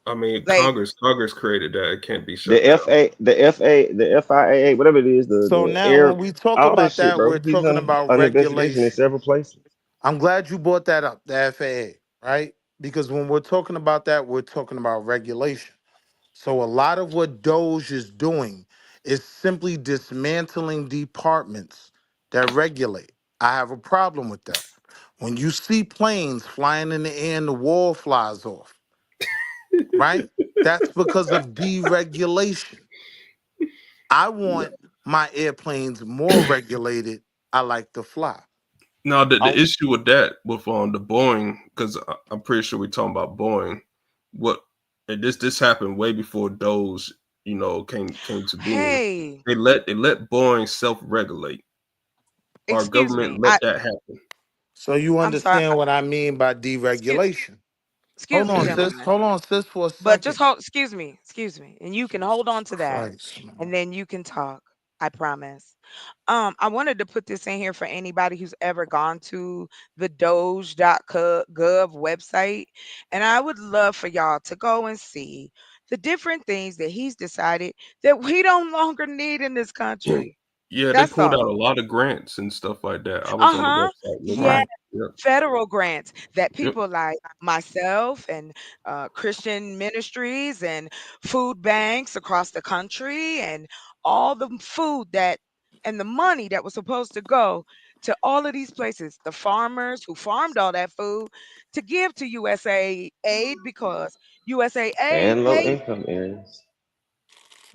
I mean, Like Congress created that. It can't be The shut down. the FIA, whatever it is, so. the Now, air, when we talk all that about shit, that, we're bro. He's talking about on investigation in regulation. several places. I'm glad you brought that up, the FAA, right? Because when we're talking about that, we're talking about regulation. So a lot of what Doge is doing is simply dismantling departments that regulate. I have a problem with that. When you see planes flying in the air and the wall flies off, right? That's because of deregulation. I want my airplanes more regulated. I like to fly. Now the I- issue with that with the Boeing, because I'm pretty sure we're talking about Boeing. What and this happened way before Doge, came to being. Hey, They let Boeing self regulate. Our excuse government me. let that happen. So you I'm sorry. understand what I mean by Excuse, deregulation. excuse me, Mm-hmm. gentlemen. Hold on, sis, for a But just second. hold, excuse me, and you can hold Jesus on to that, Christ, man. and then you can talk. I promise. I wanted to put this in here for anybody who's ever gone to the Doge.gov website, and I would love for y'all to go and see the different things that he's decided that we don't longer need in this country. Yeah, they That's pulled out a all. lot of grants and stuff like that. I was Uh on the huh. website looking Yeah, at. Right. Yep. federal grants that Yep. people like myself and Christian ministries and food banks across the country and all the food that and the money that was supposed to go to all of these places, the farmers who farmed all that food to give to USA aid because USA aid And low pays. income areas.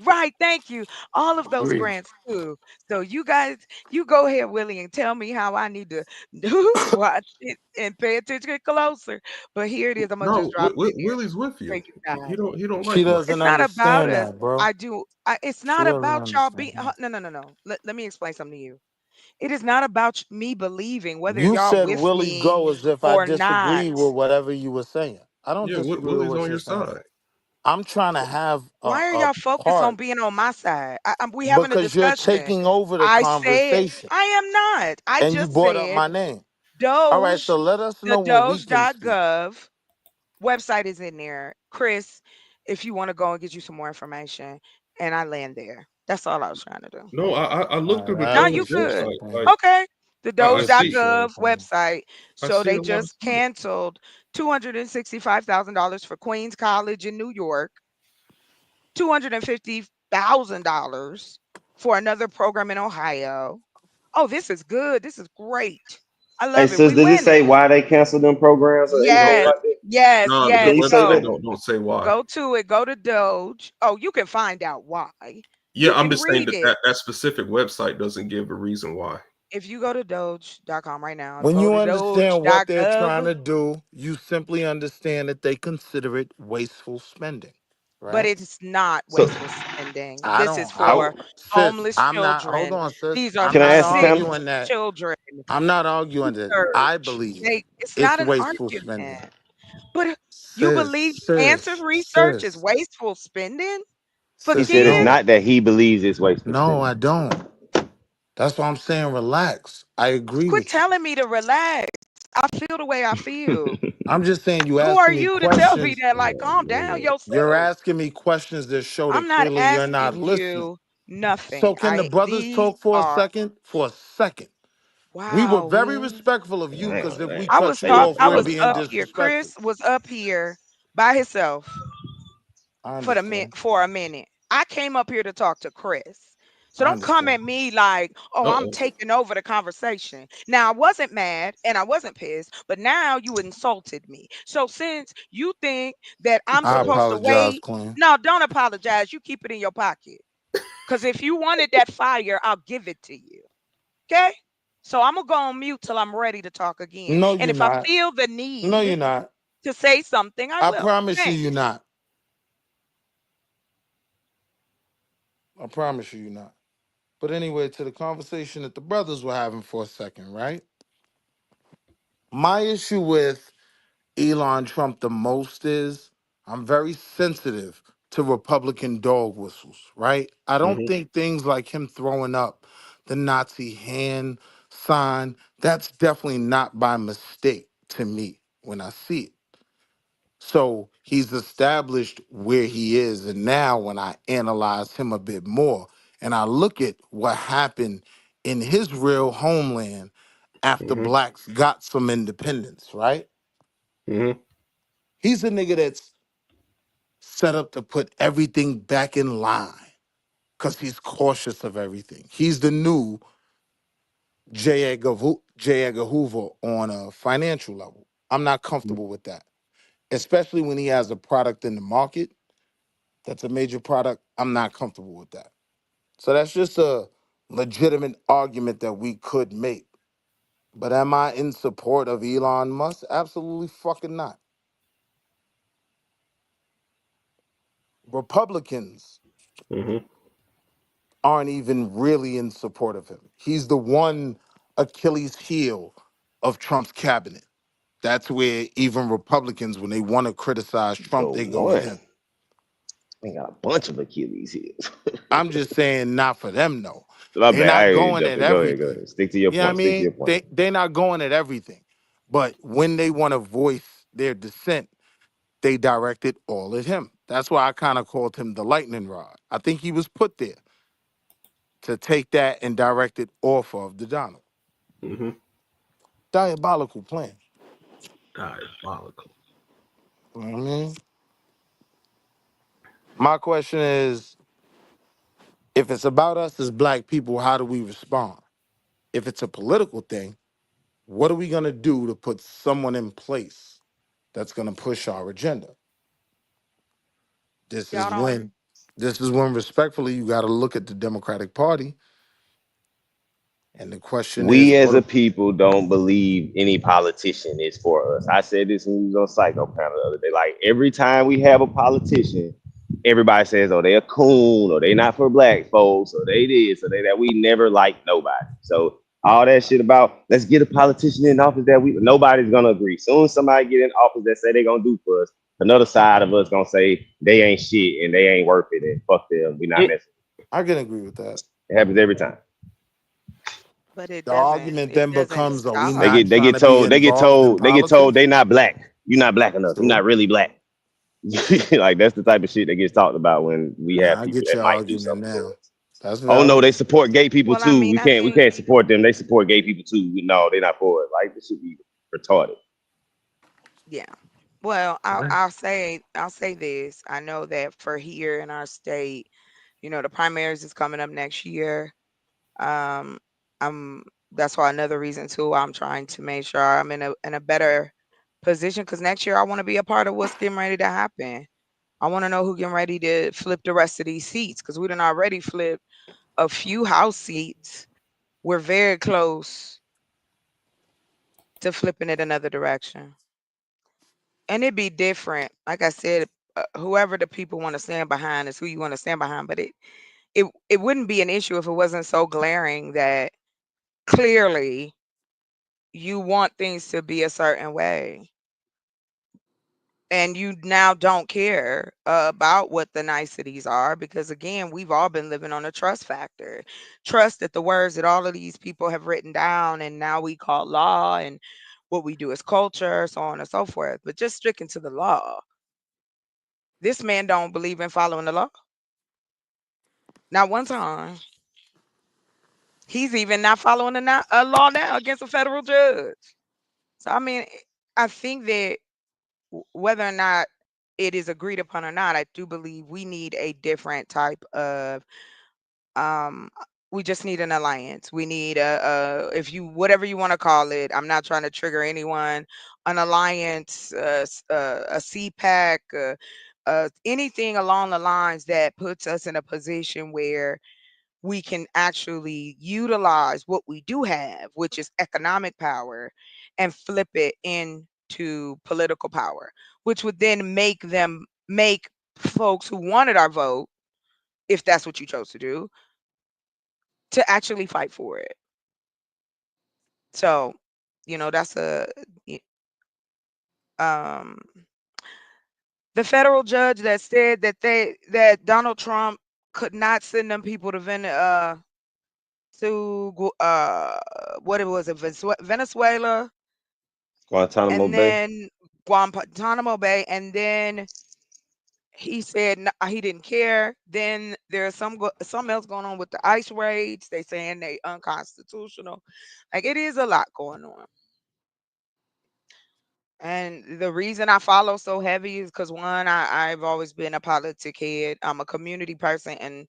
Right, thank you. All of those Agreed. grants too. So you guys, you go ahead, Willie, and tell me how I need to do watch it and pay attention closer. But here it is. I'm gonna just No, drop it in there. Willie's with you. Thank you, God. He don't She like much. doesn't It's not about understand us. that, bro. I do. It's She not doesn't about y'all understand being. that. No, no, no, no. Let me explain something to you. It is not about me believing whether You y'all said with Willie me go as if I or not. disagree with whatever you were saying. I don't Yeah, disagree with Willie's what on you're your saying. side. I'm trying to have Why are a y'all focused on part being on my side? We having a because you're discussion. taking over the I said conversation I am not. I and you just brought up said my name. All right, Doge, so let us the know when we can speak. Doge.gov website is in there. Chris, if you want to go and get you some more information, and I land there. That's all I was trying to do. No, I All looked through right, the I Now you Doge appreciate good. it, website. man. Like Okay. The I We see appreciate Doge.gov it, man. website. I So see they a lot of just stuff. canceled $265,000 for Queens College in New York, $250,000 for another program in Ohio. Oh, this is good. This is great. I Hey, love it. sis, We does it say winning. why they canceled them programs or anything Yes, like that? yes, No, the Can yes. you say website Go. that? don't say why. Go to it. Go to Doge. Oh, you can find out why. Yeah, You I'm can just saying read that it. that specific website doesn't give a reason why. If you go to Doge.com right now, When go you to understand what they're trying Doge.gov, to do, you simply understand that they consider it wasteful spending, but right? it's not So, wasteful spending. I This is don't, I for sis, homeless I'm not, hold children. on, sis. These are I'm can I not ask the sick panel? arguing that. children. I'm not arguing that. I Research. believe It's it's not an wasteful spending. argument. But you Sis, believe cancer sis, research is sis, wasteful spending for He sis, said it's kids? no. not that he believes it's wasteful No, spending. I don't. That's why I'm saying relax. I agree Quit with you. telling me to relax. I feel the way I feel. I'm just saying you Who are asking me you to tell me questions. that? Like, Oh, calm down man. You're yourself. asking me questions that show I'm that not clearly you're not asking listening. you nothing. So can the I brothers these talk for a are second? For a second. We were wow, very Will. respectful of you Damn, because if we damn. I cut was you Hey, talk off, I we're was brother. being up here. disrespectful. Chris was up here by himself I for understand. for a minute. I came up here to talk to Chris. So I don't come understand. at me like, "Oh, I'm Uh-oh. taking over the conversation." Now, I wasn't mad and I wasn't pissed, but now you insulted me. So since you think that I'm I Uh-oh. supposed to apologize, wait, Queen. no, don't apologize. You keep it in your pocket. Cuz if you wanted that fire, I'll give it to you. Okay? So I'm going to go on mute till I'm ready to talk again. No, And you're if I not. feel the No, need you're not. to say something, I I will. promise you, Thanks. you're not. I promise you, you're not. But anyway, to the conversation that the brothers were having for a second, right? My issue with Elon Trump the most is I'm very sensitive to Republican dog whistles, right? I don't Hmm. think things like him throwing up the Nazi hand sign, that's definitely not by mistake to me when I see it. So he's established where he is. And now when I analyze him a bit more and I look at what happened in his real homeland after Hmm. blacks got some independence, right? Hmm. He's a nigga that's set up to put everything back in line because he's cautious of everything. He's the new J. Edgar Hoover on a financial level. I'm not comfortable with that, especially when he has a product in the market that's a major product. I'm not comfortable with that. So that's just a legitimate argument that we could make. But am I in support of Elon Musk? Absolutely fucking not. Republicans Mm-hmm. aren't even really in support of him. He's the one Achilles heel of Trump's cabinet. That's where even Republicans, when they want to criticize The Trump, they go at one. him. They got a bunch of Achilles heels. I'm just saying, not for them, though. My They're bad. I not ain't going at jumping. Go ahead. Go everything. ahead. Stick to your You know what I point. Stick to mean? your point. They're not going at everything. But when they want to voice their dissent, they directed all at him. That's why I kind of called him the lightning rod. I think he was put there to take that and direct it off of the Donald. Mm-hmm. Diabolical plan. Diabolical. You know what I mean? My question is, if it's about us as black people, how do we respond? If it's a political thing, what are we gonna do to put someone in place that's gonna push our agenda? This Y'all is don't. when this is when respectfully you gotta look at the Democratic Party. And the question is, We as what a people don't believe any politician is for us. I said this when we was on Psycho Panel the other day. Like every time we have a politician, everybody says, "Oh, they a coon," or "They not for black folks," or "They this," or "They that." We never like nobody. So all that shit about let's get a politician in office that we nobody's gonna agree. Soon as somebody get in office that say they gonna do for us, another side of us gonna say they ain't shit and they ain't worth it and fuck them. We not messing. I can agree with that. It happens every time. But it The doesn't. argument It then doesn't becomes, are we stop. not They trying get to be told involved in they get told politics? they not black. You're not black enough. You're So not really black. Like that's the type of shit that gets talked about when we have I people get that your might do argument something for now. us. That's Oh no, valid. they support gay people Well, I too. mean, I We think. can't support them. They support gay people too. No, they're not for it. Like this should be retarded. Yeah. Well, I'll say this. I know that for here in our state, the primaries is coming up next year. Um, I'm That's why another reason too. I'm trying to make sure I'm in a better position because next year I want to be a part of what's getting ready to happen. I want to know who getting ready to flip the rest of these seats because we done already flipped a few House seats. We're very close to flipping it another direction, and it'd be different. Like I said, whoever the people want to stand behind is who you want to stand behind. But it wouldn't be an issue if it wasn't so glaring that clearly you want things to be a certain way and you now don't care about what the niceties are because again we've all been living on a trust factor, trust that the words that all of these people have written down and now we call law and what we do is culture, so on and so forth, but just sticking to the law. This man don't believe in following the law. Not one time. He's even not following a law now against a federal judge. So I mean, I think that whether or not it is agreed upon or not, I do believe we need a different type of um we just need an alliance. We need if you whatever you want to call it. I'm not trying to trigger anyone. An alliance, a CPAC, anything along the lines that puts us in a position where we can actually utilize what we do have, which is economic power, and flip it into political power, which would then make folks who wanted our vote, if that's what you chose to do, to actually fight for it. So, that's y- um the federal judge that said that Donald Trump could not send them people to what it was, Venezuela, Guantanamo and Bay. then Guantanamo Bay, and then he said he didn't care. Then there's some else going on with the ICE raids. They saying they unconstitutional. Like it is a lot going on. And the reason I follow so heavy is because one, I've always been a politic head. I'm a community person, and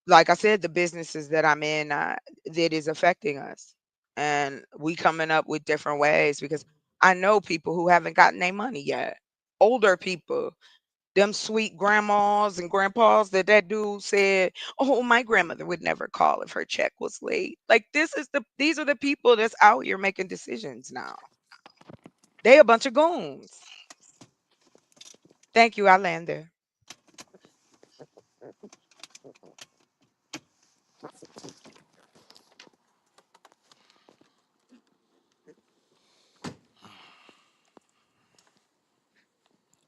like I said, the businesses that I'm in, that is affecting us. and we coming up with different ways because I know people who haven't gotten their money yet. Older people, them sweet grandmas and grandpas that dude said, "Oh, my grandmother would never call if her check was late." Like these are the people that's out here making decisions now. They a bunch of goons. Thank you, I land there.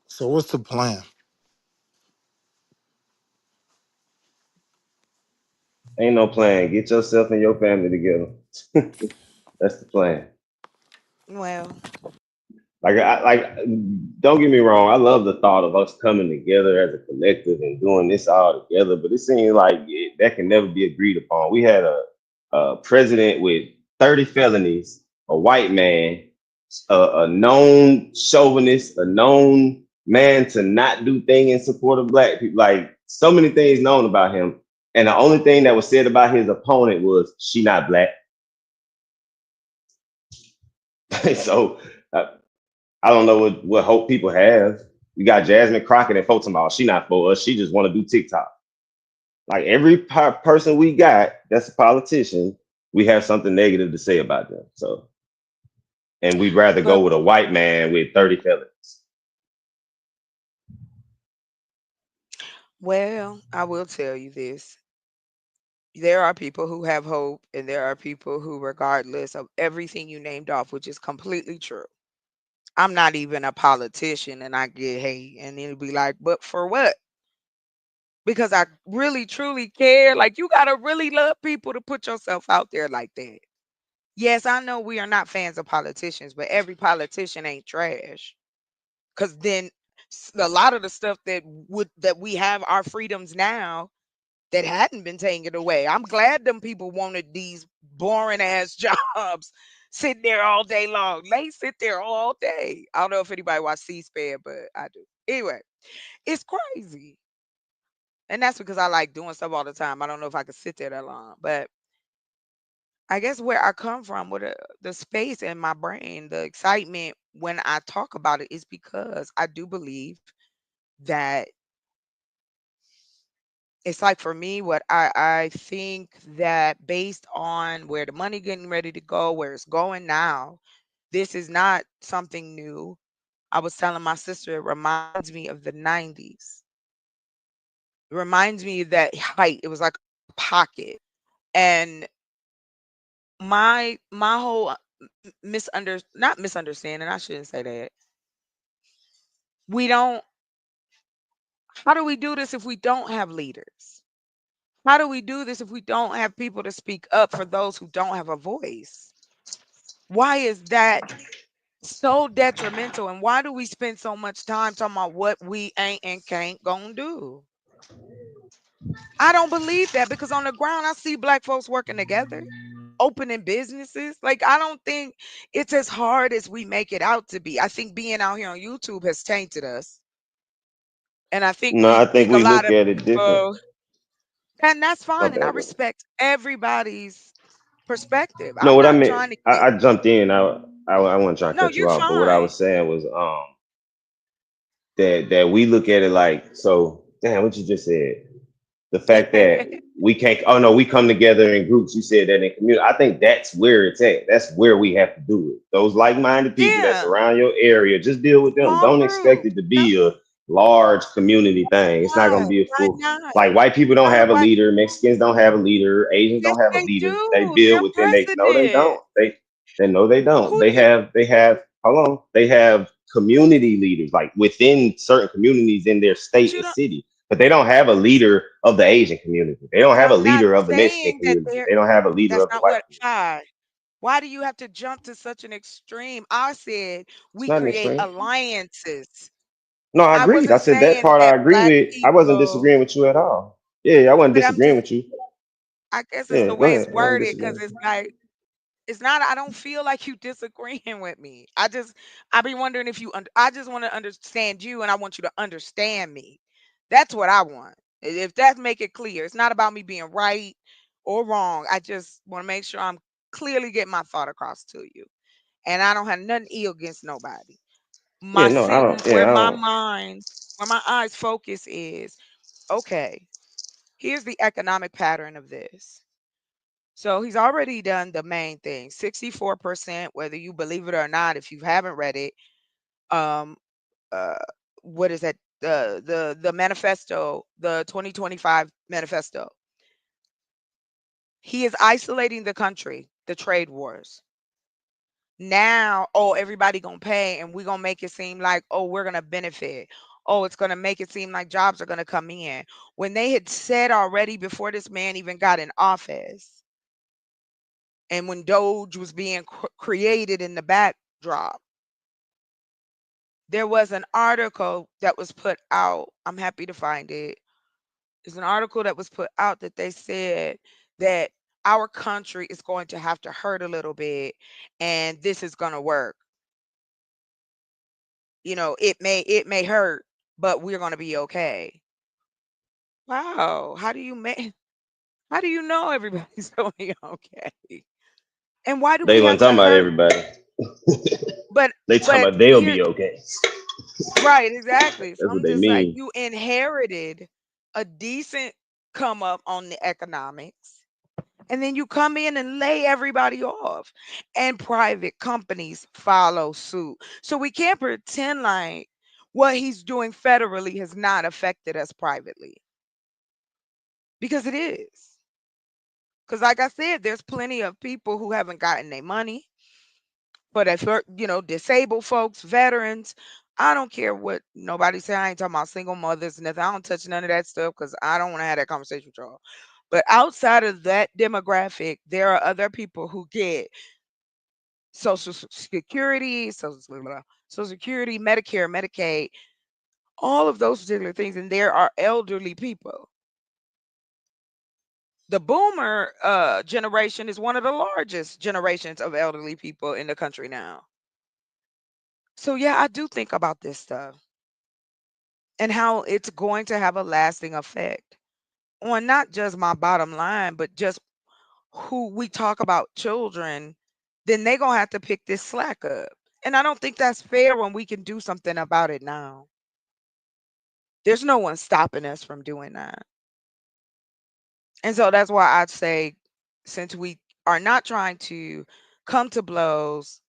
So what's the plan? Ain't no plan. Get yourself and your family together. That's the plan. Well, Don't get me wrong. I love the thought of us coming together as a collective and doing this all together, but it seems like that can never be agreed upon. We had a president with 30 felonies, a white man, a known chauvinist, a known man to not do things in support of black people. Like so many things known about him, and the only thing that was said about his opponent was she not black. so. Uh, I don't know what hope people have. We got Jasmine Crockett and folks about she not for us. She just want to do TikTok. Like every person we got that's a politician, we have something negative to say about them. So, and we'd rather go but with a white man with 30 felonies. well, I will tell you this. There are people who have hope, and there are people who, regardless of everything you named off, which is completely true. I'm not even a politician, and I get hate, and it'll be like, but for what? Because I really truly care. Like, you gotta really love people to put yourself out there like that. Yes, I know we are not fans of politicians, but every politician ain't trash. Cause then a lot of the stuff that we have our freedoms now that hadn't been taken away. I'm glad them people wanted these boring ass jobs, sitting there all day long. They sit there all day. I don't know if anybody watch C-SPAN, but I do. Anyway, it's crazy. And that's because I like doing stuff all the time. I don't know if I could sit there that long, but I guess where I come from with the space in my brain, the excitement when I talk about it is because I do believe that it's like for me, what I think that based on where the money getting ready to go, where it's going now, this is not something new. I was telling my sister, it reminds me of the 90s. It reminds me of that height. It was like a pocket. And my whole not misunderstanding, I shouldn't say that. We don't How do we do this if we don't have leaders? How do we do this if we don't have people to speak up for those who don't have a voice? Why is that so detrimental? And why do we spend so much time talking about what we ain't and can't gonna do? I don't believe that because on the ground, I see black folks working together, opening businesses. Like, I don't think it's as hard as we make it out to be. I think being out here on YouTube has tainted us. And I think No, I we think think a we lot look of at it different. people, and that's My fine. And I bad, bro. respect everybody's perspective. No, I'm what I not meant, trying to get, I jumped in. I wasn't trying to no, cut you you're off, but what I fine. was saying was that we look at it like so. Damn, what you just said. The fact that we can't, oh no, we come together in groups. You said that in community. I think that's where it's at. That's where we have to do it. Those like-minded people that's Yeah, around your area, just deal with them. small Don't expect group. it to No, be a large community thing. It's not why? gonna be a Why full, not? like white people don't have a Why? leader, Mexicans don't have a leader, Asians Yes, don't have a they leader. They do. build Their within they no, they president. don't. They no, they don't. Who you? They have hold on. They have community leaders, like within certain communities in their But state you and don't. city, but they don't have a leader of the Asian community. They don't But have a I'm not leader of the Mexican saying that community. they're. They don't have a leader That's of the not white what. community. Why do you have to jump to such an extreme? I said It's we not an create extreme. alliances. No, I I agreed. I wasn't said that saying part I that agree black with. I wasn't people. disagreeing with you at all. Yeah, I wasn't But I'm disagreeing just. with you. I guess it's Yeah, the go way it's ahead. I wasn't worded because disagreeing. it's like it's not. I don't feel like you disagreeing with me. I be wondering if you. I just want to understand you, and I want you to understand me. That's what I want. If that make it clear, it's not about me being right or wrong. I just want to make sure I'm clearly get my thought across to you. And I don't have nothing ill against nobody. Yeah, My no, I don't. where Yeah, I my don't. mind, where my eyes focus is, okay, here's the economic pattern of this. So he's already done the main thing. 64%, whether you believe it or not, if you haven't read it, um, uh, what is that? The manifesto, the 2025 manifesto. He is isolating the country, the trade wars. Now, oh, everybody gonna pay, and we're gonna make it seem like, oh, we're gonna benefit. Oh, it's gonna make it seem like jobs are gonna come in. When they had said already before this man even got in office, and when Doge was being created in the backdrop, there was an article that was put out. I'm happy to find it. There's an article that was put out that they said that our country is going to have to hurt a little bit, and this is going to work. It may hurt, but we're going to be okay. Wow, how do you know everybody's going to be okay? And why do They we weren't have to talking about hurt? everybody. But They talking but about they'll here, be okay. right, exactly. So That's what I'm they just like, mean. you inherited a decent come up on the economics, and then you come in and lay everybody off, and private companies follow suit. So we can't pretend like what he's doing federally has not affected us privately, because it is. Because like I said, there's plenty of people who haven't gotten their money. But if disabled folks, veterans, I don't care what nobody say. I ain't talking about single mothers, nothing. I don't touch none of that stuff because I don't want to have that conversation with y'all. But outside of that demographic, there are other people who get Social Security, Social Security, Medicare, Medicaid, all of those particular things, and there are elderly people. The boomer generation is one of the largest generations of elderly people in the country now. So yeah, I do think about this stuff and how it's going to have a lasting effect on not just my bottom line, but just who we talk about children, then they're going to have to pick this slack up. And I don't think that's fair when we can do something about it now. There's no one stopping us from doing that. And so that's why I'd say, since we are not trying to come to blows,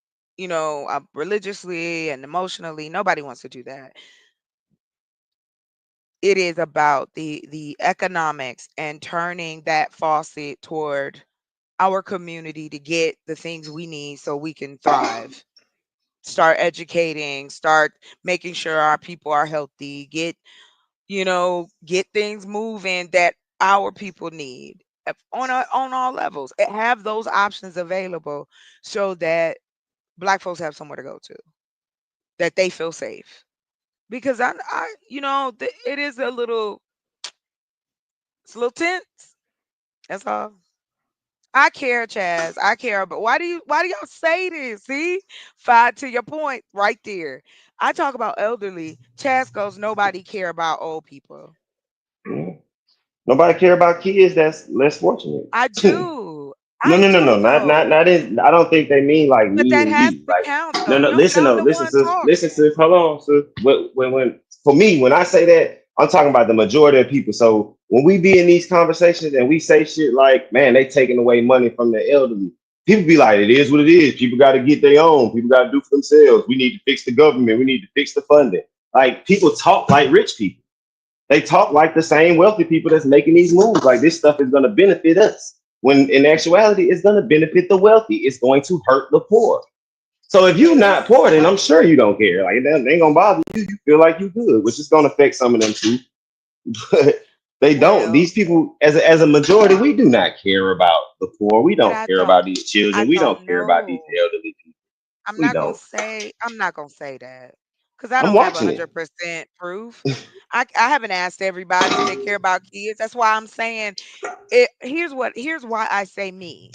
religiously and emotionally, nobody wants to do that. It is about the economics and turning that faucet toward our community to get the things we need so we can thrive. Start educating, start making sure our people are healthy, get things moving that our people need on all levels. Have those options available so that black folks have somewhere to go to, that they feel safe. Because it is it's a little tense. That's all. I care, Chaz. I care, but why do y'all say this? See? Five to your point right there. I talk about elderly. Chaz goes, nobody care about old people. Nobody care about kids that's less fortunate. I do. No, I no, no, no, do not though. in. I don't think they mean like But me that and has you. to Like, count no, though. no. Listen, I'm no, the listen, one sis, listen, talking. sis. Hold on, sis. When for me, when I say that, I'm talking about the majority of people. So when we be in these conversations and we say shit like, "Man, they taking away money from the elderly," people be like, "It is what it is. People got to get their own. People got to do for themselves. We need to fix the government. We need to fix the funding." Like people talk like rich people. They talk like the same wealthy people that's making these moves. Like this stuff is going to benefit us. When in actuality, it's going to benefit the wealthy. It's going to hurt the poor. So if you're not poor, then I'm sure you don't care. Like it ain't gonna bother you. You feel like you good, which is gonna affect some of them too. But they don't. Well, These people, as a majority, we do not care about the poor. We but don't care about these I children. We don't don't care about these know. elderly people. We don't. I'm not gonna say that because I I'm don't have watching it. 100% proof. I haven't asked everybody if they care about kids. That's why I'm saying it. Here's why I say me.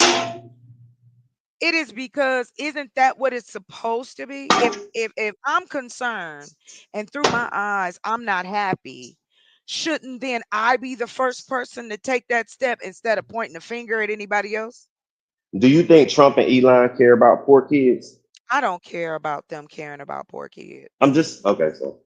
It is because isn't that what it's supposed to be? If I'm concerned and through my eyes I'm not happy, shouldn't then I be the first person to take that step instead of pointing the finger at anybody else? Do you think Trump and Elon care about poor kids? I don't care about them caring about poor I'm kids. just okay. So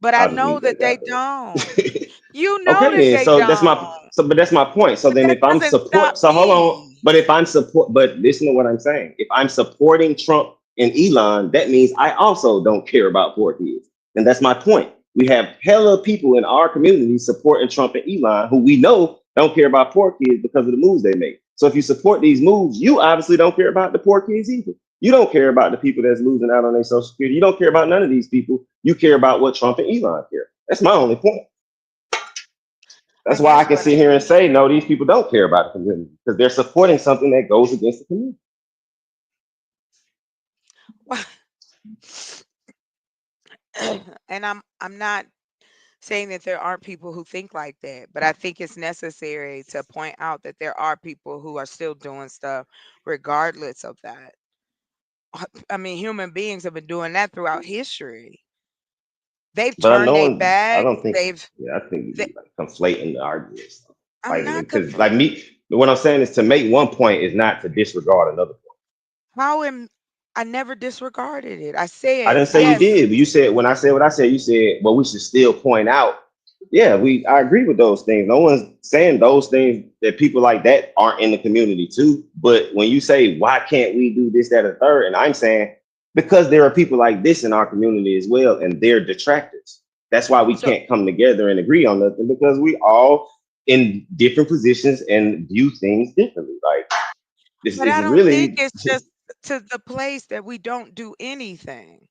But I I'll just know leave that that they out don't. there. You know Okay, that then. they So that's don't. my but that's my point. So But then, that if I'm doesn't stop support, so hold on. me. But if I'm support, but listen to what I'm saying. If I'm supporting Trump and Elon, that means I also don't care about poor kids, and that's my point. We have hella people in our community supporting Trump and Elon who we know don't care about poor kids because of the moves they make. So if you support these moves, you obviously don't care about the poor kids either. You don't care about the people that's losing out on their social security. You don't care about none of these people. You care about what Trump and Elon care. That's my only point. I That's why I guess can what sit here and say, no, these people don't care about the community because they're supporting something that goes against the community. and I'm not saying that there aren't people who think like that, but I think it's necessary to point out that there are people who are still doing stuff regardless of that. I mean, human beings have been doing that throughout history. They've But I turned know, their I backs. don't think, yeah, I think They, we like conflating the arguments, I'm fighting not because like me, what I'm saying is to make one point is not to disregard another. how am I never disregarded it. I I said, didn't say you yes. did, but you said when I said what I said, you said, well, we should still point out. Yeah, I agree with those things. No one's saying those things that people like that aren't in the community too. But when you say why can't we do this, that, or third, and I'm saying because there are people like this in our community as well, and they're detractors. That's why we So, can't come together and agree on nothing because we all in different positions and view things differently. Like this but I is don't think really it's just to the place that we don't do anything.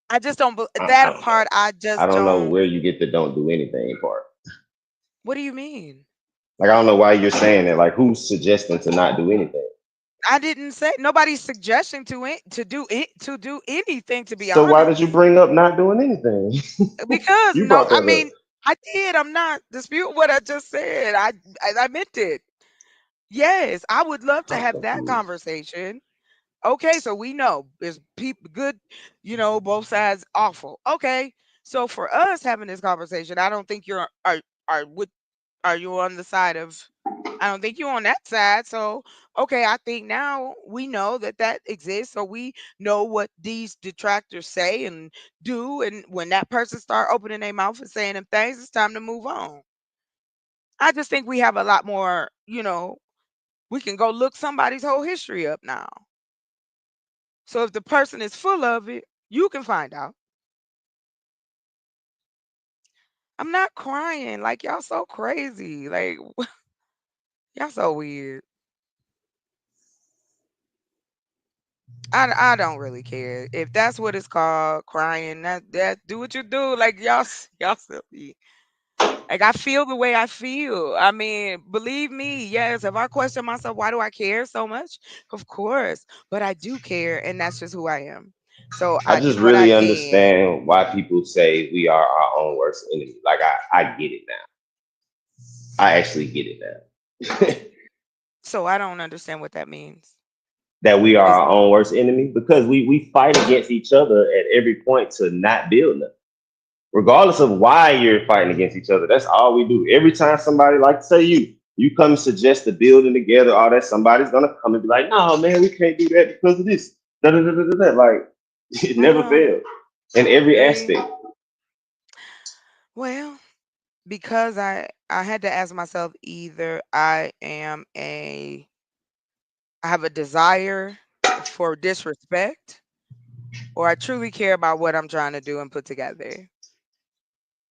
I just don't, I that don't know. part, I I just don't know don't. where you get the don't do anything part. What do you mean? Like I don't know why you're saying that. Like who's suggesting to not do anything? I didn't say nobody's suggesting to it to do anything. To be So why did you honest, bring up not doing anything? because You no, brought I that up. mean I did. I'm not disputing what I just said. I meant it. Yes, I would love to I'm have that confused. conversation. Okay, so we know there's people good, both sides awful. Okay, so for us having this conversation, I don't think are with are you on the side of. I don't think you're on that side. So okay, I think now we know that that exists, so we know what these detractors say and do, and when that person start opening their mouth and saying them things, it's time to move on. I just think we have a lot more. We can go look somebody's whole history up now. So if the person is full of it, you can find out. I'm not crying. Like y'all so crazy. Like y'all so weird. I don't really care. If that's what it's called, crying, that do what you do. Like y'all silly. Like I feel the way I feel. I mean, believe me, yes, if I question myself, why do I care so much? Of course. But I do care, and that's just who I am. So I I just do what I really can. understand why people say we are our own worst enemy. Like I get it now. I actually get it now. So I don't understand what that means. That we are Is our own worst enemy because we fight against each other at every point to not build nothing. Regardless of why you're fighting against each other. That's all we do. Every time somebody, like say you come and suggest the building together, all that, somebody's gonna come and be like, no, man, we can't do that because of this. Da, da, da, da, da, da. Like it I never know. fails in every They aspect. well, because I had to ask myself either I have a desire for disrespect or I truly care about what I'm trying to do and put together.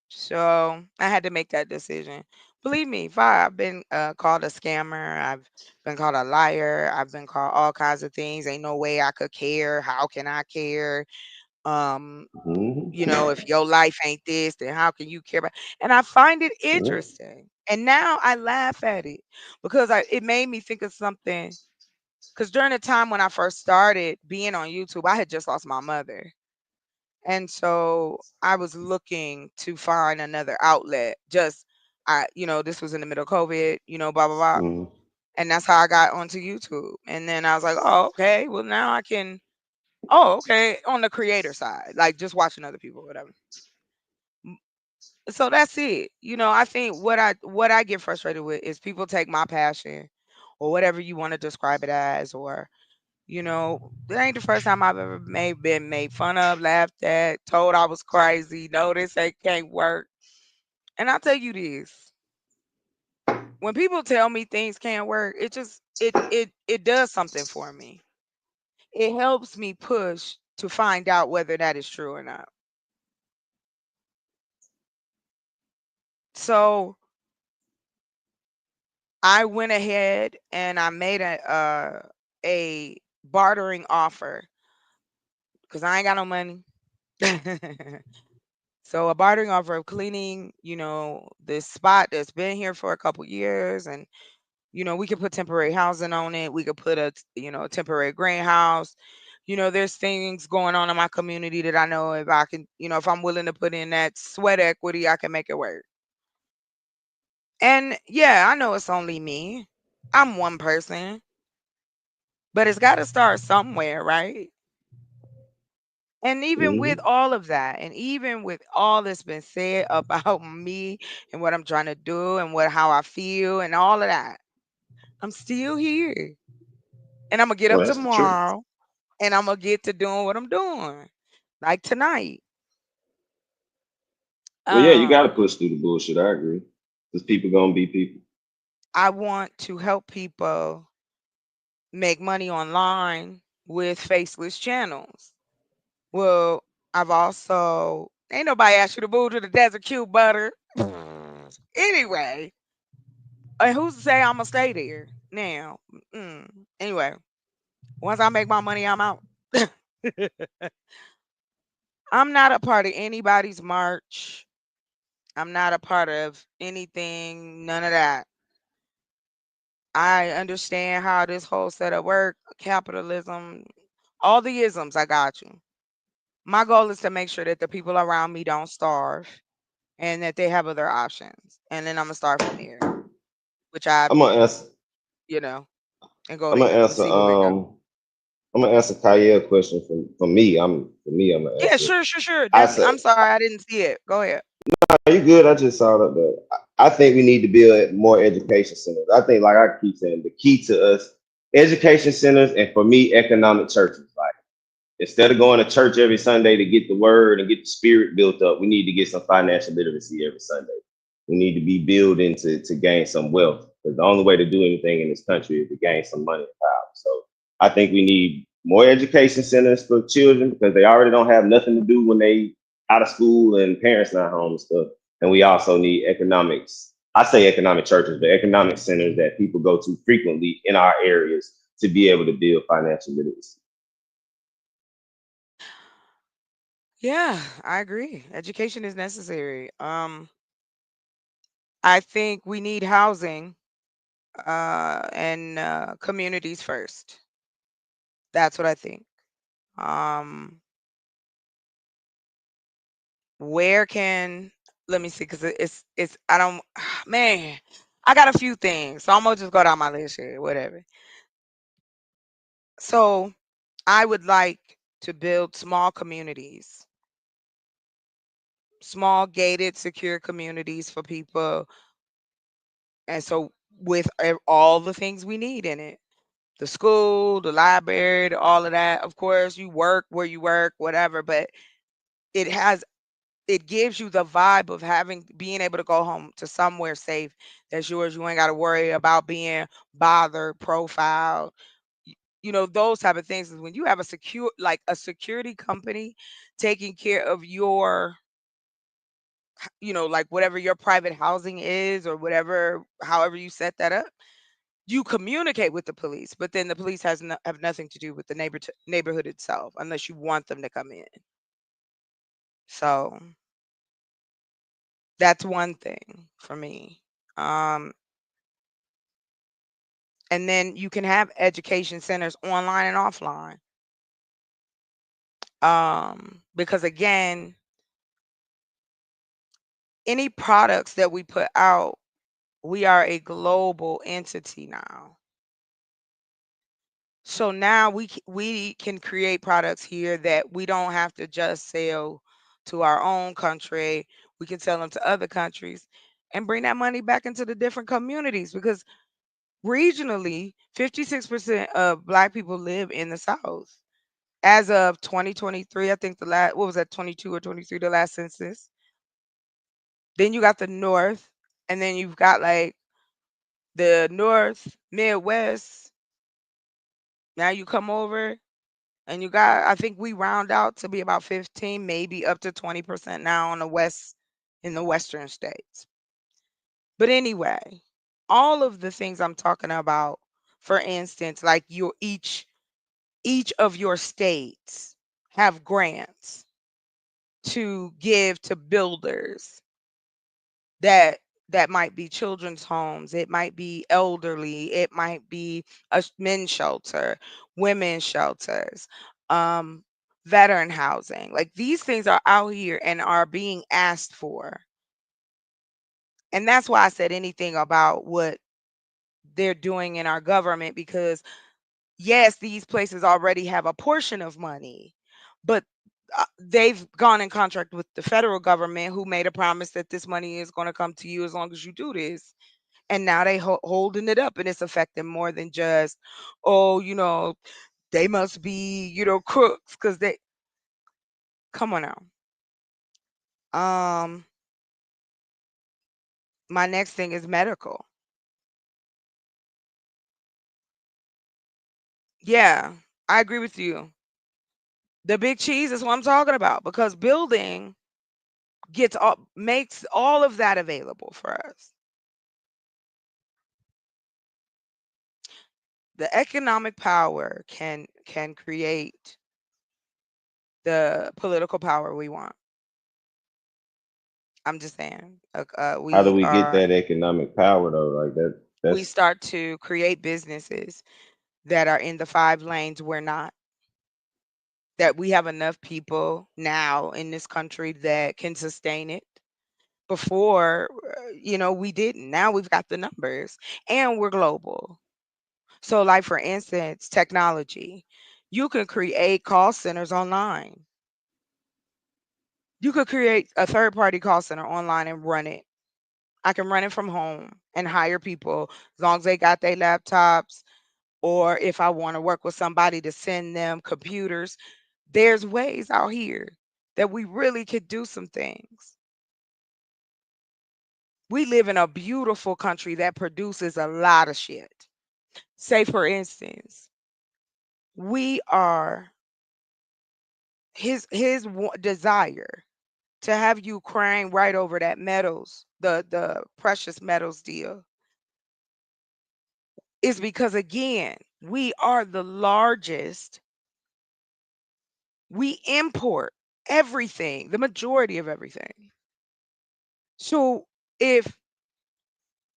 So I had to make that decision. Believe me, if I've been called a scammer, I've been called a liar, I've been called all kinds of things. Ain't no way I could care. How can I care? Um, Mhm. if your life ain't this, then how can you care about? And I find it Yeah. interesting. And now I laugh at it because it made me think of something. Because during the time when I first started being on YouTube, I had just lost my mother. And so I was looking to find another outlet. This was in the middle of COVID, blah, blah, blah. Mhm. And that's how I got onto YouTube. And then I was like, oh, okay. Well, now I can, oh, okay, on the creator side, like just watching other people, whatever. So that's it. I think what I get frustrated with is people take my passion or whatever you want to describe it as, or it ain't the first time I've ever been made fun of, laughed at, told I was crazy. No, this ain't can't work. And I'll tell you this: when people tell me things can't work, it just it does something for me. It helps me push to find out whether that is true or not. So I went ahead and I made a bartering offer because I ain't got no money. So a bartering offer of cleaning, this spot that's been here for a couple years, and we could put temporary housing on it. We could put a temporary greenhouse. There's things going on in my community that I know if I can, if I'm willing to put in that sweat equity, I can make it work. And yeah, I know it's only me. I'm one person, but it's got to start somewhere, right? And even with Mhm. all of that, and even with all that's been said about me and what I'm trying to do and how I feel and all of that, I'm still here. And I'm gonna get Well, up that's the truth. tomorrow and I'm gonna get to doing what I'm doing. Like tonight. Well, yeah, you got to Um, push through the bullshit. I agree. Because people gonna be people. I want to help people make money online with faceless channels. Well, I've also ain't nobody asked you to move to the desert cube butter. Anyway, and who's to say I'm gonna stay there now? Anyway, once I make my money, I'm out. I'm not a part of anybody's march. I'm not a part of anything, none of that. I understand how this whole setup work, capitalism, all the isms. I got you. My goal is to make sure that the people around me don't starve and that they have other options. And then I'm gonna start from there, which I, I'm gonna answer. you know, and go I'm gonna there and answer. see where we go. I'm gonna answer Kyle question from me. I'm gonna Yeah, answer it. sure, sure, sure. I Then said, I'm sorry I didn't see it. Go ahead. "Are you good?" I just saw that. I think we need to build more education centers. I think, like I keep saying, the key to us education centers, and for me, economic churches. Like, instead of going to church every Sunday to get the word and get the spirit built up, we need to get some financial literacy every Sunday. We need to be building to gain some wealth. Because the only way to do anything in this country is to gain some money and power. So I think we need more education centers for children because they already don't have nothing to do when they out of school and parents not home and stuff. And we also need economics. I say economic churches, but economic centers that people go to frequently in our areas to be able to build financial literacy. Yeah, I agree. Education is necessary. I think we need housing and communities first. That's what I think. Um, where can let me see because it's I don't man, I got a few things, so I'm gonna just go down my list here, whatever. So I would like to build small communities, small gated, secure communities for people, and so with all the things we need in it. The school, the library, all of that. Of course, you work where you work, whatever, but it has it gives you the vibe of being able to go home to somewhere safe that's yours. You ain't got to worry about being bothered, profiled. Those type of things is when you have a security company taking care of your, like whatever your private housing is or whatever, however you set that up. You communicate with the police, but then the police have nothing to do with the neighborhood itself unless you want them to come in. So that's one thing for me. Um, and then you can have education centers online and offline. Because again, any products that we put out, we are a global entity now. So now we can create products here that we don't have to just sell to our own country. We can sell them to other countries and bring that money back into the different communities because Regionally, 56% of Black people live in the South. As of 2023, I think the last, what was that, 22 or 23, the last census. Then you got the North, and then you've got like the North, Midwest. Now you come over and you got, I think we round out to be about 15, maybe up to 20% now on the West, in the Western states. But anyway, all of the things I'm talking about, for instance, like your each of your states have grants to give to builders that might be children's homes, it might be elderly, it might be a men's shelter, women's shelters, um, veteran housing. Like these things are out here and are being asked for. And that's why I said anything about what they're doing in our government, because yes, these places already have a portion of money, but they've gone in contract with the federal government, who made a promise that this money is going to come to you as long as you do this. And now they holding it up, and it's affecting more than just, oh, they must be, crooks, because they, come on now. Um, my next thing is medical. Yeah, I agree with you. The big cheese is what I'm talking about, because building makes all of that available for us. The economic power can create the political power we want. I'm just saying. How do we get that economic power though? Like We that's start to create businesses that are in the 5 lanes. We're not. That we have enough people now in this country that can sustain it. Before, we didn't. Now we've got the numbers, and we're global. So, like for instance, technology. You can create call centers online. You could create a third party call center online and run it. I can run it from home and hire people as long as they got their laptops, or if I want to work with somebody to send them computers. There's ways out here that we really could do some things. We live in a beautiful country that produces a lot of shit. Say, for instance, we are his desire to have Ukraine right over that metals, the precious metals deal, is because again, we are the largest. We import everything, the majority of everything. So if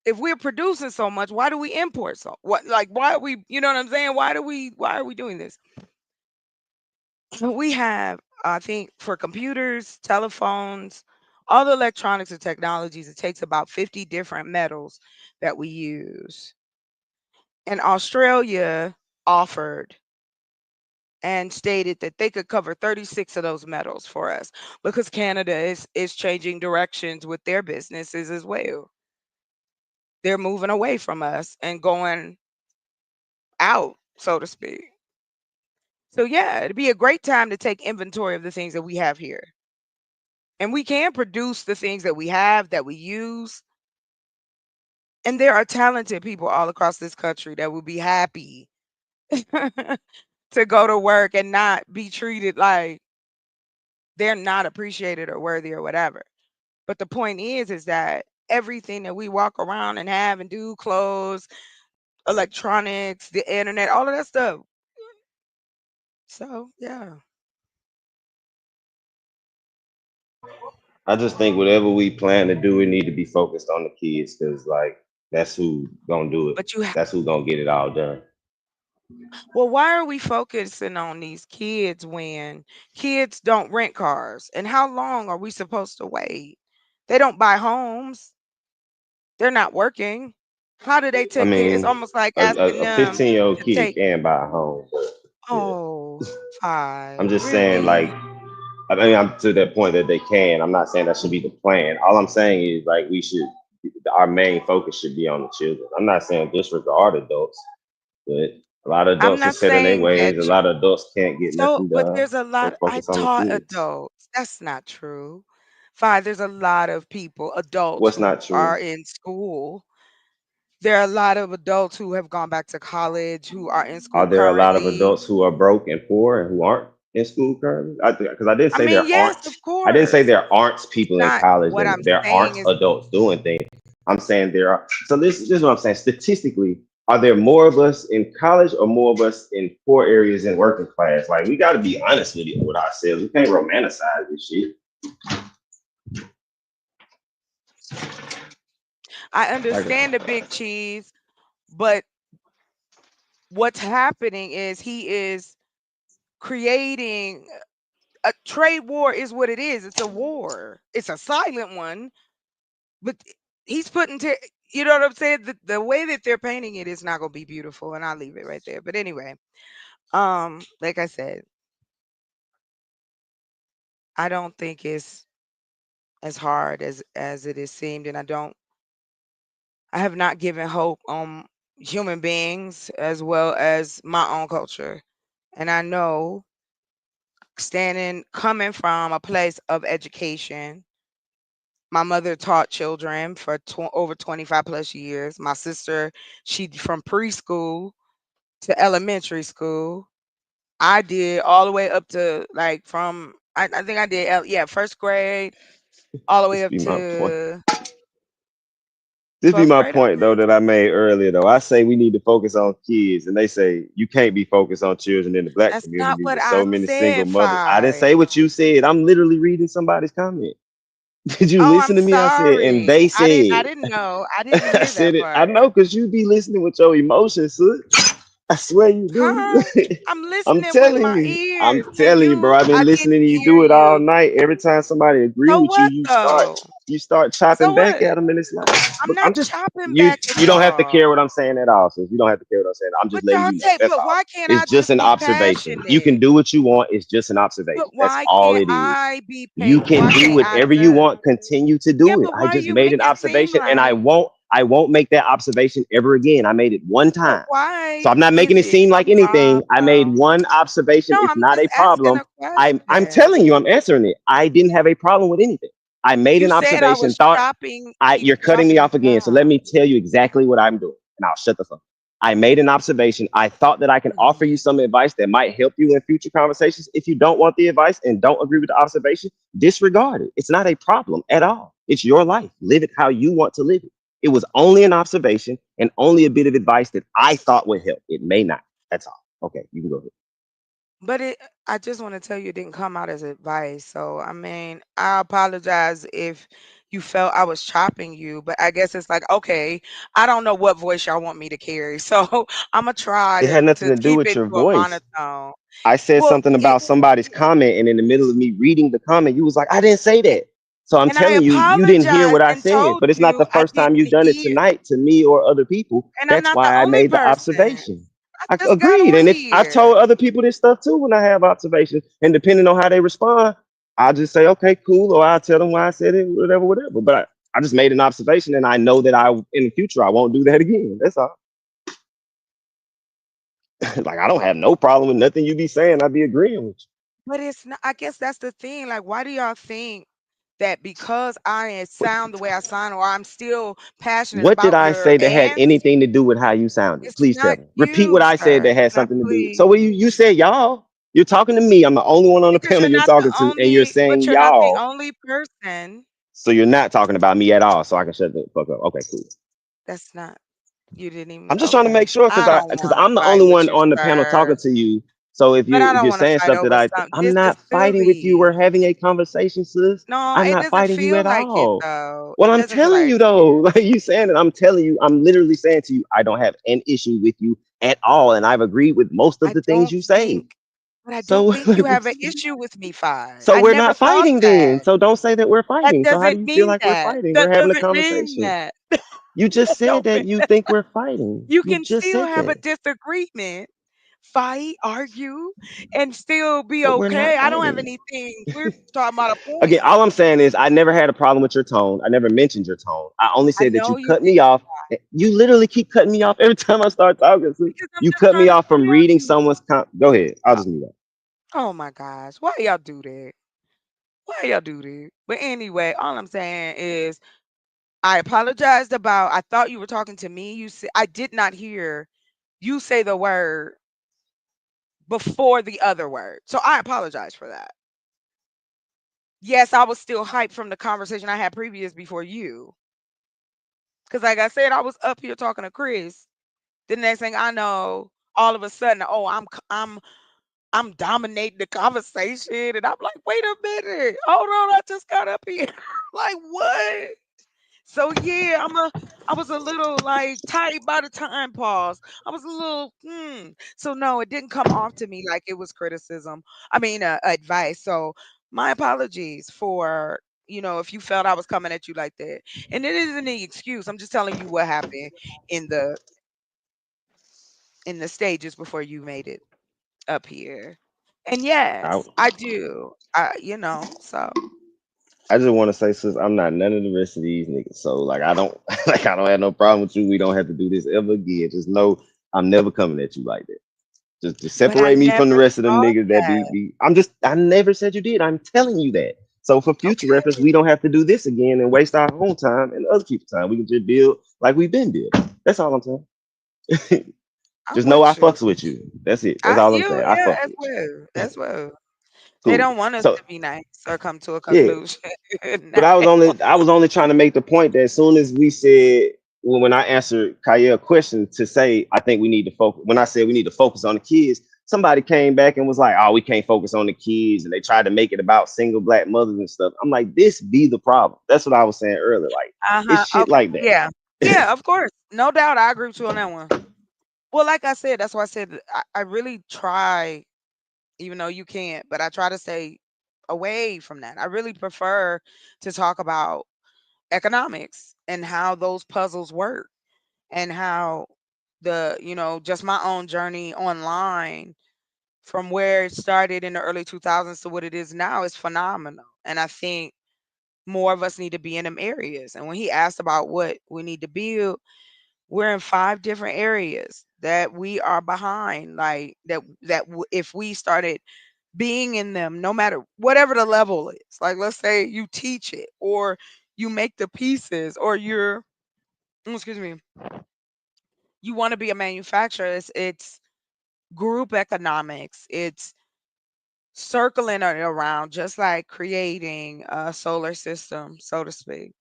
we're producing so much, why do we import so what, like, why are we, you know what I'm saying? Why are we doing this? We have, I think, for computers, telephones, all the electronics and technologies, it takes about 50 different metals that we use. And Australia offered and stated that they could cover 36 of those metals for us, because Canada is changing directions with their businesses as well. They're moving away from us and going out, so to speak. So yeah, it'd be a great time to take inventory of the things that we have here. And we can produce the things that we have, that we use. And there are talented people all across this country that will be happy to go to work and not be treated like they're not appreciated or worthy or whatever. But the point is that everything that we walk around and have and do, clothes, electronics, the internet, all of that stuff. So yeah. I just think whatever we plan to do, we need to be focused on the kids because like that's who gonna do it. But you That's who gonna get it all done. Well, why are we focusing on these kids when kids don't rent cars? And how long are we supposed to wait? They don't buy homes. They're not working. How do they I take care? It's mean, almost like a asking a them 15-year-old to kid take, can buy a home, but yeah, oh, I'm 5. just saying like Really? I mean I'm to that point that they can. I'm not saying that should be the plan. All I'm saying is like we should our main focus should be on the children. I'm not saying disregard adults, but a lot of I'm adults are not set in their saying ways. that A lot of adults can't get so, nothing but done. there's a They lot. I focus on the taught kids. adults. That's not true. Fine, there's a lot of people, adults What's who not are true? in school. There are a lot of adults who have gone back to college, who are in Are school there a lot of currently. adults who are broke and poor and who aren't in school currently? Because I didn't I say mean, there yes, aren't. of I didn't say course. there aren't It's people in not college what and I'm there saying aren't is adults doing things. I'm saying there are. So this is what I'm saying. Statistically, are there more of us in college or more of us in poor areas and working class? Like we got to be honest with ourselves. We can't romanticize this shit. I Like understand the big cheese, but what's happening is he is creating a trade war is what it is. It's a war. It's a silent one, but he's putting you know what I'm saying? The way that they're painting it is not gonna be beautiful, and I'll leave it right there. But anyway, like I said, I don't think it's as hard as it is seemed, and I have not given hope on human beings as well as my own culture. And I know coming from a place of education, my mother taught children for over 25 plus years. My sister, she from preschool to elementary school. I did all the way up to like from I think I did yeah, first grade all the way this up be my point. to This be 12th my grade, I point though think. that I made earlier though. I say we need to focus on kids, and they say you can't be focused on children in the black That's not community what with so I many single said, mothers. I didn't say Fi. what you said. I'm literally reading somebody's comment. Did you Oh, I'm listen to me? I said, and sorry. they I said. didn't know. I didn't I hear that said it. I part. know because you be listening with your emotions, sis. I swear you Huh? do. I'm I'm listening with telling my you. I'm ears to telling you, bro. you. I've been I listening didn't to you hear do it all you. night. Every time somebody agree So with you, what though? you start So chopping back what? at them, and it's like, I'm but not I'm just chopping you. back at You don't have to care y'all. what I'm saying at all, sis. You don't have to care what I'm saying. I'm just But letting y'all you know. take That's but all. why can't It's I just just an be observation. You can passionate? do what you want. It's just an But observation. That's why all can't it is. I be You can why do can't I whatever you just want. Continue to yeah, do it. but I why just you made make an it seem observation, and I like won't. I won't make that observation ever again. I made it one but time. So why I'm not making is it it seem a like anything. I made problem? one observation. No, It's I'm not just a asking problem. a I'm question. telling you, I'm answering it. I didn't have a problem with anything. I made You an said I observation, was thought chopping you're cutting me chopping off it again. So let down. me tell you exactly what I'm doing. And I'll shut the fuck up. I made an observation. I thought that I can offer you Mhm. some advice that might help you in future conversations. If you don't want the advice and don't agree with the observation, disregard it. It's not a problem at all. It's your life. Live it how you want to live it. It was only an observation and only a bit of advice that I thought would help. It may not. That's all. Okay, you can go ahead. But I just want to tell you it didn't come out as advice. So, I mean, I apologize if you felt I was chopping you, but I guess it's like, okay, I don't know what voice y'all want me to carry. So, I'm gonna try It had nothing to to do keep with it your to a voice. monotone. I said Well, something about somebody's comment, and in the middle of me reading the comment, you was like, I didn't say that. So I'm and I telling you, you didn't hear what apologized I and said. told But it's not you the I first time you've didn't done it hear, tonight to me or other people. and I'm That's not the why I only made the person. observation. I I just got agreed. on And if I've told here. other people this stuff too when I have observations, and depending on how they respond, I'll just say, okay, cool, or I'll tell them why I said it, whatever, whatever. But I just made an observation, and I know that in the future I won't do that again. That's all. Like I don't have no problem with nothing you be saying. I be agreeing with you. But it's not, I guess that's the thing. Like, why do y'all think that because I sound the way I sound or I'm still passionate What did about I your say that had answer, anything to do with how you sounded? it's Please tell not me. Repeat what you, I said sir. that had Not something to do. So please. what you said y'all. You're talking to me. I'm the only one on the Because panel you're you're not the talking to, and you're only but saying you're not the y'all. only person. So you're not talking about me at all. So I can shut the fuck up. Okay, cool. That's not you didn't even I'm just trying to make okay. sure I don't because want to I'm the fight only with one you, on the panel talking sir. to you. So if But I you're don't want to saying fight stuff that over I'm something. This is not fighting with you. We're silly. having a conversation, sis. No, I'm it not doesn't fighting you feel at like it all. though. Well, It I'm doesn't feel telling like you though, it. like you saying it, I'm telling you, I'm literally saying to you, I don't have an issue with you at all, and I've agreed with most of I the things don't you say. think but I don't So, think you have an issue with me, Fi. so I we're never not thought fighting then. that. So don't say that we're That fighting. So how do doesn't you feel mean like we're that. fighting? That We're having a doesn't mean conversation. that. You just That said don't that mean you think we're fighting. you You can just still said have a that. disagreement, fight, argue, and still be But we're okay. not I don't have fighting. anything. We're talking about a Again, point. all I'm saying is I never had a problem with your tone. I never mentioned your tone. I only I said that you know you cut did me off. You literally keep cutting me off every time I start talking. So because I'm you just cut trying me to off from tell reading you. someone's Go ahead. I'll just mute up. Oh my gosh, why y'all do that? Why y'all do that? But anyway, all I'm saying is I apologized about. I thought you were talking to me. You said I did not hear you say the word before the other word, so I apologize for that. Yes, I was still hyped from the conversation I had previous before you, because like I said, I was up here talking to Chris. The next thing I know, all of a sudden, oh, I'm dominating the conversation, and I'm like, wait a minute, hold on, I just got up here, like what? So yeah, I was a little like tight by the time pause. I was a little So no, it didn't come off to me like it was criticism. I mean, advice. So my apologies for if you felt I was coming at you like that. And it isn't any excuse. I'm just telling you what happened in the stages before you made it up here. And I yes, I do. So I just want to say, sis, I'm not none of the rest of these niggas. So like, I don't like, I don't have no problem with you. We don't have to do this ever again. Just know I'm never coming at you like that. Just but I separate me from the never rest of them thought niggas that that. I never said you did. I'm telling you that. So for future reference, Okay. we don't have to do this again and waste our own time and other people's time. We can just build like we've been building. That's all I'm saying. I'm Just know I with you. fucks with you. That's it. That's I all I'm you saying. I yeah, fuck as with you. well. As well. They Cool. don't want us So to be nice or come to a yeah, conclusion. Now but they want I was only trying to make the point that as soon as we said when I answered Kaye's question to say I think we need to focus when I said we need to focus on the kids, somebody came back and was like, "Oh, we can't focus on the kids," and they tried to make it about single black mothers and stuff. I'm like, this be the problem. That's what I was saying earlier. Like it's uh-huh. shit Okay. like Yeah. that. Yeah, of course. No doubt I agree with you on that one. Well, like I said, that's why I said I really try, even though you can't, but I try to stay away from that. I really prefer to talk about economics and how those puzzles work and how just my own journey online from where it started in the early 2000s to what it is now is phenomenal. And I think more of us need to be in them areas. And when he asked about what we need to build, we're in 5 different areas that we are behind. Like if we started being in them, no matter whatever the level is, like let's say you teach it or you make the pieces or excuse me, you want to be a manufacturer. It's group economics. It's circling it around, just like creating a solar system, so to speak.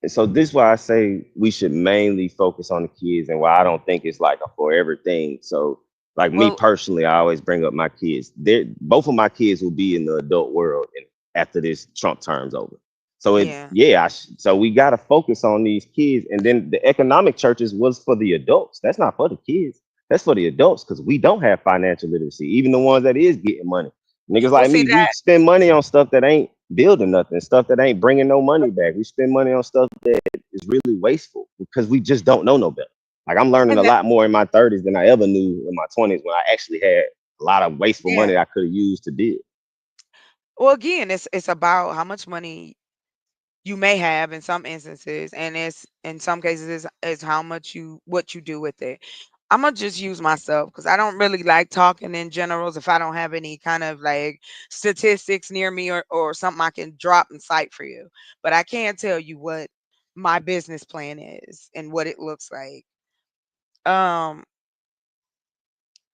So this is why I say we should mainly focus on the kids and why I don't think it's like a forever thing. So like me Well, personally, I always bring up my kids. They're both of my kids will be in the adult world and after this Trump term's over. So yeah, so we got to focus on these kids and then the economic churches was for the adults. That's not for the kids. That's for the adults because we don't have financial literacy. Even the ones that is getting money. Niggas well, like see me, we that, spend money on stuff that ain't building nothing, stuff that ain't bringing no money back. We spend money on stuff that is really wasteful because we just don't know no better. Like I'm learning a and that, lot more in my 30s than I ever knew in my 20s when I actually had a lot of wasteful yeah. money that I could have used to build. Well, again, it's about how much money you may have in some instances, and it's in some cases is how much what you do with it. I'm gonna just use myself because I don't really like talking in generals if I don't have any kind of like statistics near me or something I can drop and cite for you. But I can tell you what my business plan is and what it looks like. Um,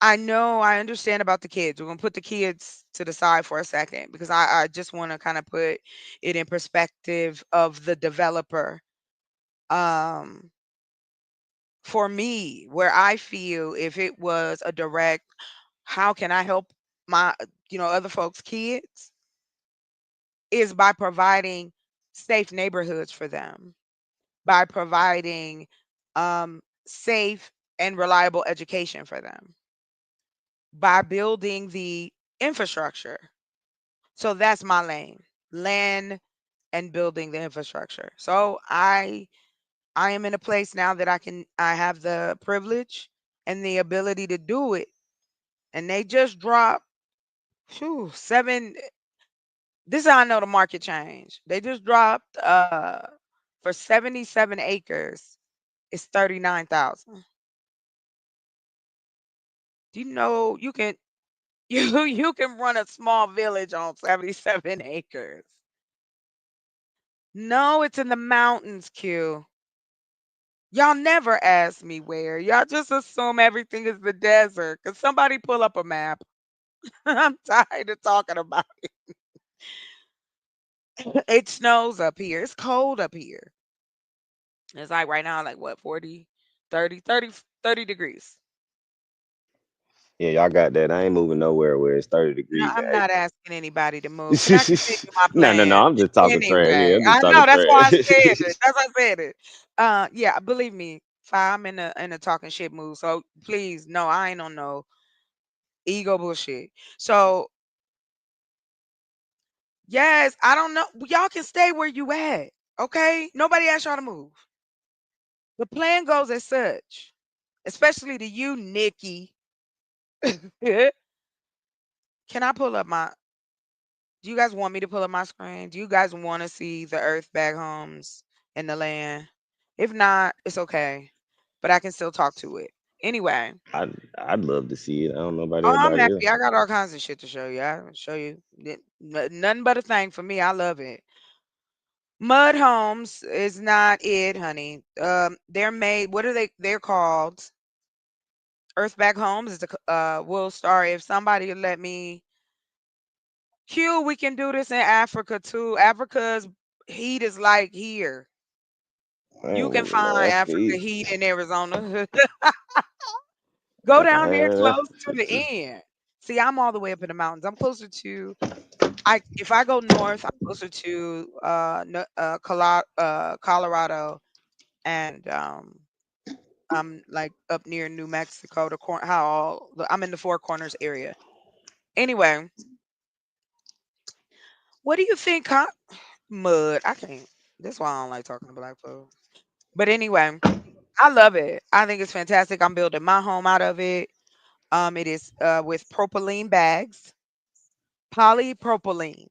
I know I understand about the kids. We're gonna put the kids to the side for a second because I just want to kind of put it in perspective of the developer. Um, for me, where I feel if it was a direct, how can I help my other folks' kids is by providing safe neighborhoods for them, by providing safe and reliable education for them, by building the infrastructure. So that's my lane. Land and building the infrastructure. So I am in a place now that I have the privilege and the ability to do it. And they just dropped seven. This is how I know the market changed. They just dropped for 77 acres, it's 39,000. Do you know you can you can run a small village on 77 acres? No, it's in the mountains, Q. Y'all never ask me where. Y'all just assume everything is the desert. Cause somebody pull up a map. I'm tired of talking about it. It snows up here. It's cold up here. It's like right now, like what, 40, 30 degrees. Yeah, y'all got that. I ain't moving nowhere where it's 30 No, degrees in I'm not asking anybody to move. Can I April. continue my No, no, plan? no. I'm just talking trash. Yeah, Anyway, I'm just I talking know that's why I said trash. it. That's why I said it. Yeah, believe me, I'm in a talking shit mood. So please, no, I ain't on no ego bullshit. So yes, I don't know. Y'all can stay where you at. Okay? Nobody asked y'all to move. The plan goes as such, especially to you, Nikki. Can I pull up my do you guys want me to pull up my screen? Do you guys want to see the earth back homes and the land? If not, it's okay. But I can still talk to it. Anyway. I'd love to see it. I don't know about Oh, I'm everybody happy. else. I got all kinds of shit to show you. I will show you. Nothing but a thing for me. I love it. Mud homes is not it, honey. They're made. What are they? They're called Earthback homes. Is the Will Star. If somebody would let me, Q, we can do this in Africa too. Africa's heat is like here. I You ain't can never know find Africa Africa either. heat in Arizona. Go I down ain't there know close Africa to the too. end. See, I'm all the way up in the mountains. I'm closer to I if I go north, I'm closer to Colorado, and I'm like up near New Mexico, I'm in the Four Corners area. Anyway, what do you think? Mud. I can't. That's why I don't like talking to black folks. But anyway, I love it. I think it's fantastic. I'm building my home out of it. It is with propylene bags, polypropylene.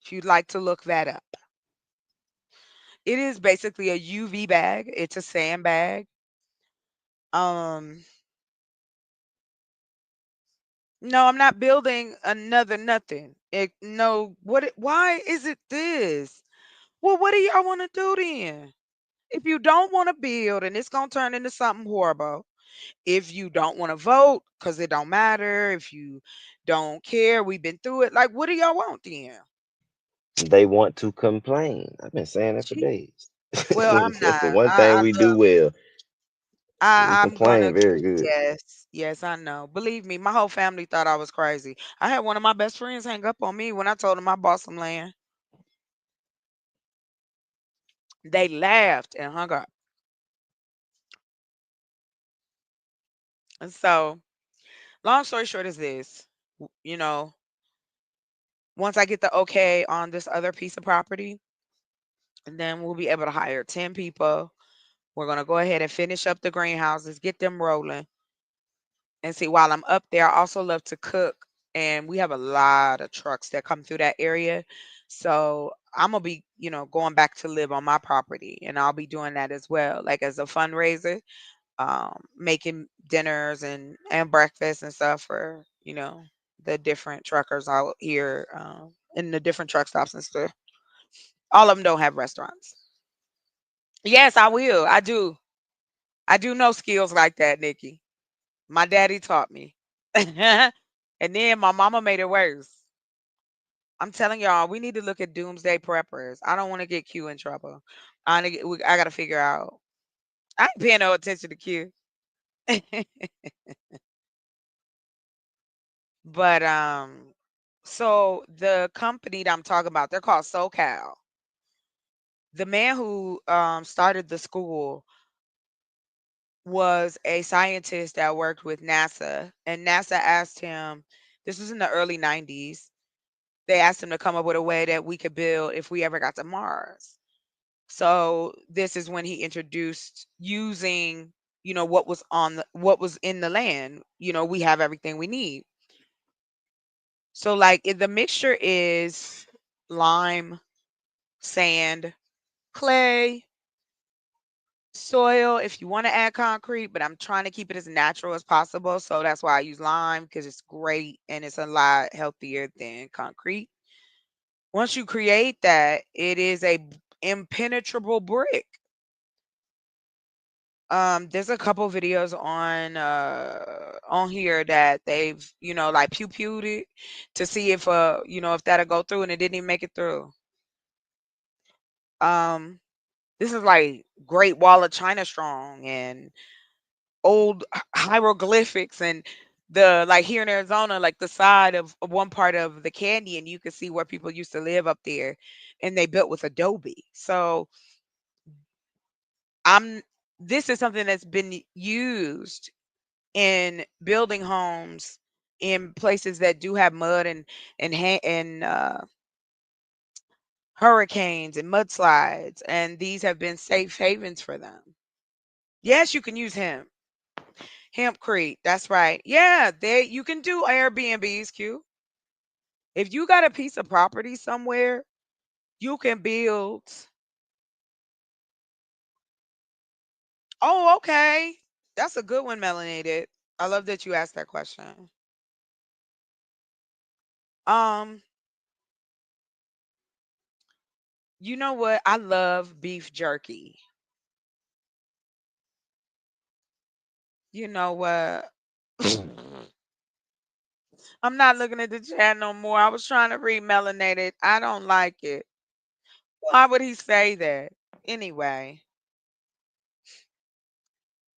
If you'd like to look that up, it is basically a UV bag. It's a sand bag. Um, no, I'm not building another nothing. No, why is it this? Well, what do y'all want to do then? If you don't want to build and it's gonna turn into something horrible, if you don't want to vote because it don't matter, if you don't care, we've been through it. Like, what do y'all want then? They want to complain. I've been saying that for Gee, days. well, I'm That's the not. one thing we do well. We I'm gonna complain very do good. yes, I know. Believe me, my whole family thought I was crazy. I had one of my best friends hang up on me when I told him I bought some land. They laughed and hung up. And so, long story short is this, you know, once I get the okay on this other piece of property, and then we'll be able to hire 10 people. We're gonna go ahead and finish up the greenhouses, get them rolling. And see, while I'm up there, I also love to cook. And we have a lot of trucks that come through that area. So I'm gonna be, going back to live on my property, and I'll be doing that as well, like as a fundraiser, making dinners and breakfast and stuff for, the different truckers out here, in the different truck stops and stuff. All of them don't have restaurants. Yes, I will. I do. I do know skills like that, Nikki. My daddy taught me. And then my mama made it worse. I'm telling y'all, we need to look at doomsday preppers. I don't want to get Q in trouble. I got to figure out. I ain't paying no attention to Q. But so the company that I'm talking about, they're called SoCal. The man who started the school was a scientist that worked with NASA, and NASA asked him, this was in the early 90s, they asked him to come up with a way that we could build if we ever got to Mars. So this is when he introduced using, what was in the land. We have everything we need. So like if the mixture is lime, sand, clay, soil if you want to add concrete, but I'm trying to keep it as natural as possible. So that's why I use lime because it's great and it's a lot healthier than concrete. Once you create that, it is a impenetrable brick. There's a couple videos on here that they've, like pewed it to see if that'll go through and it didn't even make it through. Um, this is like Great Wall of China strong and old hieroglyphics and the like here in Arizona, like the side of one part of the canyon, you can see where people used to live up there and they built with adobe. So I'm this is something that's been used in building homes in places that do have mud and hurricanes and mudslides, and these have been safe havens for them. Yes, you can use hempcrete. That's right. Yeah, you can do Airbnbs, Q. If you got a piece of property somewhere, you can build. Oh, okay. That's a good one, Melanated. I love that you asked that question. Um, you know what? I love beef jerky. You know what? I'm not looking at the chat no more. I was trying to read Melanated. I don't like it. Why would he say that? Anyway,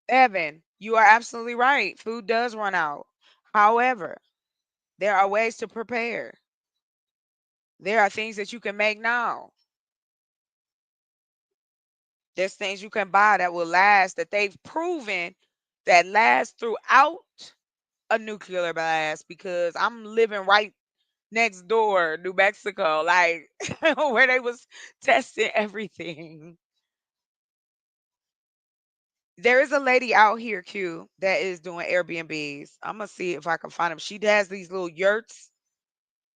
Evan, you are absolutely right. Food does run out. However, there are ways to prepare. There are things that you can make now. There's things you can buy that will last, that they've proven that last throughout a nuclear blast because I'm living right next door, New Mexico, like where they was testing everything. There is a lady out here, Q, that is doing Airbnbs. I'm gonna see if I can find them. She has these little yurts.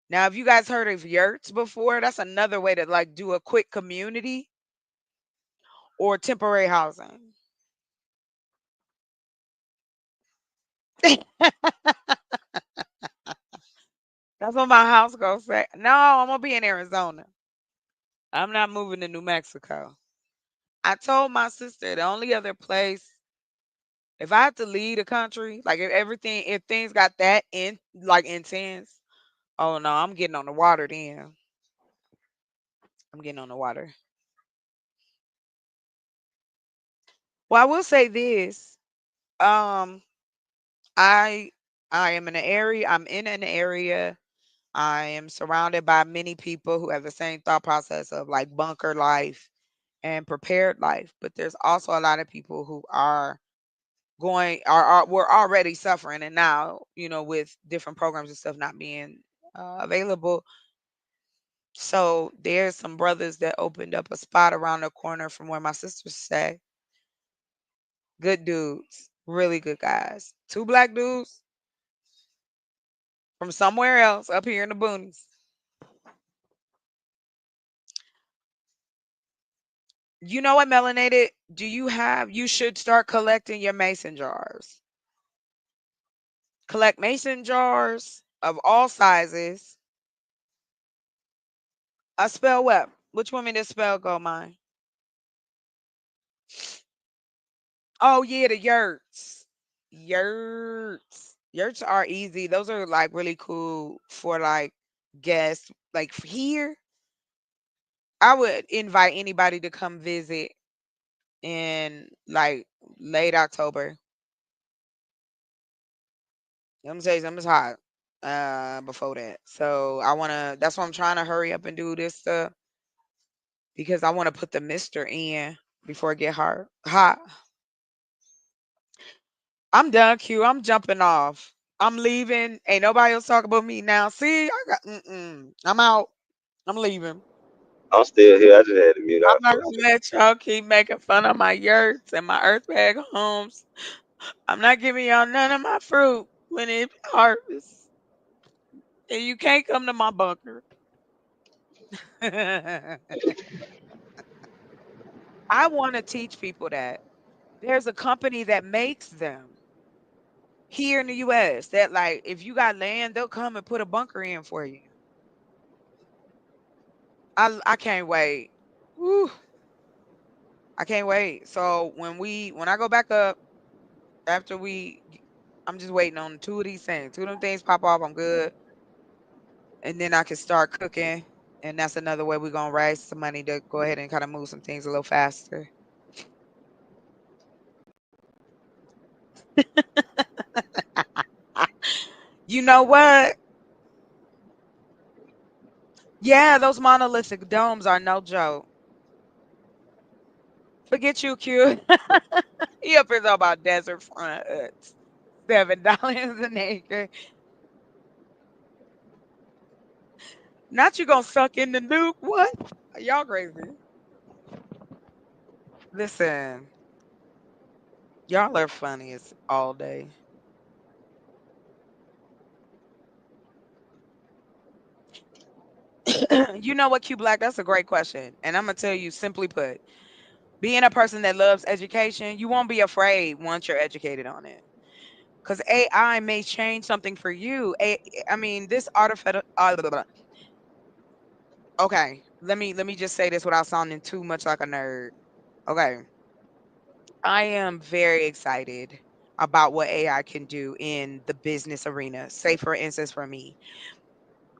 Now, have you guys heard of yurts before? That's another way to like do a quick community or temporary housing. That's what my house gonna say. No, I'm gonna be in Arizona. I'm not moving to New Mexico. I told my sister the only other place, if I had to leave the country, like if things got that intense, oh no, I'm getting on the water then. I'm getting on the water. Well, I will say this. Um, I I am in an area. I'm in an area. I am surrounded by many people who have the same thought process of like bunker life and prepared life. But there's also a lot of people who are we're already suffering, and now with different programs and stuff not being available. So there's some brothers that opened up a spot around the corner from where my sisters stay. Good dudes, really good guys. Two black dudes from somewhere else up here in the boonies. You know what, Melanated? You should start collecting your mason jars. Collect mason jars of all sizes. I spell what? Which one did spell go mine? Oh yeah, the yurts. Yurts. Yurts are easy. Those are like really cool for like guests. Like here, I would invite anybody to come visit in like late October. Let me tell you something, it's hot before that. So that's why I'm trying to hurry up and do this stuff because I want to put the mister in before it get hot. I'm done, Q. I'm jumping off. I'm leaving. Ain't nobody else talk about me now. See, I'm out. I'm leaving. I'm still here. I just had to mute I'm out not for a gonna second. let y'all keep making fun of my yurts and my earth bag homes. I'm not giving y'all none of my fruit when it harvests. And you can't come to my bunker. I want to teach people that there's a company that makes them here in the US that like if you got land, they'll come and put a bunker in for you. I can't wait. Woo, I can't wait. So when I go back up after I'm just waiting on two of these things. Two of them things pop off, I'm good. And then I can start cooking. And that's another way we're gonna raise some money to go ahead and kind of move some things a little faster. You know what? Yeah, those monolithic domes are no joke. Forget you, Q. He up here talking about desert front huts. $7 an acre. Not you gonna suck in the nuke? What? Y'all crazy. Listen, y'all are funny as all day. You know what, Q Black? That's a great question. And I'm gonna tell you simply put, being a person that loves education, you won't be afraid once you're educated on it. Because AI may change something for you. I mean, this artificial. Okay, let me just say this without sounding too much like a nerd. Okay, I am very excited about what AI can do in the business arena. Say, for instance, for me,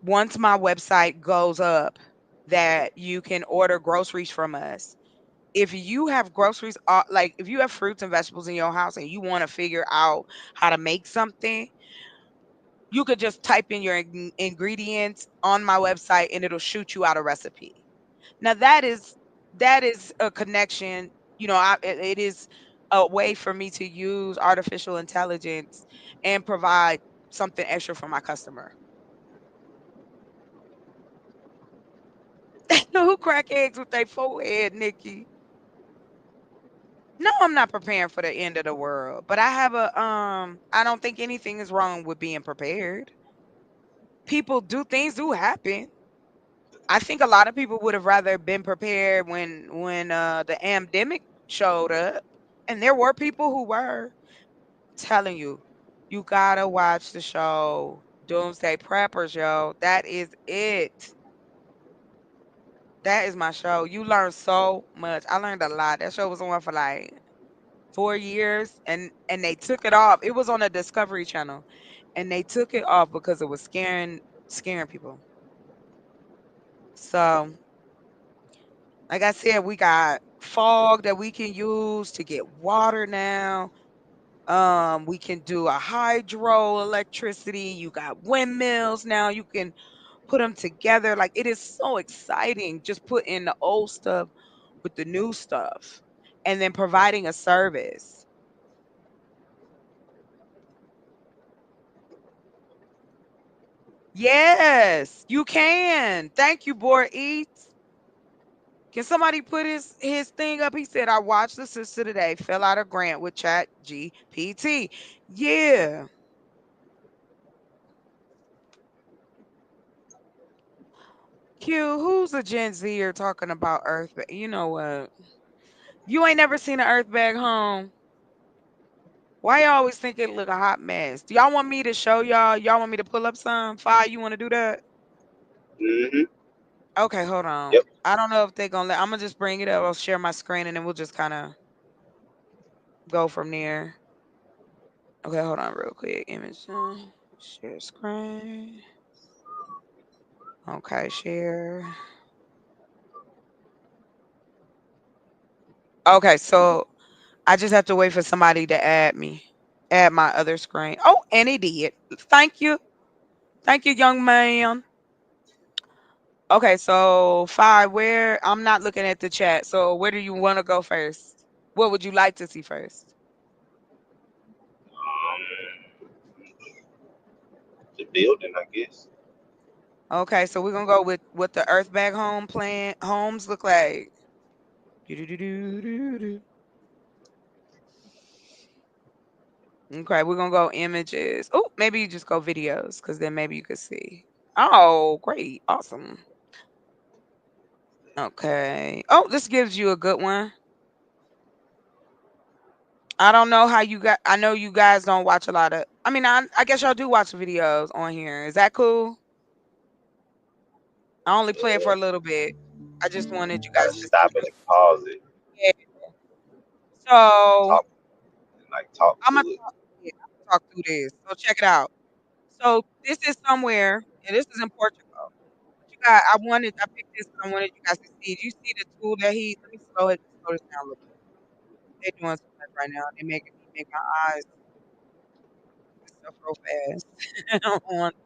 once my website goes up, that you can order groceries from us. If you have groceries, like if you have fruits and vegetables in your house and you want to figure out how to make something, you could just type in your ingredients on my website and it'll shoot you out a recipe. Now that is a connection, it is a way for me to use artificial intelligence and provide something extra for my customer. Who crack eggs with their forehead, Nikki? No, I'm not preparing for the end of the world, but I don't think anything is wrong with being prepared. Things do happen. I think a lot of people would have rather been prepared when the pandemic showed up, and there were people who were telling you, you gotta watch the show Doomsday Preppers, yo. That is it. That is my show. You learn so much. I learned a lot. That show was on for like 4 years, and they took it off. It was on the Discovery Channel, and they took it off because it was scaring people. So like I said, we got fog that we can use to get water now. We can do a hydroelectricity. You got windmills now. You can put them together. Like it is so exciting just putting the old stuff with the new stuff and then providing a service. Yes, you can. Thank you, Board Eats. Can somebody put his thing up? He said, I watched the sister today, fill out a grant with Chat GPT. Yeah. Q, who's a Gen Zer talking about Earth? You know what? You ain't never seen an Earth bag home. Why you always think it look a hot mess? Do y'all want me to show y'all? Y'all want me to pull up some? Fire, you want to do that? Mm-hmm. Okay, hold on. Yep. I don't know if they're gonna let. I'm gonna just bring it up. I'll share my screen and then we'll just kind of go from there. Okay, hold on real quick. Image, share screen. Okay, share. Okay, so I just have to wait for somebody to add me, add my other screen. Oh, and he did. Thank you. Thank you, young man. Okay, so where I'm not looking at the chat. So where do you want to go first? What would you like to see first? The building, I guess. Okay, so we're gonna go with what the Earthbag homes look like. Do-do-do-do-do-do. Okay, we're gonna go images. Oh, maybe you just go videos, because then maybe you could see. Oh, great, awesome. Okay. Oh, this gives you a good one. I don't know how you got. I know you guys don't watch a lot of. I mean, I guess y'all do watch videos on here. Is that cool? I only play it for a little bit. I just wanted you guys Gotta to stop it and pause it. see. Yeah. So Talk talk I'm to gonna it. talk, yeah, I'm gonna talk through this. So check it out. So this is somewhere, and this is in Portugal. But you got, I picked this because I wanted you guys to see. Do you see the tool that let me slow this down a little bit. They're doing so much right now. They're making me make my eyes do stuff real fast. I don't want to.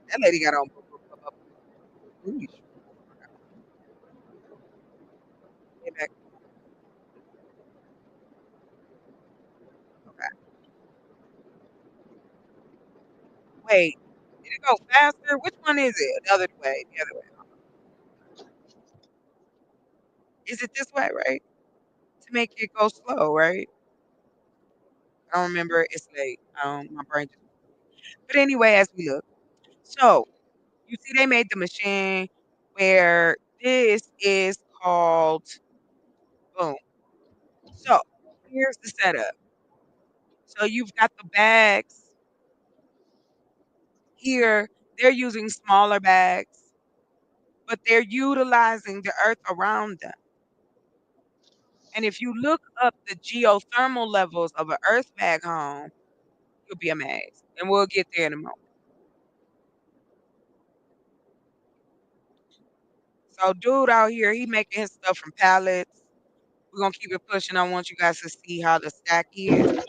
That lady got on booty shorts. Get back. Okay. Wait, did it go faster? Which one is it? The other way. The other way. Is it this way, right? To make it go slow, right? I don't remember. It's late. My brain just. But anyway, as we look, so you see, they made the machine where this is called boom. So here's the setup. So you've got the bags here. They're using smaller bags, but they're utilizing the earth around them. And if you look up the geothermal levels of an earth bag home, you'll be amazed. And we'll get there in a moment. So dude out here, he making his stuff from pallets. We're gonna keep it pushing. I want you guys to see how the stack is.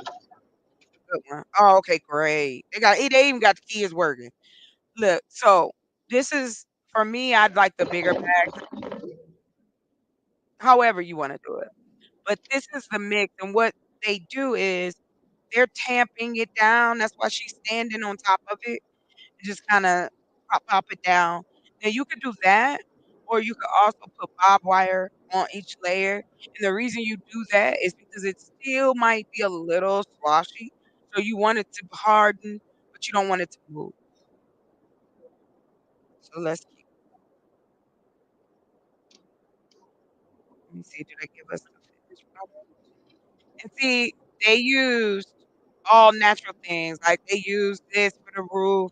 Good one. Oh, okay, great. They even got the kids working. Look, so this is for me, I'd like the bigger bags, however you want to do it. But this is the mix, and what they do is they're tamping it down. That's why she's standing on top of it. Just kinda pop it down. Now you could do that, or you could also put barbed wire on each layer, and the reason you do that is because it still might be a little sloshy, so you want it to harden, but you don't want it to move. So let's keep let me see, did I give us the finished product? And see, they used all natural things, like, they used this for the roof.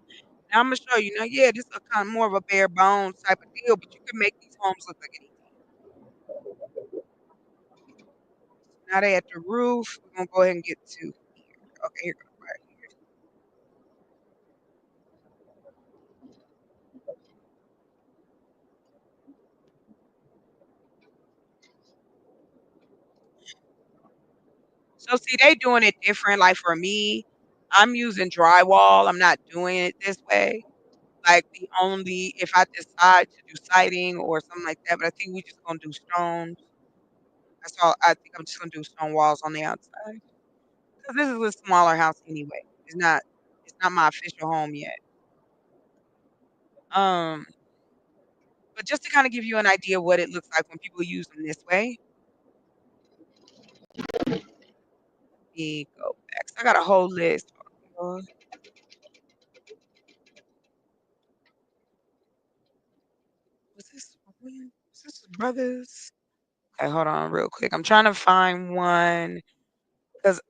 Now Imma show you. Now, yeah, this is kind of more of a bare bones type of deal, but you can make these homes look like anything. Now they at the roof. We're gonna go ahead and get to here. Okay, here goes right here. So see, they doing it different. Like for me, I'm using drywall. I'm not doing it this way. Like the only if I decide to do siding or something like that, but I think we just gonna do stones. That's all. I think I'm just gonna do stone walls on the outside because this is a smaller house anyway. It's not my official home yet. Um, but just to kind of give you an idea what it looks like when people use them this way. Let me go back. So I got a whole list. Was this William? Was this his brothers? Okay, hold on real quick. I'm trying to find one because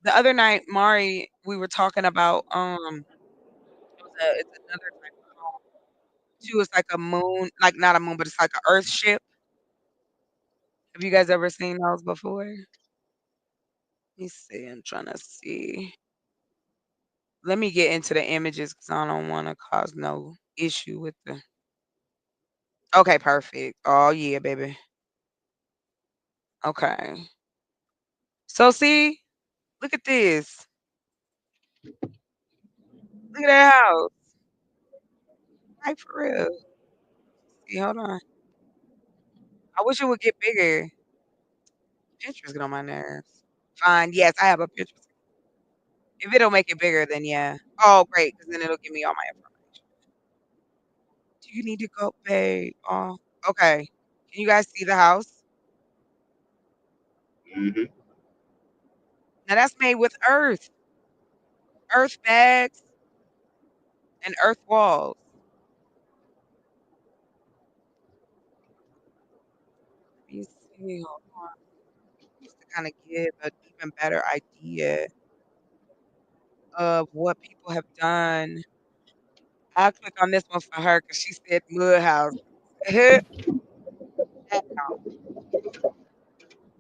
the other night, Mari, we were talking about it's another type of home too. It's like a moon, like not a moon, but it's like a Earth ship. Have you guys ever seen those before? Let me see. I'm trying to see. Let me get into the images because I don't want to cause no issue with the. Okay, perfect. Oh yeah, baby. Okay. So see, look at this. Look at that house. Like for real. See, hold on. I wish it would get bigger. Pictures get on my nerves. Fine. Yes, I have a picture. If it'll make it bigger, then yeah. Oh, great, because then it'll give me all my information. Do you need to go pay? Oh, okay. Can you guys see the house? Mm-hmm. Now that's made with earth bags, and earth walls. Let me see. Hold on. Just to kind of give an even better idea of what people have done. I'll click on this one for her because she said mud house.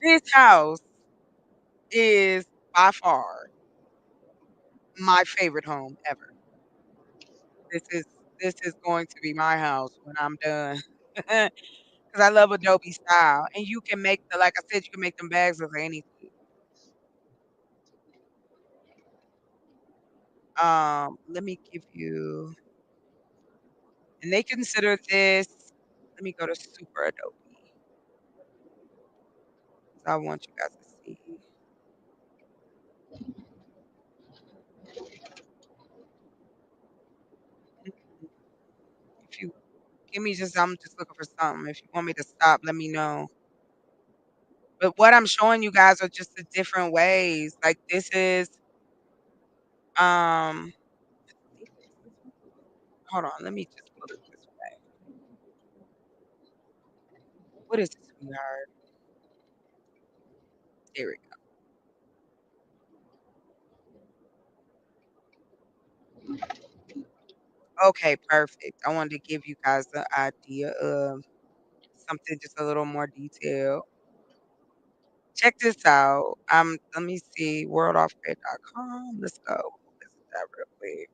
This house is by far my favorite home ever. This is this is going to be my house when I'm done. 'Cause I love Adobe style, and you can make the like I said, you can make them bags with anything. Let me give you and they consider this let me go to Super Adobe 'cause I want you guys to see. If you give me just I'm just looking for something. If you want me to stop, let me know. But what I'm showing you guys are just the different ways. Like this is I think it's this one. Hold on, let me just pull it this way. What is this, sweetheart? There we go. Okay, perfect. I wanted to give you guys the idea of something just a little more detailed. Check this out. Let me see, worldoffgrid.com. Let's go. Visit that real quick.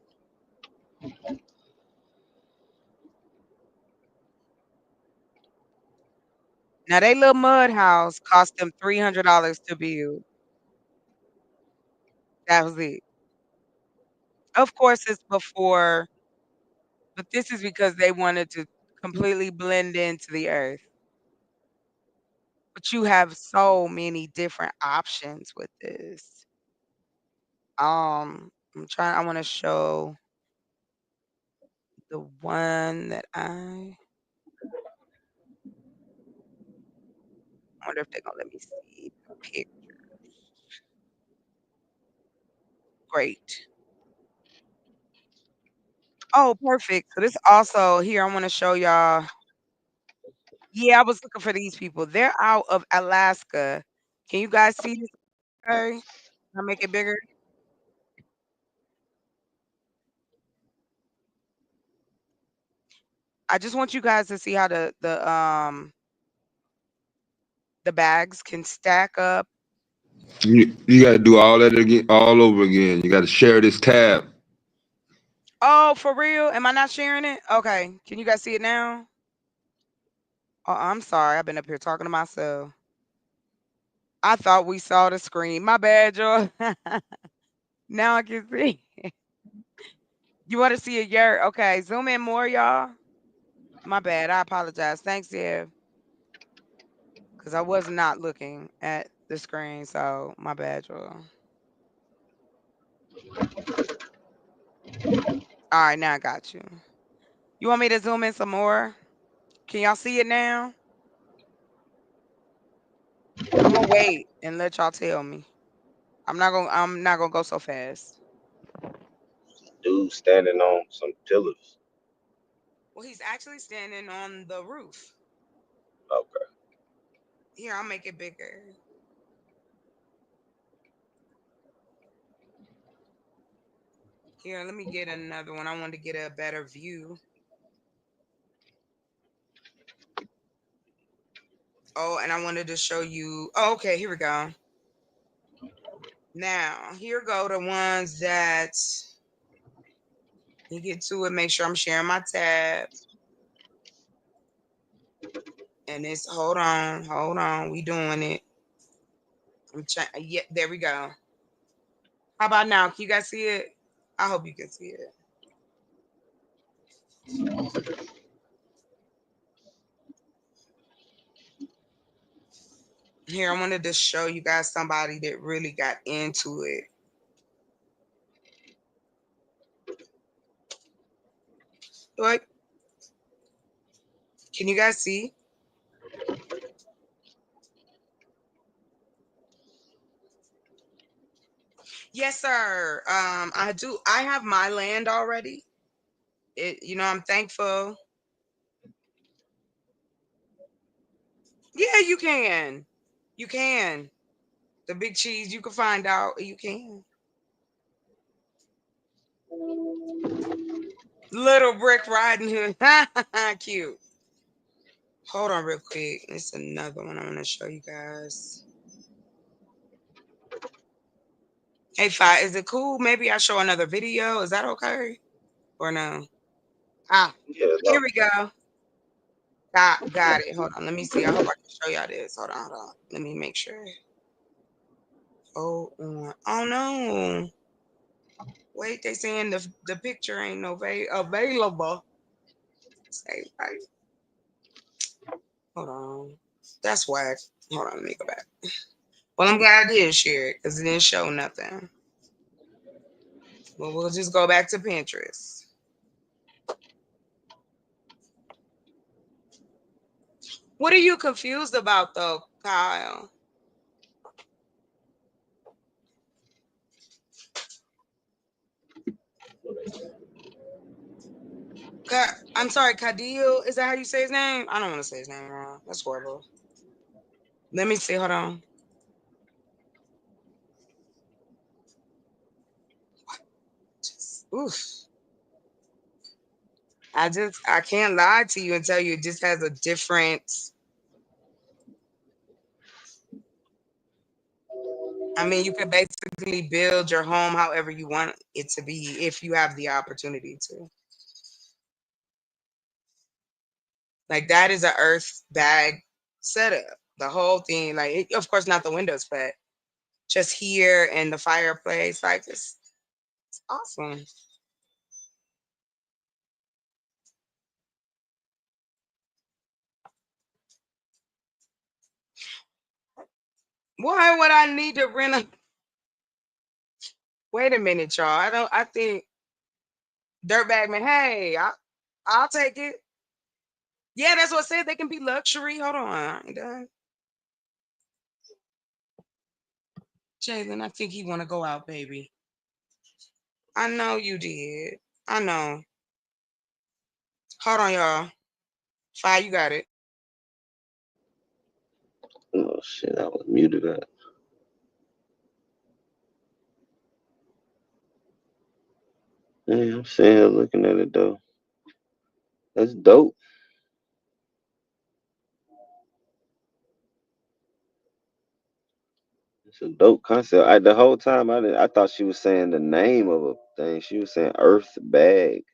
Now they little mud house cost them $300 to build. That was it. Of course, it's before, but this is because they wanted to completely blend into the earth. But you have so many different options with this. I want to show the one that I wonder if they're gonna let me see the picture. Great. Oh, perfect. So this also here, I want to show y'all. Yeah, I was looking for these people. They're out of Alaska. Can you guys see this? Okay. I'll make it bigger. I just want you guys to see how the bags can stack up. You got to do all that again, all over again. You got to share this tab. Oh, for real? Am I not sharing it? Okay. Can you guys see it now? Oh, I'm sorry. I've been up here talking to myself. I thought we saw the screen. My bad, Joy. Now I can see. You want to see a yurt? Okay, zoom in more, y'all. My bad. I apologize. Thanks, yeah. Because I was not looking at the screen, so my bad, Joy. All right, now I got you. You want me to zoom in some more? Can y'all see it now? I'm gonna wait and let y'all tell me. I'm not gonna go so fast. Dude standing on some pillars. Well, he's actually standing on the roof. Okay. Here, I'll make it bigger. Here, let me get another one. I want to get a better view. Oh, and I wanted to show you. Oh, okay, here we go. Now, here go the ones that you get to it. Make sure I'm sharing my tab. And it's hold on. We doing it. Yeah, there we go. How about now? Can you guys see it? I hope you can see it. Here, I wanted to show you guys somebody that really got into it. What? Can you guys see? Yes, sir. I do. I have my land already. I'm thankful. Yeah, you can. You can. The big cheese, you can find out. You can. Little Brick Riding Hood. Cute. Hold on real quick. It's another one I'm gonna show you guys. Hey, Fi, is it cool? Maybe I show another video. Is that okay? Or no? Ah, Yeah, here we go. Got it. Hold on. Let me see. I hope I can show y'all this. Hold on, hold on. Let me make sure. Oh no. Wait, they saying the picture ain't no available. Say right. Hold on. That's whack. Hold on, let me go back. Well, I'm glad I did share it because it didn't show nothing. Well, we'll just go back to Pinterest. What are you confused about though, Kyle? I'm sorry, Kadil. Is that how you say his name? I don't want to say his name wrong. That's horrible. Let me see. Hold on. Oof. I can't lie to you and tell you it just has a different. I mean, you could basically build your home however you want it to be if you have the opportunity to. Like that is a earth bag setup. The whole thing, like of course not the windows, but just here and the fireplace, like it's awesome. Why would I need to rent a? Wait a minute, y'all. I think Dirtbag man. Hey, I'll take it. Yeah, that's what I said. They can be luxury. Hold on, I ain't done. Jalen, I think he want to go out, baby. I know you did. I know. Hold on, y'all. Five, you got it. Oh shit, I was muted up. Yeah, I'm sitting here looking at it though. That's dope. It's a dope concept. The whole time I thought she was saying the name of a thing. She was saying Earth Bags.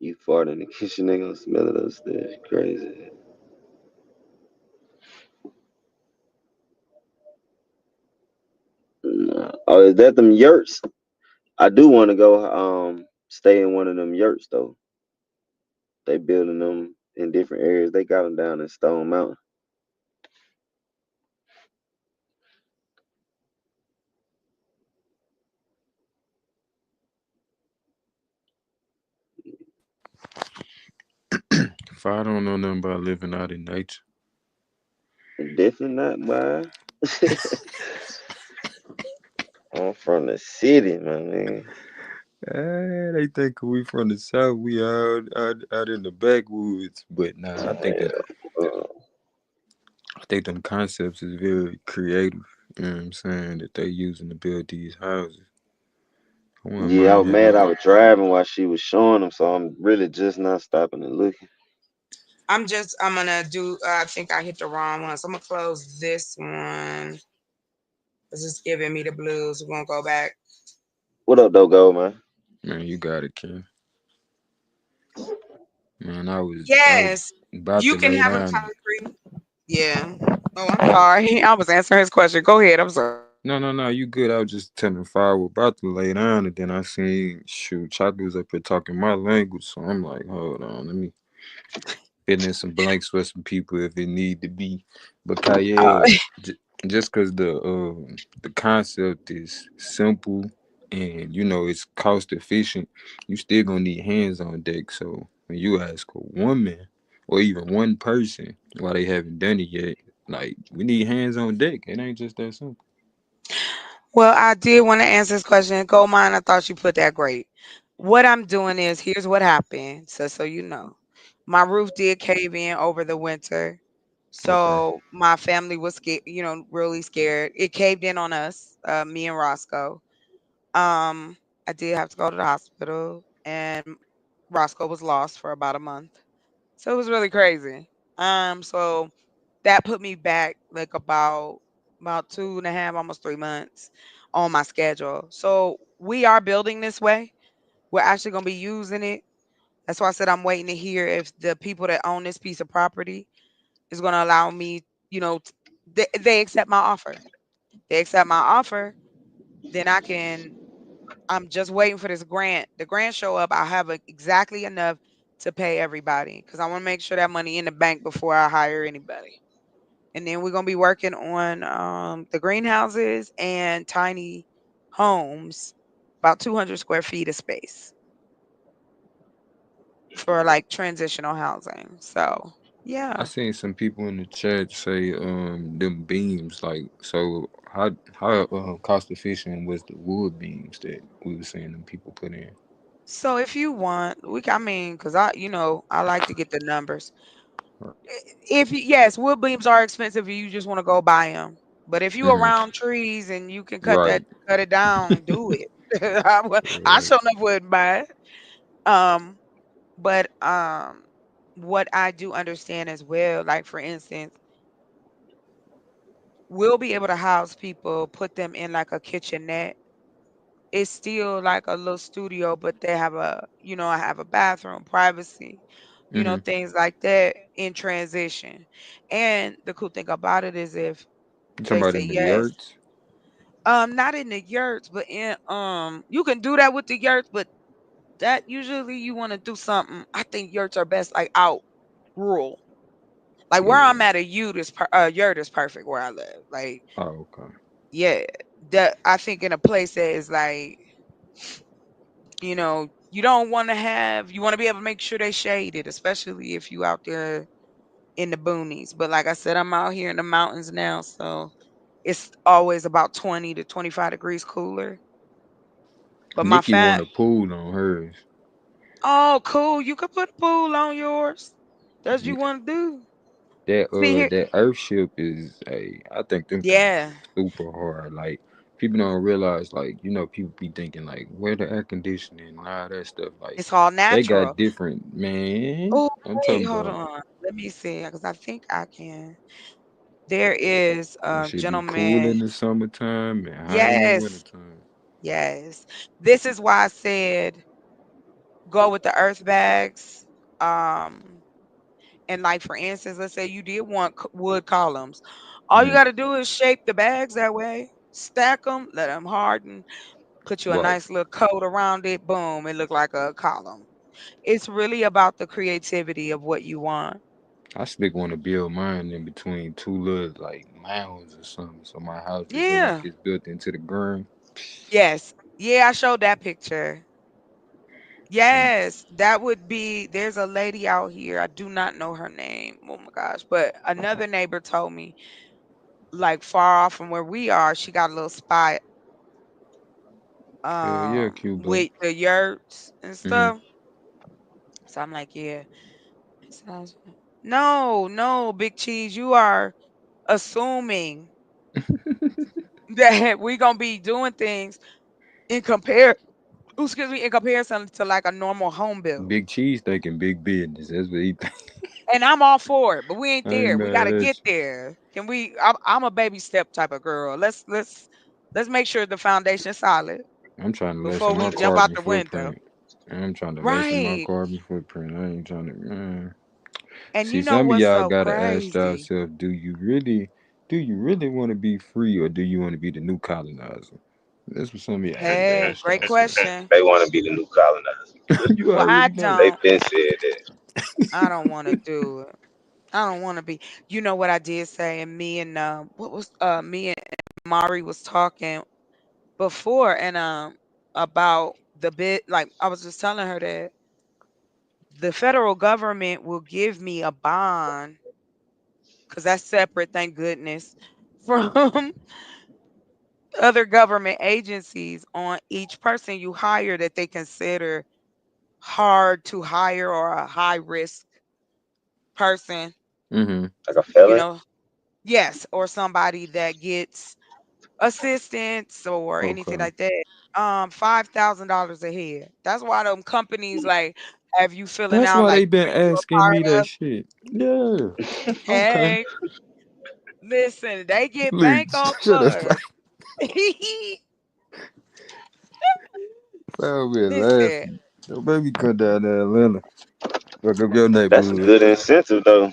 You fart in the kitchen, they gonna smell it upstairs. Crazy. Nah. Oh, is that them yurts? I do want to go stay in one of them yurts though. They building them in different areas. They got them down in Stone Mountain. If I don't know nothing about living out in nature. Definitely not, boy. I'm from the city, my nigga. They think we from the south. We out in the backwoods, but nah. I think them concepts is very creative. You know what I'm saying? That they using to build these houses. I wouldn't Yeah, I mind was having mad I like. was driving while she was showing them, so I'm really just not stopping and looking. I'm gonna do. I think I hit the wrong one, so I'm gonna close this one. It's just giving me the blues. We're gonna go back. What up, though, go, man? Man, you got it, Ken. Man, I was Yes, about you to can lay have a down. concrete. Yeah. Oh, I'm sorry. I was answering his question. Go ahead. I'm sorry. No, you good. I was just telling Fire we're about to lay down, and then I seen shoot Chocolate was up here talking my language, so I'm like, hold on, let me fill in some blanks for some people if it need to be. But Uh, Kyle, just because the concept is simple and you know it's cost efficient, you still gonna need hands on deck. So when you ask a woman or even one person why they haven't done it yet, like we need hands on deck. It ain't just that simple. Well, I did want to answer this question. Gold mine, I thought you put that great. What I'm doing is here's what happened. So you know. My roof did cave in over the winter. Okay. So my family was scared, really scared. It caved in on us, me and Roscoe. Um, I did have to go to the hospital and Roscoe was lost for about a month. So it was really crazy. So that put me back like about 2.5, almost 3 months on my schedule. So we are building this way. We're actually gonna be using it. That's why I said I'm waiting to hear if the people that own this piece of property is gonna allow me, they accept my offer. They accept my offer, then I'm just waiting for this grant. The grant show up, I'll have exactly enough to pay everybody because I want to make sure that money in the bank before I hire anybody. And then we're gonna be working on the greenhouses and tiny homes, about 200 square feet of space for like transitional housing. So I yeah. seen some people in the chat say them beams, like, so how cost efficient was the wood beams that we were seeing them people put in? So if you want, because I like to get the numbers. If yes, wood beams are expensive if you just want to go buy them. But if you Hmm. around trees and you can Right. cut it down, do it. I Right. sure enough wouldn't buy it. Um, but what I do understand as well, like for instance, we'll be able to house people, put them in like a kitchenette. It's still like a little studio, but they have I have a bathroom, privacy, Hmm. things like that in transition. And the cool thing about it is if You talking they about say in the yes, yurts? not in the yurts, but in you can do that with the yurts, but that usually you want to do something. I think yurts are best like out rural. Like where Yeah. I'm at, yurt is perfect where I live. Like Oh, okay. yeah, that I think in a place that is like you don't want to you want to be able to make sure they shaded, especially if you out there in the boonies. But like I said, I'm out here in the mountains now, so it's always about 20 to 25 degrees cooler. But my Nikki want fat a pool on hers. oh cool, you could put a pool on yours. That's what you want to do. See here. That Earth ship is a, I think them things Yeah, super hard. Like people don't realize, like, you know, people be thinking like where the air conditioning and all that stuff. Like it's all they natural. got different, man. Oh I'm wait, talking hold about on. Let me see, because I think I can. There is it a should be cool gentleman. in the summertime and hot in the Yes, wintertime. yes. This is why I said go with the earth bags. Um, and like for instance, let's say you did want wood columns. All you Hmm. got to do is shape the bags that way, stack them, let them harden, put you a Right. nice little coat around it. Boom, it look like a column. It's really about the creativity of what you want. I still want to build mine in between two little like mounds or something, so my house just look like Yeah. it's built into the ground. Yes. Yeah, I showed that picture. Mm. Yes, that would be there's a lady out here. I do not know her name. Oh my gosh. But another neighbor told me, like far off from where we are, she got a little spot Hell yeah, Q Black. with the yurts and Hmm. stuff. So I'm like, yeah. It sounds no, no, Big Cheese, you are assuming that we gonna be doing things in compare excuse me, in comparison to like a normal home build. Big Cheese thinking big business. That's what he think. And I'm all for it, but we ain't I ain't there. We got mad to at get you. there. Can we? I'm a baby step type of girl. Let's make sure the foundation solid I'm trying to before lessen we my jump out carbon the window. footprint. I'm trying to lessen my Right. carbon footprint. I ain't trying to. And you See, know some of what's y'all so gotta ask crazy? yourself: do you really want to be free, or do you want to be the new colonizer? That's what some of y'all need to Hey, ask great yourself. question. They want to be the new colonizer. You Well, I already know. They've don't. been said that. I don't want to do it. I don't want to be. You know what I did say, and me and me and Mari was talking before, and about the bit. Like I was just telling her that the federal government will give me a bond because that's separate, thank goodness, from other government agencies on each person you hire that they consider hard to hire or a high risk person, Mm-hmm. Like a you felon. know. Yes, or somebody that gets assistance or anything Okay. like that. $5,000 a head. That's why them companies like have you filling That's out why like they been you a asking me part that of. shit. Yeah. Okay. Hey, listen, they get Look, bank on shut up. us. I'll be Listen, laughing. So baby come down to Atlanta. Fuck up your That's a neighborhood. good incentive though.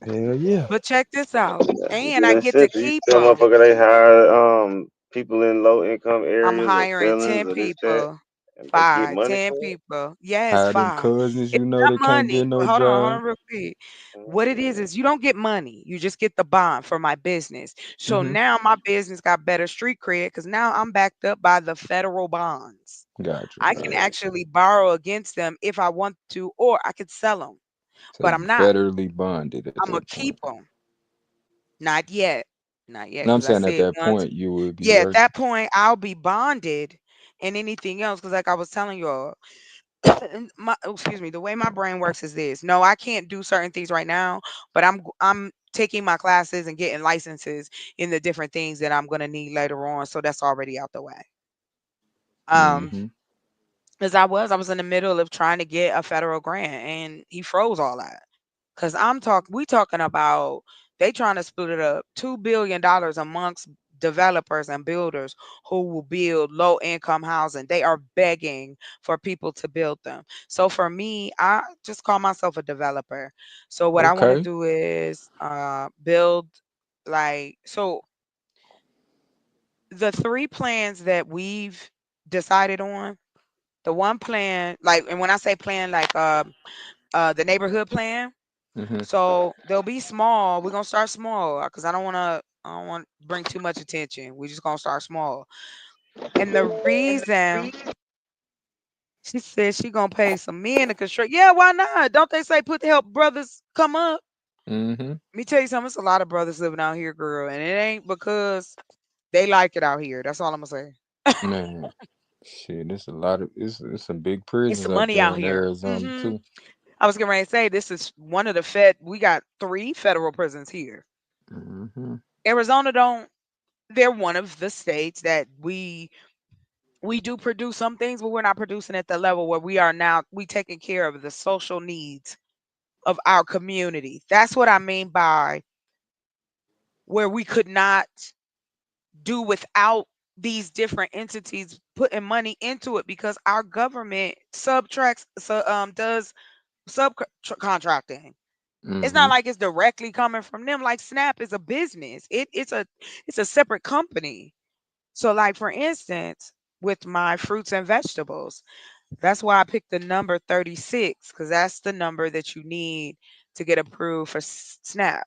Hell yeah. but check this out. That's a And good I get to incentive. You keep tell them. motherfucker they hire people in low income I'm areas or hiring felons 10 or this that, people. and they get Five, money 10 for it. people. Yes, Hire them 5. cousins It's you know not that can't money. get no Hold job. on real quick. What it Mm. is you don't get money. You just get the bond for my business. So Mm-hmm. now my business got better street cred because now I'm backed up by the federal bonds. Gotcha. I can actually borrow against them if I want to, or I could sell them, So but you I'm not. federally bonded at I'm gonna that keep point. them. Not yet. Not yet, And I'm because I saying at said that once. point you would be Yeah, at working. that point I'll be bonded and anything else. Because like I was telling y'all, and excuse me, the way my brain works is this. No, I can't do certain things right now, but I'm taking my classes and getting licenses in the different things that I'm gonna need later on. So that's already out the way. Um, Mm-hmm. because I was in the middle of trying to get a federal grant and he froze all that. Cause we talking about they trying to split it up $2 billion amongst developers and builders who will build low income housing. They are begging for people to build them. So for me, I just call myself a developer. So what I want to Okay. do is build like so the three plans that we've decided on. The one plan, like, and when I say plan, like the neighborhood plan, Mm-hmm. so they'll be small. We're gonna start small because I don't want to bring too much attention. We're just gonna start small. And the reason she said she gonna pay some men to construct, yeah, why not? Don't they say put the help brothers come up? Mm-hmm. Let me tell you something. It's a lot of brothers living out here, girl, and it ain't because they like it out here. That's all I'm gonna say. Man, shit, there's a lot of it's some big It's prisons some out money there out in here. Arizona too. I was getting ready to say this is one of the fed. We got 3 federal prisons here. Mm-hmm. Arizona don't. They're one of the states that we do produce some things, but we're not producing at the level where we are now. We taking care of the social needs of our community. That's what I mean by where we could not do without these different entities putting money into it because our government subtracts does subcontracting. It's Mm-hmm. not like it's directly coming from them. Like Snap is a business. It's a separate company. So like for instance, with my fruits and vegetables, that's why I picked the number 36 because that's the number that you need to get approved for SNAP.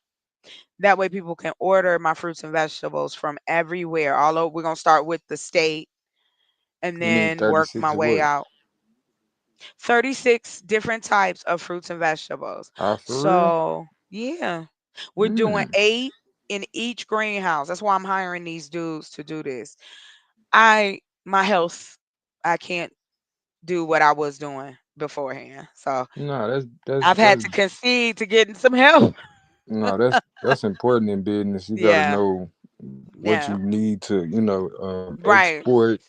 That way people can order my fruits and vegetables from everywhere. Although we're gonna start with the state and You need then work my 36 of way what? out. 36 different types of fruits and vegetables. Ah, for real? So yeah. We're doing Mm. 8 in each greenhouse. That's why I'm hiring these dudes to do this. My health, I can't do what I was doing beforehand. So No, that's I've had that's to concede to getting some help. no, that's important in business. You got to Yeah. know what you Yeah. need to, Right. export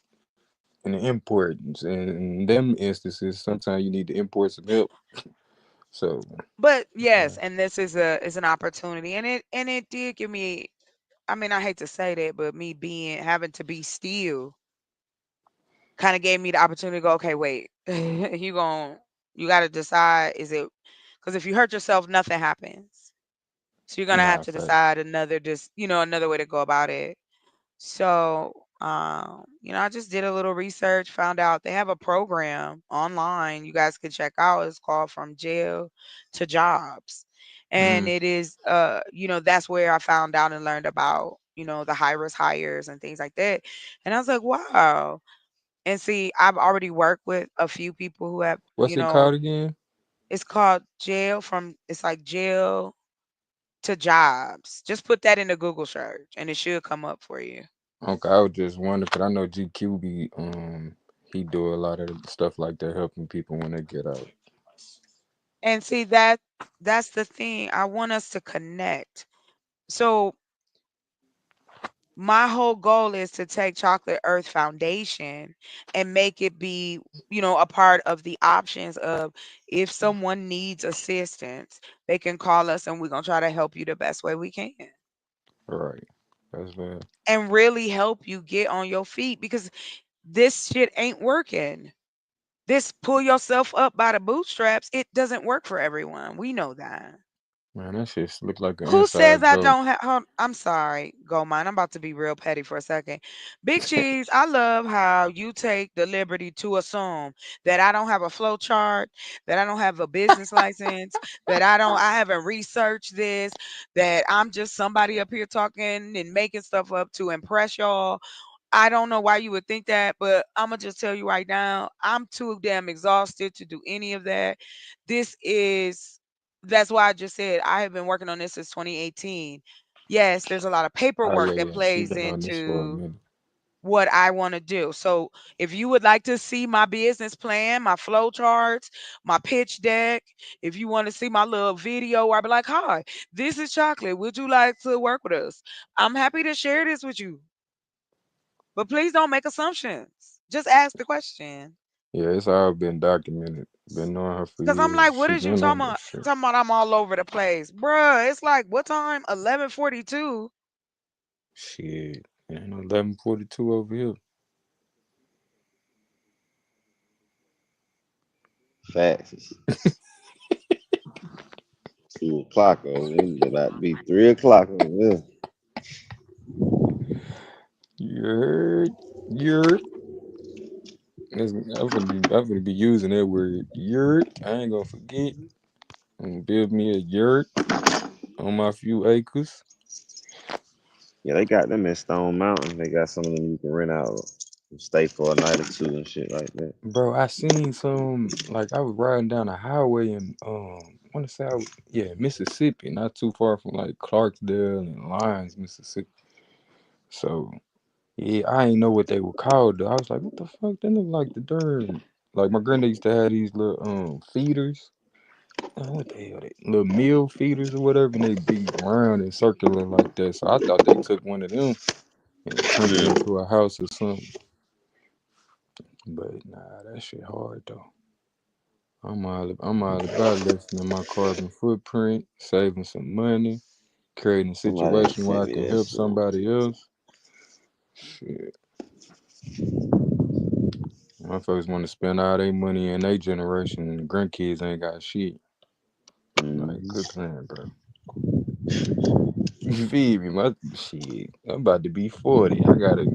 and import. And in them instances, sometimes you need to import some help. So, But uh, yes, and this is an opportunity. And it did give me, I mean, I hate to say that, but me being having to be still kind of gave me the opportunity to go, okay, wait. You got to decide, is it because if you hurt yourself, nothing happens. So you're gonna have nah, to facts. decide another way to go about it. So, I just did a little research, found out they have a program online you guys can check out. It's called From Jail to Jobs. And Mm. it is, that's where I found out and learned about, the high risk hires and things like that. And I was like, wow. And see, I've already worked with a few people who have, What's it called again? it's called jail from, it's like jail to jobs. Just put that in the Google search and it should come up for you. Okay, I was just wondering because I know GQ be he do a lot of stuff like that, helping people when they get out. And see that's the thing. I want us to connect. So my whole goal is to take Chocolate Earth Foundation and make it be, a part of the options of if someone needs assistance, they can call us and we're going to try to help you the best way we can Right. That's bad. and really help you get on your feet because this shit ain't working. This pull yourself up by the bootstraps, it doesn't work for everyone. We know that. Man, that shit look like an Who says inside I joke. don't have? I'm sorry, Go Mine. I'm about to be real petty for a second. Big Cheese, I love how you take the liberty to assume that I don't have a flow chart, that I don't have a business license, that I haven't researched this, that I'm just somebody up here talking and making stuff up to impress y'all. I don't know why you would think that, but I'm gonna just tell you right now, I'm too damn exhausted to do any of that. This is That's why I just said I have been working on this since 2018. Yes, there's a lot of Oh paperwork yeah, that yeah. She plays been on this for a into minute. what I want to do. So if you would like to see my business plan, my flow charts, my pitch deck, if you want to see my little video where I be like, hi, this is Chocolate. Would you like to work with us? I'm happy to share this with you. But please don't make assumptions. Just ask the question. Yeah, it's all been documented. Been knowing her for Cause I'm years. like, what She is you been talking on about? this shit. Talking about I'm all over the place. Bruh, it's like what time? 11:42. Shit. And 11:42 over here. Facts. 2 o'clock over there. It about to be 3 o'clock over there. Yurt. Yurt. I'm gonna be using that word yurt. I ain't gonna forget. I'm gonna build me a yurt on my few acres. Yeah, they got them in Stone Mountain. They got some of them you can rent out and stay for a night or two and shit like that. Bro, I seen some like I was riding down the highway in I wanna say yeah, Mississippi, not too far from like Clarksdale and Lyons, Mississippi. So yeah, I ain't know what they were called though. I was like, what the fuck? They look like the darn like my granddad used to have these little feeders. What the hell they little meal feeders or whatever, and they be round and circular like that. So I thought they took one of them and turned it Mm. into a house or something. But nah, that shit hard though. I'm all about lessening my carbon footprint, saving some money, creating a Somebody situation where sent I me can that help shit on somebody TikTok. else. Shit. Motherfuckers want to spend all their money in their generation and the grandkids ain't got shit. Like, Mm. good plan, bro. You feed me, my shit. I'm about to be 40. I gotta,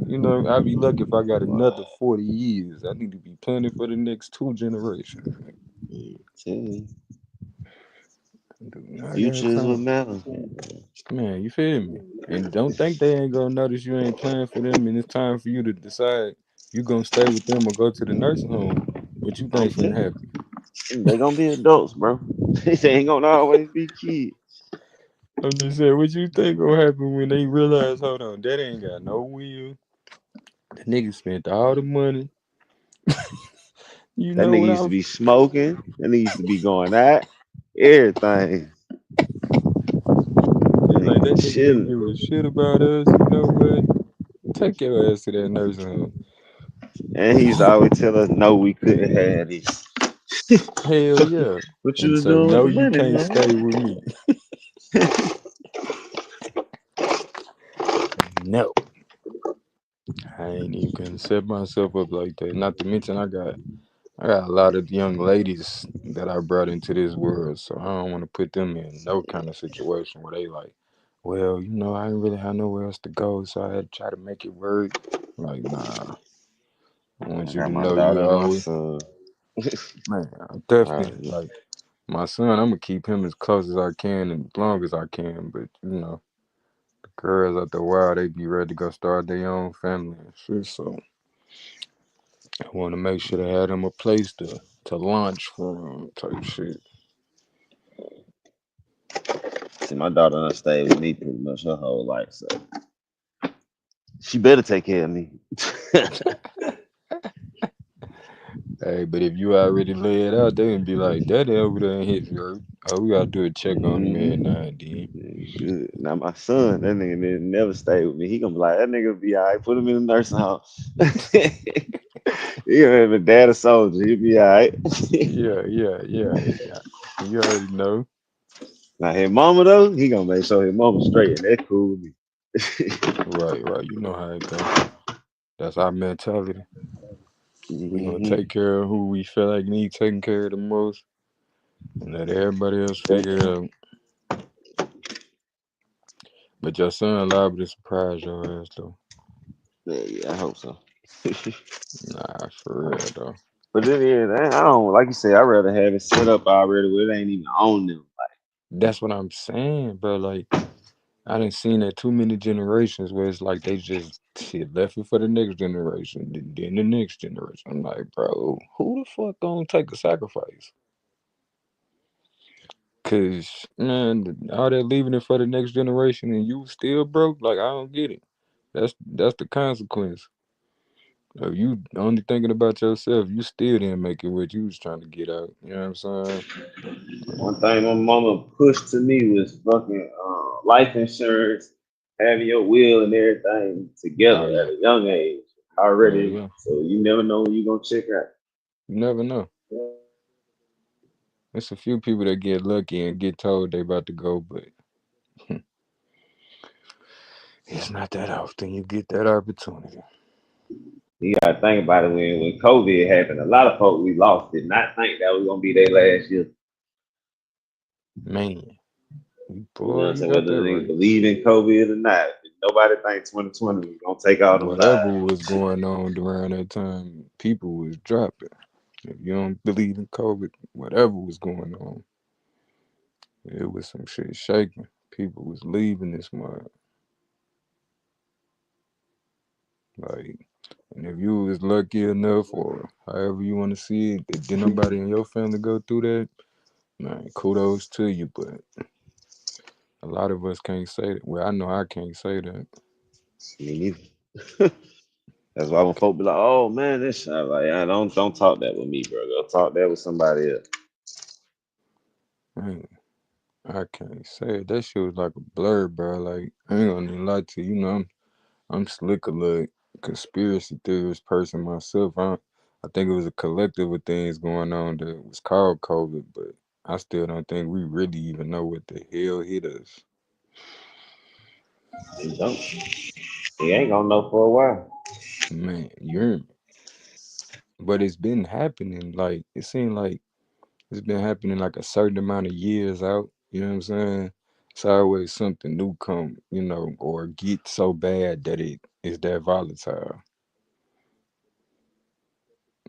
I'd be lucky if I got another 40 years. I need to be planning for the next 2 generations. See, I got future is what time. matters. Man, you feel me? And don't think they ain't gonna notice you ain't playing for them and it's time for you to decide you gonna stay with them or go to the nursing home. What you I'm think finna telling happen? you, they gonna be adults, bro. They ain't gonna always be kids. I'm just saying, what you think gonna happen when they realize, hold on, that ain't got no will. The nigga spent all the money. You That know nigga what I used to was be smoking. That nigga used to be going out. Everything. be That like, nigga that be nigga ain't chilling. give a shit about us, you know what? Take your ass to that nursing home. And he used to always tell us, no, we couldn't have this. Hell yeah. What you And was say, doing with no, the you money, can't man? stay with me. No. I ain't even gonna set myself up like that. Not to mention I got a lot of young ladies that I brought into this world, so I don't want to put them in no kind of situation where they like, well, I didn't really have nowhere else to go, so I had to try to make it work. Like, nah, I I want you got to my know daughter you and my always, son. man, I'm All definitely right. like my son. I'm gonna keep him as close as I can and as long as I can, but the girls out the wild, they be ready to go start their own family and shit. So I want to make sure they had them a place to launch from type shit. See, my daughter done stayed with me pretty much her whole life, so she better take care of me. Hey, but if you already lay it out there and be like, Daddy over there and hit her, oh, we gotta do a check on him every now and then. Good. Now my son, that nigga never stay with me. He gonna be like, that nigga be all right. Put him in the nursing home. He gonna have a dad a soldier. He'll be all right. Yeah. You already know. Now his mama though, he gonna make sure his mama straight, and that's cool with me. Right. You know how it go. That's our mentality. We gonna Mhm. take care of who we feel like need taking care of the most, and let everybody else figure it out. But your son liable to surprise your ass though. Yeah, I hope so. Nah, for real though. But then yeah, I don't like you said. I'd rather have it set up already where it ain't even on them. That's what I'm saying, bro. Like I done seen that too many generations where it's like they just shit left it for the next generation, then the next generation. I'm like, bro, who the fuck gonna take a sacrifice? Cause man, all that leaving it for the next generation and you still broke, like I don't get it. That's the consequence. If you only thinking about yourself, you still didn't make it what you was trying to get out. You know what I'm saying? One thing my mama pushed to me was fucking life insurance, having your will and everything together Oh at yeah. a young age Hell already. yeah. So you never know when you gonna check out. You never know. There's a few people that get lucky and get told they about to go, but it's not that often you get that opportunity. You gotta think about it when COVID happened. A lot of folks we lost did not think that was gonna be their last year. Man, You know boy, what I'm you saying? got Whether that they right. believe in COVID or not, nobody think 2020 was gonna take all them Whatever lives. was going on around that time, people was dropping. If you don't believe in COVID, whatever was going on, it was some shit shaking. People was leaving this mud. Like, and if you was lucky enough, or however you want to see it, that did nobody in your family go through that, man, kudos to you. But a lot of us can't say that. Well, I know I can't say that. Me neither. That's why when folk be like, "Oh man, this," I'm like, "I don't talk that with me, bro. Go talk that with somebody else." Man, I can't say it. That shit was like a blur, bro. Like, I ain't gonna even lie to you. You know, I'm slick a little conspiracy theorist person myself. I think it was a collective of things going on that was called COVID, but I still don't think we really even know what the hell hit us. You don't. He ain't gonna know for a while. Man, you're. But it's been happening. Like it seemed like it's been happening like a certain amount of years out. You know what I'm saying? It's always something new come, or get so bad that it is that volatile.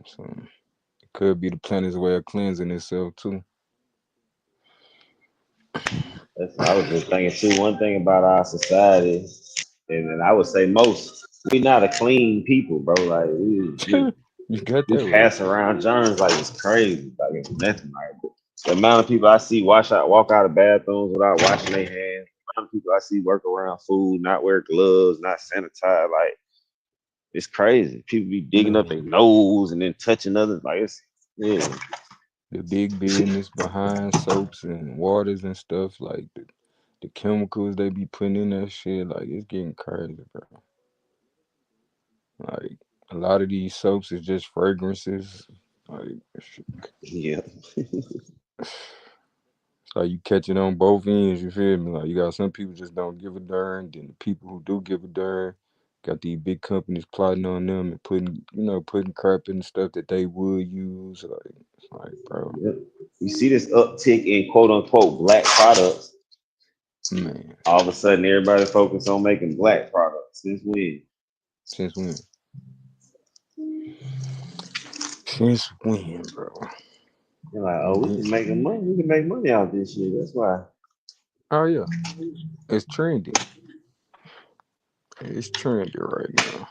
So it could be the planet's way of cleansing itself too. I was just thinking too. One thing about our society, and I would say most, we not a clean people, bro. Like You got we that right. pass around germs like it's crazy, like it's nothing. Like the amount of people I see walk out of bathrooms without washing their hands. The amount of people I see work around food, not wear gloves, not sanitize. Like it's crazy. People be digging up Man, their nose and then touching others. Like it's yeah. the big business behind soaps and waters and stuff, like the chemicals they be putting in that shit, like it's getting crazy, bro. Like a lot of these soaps is just fragrances. Like Yeah. it's like you catch it on both ends, you feel me? Like you got some people just don't give a darn, then the people who do give a darn got these big companies plotting on them and putting crap in stuff that they would use. Like it's like, bro, Yep. You see this uptick in quote unquote black products. man, All of a sudden, everybody focused on making black products. Since when? since when? Since when, bro? They're like, oh, we Yeah. can make money. We can make money out of this shit. That's why. Oh yeah, it's trendy. It's trendy right now.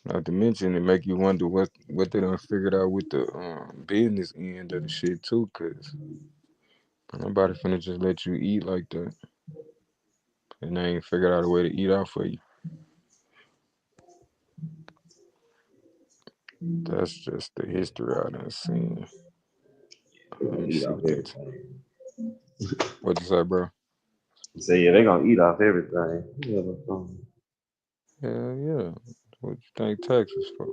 Not to mention, it make you wonder what they done figured out with the business end of the shit too, cause nobody finna just let you eat like that, and they ain't figured out a way to eat out for you. That's just the history I done seen. They Let gonna me eat see off what they. everything. What you say, bro? You say yeah, they gonna eat off everything. Yeah, but, Hell yeah. What you think taxes for?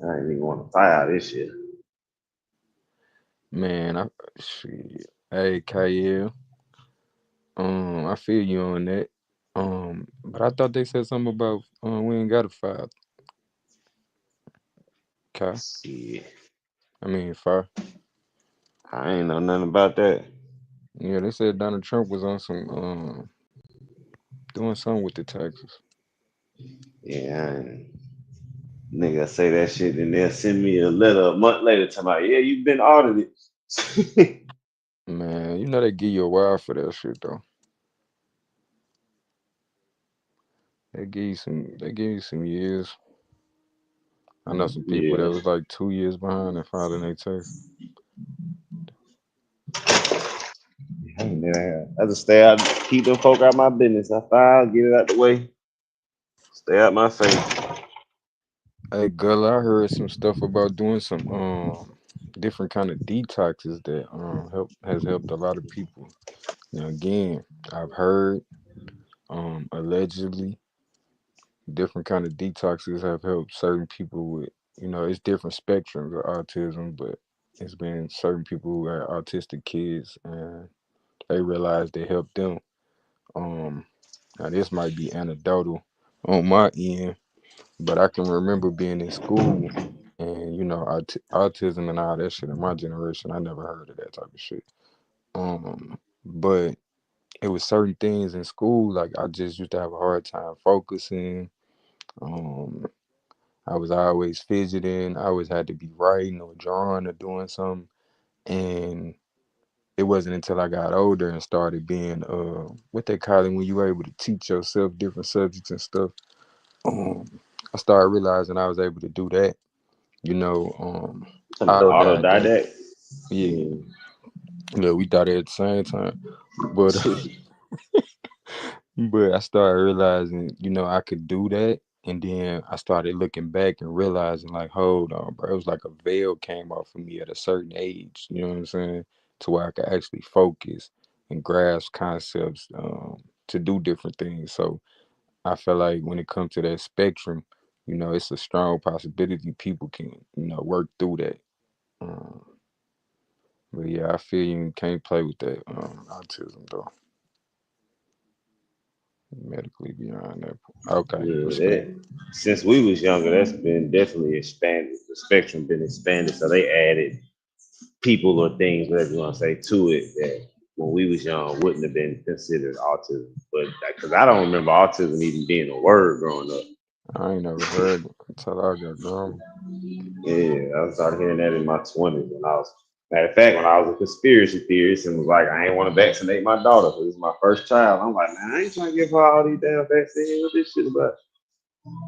I ain't even want to fight out this shit. Man, shit. Hey, KL. I feel you on that. But I thought they said something about we ain't got to file. Kai. Shit. I mean, fire. I ain't know nothing about that. Yeah, they said Donald Trump was on some doing something with the taxes. Yeah, nigga say that shit, and they'll send me a letter a month later talking about, yeah, you've been audited. Man, you know they give you a while for that shit though. They give you some years. I know some people that Yeah. was like 2 years behind in filing their tax. I ain't never had. I just stay out, keep them folk out my business. I file, get it out the way, stay out my face. Hey, girl, I heard some stuff about doing some different kind of detoxes that has helped a lot of people. Now again, I've heard allegedly different kind of detoxes have helped certain people with, it's different spectrums of autism, but it's been certain people who are autistic kids and they realize they help them. Um, Now this might be anecdotal on my end, but I can remember being in school and autism and all that shit in my generation. I never heard of that type of shit. But it was certain things in school like I just used to have a hard time focusing. Um, I was always fidgeting. I always had to be writing or drawing or doing something. And it wasn't until I got older and started being what they call it when you were able to teach yourself different subjects and stuff. Um, I started realizing I was able to do that. You know, autodidact. Autodidact. Yeah, Yeah. yeah, we thought it at the same time, but but I started realizing, I could do that, and then I started looking back and realizing, like, hold on, bro, it was like a veil came off of me at a certain age. You know what I'm saying? To where I could actually focus and grasp concepts to do different things. So I feel like when it comes to that spectrum, it's a strong possibility people can, work through that. Um, but yeah, I feel you can't play with that autism though. Medically beyond that. Okay, Yeah, respect. since we was younger, that's been definitely expanded. The spectrum been expanded, so they added people or things, whatever you want to say, to it that when we was young wouldn't have been considered autism. But because I don't remember autism even being a word growing up. I ain't never heard it until I got grown. Yeah, I started hearing that in my 20s when I was, matter of fact, when I was a conspiracy theorist and was like, I ain't want to vaccinate my daughter because it's my first child. I'm like, man, I ain't trying to give her all these damn vaccines. What this shit about?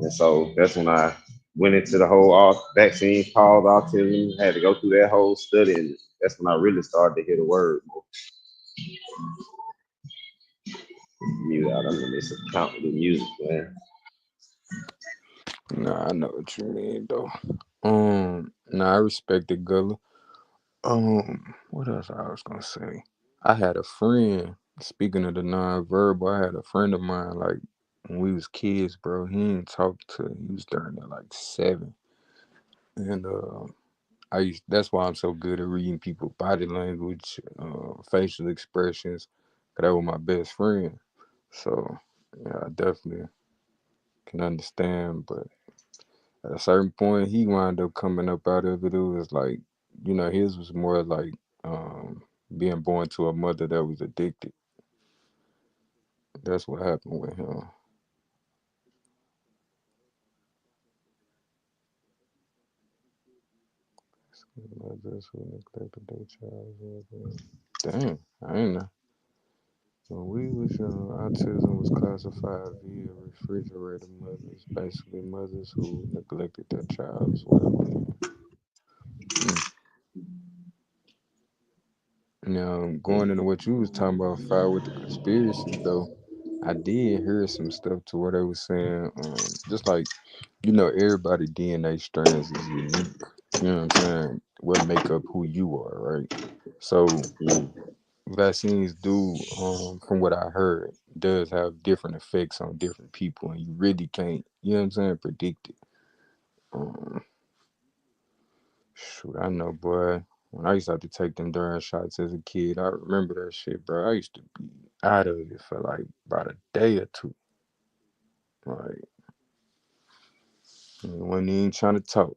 And so that's when I went into the whole vaccine called autism, had to go through that whole study. And that's when I really started to hear the word more. Mute out. I'm gonna miss a count with the music, man. Nah, I know what you mean though. Nah, I respect it, Gullah. What else I was gonna say? I had a friend. Speaking of the non-verbal, I had a friend of mine. Like when we was kids, bro. He ain't talked to. He was during at like 7, and That's why I'm so good at reading people body language, facial expressions. 'Cause that was my best friend. So yeah, I definitely can understand. But at a certain point, he wound up coming up out of it. It was like, his was more like being born to a mother that was addicted. That's what happened with him. Mothers who neglected their child. Dang, I ain't know. When we was young, autism was classified via refrigerator mothers, basically mothers who neglected their child's well-being. Mm. Now, going into what you was talking about, fire with the conspiracies, though, I did hear some stuff to where they was saying, just like, everybody DNA strands is unique. You know what I'm saying? What make up who you are, right? So vaccines do, from what I heard, does have different effects on different people, and you really can't, you know what I'm saying, predict it. Um, Shoot, I know, boy. When I used to have to take them darn shots as a kid, I remember that shit, bro. I used to be out of it for like about a day or two. Like, wasn't even trying to talk.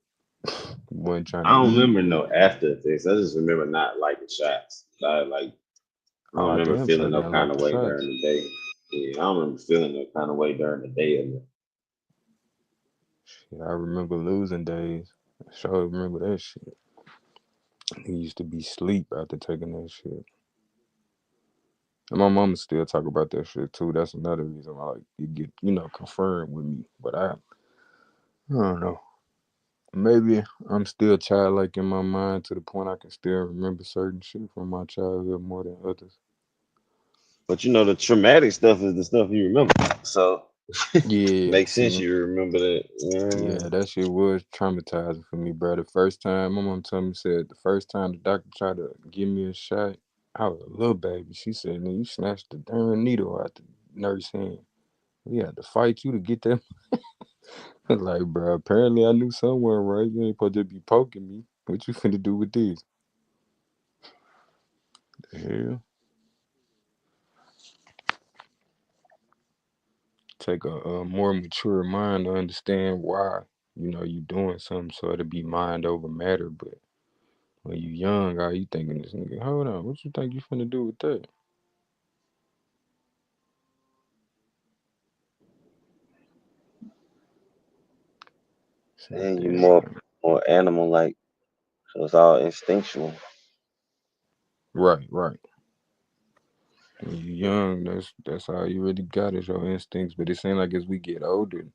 Wasn't trying I to don't eat. remember no after effects. I just remember not liking shots. I Oh, don't I remember damn sure feeling no didn't kind like of the way during shots. the day. Yeah, I don't remember feeling no kind of way during the day. Shit, I remember losing days. I sure remember that shit. He used to be sleep after taking that shit. And my mama still talk about that shit too. That's another reason why like you get, confirmed with me. But I don't know. Maybe I'm still childlike in my mind to the point I can still remember certain shit from my childhood more than others. But the traumatic stuff is the stuff you remember. So Yeah, makes sense see, you remember that. yeah, that shit was traumatizing for me, bro. The first time, my mom told me, said the first time the doctor tried to give me a shot, I was a little baby. She said, "Man, you snatched the darn needle out the nurse hand. We had to fight you to get that." I was like, bro, apparently I knew somewhere, right? You ain't supposed to be poking me. What you finna do with this? The hell? Take a more mature mind to understand why you doing something, so it'll be mind over matter. But when you young, all you thinking this nigga, hold on, what you think you finna do with that? Say, And you damn. more animal like, so it's all instinctual. Right. When you young, that's all you really got is your instincts. But it seems like as we get older,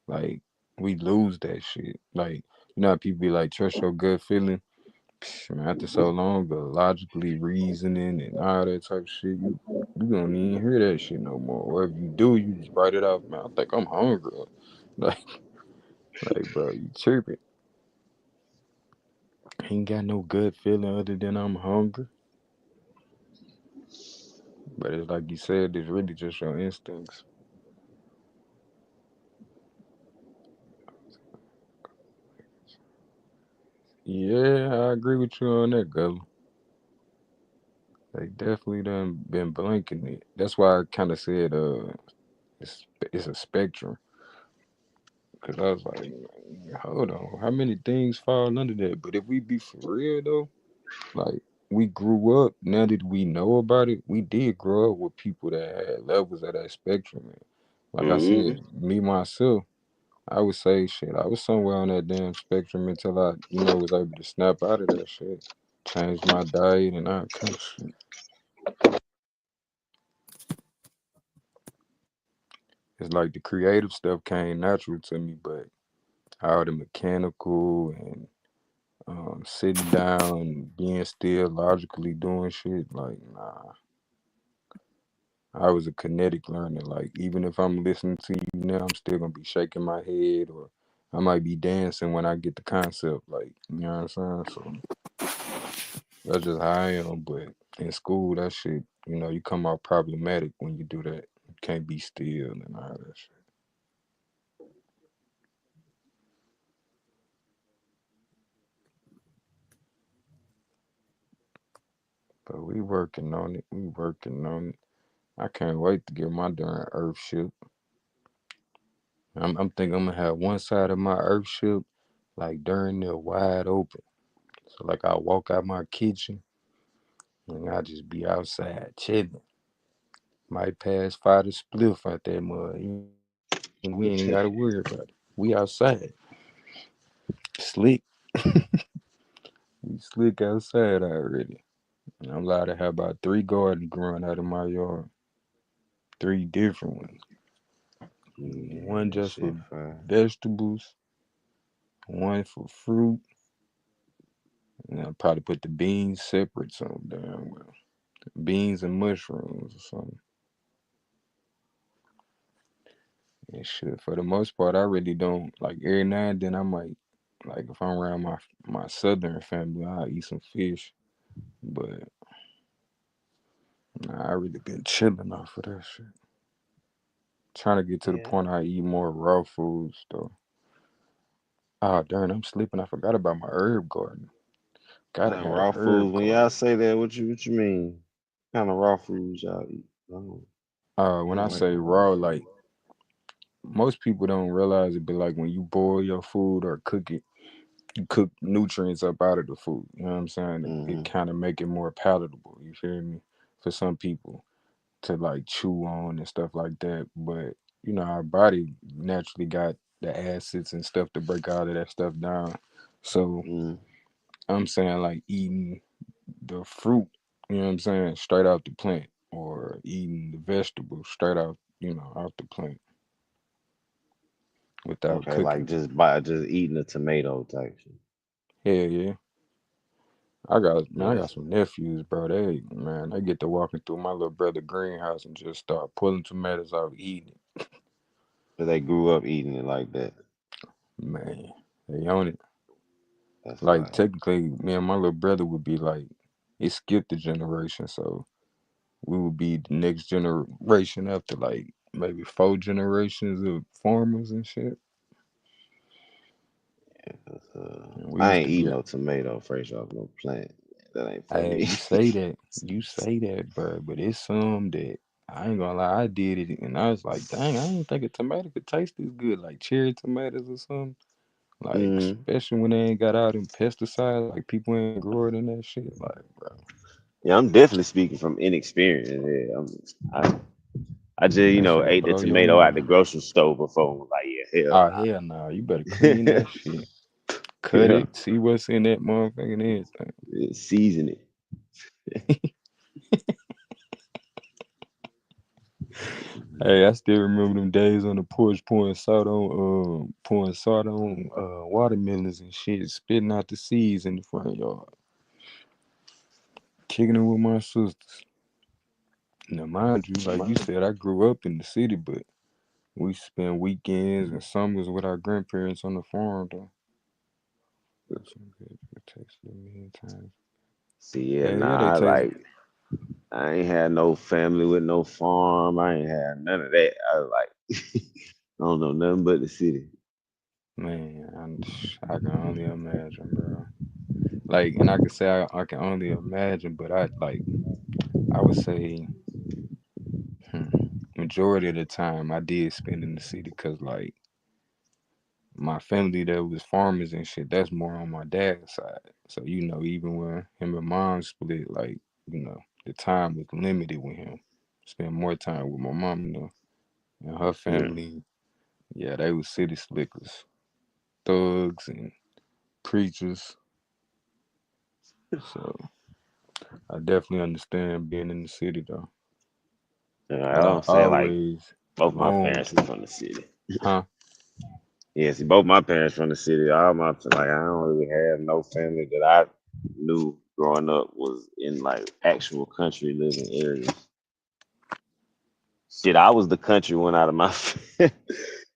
like we lose that shit. Like how people be like, trust your gut feeling. Man, after so long, but logically reasoning and all that type of shit, you don't even hear that shit no more. Or if you do, you just write it off. Man, I think I'm hungry. Like, bro, you tripping? Ain't got no good feeling other than I'm hungry. But it's like you said, it's really just your instincts. Yeah, I agree with you on that, Gully. They definitely done been blanking it. That's why I kind of said it's a spectrum. Cause I was like, hold on, how many things fall under that? But if we be for real though, like we grew up. Now that we know about it, we did grow up with people that had levels of that spectrum. And like I Mm-hmm. said, me myself, I would say shit. I was somewhere on that damn spectrum until I, was able to snap out of that shit, change my diet and all kind of shit. It's like the creative stuff came natural to me, but all the mechanical and sitting down, being still, logically doing shit, like nah. I was a kinetic learner. Like even if I'm listening to you now, I'm still gonna be shaking my head, or I might be dancing when I get the concept. Like you know what I'm saying? So that's just how I am. But in school, that shit, you come out problematic when you do that. You can't be still and all that shit. But we working on it. We working on it. I can't wait to get my darn earth ship. I'm thinking I'm gonna have one side of my earth ship like darn near wide open. So like I walk out my kitchen and I just be outside chilling. Might pass fire the spliff out that mud. We ain't even gotta worry about it. We outside. Slick. We slick outside already. And I'm allowed to have about 3 gardens growing out of my yard. 3 different ones. Yeah, One that just for shit fire. vegetables, one for fruit, and I'll probably put the beans separate some damn well. Beans and mushrooms or something. And shit, for the most part, I really don't like. Every now and then, I might like if I'm around my southern family, I'll eat some fish. But nah, I really been chilling off of that shit. Trying to get to the Yeah. point I eat more raw foods though. Oh darn, I'm sleeping. I forgot about my herb garden. Gotta Kind of have a raw food. herb When y'all garden. say that, what you mean? Kind of raw foods y'all eat? When Ain't I like say raw, like most people don't realize it, but like when you boil your food or cook it, you cook nutrients up out of the food. You know what I'm saying? It mm-hmm. kind of make it more palatable. You feel me? For some people to like chew on and stuff like that. But you know, our body naturally got the acids and stuff to break all of that stuff down. So Mm. I'm saying like eating the fruit, you know what I'm saying, straight out the plant, or eating the vegetables straight out, out the plant without Okay, like cooking it. just eating a tomato type shit. Hell yeah. I Yeah, got some nephews, bro. They get to walking through my little brother greenhouse and just start pulling tomatoes out, eating but they grew up eating it like that. it. Man, they own it. That's Like fine. technically, me and my little brother would be like, it skipped a generation, so we would be the next generation after like maybe 4 generations of farmers and shit. And we I used ain't to eating be, no tomato fresh off no plant. That ain't for hey, me. you say that, bro, but it's some that I ain't gonna lie, I did it and I was like, dang, I didn't think a tomato could taste this good, like cherry tomatoes or something. Like, Mm. especially when they ain't got all them pesticides, like people ain't growing in that shit. Like, bro, Yeah, I'm definitely speaking from inexperience. Yeah, I just that shit'll ate the blow your tomato at the mind. grocery store before. And was like, yeah, hell Oh, hell nah. no, you better clean that shit. Cut Yeah, it, see what's in that motherfucking everything. season it. Hey, I still remember them days on the porch pouring salt on watermelons and shit, spitting out the seeds in the front yard, kicking it with my sisters. Now, mind you, like you said, I grew up in the city, but we spent weekends and summers with our grandparents on the farm, though. That's some good. It takes a million times. See, yeah, Hell yeah, they nah, taste. I ain't had no family with no farm. I ain't had none of that. I was like, I don't know nothing but the city. Man, I can only imagine, bro. Like, and I could say I can only imagine, but I would say, hmm, majority of the time I did spend in the city because like my family that was farmers and shit, that's more on my dad's side. So even when him and mom split, like the time was limited with him. Spend more time with my mom and her Yeah. family. Yeah, they was city slickers, thugs and preachers. So I definitely understand being in the city though. I But I don't say like always both my long parents are to, from the city. huh? Yeah, see, both my parents from the city. All my like, I don't really have no family that I knew growing up was in like actual country living areas. Shit, I was the country one out of my.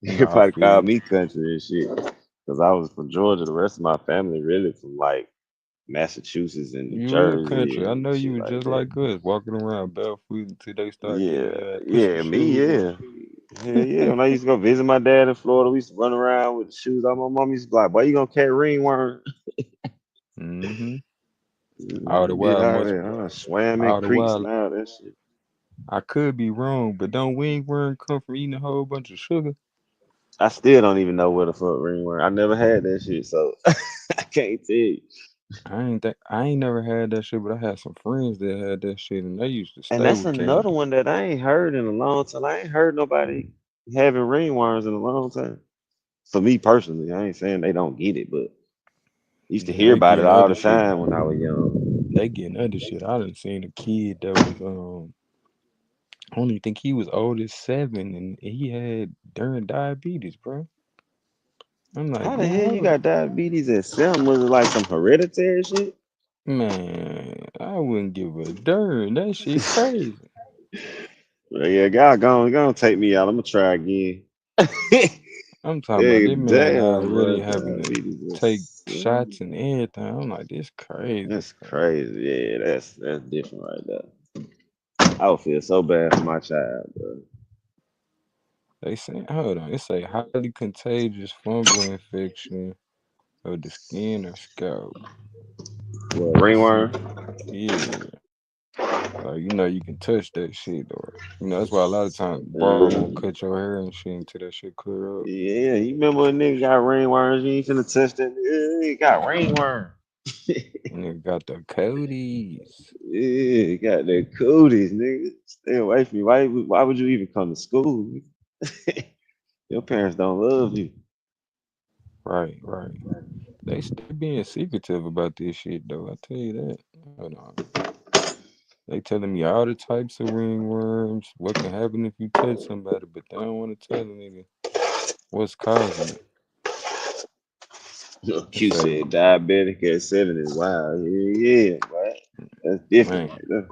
Nah, I Everybody feel called you. me country and shit because I was from Georgia. The rest of my family really from like Massachusetts and New You is Jersey country. I and know you shit was like just that. like us, walking around barefoot until they start getting Yeah, on your ass. Put some yeah, me, shoes on. yeah. Hell yeah. When I used to go visit my dad in Florida, we used to run around with the shoes on. My mom used to be like, boy, you gonna carry ringworm? Mm-hmm. All the I did while all must, that. I swam in all the creeks while, and all that shit. I could be wrong, but don't wingworm come from eating a whole bunch of sugar? I still don't even know where the fuck ringworm. I never had that shit, so I can't tell you. I ain't never had that shit, but I had some friends that had that shit, and they used to And stay that's with another candy. one that I ain't heard in a long time. I ain't heard nobody having ringworms in a long time. For me personally, I ain't saying they don't get it, but used to Yeah, hear they about it getting all other the shit. time when I was young. They getting other shit. I done seen a kid that was I only think he was old as 7 and he had during diabetes, bro. I'm like, How the man, hell you got diabetes at 7? Was it like some hereditary shit? man, I wouldn't give a darn. That shit crazy. Well, yeah, God, go on, take me out. I'm gonna try again. I'm talking about Hey, this man damn, bro, already having to diabetes at take 7. shots and everything. I'm like, this crazy, That's bro. crazy. Yeah, that's different right there. I would feel so bad for my child, bro. They say, hold on, it say highly contagious fungal infection of the skin or scalp. What, Let's ringworm? see. Yeah, like you can touch that shit, or that's why a lot of times barber won't cut your hair and shit until that shit clear up. Yeah, you remember a nigga got ringworms? You ain't finna touch that nigga. He got ringworm. Nigga got the codes. Yeah, he got that cooties, nigga. Stay away from me. Why would you even come to school? Your parents don't love you. Right, right. They stay being secretive about this shit though. I tell you that. Hold on. They telling me all the types of ringworms, what can happen if you touch somebody, but they don't want to tell a nigga what's causing it. They Q say, said diabetic at 7 is wild. Yeah, boy. That's different man, right there.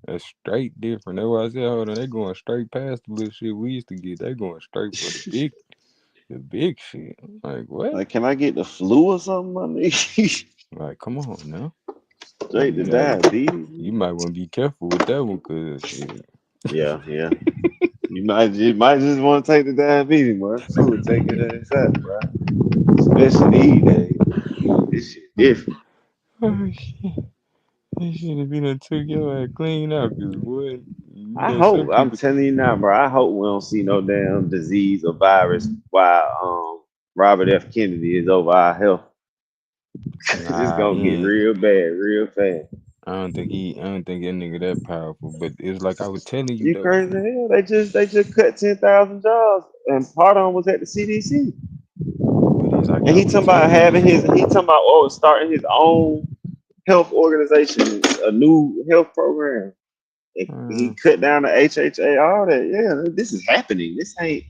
that's straight different. That's why I said, hold on, they going straight past the little shit we used to get. They going straight for the big shit. I'm like, what? Like, can I get the flu or something, my nigga? Like, come on now. Straight to Hey, diabetes. you might want to be careful with that one, cause shit. Yeah, yeah. You might just want to take the diabetes, bro. Flu will take it ass out, bro. Especially these days. This shit different. Oh shit. That shit have been done took your ass clean out, cause boy, some I'm people. telling you now, bro. I hope we don't see no damn disease or virus while Robert F. Kennedy is over our health. It's Nah, gonna he get ain't. real bad, real fast. I don't think that nigga that powerful. But it's like I was telling you You though. crazy as hell? They just cut 10,000 jobs, and part of them was at the CDC. But it's like And I he was talking about telling you. starting his own health organization, a new health program. He Uh, cut down the HHA, all that. Yeah, this is happening. This ain't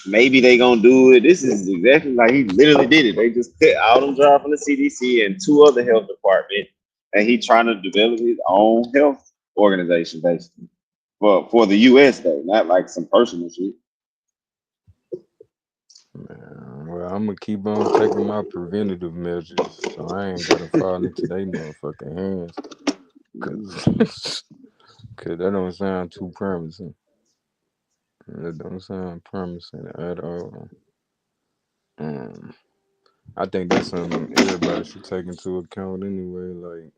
maybe they gonna do it. This is exactly like he literally did it. They just cut all them jobs from the CDC and 2 other health departments, and he trying to develop his own health organization basically for the US though, not like some personal shit. man, well, I'm gonna keep on taking my preventative measures, so I ain't gotta fall into they motherfucking hands. Cause, cause that don't sound too promising. That don't sound promising at all. Um, I think that's something everybody should take into account anyway. Like,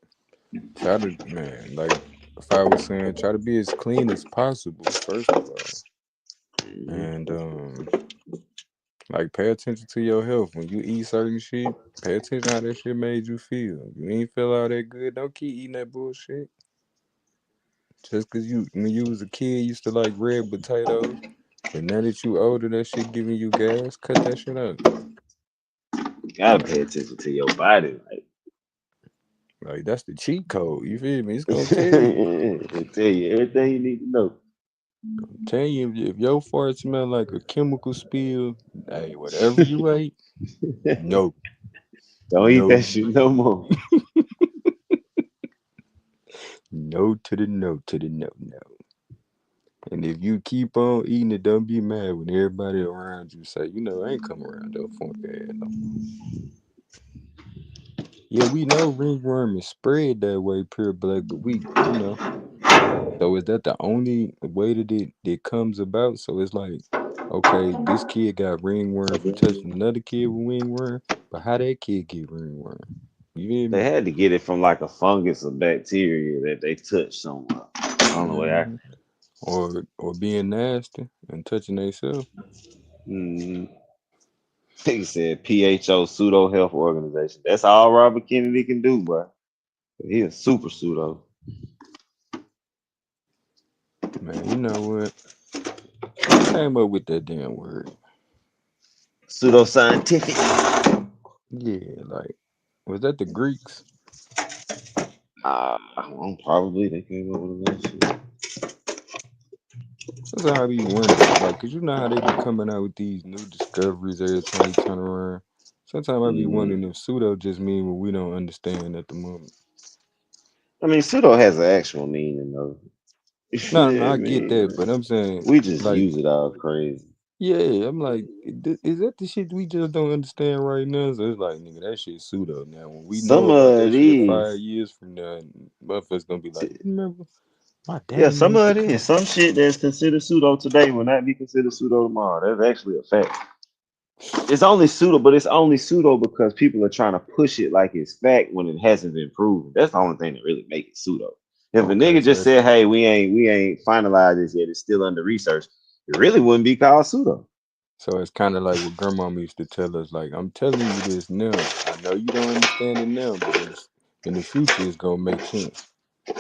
try to, man, like if I was saying, try to be as clean as possible, first of all. And like pay attention to your health. When you eat certain shit, pay attention how that shit made you feel. You ain't feel all that good, don't keep eating that bullshit. Just cause when you was a kid, you used to like red potatoes. But now that you older, that shit giving you gas, cut that shit out. You gotta Like, pay attention to your body, like that's the cheat code. You feel me? It's like gonna tell you. it tell you everything you need to know. Tell you if your fart smell like a chemical spill, hey, whatever you ate, no, Don't eat that no, shit no more. no to the no to the no, no. And if you keep on eating it, don't be mad when everybody around you say, I ain't come around that funk ass no more. Yeah, we know ringworm is spread that way, pure black, but so is that the only way that it comes about? So it's like, okay, this kid got ringworm from touching another kid with ringworm, but how that kid get ringworm? You feel They me? had to get it from like a fungus or bacteria that they touched somewhere. I don't know where Hmm. Or being nasty and touching themselves. I. He said PHO pseudo health organization. That's all Robert Kennedy can do, bro. He a super pseudo. Man, you know what? Who came up with that damn word? Pseudo scientific. Yeah, like, was that the Greeks? Probably they came up with that shit. Sometimes I be wondering, like, cause you know how they be coming out with these new discoveries every time you turn around. Sometimes I be Mhm. wondering if pseudo just mean what we don't understand at the moment. I mean, pseudo has an actual meaning though. No, no, I I get that, but mean, I'm saying, we just like, use it all crazy. yeah, I'm like, is that the shit we just don't understand right now? So it's like, nigga, that shit pseudo. Now, when we know Some about of it that shit 5 years is. from now, motherfuckers gonna be like, you remember my Yeah, daddy some used to of it come. is. Some shit that's considered pseudo today will not be considered pseudo tomorrow. That's actually a fact. It's only pseudo, but it's only pseudo because people are trying to push it like it's fact when it hasn't been proven. That's the only thing that really make it pseudo. If a Okay, nigga so just it's said, "Hey, we ain't finalized this yet. It's still under research," it really wouldn't be called pseudo. kind of like what grandmama used to tell us, like, I'm telling you this now. I know you don't understand it now, but in the future, it's gonna make sense.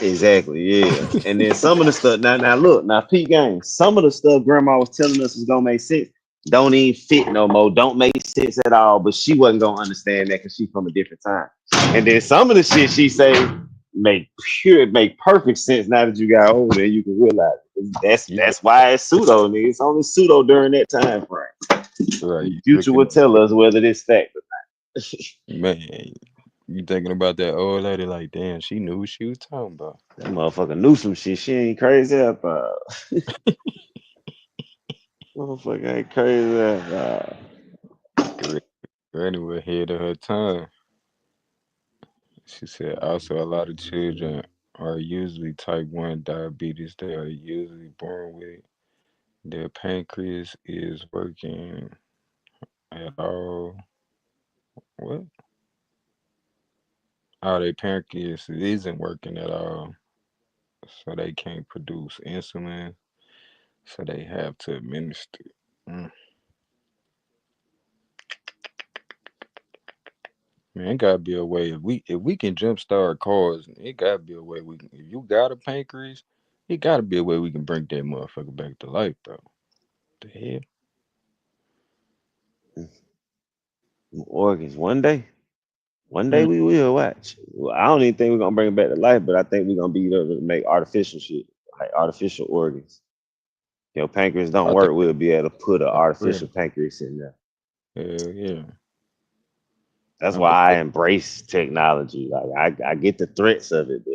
Exactly, yeah. And then some of the stuff now look, now peak game. Some of the stuff grandma was telling us is gonna make sense. Don't even fit no more. Don't make sense at all. But she wasn't gonna understand that because she's from a different time. And then some of the shit she say make perfect sense now that you got older and you can realize it. You That's why it's pseudo, nigga. It's only pseudo during that time frame. right? The You future looking will at tell us whether this fact or not. man, you thinking about that old lady? Like, damn, she knew what she was talking about. That motherfucker knew some shit. She ain't crazy about. Motherfucker ain't crazy about. Granny was ahead of her time. She said also a lot of children are usually type 1 diabetes. They are usually born with it. Their pancreas is working at all. What? Oh, their pancreas isn't working at all. So they can't produce insulin. So they have to administer. Mm. Man, it gotta be a way. If we can jumpstart cars, it gotta be a way we can. If you got a pancreas, it gotta be a way we can bring that motherfucker back to life, bro. The hell? Organs. One day Mm. we will watch. Well, I don't even think we're gonna bring it back to life, but I think we're gonna be able to make artificial shit, like artificial organs. Your pancreas don't I think work, we'll be able to put an that's real. artificial pancreas in there. Hell yeah. That's I why bet I that. embrace technology. Like I get the threats of it, but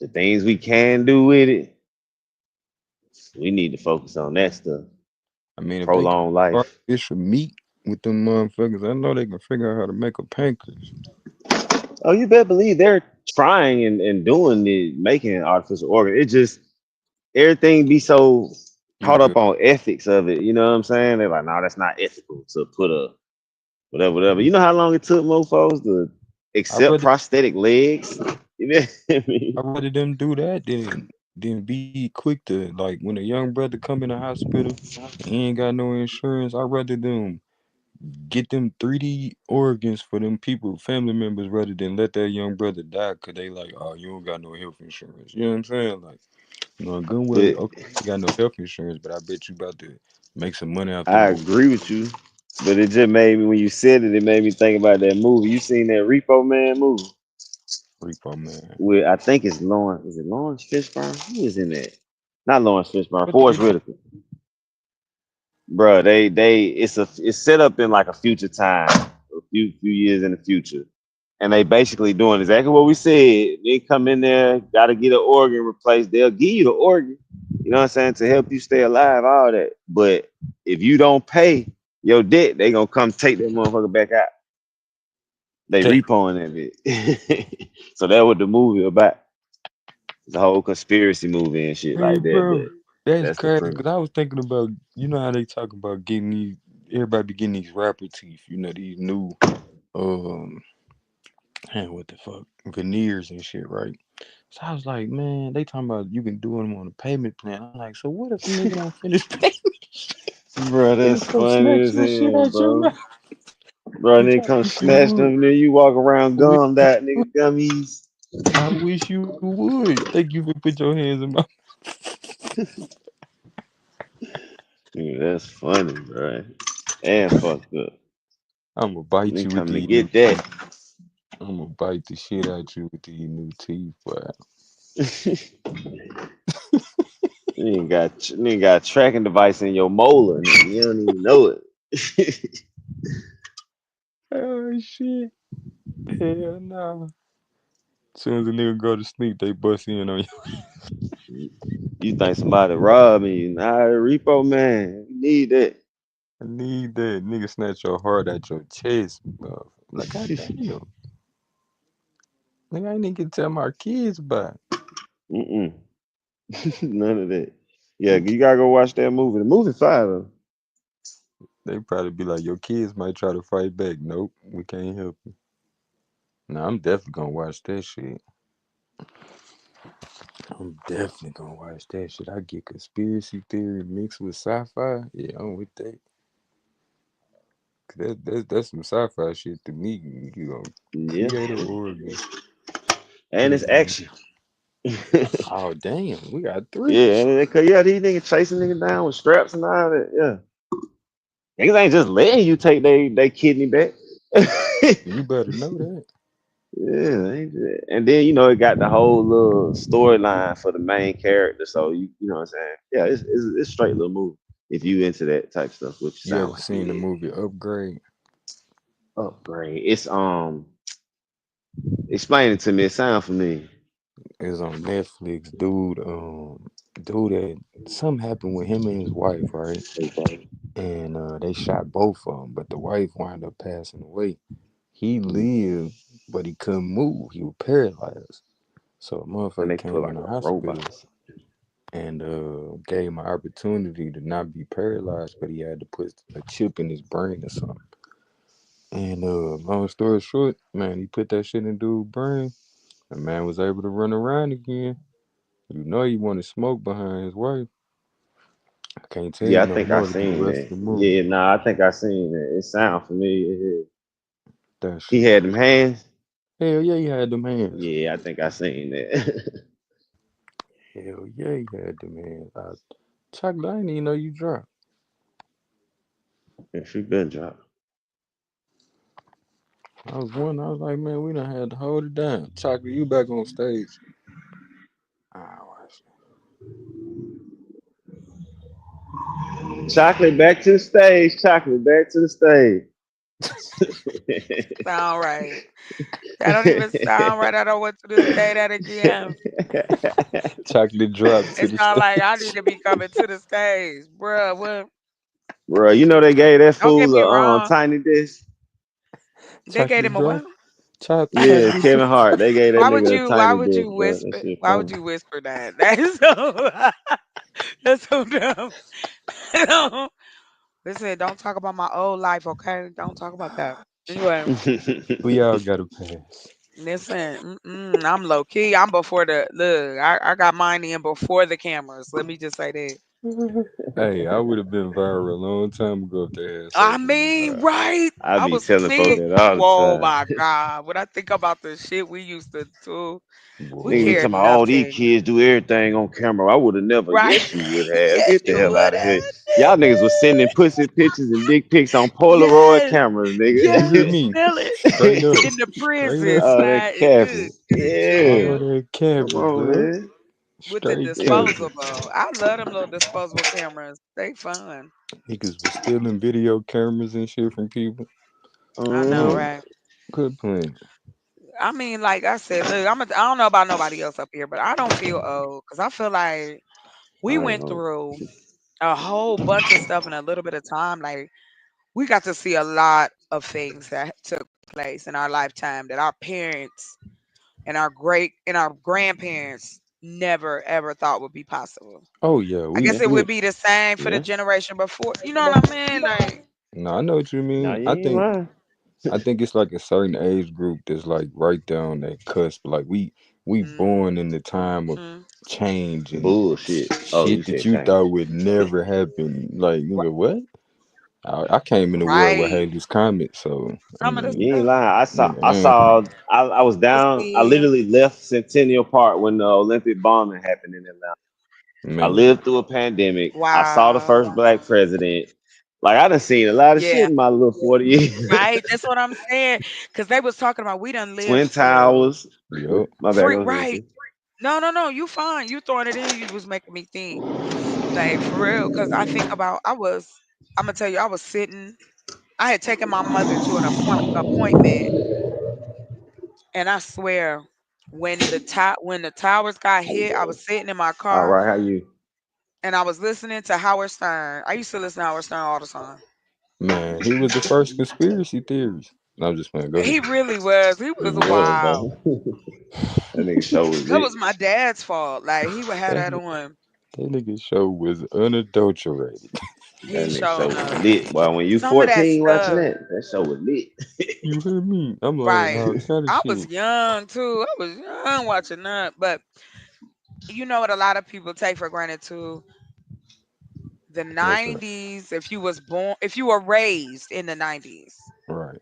the things we can do with it, we need to focus on that stuff. I mean, if they can Prolong make life. artificial meat with them motherfuckers, I know they can figure out how to make a pancreas. Oh, you better believe they're trying and doing the making artificial organ. It just everything be so You caught good? up on ethics of it. You know what I'm saying? They're like, no, that's not ethical to put a whatever. You know how long it took mofos to I accept rather prosthetic legs? You know what I mean? I rather them do that than be quick to, like, when a young brother come in the hospital and he ain't got no insurance. I rather them get them 3D organs for them people, family members, rather than let that young brother die because they like, oh, you don't got no health insurance. You know what I'm saying? Like, good well, But okay, you got no health insurance, but I bet you about to make some money off I them. agree with you. But it just made me when you said it, it made me think about that movie. You seen that Repo Man movie? Repo man. With I think it's Lawrence. Is it Lawrence Fishburne? Who is in that? Not Lawrence Fishburne. What the Forrest repo? Whitaker. Bro, it's set up in like a future time, a few years in the future, and they basically doing exactly what we said. They come in there, got to get an organ replaced. They'll give you the organ, you know what I'm saying, to help you stay alive, all that. But if you don't pay your debt, they gonna come take that motherfucker back out. They Damn. repoing that bit. So that what the movie about. The whole conspiracy movie and shit Hey, like that. bro, But that's that's the crazy premise. because I was thinking about, how they talk about getting these, everybody be getting these rapper teeth, these new, um, what the fuck, veneers and shit, right? So I was like, man, they talking about you can do them on a payment plan. I'm like, so what if a nigga don't finish paying? Bro, Nigga that's come funny snatch as your shit hell, out your bro. mouth. Bro, Bitch, nigga I come wish you snatch would. them, then you walk around I wish gummed out, nigga gummies. I wish you would. Thank you for put your hands in my. Dude, that's funny, bro. And fucked up. I'm gonna bite Nigga you with come to these new get that. teeth. I'm gonna bite the shit out you with these new teeth, boy. You ain't got a tracking device in your molar, nigga. You don't even know it. Oh shit. Hell no. As soon as a nigga go to sleep, they bust in on you. You think somebody robbing you? Nah, repo man, you need that. I need that. Nigga snatch your heart at your chest, bro. Like, god damn. Nigga, I ain't even get to tell my kids about it. Mm-mm. None of that. Yeah, you gotta go watch that movie. The movie fire though. They probably be like, your kids might try to fight back. Nope, we can't help you. Nah, I'm definitely gonna watch that shit. I'm definitely gonna watch that shit. I get conspiracy theory mixed with sci-fi. Yeah, I'm with that. 'Cause that's some sci-fi shit to me. You gonna Yeah, create an organ, put and it it's in. action. Oh damn, we got three. Yeah, yeah, these niggas chasing niggas down with straps and all that. Yeah, niggas ain't just letting you take they kidney back. You better know that. Yeah, and then it got the whole little storyline for the main character. So you know what I'm saying? Yeah, it's straight little movie if you into that type stuff, which You sound ever like seen the you is. movie Upgrade? Upgrade. It's explain it to me. It sound familiar. It's on Netflix. Dude that something happened with him and his wife, right? And they shot both of them, but the wife wound up passing away. He lived, but he couldn't move. He was paralyzed. So a And motherfucker they put came in like the a hospital robot. and gave him an opportunity to not be paralyzed, but he had to put a chip in his brain or something. And long story short, man, he put that shit in dude's brain. The man was able to run around again. You know he wanted smoke behind his wife. I can't tell you Yeah, I no think I more to get the seen rest of that. the movie. Yeah, nah, I think I seen that. It sound familiar. That He shit. had them hands. Hell yeah, he had them hands. Yeah, I think I seen that. Hell yeah, he had them hands. Chocolate, I didn't even know you dropped. Yeah, she been dropped. I was like, man, we done had to hold it down. Chocolate, you back on stage. Ah, watch Chocolate back to the stage. Chocolate back to the stage. Sound right. That don't even sound right. I don't want to say that again. Chocolate dropped to It the sounds like I need stage. to be coming to the stage, bruh. What? Bro, you know they gave that Don't get fool me a wrong. tiny disc. They gave Chocolate him a drop. what? Yeah, Chocolate Kevin Hart. They gave that Why would nigga a you? Why tiny would disc, you bro. That whisper? shit Why would funny. you whisper that? That is so. That's so dumb. Listen, don't talk about my old life, okay? Don't talk about that. Anyway, We all got a pass. listen, I'm low key. I'm before the look. I got mine in before the cameras. Let me just say that. Hey, I would have been viral a long time ago if they had I social mean, media. right? I I be was telling folks sick. that all the Whoa, time. my God. When I think about the shit we used to do, we Nigga be Boy, cared talking about all these nothing. kids do everything on camera. I would have never. Right? Yes, you would have. Yes, Get the you hell out would of here. have. Y'all niggas was sending pussy pictures and dick pics on Polaroid Yes. cameras, you Yes. hear nigga. me? Still it Straight up. in the Straight prison, up. Oh, that slide. capping. All Yeah. that Come capping, on, bro. man. With the Straight Yeah. capping. disposable. I love them little disposable cameras. They fun. Niggas was stealing video cameras and shit from people. I know, Mm-hmm. right? Good plan. I mean, like I said, look, I don't know about nobody else up here, but I don't feel old because I feel like we I ain't went old. through a whole bunch of stuff in a little bit of time. Like we got to see a lot of things that took place in our lifetime that our parents and our great and our grandparents never ever thought would be possible. Oh yeah, I guess we Yes, it we. would be the same for the Yeah. generation before. You know what I mean? Like, no, I know what you Nah, mean. you I ain't think lying. I think it's like a certain age group that's like right there on that cusp. Like we born in the time of mhm. change and Bullshit. Oh, you shit that said you change. thought would never happen. Like you know what? I came in the world with Right. Haley's Comet, so I Some of the You mean, ain't stuff. lying. nigga, I was But down. I see, literally left Centennial Park when the Olympic bombing happened in Atlanta. I man, lived through a pandemic. I saw the wow. first black president. Like I done seen a lot of shit Yeah. in my little 40 years. Right. That's what I'm saying. Because they was talking about we done lived Twin through Towers. yup. My bad, free go ahead, right. sis. No, no, no. You fine. You throwing it in. You was making me think. Like for real. Cause I think about I'm gonna tell you, I was sitting, I had taken my mother to an appointment, and I swear when the towers got hit, I was sitting in my All car right, how you? and I was listening to Howard Stern. I used to listen to Howard Stern all the time. Man, he was the first conspiracy theorist. No, I'm just playing. Go He ahead. really was. He He was was, wild. bro. That nigga show was That lit. was my dad's fault. Like he would have That, that on. that nigga show was unadulterated. He That nigga show showing was up. lit. Boy, when you Some of that 14 watching stuff. that show was lit. You hear me? I'm like, Right. all kind of I was shit. young too. I was young watching that. But you know what a lot of people take for granted too. The What's that? 90s, if you were raised in the 90s, Right.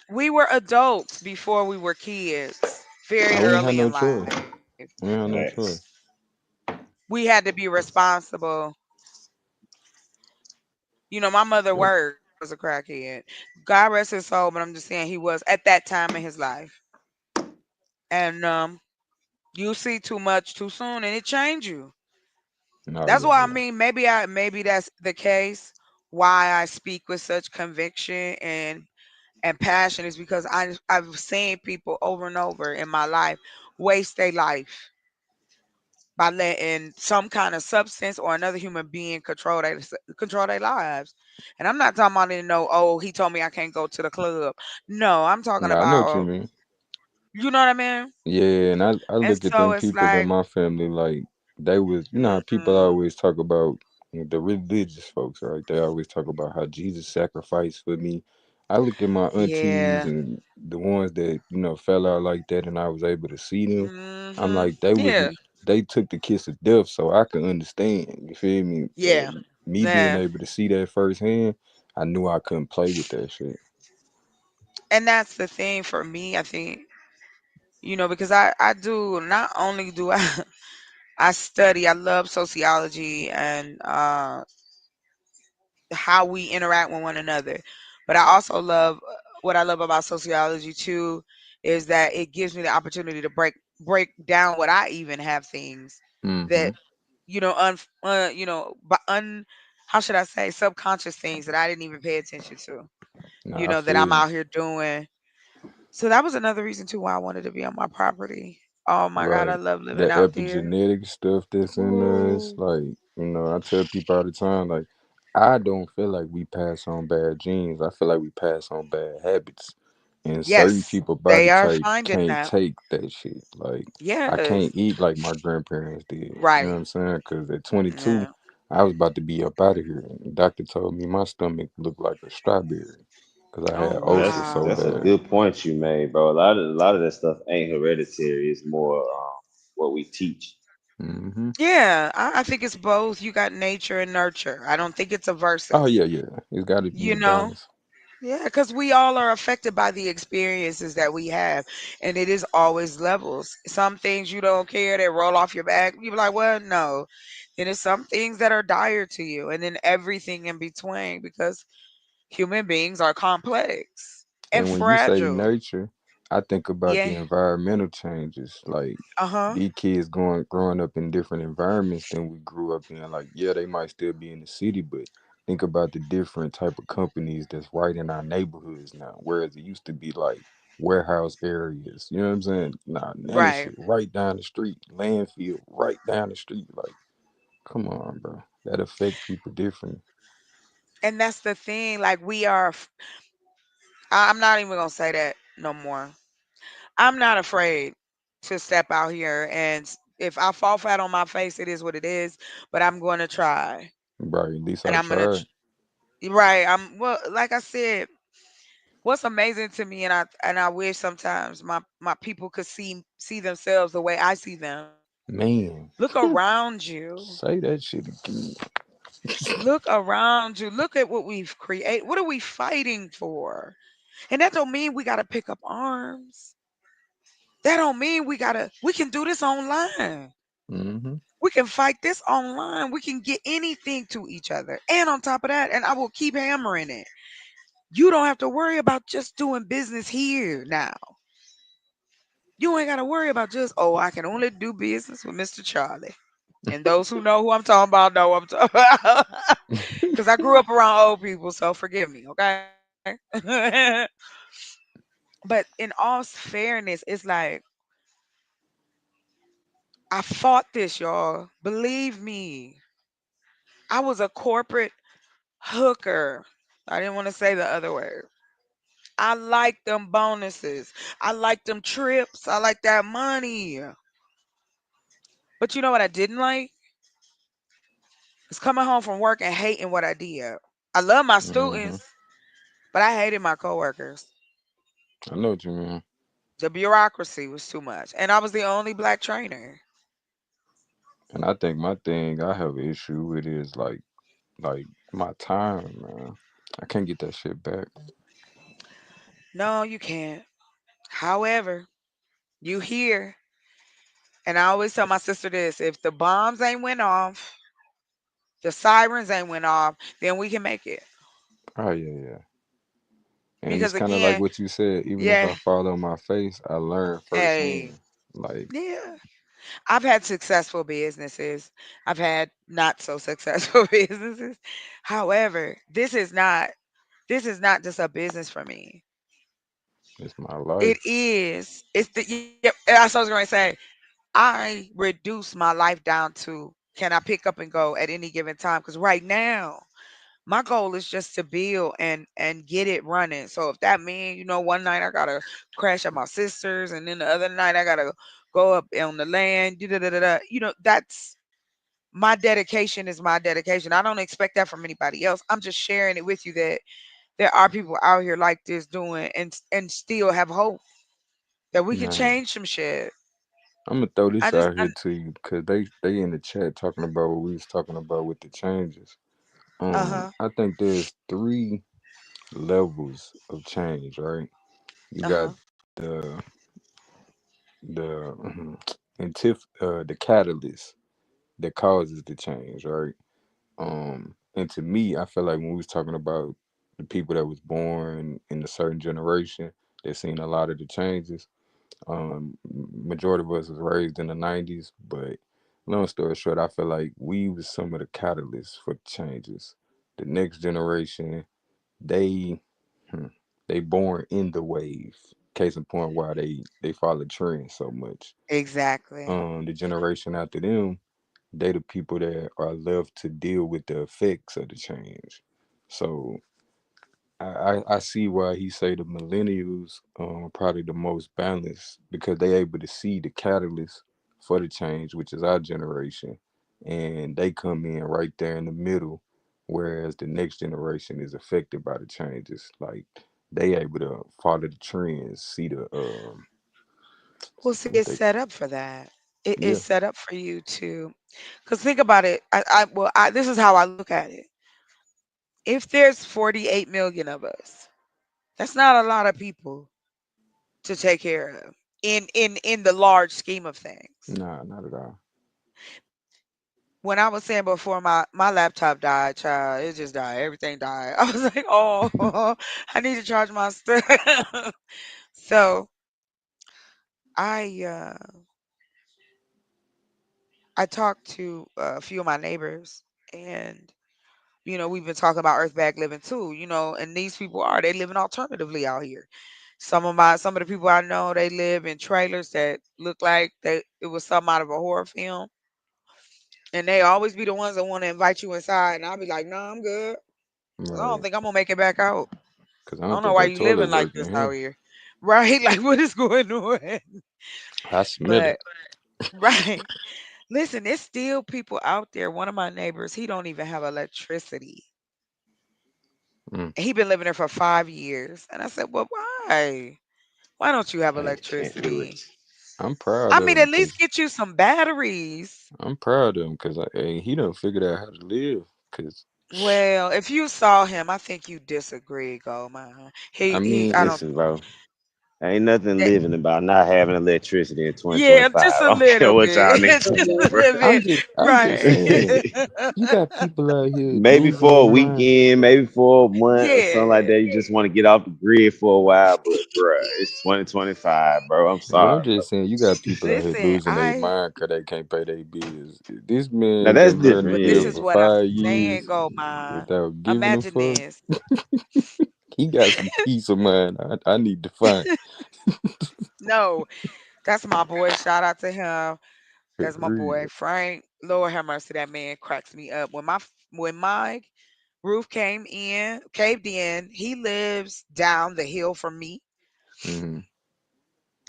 we were adults before we were kids, very I ain't had early no in choice. life. I ain't had no choice. Facts. We had to be responsible. You know, my mother Yep. worked, was a crackhead. God rest his soul, but I'm just saying he was at that time in his life. And you see too much too soon and it change you. No, That's yeah, why I yeah. mean maybe that's the case why I speak with such conviction and passion is because I've seen people over and over in my life waste their life by letting some kind of substance or another human being control their lives. And I'm not talking about oh, he told me I can't go to the club. No, I'm talking Nah, I know what you about mean. you know what I mean? Yeah, and I And look at so them it's people in like, my family like they was, you know how people mm-mm, always talk about the religious folks, right? They always talk about how Jesus sacrificed for me. I look at my aunties yeah, and the ones that, fell out like that and I was able to see them. I'm like, they yeah, wasn't, they took the kiss of death so I could understand. You feel me? yeah, Me being yeah. able to see that firsthand, I knew I couldn't play with that shit. And that's the thing for me, I think, because I do not only do I I study, I love sociology and how we interact with one another. But I also love what I love about sociology too is that it gives me the opportunity to break down what I even have things Mm-hmm. that but how should I say subconscious things that I didn't even pay attention to. Nah, I That I'm feel you. out here doing. So that was another reason too why I wanted to be on my property. Oh my God, I Right. love living That out there. epigenetic stuff that's in us, Ooh. like, I tell people all the time, like, I don't feel like we pass on bad genes. I feel like we pass on bad habits. And certain Yes, people they body are type finding can't that. take that shit. Like, I Yes. can't eat like my grandparents did. You know what Right. I'm saying? Because at 22, Yeah. I was about to be up out of here. And the doctor told me my stomach looked like a strawberry because I Oh had Well, that's ulcers so wow. that's a bad. good point you made, bro. A lot of that stuff ain't hereditary. It's more what we teach. Hmm. Yeah, I think it's both. You got nature and nurture. I don't think it's a Oh, versus. yeah, yeah. It's got to be You a know? balance. Yeah, because we all are affected by the experiences that we have. And it is always levels. Some things you don't care, they roll off your back. You be like, well, no. Then there's some things that are dire to you. And then everything in between because human beings are complex and And when you say fragile. nurture, I think about the Yeah. environmental changes. Like Uh-huh. these kids growing up in different environments than we grew up in. Like, yeah, they might still be in the city, but think about the different type of companies that's right in our neighborhoods now. Whereas it used to be like warehouse areas. You know what I'm saying? Now this Right. shit right down the street, landfill right down the street. Like, come on, bro. That affect people differently. And that's the thing. Like we are I'm not even gonna say that no more. I'm not afraid to step out here and if I fall flat on my face, it is what it is. But I'm going to try, Right, at least and I I'm gonna. tried. Right. I'm well. Like I said, what's amazing to me, and I wish sometimes my people could see themselves the way I see them. Man, Look around you. say that shit again. Look around you. Look at what we've created. What are we fighting for? And that don't mean we gotta pick up arms. That don't mean we can do this online. Hmm. We can fight this online. We can get anything to each other. And on top of that, and I will keep hammering it. You don't have to worry about just doing business here now. You ain't gotta worry about just, oh, I can only do business with Mr. Charlie. And those who know who I'm talking about know what I'm talking about. Because I grew up around old people, so forgive me, okay? But in all fairness, it's like I fought this, y'all. Believe me. I was a corporate hooker. I didn't want to say the other word. I like them bonuses. I like them trips. I like that money. But you know what I didn't like? Is coming home from work and hating what I did. I love my Hmm. students, but I hated my coworkers. I know what you mean. The bureaucracy was too much. And I was the only black trainer. And I think my thing I have an issue with is like my time, man. I can't get that shit back. No, you can't. However, you here. And I always tell my sister this, if the bombs ain't went off, the sirens ain't went off, then we can make it. Oh yeah, yeah. And it's Because kind of like again, what you said. Even if yeah, I fall on my face, I learn hey, firsthand. Like, yeah. I've had successful businesses. I've had not so successful businesses. However, this is not just a business for me. it's my It life. is. It's the yep. That's what I was going to say. I reduce my life down to can I pick up and go at any given time? Because right now, my goal is just to build and get it running. So if that means, one night I gotta crash at my sister's, and then the other night I gotta go up on the land, da-da-da-da-da, that's my dedication is my dedication. I don't expect that from anybody else. I'm just sharing it with you that there are people out here like this doing and still have hope that we can Man, change some shit. I'm gonna throw I this just out here to you because they in the chat talking about what we was talking about with the changes. uh-huh. I think there's three levels of change, right? You got Uh-huh. the the catalyst that causes the change, right? And to me, I feel like when we was talking about the people that was born in a certain generation, that seen a lot of the changes. Majority of us was raised in the '90s, but long story short, I feel like we was some of the catalysts for changes. The next generation, they hmm, they born in the wave. Case in point, why they follow trends so much. Exactly. The generation after them, they the people that are left to deal with the effects of the change. So I see why he say the millennials probably the most balanced because they able to see the catalyst for the change, which is our generation, and they come in right there in the middle, whereas the next generation is affected by the changes. Like they able to follow the trends, see the Well, see, what it's they set up for that. It is yeah set up for you to, because think about it. This is how I look at it. If there's 48 million of us, that's not a lot of people to take care of in the large scheme of things. nah not at all. When I was saying before my laptop died, child, it just died. Everything died. I was like, oh, I need to charge my stuff. So I I talked to a few of my neighbors, and we've been talking about earthbag living too. And these people they living alternatively out here. Some of the people I know, they live in trailers that look like it was something out of a horror film, and they always be the ones that want to invite you inside, and I'll be like, "Nah, I'm good. 'Cause I don't Right, think I'm gonna make it back out. because I I don't don't know think why that you toilet living like working this out here. here, right? Like what is going on?" I smell it. But right, listen, there's still people out there. One of my neighbors, he don't even have electricity. Mm, And he been living there for 5 years, and I said, "Well, why? Why don't you have I can't do electricity? it. I'm proud I of mean, him at least because get you some batteries." I'm proud of him because he done figured out how to live. Cause Well, if you saw him, I think you disagree, Goldmine. I He mean, I don't Listen, bro. Ain't nothing That, living about not having electricity in yeah, 2025. just I a don't care little what y'all bit. niggas Just say, a bro. little bit. I'm just Right. saying, you got people out here Maybe losing for their a mind. weekend, maybe for a month or something like Yeah. that. You just want to get off the grid for a while, but bruh, it's 2025, bro. I'm Yeah, I'm sorry, bro. just saying, you got people out here Listen, losing their mind because they can't pay their bills. This Now man that's done been in the different, but this bill is yeah. for what I'm 5 years saying, Go Mine. without giving a Imagine fuck. this. He got some peace of mind. I need to find No, that's my boy. Shout out to him. for That's my boy real. Frank. Lord have mercy, that man cracks me up. When my roof caved in. He lives down the hill from me, Hmm.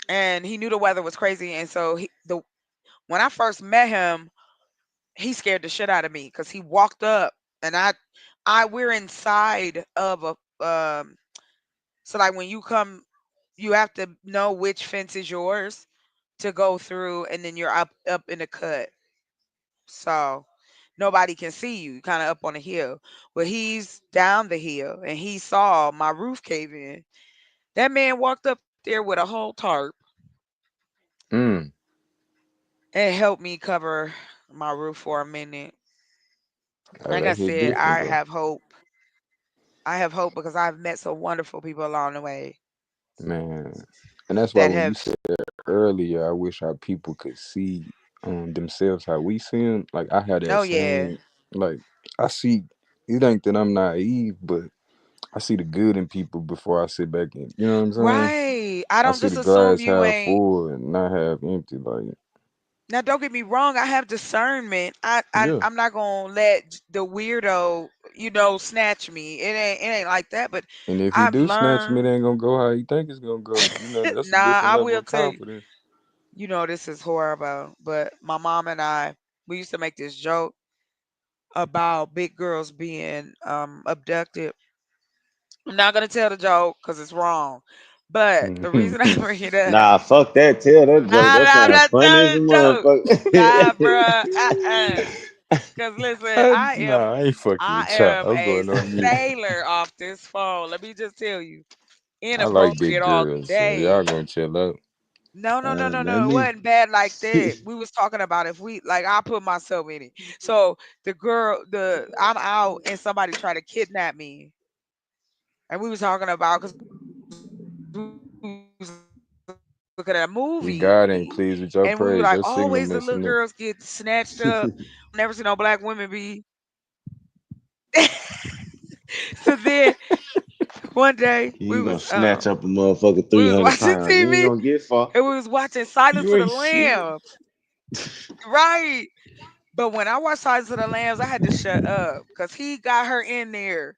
and he knew the weather was crazy. And so when I first met him, he scared the shit out of me because he walked up, and we're inside of a so like when you come, you have to know which fence is yours to go through, and then you're up in the cut. So nobody can see you, kind of up on the hill. But he's down the hill and he saw my roof cave in. That man walked up there with a whole tarp Mm. and helped me cover my roof for a minute. Oh, Like I that hit said, different I though. have hope. I have hope because I've met some wonderful people along the way Man. And that's why that when you have. said earlier, I wish our people could see themselves how we see them. Like I had that Oh yeah. same, like I see. It ain't that I'm naive, but I see the good in people before I sit back and you know what I'm saying. Right. I I don't see just the assume glass you half ain't. full and not half empty. Like Now, don't get me wrong. I have discernment. yeah, I'm not gonna let the weirdo, snatch me. It ain't like that. But and if he I've do snatch me, learned. it ain't gonna go how you think it's gonna go. You know that's a Nah, different I level will of tell you. confidence. This is horrible. But my mom and I, we used to make this joke about big girls being abducted. I'm not gonna tell the joke because it's wrong. But the reason I bring it up, Nah, fuck that. Tell that joke. That I'm sound not funny as a telling the joke. Nah, motherfucker. bruh. Cause listen, I am Nah, I ain't fucking I with y'all. am I'm a going on mute. sailor off this phone. Let me just tell you. I like big Inappropriate all girls, so y'all day. gonna chill out. No, no, no, no, Let no. It me. wasn't bad like that. We was talking about if we like I put myself in it. So I'm out and somebody tried to kidnap me. And we was talking about because we was looking at a movie and we were like, always the little God ain't girls pleased with get your praise. Your snatched signal up. messing up. I don't never see no black women be. So then one day You gonna snatch up a motherfucker we was 300 watching pounds. You ain't TV gonna get far. and we was watching Silence You of the ain't shit. Lambs. Right. But when I watched Silence of the Lambs, I had to shut up because he got her in there.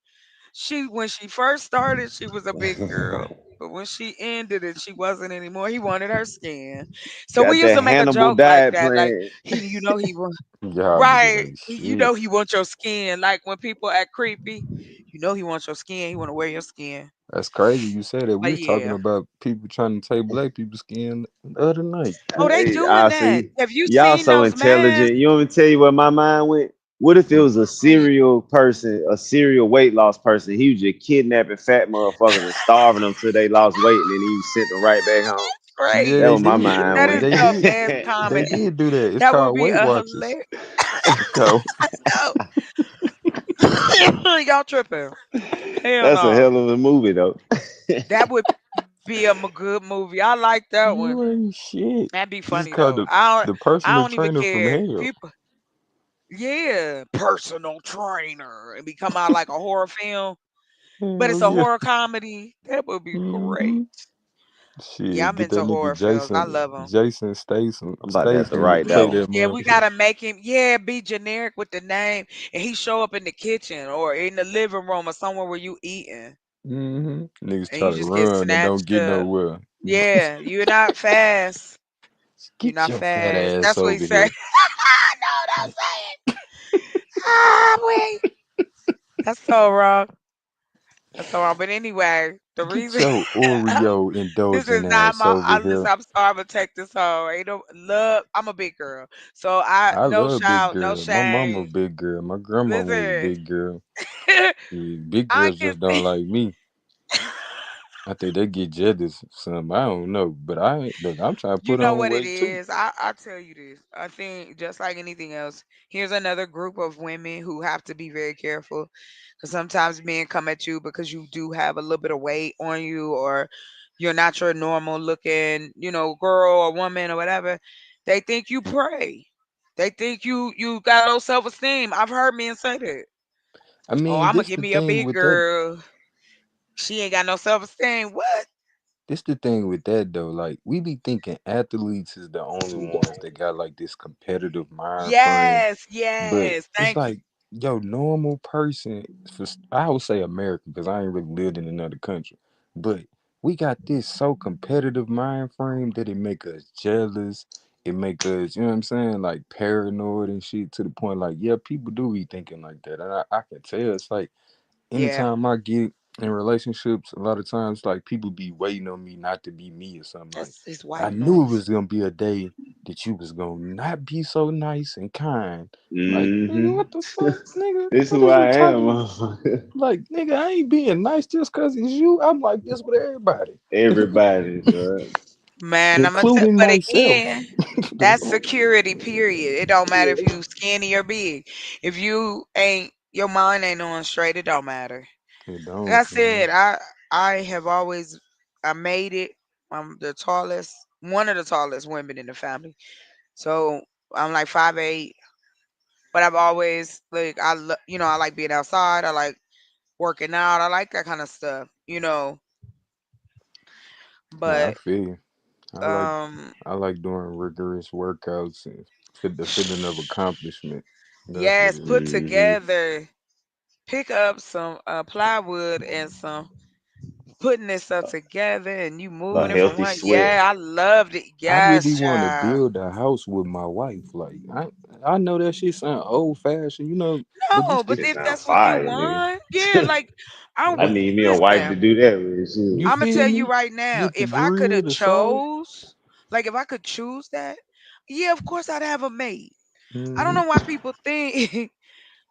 When she first started, she was a big girl. But when she ended it, she wasn't anymore. He wanted her skin. So we Got used that to make a Hannibal joke like diet that. Like plan. he was Y'all niggas right. ain't shit. He wants your skin. Like when people act creepy, he wants your skin. He want to wear your skin. That's crazy. You said that. We But was talking yeah. about people trying to take black people's skin the other night. Oh, they Hey, doing I that. see. Have you Y'all seen so those masks? intelligent. You want me to tell you where my mind went? What if it was a serial person, a serial weight loss person? He was just kidnapping fat motherfuckers and starving them till they lost weight, and then he sent them right back home. Yeah, That they was my Crazy. did. mind That went. is They the did. best They comedy. did do that. It's That would called be Weight a Watchers. hilarious. It's called. No. Y'all tripping. Hell That's a no. hell of a movie, though. That would be a good movie. I like that one. You ain't shit. That'd be funny This is though. called the I don't personal even trainer from care. hell. People, yeah, personal trainer, and become out like a horror film, but Hell it's a yeah. horror comedy. That would be great. Hmm. Yeah, Shit, I'm get that into nigga horror films. I love them. Jason Statham I'm about to have to Statham to write that play one. that Yeah, we motherfucker. gotta make him. Yeah, be generic with the name, and he show up in the kitchen or in the living room or somewhere where you eating, Niggas and try you to just get run and don't snatched get up. nowhere. Yeah, you're not fast. You're Get not your fat fast. ass That's what he over say. here. No, don't say it. Ah, wait. That's so wrong. That's so wrong. But anyway, the Get reason your Oreo this is indulgent not ass my. over I listen. here. I'm sorry. I'm gonna take this home. Ain't no love. I'm a big girl, so I no love big shout, no girl. My mama a shame. big girl. My grandmama was a Listen, big girl. Yeah, big I girls can. just don't like me. I think they get jealous or something. I don't know, but I ain't- look. I'm trying to You put know on what it weight too. is? I tell you this. I think just like anything else, here's another group of women who have to be very careful because sometimes men come at you because you do have a little bit of weight on you, or you're not your normal looking, girl or woman or whatever. They think you prey. They think you got low self esteem. I've heard men say that. I Oh, mean, I'm gonna this give the me a thing big with that. girl. She ain't got no self esteem. What? This the thing with that though. Like we be thinking athletes is the only ones that got like this competitive mind frame. Yes, But yes. it's Thank you. like, yo, normal person, I would say American because I ain't really lived in another country. But we got this so competitive mind frame that it make us jealous. It make us, you know what I'm saying, like paranoid and shit to the point like, yeah, people do be thinking like that. And I can tell it's like Yeah. anytime I get in relationships, a lot of times like people be waiting on me not to be me or something. Like It's I white knew it noise. was gonna be a day that you was gonna not be so nice and kind. Like, nigga, Mm-hmm. what the fuck, nigga? This What who is you I am, talking about? motherfucker. Like, nigga, I ain't being nice just cause it's you. I'm like this with everybody, Everybody, bro. Man, including but myself. again, that's security, period. It don't matter if you skinny or big. If you ain't your mind ain't on straight, it don't matter. It Like I don't, man. said, I have always I made it. I'm the tallest, one of the tallest women in the family. So I'm like 5'8", but I've always like I like being outside. I like working out. I like that kind of stuff. Nah, I But feel you. I like um I like doing rigorous workouts and feel the feeling of accomplishment. That's what yes, it put is. together, pick up some plywood and some putting this stuff together and you A moving it from healthy one. sweat. Yeah, I loved it. I really Yes, want to child. build a house with my wife. Like I know that shit sound old fashioned, but No, this but the Shit if sound that's what you fire, nigga. want, yeah, like I I need me a wife to listen. do that with shit. you I'm gonna feel tell you me? right now, Get the if I could grill, have the saw. chose, like if I could choose that, yeah, of course I'd have a mate. I don't Hmm. know why people think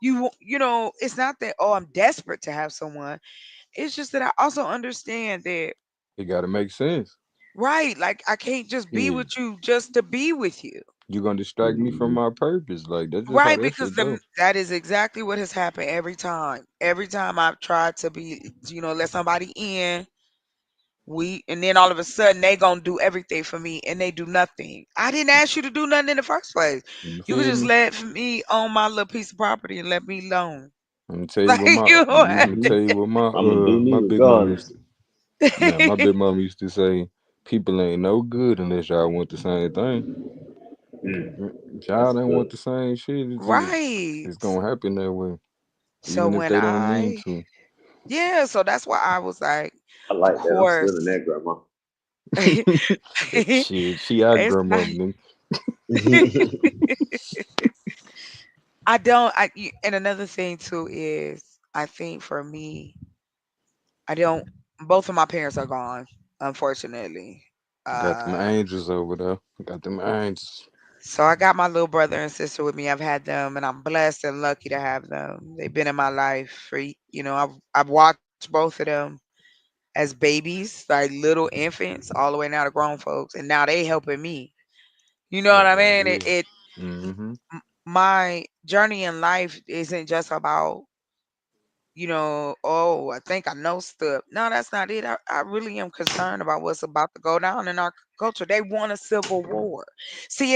it's not that I'm desperate to have someone. It's just that I also understand that It gotta make sense. right, like I can't just be Yeah, with you just to be with you. you gonna distract me from Mm-hmm. my purpose. Like that's just how Right, that because shit go. that is exactly what has happened every time. Every time I've tried to let somebody in, and then all of a sudden they gonna do everything for me and they do nothing. I didn't ask you to do nothing in the first place. You You could feel just me? let me own my little piece of property and let me alone. I'm gonna tell you Like what my you know I'm gonna tell you what my I'm gonna do me my big mom used regardless. to. Nah, my big mom used to say, "People ain't no good unless y'all want the same thing." Mm, If y'all that's don't want good. the same shit, right. it's gonna happen that way, So even if when they don't mean to. so that's why I was like, I of like that. I'm course. stealing that, grandma. Shit, she our It's grandmama. like Nigga. and another thing too is I think for me, I don't both of my parents are gone, unfortunately. Got them Uh angels over there. Got them angels. so I got my little brother and sister with me. I've had them and I'm blessed and lucky to have them. They've been in my life for I've watched both of them as babies, like little infants, all the way now to grown folks, and now they helping me. You know what That's I how it mean? is. Mm-hmm. My journey in life isn't just about oh, I think I know stuff. No, that's not it. I really am concerned about what's about to go down in our culture. They want a civil war. See,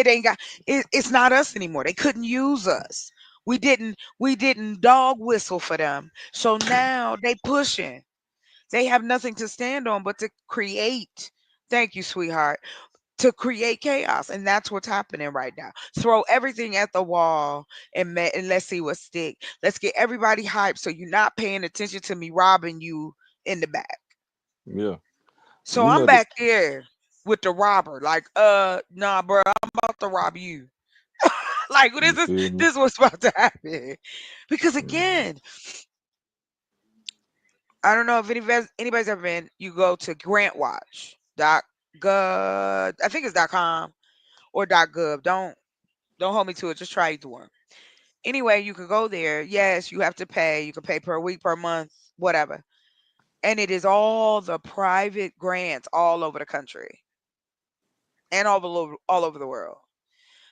it's not us anymore. They couldn't use us. We didn't dog whistle for them. So now they pushing. They have nothing to stand on but to create. Thank you, sweetheart, to create chaos, and that's what's happening right now. Throw everything at the wall and let's see what stick. Let's get everybody hyped so you're not paying attention to me robbing you in the back. Yeah. So You I'm know that. back there with the robber, like, nah, bro, I'm about to rob you. Like You feel me? this is what's about to happen. Because Nah. again, I don't know if anybody's ever been. You go to grantwatch.gov, I think it's .com or .gov. Don't hold me to it. Just try either one. Anyway, you could go there. Yes, you have to pay. You can pay per week, per month, whatever. and it is all the private grants all over the country and all over the world.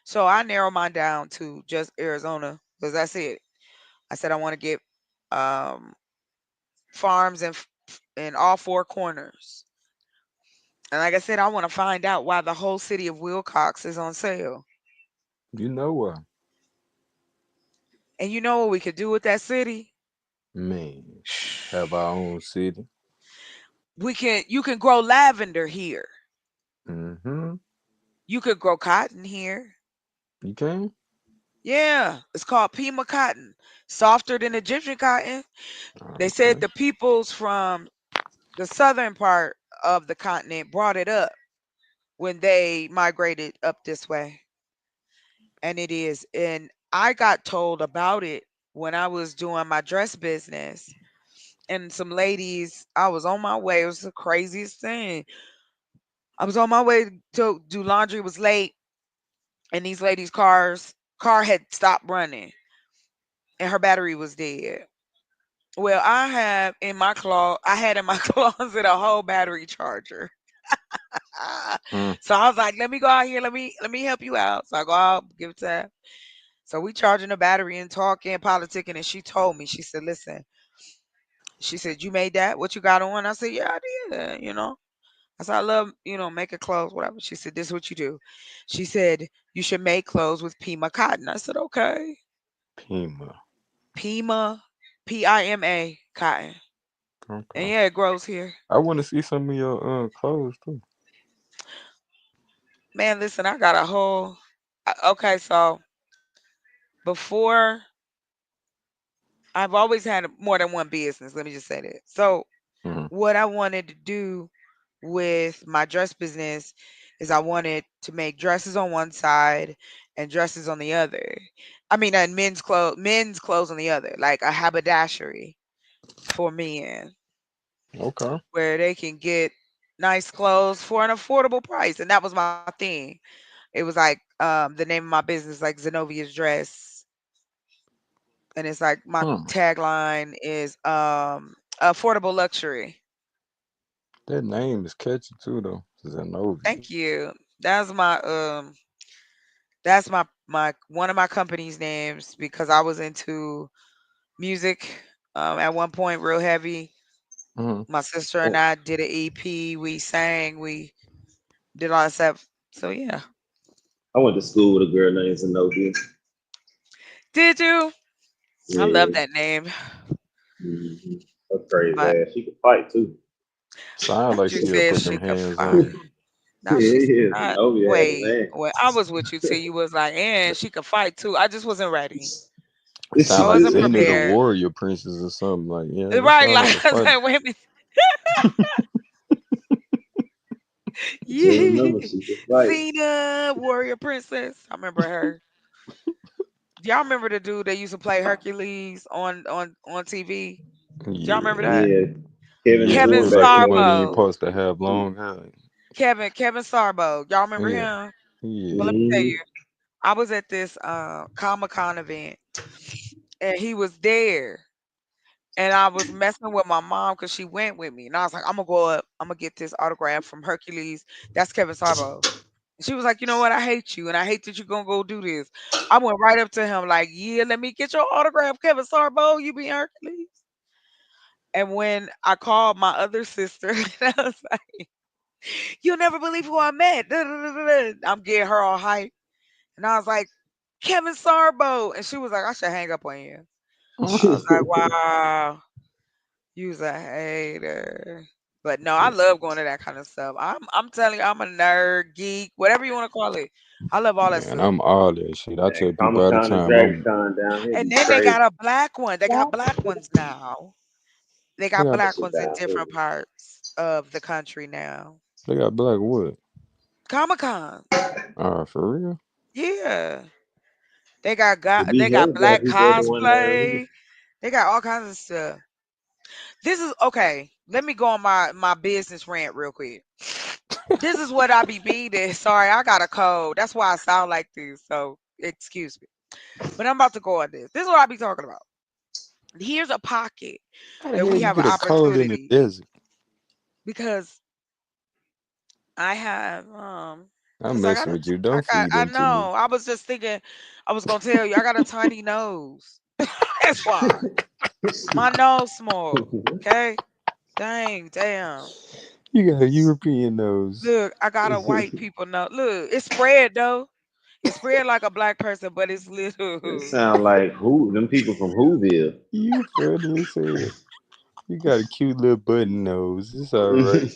So I narrow mine down to just Arizona because that's it. I said I want to get um, farms in all four corners. And like I said, I want to find out why the whole city of Wilcox is on sale. You know what? And you know what we could do with that city? Man, have our own city. You can grow lavender here. Mm-hmm. You could grow cotton here. You can? Yeah, it's called Pima cotton. Softer than Egyptian cotton. They said Okay. the peoples from the southern part of the continent brought it up when they migrated up this way. And it is. And I got told about it when I was doing my dress business. And some ladies, I was on my way. It was the craziest thing. I was on my way to do laundry, was late, and these ladies' car had stopped running and her battery was dead. Well, I had in my closet a whole battery charger. Mm. So I was like, let me go out here, let me help you out. So I go out, give it to her. So we charging the battery and talking, politicking, and she told me, she said, listen, she said, you made that? What you got on? I said, yeah, I did. I said, I love, making clothes, whatever. She said, this is what you do. She said, you should make clothes with Pima cotton. I said, okay. Pima. Pima, Pima cotton. And Okay. yeah, it grows here. I want to see some of your clothes too. Man, listen, I got a whole. Okay, so before, I've always had more than one business. Let me just say that. So, Mm-hmm. what I wanted to do with my dress business is I wanted to make dresses on one side and dresses on the other. I mean, and men's clothes on the other, like a haberdashery for men, Okay. where they can get nice clothes for an affordable price. And that was my thing. It was like the name of my business, like Zenovia's Dress, and it's like my Hmm. tagline is affordable luxury. That name is catchy too, though. Zenobia. Thank you. That's my that's my one of my company's names because I was into music at one point real heavy. Mm-hmm. My sister and Oh, I did an EP. We sang. We did all that stuff. So yeah. I went to school with a girl named Zenobia. Did you? I love Yeah. that name. Mm-hmm. That's crazy But ass. She could fight too. Sound like you she'll said put she them could hands fight. on you. Now Yeah, she's yeah. not. Zenobia had a Wait, man. wait. I was with you till you was like, and she could fight too. I just wasn't ready. I Sound like wasn't Xena the prepared. Warrior Princess or something. Like, yeah, that Right, sound like like a I was fighter. like, wait a minute. Just Yeah. remember she could fight. Xena, Warrior Princess. I remember her. Do y'all remember the dude that used to play Hercules on TV? Do y'all remember Yeah. that? Yeah. Kevin Yeah, and he Kevin Warren looked back like he then. wasn't even Sarbo. supposed to have long hair. Kevin Sarbo. Y'all remember Yeah. him? Well, Yeah. let me tell you. Mm-hmm. I was at this Comic Con event and he was there. And I was messing with my mom because she went with me. And I was like, I'm gonna go up, I'm gonna get this autograph from Hercules. That's Kevin Sarbo. And she was like, you know what? I hate you. And I hate that you're gonna go do this. I went right up to him, like, yeah, let me get your autograph, Kevin Sarbo. You be Hercules. And when I called my other sister, I was like, you'll never believe who I met. Da, da, da, da, da. I'm getting her all hype. And I was like, Kevin Sarbo. And she was like, I should hang up on you. I was like, wow, you was a hater. But no, I love going to that kind of stuff. I'm telling you, I'm a nerd, geek, whatever you want to call it. I love all that Man, stuff. I'm all that shit. I Man, tell people Comic all the Con and time, Dragon I'm Con down here And be then they crazy. got a black one. They got black ones now. They they got got That black shit ones in down here. different parts of the country now. they got black wood. Comic Cons. For real? Yeah. The They Be got Heavy Black black people at the one down here. cosplay. They got all kinds of stuff. This is okay. Let me go on my business rant real quick. This is what I be beating. Sorry, I got a cold. That's why I sound like this. So excuse me. But I'm about to go on this. This is what I be talking about. Here's a pocket How the that hell we you have an get a cold in the opportunity desert? because I have I'm because I messing got a with you. Don't feed I into me. know. I was just thinking I was gonna tell you I got a tiny nose. That's why. My nose small. Okay? Dang, damn. You got a European nose. Look, I got a white people nose. Look, it's spread though. It's spread like a black person, but it's It little. sound like who them people from Whoville. You funny as hell. You got a cute little button nose. It's all right.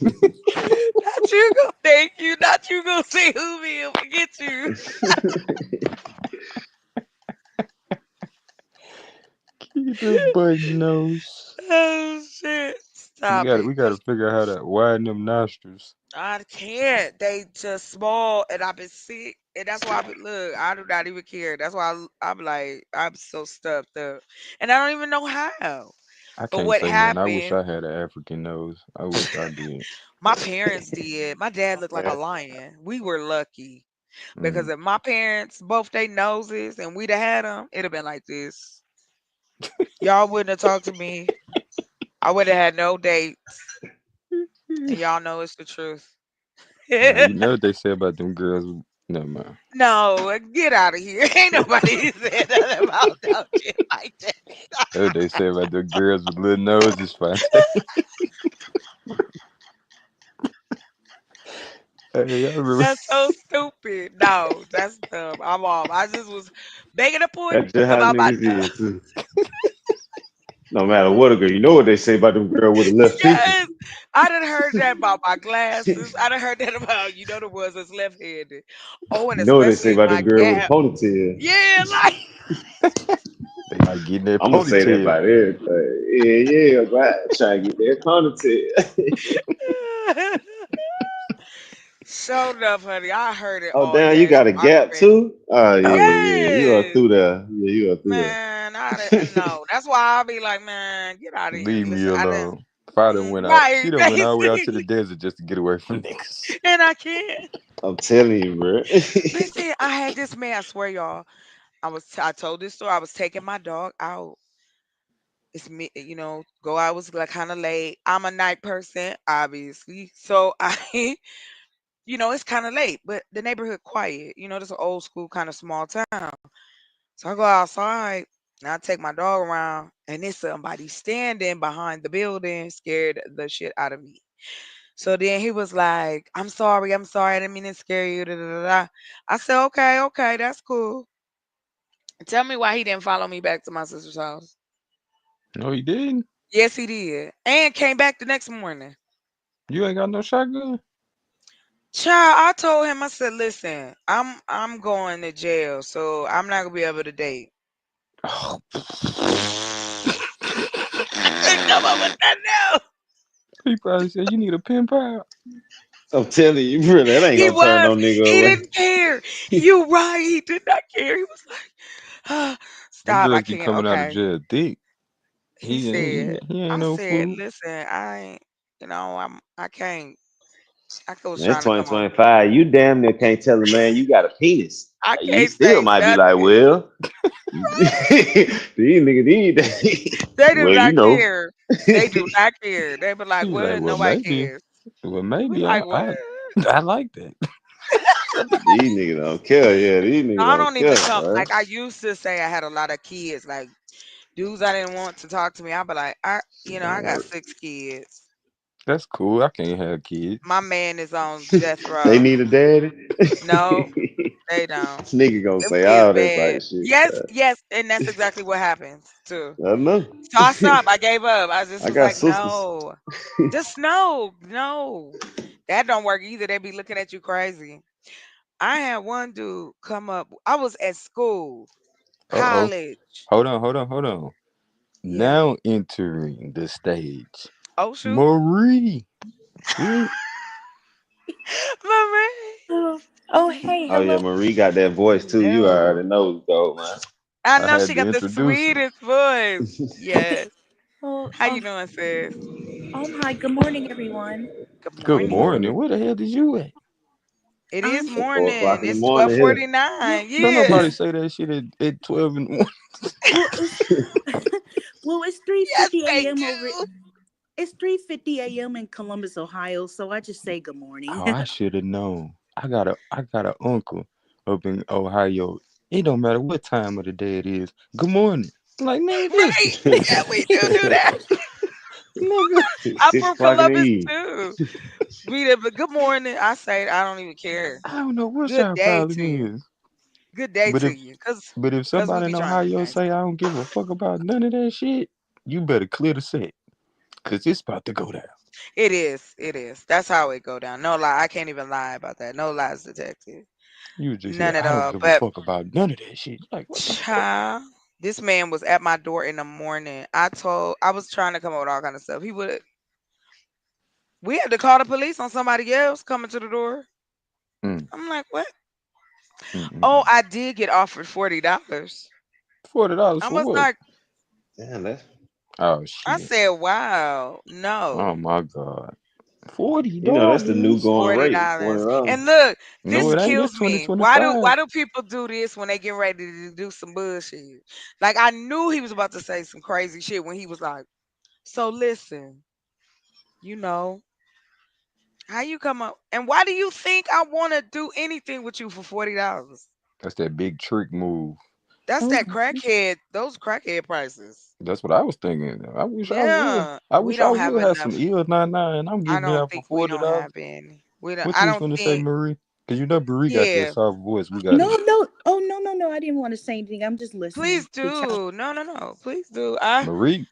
Not you gonna thank you. Not you gonna say who me and forget you. Cute little button nose. Oh shit. We Stop got to it. we got to figure out how to widen them nostrils. I can't. They just small, and I've been sick, and that's why I be look. I do not even care. That's why I'm like I'm so stuffed up, and I don't even know how. I But can't what say nothing. I wish happened? I had an African nose. I wish I did. My parents did. My dad looked like a lion. We were lucky because Mm. if my parents both they noses and we'd have had them, it'd have been like this. Y'all wouldn't have talked to me. I would have had no dates, and y'all know it's the truth. Now you know what they say about them girls. Never mind. No, get out of here. Ain't nobody said nothing about no shit like that. That's what they say about the girls with little noses. Fine. Hey, I remember. That's so stupid. No, that's dumb. I'm off. I just was making a point That's just how about my niggas is too. No matter what a girl, you know what they say about them girl with the left pinky. yes. I done heard that about my glasses. I done heard that about the ones that's left handed. Oh, and You know what they say especially about my them girl with a gap. ponytail. Yeah, like They like getting that I'm gonna say that ponytail. about everything. Yeah, right. Try to get that ponytail. so enough, honey. I heard it Oh all. damn, you Yes, got a I'm gap ready. too? Oh yeah. You are Yes. through there. Yeah, you are through Man, no. That's why I'll be like, man, get out of here. Leave me Listen, I didn't. alone. If I done went out, Right, she done went all the way out to the basically, desert just to get away from niggas. and I can't. I'm telling you, bro. Listen, I had this man. I swear, y'all. I told this story. I was taking my dog out. It's me, go out was like kind of late. I'm a night person, obviously. So I, it's kind of late, but the neighborhood quiet. This an old school kind of small town. So I go outside and I take my dog around, and there's somebody standing behind the building, scared the shit out of me. So then he was like, I'm sorry, I didn't mean to scare you. Da, da, da, da." I said, okay, okay, that's cool. Tell me why he didn't follow me back to my sister's house. No, he didn't. Yes, he did. And came back the next morning. You ain't got no shotgun. Child, I told him, I said, listen, I'm going to jail, so I'm not gonna be able to date. Oh. Come on with that now. He probably said you need a pen pal. I'm telling you, bro, that ain't He gonna turn was. no nigga He away. didn't care. You right. He did not care. He was like, Them stop. I girls be can't. coming out of Okay. jail thick. He said, He ain't I no said, fool. listen, I ain't, I can't. I was That's trying to come on. 2025. You damn near can't tell a man you got a penis. I You can't still say might be like, nothing. well, these niggas need. They do Well, you not know. care. They do not care. They be He like, was like, what? well, Nobody maybe. cares. Well, We maybe like, what? I like that. These niggas don't care. Yeah, these niggas I don't don't even care, come. right? Like I used to say, I had a lot of kids. Like dudes, I didn't want to talk to me. I'd be like, I got 6 kids. That's cool. I can't have kids. My man is on death They row. need a daddy. No, they don't. Nigga gonna Them say kids all that bad. type of shit. Yes, yes, and that's exactly what happens too. I know. So I stopped. I gave up. I just I was got like, sisters. no, just no, no. That don't work either. They be looking at you crazy. I had one dude come up. I was at school, Uh-oh. college. Hold on. Yeah. Now entering the stage. Oh shoot. Marie. Yeah. Hey, Oh yeah, hello. Marie got that voice too. You Hello. already know, though, man. I I know had she to got the introduce her. sweetest voice. Yes. Well, How you doing, sis? hi. Good morning, everyone. Good Good Good morning. morning. morning. Where the hell did you at? It is Um, It's 4 o'clock morning. in the It's morning here. 12:49. Don't Yeah. nobody say that shit at 12 in the morning. well, Well, it's Yes, 3:50 they a.m. over. do. It's 3:50 a.m. in Columbus, Ohio. So I just say good Oh, morning. I should have known. I got a uncle up in Ohio. It don't matter what time of the day it is. Good morning. I'm like, nigga, Right? listen. Yeah, we do that. Nigga. I'm 6 from o'clock in the Columbus evening. too. We did, but good morning. I say I don't even care. I don't know what Good y'all day problem to you. is. Good day But to if you, but if cause we somebody be in trying to be Ohio nice. say I don't give a fuck about none of that shit, you better clear the set. Cause it's about to go down. It is. It is. That's how it go down. No lie. I can't even lie about that. No lies detected. You just hear, None at I don't all. give a But fuck about none of that shit. Like, what the fuck? child, this man was at my door in the morning. I was trying to come up with all kind of stuff. We had to call the police on somebody else coming to the door. Mm, I'm like, what? mm, mm, Oh, mm. I did get offered $40. $40 I for was what? like, Damn, that's Oh I shit. said, wow, Oh no. my god. $40 that's the new dollars. going rate. $40. $40. And look, No, this it ain't. kills It's me. Why 2025. do people do this when they get ready to do some bullshit? Like I knew he was about to say some crazy shit when he was like, so listen, you know, how you come up and why do you think I want to do anything with you for $40? That's that big trick move. That's Oh, that crackhead, those crackhead prices. That's what I was thinking. I wish I would. Yeah. I We wish I don't have would have some enough. ears 99. I'm I getting it don't out for think we don't $40. have any. We don't What I you was don't gonna say, think Marie? Cause you know Marie got that yeah. soft voice. We gotta. no, no. Oh, no, no, no. I didn't want to say anything. I'm just listening. Please do. No, no, no. Please do. I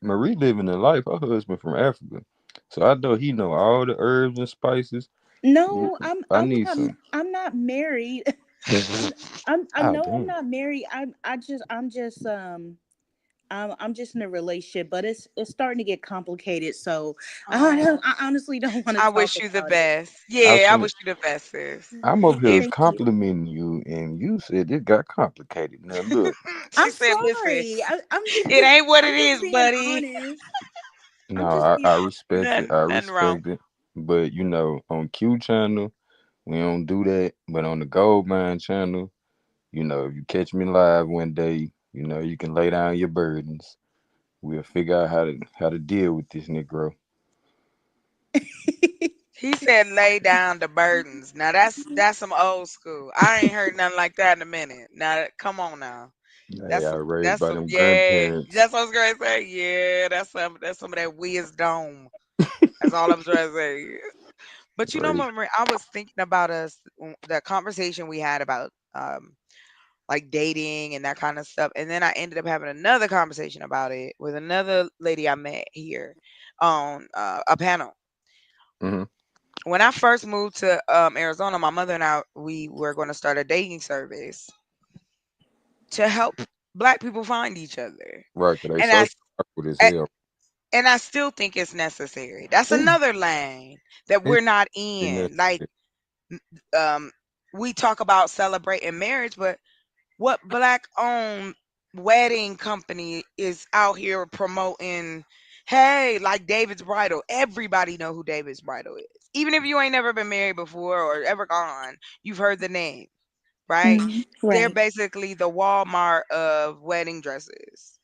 Marie living the life. Her husband from Africa, so I know he know all the herbs and spices. No, I need some. I'm not married. I Ah, know I'm damn. not married. I'm just in a relationship, but it's starting to get complicated. So oh, I honestly don't want to I talk wish you the about it. best. I was Yeah, I finna. wish you the best, sis. I'm over here Thank you. complimenting you, and you said it got complicated. Now look, She I'm said, listen, sorry. it ain't what I'm it just is, being buddy. honest. no, I'm just being I respect it. Nothing, I nothing wrong. respect it. But you know, on Q channel, we don't do that. But on the Gold Mine channel, you know, if you catch me live one day, you know, you can lay down your burdens. We'll figure out how to deal with this Negro. He said, lay down the burdens. Now that's some old school. I ain't heard nothing like that in a minute. Now come on now. Hey, I was raised That's by some them yeah. grandparents. That's what I was gonna say. Yeah, that's some of that wisdom. That's all I was trying to say. But you know, Raised. Marie, I was thinking about the conversation we had about like dating and that kind of stuff. And then I ended up having another conversation about it with another lady I met here on a panel. Hmm. When I first moved to Arizona, my mother and I we were going to start a dating service to help Black people find each other, Right, 'cause they and so awkward as a- hell. and I still think it's necessary. That's It's, another lane that it's we're not necessary. in. Like um, we talk about celebrating marriage, but what Black owned wedding company is out here promoting, hey, like David's Bridal. Everybody know who David's Bridal is. Even if you ain't never been married before or ever gone, you've heard the name, right? They're Right. basically the Walmart of wedding dresses.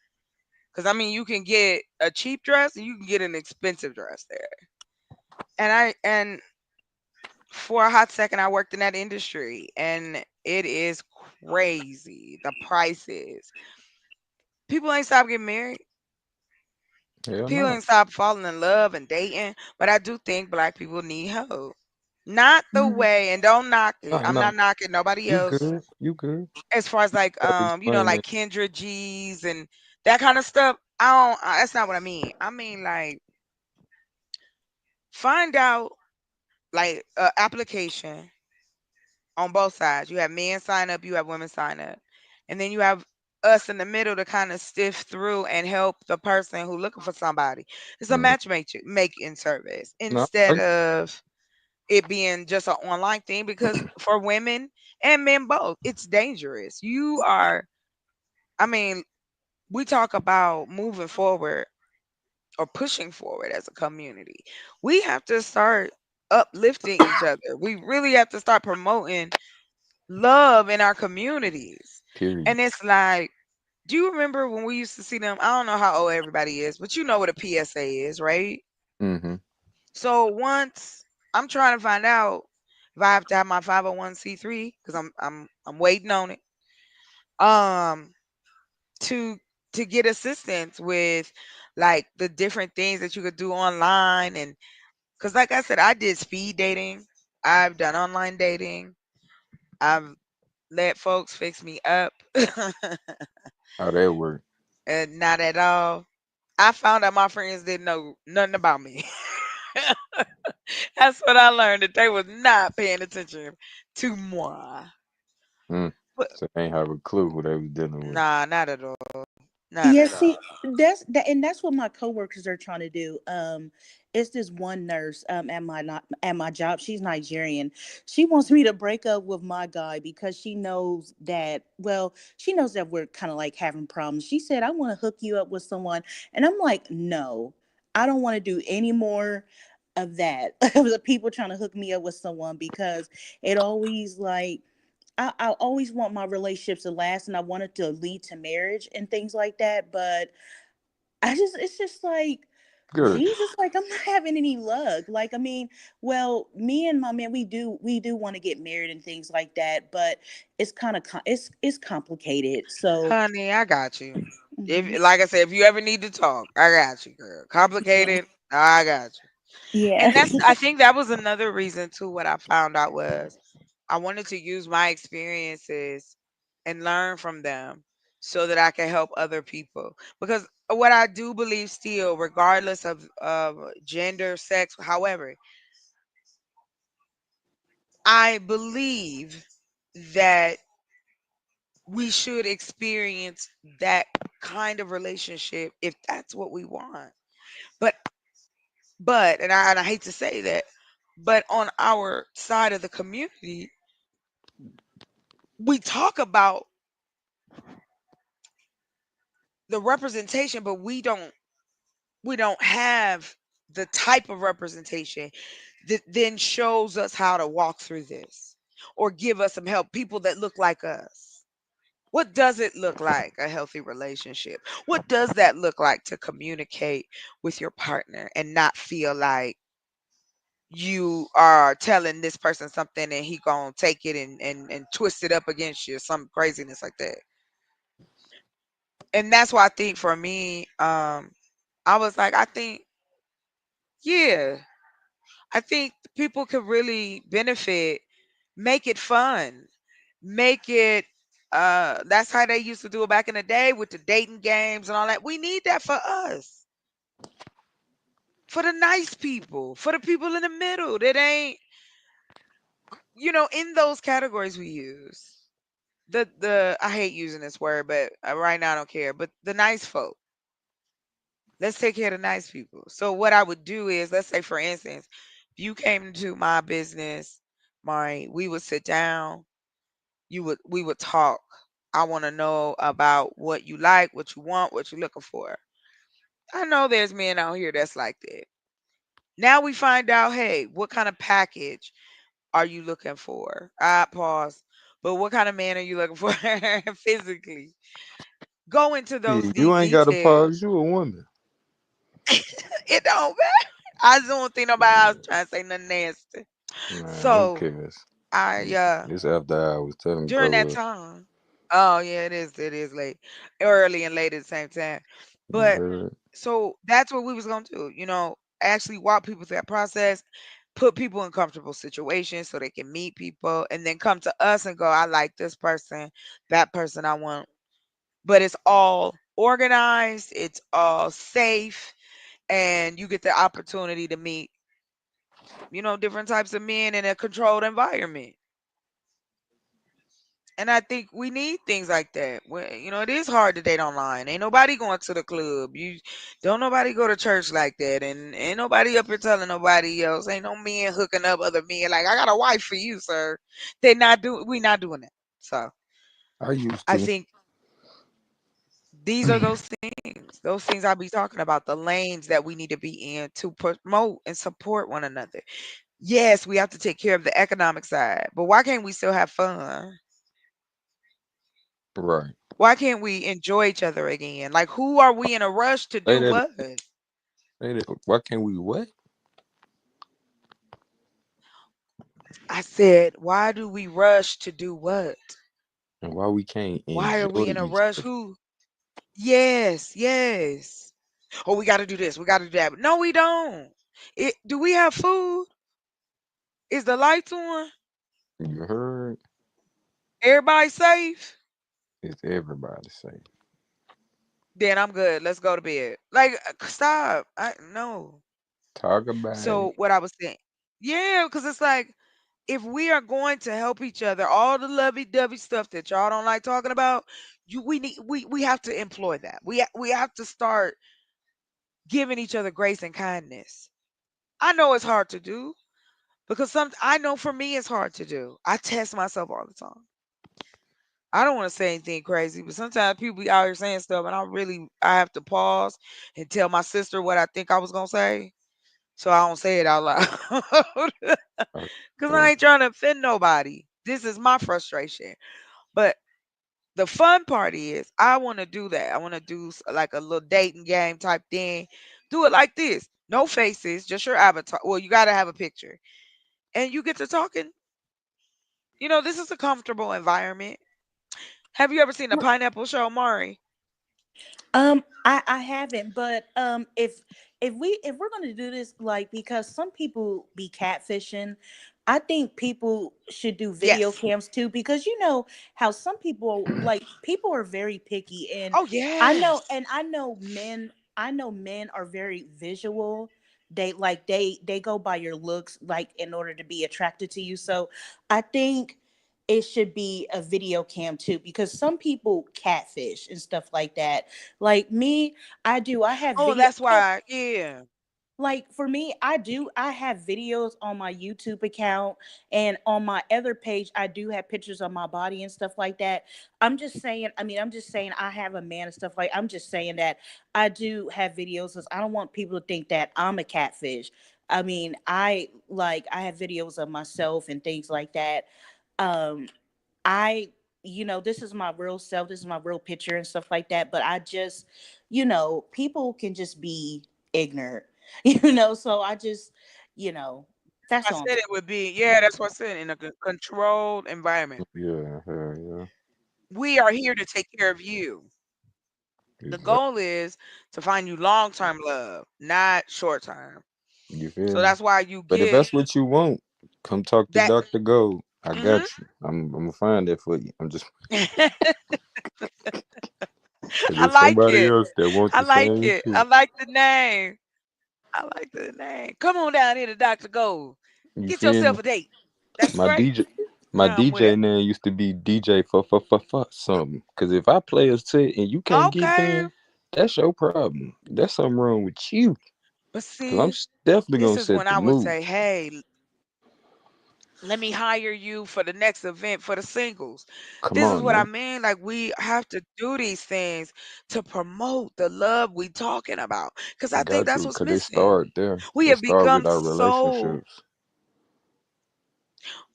Cause I mean you can get a cheap dress and you can get an expensive dress there. And for a hot second I worked in that industry and it is crazy. The prices. People ain't stop getting married. Hell People no. ain't stop falling in love and dating. But I do think Black people need help. Not the way, and don't knock it. No, I'm no. not knocking nobody You else. good. You good. As far as like Gotta explain like that. Kendra G's and that kind of stuff. That's not what I mean. I mean like find out like application on both sides. You have men sign up, you have women sign up. And then you have us in the middle to kind of stiff through and help the person who looking for somebody. It's a Mhm. making service No, instead of it being just an online thing because for women and men both, it's dangerous. You are I mean, we talk about moving forward or pushing forward as a community. We have to start uplifting each other. We really have to start promoting love in our communities. period. And it's like Do you remember when we used to see them? I don't know how old everybody is, but you know what a PSA is, right? Mm-hmm. So once I'm trying to find out if I have to have my 501c3 because I'm waiting on it. Um, to get assistance with like the different things that you could do online, and because like I said, I did speed dating. I've done online dating. I've let folks fix me up. How that work? And not at all. I found out my friends didn't know nothing about me. That's what I learned, that they was not paying attention to moi. Mm. But So they ain't have a clue who they was dealing with. nah, not at all. Not Yeah, at all. see, that's what my coworkers are trying to do. It's this one nurse at my not at my job. She's Nigerian. She wants me to break up with my guy because she knows that. Well, she knows that we're kind of like having problems. She said, "I want to hook you up with someone," and I'm like, "No, I don't want to do any more of that." Of the people trying to hook me up with someone because it always like I always want my relationships to last and I want it to lead to marriage and things like that. But it's just like, Good. Jesus, like I'm not having any luck. Like, I mean, well, me and my man, we do want to get married and things like that, but it's kind of, it's complicated. So, Honey, I got you. mhm. If like I said, if you ever need to talk, I got you, girl. Yeah. Complicated, I got you. Yeah. And I think that was another reason too. What I found out was I wanted to use my experiences and learn from them so that I can help other people. Because what I do believe still, regardless of gender, sex, however, I believe that we should experience that kind of relationship if that's what we want. But and I hate to say that, but on our side of the community, we talk about the representation, but we don't have the type of representation that then shows us how to walk through this or give us some help. People that look like us. What does it look like, a healthy relationship? What does that look like to communicate with your partner and not feel like you are telling this person something and he gonna take it and twist it up against you, some craziness like that. And that's why I think for me, I was like, I think, yeah, I think people could really benefit. Make it fun. Make it that's how they used to do it back in the day with the dating games and all that. We need that for us. For the nice people, for the people in the middle that ain't, in those categories we use. The I hate using this word, but right now I don't care. But the nice folk. Let's take care of the nice people. So what I would do is, let's say for instance, if you came into my business, we would sit down, we would talk. I want to know about what you like, what you want, what you're looking for. I know there's men out here that's like that. Now we find out, hey, what kind of package are you looking for? I pause. But what kind of man are you looking for physically? Go into those Hey, you deep ain't got to details. pause. You a woman. It don't matter. I just don't think nobody else trying to say nothing nasty. Man, who So cares? I It's after hours. Tell them during that grow up. time. Oh yeah, it is late. Early and late at the same time. You But heard? so that's what we was gonna do, actually walk people through that process, put people in comfortable situations so they can meet people and then come to us and go, I like this person, that person I want. But it's all organized, it's all safe, and you get the opportunity to meet, different types of men in a controlled environment. And I think we need things like that. It is hard to date online. Ain't nobody going to the club. You don't nobody go to church like that. And ain't nobody up here telling nobody else. Ain't no men hooking up other men like, I got a wife for you, sir. We not doing that. So I used I to. think these are those things. Those things I'll be talking about, the lanes that we need to be in to promote and support one another. Yes, we have to take care of the economic side, but why can't we still have fun? Right. Why can't we enjoy each other again? Like, who are we in a rush to Say do that. what? Say that. Why can't we what? I said, why do we rush to do what? And why we can't Why are we enjoy in a each rush? other? Who? Yes, yes. Oh, we got to do this. We got to do that. No, we don't. Do we have food? Is the lights on? You heard? Everybody safe? It's everybody say. Then I'm good. Let's go to bed. Like, stop. I no. Talk about So it. what I was saying, yeah, because it's like if we are going to help each other, all the lovey-dovey stuff that y'all don't like talking about, we have to employ that. We have to start giving each other grace and kindness. I know it's hard to do because I know for me it's hard to do. I test myself all the time. I don't want to say anything crazy, but sometimes people be out here saying stuff, and I have to pause and tell my sister what I think I was gonna say, so I don't say it out loud. I, Because I uh, ain't trying to offend nobody. This is my frustration. But the fun part is I want to do that. I want to do like a little dating game type thing. Do it like this. No faces, just your avatar. Well, you got to have a picture. And you get to talking. This is a comfortable environment. Have you ever seen a pineapple show, Mari? I haven't, but if we're gonna do this, like, because some people be catfishing, I think people should do video Yes. cams too, because you know how some people, like, people are very picky, and Oh, yes. I know men, are very visual. They go by your looks, like, in order to be attracted to you. So I think it should be a video cam too, because some people catfish and stuff like that. Like me, I have Oh, video. that's why. Yeah. Like for me, I have videos on my YouTube account, and on my other page I do have pictures of my body and stuff like that. I'm just saying I have a man and stuff, like, I'm just saying that I do have videos, because I don't want people to think that I'm a catfish. I have videos of myself and things like that. um I, this is my real self, this is my real picture and stuff like that. But I just, people can just be ignorant, so I just, you know, that's I all I'm said it would be, yeah, that's what I said, in a controlled environment. yeah, hell yeah. We are here to take care of you. The Exactly. goal is to find you long term love, not short term. You feel So me? that's why you But if get that's what you want, come talk to that. Dr. Gold. I got Hmm. you. I'm gonna find that for you. I'm just because I there's like somebody it. else that wants I the like same it. I shit. like the name. I like the name. Come on down here to Dr. Gold. You Get feel me? yourself a date. That's My great. DJ, my Come with DJ it. name used to be DJ for something. Cause if I play a set and you can't get Okay. down, that's your problem. That's something wrong with you. But Cause I'm see, definitely this gonna is set when the I would mood. say, hey, let me hire you for the next event for the singles. Come This is on what I now, mean. Like, we have to do these things to promote the love we talking about. Because I think got that's to. what's Cause it missing. start there. We It have start with become our so relationships.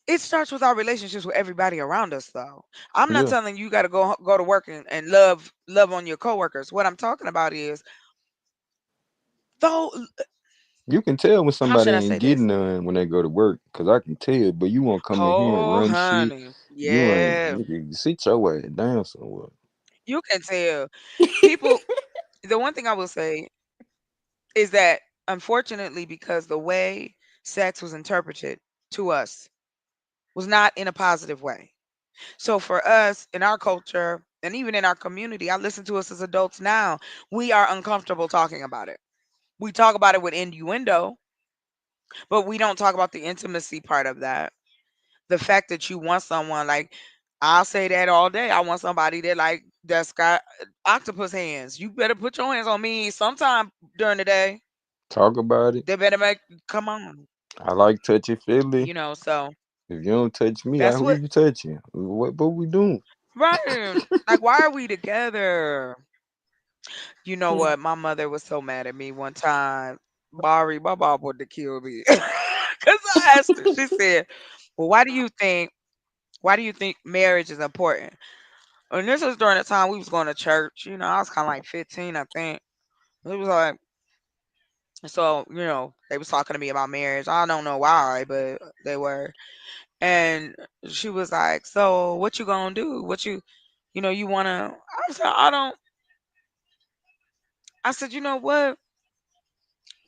it starts with our relationships with everybody around us though. I'm not Yeah, telling you gotta go to work and love on your coworkers. What I'm talking about is though you can tell when how somebody should I ain't say getting this? none when they go to work. Cause I can tell. But you won't come in here and Oh run shit. honey. You ain't Yeah. nigga. Sit your ass down somewhere. You can tell. People the one thing I will say is that unfortunately, because the way sex was interpreted to us was not in a positive way. So for us in our culture and even in our community, I listen to us as adults now, we are uncomfortable talking about it. We talk about it with innuendo, but we don't talk about the intimacy part of that. The fact that you want someone like I'll say that all day. I want somebody that's got octopus hands. You better put your hands on me sometime during the day. Talk about it. They better make come on. I like touchy feely. So If you don't touch me, that's who what you touching? What we doing? right. Like why are we together? You know what? My mother was so mad at me one time. Bari, my mom wanted to kill me. Cause I asked her, she said, well, why do you think marriage is important? And this was during the time we was going to church. I was kind of like 15, I think. It was like, so, they was talking to me about marriage. I don't know why, but they were. And she was like, so what you gonna do? You wanna, I said, I said, you know what?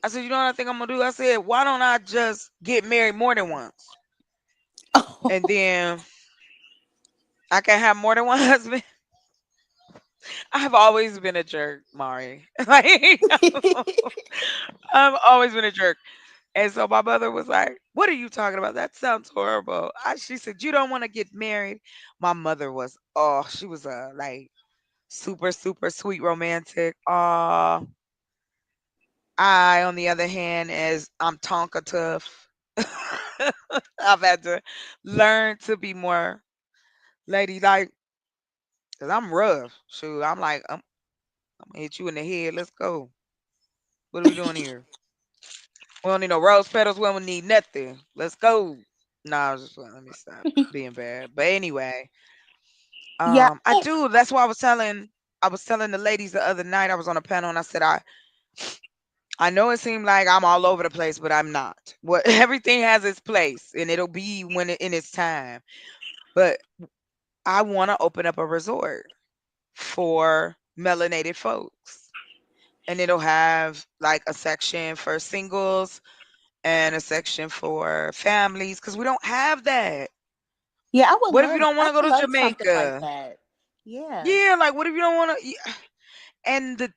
I said, you know what I think I'm gonna do? I said, why don't I just get married more than once? And then I can have more than one husband. I've always been a jerk, Mari. Like, I've always been a jerk. And so my mother was like, "What are you talking about? That sounds horrible." She said, "You don't want to get married." My mother was, oh, she was a like super, super sweet romantic. I, on the other hand, as I'm Tonka tough, I've had to learn to be more ladylike because I'm rough. Shoot, I'm like, I'm gonna hit you in the head. Let's go. What are we doing here? We don't need no rose petals. We don't need nothing. Let's go. Nah, I was just let me stop being bad. But anyway, Yeah. I do. That's why I was telling the ladies the other night. I was on a panel and I said I know it seemed like I'm all over the place, but I'm not. What everything has its place, and it'll be when in its time. But I want to open up a resort for melanated folks, and it'll have like a section for singles and a section for families because we don't have that. Yeah, What if you don't I want to go would to love something like Jamaica? that. Yeah. Yeah, like what if you don't want to?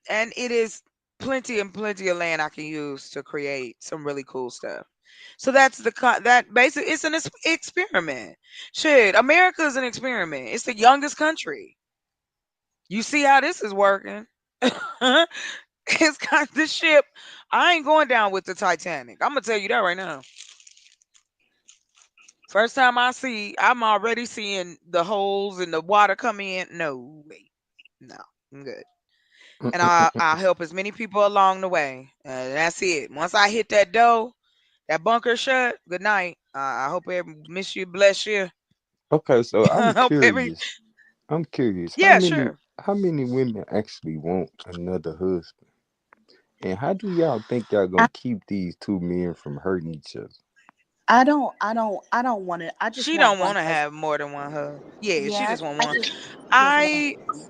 And it is plenty and plenty of land I can use to create some really cool stuff. So that's that basically it's an experiment. Shit, America is an experiment. It's the youngest country. You see how this is working? It's got this ship. I ain't going down with the Titanic. I'm gonna tell you that right now. First time I'm already seeing the holes in the water come in. No, wait, no, I'm good. And I'll help as many people along the way. That's it. Once I hit that door, that bunker shut. Good night. I hope every miss you, bless you. Okay, so I I'm hope every curious. I'm curious. yeah, sure. How many women actually want another husband? And how do y'all think y'all I, gonna keep these two men from hurting each other? I don't want to. I just She want don't one want to have husband. more than one husband. Yeah, she Yeah, just want I one. just want I one.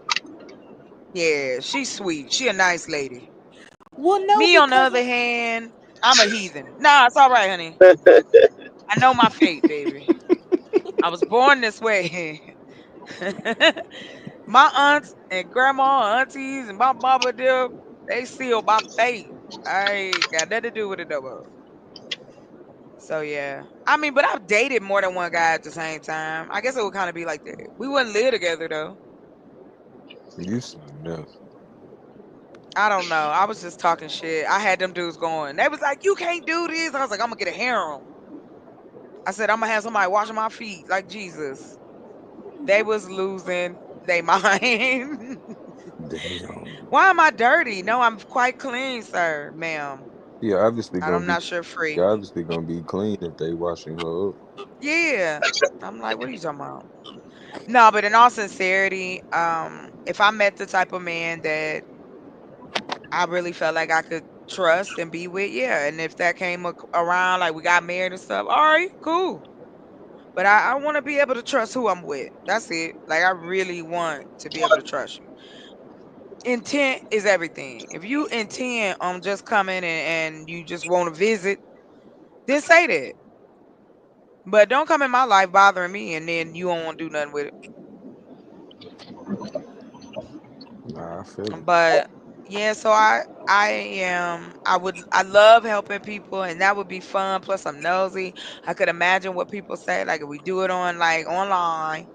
yeah, she's sweet. She a nice lady. Well, no, Me on the because other hand, I'm a heathen. Nah, it's all right, honey. I know my fate, baby. I was born this way. My aunts and grandma, aunties, and my mama them, they seal my fate. I ain't got nothing to do with it no more. So yeah. I mean, but I've dated more than one guy at the same time. I guess it would kind of be like that. We wouldn't live together though. You something else. I don't know. I was just talking shit. I had them dudes going. They was like, "You can't do this." I was like, "I'm gonna get a harem." I said, "I'm gonna have somebody washing my feet like Jesus." They was losing they mind. Damn. Why am I dirty? No, I'm quite clean, sir, ma'am. Yeah, obviously And gonna I'm be. not sure free. Yeah, obviously gonna be clean if they washing her up. Yeah. I'm like, what are you talking about? No, but in all sincerity, if I met the type of man that I really felt like I could trust and be with, yeah. And if that came around, like we got married and stuff, all right, cool. But I want to be able to trust who I'm with. That's it. Like I really want to be able to trust you. Intent is everything. If you intend on just coming and you just want to visit, then say that. But don't come in my life bothering me and then you don't want to do nothing with it. Nah, I feel it. But yeah, so I love helping people and that would be fun. Plus I'm nosy. I could imagine what people say, like if we do it on like online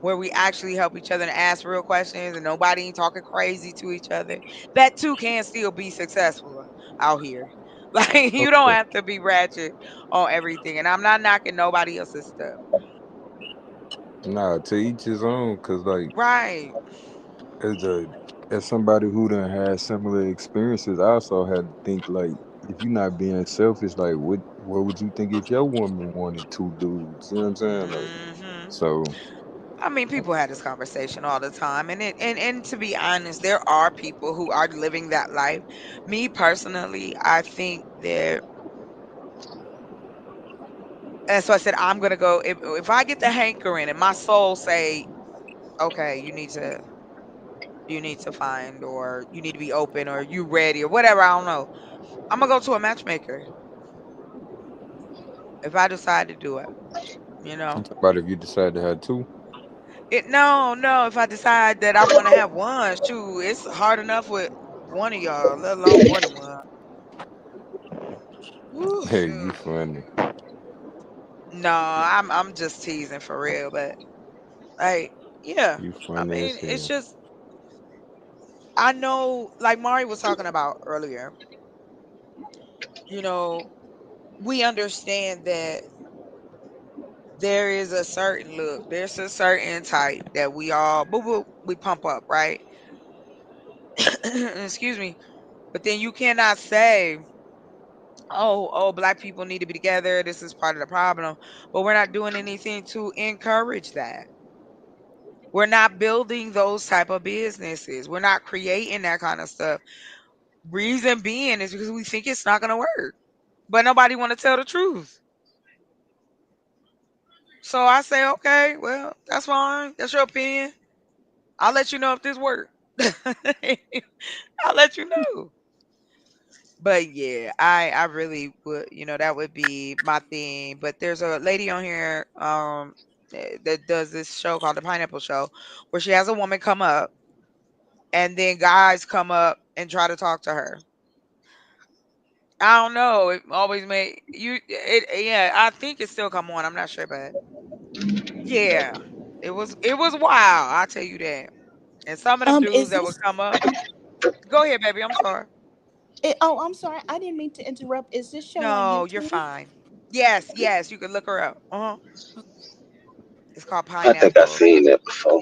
where we actually help each other and ask real questions and nobody ain't talking crazy to each other. That too can still be successful out here. Like you don't Okay. have to be ratchet on everything. And I'm not knocking nobody else's stuff. Nah, to each his own. Cause like Right. as a as somebody who done had similar experiences, I also had to think like if you're not being selfish, like what would you think if your woman wanted two dudes? You know what I'm saying? Like Hmm. so. I mean, people had this conversation all the time, and and to be honest, there are people who are living that life. Me personally, I think that that's why I said I'm gonna go. If I get the hankering and my soul say, okay, you need to find, or you need to be open, or you ready, or whatever. I don't know. I'm gonna go to a matchmaker if I decide to do it. You You know, talk about if you decide to have two. no. If I decide that I want to have one, shoot, it's hard enough with one of y'all, let alone more than one. Woo, Hey, you shoot. funny. No, I'm just teasing for real, but like, yeah. You I funny mean, as it's hell. just I know, like Mari was talking about earlier. You know, we understand that there is a certain look, there's a certain type that we all boo boo we pump up, right? Excuse me. But then you cannot say, oh, black people need to be together. This is part of the problem. But we're not doing anything to encourage that. We're not building those type of businesses. We're not creating that kind of stuff. Reason being is because we think it's not gonna work. But nobody want to tell the truth. So I say, okay, well, that's fine. That's your opinion. I'll let you know if this works. I'll let you know. But yeah, I really would, that would be my thing. But there's a lady on here that does this show called the Pineapple Show, where she has a woman come up and then guys come up and try to talk to her. I don't know. It always make you it yeah, I think it still come on. I'm not sure, but yeah. It was wild, I'll tell you that. And some of them dudes Is that would this? come up. Go ahead, baby. I'm sorry. Oh, I'm sorry. I didn't mean to interrupt. Is this show on No, you're YouTube? fine. Yes, yes, you can look her up. Uh-huh. It's called I think I Pineapple. seen that before.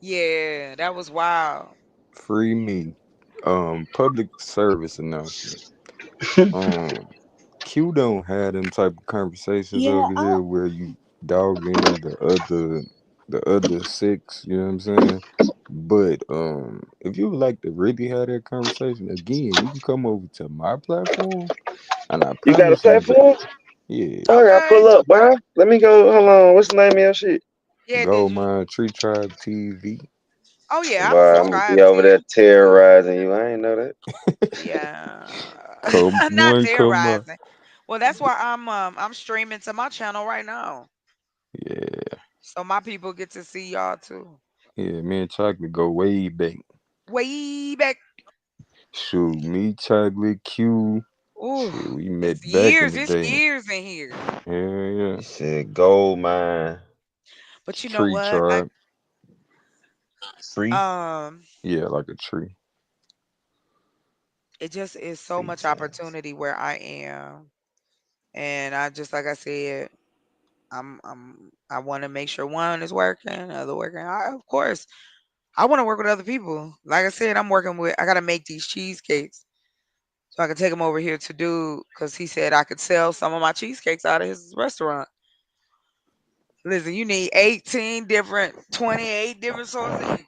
Yeah, that was wild. Free me. Public service announcement. Um, Q don't have them type of conversations Yeah. over here where you dog in the other six. You know what I'm saying? But if you would like to really have that conversation again, you can come over to my platform, and I You got a promise you that. platform? Yeah, Oh, I gotta Okay. pull up, boy. Let me go. Hold on. What's the name of your shit? Yeah, did Gold you? Mine Tree Tribe TV. Oh yeah, I'm Boy, I'm gonna be subscribed to over there you. terrorizing you. I ain't know that. Yeah. Come Not one, come up. terrorizing. Well, that's why I'm streaming to my channel right now. Yeah, So my people get to see y'all too. yeah. Me and Chocolate go way back. Way back. Shoot, me, Chocolate, Q. Ooh, Shit, we it's met back in years. the It's day. years in here. Yeah, yeah. You said gold mine. But you know Tree what? I tribe. Free? um Yeah, like a tree. it just is so Free much jazz. opportunity where I am. And I just like I said, I want to make sure one is working, other working. Of course, I want to work with other people. Like I said, I got to make these cheesecakes so I can take them over here to do because he said I could sell some of my cheesecakes out of his restaurant. Listen, you need 28 different sorts of.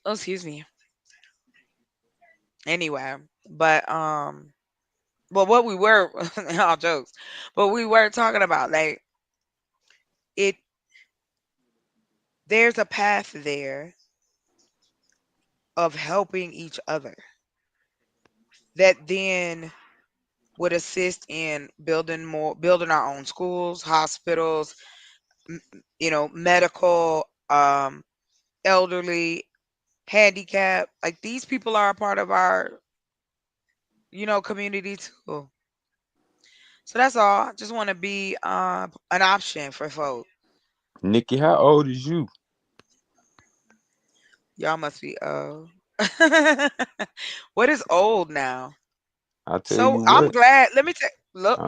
Oh, excuse me. Anyway, but well, what we were all jokes, but we were talking about like it. There's a path there of helping each other that then would assist in building our own schools, hospitals, medical, elderly, handicap. Like these people are a part of our, community too. So that's all. I just want to be an option for folks. Nikki, how old is you? Y'all must be old. What is old now? I tell So you I'm what. glad. Let me take look.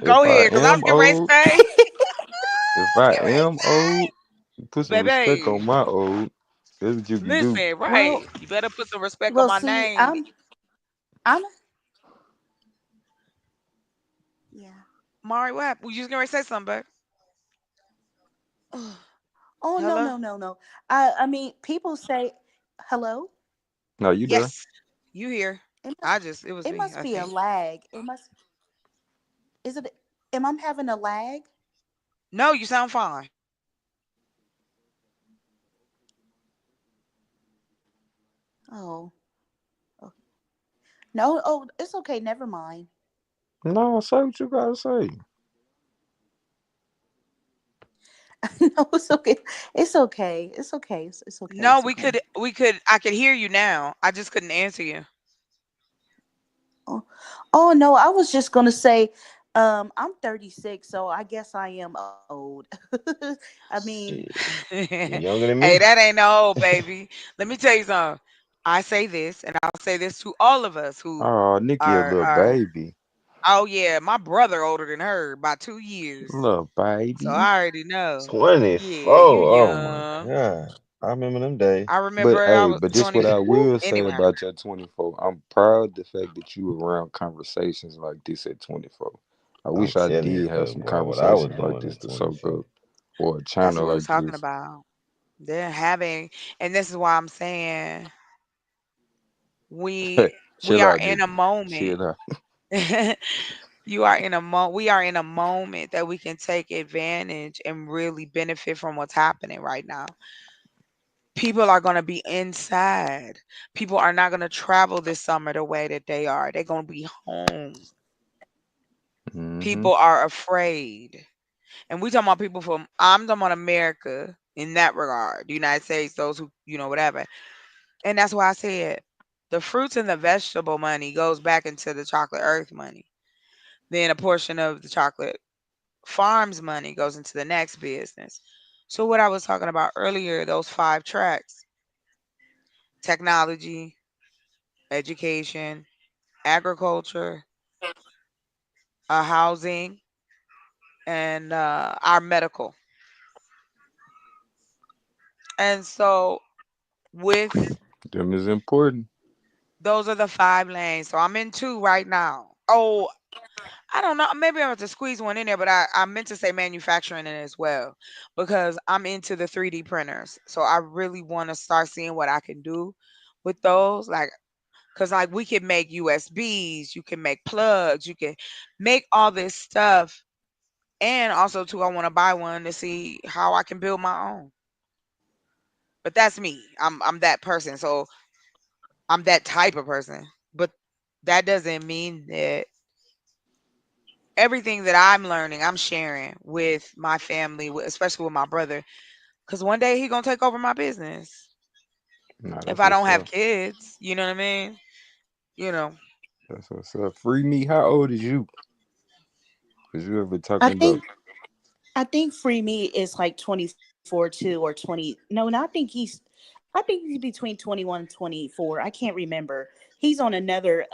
Go If I ahead, cause I was am getting ready to old, say. if I Get ready to am old, put some respect baby. on my old. That's what you can do. Listen, right. Well, You better put some respect on well. my See, name. I'm. Yeah. Mari, what happened? You just gonna say something, babe? Oh no, Hello? no, no, no. I mean, people say hello. No, you there? Yes, you here. It I must just, it was it me, must I be a think. lag. It must is it am I having a lag? No, you sound fine. Oh. Oh. No, oh, it's okay, never mind. No, say what you gotta say. No, it's okay. It's okay. It's okay. It's okay. No, It's okay. I could hear you now. I just couldn't answer you. Oh, oh no, I was just gonna say, I'm 36, so I guess I am old. I mean, Shit, you Hey, younger than me. that ain't no old baby. Let me tell you something. I say this, and I'll say this to all of us who Oh, Nikki, a little are. baby. Oh yeah, my brother older than her by 2 years, Little so baby. I already know. Yeah, 24. you Oh my young. god. I remember them days. I But remember I hey, was but this what 20. I will say Anyway, about your 24. I'm proud the fact that you around conversations like this at 24. I I'm wish I telling you, did have cuz some boy, what I was conversations like doing this at to soak 24. up, or a that's channel what we was like talking this. about. They're having, and this is why I'm saying we Chill are out, in a Nikki. moment. Chill out. You are in a we are in a moment that we can take advantage and really benefit from what's happening right now. People are going to be inside. People are not going to travel this summer the way that they are. They're going to be home. Mm-hmm. People are afraid. And we talking about people from I'm talking about America in that regard. The United States, those who, whatever. And that's why I said the fruits and the vegetable money goes back into the chocolate earth money. Then a portion of the chocolate farms money goes into the next business. So what I was talking about earlier, those five tracks: technology, education, agriculture, housing, and our medical. And so with Them is important. those are the five lanes. So I'm in two right now. Oh, I don't know. Maybe I have to squeeze one in there, but I meant to say manufacturing in it as well because I'm into the 3D printers. So I really want to start seeing what I can do with those. Like, because like we can make USBs, you can make plugs, you can make all this stuff. And also too, I want to buy one to see how I can build my own. But that's me. I'm that person. So I'm that type of person. But that doesn't mean that everything that I'm learning, I'm sharing with my family, especially with my brother, because one day he gonna take over my business. Nah, If that's I don't what's have up. kids, you know what I mean. You know, That's what's up. Free me. How old is you? Was you ever I talking about? think I think Free Me is like 24 too or 20. No, no, I think he's between 21 and 24. I can't remember. He's on another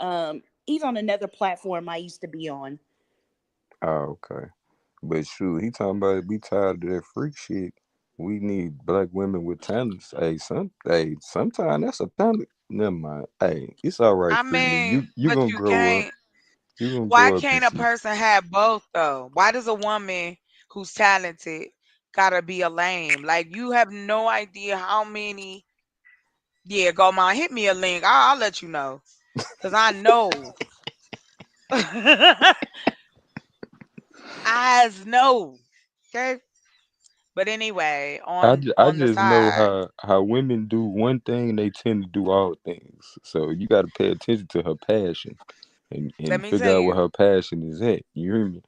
platform I used to be on. Oh, okay. But shoot, he talking about we tired of that freak shit. We need black women with talents. Hey, sometimes that's a talent. Never mind. Hey, it's all right, I free me. You mean, you but gonna you grow up. can't. You gonna Why grow up and can't a see. person have both though? Why does a woman who's talented gotta be a lame? Like you have no idea how many. Yeah, go mom, hit me a link. I'll let you know, cause I know. Eyes know. Okay. But anyway, I on the just know side, how women do one thing, they tend to do all things. So you got to pay attention to her passion let and me tell figure out what you, her passion is at. You hear me?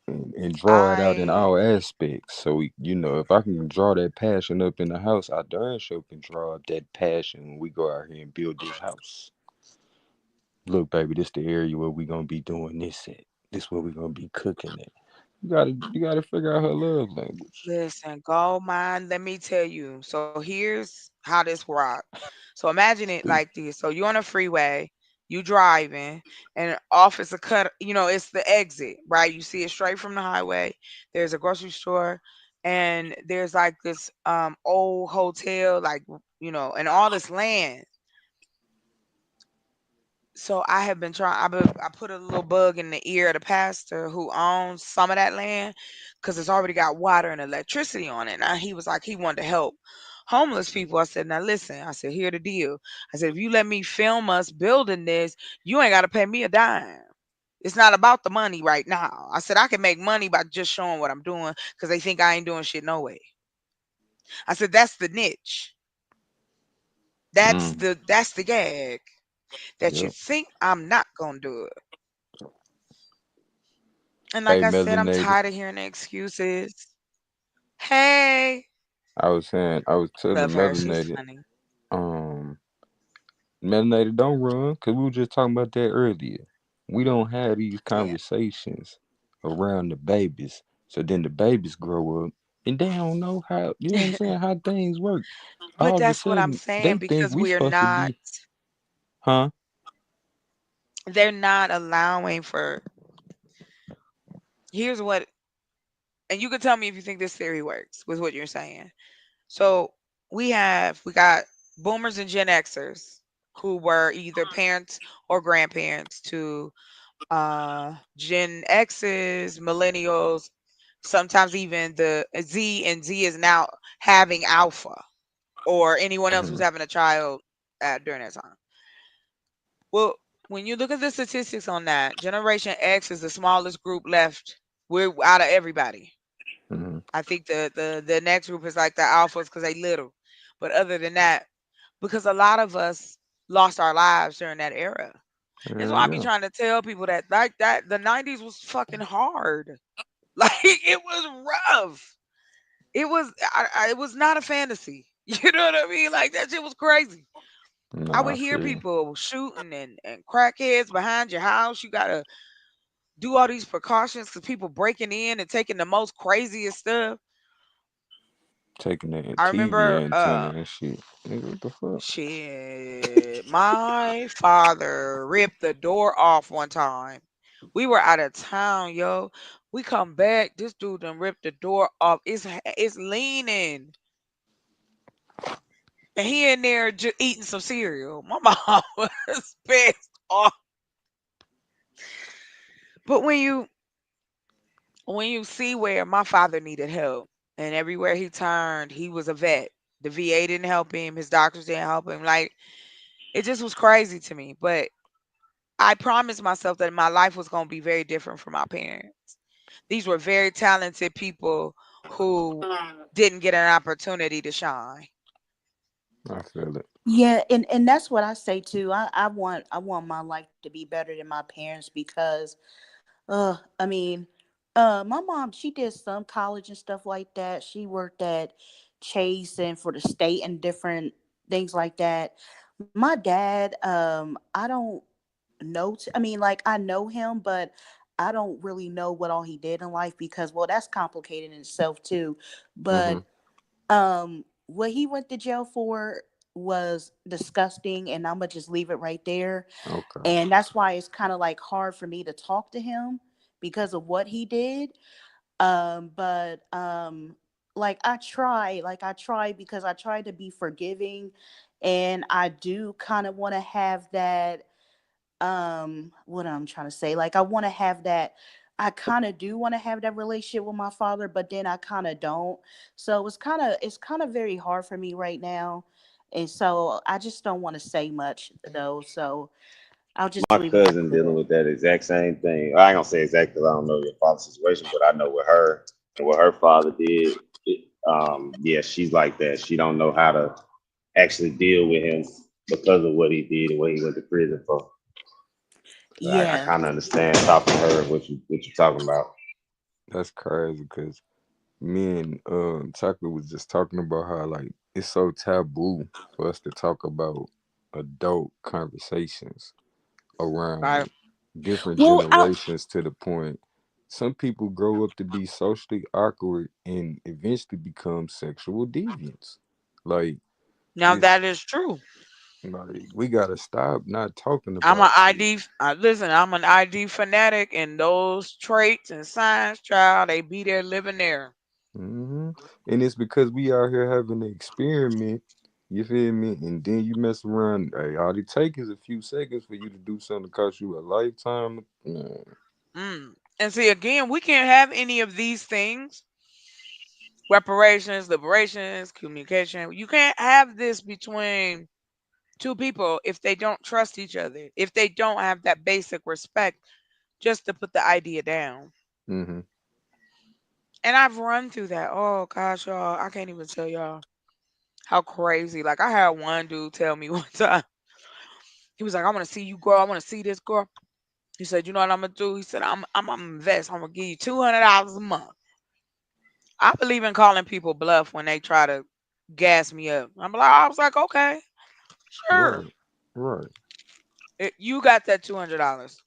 And draw it out in I all aspects. So if I can draw that passion up in the house, I darn sure can draw up that passion when we go out here and build this house. Look, baby, this the area where we gonna be doing this at. This where we gonna be cooking at. You gotta figure out her love language. listen, gold mine. Let me tell you. So here's how this rock. So imagine it like this. So you're on a freeway, you driving, and off is a cut. It's the exit, right? You see it straight from the highway. There's a grocery store, and there's like this old hotel, like and all this land. So I have been trying. I put a little bug in the ear of the pastor who owns some of that land because it's already got water and electricity on it. Now he was like he wanted to help homeless people. I said, now listen. I said, here the deal. I said, if you let me film us building this, you ain't got to pay me a dime. It's not about the money right now. I said I can make money by just showing what I'm doing because they think I ain't doing shit no way. I said that's the niche. Mm, That's the gag that you yep. think I'm not gonna do it. And like Hey, I said, I'm melanated. tired of hearing the excuses. Hey, I was saying, I was telling love her. She's melanated, funny. um, melanated, don't run, cause we were just talking about that earlier. We don't have these Yeah. conversations around the babies, so then the babies grow up and they don't know how. You know what I'm saying? How things work. But All of a that's what I'm sudden, saying they think because we we're supposed to not. be, huh? They're not allowing for. Here's what, and you can tell me if you think this theory works with what you're saying. So we got boomers and Gen Xers who were either parents or grandparents to Gen X's, millennials, sometimes even the Z, and Z is now having alpha or anyone else who's Hmm. having a child during that time. Well, when you look at the statistics on that, Generation X is the smallest group left. We're out of everybody. Hmm. I think the next group is like the alphas because they little. But other than that, because a lot of us lost our lives during that era. That's why I be Yeah, trying to tell people that like that the 90s was fucking hard. Like it was rough. It was not a fantasy. You know what I mean? Like that shit was crazy. I nah, would I hear feel you. people shooting and crackheads behind your house. You gotta do all these precautions because people breaking in and taking the most craziest stuff. Taking that I TV remember antenna and shit. Nigga, what the fuck? shit. My father ripped the door off one time. We were out of town, yo. We come back. This dude done ripped the door off. It's leaning. And he in there just eating some cereal. My mom was pissed off. But when you see where my father needed help and everywhere he turned, he was a vet. The VA didn't help him, his doctors didn't help him. Like it just was crazy to me. But I promised myself that my life was going to be very different from my parents. These were very talented people who didn't get an opportunity to shine. I feel it. Yeah, and that's what I say too. I want my life to be better than my parents because I mean, my mom, she did some college and stuff like that. She worked at Chase and for the state and different things like that. My dad, I don't know. I mean, like I know him, but I don't really know what all he did in life because, well, that's complicated in itself too. Hmm. But what he went to jail for was disgusting, and I'm gonna just leave it right there. Okay. And that's why it's kind of like hard for me to talk to him because of what he did. But like I try because I try to be forgiving, and I do kind of want to have that what I'm trying to say, like I want to have that, I kind of do want to have that relationship with my father, but then I kind of don't. So it's kind of very hard for me right now, and so I just don't want to say much though, so I'll just My leave it cousin right dealing there. with that exact same thing. I ain't gonna say exactly 'cause I don't know your father's situation, but I know with her and what her father did. Yeah, she's like that. She don't know how to actually deal with him because of what he did and what he went to prison for. So I Yeah. kind of understand talking to her what you talking about. That's crazy because me and Tucker was just talking about how like it's so taboo for us to talk about adult conversations Right. around different Well, generations to the point some people grow up to be socially awkward and eventually become sexual deviants. Like Now it's that is true. like we gotta stop not talking I'm an about shit. ID. Listen, I'm an ID fanatic, and those traits and signs, child, they be there living there. Hmm. And it's because we out here having to experiment. You feel me? And then you mess around. Hey, all it take is a few seconds for you to do something that cost you a lifetime. Man. And see, again, we can't have any of these things, reparations, liberations, communication. You can't have this between two people if they don't trust each other, if they don't have that basic respect just to put the idea down. Mm-hmm. And I've run through that. Oh gosh, y'all, I can't even tell y'all how crazy. Like I had one dude tell me one time, he was like, I want to see you girl, I want to see this girl. He said, you know what I'm gonna do? He said, I'm gonna invest, I'm gonna give you $200 a month. I believe in calling people bluff when they try to gas me up. I was like, okay, sure. Right. Right. You got that $200.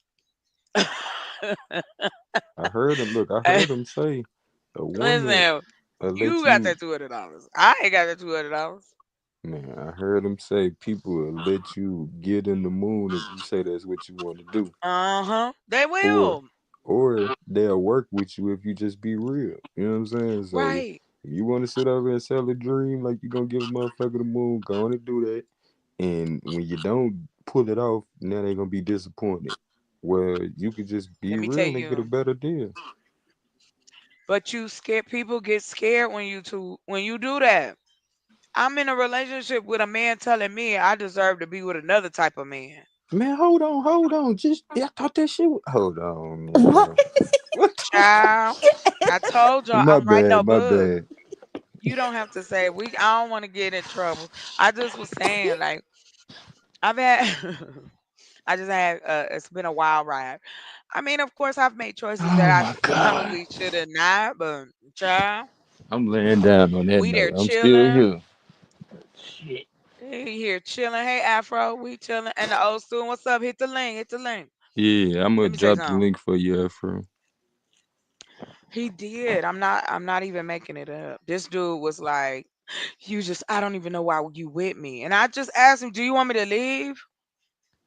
I heard him. Look, I heard him say a woman Listen, let you got you. that $200. I ain't got that $200. Man, I heard him say people will let you get in the moon if you say that's what you want to do, Uh-huh. They or will. they'll work with you if you just be real. You know what I'm saying? So Right. if you want to sit over and sell a dream like you gonna give a motherfucker the moon, go on and do that. And when you don't pull it off, now they gonna be disappointed. Where you could just be Let me tell real and get a you. better deal. But you scared people get scared when you do that. I'm in a relationship with a man telling me I deserve to be with another type of man. Man, hold on. Just I thought that shit. Hold on, What? man. What the fuck? Child, I told y'all My I'm writing bad. a My book. bad. You don't have to say I don't want to get in trouble. I just was saying like I've had I just had it's been a wild ride. I mean, of course I've made choices Oh that my I god. probably should have not, but child, I'm laying down on that we there note. I'm still chilling. here. He here chilling. Hey Afro, we chilling. And the old student, what's up? Hit the link, hit the link. Yeah, I'm gonna Let me tell you drop the something. link for you, Afro. He did. I'm not even making it up. This dude was like, I don't even know why you with me. And I just asked him, do you want me to leave?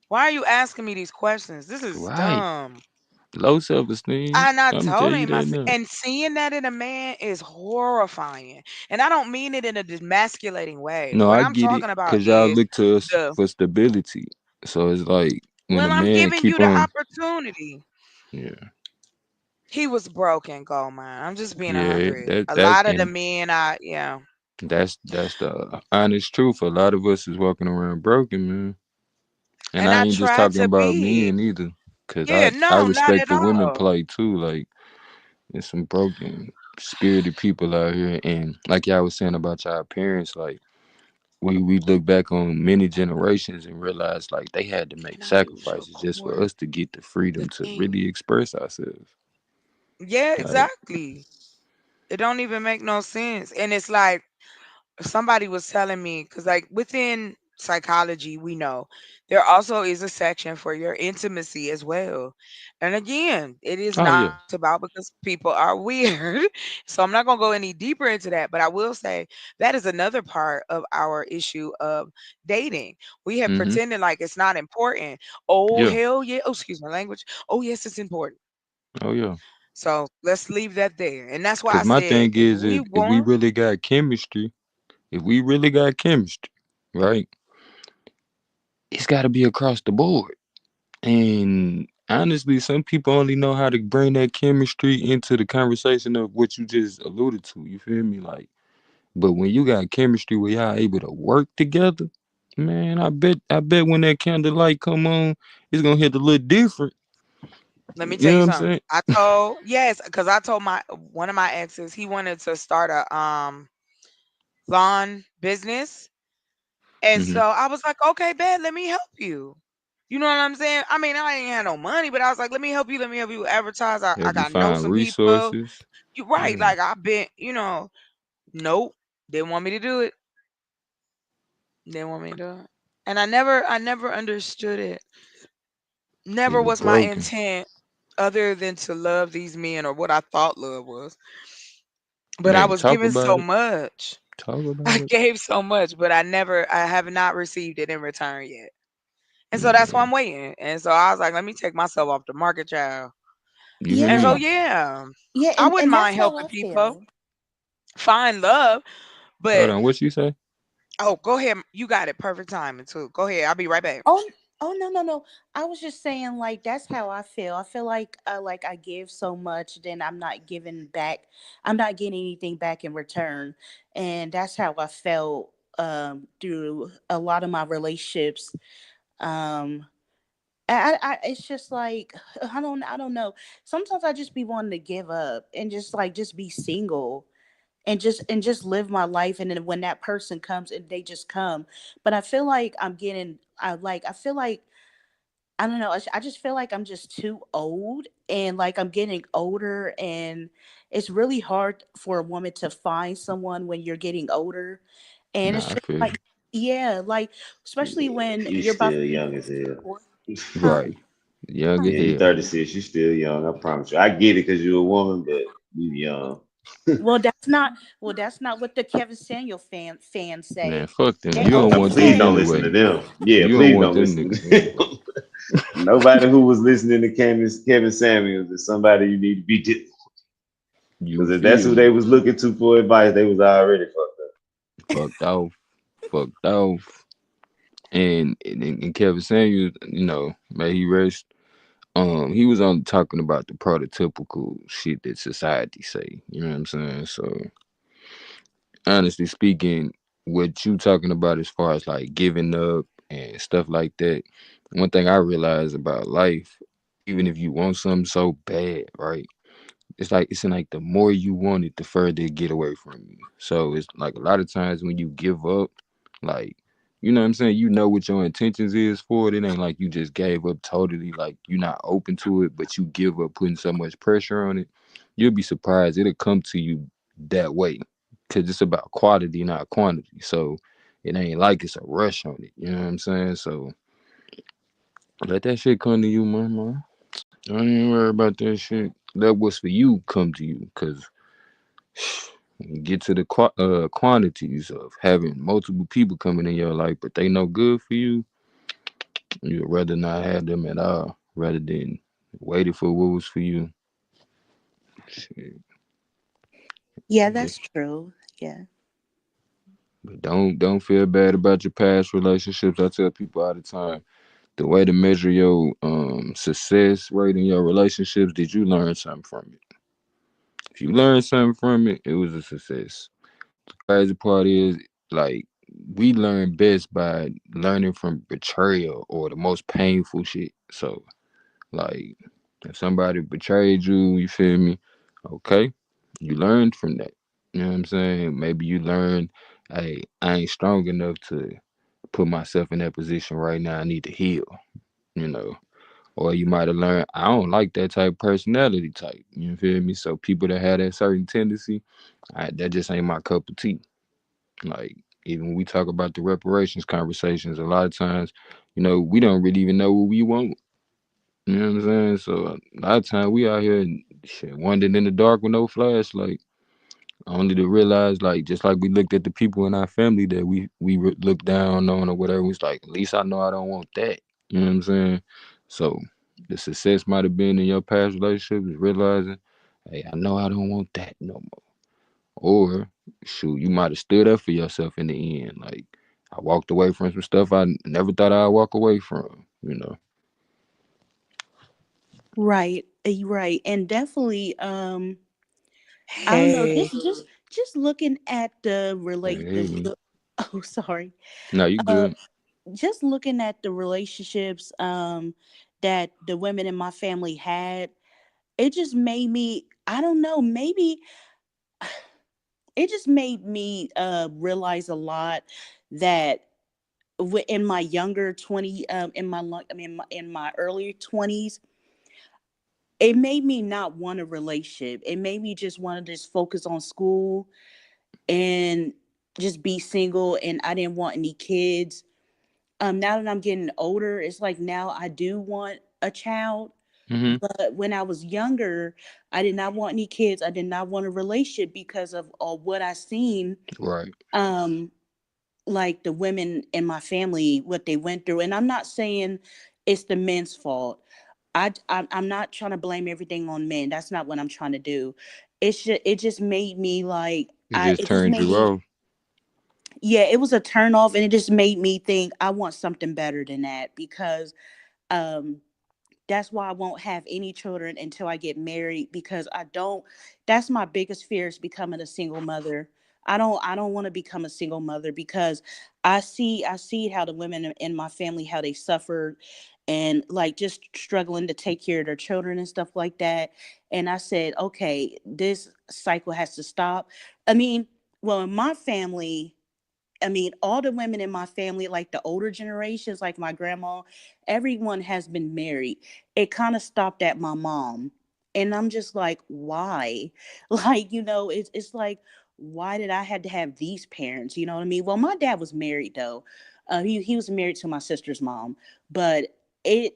Why are you asking me these questions? This is Right. dumb. Low self esteem. And I I'm gonna tell told you him, that now. and seeing that in a man is horrifying. And I don't mean it in a demasculating way. No, What I I'm get it. talking about Cause y'all is look to us the, for stability. So it's like when a well, I'm man giving keep you the on. opportunity. Yeah. He was broken, Goldmine. I'm just being a Yeah. hundred. That A that's lot of the and men, yeah. that's the honest truth. A lot of us is walking around broken, man. And And I I ain't just tried talking to about be. men either. Cause Yeah, I no, not respect at the women all. play too. Like there's some broken spirited people out here, and like y'all was saying about y'all parents, like we look back on many generations and realize like they had to make Can I use your sacrifices just for cord? us to get the The freedom to thing. really express ourselves. Yeah, Like, exactly. It don't even make no sense. And it's like somebody was telling me because like within psychology we know there also is a section for your intimacy as well, and again it is oh not yeah, talked about because people are weird. So I'm not going to go any deeper into that, but I will say that is another part of our issue of dating. We have mm-hmm, pretended like it's not important. Oh yeah, hell yeah, oh excuse my language, oh yes it's important. oh yeah. So let's leave that there, and that's why I Cause my said thing if is, we if we want, really got chemistry, if we really got chemistry, right, it's got to be across the board. And honestly, some people only know how to bring that chemistry into the conversation of what you just alluded to. You feel me? Like, but when you got chemistry where y'all able to work together, man, I bet when that candlelight come on, it's gonna hit a little different. let me You tell know you what I'm something. saying? I told yes, because I told my one of my exes he wanted to start a lawn business, and Hmm. so I was like, okay, bet, let me help you. You know what I'm saying? I mean, I ain't had no money, but I was like, let me help you. Let me help you advertise. I Help you got know find some people. resources. You right? Yeah. Like I've been, nope, didn't want me to do it. Didn't want me to do it, and I never understood it. It Never was was my broken. intent other than to love these men or what I thought love was. But I Man, was talk given about so it. much. Talk I about it. gave so much, but I have not received it in return yet. And so that's why Man, I'm waiting. And so I was like, let me take myself off the market, child. you Yeah, And feel so me? yeah, yeah, I and wouldn't and that's mind how helping I people feel. find love, Hold but on, what you say? Oh, go ahead. You got it. Perfect timing too. Go ahead. I'll be right back. Oh, oh no, no, no. I was just saying like that's how I feel. I feel like I give so much, then I'm not giving back. I'm not getting anything back in return, and that's how I felt through a lot of my relationships. Um, it's just like I don't know. Sometimes I just be wanting to give up and just be single and just live my life, and then when that person comes and they just come. But I feel like I feel like I don't know. I just feel like I'm just too old, and like I'm getting older, and it's really hard for a woman to find someone when you're getting older. And it's Nah, I just feel like, yeah, like especially when you you're about still to be young as hell. 24. Huh? Right. Young as Huh? yeah, you Yeah. 36. You still young. I promise you. I get it because you're a woman, but you young. That's not what the Kevin Samuel fans Man, say. fuck them. They You don't only want them say please don't listen to say them. Yeah, you you don't please want don't them listen to niggas them. Nobody who was listening to Kevin Samuels is somebody you need to be dealing with. You Because if that's feel who they me? was looking to for advice, they was already fucked up. Fucked off. Fucked off. And Kevin Samuels, may he rest. He was on talking about the prototypical shit that society say. You know what I'm saying? So honestly speaking, what you talking about as far as like giving up and stuff like that, one thing I realize about life, even if you want something so bad, right? It's like the more you want it, the further it get away from you. So it's like a lot of times when you give up, like you know what I'm saying, you know what your intentions is for it. It ain't like you just gave up totally, like you're not open to it, but you give up putting so much pressure on it. You'll be surprised it'll come to you that way. Cause it's about quality, not quantity. So it ain't like it's a rush on it. You know what I'm saying? So let that shit come to you, man. Don't even worry about that shit. Let what's for you come to you. Cause when you get to the quantities of having multiple people coming in your life, but they no good for you, you'd rather not have them at all, rather than waiting for what was for you. Shit. yeah, Just, that's true. Yeah. but don't feel bad about your past relationships. I tell people all the time, the way to measure your success rate in your relationships, did you learn something from it? If you learned something from it, it was a success. Crazy part is like we learn best by learning from betrayal or the most painful shit. So like if somebody betrayed you, you feel me? Okay. You learned from that. You know what I'm saying? Maybe you learned, hey, I ain't strong enough to put myself in that position right now. I need to heal, you know. Or you might have learned, I don't like that type of personality type. You feel me? So people that have that certain tendency, that just ain't my cup of tea. Like even when we talk about the reparations conversations, a lot of times, we don't really even know what we want. You know what I'm saying? So a lot of times we out here and shit, wandering in the dark with no flashlight. Only to realize, like, just like we looked at the people in our family that we looked down on or whatever, it's like, at least I know I don't want that. You know what I'm saying? So the success might have been in your past relationships is realizing, hey, I know I don't want that no more. Or shoot, you might have stood up for yourself in the end. Like I walked away from some stuff I never thought I'd walk away from. Right. Right. And definitely I don't know, Hey. just looking at the Hey, relate hey. the oh sorry. No, you Uh good. just looking at the relationships that the women in my family had, it just made me, I don't know, maybe it just made me realize a lot that in my younger 20 in my I mean in my earlier 20s, it made me not want a relationship. It made me just want to just focus on school and just be single, and I didn't want any kids. Now that I'm getting older, it's like now I do want a child. Mm-hmm. But when I was younger, I did not want any kids. I did not want a relationship because of what I seen. Right. Um, like the women in my family, what they went through, and I'm not saying it's the men's fault. I'm not trying to blame everything on men. That's not what I'm trying to do. It just made me like It just it just turned made you me off. yeah, it was a turn off, and it just made me think I want something better than that because um that's why I won't have any children until I get married because I don't that's my biggest fear is becoming a single mother. I don't want to become a single mother because I see how the women in my family how they suffered and like just struggling to take care of their children and stuff like that. And I said, okay, this cycle has to stop. I mean, well, in my family, I mean, all the women in my family, like the older generations, like my grandma, everyone has been married. It kind of stopped at my mom. And I'm just like, why? Like, it's like, why did I had to have these parents? You know what I mean? Well, my dad was married though. He was married to my sister's mom. But it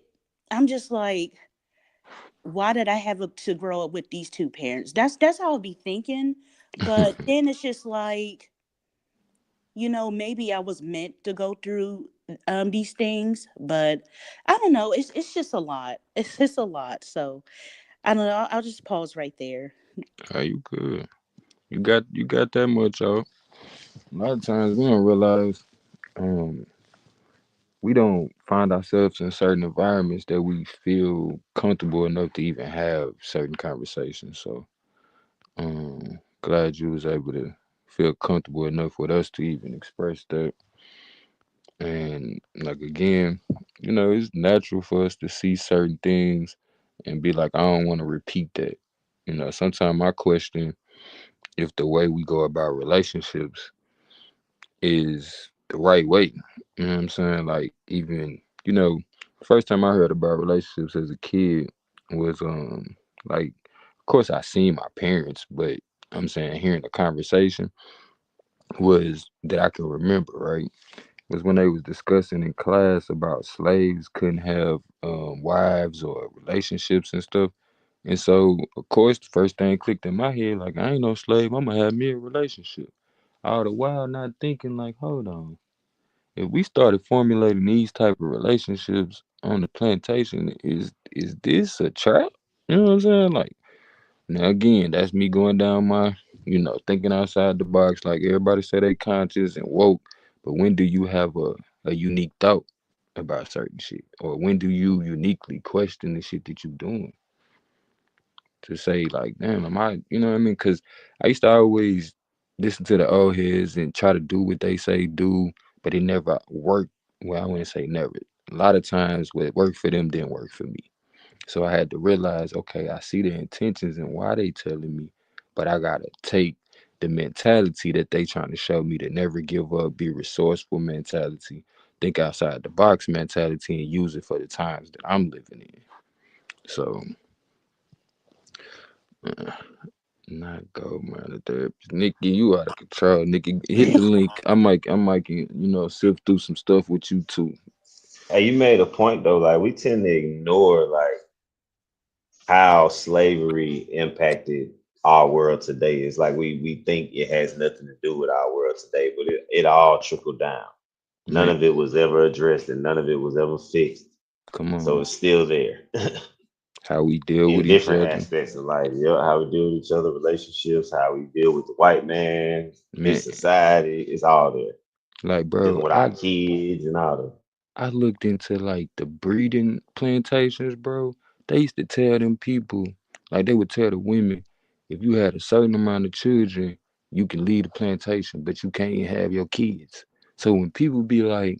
I'm just like, why did I have to grow up with these two parents? That's how I'll be thinking. But then it's just like, maybe I was meant to go through these things, but I don't know. It's just a lot. It's just a lot. So I don't know. I'll just pause right there. Are you good? You got that much out. A lot of times we don't realize um we don't find ourselves in certain environments that we feel comfortable enough to even have certain conversations. So glad you was able to feel comfortable enough with us to even express that. And like again, it's natural for us to see certain things and be like, I don't want to repeat that. Sometimes I question if the way we go about relationships is the right way. You know what I'm saying? Like even, first time I heard about relationships as a kid was like of course I seen my parents, but I'm saying hearing the conversation was that I can remember, right? Was when they was discussing in class about slaves couldn't have wives or relationships and stuff. And so, of course, the first thing clicked in my head, like, I ain't no slave. I'm going to have me a relationship. All the while not thinking, like, hold on. If we started formulating these type of relationships on the plantation, is this a trap? You know what I'm saying? Like, now again, that's me going down my, thinking outside the box. Like everybody say they conscious and woke, but when do you have a unique thought about certain shit? Or when do you uniquely question the shit that you doing? To say like, damn, am I, you know what I mean? Because I used to always listen to the old heads and try to do what they say do, but it never worked. Well, I wouldn't say never. A lot of times what worked for them didn't work for me. So I had to realize, okay, I see the intentions and why they telling me, but I gotta take the mentality that they trying to show me to never give up, be resourceful mentality, think outside the box mentality, and use it for the times that I'm living in. So, uh, not go man the therapist. Nikki, you out of control. Nikki, hit the link. I might, sift through some stuff with you too. Hey, you made a point though. Like we tend to ignore like how slavery impacted our world today. It's like we think it has nothing to do with our world today, but it all trickled down. None Man, of it was ever addressed and none of it was ever fixed. come So on. it's still there How we deal in with each different other. aspects of life. Yeah, how we deal with each other, relationships, how we deal with the white man, Man, this society. It's all there. like Dealing bro, with our kids and all that. I looked into like the breeding plantations, bro. They used to tell them people, like they would tell the women, if you had a certain amount of children, you can leave the plantation, but you can't have your kids. So when people be like,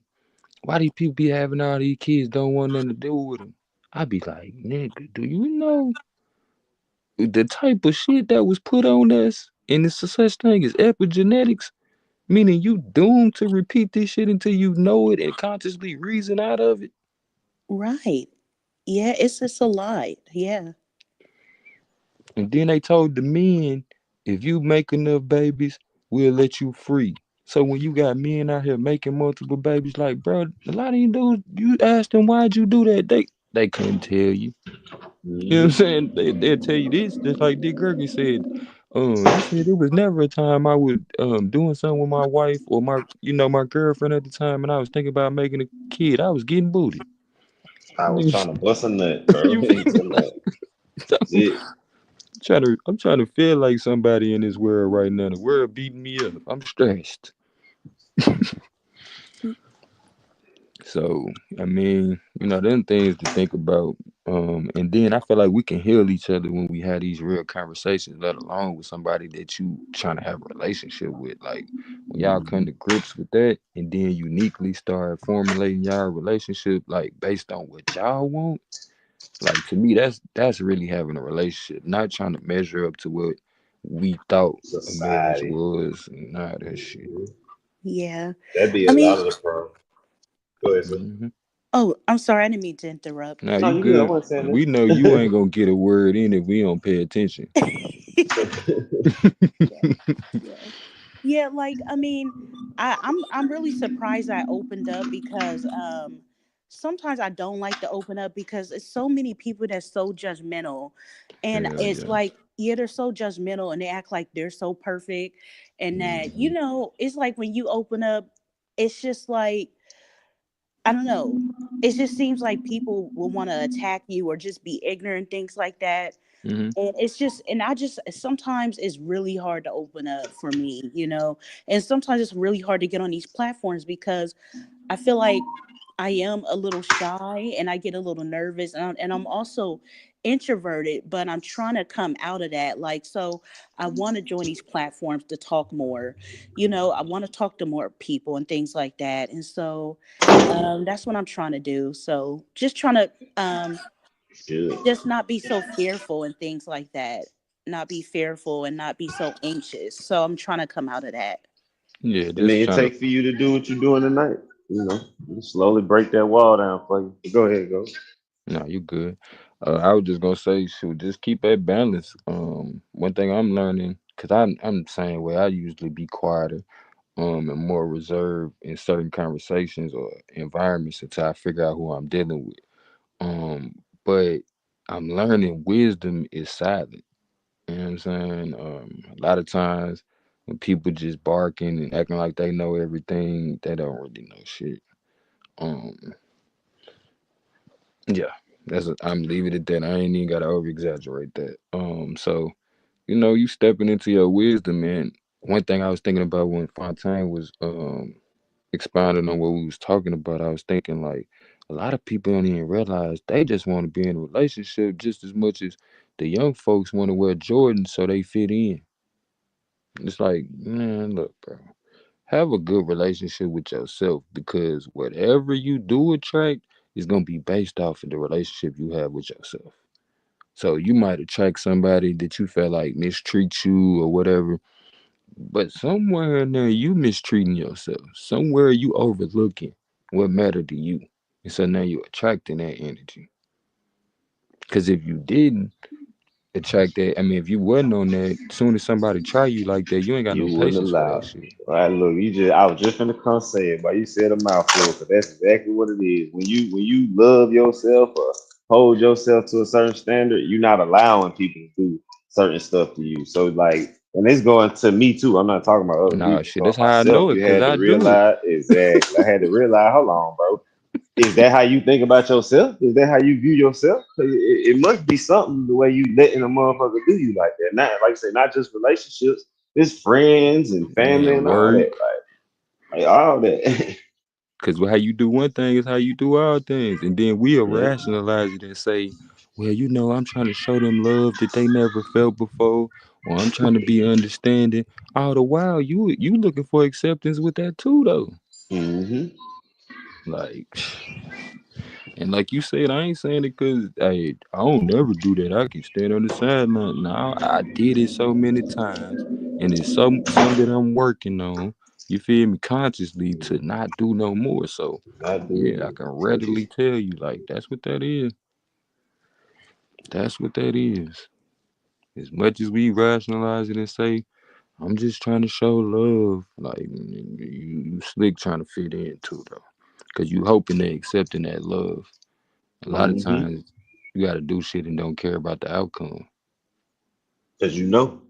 why these people be having all these kids, don't want nothing to do with them? I be like, nigga, do you know the type of shit that was put on us? And it's a such thing as epigenetics, meaning you doomed to repeat this shit until you know it and consciously reason out of it. Right. Yeah, it's just a lot. Yeah. And then they told the men, if you make enough babies, we'll let you free. So when you got men out here making multiple babies, like bro, a lot of you dudes, you ask them why'd you do that, they couldn't tell you. You know what I'm Mhm. saying? They'll tell you this, just like Dick Gergen said. He said it was never a time I was doing something with my wife or my girlfriend at the time, and I was thinking about making a kid. I was getting booty. I was Nigga, trying to bust a nut, bro. you You talking about that's it. I'm trying to feel like somebody in this world right now. The world beating me up. I'm stressed. So I mean, them things to think about. And then I feel like we can heal each other when we have these real conversations, let alone with somebody that you trying to have a relationship with. Like when y'all come to grips with that, and then uniquely start formulating y'all relationship, like based on what y'all want. Like to me, that's really having a relationship, not trying to measure up to what we thought a marriage Society. was, and all that shit. Yeah. That'd be I a lot mean, of the problem. Go ahead, sir. Hmm. oh, I'm sorry. I didn't mean to interrupt. Now No, you you good. I good. wasn't saying We know you that. ain't gonna get a word in if we don't pay attention. Yeah. Yeah. Yeah, like I mean, I'm really surprised I opened up because sometimes I don't like to open up because it's so many people that's so judgmental. And Hell it's yeah. like, yeah, they're so judgmental and they act like they're so perfect. And that, Hmm. it's like when you open up, it's just like, I don't know. It just seems like people will want to attack you or just be ignorant, things like that. Hmm. And it's just, and I just, sometimes it's really hard to open up for me. And sometimes it's really hard to get on these platforms because I feel like I am a little shy and I get a little nervous, and I'm also introverted, but I'm trying to come out of that. Like, so I want to join these platforms to talk more. I want to talk to more people and things like that. And so that's what I'm trying to do. So just trying to Good. just not be so fearful and things like that. Not be fearful and not be so anxious. So I'm trying to come out of that. Yeah, I mean, just it trying to. takes for you to do what you're doing tonight. You slowly break that wall down for you. Go ahead, go. No, you good. I was just gonna say, shoot, just keep that balance. One thing I'm learning, cause I'm the same way. I usually be quieter, and more reserved in certain conversations or environments until I figure out who I'm dealing with. But I'm learning wisdom is silent. You know what I'm saying? A lot of times when people just barking and acting like they know everything, they don't really know shit. Um, yeah, I'm leaving it at that. I ain't even gotta over exaggerate that. So you stepping into your wisdom, man. One thing I was thinking about when Fontaine was expounding on what we was talking about, I was thinking like a lot of people don't even realize they just want to be in a relationship just as much as the young folks want to wear Jordans so they fit in. It's like, man, look, bro. Have a good relationship with yourself because whatever you do attract is gonna be based off of the relationship you have with yourself. So you might attract somebody that you feel like mistreats you or whatever, but somewhere in there you mistreating yourself. Somewhere you overlooking what mattered to you. And so now you're attracting that energy. Cause if you didn't attract that, I mean if you wasn't on that, soon as somebody try you like that, you ain't got no You wouldn't patience for that allow it. shit. Right, look, I was just finna come say it, but you said a mouthful, because that's exactly what it is. When you love yourself or hold yourself to a certain standard, you're not allowing people to do certain stuff to you. So like, and it's going to me too. I'm not talking about other Nah, people, shit, so that's how I myself. know it, You cause had to I do it. realize exactly. I had to realize, hold on, bro. Is that how you think about yourself? Is that how you view yourself? 'Cause it must be something the way you letting a motherfucker do you like that. Not like I say, not just relationships, it's friends and family Man, and all that. work. Like all that. Cause how you do one thing is how you do all things. And then we'll Yeah. rationalize it and say, well, I'm trying to show them love that they never felt before, or I'm trying to be understanding. All the while you looking for acceptance with that too though. Mm-hmm. Like and like you said, I ain't saying it cause I don't never do that. I can stand on the sideline. No, I did it so many times. And it's some that I'm working on, you feel me, consciously to not do no more. So Not yeah, I doing can it. readily tell you, like, that's what that is. That's what that is. As much as we rationalize it and say, I'm just trying to show love, like, you slick trying to fit in too, though. Because you hoping they accepting that love. A lot of Mm-hmm. times, you got to do shit and don't care about the outcome. Cause you know.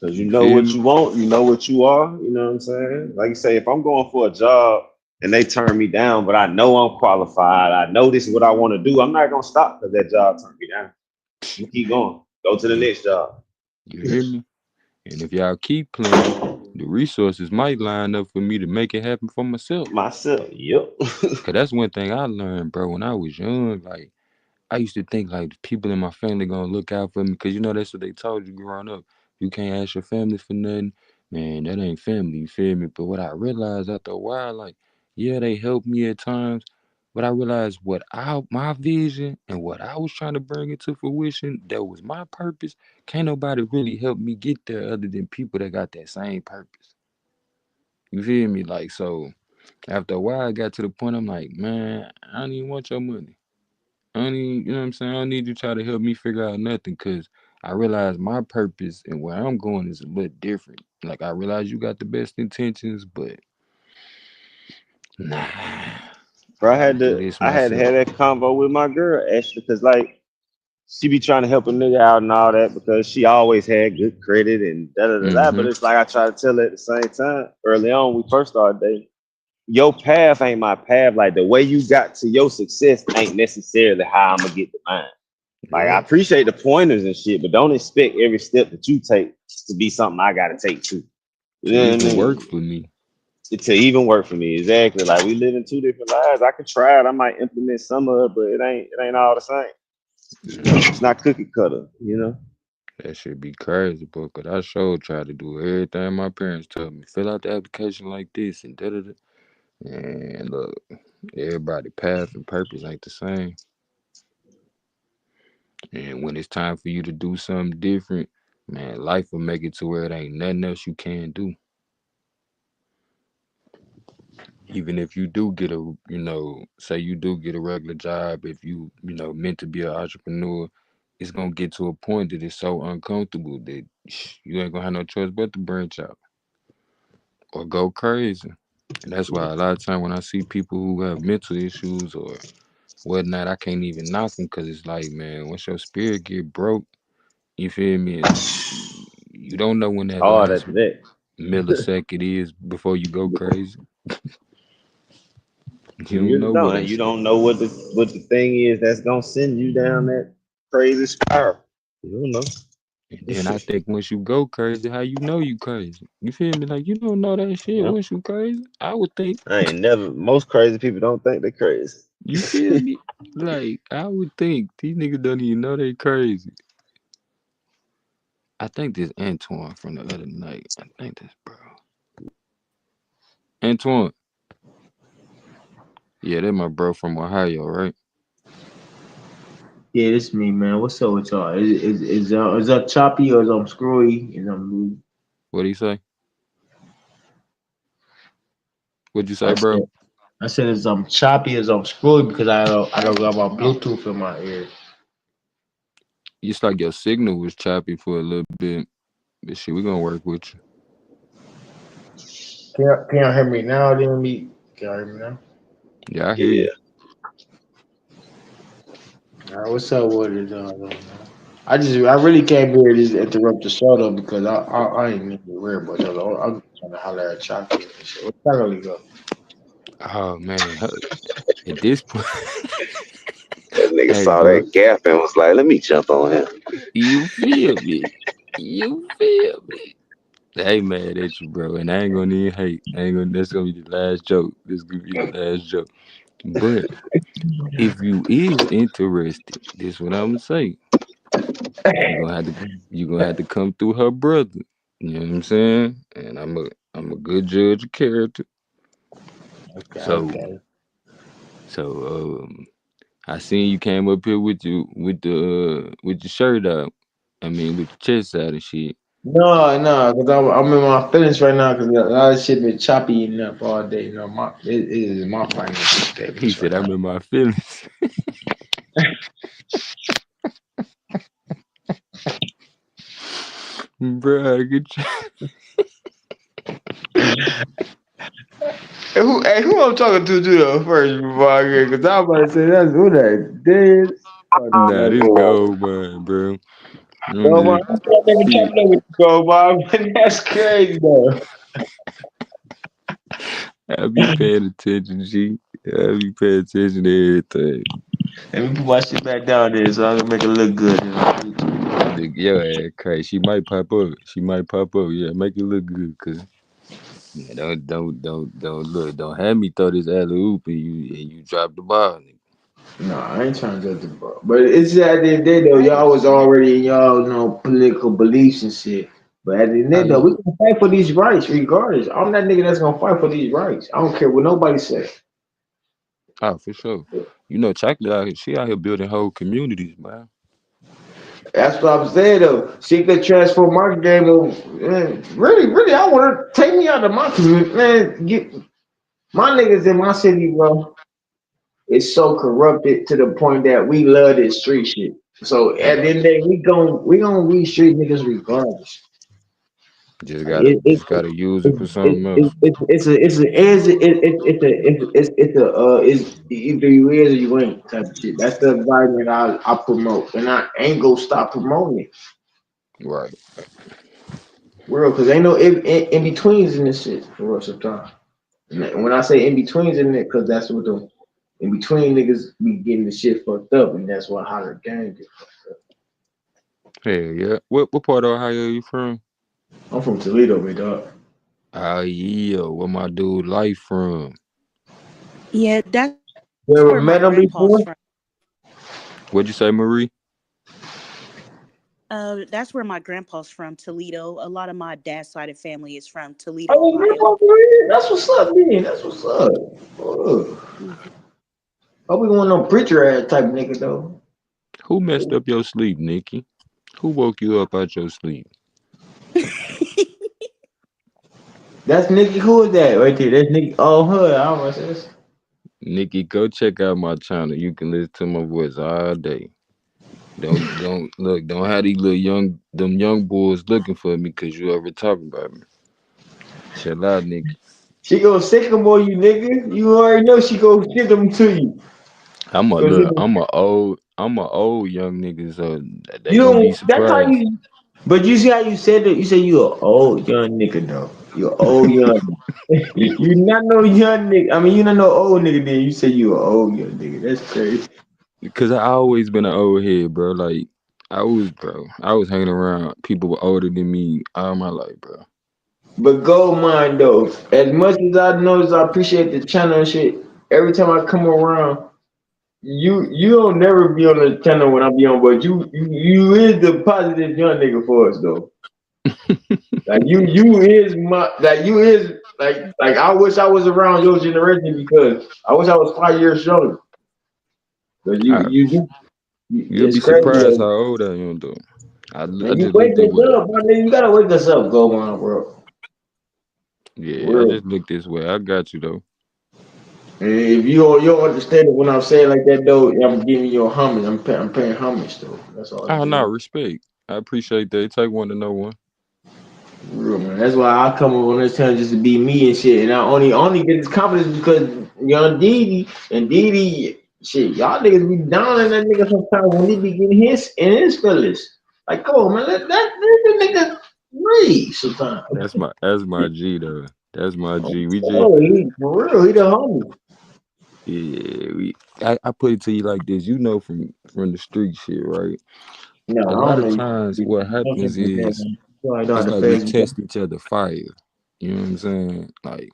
Cause you You know feel what me? you want, you know what you are, you know what I'm saying? Like you say, if I'm going for a job and they turn me down, but I know I'm qualified, I know this is what I want to do, I'm not gonna stop because that job turned me down. I'm gonna keep going. Go to the You, next job. you hear me? And if y'all keep playing, the resources might line up for me to make it happen for myself. Yep. Cause that's one thing I learned, bro, when I was young. Like I used to think like the people in my family gonna look out for me, cause you know that's what they told you growing up. You can't ask your family for nothing, man. That ain't family. You feel me? But what I realized after a while, like, yeah, they helped me at times, but I realized my vision and what I was trying to bring into fruition, that was my purpose. Can't nobody really help me get there other than people that got that same purpose. You feel me? Like so. After a while, I got to the point I'm like, man, I don't even want your money. I don't even, you know what I'm saying? I don't need you to try to help me figure out nothing because I realize my purpose and where I'm going is a little different. Like, I realize you got the best intentions, but nah, Bro, I gotta do this I had to myself. have that convo with my girl, Ashley, because like she be trying to help a nigga out and all that because she always had good credit and da da da da. Mm-hmm. But it's like I try to tell her at the same time. Early on, we first started dating. Your path ain't my path. Like the way you got to your success ain't necessarily how I'm gonna get to mine. Like I Yep. appreciate the pointers and shit, but don't expect every step that you take to be something I gotta take too. You To know what I even work mean? for me. To even work for me, exactly. Like we live in two different lives. I could try it. I might implement some of it, but it ain't all the same. It's not cookie cutter, you know. That should be crazy, bro. Cause I sure try to do everything my parents told me. Fill out the application like this and da da da. And look, everybody path and purpose ain't the same. And when it's time for you to do something different, man, life will make it to where it ain't nothing else you can do. Even if you do get say you do get a regular job, if meant to be an entrepreneur, it's gonna get to a point that it's so uncomfortable that you ain't gonna have no choice but to branch out or go crazy. And that's why a lot of time when I see people who have mental issues or whatnot, I can't even knock them because it's like, man, once your spirit get broke, you feel me? You don't know when that Hard last at that. millisecond is before you go crazy. You You don't really know what don't, and that you shit. don't know what the thing is that's gonna send you down that crazy spiral. You don't know. And then I think once you go crazy, how you know you crazy? You feel me? Like you don't know that shit Yeah. once you crazy. I would think. I ain't never. Most crazy people don't think they're crazy. You feel me? Like I would think these niggas don't even know they crazy. I think this Antoine from the other night. I think this bro. Antoine. Yeah, that my bro from Ohio, right? Yeah, this me, man. What's up with y'all? Is that choppy or is screwy? Is loose? What'd he say? What'd you I say, bro? said I said it's choppy as screwy because I don't got my Bluetooth in my ear. It's like your signal was choppy for a little bit. But shit, we gonna work with you. Can y'all hear me now? Then me? Can y'all hear me now? Yeah, I hear Yeah. you. All right, what's up with it? I really came here to just interrupt the show though because I ain't mean to be weird, but I'm trying to holler at choppy and shit. What's that really go? Oh man, at this point, That nigga hey, saw bro, that gap and was like, "Let me jump on him." you feel me? You feel me? I ain't mad at you, bro, and I ain't gonna even hate. I ain't gonna. That's gonna be the last joke. This gonna be the last joke. But if you is interested, this what I'm gonna say. You gonna have to come through her brother. You know what I'm saying? And I'm a good judge of character. Okay, So okay. so I seen you came up here with your shirt out. I mean with the chest out and shit. No, because I'm in my feelings right now because a lot of shit been choppy enough all day. It is my financial He statements right said I'm now. in my feelings. Bruh, get you. Who I'm talking to though first before I get because I'm about to say that's who that did. Oh, no, Nah, that's this good. gold mine, bro. I'm Bro, man, just I'm still never see. chopping up with you, bro, man. That's crazy though. I be paying attention, G. I be paying attention to everything. Let me put my shit back down there so I can make it look good. Yo, ass crazy. She might pop up. She might pop up. Yeah, make it look good, cuz. Yeah, don't look. Don't have me throw this alley oop and you drop the ball, nigga. No, I ain't trying to judge the bro. But it's just at the end of the day though, y'all was already in y'all political beliefs and shit. But at the end of the How day though, you? we gonna fight for these rights regardless. I'm that nigga that's gonna fight for these rights. I don't care what nobody say. Oh, for sure. You know, chocolate out here. She out here building whole communities, man. That's what I'm saying though. She could transform my game though. Man, really, I want to take me out of my community, man. Get my niggas in my city, bro. It's so corrupted to the point that we love this street shit. So at the end of the day, we gonna read street niggas regardless. Just Like, gotta just gotta use it for something else. it's either you is or you ain't type of shit. That's the environment I promote, and I ain't gonna stop promoting it. Right. Real, cause ain't no in betweens in this shit for real sometimes. And when I say in betweens in it, cause that's what the in between niggas be getting the shit fucked up, and that's why how the gang get fucked up. Hell yeah. What part of Ohio you from? I'm from Toledo, big dog. Oh yeah. Where my dude life from? Yeah, that's where my You ever grandpa's met him from. before? What'd you say, Marie? That's where my grandpa's from, Toledo. A lot of my dad's side of family is from Toledo, Oh, Ohio. that's what's up, man. That's what's up. Oh. Hope we want no preacher ass type nigga though. Who messed up your sleep, Nikki? Who woke you up out your sleep? That's Nikki. Who is that right there? That's Nikki. Oh, her. I almost said. Nikki, go check out my channel. You can listen to my voice all day. Don't look. Don't have these them young boys looking for me because you ever talking about me. Chill out, Nikki. She gonna sick them on you, nigga. You already know she gonna send them to you. I'm a Cause look. I'm a old young nigga, so they you gonna be don't. That's how surprised. you. But you see how you said it. You say you a old young nigga though. You a old young. You not no young nigga. I mean, you not no old nigga. Then you say you a old young nigga. That's crazy. Cause I always been an old head, bro. Like I was hanging around people older than me all my life, bro. But gold mine though. As much as I notice, I appreciate the channel and shit. Every time I come around, you don't never be on the channel when I be on, but you is the positive young nigga for us though. Like you is my you is like I wish I was around your generation because I wish I was 5 years younger. Cause I, you'll it's be crazy surprised how though. old I am, though. I Man, you just wake look this way. us up, my nigga. You gotta wake us up, go on, bro. Yeah, I Real. just look this way. I got you though. And if you don't understand it when I'm saying like that though, I'm giving you a homage. I'm paying homage though. That's all I'm Ah, no, doing. respect. I appreciate that. It take one to know one. Real man. That's why I come on this channel just to be me and shit. And I only get this confidence because young Didi and Didi shit, y'all niggas be down in that nigga sometimes when he be getting his feelings. Like, come on, man, let the nigga breathe sometimes. That's my G though. That's my G. We just Oh, he for real, he the homie. yeah. I put it to you like this. You know from the street shit, right? No, A I lot don't of know. times what happens is I don't it's have to like we phase me. test each other fire. You know what I'm saying? Like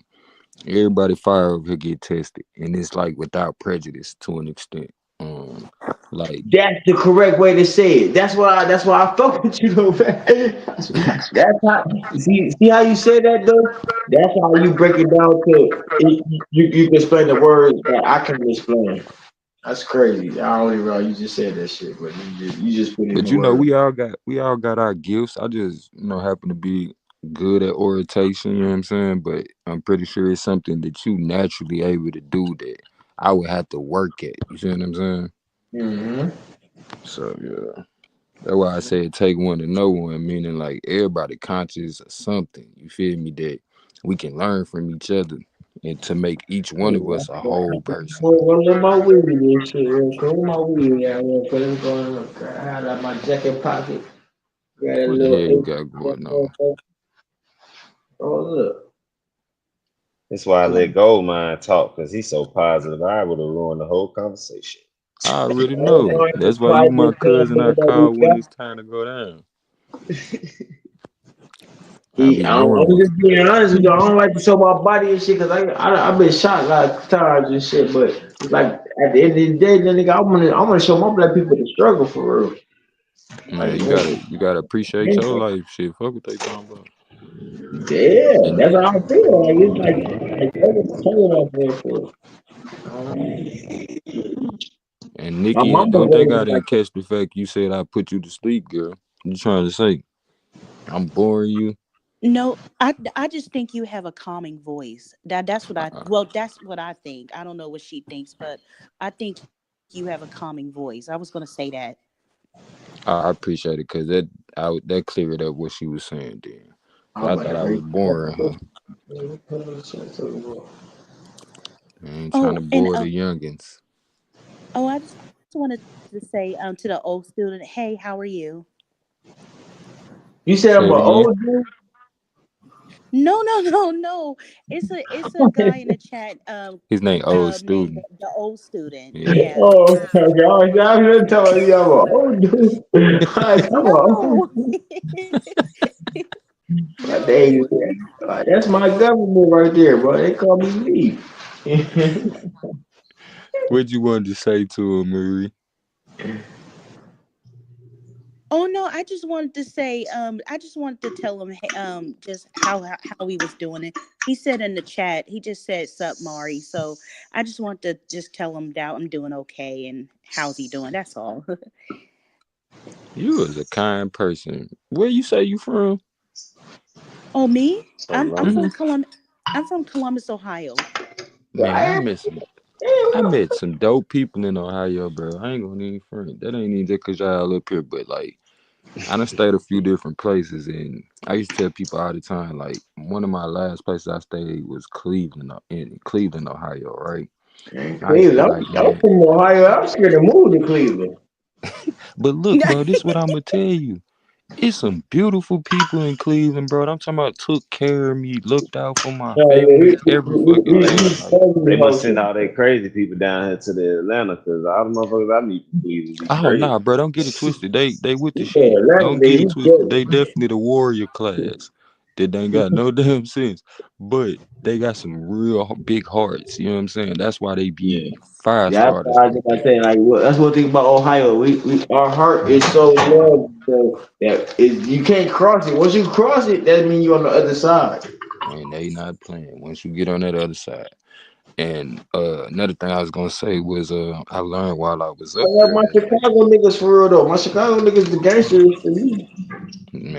everybody fire over here get tested, and it's like without prejudice to an extent. Um, like That's the correct way to say it. That's why I fuck with you though, man. That's how see how you say that though. That's how you break it down to you can explain the words that I can explain. That's crazy. I don't even know you just said that shit, but you just put it in But the you know, word. we all got our gifts. I just happen to be good at orientation. You know what I'm saying? But I'm pretty sure it's something that you naturally able to do that I would have to work at. You see what I'm saying? Mm-hmm. So yeah, that's why I say it take one to know one. Meaning like everybody conscious of something. You feel me? That we can learn from each other and to make each one of us a whole person. Roll my weed and shit real quick. Roll my weed out real quick. Let me go in I had like my jacket pocket. Got a What the little hell you got going on? oh look. That's why I let Goldmine talk because he's so positive. I would have ruined the whole conversation. I already Oh, know. no, That's why you my positive cousin. I thing that we call when got. it's time to go down. I be I'm normal. just being honest with you. I don't like to show my body and shit because I've been shot like times and shit. But it's like at the end of the day, then nigga, I wanna show my black people the struggle for real. Man, Like, you gotta appreciate your life. Shit, fuck what they talking about. yeah, And that's how I feel. Like it's like telling off for my Nikki, mama don't they raised me gotta like catch the fact you said I put you to sleep, girl? You trying to say I'm boring you? No, I just think you have a calming voice. That's what that's what I think. I don't know what she thinks, but I think you have a calming voice. I was gonna say that. I appreciate it because that cleared up what she was saying then. Cause I'm I about thought to I was bring. boring her. I ain't trying to Oh, and bore the youngins. I just wanted to say to the old student, hey, how are you? You said Say I'm it an again. old dude. No, no, no, no. It's a guy in the chat His name old named student. the old student. Yeah. Yeah. Oh, okay. I'm just telling you I'm an old dude. I'm an old No. dude. But No. that's my government right there, bro. They call me me. What you wanted to say to him, Marie? Oh no, I just wanted to say, I just wanted to tell him, hey, just how he was doing it. He said in the chat, he just said, "Sup, Mari." So I just want to just tell him that I'm doing okay and how's he doing. That's all. You was a kind person. Where you say you from? Oh, me? So I'm low. Hmm. from Columbus. I'm from Columbus, Ohio. Man, I met some dope people in Ohio, bro. I ain't gonna even front. That ain't even just cause y'all up here, but like I done stayed a few different places, and I used to tell people all the time, like one of my last places I stayed was Cleveland, in Cleveland, Ohio, right? And I used to be Cleveland. like, I'm man, from Ohio. I'm scared to move to Cleveland. but look, bro, this what I'm gonna tell you. It's some beautiful people in Cleveland, bro. I'm talking about took care of me, looked out for my No, family, every fucking thing. Like, They must send all their crazy people down here to the Atlanta because all the motherfuckers I meet from Cleveland be oh crazy. nah, bro, don't get it twisted. They with the Yeah, shit. Atlanta, Don't get it they twisted. They definitely the warrior class. That ain't got no damn sense. But they got some real big hearts. You know what I'm saying? That's why they yeah. be fire That's starters why I like just like that. saying like that's one thing about Ohio. We our heart is so love so that you can't cross it. Once you cross it, that means you're on the other side. And they not playing once you get on that other side. And another thing I was gonna say was I learned while I was I up love there my that like Chicago niggas for real though. My Chicago niggas the gangsters for me. man,